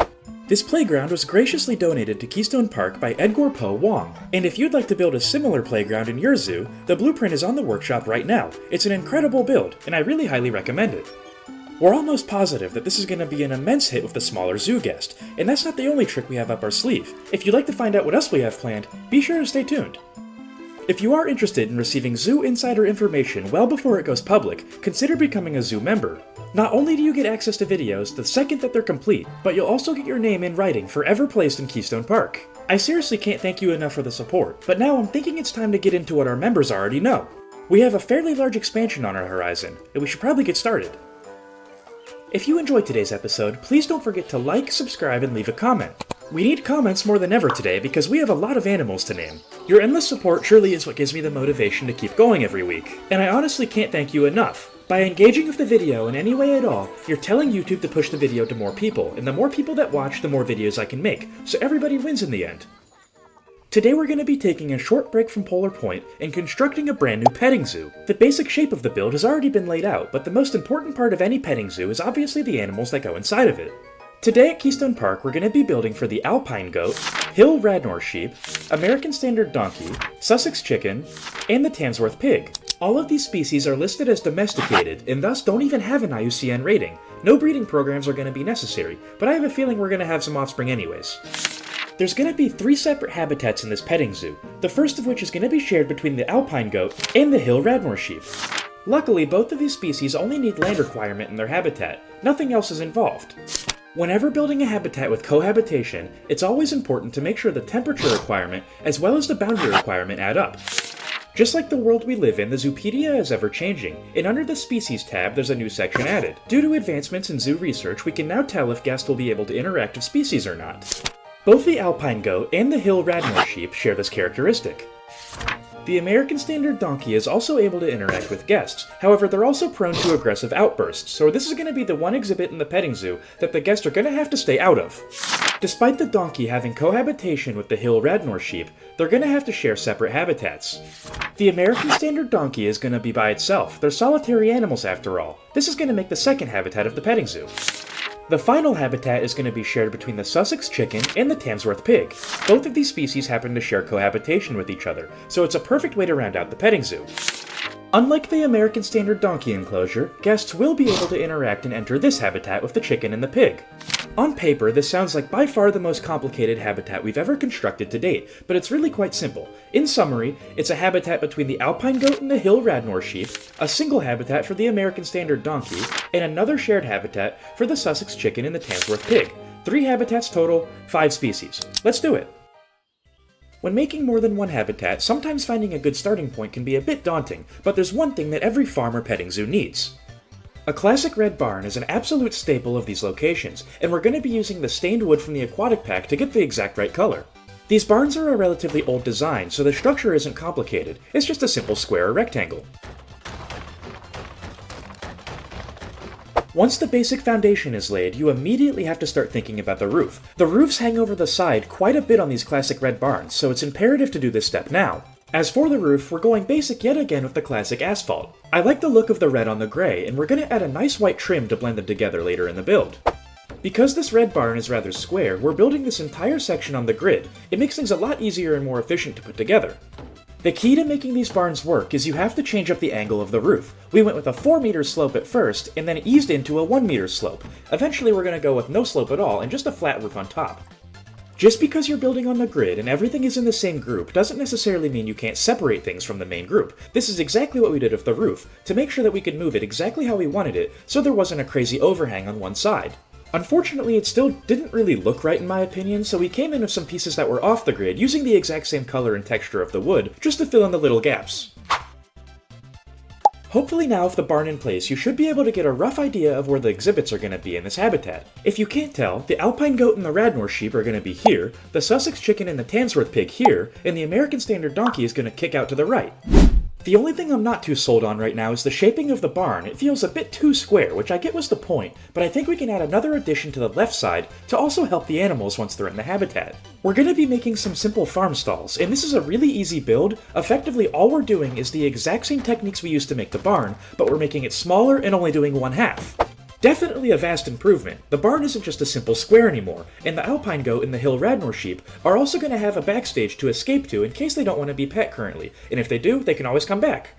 S3: This playground was graciously donated to Keystone Park by Edgar Poe Wong, and if you'd like to build a similar playground in your zoo, the blueprint is on the workshop right now. It's an incredible build, and I really highly recommend it. We're almost positive that this is going to be an immense hit with the smaller zoo guest, and that's not the only trick we have up our sleeve. If you'd like to find out what else we have planned, be sure to stay tuned. If you are interested in receiving zoo insider information well before it goes public, consider becoming a zoo member. Not only do you get access to videos the second that they're complete, but you'll also get your name in writing forever placed in Keystone Park. I seriously can't thank you enough for the support, but now I'm thinking it's time to get into what our members already know. We have a fairly large expansion on our horizon, and we should probably get started. If you enjoyed today's episode, please don't forget to like, subscribe, and leave a comment. We need comments more than ever today because we have a lot of animals to name. Your endless support truly is what gives me the motivation to keep going every week, and I honestly can't thank you enough. By engaging with the video in any way at all, you're telling YouTube to push the video to more people, and the more people that watch, the more videos I can make, so everybody wins in the end. Today we're going to be taking a short break from Polar Point and constructing a brand new petting zoo. The basic shape of the build has already been laid out, but the most important part of any petting zoo is obviously the animals that go inside of it. Today at Keystone Park, we're going to be building for the alpine goat, hill Radnor sheep, American standard donkey, Sussex chicken, and the Tamsworth pig. All of these species are listed as domesticated and thus don't even have an IUCN rating. No breeding programs are going to be necessary, but I have a feeling we're going to have some offspring anyways. There's going to be 3 separate habitats in this petting zoo, the first of which is going to be shared between the alpine goat and the hill Radnor sheep. Luckily, both of these species only need land requirement in their habitat. Nothing else is involved. Whenever building a habitat with cohabitation, it's always important to make sure the temperature requirement as well as the boundary requirement add up. Just like the world we live in, the Zoopedia is ever-changing, and under the Species tab there's a new section added. Due to advancements in zoo research, we can now tell if guests will be able to interact with species or not. Both the alpine goat and the hill Radnor sheep share this characteristic. The American Standard Donkey is also able to interact with guests, however they're also prone to aggressive outbursts, so this is going to be the one exhibit in the petting zoo that the guests are going to have to stay out of. Despite the donkey having cohabitation with the hill Radnor sheep, they're going to have to share separate habitats. The American Standard Donkey is going to be by itself, they're solitary animals after all. This is going to make the second habitat of the petting zoo. The final habitat is going to be shared between the Sussex chicken and the Tamsworth pig. Both of these species happen to share cohabitation with each other, so it's a perfect way to round out the petting zoo. Unlike the American Standard Donkey enclosure, guests will be able to interact and enter this habitat with the chicken and the pig. On paper, this sounds like by far the most complicated habitat we've ever constructed to date, but it's really quite simple. In summary, it's a habitat between the alpine goat and the hill Radnor sheep, a single habitat for the American Standard Donkey, and another shared habitat for the Sussex chicken and the Tamsworth pig. 3 habitats total, 5 species. Let's do it! When making more than one habitat, sometimes finding a good starting point can be a bit daunting, but there's one thing that every farm or petting zoo needs. A classic red barn is an absolute staple of these locations, and we're going to be using the stained wood from the aquatic pack to get the exact right color. These barns are a relatively old design, so the structure isn't complicated, it's just a simple square or rectangle. Once the basic foundation is laid, you immediately have to start thinking about the roof. The roofs hang over the side quite a bit on these classic red barns, so it's imperative to do this step now. As for the roof, we're going basic yet again with the classic asphalt. I like the look of the red on the gray, and we're going to add a nice white trim to blend them together later in the build. Because this red barn is rather square, we're building this entire section on the grid. It makes things a lot easier and more efficient to put together. The key to making these barns work is you have to change up the angle of the roof. We went with a 4-meter slope at first, and then eased into a 1-meter slope. Eventually we're going to go with no slope at all and just a flat roof on top. Just because you're building on the grid and everything is in the same group doesn't necessarily mean you can't separate things from the main group. This is exactly what we did with the roof, to make sure that we could move it exactly how we wanted it, so there wasn't a crazy overhang on one side. Unfortunately, it still didn't really look right in my opinion, so we came in with some pieces that were off the grid, using the exact same color and texture of the wood, just to fill in the little gaps. Hopefully now with the barn in place, you should be able to get a rough idea of where the exhibits are going to be in this habitat. If you can't tell, the alpine goat and the Radnor sheep are going to be here, the Sussex chicken and the Tamsworth pig here, and the American Standard Donkey is going to kick out to the right. The only thing I'm not too sold on right now is the shaping of the barn. It feels a bit too square, which I get was the point, but I think we can add another addition to the left side to also help the animals once they're in the habitat. We're going to be making some simple farm stalls, and this is a really easy build. Effectively, all we're doing is the exact same techniques we used to make the barn, but we're making it smaller and only doing 1/2. Definitely a vast improvement. The barn isn't just a simple square anymore, and the alpine goat and the hill Radnor sheep are also going to have a backstage to escape to in case they don't want to be pet currently, and if they do, they can always come back.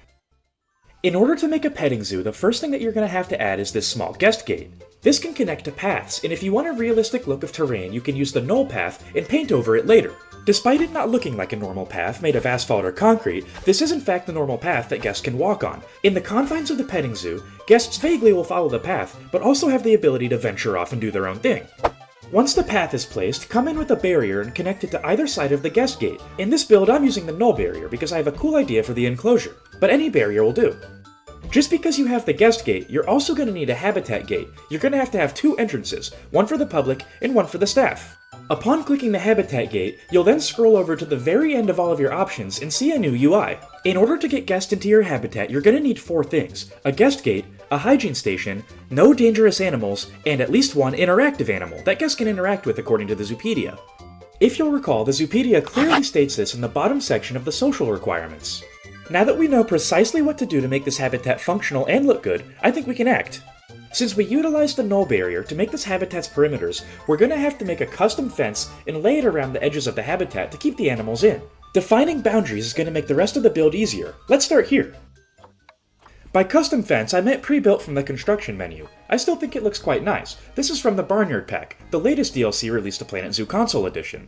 S3: In order to make a petting zoo, the first thing that you're going to have to add is this small guest gate. This can connect to paths, and if you want a realistic look of terrain, you can use the knoll path and paint over it later. Despite it not looking like a normal path made of asphalt or concrete, this is in fact the normal path that guests can walk on. In the confines of the petting zoo, guests vaguely will follow the path, but also have the ability to venture off and do their own thing. Once the path is placed, come in with a barrier and connect it to either side of the guest gate. In this build, I'm using the knoll barrier because I have a cool idea for the enclosure, but any barrier will do. Just because you have the guest gate, you're also going to need a habitat gate. You're going to have 2 entrances, one for the public and one for the staff. Upon clicking the habitat gate, you'll then scroll over to the very end of all of your options and see a new UI. In order to get guests into your habitat, you're going to need 4 things: a guest gate, a hygiene station, no dangerous animals, and at least one interactive animal that guests can interact with according to the Zoopedia. If you'll recall, the Zoopedia clearly states this in the bottom section of the social requirements. Now that we know precisely what to do to make this habitat functional and look good, I think we can act. Since we utilized the knoll barrier to make this habitat's perimeters, we're going to have to make a custom fence and lay it around the edges of the habitat to keep the animals in. Defining boundaries is going to make the rest of the build easier. Let's start here. By custom fence, I meant pre-built from the construction menu. I still think it looks quite nice. This is from the Barnyard Pack, the latest DLC released to Planet Zoo Console Edition.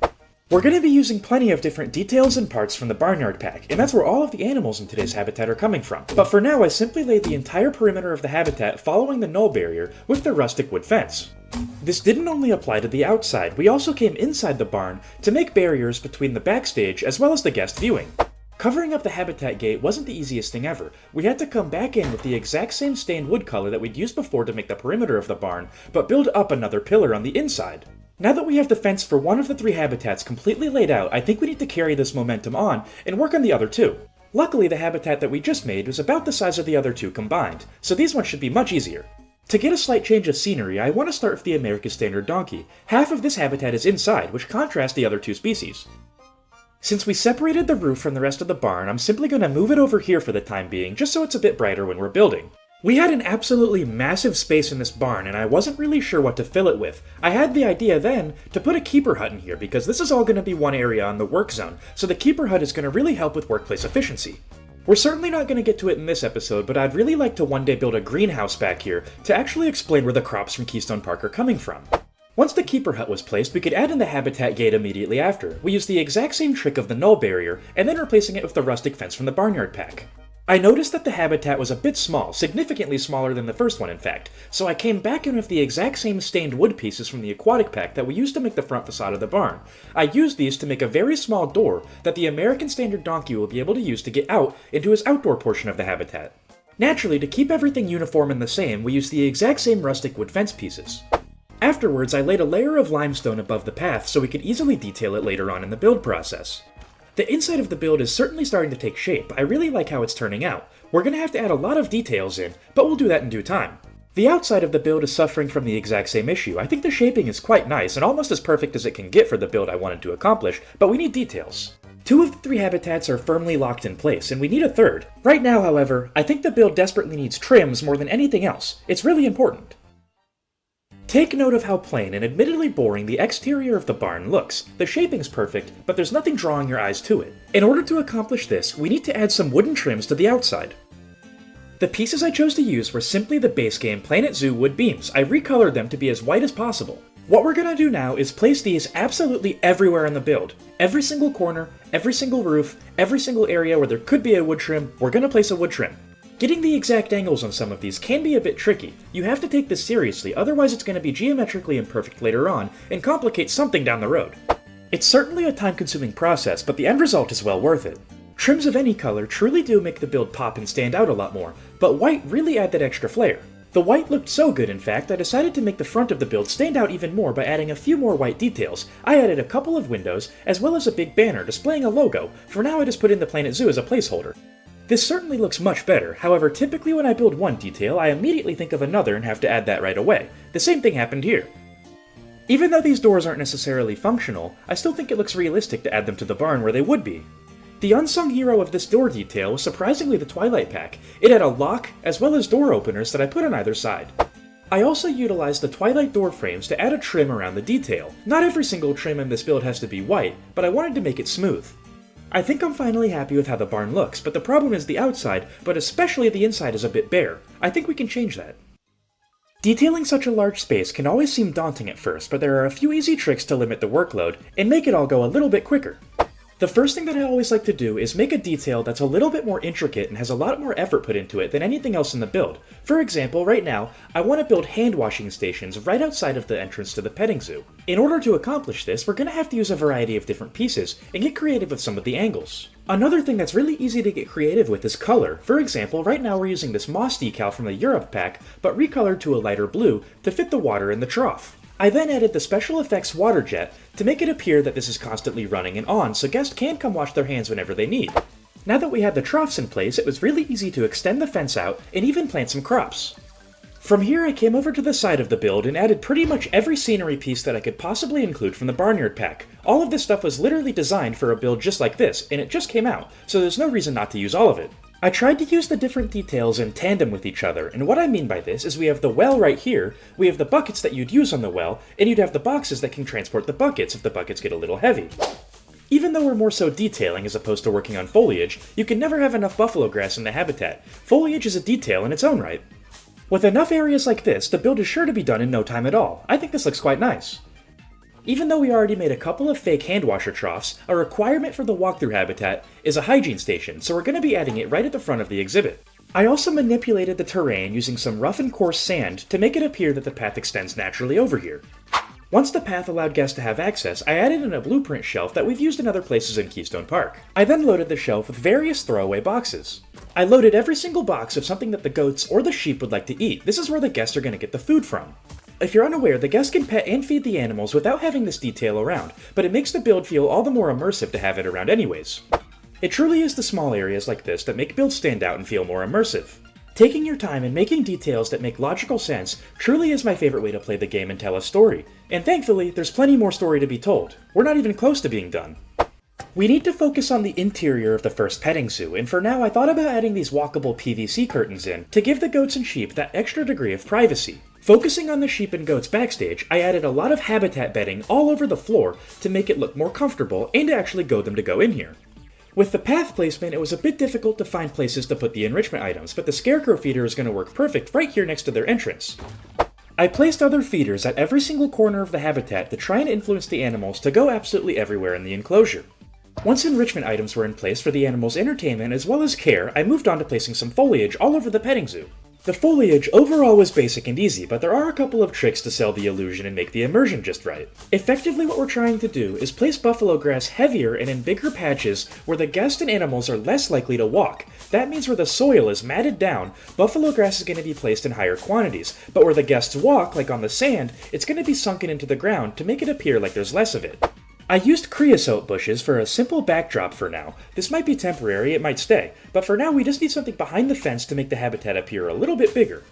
S3: We're going to be using plenty of different details and parts from the Barnyard Pack, and that's where all of the animals in today's habitat are coming from. But for now, I simply laid the entire perimeter of the habitat following the knoll barrier with the rustic wood fence. This didn't only apply to the outside, we also came inside the barn to make barriers between the backstage as well as the guest viewing. Covering up the habitat gate wasn't the easiest thing ever. We had to come back in with the exact same stained wood color that we'd used before to make the perimeter of the barn, but build up another pillar on the inside. Now that we have the fence for one of the 3 habitats completely laid out, I think we need to carry this momentum on and work on the other 2. Luckily, the habitat that we just made was about the size of the other two combined, so these ones should be much easier. To get a slight change of scenery, I want to start with the American Standard donkey. Half of this habitat is inside, which contrasts the other two species. Since we separated the roof from the rest of the barn, I'm simply going to move it over here for the time being, just so it's a bit brighter when we're building. We had an absolutely massive space in this barn, and I wasn't really sure what to fill it with. I had the idea then to put a keeper hut in here, because this is all going to be one area on the work zone, so the keeper hut is going to really help with workplace efficiency. We're certainly not going to get to it in this episode, but I'd really like to one day build a greenhouse back here to actually explain where the crops from Keystone Park are coming from. Once the keeper hut was placed, we could add in the habitat gate immediately after. We used the exact same trick of the null barrier, and then replacing it with the rustic fence from the barnyard pack. I noticed that the habitat was a bit small, significantly smaller than the first one in fact, so I came back in with the exact same stained wood pieces from the aquatic pack that we used to make the front facade of the barn. I used these to make a very small door that the American Standard donkey will be able to use to get out into his outdoor portion of the habitat. Naturally, to keep everything uniform and the same, we used the exact same rustic wood fence pieces. Afterwards, I laid a layer of limestone above the path so we could easily detail it later on in the build process. The inside of the build is certainly starting to take shape. I really like how it's turning out. We're going to have to add a lot of details in, but we'll do that in due time. The outside of the build is suffering from the exact same issue. I think the shaping is quite nice and almost as perfect as it can get for the build I wanted to accomplish, but we need details. 2 of the 3 habitats are firmly locked in place, and we need a third. Right now, however, I think the build desperately needs trims more than anything else. It's really important. Take note of how plain and admittedly boring the exterior of the barn looks. The shaping's perfect, but there's nothing drawing your eyes to it. In order to accomplish this, we need to add some wooden trims to the outside. The pieces I chose to use were simply the base game Planet Zoo wood beams. I recolored them to be as white as possible. What we're gonna do now is place these absolutely everywhere in the build. Every single corner, every single roof, every single area where there could be a wood trim, we're gonna place a wood trim. Getting the exact angles on some of these can be a bit tricky. You have to take this seriously, otherwise it's going to be geometrically imperfect later on and complicate something down the road. It's certainly a time-consuming process, but the end result is well worth it. Trims of any color truly do make the build pop and stand out a lot more, but white really add that extra flair. The white looked so good, in fact, I decided to make the front of the build stand out even more by adding a few more white details. I added a couple of windows, as well as a big banner displaying a logo. For now I just put in the Planet Zoo as a placeholder. This certainly looks much better, however typically when I build one detail, I immediately think of another and have to add that right away. The same thing happened here. Even though these doors aren't necessarily functional, I still think it looks realistic to add them to the barn where they would be. The unsung hero of this door detail was surprisingly the Twilight Pack. It had a lock, as well as door openers that I put on either side. I also utilized the Twilight door frames to add a trim around the detail. Not every single trim in this build has to be white, but I wanted to make it smooth. I think I'm finally happy with how the barn looks, but the problem is the outside, but especially the inside is a bit bare. I think we can change that. Detailing such a large space can always seem daunting at first, but there are a few easy tricks to limit the workload and make it all go a little bit quicker. The first thing that I always like to do is make a detail that's a little bit more intricate and has a lot more effort put into it than anything else in the build. For example, right now, I want to build hand washing stations right outside of the entrance to the petting zoo. In order to accomplish this, we're going to have to use a variety of different pieces and get creative with some of the angles. Another thing that's really easy to get creative with is color. For example, right now we're using this moss decal from the Europe pack, but recolored to a lighter blue to fit the water in the trough. I then added the special effects water jet to make it appear that this is constantly running and on so guests can come wash their hands whenever they need. Now that we had the troughs in place, it was really easy to extend the fence out and even plant some crops. From here I came over to the side of the build and added pretty much every scenery piece that I could possibly include from the barnyard pack. All of this stuff was literally designed for a build just like this, and it just came out, so there's no reason not to use all of it. I tried to use the different details in tandem with each other, and what I mean by this is we have the well right here, we have the buckets that you'd use on the well, and you'd have the boxes that can transport the buckets if the buckets get a little heavy. Even though we're more so detailing as opposed to working on foliage, you can never have enough buffalo grass in the habitat. Foliage is a detail in its own right. With enough areas like this, the build is sure to be done in no time at all. I think this looks quite nice. Even though we already made a couple of fake hand washer troughs, a requirement for the walkthrough habitat is a hygiene station, so we're going to be adding it right at the front of the exhibit. I also manipulated the terrain using some rough and coarse sand to make it appear that the path extends naturally over here. Once the path allowed guests to have access, I added in a blueprint shelf that we've used in other places in Keystone Park. I then loaded the shelf with various throwaway boxes. I loaded every single box of something that the goats or the sheep would like to eat. This is where the guests are going to get the food from. If you're unaware, the guests can pet and feed the animals without having this detail around, but it makes the build feel all the more immersive to have it around anyways.
S1: It truly is the small areas like this that make builds stand out and feel more immersive. Taking your time and making details that make logical sense truly is my favorite way to play the game and tell a story. And thankfully, there's plenty more story to be told. We're not even close to being done. We need to focus on the interior of the first petting zoo, and for now I thought about adding these walkable PVC curtains in to give the goats and sheep that extra degree of privacy. Focusing on the sheep and goats backstage, I added a lot of habitat bedding all over the floor to make it look more comfortable and to actually goad them to go in here. With the path placement, it was a bit difficult to find places to put the enrichment items, but the scarecrow feeder is going to work perfect right here next to their entrance. I placed other feeders at every single corner of the habitat to try and influence the animals to go absolutely everywhere in the enclosure. Once enrichment items were in place for the animals' entertainment as well as care, I moved on to placing some foliage all over the petting zoo. The foliage overall was basic and easy, but there are a couple of tricks to sell the illusion and make the immersion just right. Effectively, what we're trying to do is place buffalo grass heavier and in bigger patches where the guests and animals are less likely to walk. That means where the soil is matted down, buffalo grass is going to be placed in higher quantities, but where the guests walk, like on the sand, it's going to be sunken into the ground to make it appear like there's less of it. I used creosote bushes for a simple backdrop for now. This might be temporary, it might stay, but for now we just need something behind the fence to make the habitat appear a little bit bigger.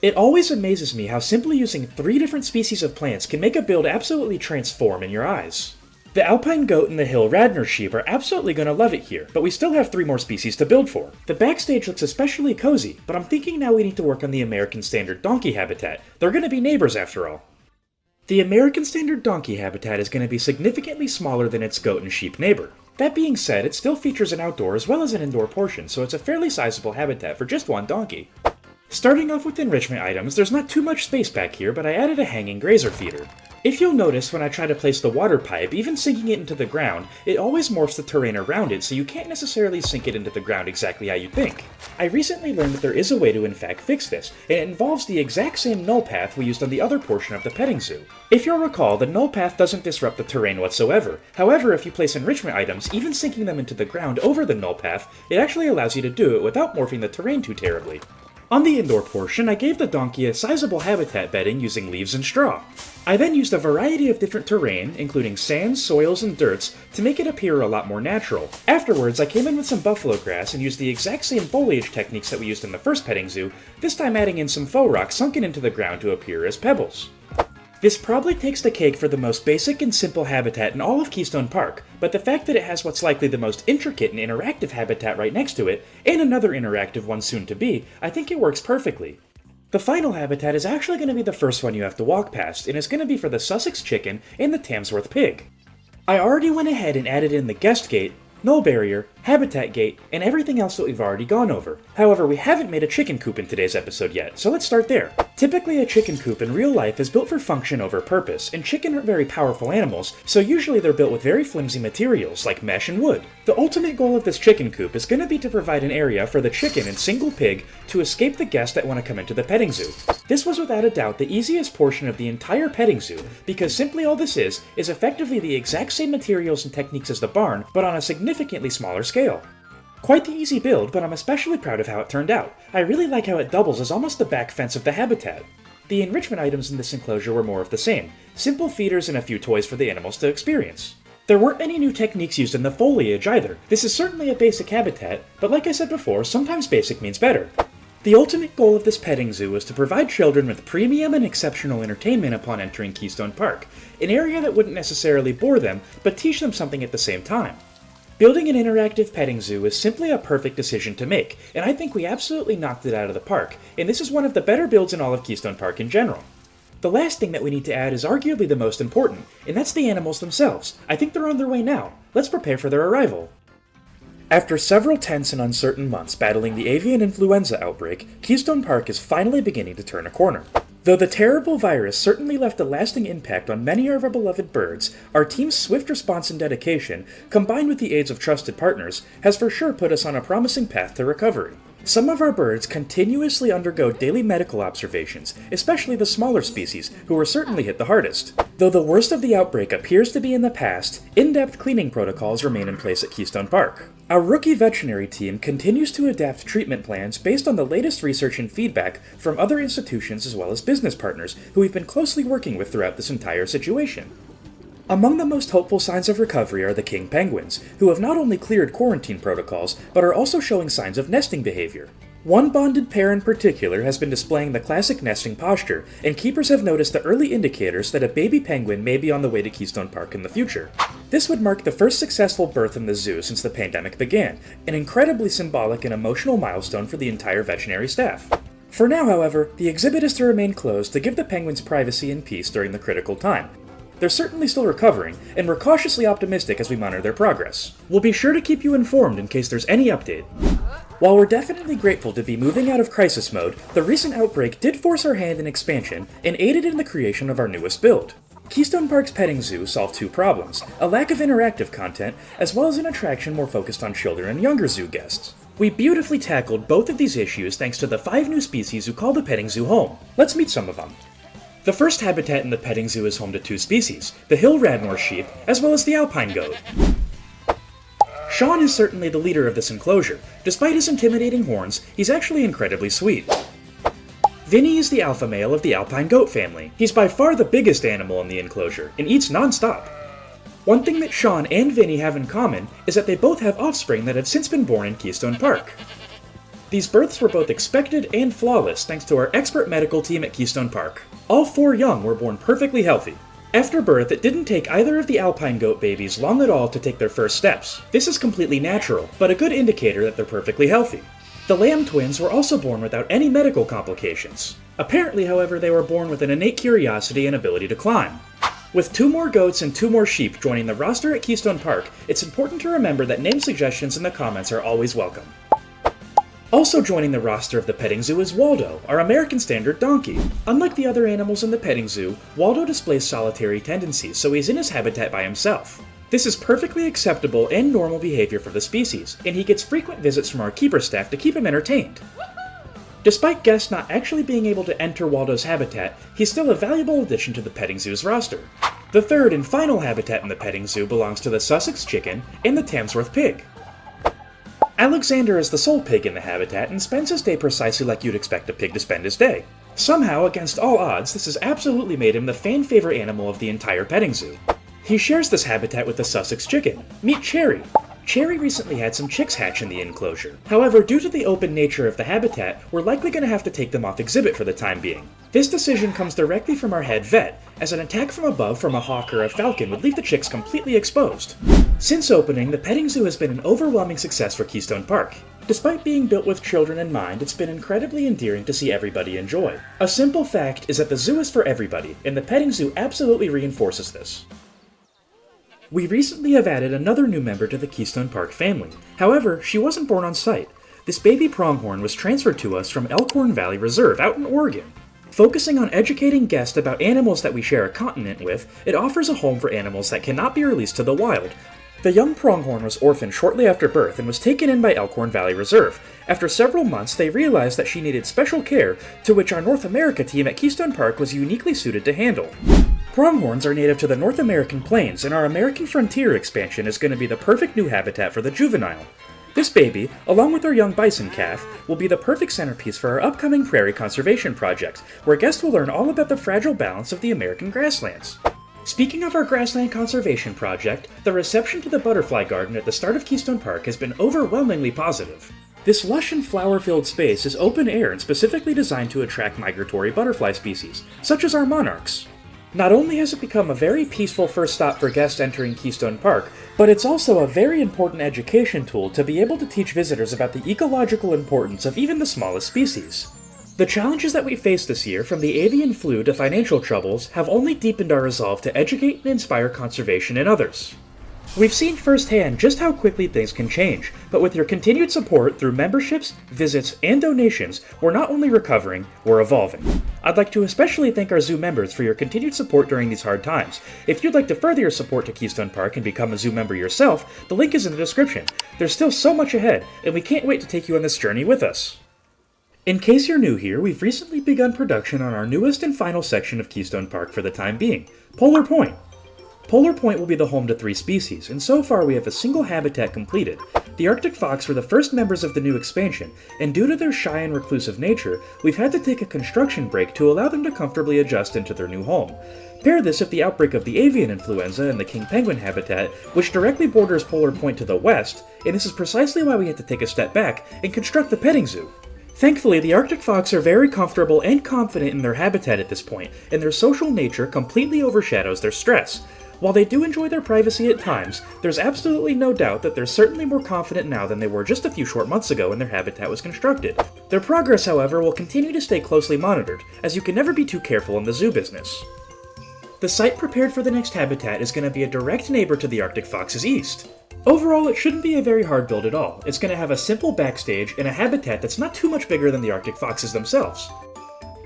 S1: It always amazes me how simply using 3 different species of plants can make a build absolutely transform in your eyes. The alpine goat and the hill Radnor sheep are absolutely going to love it here, but we still have 3 more species to build for. The backstage looks especially cozy, but I'm thinking now we need to work on the American Standard donkey habitat. They're going to be neighbors after all. The American Standard donkey habitat is going to be significantly smaller than its goat and sheep neighbor. That being said, it still features an outdoor as well as an indoor portion, so it's a fairly sizable habitat for just one donkey. Starting off with enrichment items, there's not too much space back here, but I added a hanging grazer feeder. If you'll notice, when I try to place the water pipe, even sinking it into the ground, it always morphs the terrain around it, so you can't necessarily sink it into the ground exactly how you think. I recently learned that there is a way to in fact fix this, and it involves the exact same null path we used on the other portion of the petting zoo. If you'll recall, the null path doesn't disrupt the terrain whatsoever. However, if you place enrichment items, even sinking them into the ground over the null path, it actually allows you to do it without morphing the terrain too terribly. On the indoor portion, I gave the donkey a sizable habitat bedding using leaves and straw. I then used a variety of different terrain, including sands, soils, and dirts, to make it appear a lot more natural. Afterwards, I came in with some buffalo grass and used the exact same foliage techniques that we used in the first petting zoo, this time adding in some faux rock sunken into the ground to appear as pebbles. This probably takes the cake for the most basic and simple habitat in all of Keystone Park, but the fact that it has what's likely the most intricate and interactive habitat right next to it, and another interactive one soon to be, I think it works perfectly. The final habitat is actually going to be the first one you have to walk past, and it's going to be for the Sussex chicken and the Tamsworth pig. I already went ahead and added in the guest gate, null barrier, habitat gate, and everything else that we've already gone over. However, we haven't made a chicken coop in today's episode yet, so let's start there. Typically, a chicken coop in real life is built for function over purpose, and chicken are very powerful animals, so usually they're built with very flimsy materials like mesh and wood. The ultimate goal of this chicken coop is going to be to provide an area for the chicken and single pig to escape the guests that want to come into the petting zoo. This was without a doubt the easiest portion of the entire petting zoo, because simply all this is effectively the exact same materials and techniques as the barn, but on a significantly smaller scale. Quite the easy build, but I'm especially proud of how it turned out. I really like how it doubles as almost the back fence of the habitat. The enrichment items in this enclosure were more of the same, simple feeders and a few toys for the animals to experience. There weren't any new techniques used in the foliage either. This is certainly a basic habitat, but like I said before, sometimes basic means better. The ultimate goal of this petting zoo is to provide children with premium and exceptional entertainment upon entering Keystone Park, an area that wouldn't necessarily bore them, but teach them something at the same time. Building an interactive petting zoo is simply a perfect decision to make, and I think we absolutely knocked it out of the park, and this is one of the better builds in all of Keystone Park in general. The last thing that we need to add is arguably the most important, and that's the animals themselves. I think they're on their way now. Let's prepare for their arrival. After several tense and uncertain months battling the avian influenza outbreak, Keystone Park is finally beginning to turn a corner. Though the terrible virus certainly left a lasting impact on many of our beloved birds, our team's swift response and dedication, combined with the aids of trusted partners, has for sure put us on a promising path to recovery. Some of our birds continuously undergo daily medical observations, especially the smaller species, who were certainly hit the hardest. Though the worst of the outbreak appears to be in the past, in-depth cleaning protocols remain in place at Keystone Park. Our rookie veterinary team continues to adapt treatment plans based on the latest research and feedback from other institutions as well as business partners who we've been closely working with throughout this entire situation.
S3: Among the most hopeful signs of recovery are the king penguins, who have not only cleared quarantine protocols, but are also showing signs of nesting behavior. One bonded pair in particular has been displaying the classic nesting posture, and keepers have noticed the early indicators that a baby penguin may be on the way to Keystone Park in the future. This would mark the first successful birth in the zoo since the pandemic began, an incredibly symbolic and emotional milestone for the entire veterinary staff. For now, however, the exhibit is to remain closed to give the penguins privacy and peace during the critical time. They're certainly still recovering, and we're cautiously optimistic as we monitor their progress. We'll be sure to keep you informed in case there's any update. While we're definitely grateful to be moving out of crisis mode, the recent outbreak did force our hand in expansion and aided in the creation of our newest build. Keystone Park's petting zoo solved two problems: a lack of interactive content, as well as an attraction more focused on children and younger zoo guests. We beautifully tackled both of these issues thanks to the 5 new species who call the petting zoo home. Let's meet some of them. The first habitat in the petting zoo is home to 2 species, the hill radnor sheep, as well as the alpine goat. Sean is certainly the leader of this enclosure. Despite his intimidating horns, he's actually incredibly sweet. Vinny is the alpha male of the alpine goat family. He's by far the biggest animal in the enclosure, and eats non-stop. One thing that Sean and Vinny have in common is that they both have offspring that have since been born in Keystone Park. These births were both expected and flawless thanks to our expert medical team at Keystone Park. All 4 young were born perfectly healthy. After birth, it didn't take either of the alpine goat babies long at all to take their first steps. This is completely natural, but a good indicator that they're perfectly healthy. The lamb twins were also born without any medical complications. Apparently, however, they were born with an innate curiosity and ability to climb. With 2 more goats and 2 more sheep joining the roster at Keystone Park, it's important to remember that name suggestions in the comments are always welcome. Also joining the roster of the petting zoo is Waldo, our American standard donkey. Unlike the other animals in the petting zoo, Waldo displays solitary tendencies, so he's in his habitat by himself. This is perfectly acceptable and normal behavior for the species, and he gets frequent visits from our keeper staff to keep him entertained. Despite guests not actually being able to enter Waldo's habitat, he's still a valuable addition to the petting zoo's roster. The third and final habitat in the petting zoo belongs to the Sussex chicken and the Tamsworth pig. Alexander is the sole pig in the habitat and spends his day precisely like you'd expect a pig to spend his day. Somehow, against all odds, this has absolutely made him the fan-favorite animal of the entire petting zoo. He shares this habitat with the Sussex chicken. Meet Cherry. Cherry recently had some chicks hatch in the enclosure. However, due to the open nature of the habitat, we're likely going to have to take them off exhibit for the time being. This decision comes directly from our head vet, as an attack from above from a hawk or a falcon would leave the chicks completely exposed. Since opening, the petting zoo has been an overwhelming success for Keystone Park. Despite being built with children in mind, it's been incredibly endearing to see everybody enjoy. A simple fact is that the zoo is for everybody, and the petting zoo absolutely reinforces this. We recently have added another new member to the Keystone Park family. However, she wasn't born on site. This baby pronghorn was transferred to us from Elkhorn Valley Reserve out in Oregon. Focusing on educating guests about animals that we share a continent with, it offers a home for animals that cannot be released to the wild. The young pronghorn was orphaned shortly after birth and was taken in by Elkhorn Valley Reserve. After several months, they realized that she needed special care, to which our North America team at Keystone Park was uniquely suited to handle. Pronghorns are native to the North American plains, and our American Frontier expansion is going to be the perfect new habitat for the juvenile. This baby, along with our young bison calf, will be the perfect centerpiece for our upcoming prairie conservation project, where guests will learn all about the fragile balance of the American grasslands. Speaking of our grassland conservation project, the reception to the butterfly garden at the start of Keystone Park has been overwhelmingly positive. This lush and flower-filled space is open air and specifically designed to attract migratory butterfly species, such as our monarchs. Not only has it become a very peaceful first stop for guests entering Keystone Park, but it's also a very important education tool to be able to teach visitors about the ecological importance of even the smallest species. The challenges that we faced this year, from the avian flu to financial troubles, have only deepened our resolve to educate and inspire conservation in others. We've seen firsthand just how quickly things can change, but with your continued support through memberships, visits, and donations, we're not only recovering, we're evolving. I'd like to especially thank our zoo members for your continued support during these hard times. If you'd like to further your support to Keystone Park and become a zoo member yourself, the link is in the description. There's still so much ahead, and we can't wait to take you on this journey with us. In case you're new here, we've recently begun production on our newest and final section of Keystone Park for the time being, Polar Point.
S1: Polar Point will be the home to 3 species, and so far we have a single habitat completed. The Arctic fox were the first members of the new expansion, and due to their shy and reclusive nature, we've had to take a construction break to allow them to comfortably adjust into their new home. Pair this with the outbreak of the avian influenza in the king penguin habitat, which directly borders Polar Point to the west, and this is precisely why we had to take a step back and construct the petting zoo. Thankfully, the Arctic fox are very comfortable and confident in their habitat at this point, and their social nature completely overshadows their stress. While they do enjoy their privacy at times, there's absolutely no doubt that they're certainly more confident now than they were just a few short months ago when their habitat was constructed. Their progress, however, will continue to stay closely monitored, as you can never be too careful in the zoo business. The site prepared for the next habitat is going to be a direct neighbor to the Arctic fox's east. Overall, it shouldn't be a very hard build at all. It's going to have a simple backstage and a habitat that's not too much bigger than the Arctic foxes themselves.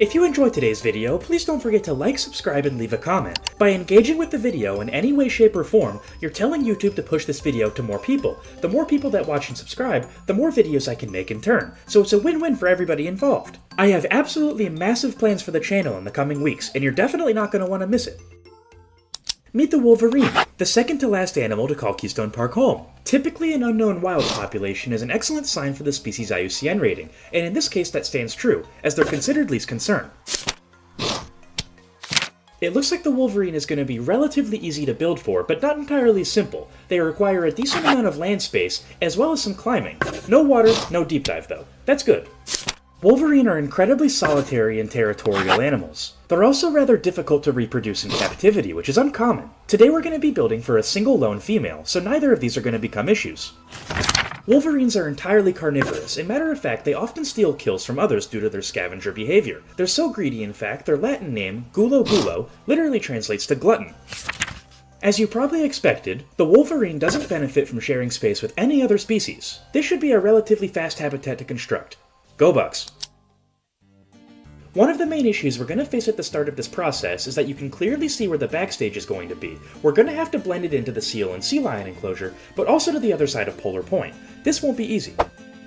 S1: If you enjoyed today's video, please don't forget to like, subscribe, and leave a comment. By engaging with the video in any way, shape, or form, you're telling YouTube to push this video to more people. The more people that watch and subscribe, the more videos I can make in turn, so it's a win-win for everybody involved. I have absolutely massive plans for the channel in the coming weeks, and you're definitely not going to want to miss it. Meet the wolverine, the second to last animal to call Keystone Park home. Typically, an unknown wild population is an excellent sign for the species' IUCN rating, and in this case that stands true, as they're considered least concern. It looks like the wolverine is going to be relatively easy to build for, but not entirely simple. They require a decent amount of land space, as well as some climbing. No water, no deep dive though. That's good. Wolverine are incredibly solitary and territorial animals. They're also rather difficult to reproduce in captivity, which is uncommon. Today we're going to be building for a single lone female, so neither of these are going to become issues. Wolverines are entirely carnivorous. As a matter of fact, they often steal kills from others due to their scavenger behavior. They're so greedy, in fact, their Latin name, gulo gulo, literally translates to glutton. As you probably expected, the wolverine doesn't benefit from sharing space with any other species. This should be a relatively fast habitat to construct. Go Bucks! One of the main issues we're going to face at the start of this process is that you can clearly see where the backstage is going to be. We're going to have to blend it into the seal and sea lion enclosure, but also to the other side of Polar Point. This won't be easy.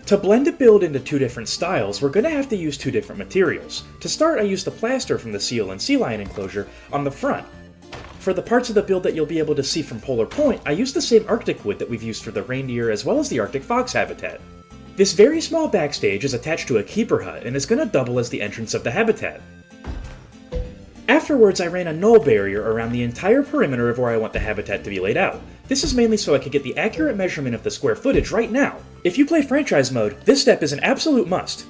S1: To blend a build into 2 different styles, we're going to have to use 2 different materials. To start, I used the plaster from the seal and sea lion enclosure on the front. For the parts of the build that you'll be able to see from Polar Point, I used the same Arctic wood that we've used for the reindeer as well as the Arctic fox habitat. This very small backstage is attached to a keeper hut and is going to double as the entrance of the habitat. Afterwards, I ran a null barrier around the entire perimeter of where I want the habitat to be laid out. This is mainly so I could get the accurate measurement of the square footage right now. If you play franchise mode, this step is an absolute must.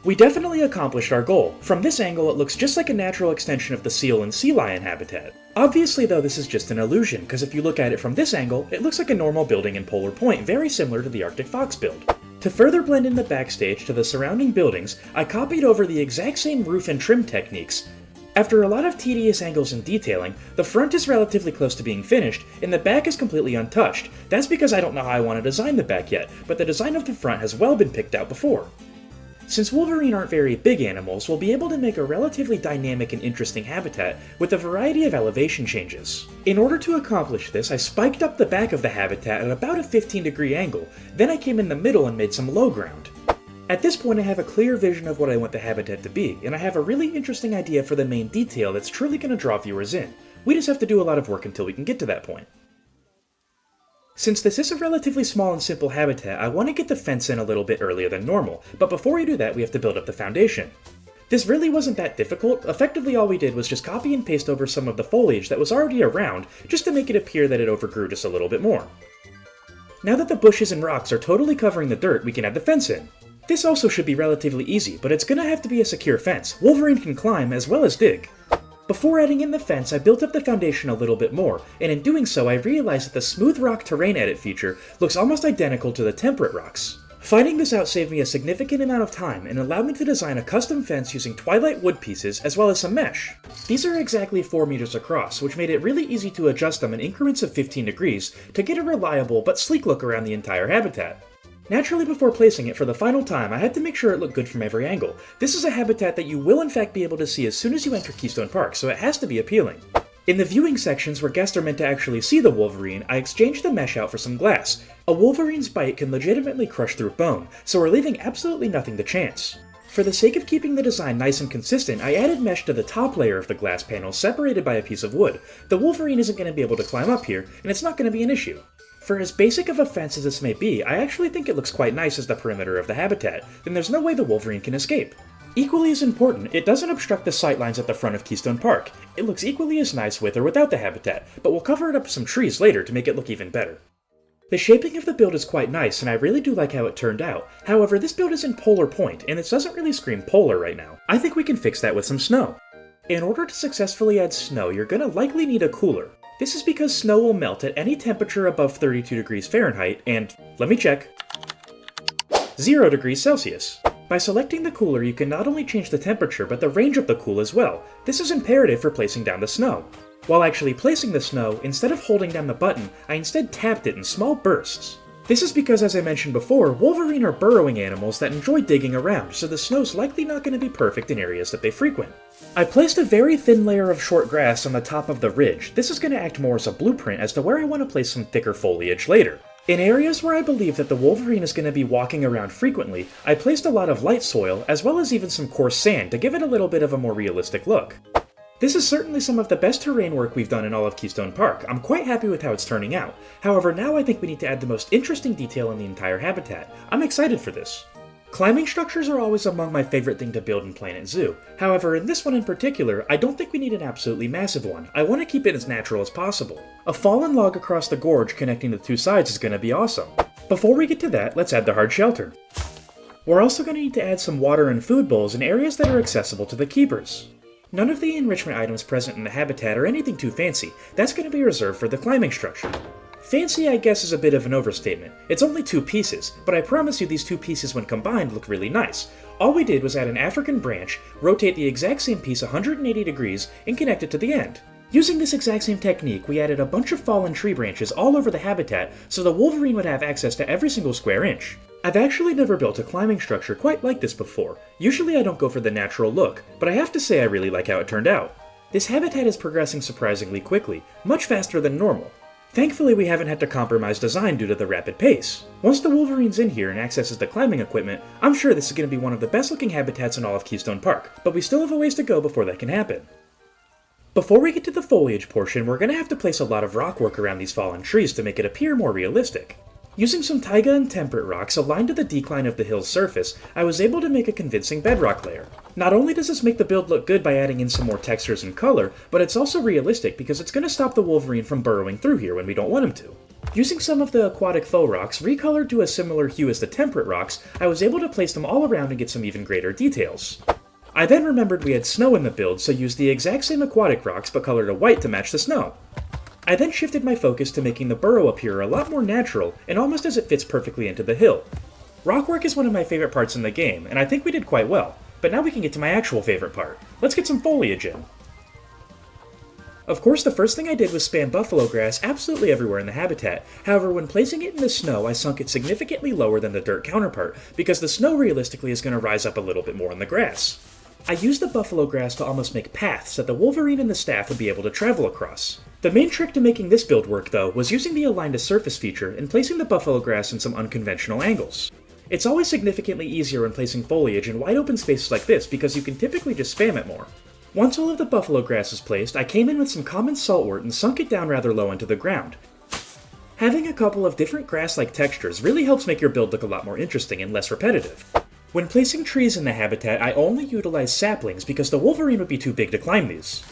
S1: We definitely accomplished our goal. From this angle, it looks just like a natural extension of the seal and sea lion habitat. Obviously though, this is just an illusion, because if you look at it from this angle, it looks like a normal building in Polar Point, very similar to the Arctic fox build. To further blend in the backstage to the surrounding buildings, I copied over the exact same roof and trim techniques. After a lot of tedious angles and detailing, the front is relatively close to being finished, and the back is completely untouched. That's because I don't know how I want to design the back yet, but the design of the front has well been picked out before. Since wolverine aren't very big animals, we'll be able to make a relatively dynamic and interesting habitat with a variety of elevation changes. In order to accomplish this, I spiked up the back of the habitat at about a 15-degree angle, then I came in the middle and made some low ground. At this point I have a clear vision of what I want the habitat to be, and I have a really interesting idea for the main detail that's truly going to draw viewers in. We just have to do a lot of work until we can get to that point. Since this is a relatively small and simple habitat, I want to get the fence in a little bit earlier than normal, but before we do that we have to build up the foundation. This really wasn't that difficult. Effectively all we did was just copy and paste over some of the foliage that was already around, just to make it appear that it overgrew just a little bit more. Now that the bushes and rocks are totally covering the dirt, we can add the fence in. This also should be relatively easy, but it's gonna have to be a secure fence. Wolverine can climb as well as dig. Before adding in the fence, I built up the foundation a little bit more, and in doing so I realized that the smooth rock terrain edit feature looks almost identical to the temperate rocks. Finding this out saved me a significant amount of time and allowed me to design a custom fence using twilight wood pieces as well as some mesh. These are exactly 4 meters across, which made it really easy to adjust them in increments of 15 degrees to get a reliable but sleek look around the entire habitat. Naturally, before placing it for the final time, I had to make sure it looked good from every angle. This is a habitat that you will in fact be able to see as soon as you enter Keystone Park, so it has to be appealing. In the viewing sections where guests are meant to actually see the wolverine, I exchanged the mesh out for some glass. A wolverine's bite can legitimately crush through bone, so we're leaving absolutely nothing to chance. For the sake of keeping the design nice and consistent, I added mesh to the top layer of the glass panel separated by a piece of wood. The Wolverine isn't going to be able to climb up here, and it's not going to be an issue. For as basic of a fence as this may be, I actually think it looks quite nice as the perimeter of the habitat, then there's no way the Wolverine can escape. Equally as important, it doesn't obstruct the sightlines at the front of Keystone Park. It looks equally as nice with or without the habitat, but we'll cover it up with some trees later to make it look even better. The shaping of the build is quite nice, and I really do like how it turned out. However, this build is in polar point, and it doesn't really scream polar right now. I think we can fix that with some snow. In order to successfully add snow, you're gonna likely need a cooler. This is because snow will melt at any temperature above 32 degrees Fahrenheit, and, let me check, 0 degrees Celsius. By selecting the cooler, you can not only change the temperature, but the range of the cool as well. This is imperative for placing down the snow. While actually placing the snow, instead of holding down the button, I instead tapped it in small bursts. This is because, as I mentioned before, Wolverine are burrowing animals that enjoy digging around, so the snow's likely not going to be perfect in areas that they frequent. I placed a very thin layer of short grass on the top of the ridge. This is going to act more as a blueprint as to where I want to place some thicker foliage later. In areas where I believe that the Wolverine is going to be walking around frequently, I placed a lot of light soil, as well as even some coarse sand to give it a little bit of a more realistic look. This is certainly some of the best terrain work we've done in all of Keystone Park. I'm quite happy with how it's turning out. However, now I think we need to add the most interesting detail in the entire habitat. I'm excited for this. Climbing structures are always among my favorite thing to build in Planet Zoo. However, in this one in particular, I don't think we need an absolutely massive one. I want to keep it as natural as possible. A fallen log across the gorge connecting the two sides is going to be awesome. Before we get to that, let's add the hard shelter. We're also going to need to add some water and food bowls in areas that are accessible to the keepers. None of the enrichment items present in the habitat are anything too fancy. That's going to be reserved for the climbing structure. Fancy, I guess, is a bit of an overstatement. It's only 2 pieces, but I promise you these 2 pieces when combined look really nice. All we did was add an African branch, rotate the exact same piece 180 degrees, and connect it to the end. Using this exact same technique, we added a bunch of fallen tree branches all over the habitat so the Wolverine would have access to every single square inch. I've actually never built a climbing structure quite like this before. Usually I don't go for the natural look, but I have to say I really like how it turned out. This habitat is progressing surprisingly quickly, much faster than normal. Thankfully we haven't had to compromise design due to the rapid pace. Once the Wolverine's in here and accesses the climbing equipment, I'm sure this is going to be one of the best looking habitats in all of Keystone Park, but we still have a ways to go before that can happen. Before we get to the foliage portion, we're going to have to place a lot of rock work around these fallen trees to make it appear more realistic. Using some taiga and temperate rocks aligned to the decline of the hill's surface, I was able to make a convincing bedrock layer. Not only does this make the build look good by adding in some more textures and color, but it's also realistic because it's going to stop the Wolverine from burrowing through here when we don't want him to. Using some of the aquatic faux rocks, recolored to a similar hue as the temperate rocks, I was able to place them all around and get some even greater details. I then remembered we had snow in the build, so used the exact same aquatic rocks but colored a white to match the snow. I then shifted my focus to making the burrow appear a lot more natural and almost as it fits perfectly into the hill. Rockwork is one of my favorite parts in the game, and I think we did quite well, but now we can get to my actual favorite part. Let's get some foliage in. Of course, the first thing I did was span buffalo grass absolutely everywhere in the habitat. However, when placing it in the snow, I sunk it significantly lower than the dirt counterpart, because the snow realistically is going to rise up a little bit more in the grass. I used the buffalo grass to almost make paths that the Wolverine and the staff would be able to travel across. The main trick to making this build work, though, was using the align to surface feature and placing the buffalo grass in some unconventional angles. It's always significantly easier when placing foliage in wide open spaces like this because you can typically just spam it more. Once all of the buffalo grass is placed, I came in with some common saltwort and sunk it down rather low into the ground. Having a couple of different grass-like textures really helps make your build look a lot more interesting and less repetitive. When placing trees in the habitat, I only utilized saplings because the Wolverine would be too big to climb these.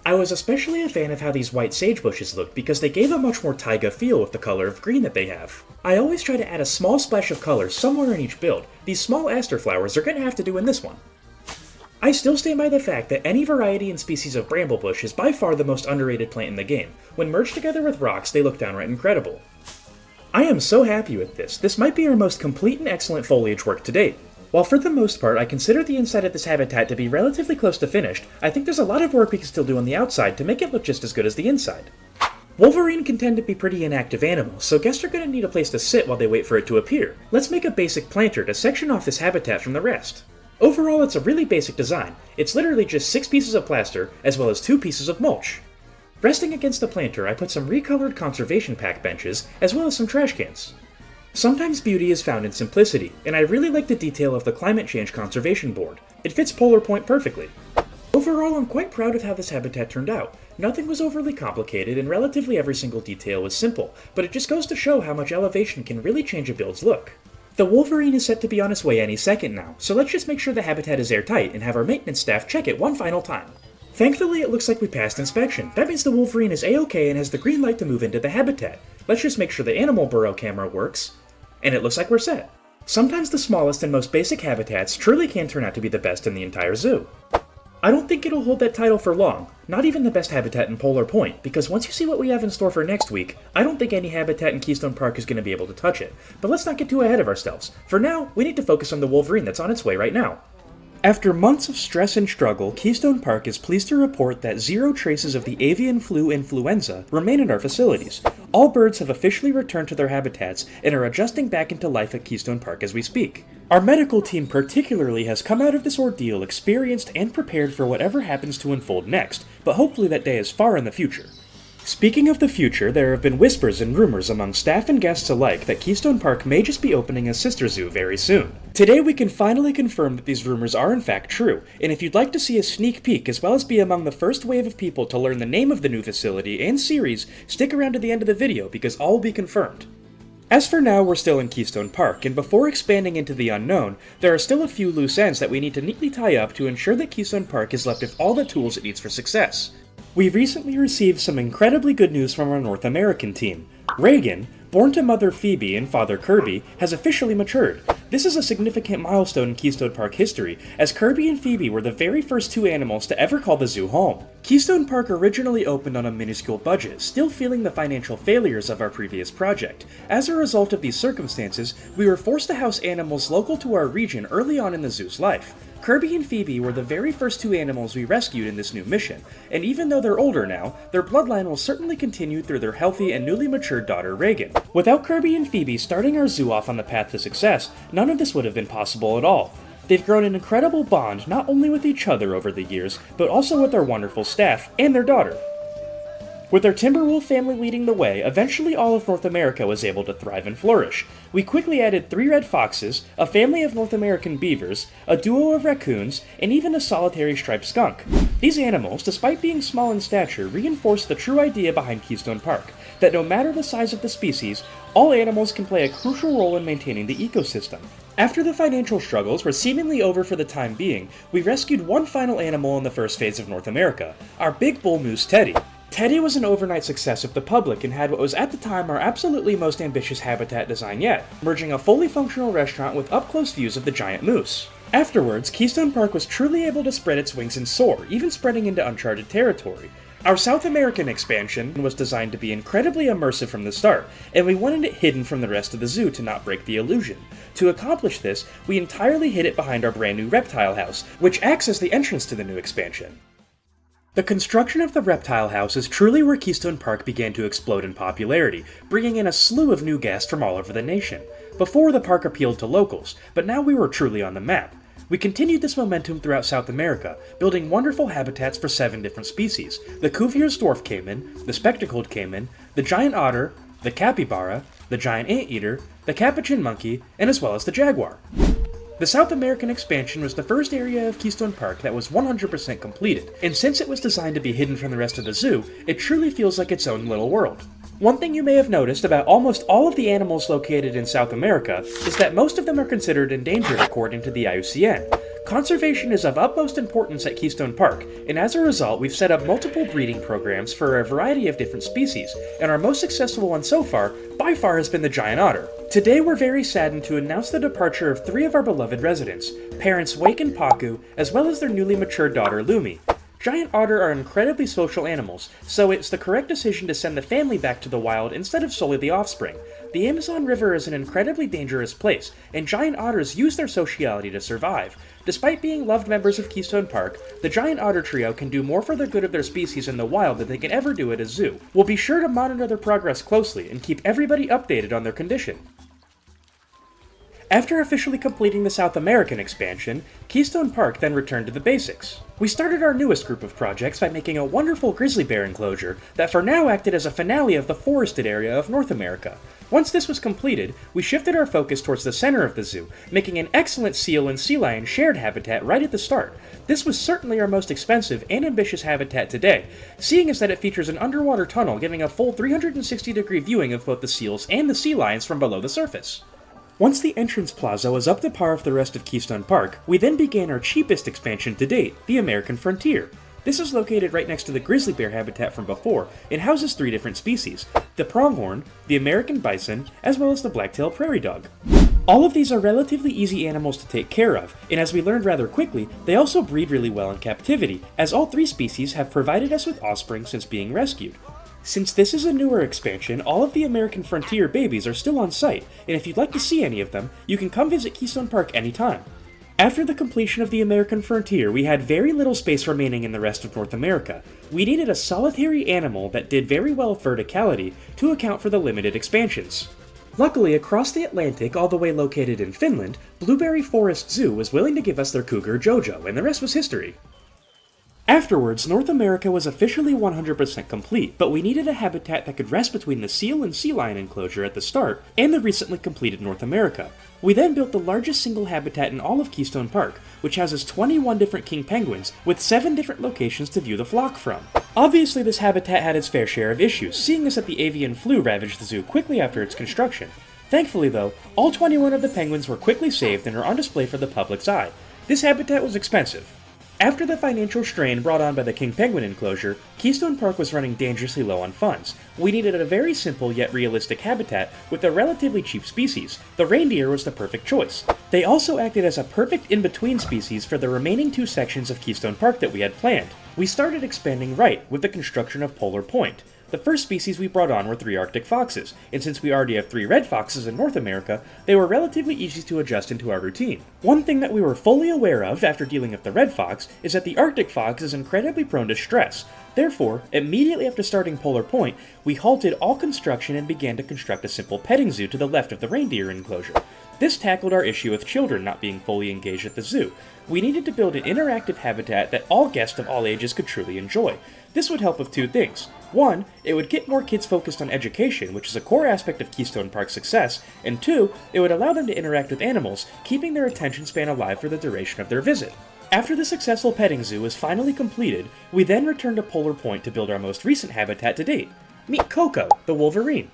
S1: I was especially a fan of how these white sage bushes looked because they gave a much more taiga feel with the color of green that they have. I always try to add a small splash of color somewhere in each build. These small aster flowers are going to have to do in this one. I still stand by the fact that any variety and species of bramblebush is by far the most underrated plant in the game. When merged together with rocks, they look downright incredible. I am so happy with this. This might be our most complete and excellent foliage work to date. While for the most part I consider the inside of this habitat to be relatively close to finished, I think there's a lot of work we can still do on the outside to make it look just as good as the inside. Wolverine can tend to be pretty inactive animals, so guests are going to need a place to sit while they wait for it to appear. Let's make a basic planter to section off this habitat from the rest. Overall, it's a really basic design. It's literally just 6 pieces of plaster, as well as 2 pieces of mulch. Resting against the planter, I put some recolored conservation pack benches, as well as some trash cans. Sometimes beauty is found in simplicity, and I really like the detail of the Climate Change Conservation Board. It fits Polar Point perfectly. Overall, I'm quite proud of how this habitat turned out. Nothing was overly complicated, and relatively every single detail was simple, but it just goes to show how much elevation can really change a build's look. The Wolverine is set to be on its way any second now, so let's just make sure the habitat is airtight and have our maintenance staff check it one final time. Thankfully, it looks like we passed inspection. That means the Wolverine is A-OK and has the green light to move into the habitat. Let's just make sure the animal burrow camera works, and it looks like we're set. Sometimes the smallest and most basic habitats truly can turn out to be the best in the entire zoo. I don't think it'll hold that title for long, not even the best habitat in Polar Point, because once you see what we have in store for next week, I don't think any habitat in Keystone Park is going to be able to touch it. But let's not get too ahead of ourselves. For now, we need to focus on the Wolverine that's on its way right now. After months of stress and struggle, Keystone Park is pleased to report that 0 traces of the avian flu influenza remain in our facilities. All birds have officially returned to their habitats and are adjusting back into life at Keystone Park as we speak. Our medical team particularly has come out of this ordeal experienced and prepared for whatever happens to unfold next, but hopefully that day is far in the future. Speaking of the future, there have been whispers and rumors among staff and guests alike that Keystone Park may just be opening a sister zoo very soon. Today we can finally confirm that these rumors are in fact true, and if you'd like to see a sneak peek as well as be among the first wave of people to learn the name of the new facility and series, stick around to the end of the video because all will be confirmed. As for now, we're still in Keystone Park, and before expanding into the unknown, there are still a few loose ends that we need to neatly tie up to ensure that Keystone Park is left with all the tools it needs for success. We recently received some incredibly good news from our North American team. Reagan, born to mother Phoebe and father Kirby, has officially matured. This is a significant milestone in Keystone Park history, as Kirby and Phoebe were the very first 2 animals to ever call the zoo home. Keystone Park originally opened on a minuscule budget, still feeling the financial failures of our previous project. As a result of these circumstances, we were forced to house animals local to our region early on in the zoo's life. Kirby and Phoebe were the very first 2 animals we rescued in this new mission, and even though they're older now, their bloodline will certainly continue through their healthy and newly matured daughter Reagan. Without Kirby and Phoebe starting our zoo off on the path to success, none of this would have been possible at all. They've grown an incredible bond not only with each other over the years, but also with their wonderful staff and their daughter. With their Timberwolf family leading the way, eventually all of North America was able to thrive and flourish. We quickly added 3 red foxes, a family of North American beavers, a duo of raccoons, and even a solitary striped skunk. These animals, despite being small in stature, reinforce the true idea behind Keystone Park, that no matter the size of the species, all animals can play a crucial role in maintaining the ecosystem. After the financial struggles were seemingly over for the time being, we rescued one final animal in the first phase of North America, our big bull moose Teddy. Teddy was an overnight success with the public and had what was at the time our absolutely most ambitious habitat design yet, merging a fully functional restaurant with up-close views of the giant moose. Afterwards, Keystone Park was truly able to spread its wings and soar, even spreading into uncharted territory. Our South American expansion was designed to be incredibly immersive from the start, and we wanted it hidden from the rest of the zoo to not break the illusion. To accomplish this, we entirely hid it behind our brand new reptile house, which acts as the entrance to the new expansion. The construction of the reptile house is truly where Keystone Park began to explode in popularity, bringing in a slew of new guests from all over the nation. Before, the park appealed to locals, but now we were truly on the map. We continued this momentum throughout South America, building wonderful habitats for 7 different species: the Cuvier's dwarf caiman, the spectacled caiman, the giant otter, the capybara, the giant anteater, the capuchin monkey, and as well as the jaguar. The South American expansion was the first area of Keystone Park that was 100% completed, and since it was designed to be hidden from the rest of the zoo, it truly feels like its own little world. One thing you may have noticed about almost all of the animals located in South America is that most of them are considered endangered according to the IUCN. Conservation is of utmost importance at Keystone Park, and as a result, we've set up multiple breeding programs for a variety of different species, and our most successful one so far, by far, has been the giant otter. Today we're very saddened to announce the departure of 3 of our beloved residents, parents Wake and Paku, as well as their newly matured daughter Lumi. Giant otter are incredibly social animals, so it's the correct decision to send the family back to the wild instead of solely the offspring. The Amazon River is an incredibly dangerous place, and giant otters use their sociality to survive. Despite being loved members of Keystone Park, the giant otter trio can do more for the good of their species in the wild than they can ever do at a zoo. We'll be sure to monitor their progress closely and keep everybody updated on their condition. After officially completing the South American expansion, Keystone Park then returned to the basics. We started our newest group of projects by making a wonderful grizzly bear enclosure that for now acted as a finale of the forested area of North America.
S3: Once this was completed, we shifted our focus towards the center of the zoo, making an excellent seal and sea lion shared habitat right at the start. This was certainly our most expensive and ambitious habitat today, seeing as that it features an underwater tunnel giving a full 360-degree viewing of both the seals and the sea lions from below the surface. Once the entrance plaza was up to par with the rest of Keystone Park, we then began our cheapest expansion to date, the American Frontier. This is located right next to the grizzly bear habitat from before, and houses 3 different species: the pronghorn, the American bison, as well as the black-tailed prairie dog. All of these are relatively easy animals to take care of, and as we learned rather quickly, they also breed really well in captivity, as all 3 species have provided us with offspring since being rescued. Since this is a newer expansion, all of the American Frontier babies are still on site, and if you'd like to see any of them, you can come visit Keystone Park anytime. After the completion of the American Frontier, we had very little space remaining in the rest of North America. We needed a solitary animal that did very well with verticality to account for the limited expansions. Luckily, across the Atlantic, all the way located in Finland, Blueberry Forest Zoo was willing to give us their cougar Jojo, and the rest was history. Afterwards, North America was officially 100% complete, but we needed a habitat that could rest between the seal and sea lion enclosure at the start and the recently completed North America. We then built the largest single habitat in all of Keystone Park, which houses 21 different king penguins, with 7 different locations to view the flock from. Obviously, this habitat had its fair share of issues, seeing as that the avian flu ravaged the zoo quickly after its construction. Thankfully though, all 21 of the penguins were quickly saved and are on display for the public's eye. This habitat was expensive. After the financial strain brought on by the king penguin enclosure, Keystone Park was running dangerously low on funds. We needed a very simple yet realistic habitat with a relatively cheap species. The reindeer was the perfect choice. They also acted as a perfect in-between species for the remaining 2 sections of Keystone Park that we had planned. We started expanding right with the construction of Polar Point. The first species we brought on were 3 Arctic foxes, and since we already have 3 red foxes in North America, they were relatively easy to adjust into our routine. One thing that we were fully aware of after dealing with the red fox is that the Arctic fox is incredibly prone to stress. Therefore, immediately after starting Polar Point, we halted all construction and began to construct a simple petting zoo to the left of the reindeer enclosure. This tackled our issue with children not being fully engaged at the zoo. We needed to build an interactive habitat that all guests of all ages could truly enjoy. This would help with 2 things. 1, it would get more kids focused on education, which is a core aspect of Keystone Park's success, and 2, it would allow them to interact with animals, keeping their attention span alive for the duration of their visit. After the successful petting zoo was finally completed, we then returned to Polar Point to build our most recent habitat to date. Meet Coco, the wolverine.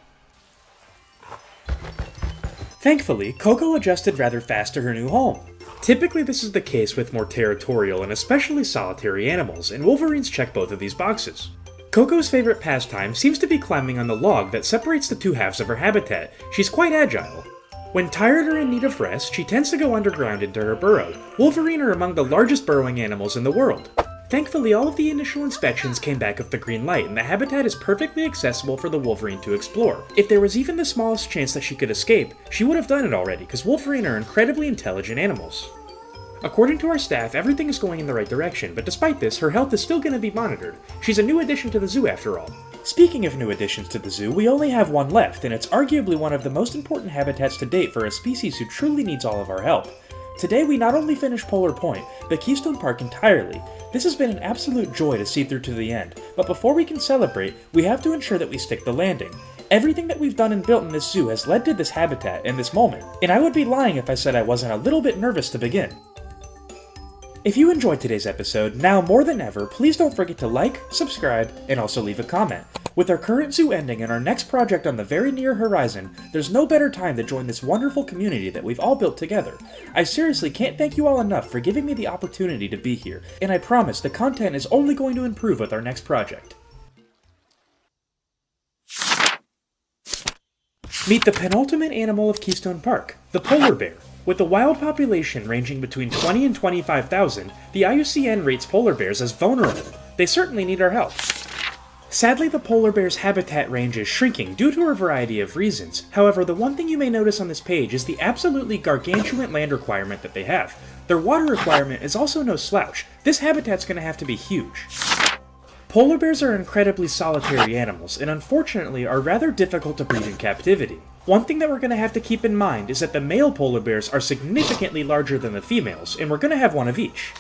S3: Thankfully, Coco adjusted rather fast to her new home. Typically this is the case with more territorial and especially solitary animals, and wolverines check both of these boxes. Coco's favorite pastime seems to be climbing on the log that separates the 2 halves of her habitat. She's quite agile. When tired or in need of rest, she tends to go underground into her burrow. Wolverine are among the largest burrowing animals in the world. Thankfully, all of the initial inspections came back with the green light, and the habitat is perfectly accessible for the wolverine to explore. If there was even the smallest chance that she could escape, she would have done it already, because wolverine are incredibly intelligent animals. According to our staff, everything is going in the right direction, but despite this, her health is still going to be monitored. She's a new addition to the zoo after all. Speaking of new additions to the zoo, we only have one left, and it's arguably one of the most important habitats to date for a species who truly needs all of our help. Today we not only finished Polar Point, but Keystone Park entirely. This has been an absolute joy to see through to the end, but before we can celebrate, we have to ensure that we stick the landing. Everything that we've done and built in this zoo has led to this habitat and this moment, and I would be lying if I said I wasn't a little bit nervous to begin. If you enjoyed today's episode, now more than ever, please don't forget to like, subscribe, and also leave a comment. With our current zoo ending and our next project on the very near horizon, there's no better time to join this wonderful community that we've all built together. I seriously can't thank you all enough for giving me the opportunity to be here, and I promise the content is only going to improve with our next project. Meet the penultimate animal of Keystone Park, the polar bear. With a wild population ranging between 20 and 25,000, the IUCN rates polar bears as vulnerable. They certainly need our help. Sadly, the polar bear's habitat range is shrinking due to a variety of reasons. However, the one thing you may notice on this page is the absolutely gargantuan land requirement that they have. Their water requirement is also no slouch. This habitat's going to have to be huge. Polar bears are incredibly solitary animals, and unfortunately are rather difficult to breed in captivity. One thing that we're going to have to keep in mind is that the male polar bears are significantly larger than the females, and we're going to have one of each.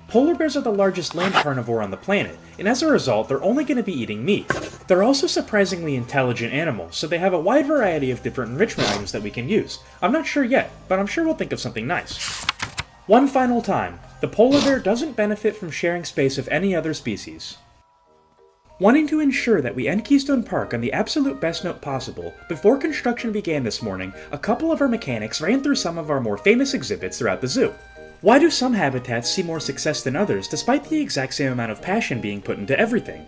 S3: Polar bears are the largest land carnivore on the planet, and as a result, they're only going to be eating meat. They're also surprisingly intelligent animals, so they have a wide variety of different enrichment items that we can use. I'm not sure yet, but I'm sure we'll think of something nice. One final time, the polar bear doesn't benefit from sharing space with any other species. Wanting to ensure that we end Keystone Park on the absolute best note possible, before construction began this morning, a couple of our mechanics ran through some of our more famous exhibits throughout the zoo. Why do some habitats see more success than others despite the exact same amount of passion being put into everything?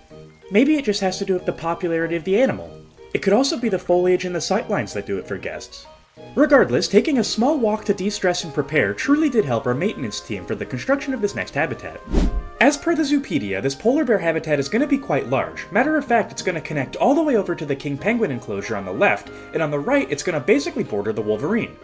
S3: Maybe it just has to do with the popularity of the animal. It could also be the foliage and the sightlines that do it for guests. Regardless, taking a small walk to de-stress and prepare truly did help our maintenance team for the construction of this next habitat. As per the Zoopedia, this polar bear habitat is going to be quite large. Matter of fact, it's going to connect all the way over to the king penguin enclosure on the left, and on the right it's going to basically border the wolverine.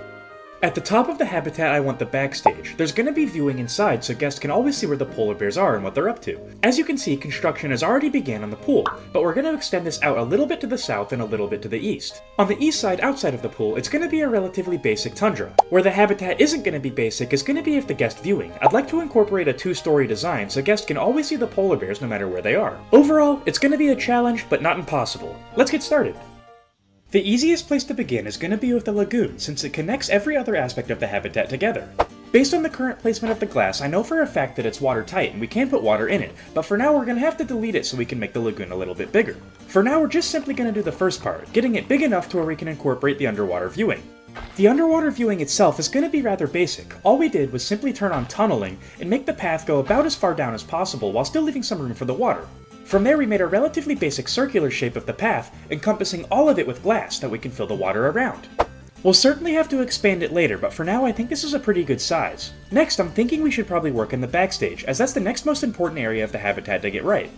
S3: At the top of the habitat I want the backstage. There's going to be viewing inside so guests can always see where the polar bears are and what they're up to. As you can see, construction has already begun on the pool, but we're going to extend this out a little bit to the south and a little bit to the east. On the east side outside of the pool, it's going to be a relatively basic tundra. Where the habitat isn't going to be basic is going to be if the guest viewing. I'd like to incorporate a two-story design so guests can always see the polar bears no matter where they are. Overall, it's going to be a challenge, but not impossible. Let's get started. The easiest place to begin is going to be with the lagoon, since it connects every other aspect of the habitat together. Based on the current placement of the glass, I know for a fact that it's watertight and we can put water in it, but for now we're going to have to delete it so we can make the lagoon a little bit bigger. For now we're just simply going to do the first part, getting it big enough to where we can incorporate the underwater viewing. The underwater viewing itself is going to be rather basic. All we did was simply turn on tunneling and make the path go about as far down as possible while still leaving some room for the water. From there we made a relatively basic circular shape of the path, encompassing all of it with glass that we can fill the water around. We'll certainly have to expand it later, but for now I think this is a pretty good size. Next, I'm thinking we should probably work in the backstage, as that's the next most important area of the habitat to get right.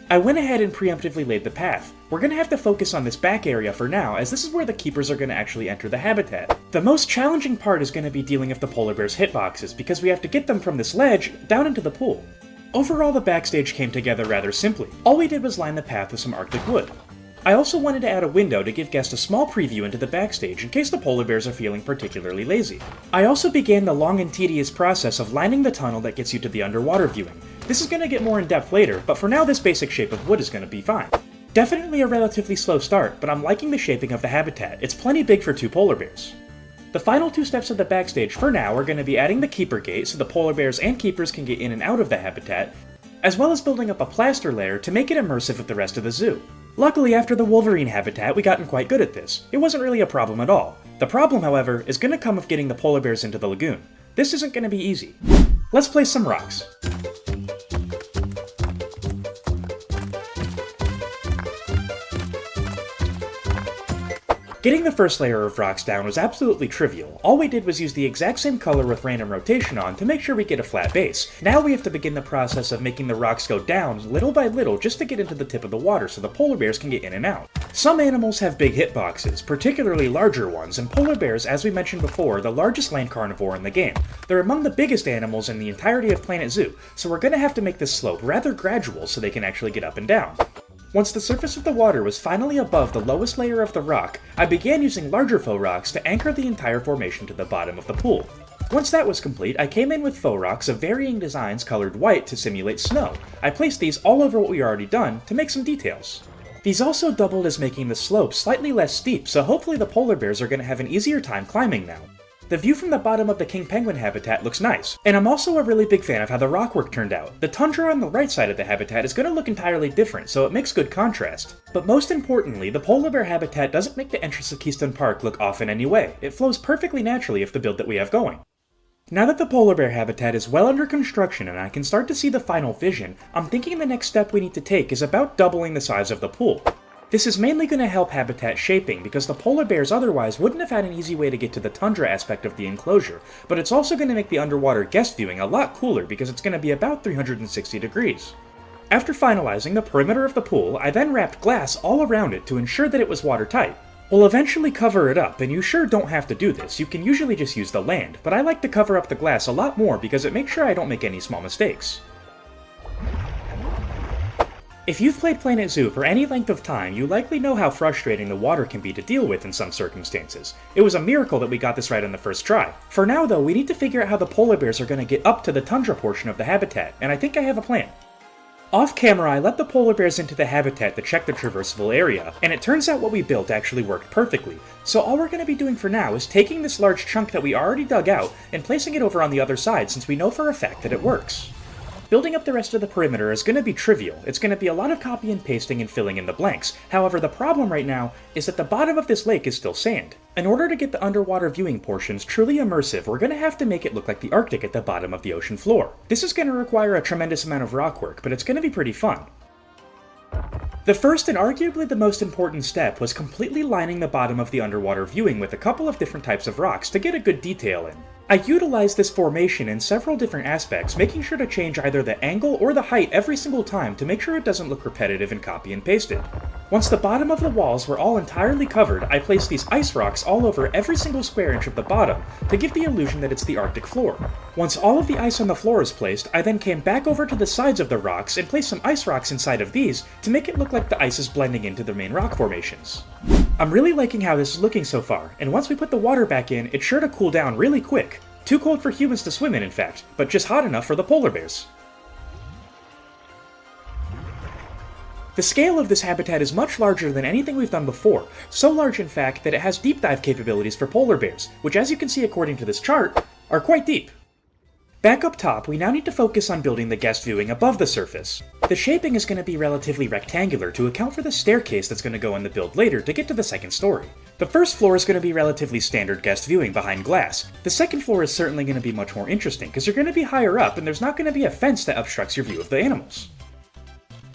S3: I went ahead and preemptively laid the path. We're going to have to focus on this back area for now, as this is where the keepers are going to actually enter the habitat. The most challenging part is going to be dealing with the polar bear's hitboxes, because we have to get them from this ledge down into the pool. Overall, the backstage came together rather simply. All we did was line the path with some Arctic wood. I also wanted to add a window to give guests a small preview into the backstage in case the polar bears are feeling particularly lazy. I also began the long and tedious process of lining the tunnel that gets you to the underwater viewing. This is going to get more in depth later, but for now this basic shape of wood is going to be fine. Definitely a relatively slow start, but I'm liking the shaping of the habitat. It's plenty big for two polar bears. The final two steps of the backstage for now are going to be adding the keeper gate so the polar bears and keepers can get in and out of the habitat, as well as building up a plaster layer to make it immersive with the rest of the zoo. Luckily, after the wolverine habitat, we gotten quite good at this. It wasn't really a problem at all. The problem, however, is going to come with getting the polar bears into the lagoon. This isn't going to be easy. Let's place some rocks. Getting the first layer of rocks down was absolutely trivial. All we did was use the exact same color with random rotation on to make sure we get a flat base. Now we have to begin the process of making the rocks go down little by little just to get into the tip of the water so the polar bears can get in and out. Some animals have big hitboxes, particularly larger ones, and polar bears, as we mentioned before, are the largest land carnivore in the game. They're among the biggest animals in the entirety of Planet Zoo, so we're going to have to make this slope rather gradual so they can actually get up and down. Once the surface of the water was finally above the lowest layer of the rock, I began using larger faux rocks to anchor the entire formation to the bottom of the pool. Once that was complete, I came in with faux rocks of varying designs colored white to simulate snow. I placed these all over what we already done to make some details. These also doubled as making the slope slightly less steep, so hopefully the polar bears are going to have an easier time climbing now. The view from the bottom of the king penguin habitat looks nice, and I'm also a really big fan of how the rockwork turned out. The tundra on the right side of the habitat is going to look entirely different, so it makes good contrast. But most importantly, the polar bear habitat doesn't make the entrance of Keystone Park look off in any way. It flows perfectly naturally with the build that we have going. Now that the polar bear habitat is well under construction and I can start to see the final vision, I'm thinking the next step we need to take is about doubling the size of the pool. This is mainly going to help habitat shaping because the polar bears otherwise wouldn't have had an easy way to get to the tundra aspect of the enclosure, but it's also going to make the underwater guest viewing a lot cooler because it's going to be about 360 degrees. After finalizing the perimeter of the pool, I then wrapped glass all around it to ensure that it was watertight. We'll eventually cover it up, and you sure don't have to do this, you can usually just use the land, but I like to cover up the glass a lot more because it makes sure I don't make any small mistakes.
S1: If you've played Planet Zoo for any length of time, you likely know how frustrating the water can be to deal with in some circumstances. It was a miracle that we got this right on the first try. For now though, we need to figure out how the polar bears are going to get up to the tundra portion of the habitat, and I think I have a plan. Off camera, I let the polar bears into the habitat to check the traversable area, and it turns out what we built actually worked perfectly. So all we're going to be doing for now is taking this large chunk that we already dug out and placing it over on the other side since we know for a fact that it works. Building up the rest of the perimeter is going to be trivial. It's going to be a lot of copy and pasting and filling in the blanks. However, the problem right now is that the bottom of this lake is still sand. In order to get the underwater viewing portions truly immersive, we're going to have to make it look like the Arctic at the bottom of the ocean floor. This is going to require a tremendous amount of rock work, but it's going to be pretty fun. The first and arguably the most important step was completely lining the bottom of the underwater viewing with a couple of different types of rocks to get a good detail in. I utilized this formation in several different aspects, making sure to change either the angle or the height every single time to make sure it doesn't look repetitive and copy and pasted. Once the bottom of the walls were all entirely covered, I placed these ice rocks all over every single square inch of the bottom to give the illusion that it's the Arctic floor. Once all of the ice on the floor is placed, I then came back over to the sides of the rocks and placed some ice rocks inside of these to make it look like the ice is blending into the main rock formations. I'm really liking how this is looking so far, and once we put the water back in, it's sure to cool down really quick. Too cold for humans to swim in fact, but just hot enough for the polar bears. The scale of this habitat is much larger than anything we've done before, so large in fact that it has deep dive capabilities for polar bears, which as you can see according to this chart, are quite deep. Back up top, we now need to focus on building the guest viewing above the surface. The shaping is going to be relatively rectangular to account for the staircase that's going to go in the build later to get to the second story. The first floor is going to be relatively standard guest viewing behind glass. The second floor is certainly going to be much more interesting because you're going to be higher up and there's not going to be a fence that obstructs your view of the animals.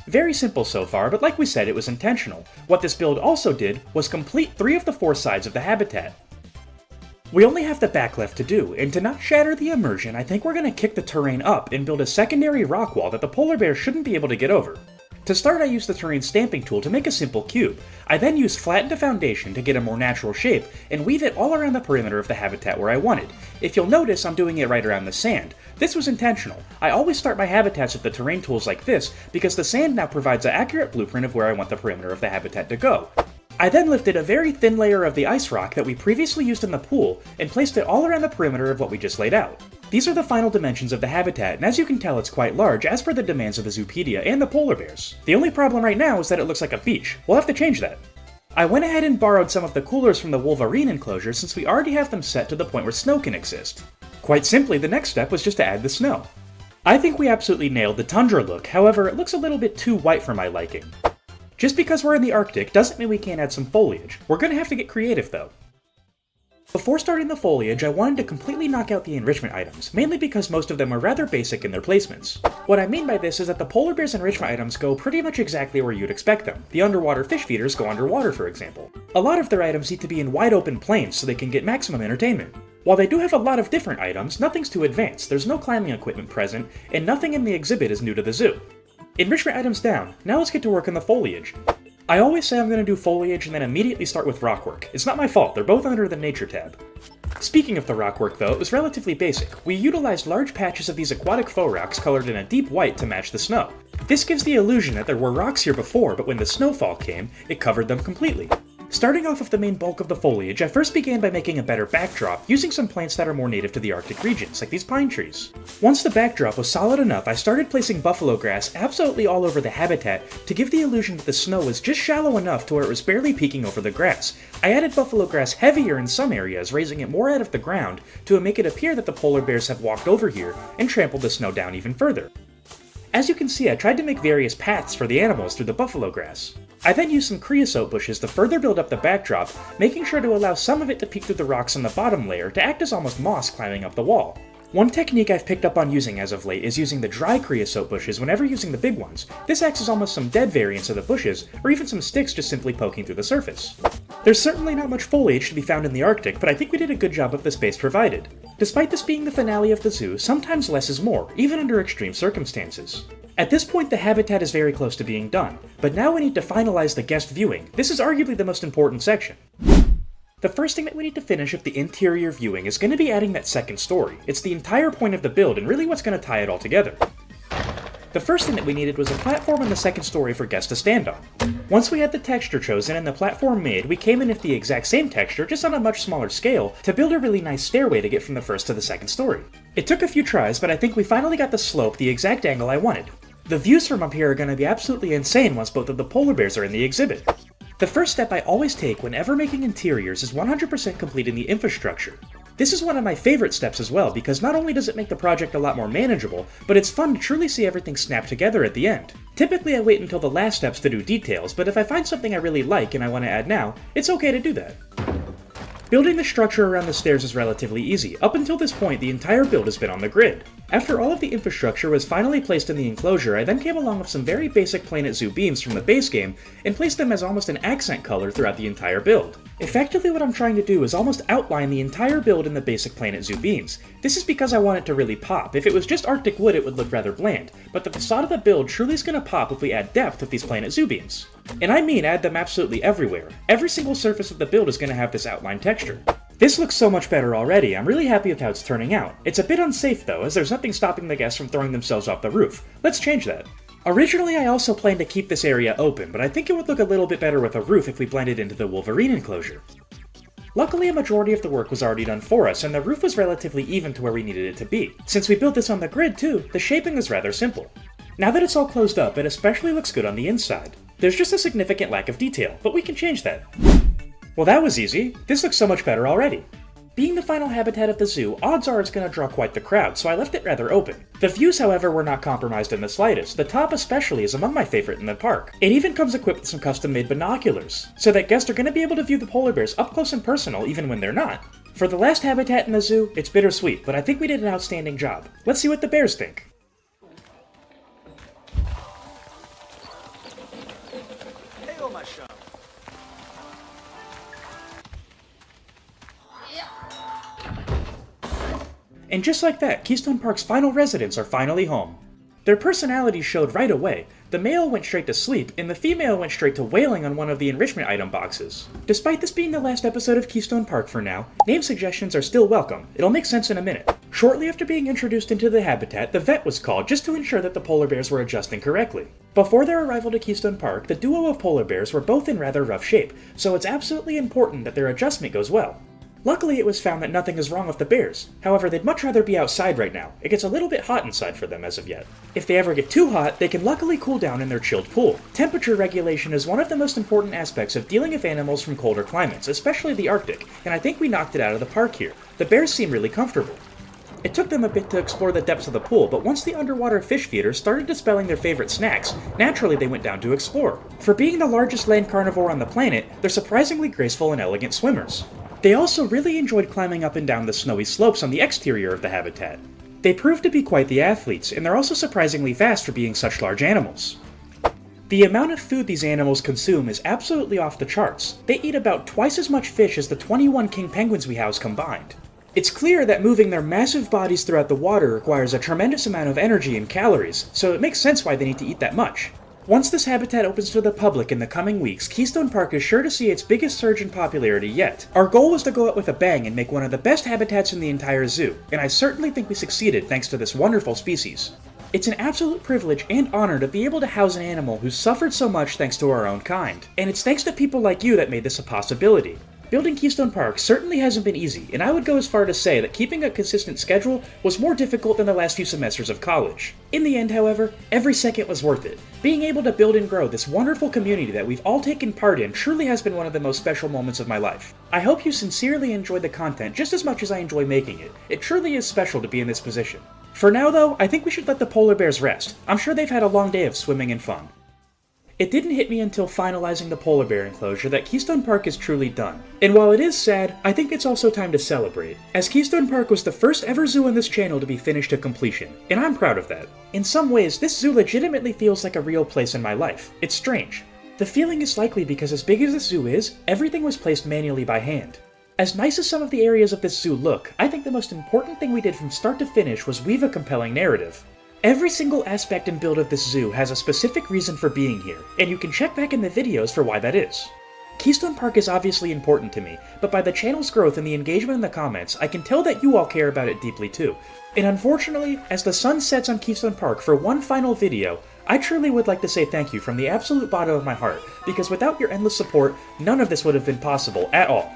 S1: Very simple so far, but like we said, it was intentional. What this build also did was complete 3 of the 4 sides of the habitat. We only have the back left to do, and to not shatter the immersion, I think we're going to kick the terrain up and build a secondary rock wall that the polar bears shouldn't be able to get over. To start, I used the terrain stamping tool to make a simple cube. I then used flattened a foundation to get a more natural shape, and weave it all around the perimeter of the habitat where I wanted. If you'll notice, I'm doing it right around the sand. This was intentional. I always start my habitats with the terrain tools like this, because the sand now provides an accurate blueprint of where I want the perimeter of the habitat to go. I then lifted a very thin layer of the ice rock that we previously used in the pool and placed it all around the perimeter of what we just laid out. These are the final dimensions of the habitat, and as you can tell it's quite large as per the demands of the Zoopedia and the polar bears. The only problem right now is that it looks like a beach. We'll have to change that. I went ahead and borrowed some of the coolers from the Wolverine enclosure since we already have them set to the point where snow can exist. Quite simply, the next step was just to add the snow. I think we absolutely nailed the tundra look, however it looks a little bit too white for my liking. Just because we're in the Arctic doesn't mean we can't add some foliage. We're gonna have to get creative though. Before starting the foliage, I wanted to completely knock out the enrichment items, mainly because most of them are rather basic in their placements. What I mean by this is that the polar bear's enrichment items go pretty much exactly where you'd expect them. The underwater fish feeders go underwater, for example. A lot of their items need to be in wide open plains so they can get maximum entertainment. While they do have a lot of different items, nothing's too advanced, there's no climbing equipment present, and nothing in the exhibit is new to the zoo. Enrichment items down, now let's get to work on the foliage. I always say I'm going to do foliage and then immediately start with rock work. It's not my fault, they're both under the nature tab. Speaking of the rock work though, it was relatively basic. We utilized large patches of these aquatic faux rocks colored in a deep white to match the snow. This gives the illusion that there were rocks here before, but when the snowfall came, it covered them completely. Starting off with the main bulk of the foliage, I first began by making a better backdrop, using some plants that are more native to the Arctic regions, like these pine trees. Once the backdrop was solid enough, I started placing buffalo grass absolutely all over the habitat to give the illusion that the snow was just shallow enough to where it was barely peeking over the grass. I added buffalo grass heavier in some areas, raising it more out of the ground to make it appear that the polar bears have walked over here and trampled the snow down even further. As you can see, I tried to make various paths for the animals through the buffalo grass. I then used some creosote bushes to further build up the backdrop, making sure to allow some of it to peek through the rocks on the bottom layer to act as almost moss climbing up the wall. One technique I've picked up on using as of late is using the dry creosote bushes whenever using the big ones. This acts as almost some dead variants of the bushes, or even some sticks just simply poking through the surface. There's certainly not much foliage to be found in the Arctic, but I think we did a good job of the space provided. Despite this being the finale of the zoo, sometimes less is more, even under extreme circumstances. At this point, the habitat is very close to being done, but now we need to finalize the guest viewing. This is arguably the most important section. The first thing that we need to finish with the interior viewing is going to be adding that second story. It's the entire point of the build and really what's going to tie it all together.
S3: The first thing that we needed was a platform in the second story for guests to stand on. Once we had the texture chosen and the platform made, we came in with the exact same texture, just on a much smaller scale, to build a really nice stairway to get from the first to the second story. It took a few tries, but I think we finally got the slope the exact angle I wanted. The views from up here are going to be absolutely insane once both of the polar bears are in the exhibit. The first step I always take whenever making interiors is 100% completing the infrastructure. This is one of my favorite steps as well, because not only does it make the project a lot more manageable, but it's fun to truly see everything snap together at the end. Typically I wait until the last steps to do details, but if I find something I really like and I want to add now, it's okay to do that. Building the structure around the stairs is relatively easy. Up until this point, the entire build has been on the grid. After all of the infrastructure was finally placed in the enclosure, I then came along with some very basic Planet Zoo beams from the base game and placed them as almost an accent color throughout the entire build. Effectively what I'm trying to do is almost outline the entire build in the basic Planet Zoo beams. This is because I want it to really pop. If it was just Arctic wood it would look rather bland, but the facade of the build truly is going to pop if we add depth with these Planet Zoo beams. And I mean add them absolutely everywhere. Every single surface of the build is going to have this outline texture. This looks so much better already. I'm really happy with how it's turning out. It's a bit unsafe though, as there's nothing stopping the guests from throwing themselves off the roof. Let's change that. Originally I also planned to keep this area open, but I think it would look a little bit better with a roof if we blended into the Wolverine enclosure. Luckily a majority of the work was already done for us, and the roof was relatively even to where we needed it to be. Since we built this on the grid too, the shaping is rather simple. Now that it's all closed up, it especially looks good on the inside. There's just a significant lack of detail, but we can change that. Well, that was easy. This looks so much better already. Being the final habitat of the zoo, odds are it's going to draw quite the crowd, so I left it rather open. The views, however, were not compromised in the slightest. The top especially is among my favorite in the park. It even comes equipped with some custom-made binoculars, so that guests are going to be able to view the polar bears up close and personal even when they're not. For the last habitat in the zoo, it's bittersweet, but I think we did an outstanding job. Let's see what the bears think.
S2: Hey, my shop.
S3: And just like that, Keystone Park's final residents are finally home. Their personalities showed right away. The male went straight to sleep, and the female went straight to wailing on one of the enrichment item boxes. Despite this being the last episode of Keystone Park for now, name suggestions are still welcome. It'll make sense in a minute. Shortly after being introduced into the habitat, the vet was called just to ensure that the polar bears were adjusting correctly. Before their arrival to Keystone Park, the duo of polar bears were both in rather rough shape, so it's absolutely important that their adjustment goes well. Luckily, it was found that nothing is wrong with the bears. However, they'd much rather be outside right now. It gets a little bit hot inside for them as of yet. If they ever get too hot, they can luckily cool down in their chilled pool. Temperature regulation is one of the most important aspects of dealing with animals from colder climates, especially the Arctic, and I think we knocked it out of the park here. The bears seem really comfortable. It took them a bit to explore the depths of the pool, but once the underwater fish feeders started dispelling their favorite snacks, naturally they went down to explore. For being the largest land carnivore on the planet, they're surprisingly graceful and elegant swimmers. They also really enjoyed climbing up and down the snowy slopes on the exterior of the habitat. They proved to be quite the athletes, and they're also surprisingly fast for being such large animals. The amount of food these animals consume is absolutely off the charts. They eat about twice as much fish as the 21 king penguins we house combined. It's clear that moving their massive bodies throughout the water requires a tremendous amount of energy and calories, so it makes sense why they need to eat that much. Once this habitat opens to the public in the coming weeks, Keystone Park is sure to see its biggest surge in popularity yet. Our goal was to go out with a bang and make one of the best habitats in the entire zoo, and I certainly think we succeeded thanks to this wonderful species. It's an absolute privilege and honor to be able to house an animal who's suffered so much thanks to our own kind, and it's thanks to people like you that made this a possibility. Building Keystone Park certainly hasn't been easy, and I would go as far to say that keeping a consistent schedule was more difficult than the last few semesters of college. In the end, however, every second was worth it. Being able to build and grow this wonderful community that we've all taken part in truly has been one of the most special moments of my life. I hope you sincerely enjoyed the content just as much as I enjoy making it. It truly is special to be in this position. For now though, I think we should let the polar bears rest. I'm sure they've had a long day of swimming and fun. It didn't hit me until finalizing the polar bear enclosure that Keystone Park is truly done. And while it is sad, I think it's also time to celebrate, as Keystone Park was the first ever zoo on this channel to be finished to completion, and I'm proud of that. In some ways, this zoo legitimately feels like a real place in my life. It's strange. The feeling is likely because as big as this zoo is, everything was placed manually by hand. As nice as some of the areas of this zoo look, I think the most important thing we did from start to finish was weave a compelling narrative. Every single aspect and build of this zoo has a specific reason for being here, and you can check back in the videos for why that is.
S1: Keystone Park is obviously important to me, but by the channel's growth and the engagement in the comments, I can tell that you all care about it deeply too. And unfortunately, as the sun sets on Keystone Park for one final video, I truly would like to say thank you from the absolute bottom of my heart, because without your endless support, none of this would have been possible at all.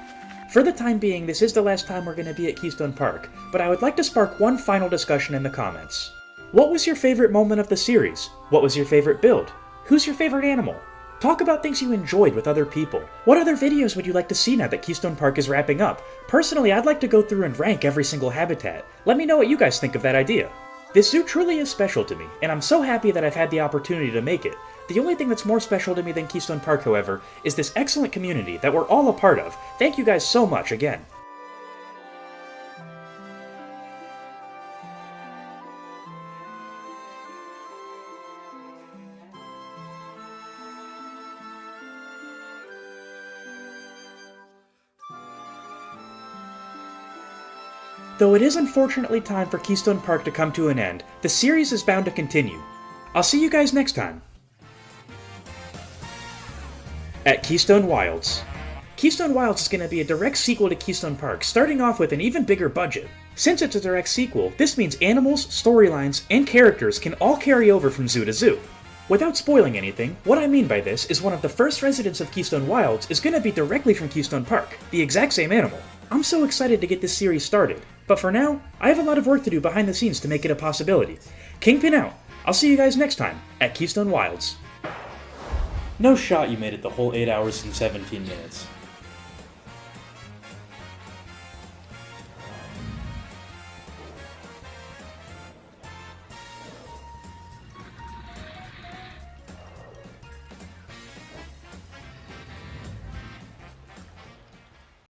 S1: For the time being, this is the last time we're going to be at Keystone Park, but I would like to spark one final discussion in the comments. What was your favorite moment of the series? What was your favorite build? Who's your favorite animal? Talk about things you enjoyed with other people. What other videos would you like to see now that Keystone Park is wrapping up? Personally, I'd like to go through and rank every single habitat. Let me know what you guys think of that idea. This zoo truly is special to me, and I'm so happy that I've had the opportunity to make it. The only thing that's more special to me than Keystone Park, however, is this excellent community that we're all a part of. Thank you guys so much again. Though it is unfortunately time for Keystone Park to come to an end, the series is bound to continue. I'll see you guys next time. At Keystone Wilds. Keystone Wilds is going to be a direct sequel to Keystone Park, starting off with an even bigger budget. Since it's a direct sequel, this means animals, storylines, and characters can all carry over from zoo to zoo. Without spoiling anything, what I mean by this is one of the first residents of Keystone Wilds is going to be directly from Keystone Park, the exact same animal. I'm so excited to get this series started, but for now, I have a lot of work to do behind the scenes to make it a possibility. Kingpin out! I'll see you guys next time, at Keystone Wilds. No shot you made it the whole 8 hours and 17 minutes.